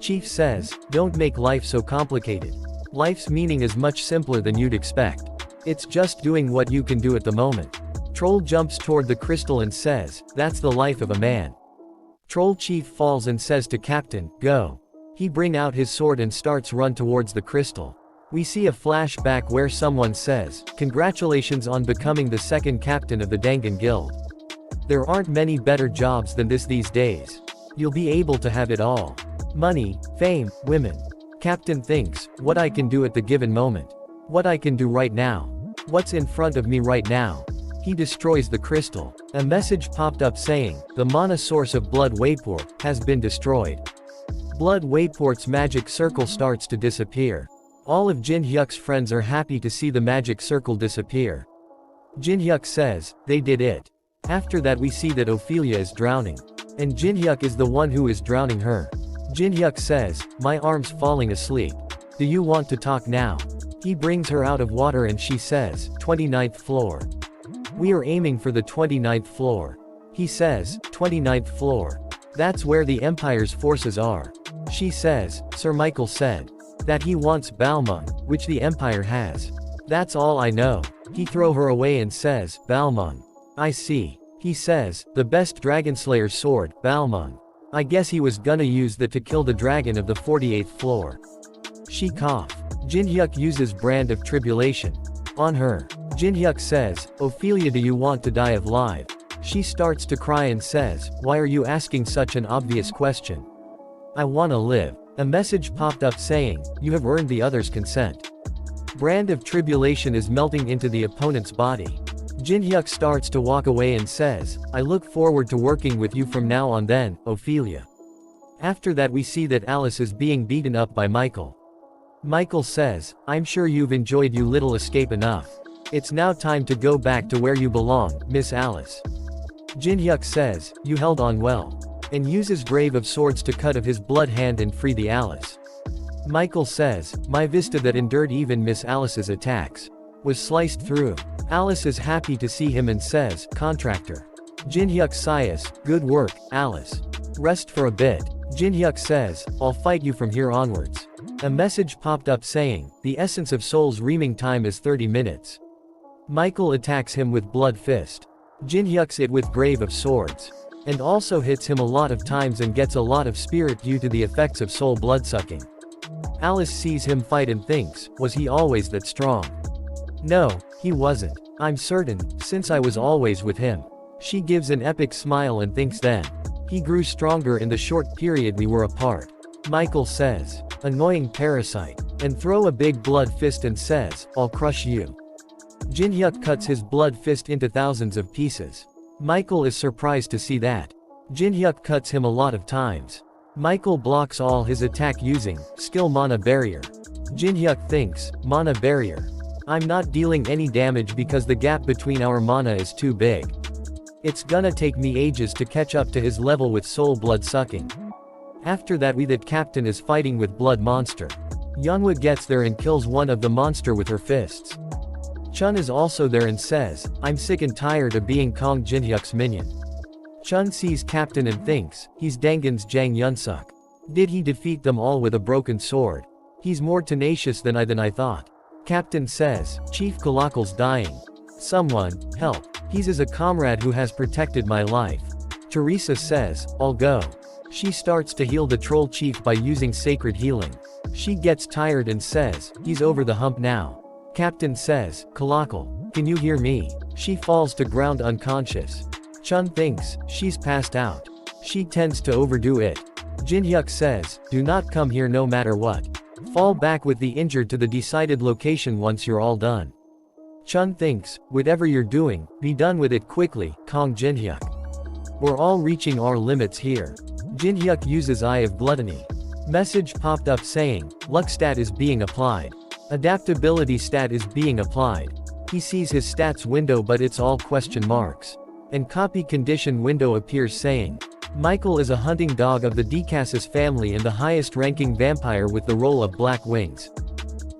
Chief says, don't make life so complicated. Life's meaning is much simpler than you'd expect. It's just doing what you can do at the moment. Troll jumps toward the crystal and says, that's the life of a man. Troll Chief falls and says to Captain, go. He bring out his sword and starts run towards the crystal. We see a flashback where someone says, congratulations on becoming the second captain of the Dangan Guild. There aren't many better jobs than this these days. You'll be able to have it all. Money, fame, women. Captain thinks, what I can do at the given moment. What I can do right now. What's in front of me right now. He destroys the crystal. A message popped up saying, the mana source of Blood Wayport has been destroyed. Blood Wayport's magic circle starts to disappear. All of Jin Hyuk's friends are happy to see the magic circle disappear. Jin Hyuk says, they did it. After that we see that Ophelia is drowning. And Jin Hyuk is the one who is drowning her. Jin Hyuk says, my arm's falling asleep. Do you want to talk now? He brings her out of water and she says, 29th floor. We are aiming for the 29th floor. He says, 29th floor. That's where the Empire's forces are. She says, Sir Michael said that he wants Balmung, which the Empire has. That's all I know. He throw her away and says, Balmung. I see. He says, the best Dragonslayer's sword, Balmung. I guess he was gonna use that to kill the dragon of the 48th floor. She cough. Jin Hyuk uses Brand of Tribulation on her. Jin Hyuk says, Ophelia, do you want to die alive? She starts to cry and says, why are you asking such an obvious question? I wanna live. A message popped up saying, you have earned the other's consent. Brand of Tribulation is melting into the opponent's body. Jin Hyuk starts to walk away and says, I look forward to working with you from now on then, Ophelia. After that we see that Alice is being beaten up by Michael. Michael says, I'm sure you've enjoyed your little escape enough. It's now time to go back to where you belong, Miss Alice. Jin Hyuk says, you held on well. And uses Grave of Swords to cut of his blood hand and free the Alice. Michael says, my vista that endured even Miss Alice's attacks was sliced through. Alice is happy to see him and says, contractor. Jin Hyuk sighs, good work, Alice. Rest for a bit. Jin Hyuk says, I'll fight you from here onwards. A message popped up saying, the essence of soul's reaming time is 30 minutes. Michael attacks him with Blood Fist. Jin Hyuk's it with Grave of Swords. And also hits him a lot of times and gets a lot of spirit due to the effects of soul bloodsucking. Alice sees him fight and thinks, was he always that strong? No, he wasn't. I'm certain, since I was always with him. She gives an epic smile and thinks then, he grew stronger in the short period we were apart. Michael says, annoying parasite, and throw a big blood fist and says, I'll crush you. Jin Hyuk cuts his blood fist into thousands of pieces. Michael is surprised to see that. Jin Hyuk cuts him a lot of times. Michael blocks all his attack using skill mana barrier. Jin Hyuk thinks, mana barrier. I'm not dealing any damage because the gap between our mana is too big. It's gonna take me ages to catch up to his level with soul blood sucking. After that that captain is fighting with blood monster. Yeonwoo gets there and kills one of the monster with her fists. Chun is also there and says, I'm sick and tired of being Kong Jin Hyuk's minion. Chun sees captain and thinks, he's Dangan's Jang Yunsuk. Did he defeat them all with a broken sword? He's more tenacious than I thought. Captain says, Chief Kalakal's dying. Someone, help. He's as a comrade who has protected my life. Teresa says, I'll go. She starts to heal the troll chief by using sacred healing. She gets tired and says, he's over the hump now. Captain says, Kalakal, can you hear me? She falls to ground unconscious. Chun thinks, she's passed out. She tends to overdo it. Jin Hyuk says, do not come here no matter what. Fall back with the injured to the decided location once you're all done. Chun thinks, whatever you're doing, be done with it quickly, Kong Jin Hyuk. We're all reaching our limits here. Jin Hyuk uses Eye of Gluttony. Message popped up saying, luck stat is being applied. Adaptability stat is being applied. He sees his stats window but it's all question marks. And copy condition window appears saying, Michael is a hunting dog of the Decasus family and the highest ranking vampire with the role of Black Wings.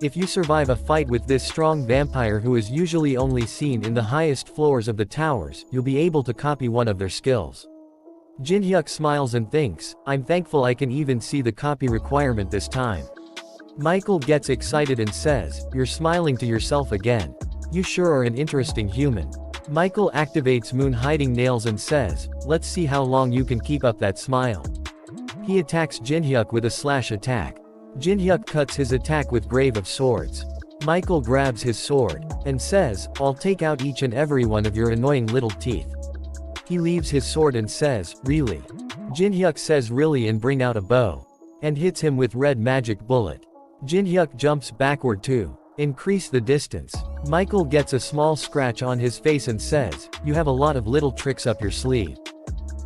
If you survive a fight with this strong vampire who is usually only seen in the highest floors of the towers, you'll be able to copy one of their skills. Jin Hyuk smiles and thinks, I'm thankful I can even see the copy requirement this time. Michael gets excited and says, you're smiling to yourself again. You sure are an interesting human. Michael activates Moon Hiding Nails and says, let's see how long you can keep up that smile. He attacks Jin Hyuk with a slash attack. Jin Hyuk cuts his attack with Grave of Swords. Michael grabs his sword, and says, I'll take out each and every one of your annoying little teeth. He leaves his sword and says, really? Jin Hyuk says really and bring out a bow. And hits him with red magic bullet. Jinhyuk jumps backward to increase the distance. Michael gets a small scratch on his face and says, "You have a lot of little tricks up your sleeve.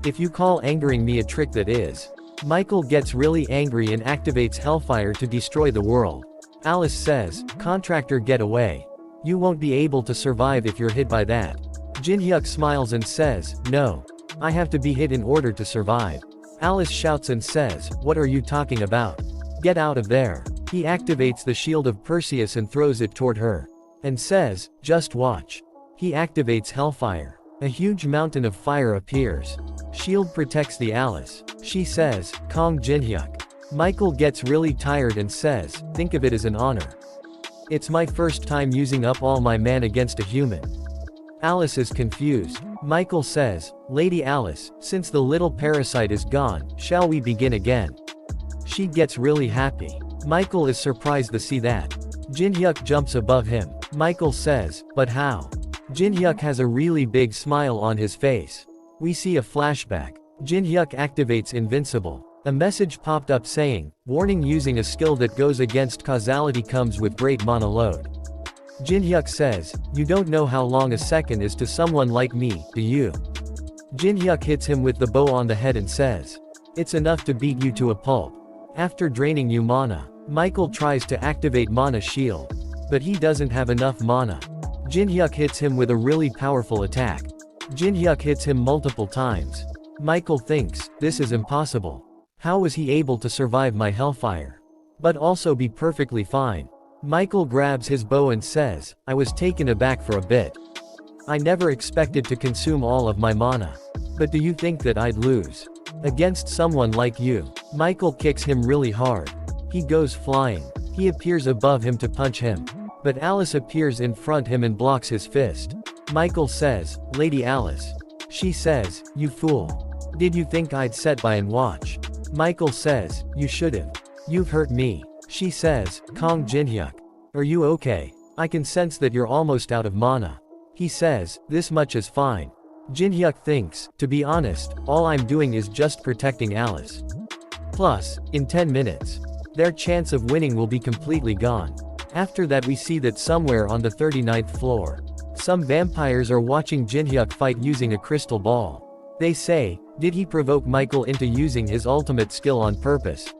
If you call angering me a trick, that is." Michael gets really angry and activates Hellfire to destroy the world. Alice says, "Contractor, get away. You won't be able to survive if you're hit by that." Jinhyuk smiles and says, "No. I have to be hit in order to survive." Alice shouts and says, "What are you talking about? Get out of there." He activates the shield of Perseus and throws it toward her. And says, "Just watch." He activates Hellfire. A huge mountain of fire appears. Shield protects the Alice. She says, "Kong Jinhyuk." Michael gets really tired and says, "Think of it as an honor. It's my first time using up all my man against a human." Alice is confused. Michael says, "Lady Alice, since the little parasite is gone, shall we begin again?" She gets really happy. Michael is surprised to see that. Jinhyuk jumps above him. Michael says, "But how?" Jinhyuk has a really big smile on his face. We see a flashback. Jinhyuk activates Invincible. A message popped up saying, "Warning, using a skill that goes against causality comes with great mana load." Jinhyuk says, "You don't know how long a second is to someone like me, do you?" Jinhyuk hits him with the bow on the head and says, "It's enough to beat you to a pulp." After draining you mana, Michael tries to activate Mana Shield. But he doesn't have enough mana. Jinhyuk hits him with a really powerful attack. Jinhyuk hits him multiple times. Michael thinks, this is impossible. How was he able to survive my Hellfire? But also be perfectly fine. Michael grabs his bow and says, "I was taken aback for a bit. I never expected to consume all of my mana. But do you think that I'd lose against someone like you?" Michael kicks him really hard. He goes flying. He appears above him to punch him. But Alice appears in front him and blocks his fist. Michael says, "Lady Alice." She says, "You fool. Did you think I'd sit by and watch?" Michael says, "You should've. You've hurt me." She says, "Kong Jinhyuk. Are you okay? I can sense that you're almost out of mana." He says, "This much is fine." Jinhyuk thinks, to be honest, all I'm doing is just protecting Alice. Plus, in 10 minutes, their chance of winning will be completely gone. After that, we see that somewhere on the 39th floor, some vampires are watching Jinhyuk fight using a crystal ball. They say, did he provoke Michael into using his ultimate skill on purpose?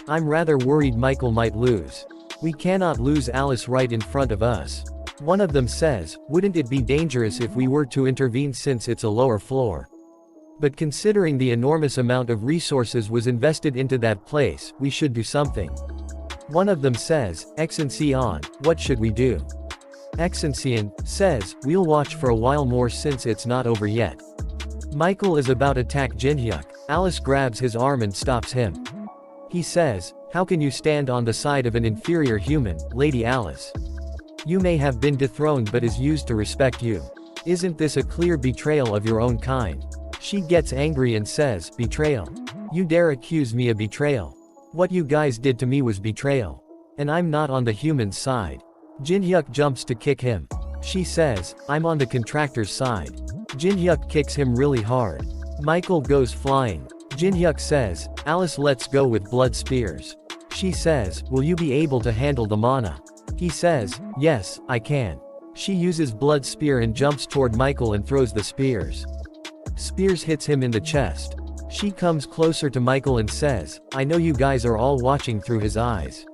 I'm rather worried Michael might lose. We cannot lose Alice right in front of us. One of them says, wouldn't it be dangerous if we were to intervene since it's a lower floor? But considering the enormous amount of resources was invested into that place, we should do something. One of them says, Excelsior, what should we do? Excelsior says, we'll watch for a while more since it's not over yet. Michael is about to attack Jinhyuk. Alice grabs his arm and stops him. He says, how can you stand on the side of an inferior human, Lady Alice? You may have been dethroned but is used to respect you. Isn't this a clear betrayal of your own kind? She gets angry and says, betrayal? You dare accuse me of betrayal? What you guys did to me was betrayal. And I'm not on the human side. Jinhyuk jumps to kick him. She says, I'm on the contractor's side. Jinhyuk kicks him really hard. Michael goes flying. Jinhyuk says, Alice, let's go with blood spears. She says, will you be able to handle the mana? He says, yes, I can. She uses blood spear and jumps toward Michael and throws the spears. Spears hits him in the chest. She comes closer to Michael and says, I know you guys are all watching through his eyes.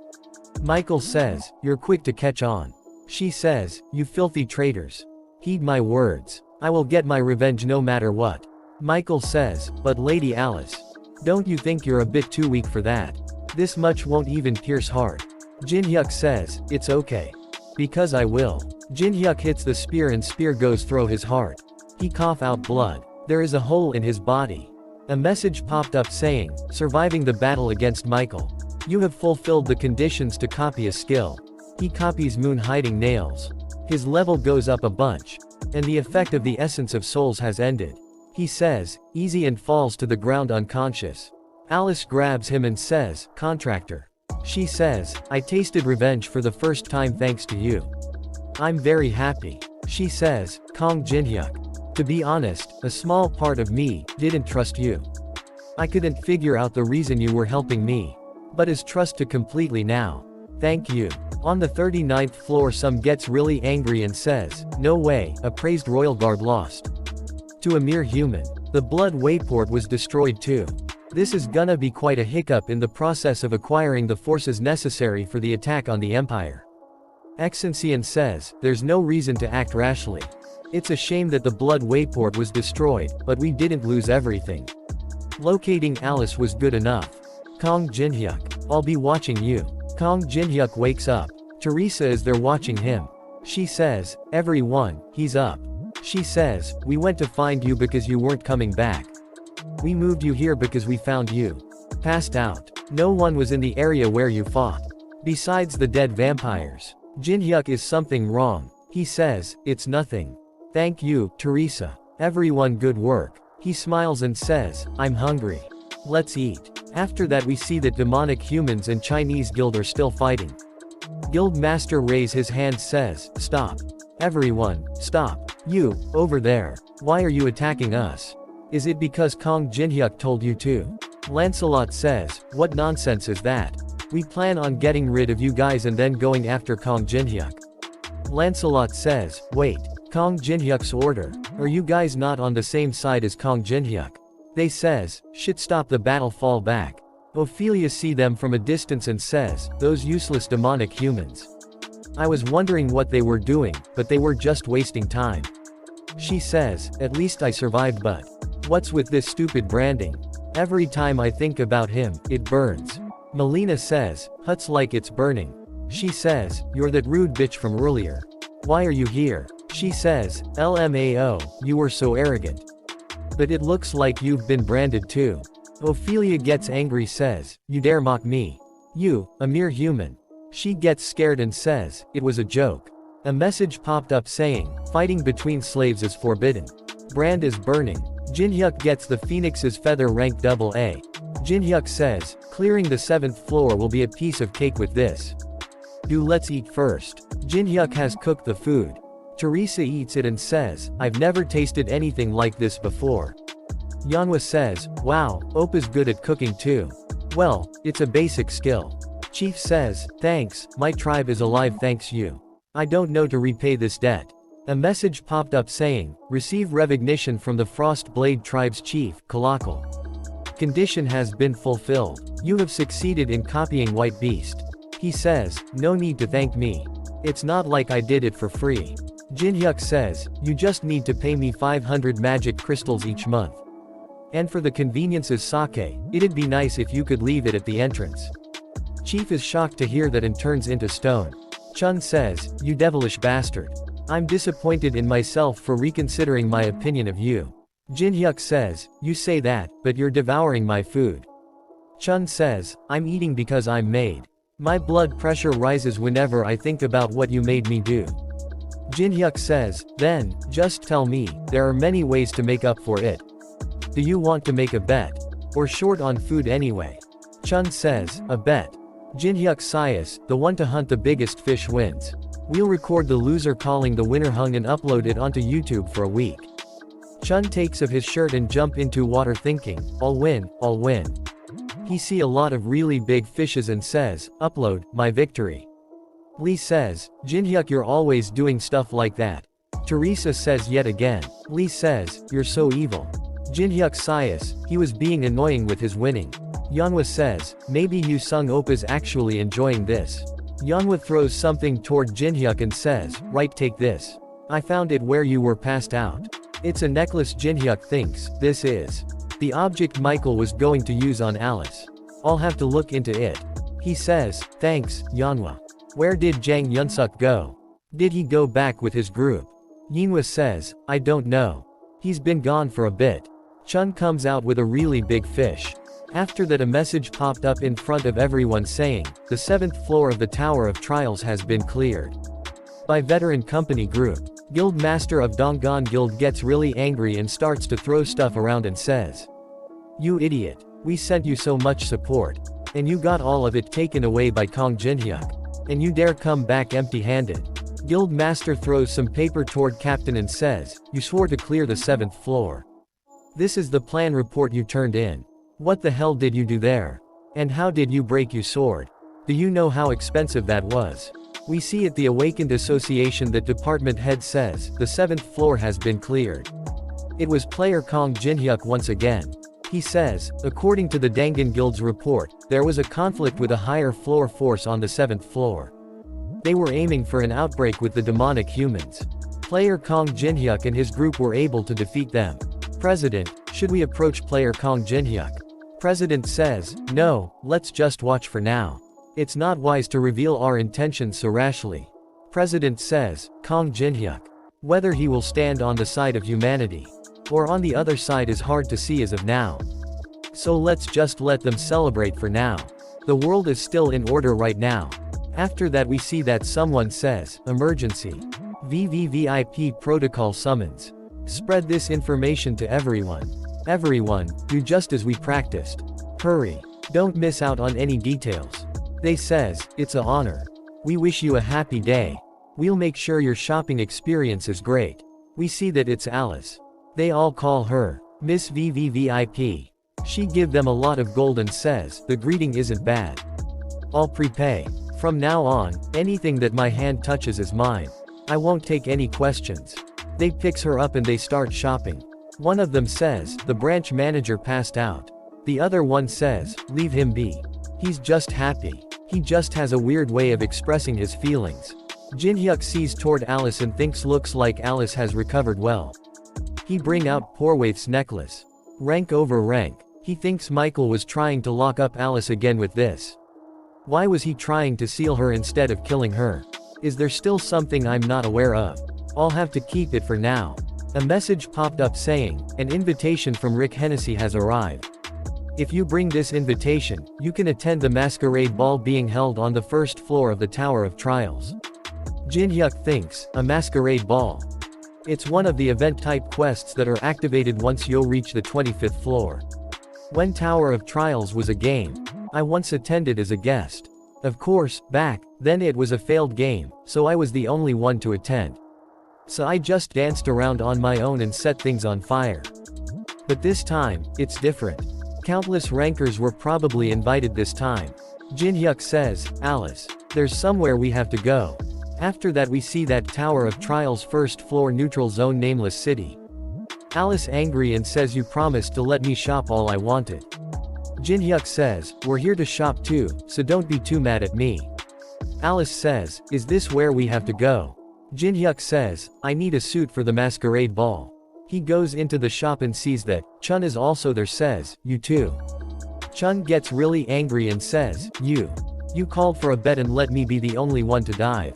Michael says, you're quick to catch on. She says, you filthy traitors. Heed my words. I will get my revenge no matter what. Michael says, but Lady Alice, don't you think you're a bit too weak for that? This much won't even pierce heart. Jinhyuk says, it's okay. Because I will. Jinhyuk hits the spear and spear goes through his heart. He cough out blood. There is a hole in his body. A message popped up saying, surviving the battle against Michael. You have fulfilled the conditions to copy a skill. He copies Moon Hiding Nails. His level goes up a bunch. And the effect of the Essence of Souls has ended. He says, easy, and falls to the ground unconscious. Alice grabs him and says, contractor. She says, I tasted revenge for the first time thanks to you. I'm very happy. She says, Kong Jinhyuk. To be honest, a small part of me didn't trust you. I couldn't figure out the reason you were helping me. But is trust to completely now. Thank you. On the 39th floor some gets really angry and says, no way, a praised royal guard lost to a mere human. The blood wayport was destroyed too. This is gonna be quite a hiccup in the process of acquiring the forces necessary for the attack on the Empire. Exensian says, there's no reason to act rashly. It's a shame that the blood wayport was destroyed, but we didn't lose everything. Locating Alice was good enough. Kong Jinhyuk, I'll be watching you. Kong Jinhyuk wakes up. Teresa is there watching him. She says, everyone, he's up. She says, we went to find you because you weren't coming back. We moved you here because we found you passed out. No one was in the area where you fought. Besides the dead vampires. Jinhyuk, is something wrong? He says, it's nothing. Thank you, Teresa. Everyone, good work. He smiles and says, I'm hungry. Let's eat. After that we see that demonic humans and Chinese guild are still fighting. Guild master raise his hand says, stop. Everyone, stop. You, over there. Why are you attacking us? Is it because Kong Jinhyuk told you to? Lancelot says, what nonsense is that? We plan on getting rid of you guys and then going after Kong Jinhyuk. Lancelot says, wait. Kong Jinhyuk's order. Are you guys not on the same side as Kong Jinhyuk? They says, shit, stop the battle, fall back. Ophelia see them from a distance and says, those useless demonic humans. I was wondering what they were doing, but they were just wasting time. She says, at least I survived, but what's with this stupid branding? Every time I think about him, it burns. Melina says, Hut's like it's burning. She says, you're that rude bitch from earlier. Why are you here? She says, LMAO, you were so arrogant. But it looks like you've been branded too. Ophelia gets angry, says, you dare mock me. You, a mere human. She gets scared and says, it was a joke. A message popped up saying, fighting between slaves is forbidden. Brand is burning. Jinhyuk gets the Phoenix's feather rank AA. Jinhyuk says, clearing the 7th floor will be a piece of cake with this. Let's eat first. Jinhyuk has cooked the food. Teresa eats it and says, I've never tasted anything like this before. Yanhua says, wow, Opa's good at cooking too. Well, it's a basic skill. Chief says, thanks, my tribe is alive thanks you. I don't know to repay this debt. A message popped up saying, receive recognition from the Frost Blade tribe's chief, Kalakal. Condition has been fulfilled. You have succeeded in copying White Beast. He says, no need to thank me. It's not like I did it for free. Jinhyuk says, you just need to pay me 500 magic crystals each month. And for the convenience's sake, it'd be nice if you could leave it at the entrance. Chief is shocked to hear that and turns into stone. Chun says, you devilish bastard. I'm disappointed in myself for reconsidering my opinion of you. Jinhyuk says, you say that, but you're devouring my food. Chun says, I'm eating because I'm made. My blood pressure rises whenever I think about what you made me do. Jinhyuk says, then, just tell me, there are many ways to make up for it. Do you want to make a bet? Or short on food anyway? Chun says, a bet. Jinhyuk sighs, the one to hunt the biggest fish wins. We'll record the loser calling the winner hung and upload it onto YouTube for a week. Chun takes off his shirt and jump into water thinking, I'll win, I'll win. He see a lot of really big fishes and says, upload, my victory. Lee says, Jinhyuk, you're always doing stuff like that. Teresa says yet again. Lee says, you're so evil. Jinhyuk sighs, he was being annoying with his winning. Yanhua says, maybe Yu Sung Opa's actually enjoying this. Yanhua throws something toward Jinhyuk and says, right, take this. I found it where you were passed out. It's a necklace. Jinhyuk thinks, this is the object Michael was going to use on Alice. I'll have to look into it. He says, thanks, Yanhua. Where did Jang Yunsuk go? Did he go back with his group? Yinhua says, I don't know. He's been gone for a bit. Chun comes out with a really big fish. After that a message popped up in front of everyone saying, the 7th floor of the Tower of Trials has been cleared. By Veteran Company Group. Guild Master of Donggon Guild gets really angry and starts to throw stuff around and says, you idiot. We sent you so much support. And you got all of it taken away by Kong Jinhyuk. And you dare come back empty-handed. Guild Master throws some paper toward Captain and says, you swore to clear the 7th floor. This is the plan report you turned in. What the hell did you do there? And how did you break your sword? Do you know how expensive that was? We see at the Awakened Association that department head says, the 7th floor has been cleared. It was player Kong Jinhyuk once again. He says, according to the Dangan Guild's report, there was a conflict with a higher floor force on the 7th floor. They were aiming for an outbreak with the demonic humans. Player Kong Jinhyuk and his group were able to defeat them. President, should we approach player Kong Jinhyuk? President says, no, let's just watch for now. It's not wise to reveal our intentions so rashly. President says, Kong Jinhyuk. Whether he will stand on the side of humanity or on the other side is hard to see as of now. So let's just let them celebrate for now. The world is still in order right now. After that we see that someone says, emergency. VVVIP protocol summons. Spread this information to everyone. Everyone, do just as we practiced. Hurry. Don't miss out on any details. They says, it's an honor. We wish you a happy day. We'll make sure your shopping experience is great. We see that it's Alice. They all call her Miss VVVIP. She give them a lot of gold and says, the greeting isn't bad. I'll prepay. From now on, anything that my hand touches is mine. I won't take any questions. They picks her up and they start shopping. One of them says, the branch manager passed out. The other one says, leave him be. He's just happy. He just has a weird way of expressing his feelings. Jinhyuk sees toward Alice and thinks looks like Alice has recovered well. He bring out Porwaith's necklace. Rank over rank. He thinks Michael was trying to lock up Alice again with this. Why was he trying to seal her instead of killing her? Is there still something I'm not aware of? I'll have to keep it for now. A message popped up saying, an invitation from Rick Hennessy has arrived. If you bring this invitation, you can attend the masquerade ball being held on the 1st floor of the Tower of Trials. Jinhyuk thinks, a masquerade ball. It's one of the event-type quests that are activated once you'll reach the 25th floor. When Tower of Trials was a game, I once attended as a guest. Of course, back then it was a failed game, so I was the only one to attend. So I just danced around on my own and set things on fire. But this time, it's different. Countless rankers were probably invited this time. Jinhyuk says, Alice, there's somewhere we have to go. After that we see that Tower of Trials 1st floor neutral zone nameless city. Alice angry and says you promised to let me shop all I wanted. Jinhyuk says, we're here to shop too, so don't be too mad at me. Alice says, is this where we have to go? Jinhyuk says, I need a suit for the masquerade ball. He goes into the shop and sees that Chun is also there says, you too. Chun gets really angry and says, you called for a bet and let me be the only one to dive.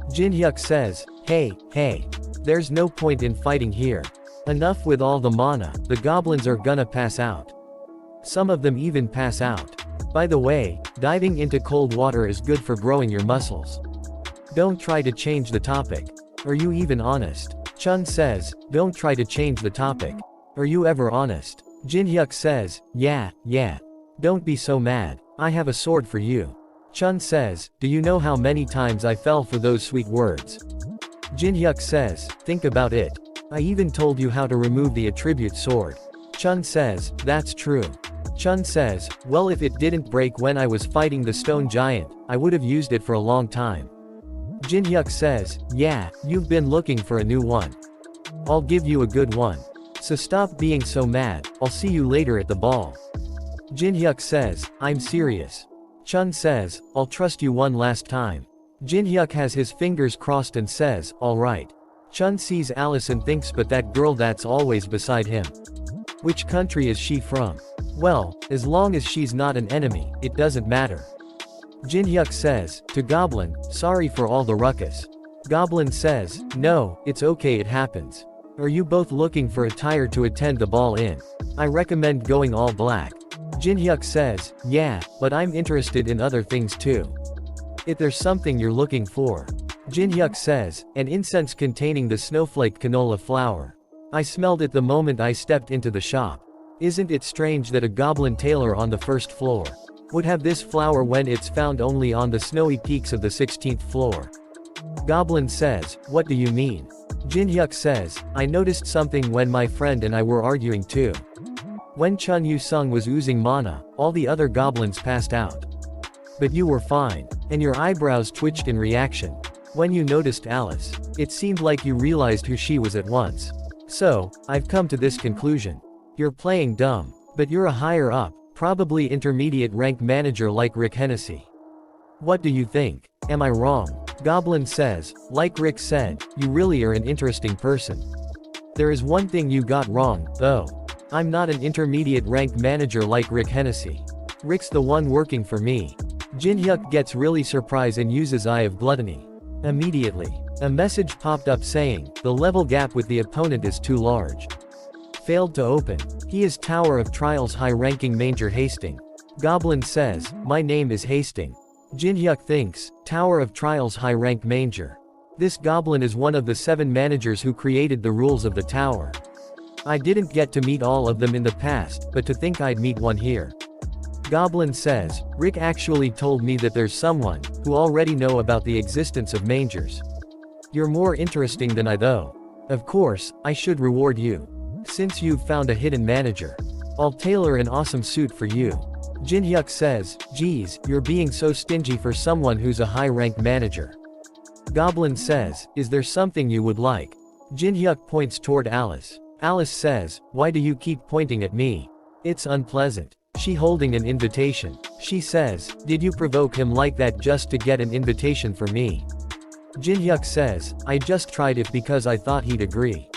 Jinhyuk says, hey, there's no point in fighting here. Enough with all the mana, the goblins are gonna pass out. Some of them even pass out. By the way, diving into cold water is good for growing your muscles. Don't try to change the topic. Are you even honest? Chun says, don't try to change the topic. Are you ever honest? Jinhyuk says, yeah. Don't be so mad. I have a sword for you. Chun says, do you know how many times I fell for those sweet words? Jinhyuk says, think about it. I even told you how to remove the attribute sword. Chun says, that's true. Chun says, well if it didn't break when I was fighting the stone giant, I would have used it for a long time. Jinhyuk says, yeah, you've been looking for a new one. I'll give you a good one. So stop being so mad, I'll see you later at the ball. Jinhyuk says, I'm serious. Chun says, I'll trust you one last time. Jinhyuk has his fingers crossed and says, alright. Chun sees Alice and thinks but that girl that's always beside him. Which country is she from? Well, as long as she's not an enemy, it doesn't matter. Jinhyuk says, to Goblin, sorry for all the ruckus. Goblin says, no, it's okay it happens. Are you both looking for attire to attend the ball in? I recommend going all black. Jinhyuk says, yeah, but I'm interested in other things too. If there's something you're looking for. Jinhyuk says, an incense containing the snowflake canola flower. I smelled it the moment I stepped into the shop. Isn't it strange that a goblin tailor on the 1st floor would have this flower when it's found only on the snowy peaks of the 16th floor? Goblin says, what do you mean? Jinhyuk says, I noticed something when my friend and I were arguing too. When Chun Yu Sung was oozing mana, all the other goblins passed out. But you were fine. And your eyebrows twitched in reaction. When you noticed Alice, it seemed like you realized who she was at once. So, I've come to this conclusion. You're playing dumb. But you're a higher up, probably intermediate rank manager like Rick Hennessy. What do you think? Am I wrong? Goblin says, like Rick said, you really are an interesting person. There is one thing you got wrong, though. I'm not an intermediate rank manager like Rick Hennessy. Rick's the one working for me. Jin-hyuk gets really surprised and uses Eye of Gluttony. Immediately, a message popped up saying, the level gap with the opponent is too large. Failed to open. He is Tower of Trials high-ranking Manger Hasting. Goblin says, my name is Hasting. Jin-hyuk thinks, Tower of Trials high-rank Manger. This goblin is one of the 7 managers who created the rules of the tower. I didn't get to meet all of them in the past, but to think I'd meet one here. Goblin says, Rick actually told me that there's someone who already know about the existence of mangers. You're more interesting than I though. Of course, I should reward you. Since you've found a hidden manager. I'll tailor an awesome suit for you. Jin-hyuk says, geez, you're being so stingy for someone who's a high-ranked manager. Goblin says, is there something you would like? Jin-hyuk points toward Alice. Alice says, why do you keep pointing at me? It's unpleasant. She holding an invitation. She says, did you provoke him like that just to get an invitation for me? Jin-hyuk says, I just tried it because I thought he'd agree.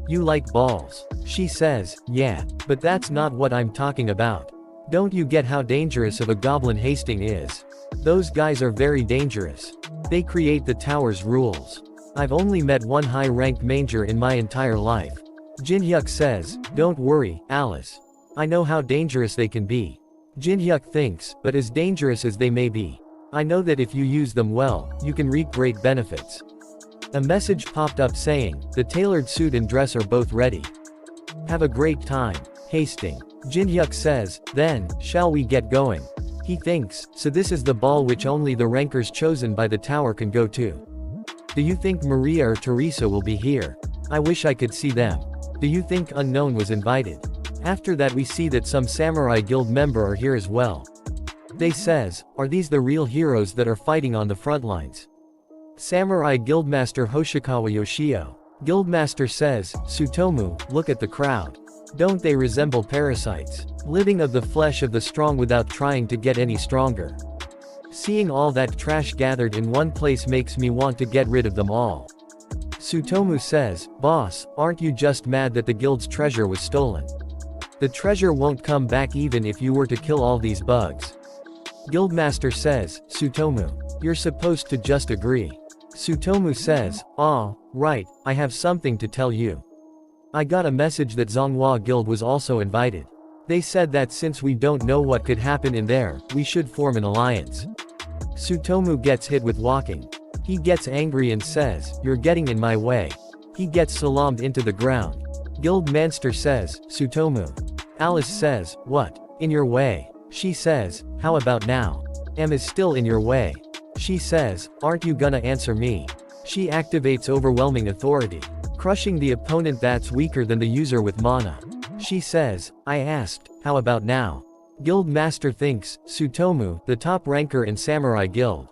You like balls. She says, yeah, but that's not what I'm talking about. Don't you get how dangerous of a goblin Hasting is? Those guys are very dangerous. They create the tower's rules. I've only met one high-ranked manger in my entire life. Jin-hyuk says, don't worry, Alice. I know how dangerous they can be. Jin-hyuk thinks, but as dangerous as they may be, I know that if you use them well, you can reap great benefits. A message popped up saying, the tailored suit and dress are both ready. Have a great time, Hasting. Jin-hyuk says, then, shall we get going? He thinks, so this is the ball which only the rankers chosen by the tower can go to. Do you think Maria or Teresa will be here? I wish I could see them. Do you think Unknown was invited? After that we see that some Samurai Guild member are here as well. They says, are these the real heroes that are fighting on the front lines? Samurai Guildmaster Hoshikawa Yoshio. Guildmaster says, Tsutomu, look at the crowd. Don't they resemble parasites, living of the flesh of the strong without trying to get any stronger? Seeing all that trash gathered in one place makes me want to get rid of them all. Tsutomu says, boss, aren't you just mad that the guild's treasure was stolen? The treasure won't come back even if you were to kill all these bugs. Guildmaster says, Tsutomu, you're supposed to just agree. Tsutomu says, right, I have something to tell you. I got a message that Zonghua Guild was also invited. They said that since we don't know what could happen in there, we should form an alliance. Tsutomu gets hit with walking. He gets angry and says, you're getting in my way. He gets salamed into the ground. Guildmaster says, Tsutomu. Alice says, what? In your way? She says, how about now? M is still in your way. She says, aren't you gonna answer me? She activates overwhelming authority, crushing the opponent that's weaker than the user with mana. She says, I asked, how about now? Guildmaster thinks, Tsutomu, the top ranker in Samurai Guild,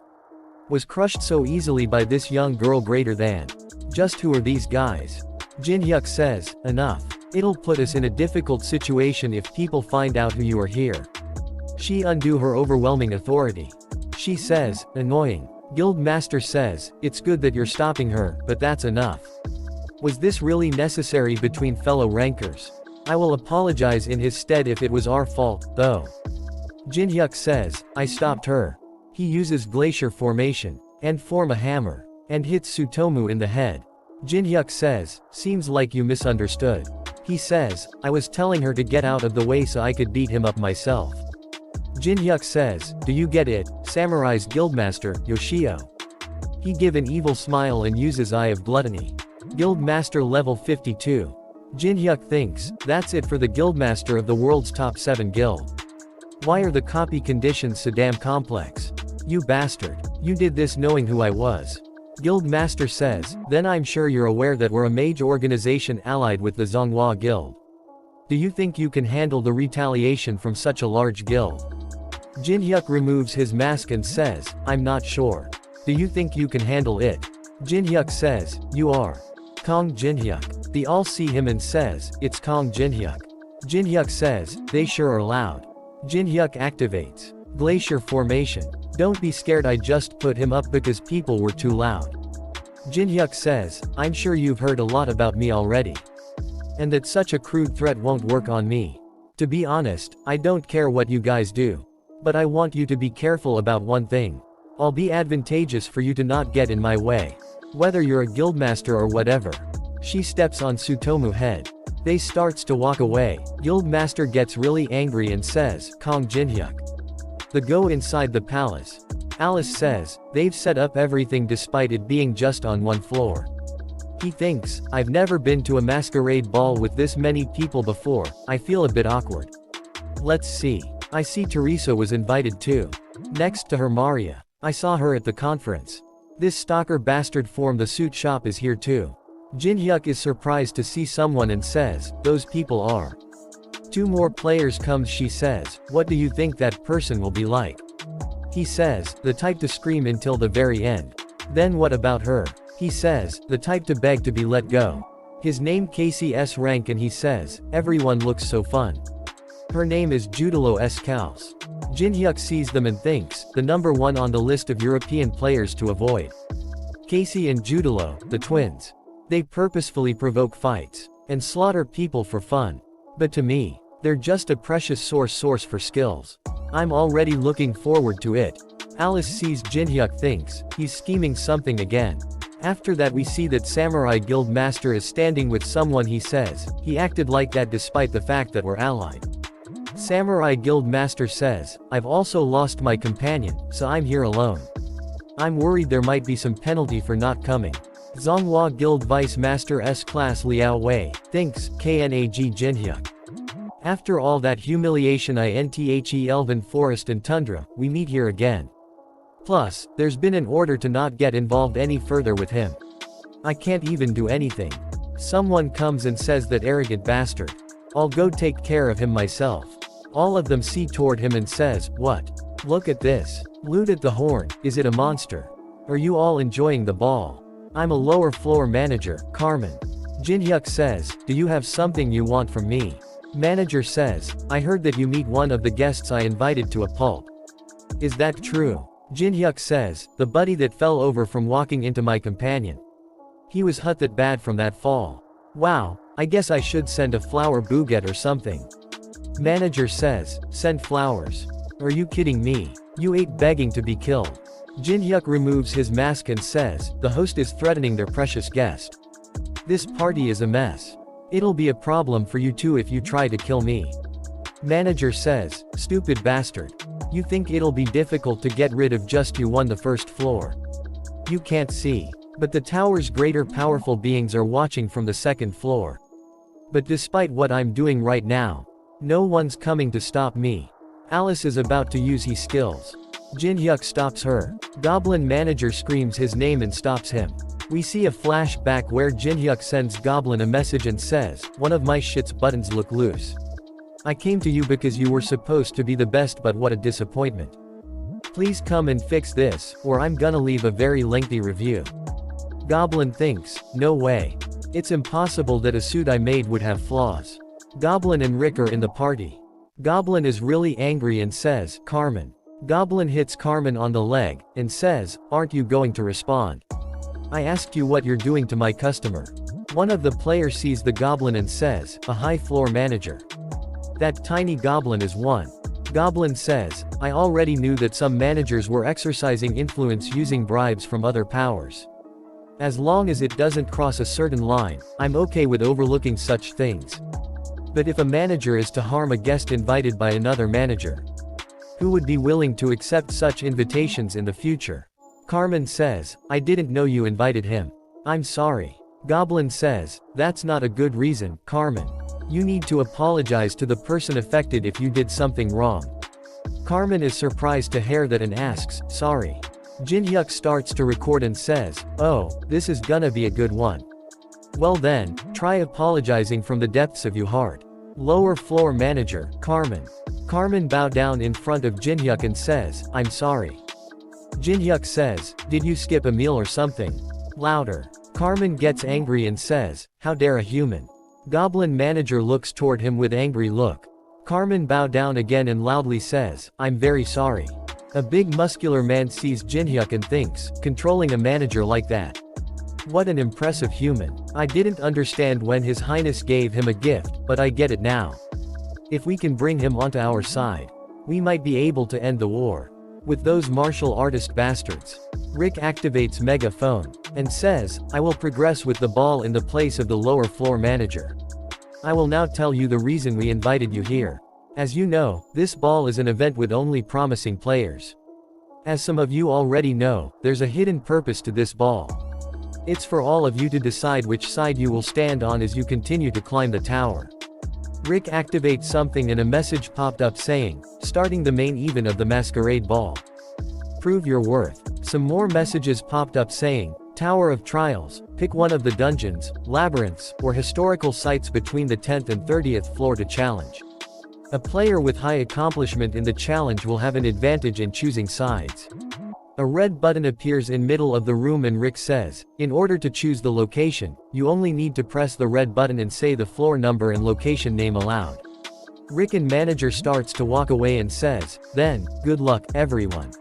was crushed so easily by this young girl greater than. Just who are these guys? Jin-hyuk says, enough. It'll put us in a difficult situation if people find out who you are here. She undo her overwhelming authority. She says, annoying. Guildmaster says, it's good that you're stopping her, but that's enough. Was this really necessary between fellow rankers? I will apologize in his stead if it was our fault, though. Jin-hyuk says, I stopped her. He uses glacier formation, and form a hammer, and hits Tsutomu in the head. Jin-hyuk says, seems like you misunderstood. He says, I was telling her to get out of the way so I could beat him up myself. Jin-hyuk says, do you get it, Samurai's Guildmaster, Yoshio? He give an evil smile and uses Eye of Gluttony. Guildmaster level 52. Jin-hyuk thinks, that's it for the Guildmaster of the world's top 7 guild. Why are the copy conditions so damn complex? You bastard. You did this knowing who I was. Guildmaster says, then I'm sure you're aware that we're a mage organization allied with the Zonghua Guild. Do you think you can handle the retaliation from such a large guild? Jin-hyuk removes his mask and says, I'm not sure. Do you think you can handle it? Jin-hyuk says, you are Kong Jin-hyuk. They all see him and says, it's Kong Jin-hyuk. Jin-hyuk says, they sure are loud. Jin-hyuk activates Glacier Formation. Don't be scared, I just put him up because people were too loud. Jin-hyuk says, I'm sure you've heard a lot about me already. And that such a crude threat won't work on me. To be honest, I don't care what you guys do. But I want you to be careful about one thing. I'll be advantageous for you to not get in my way. Whether you're a guildmaster or whatever. She steps on Tsutomu's head. They starts to walk away. Guildmaster gets really angry and says, Kong Jin-hyuk. They go inside the palace. Alice says, they've set up everything despite it being just on one floor. He thinks, I've never been to a masquerade ball with this many people before, I feel a bit awkward. Let's see. I see Teresa was invited too. Next to her Maria. I saw her at the conference. This stalker bastard from the suit shop is here too. Jin-hyuk is surprised to see someone and says, those people are. Two more players comes, she says, what do you think that person will be like? He says, the type to scream until the very end. Then what about her? He says, the type to beg to be let go. His name Casey S. Rank and he says, everyone looks so fun. Her name is Judilo S. Kaus. Jin-hyuk sees them and thinks, the number one on the list of European players to avoid. Casey and Judilo, the twins. They purposefully provoke fights and slaughter people for fun. But to me, they're just a precious source for skills. I'm already looking forward to it. Alice sees Jin-hyuk thinks, he's scheming something again. After that we see that Samurai Guild Master is standing with someone. He says, he acted like that despite the fact that we're allied. Samurai Guild Master says, I've also lost my companion, so I'm here alone. I'm worried there might be some penalty for not coming. Zonghua Guild Vice Master S-Class Liao Wei thinks, Knag Jin-hyuk. After all that humiliation inthe Elven Forest and Tundra, we meet here again. Plus, there's been an order to not get involved any further with him. I can't even do anything. Someone comes and says that arrogant bastard. I'll go take care of him myself. All of them see toward him and says, what? Look at this. Loot at the horn, is it a monster? Are you all enjoying the ball? I'm a lower floor manager, Carmen. Jin-hyuk says, do you have something you want from me? Manager says, I heard that you meet one of the guests I invited to a pulp. Is that true? Jin-hyuk says, the buddy that fell over from walking into my companion. He was hurt that bad from that fall. Wow, I guess I should send a flower bouquet or something. Manager says, send flowers. Are you kidding me? You ain't begging to be killed. Jin-hyuk removes his mask and says, the host is threatening their precious guest. This party is a mess. It'll be a problem for you too if you try to kill me. Manager says, stupid bastard. You think it'll be difficult to get rid of just you on the first floor. You can't see. But the tower's greater powerful beings are watching from the second floor. But despite what I'm doing right now, no one's coming to stop me. Alice is about to use his skills. Jin-hyuk stops her. Goblin Manager screams his name and stops him. We see a flashback where Jin-hyuk sends Goblin a message and says, one of my shit's buttons look loose. I came to you because you were supposed to be the best, but what a disappointment. Please come and fix this, or I'm gonna leave a very lengthy review. Goblin thinks, no way. It's impossible that a suit I made would have flaws. Goblin and Rick are in the party. Goblin is really angry and says, Carmen. Goblin hits Carmen on the leg, and says, aren't you going to respond? I asked you what you're doing to my customer. One of the players sees the goblin and says, a high floor manager. That tiny goblin is one. Goblin says, I already knew that some managers were exercising influence using bribes from other powers. As long as it doesn't cross a certain line, I'm okay with overlooking such things. But if a manager is to harm a guest invited by another manager, who would be willing to accept such invitations in the future? Carmen says, I didn't know you invited him. I'm sorry. Goblin says, that's not a good reason, Carmen. You need to apologize to the person affected if you did something wrong. Carmen is surprised to hear that and asks, sorry. Jin-hyuk starts to record and says, oh, this is gonna be a good one. Well then, try apologizing from the depths of your heart. Lower floor manager, Carmen. Carmen bow down in front of Jinhyuk and says, I'm sorry. Jinhyuk says, did you skip a meal or something? Louder. Carmen gets angry and says, how dare a human. Goblin manager looks toward him with angry look. Carmen bow down again and loudly says, I'm very sorry. A big muscular man sees Jinhyuk and thinks, controlling a manager like that. What an impressive human. I didn't understand when His Highness gave him a gift, but I get it now. If we can bring him onto our side, we might be able to end the war with those martial artist bastards. Rick activates megaphone and says, I will progress with the ball in the place of the lower floor manager. I will now tell you the reason we invited you here. As you know, this ball is an event with only promising players. As some of you already know, there's a hidden purpose to this ball. It's for all of you to decide which side you will stand on as you continue to climb the tower. Rick activates something and a message popped up saying, starting the main event of the masquerade ball. Prove your worth. Some more messages popped up saying, Tower of Trials, pick one of the dungeons, labyrinths, or historical sites between the 10th and 30th floor to challenge. A player with high accomplishment in the challenge will have an advantage in choosing sides. A red button appears in middle of the room and Rick says, in order to choose the location, you only need to press the red button and say the floor number and location name aloud. Rick and manager starts to walk away and says, then, good luck, everyone.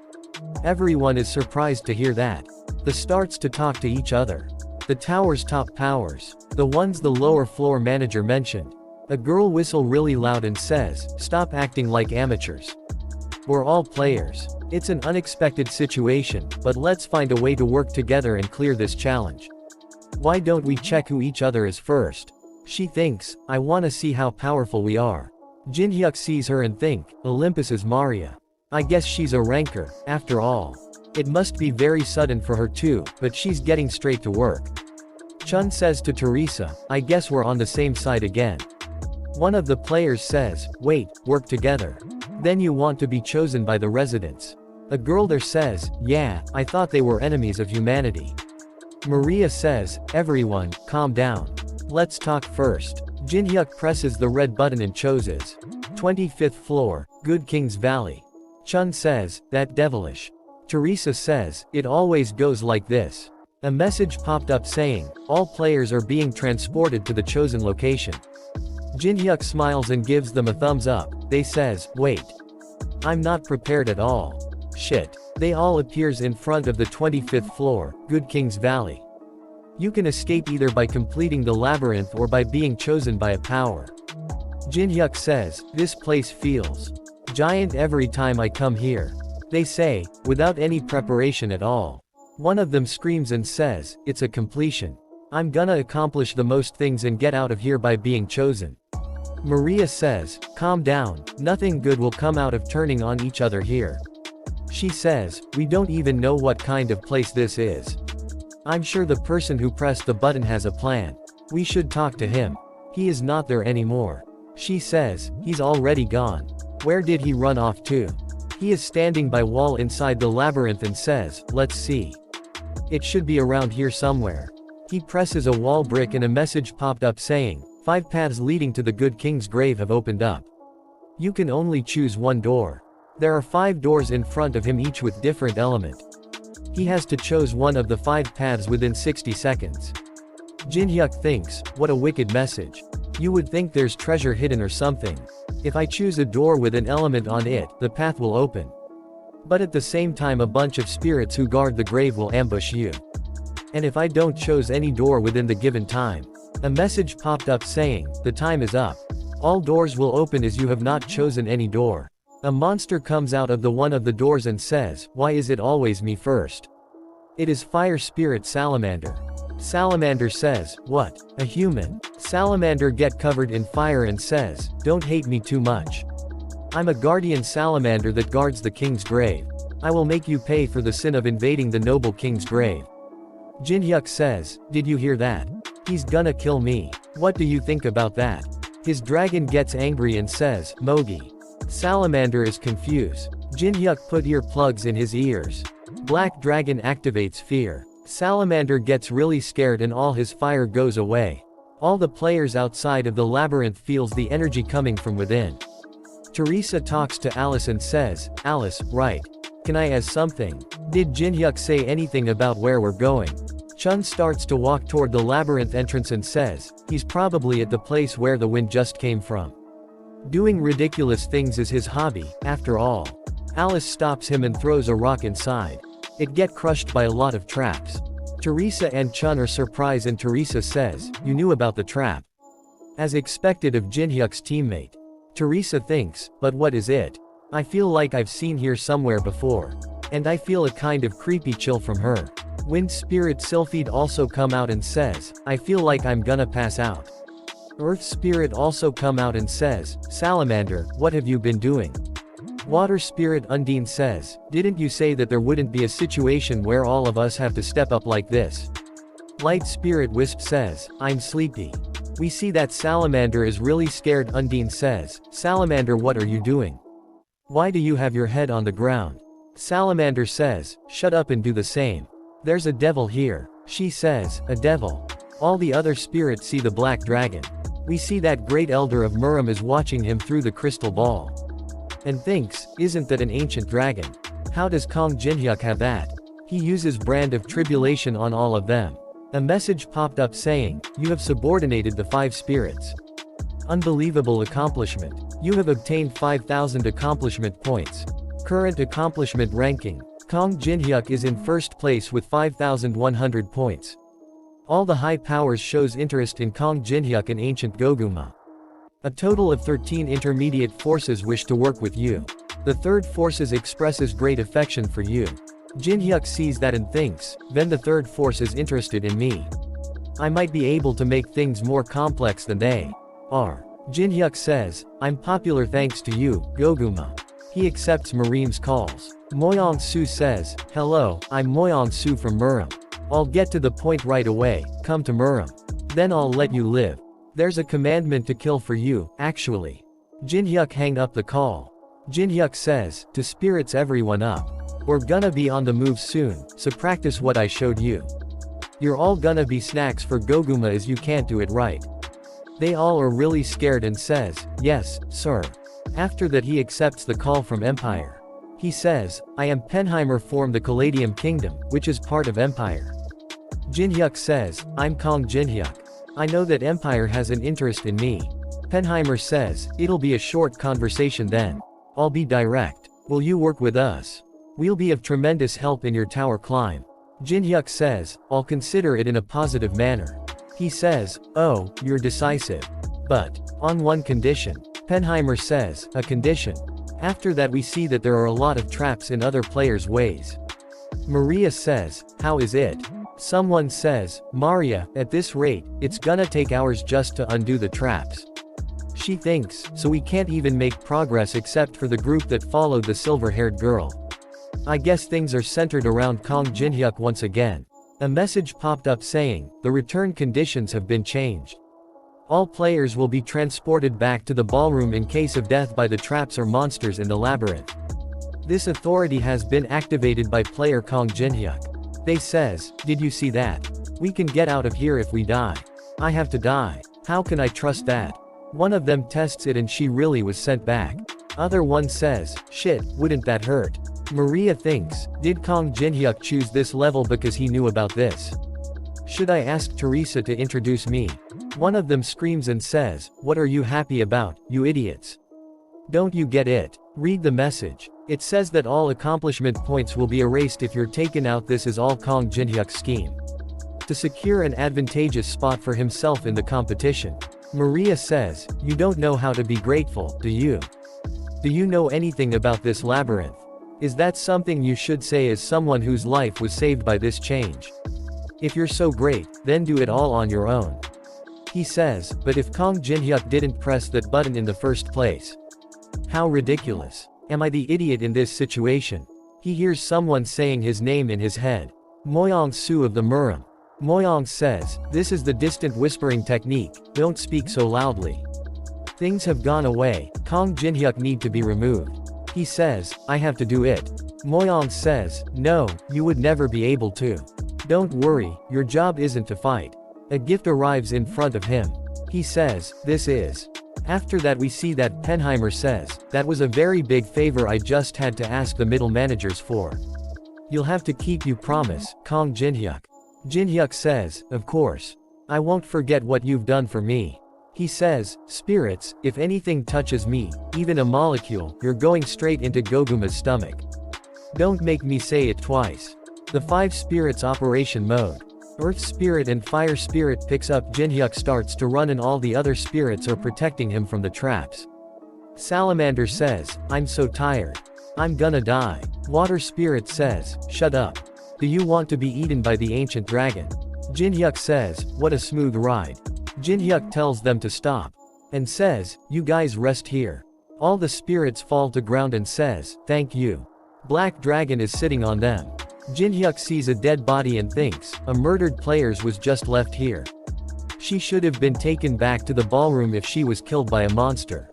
Everyone is surprised to hear that. They starts to talk to each other. The tower's top powers. The ones the lower floor manager mentioned. A girl whistle really loud and says, stop acting like amateurs. We're all players. It's an unexpected situation, but let's find a way to work together and clear this challenge. Why don't we check who each other is first? She thinks, I wanna see how powerful we are. Jinhyuk sees her and think, Olympus is Maria. I guess she's a ranker, after all. It must be very sudden for her too, but she's getting straight to work. Chun says to Teresa, I guess we're on the same side again. One of the players says, wait, work together. Then you want to be chosen by the residents. A girl there says, yeah, I thought they were enemies of humanity. Maria says, everyone, calm down. Let's talk first. Jinhyuk presses the red button and chooses 25th floor, Good King's Valley. Chun says, that devilish. Teresa says, it always goes like this. A message popped up saying, all players are being transported to the chosen location. Jinhyuk smiles and gives them a thumbs up. They says, wait. I'm not prepared at all. Shit. They all appears in front of the 25th floor, Good King's Valley. You can escape either by completing the labyrinth or by being chosen by a power. Jinhyuk says, this place feels giant every time I come here. They say, without any preparation at all. One of them screams and says, it's a completion. I'm gonna accomplish the most things and get out of here by being chosen. Maria says, calm down, nothing good will come out of turning on each other here. She says, we don't even know what kind of place this is. I'm sure the person who pressed the button has a plan. We should talk to him. He is not there anymore. She says, he's already gone. Where did he run off to? He is standing by wall inside the labyrinth and says, let's see. It should be around here somewhere. He presses a wall brick and a message popped up saying, 5 paths leading to the Good King's grave have opened up. You can only choose one door. There are 5 doors in front of him, each with different element. He has to choose one of the 5 paths within 60 seconds. Jinhyuk thinks, what a wicked message. You would think there's treasure hidden or something. If I choose a door with an element on it, the path will open. But at the same time a bunch of spirits who guard the grave will ambush you. And if I don't choose any door within the given time. A message popped up saying, the time is up. All doors will open as you have not chosen any door. A monster comes out of the one of the doors and says, why is it always me first? It is fire spirit Salamander. Salamander says, what? A human? Salamander get covered in fire and says, don't hate me too much. I'm a guardian salamander that guards the king's grave. I will make you pay for the sin of invading the noble king's grave. Jinhyuk says, did you hear that? He's gonna kill me. What do you think about that? His dragon gets angry and says, Mogi. Salamander is confused. Jinhyuk put earplugs in his ears. Black dragon activates fear. Salamander gets really scared and all his fire goes away. All the players outside of the labyrinth feels the energy coming from within. Teresa talks to Alice and says, Alice, right. Can I ask something? Did Jinhyuk say anything about where we're going? Chun starts to walk toward the labyrinth entrance and says, he's probably at the place where the wind just came from. Doing ridiculous things is his hobby, after all. Alice stops him and throws a rock inside. It gets crushed by a lot of traps. Teresa and Chun are surprised and Teresa says, you knew about the trap. As expected of Jinhyuk's teammate. Teresa thinks, but what is it? I feel like I've seen her somewhere before. And I feel a kind of creepy chill from her. Wind Spirit Sylphide also come out and says, I feel like I'm gonna pass out. Earth Spirit also come out and says, Salamander, what have you been doing? Water Spirit Undine says, didn't you say that there wouldn't be a situation where all of us have to step up like this? Light Spirit Wisp says, I'm sleepy. We see that Salamander is really scared. Undine says, Salamander, what are you doing? Why do you have your head on the ground? Salamander says, shut up and do the same. There's a devil here. She says, a devil. All the other spirits see the black dragon. We see that great elder of Murim is watching him through the crystal ball. And thinks, isn't that an ancient dragon? How does Kong Jinhyuk have that? He uses brand of tribulation on all of them. A message popped up saying, you have subordinated the 5 spirits. Unbelievable accomplishment. You have obtained 5,000 accomplishment points. Current accomplishment ranking. Kong Jinhyuk is in first place with 5,100 points. All the high powers shows interest in Kong Jinhyuk and Ancient Goguma. A total of 13 intermediate forces wish to work with you. The third forces expresses great affection for you. Jinhyuk sees that and thinks, then the third force is interested in me. I might be able to make things more complex than they are. Jinhyuk says, I'm popular thanks to you, Goguma. He accepts Marim's calls. Moyong Su says, hello, I'm Moyong Su from Murim. I'll get to the point right away, come to Murim. Then I'll let you live. There's a commandment to kill for you, actually. Jinhyuk hang up the call. Jinhyuk says, to spirits everyone up. We're gonna be on the move soon, so practice what I showed you. You're all gonna be snacks for Goguma as you can't do it right. They all are really scared and says, yes, sir. After that he accepts the call from Empire. He says, I am Penheimer from the Caladium Kingdom, which is part of Empire. Jinhyuk says, I'm Kong Jinhyuk. I know that Empire has an interest in me. Penheimer says, it'll be a short conversation then. I'll be direct. Will you work with us? We'll be of tremendous help in your tower climb. Jinhyuk says, I'll consider it in a positive manner. He says, oh, you're decisive. But, on one condition. Penheimer says, a condition. After that we see that there are a lot of traps in other players' ways. Maria says, how is it? Someone says, Maria, at this rate, it's gonna take hours just to undo the traps. She thinks, so we can't even make progress except for the group that followed the silver-haired girl. I guess things are centered around Kong Jinhyuk once again. A message popped up saying, the return conditions have been changed. All players will be transported back to the ballroom in case of death by the traps or monsters in the labyrinth. This authority has been activated by player Kong Jinhyuk. They says, did you see that? We can get out of here if we die. I have to die. How can I trust that? One of them tests it and she really was sent back. Other one says, shit, wouldn't that hurt? Maria thinks, did Kong Jinhyuk choose this level because he knew about this? Should I ask Teresa to introduce me? One of them screams and says, what are you happy about, you idiots? Don't you get it? Read the message. It says that all accomplishment points will be erased if you're taken out. This is all Kong Jinhyuk's scheme. To secure an advantageous spot for himself in the competition. Maria says, you don't know how to be grateful, do you? Do you know anything about this labyrinth? Is that something you should say as someone whose life was saved by this change? If you're so great, then do it all on your own. He says, but if Kong Jinhyuk didn't press that button in the first place? How ridiculous. Am I the idiot in this situation? He hears someone saying his name in his head. Moyong Su of the Murim. Moyong says, this is the distant whispering technique, don't speak so loudly. Things have gone away, Kong Jinhyuk need to be removed. He says, I have to do it. Moyong says, no, you would never be able to. Don't worry, your job isn't to fight. A gift arrives in front of him. He says, "This is." After that we see that Penheimer says, "That was a very big favor I just had to ask the middle managers for. You'll have to keep you promise, Kong Jinhyuk." Jinhyuk says, "Of course. I won't forget what you've done for me." He says, "Spirits, if anything touches me, even a molecule, you're going straight into Goguma's stomach. Don't make me say it twice." The 5 spirits operation mode. Earth spirit and fire spirit picks up. Jinhyuk starts to run and all the other spirits are protecting him from the traps. Salamander says, "I'm so tired. I'm gonna die." Water spirit says, "Shut up. Do you want to be eaten by the ancient dragon?" Jinhyuk says, "What a smooth ride." Jinhyuk tells them to stop. And says, "You guys rest here." All the spirits fall to ground and says, "Thank you." Black dragon is sitting on them. Jinhyuk sees a dead body and thinks, a murdered players was just left here. She should have been taken back to the ballroom if she was killed by a monster.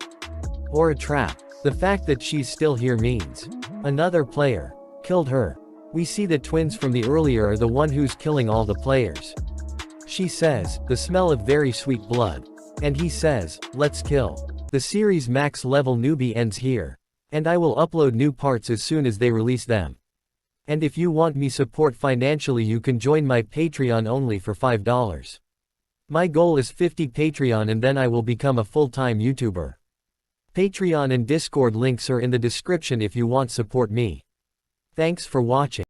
Or a trap. The fact that she's still here means another player killed her. We see the twins from the earlier are the one who's killing all the players. She says, "The smell of very sweet blood." And he says, "Let's kill." The series Max Level Newbie ends here. And I will upload new parts as soon as they release them. And if you want me support financially you can join my Patreon only for $5. My goal is 50 Patreon and then I will become a full-time YouTuber. Patreon and Discord links are in the description if you want support me. Thanks for watching.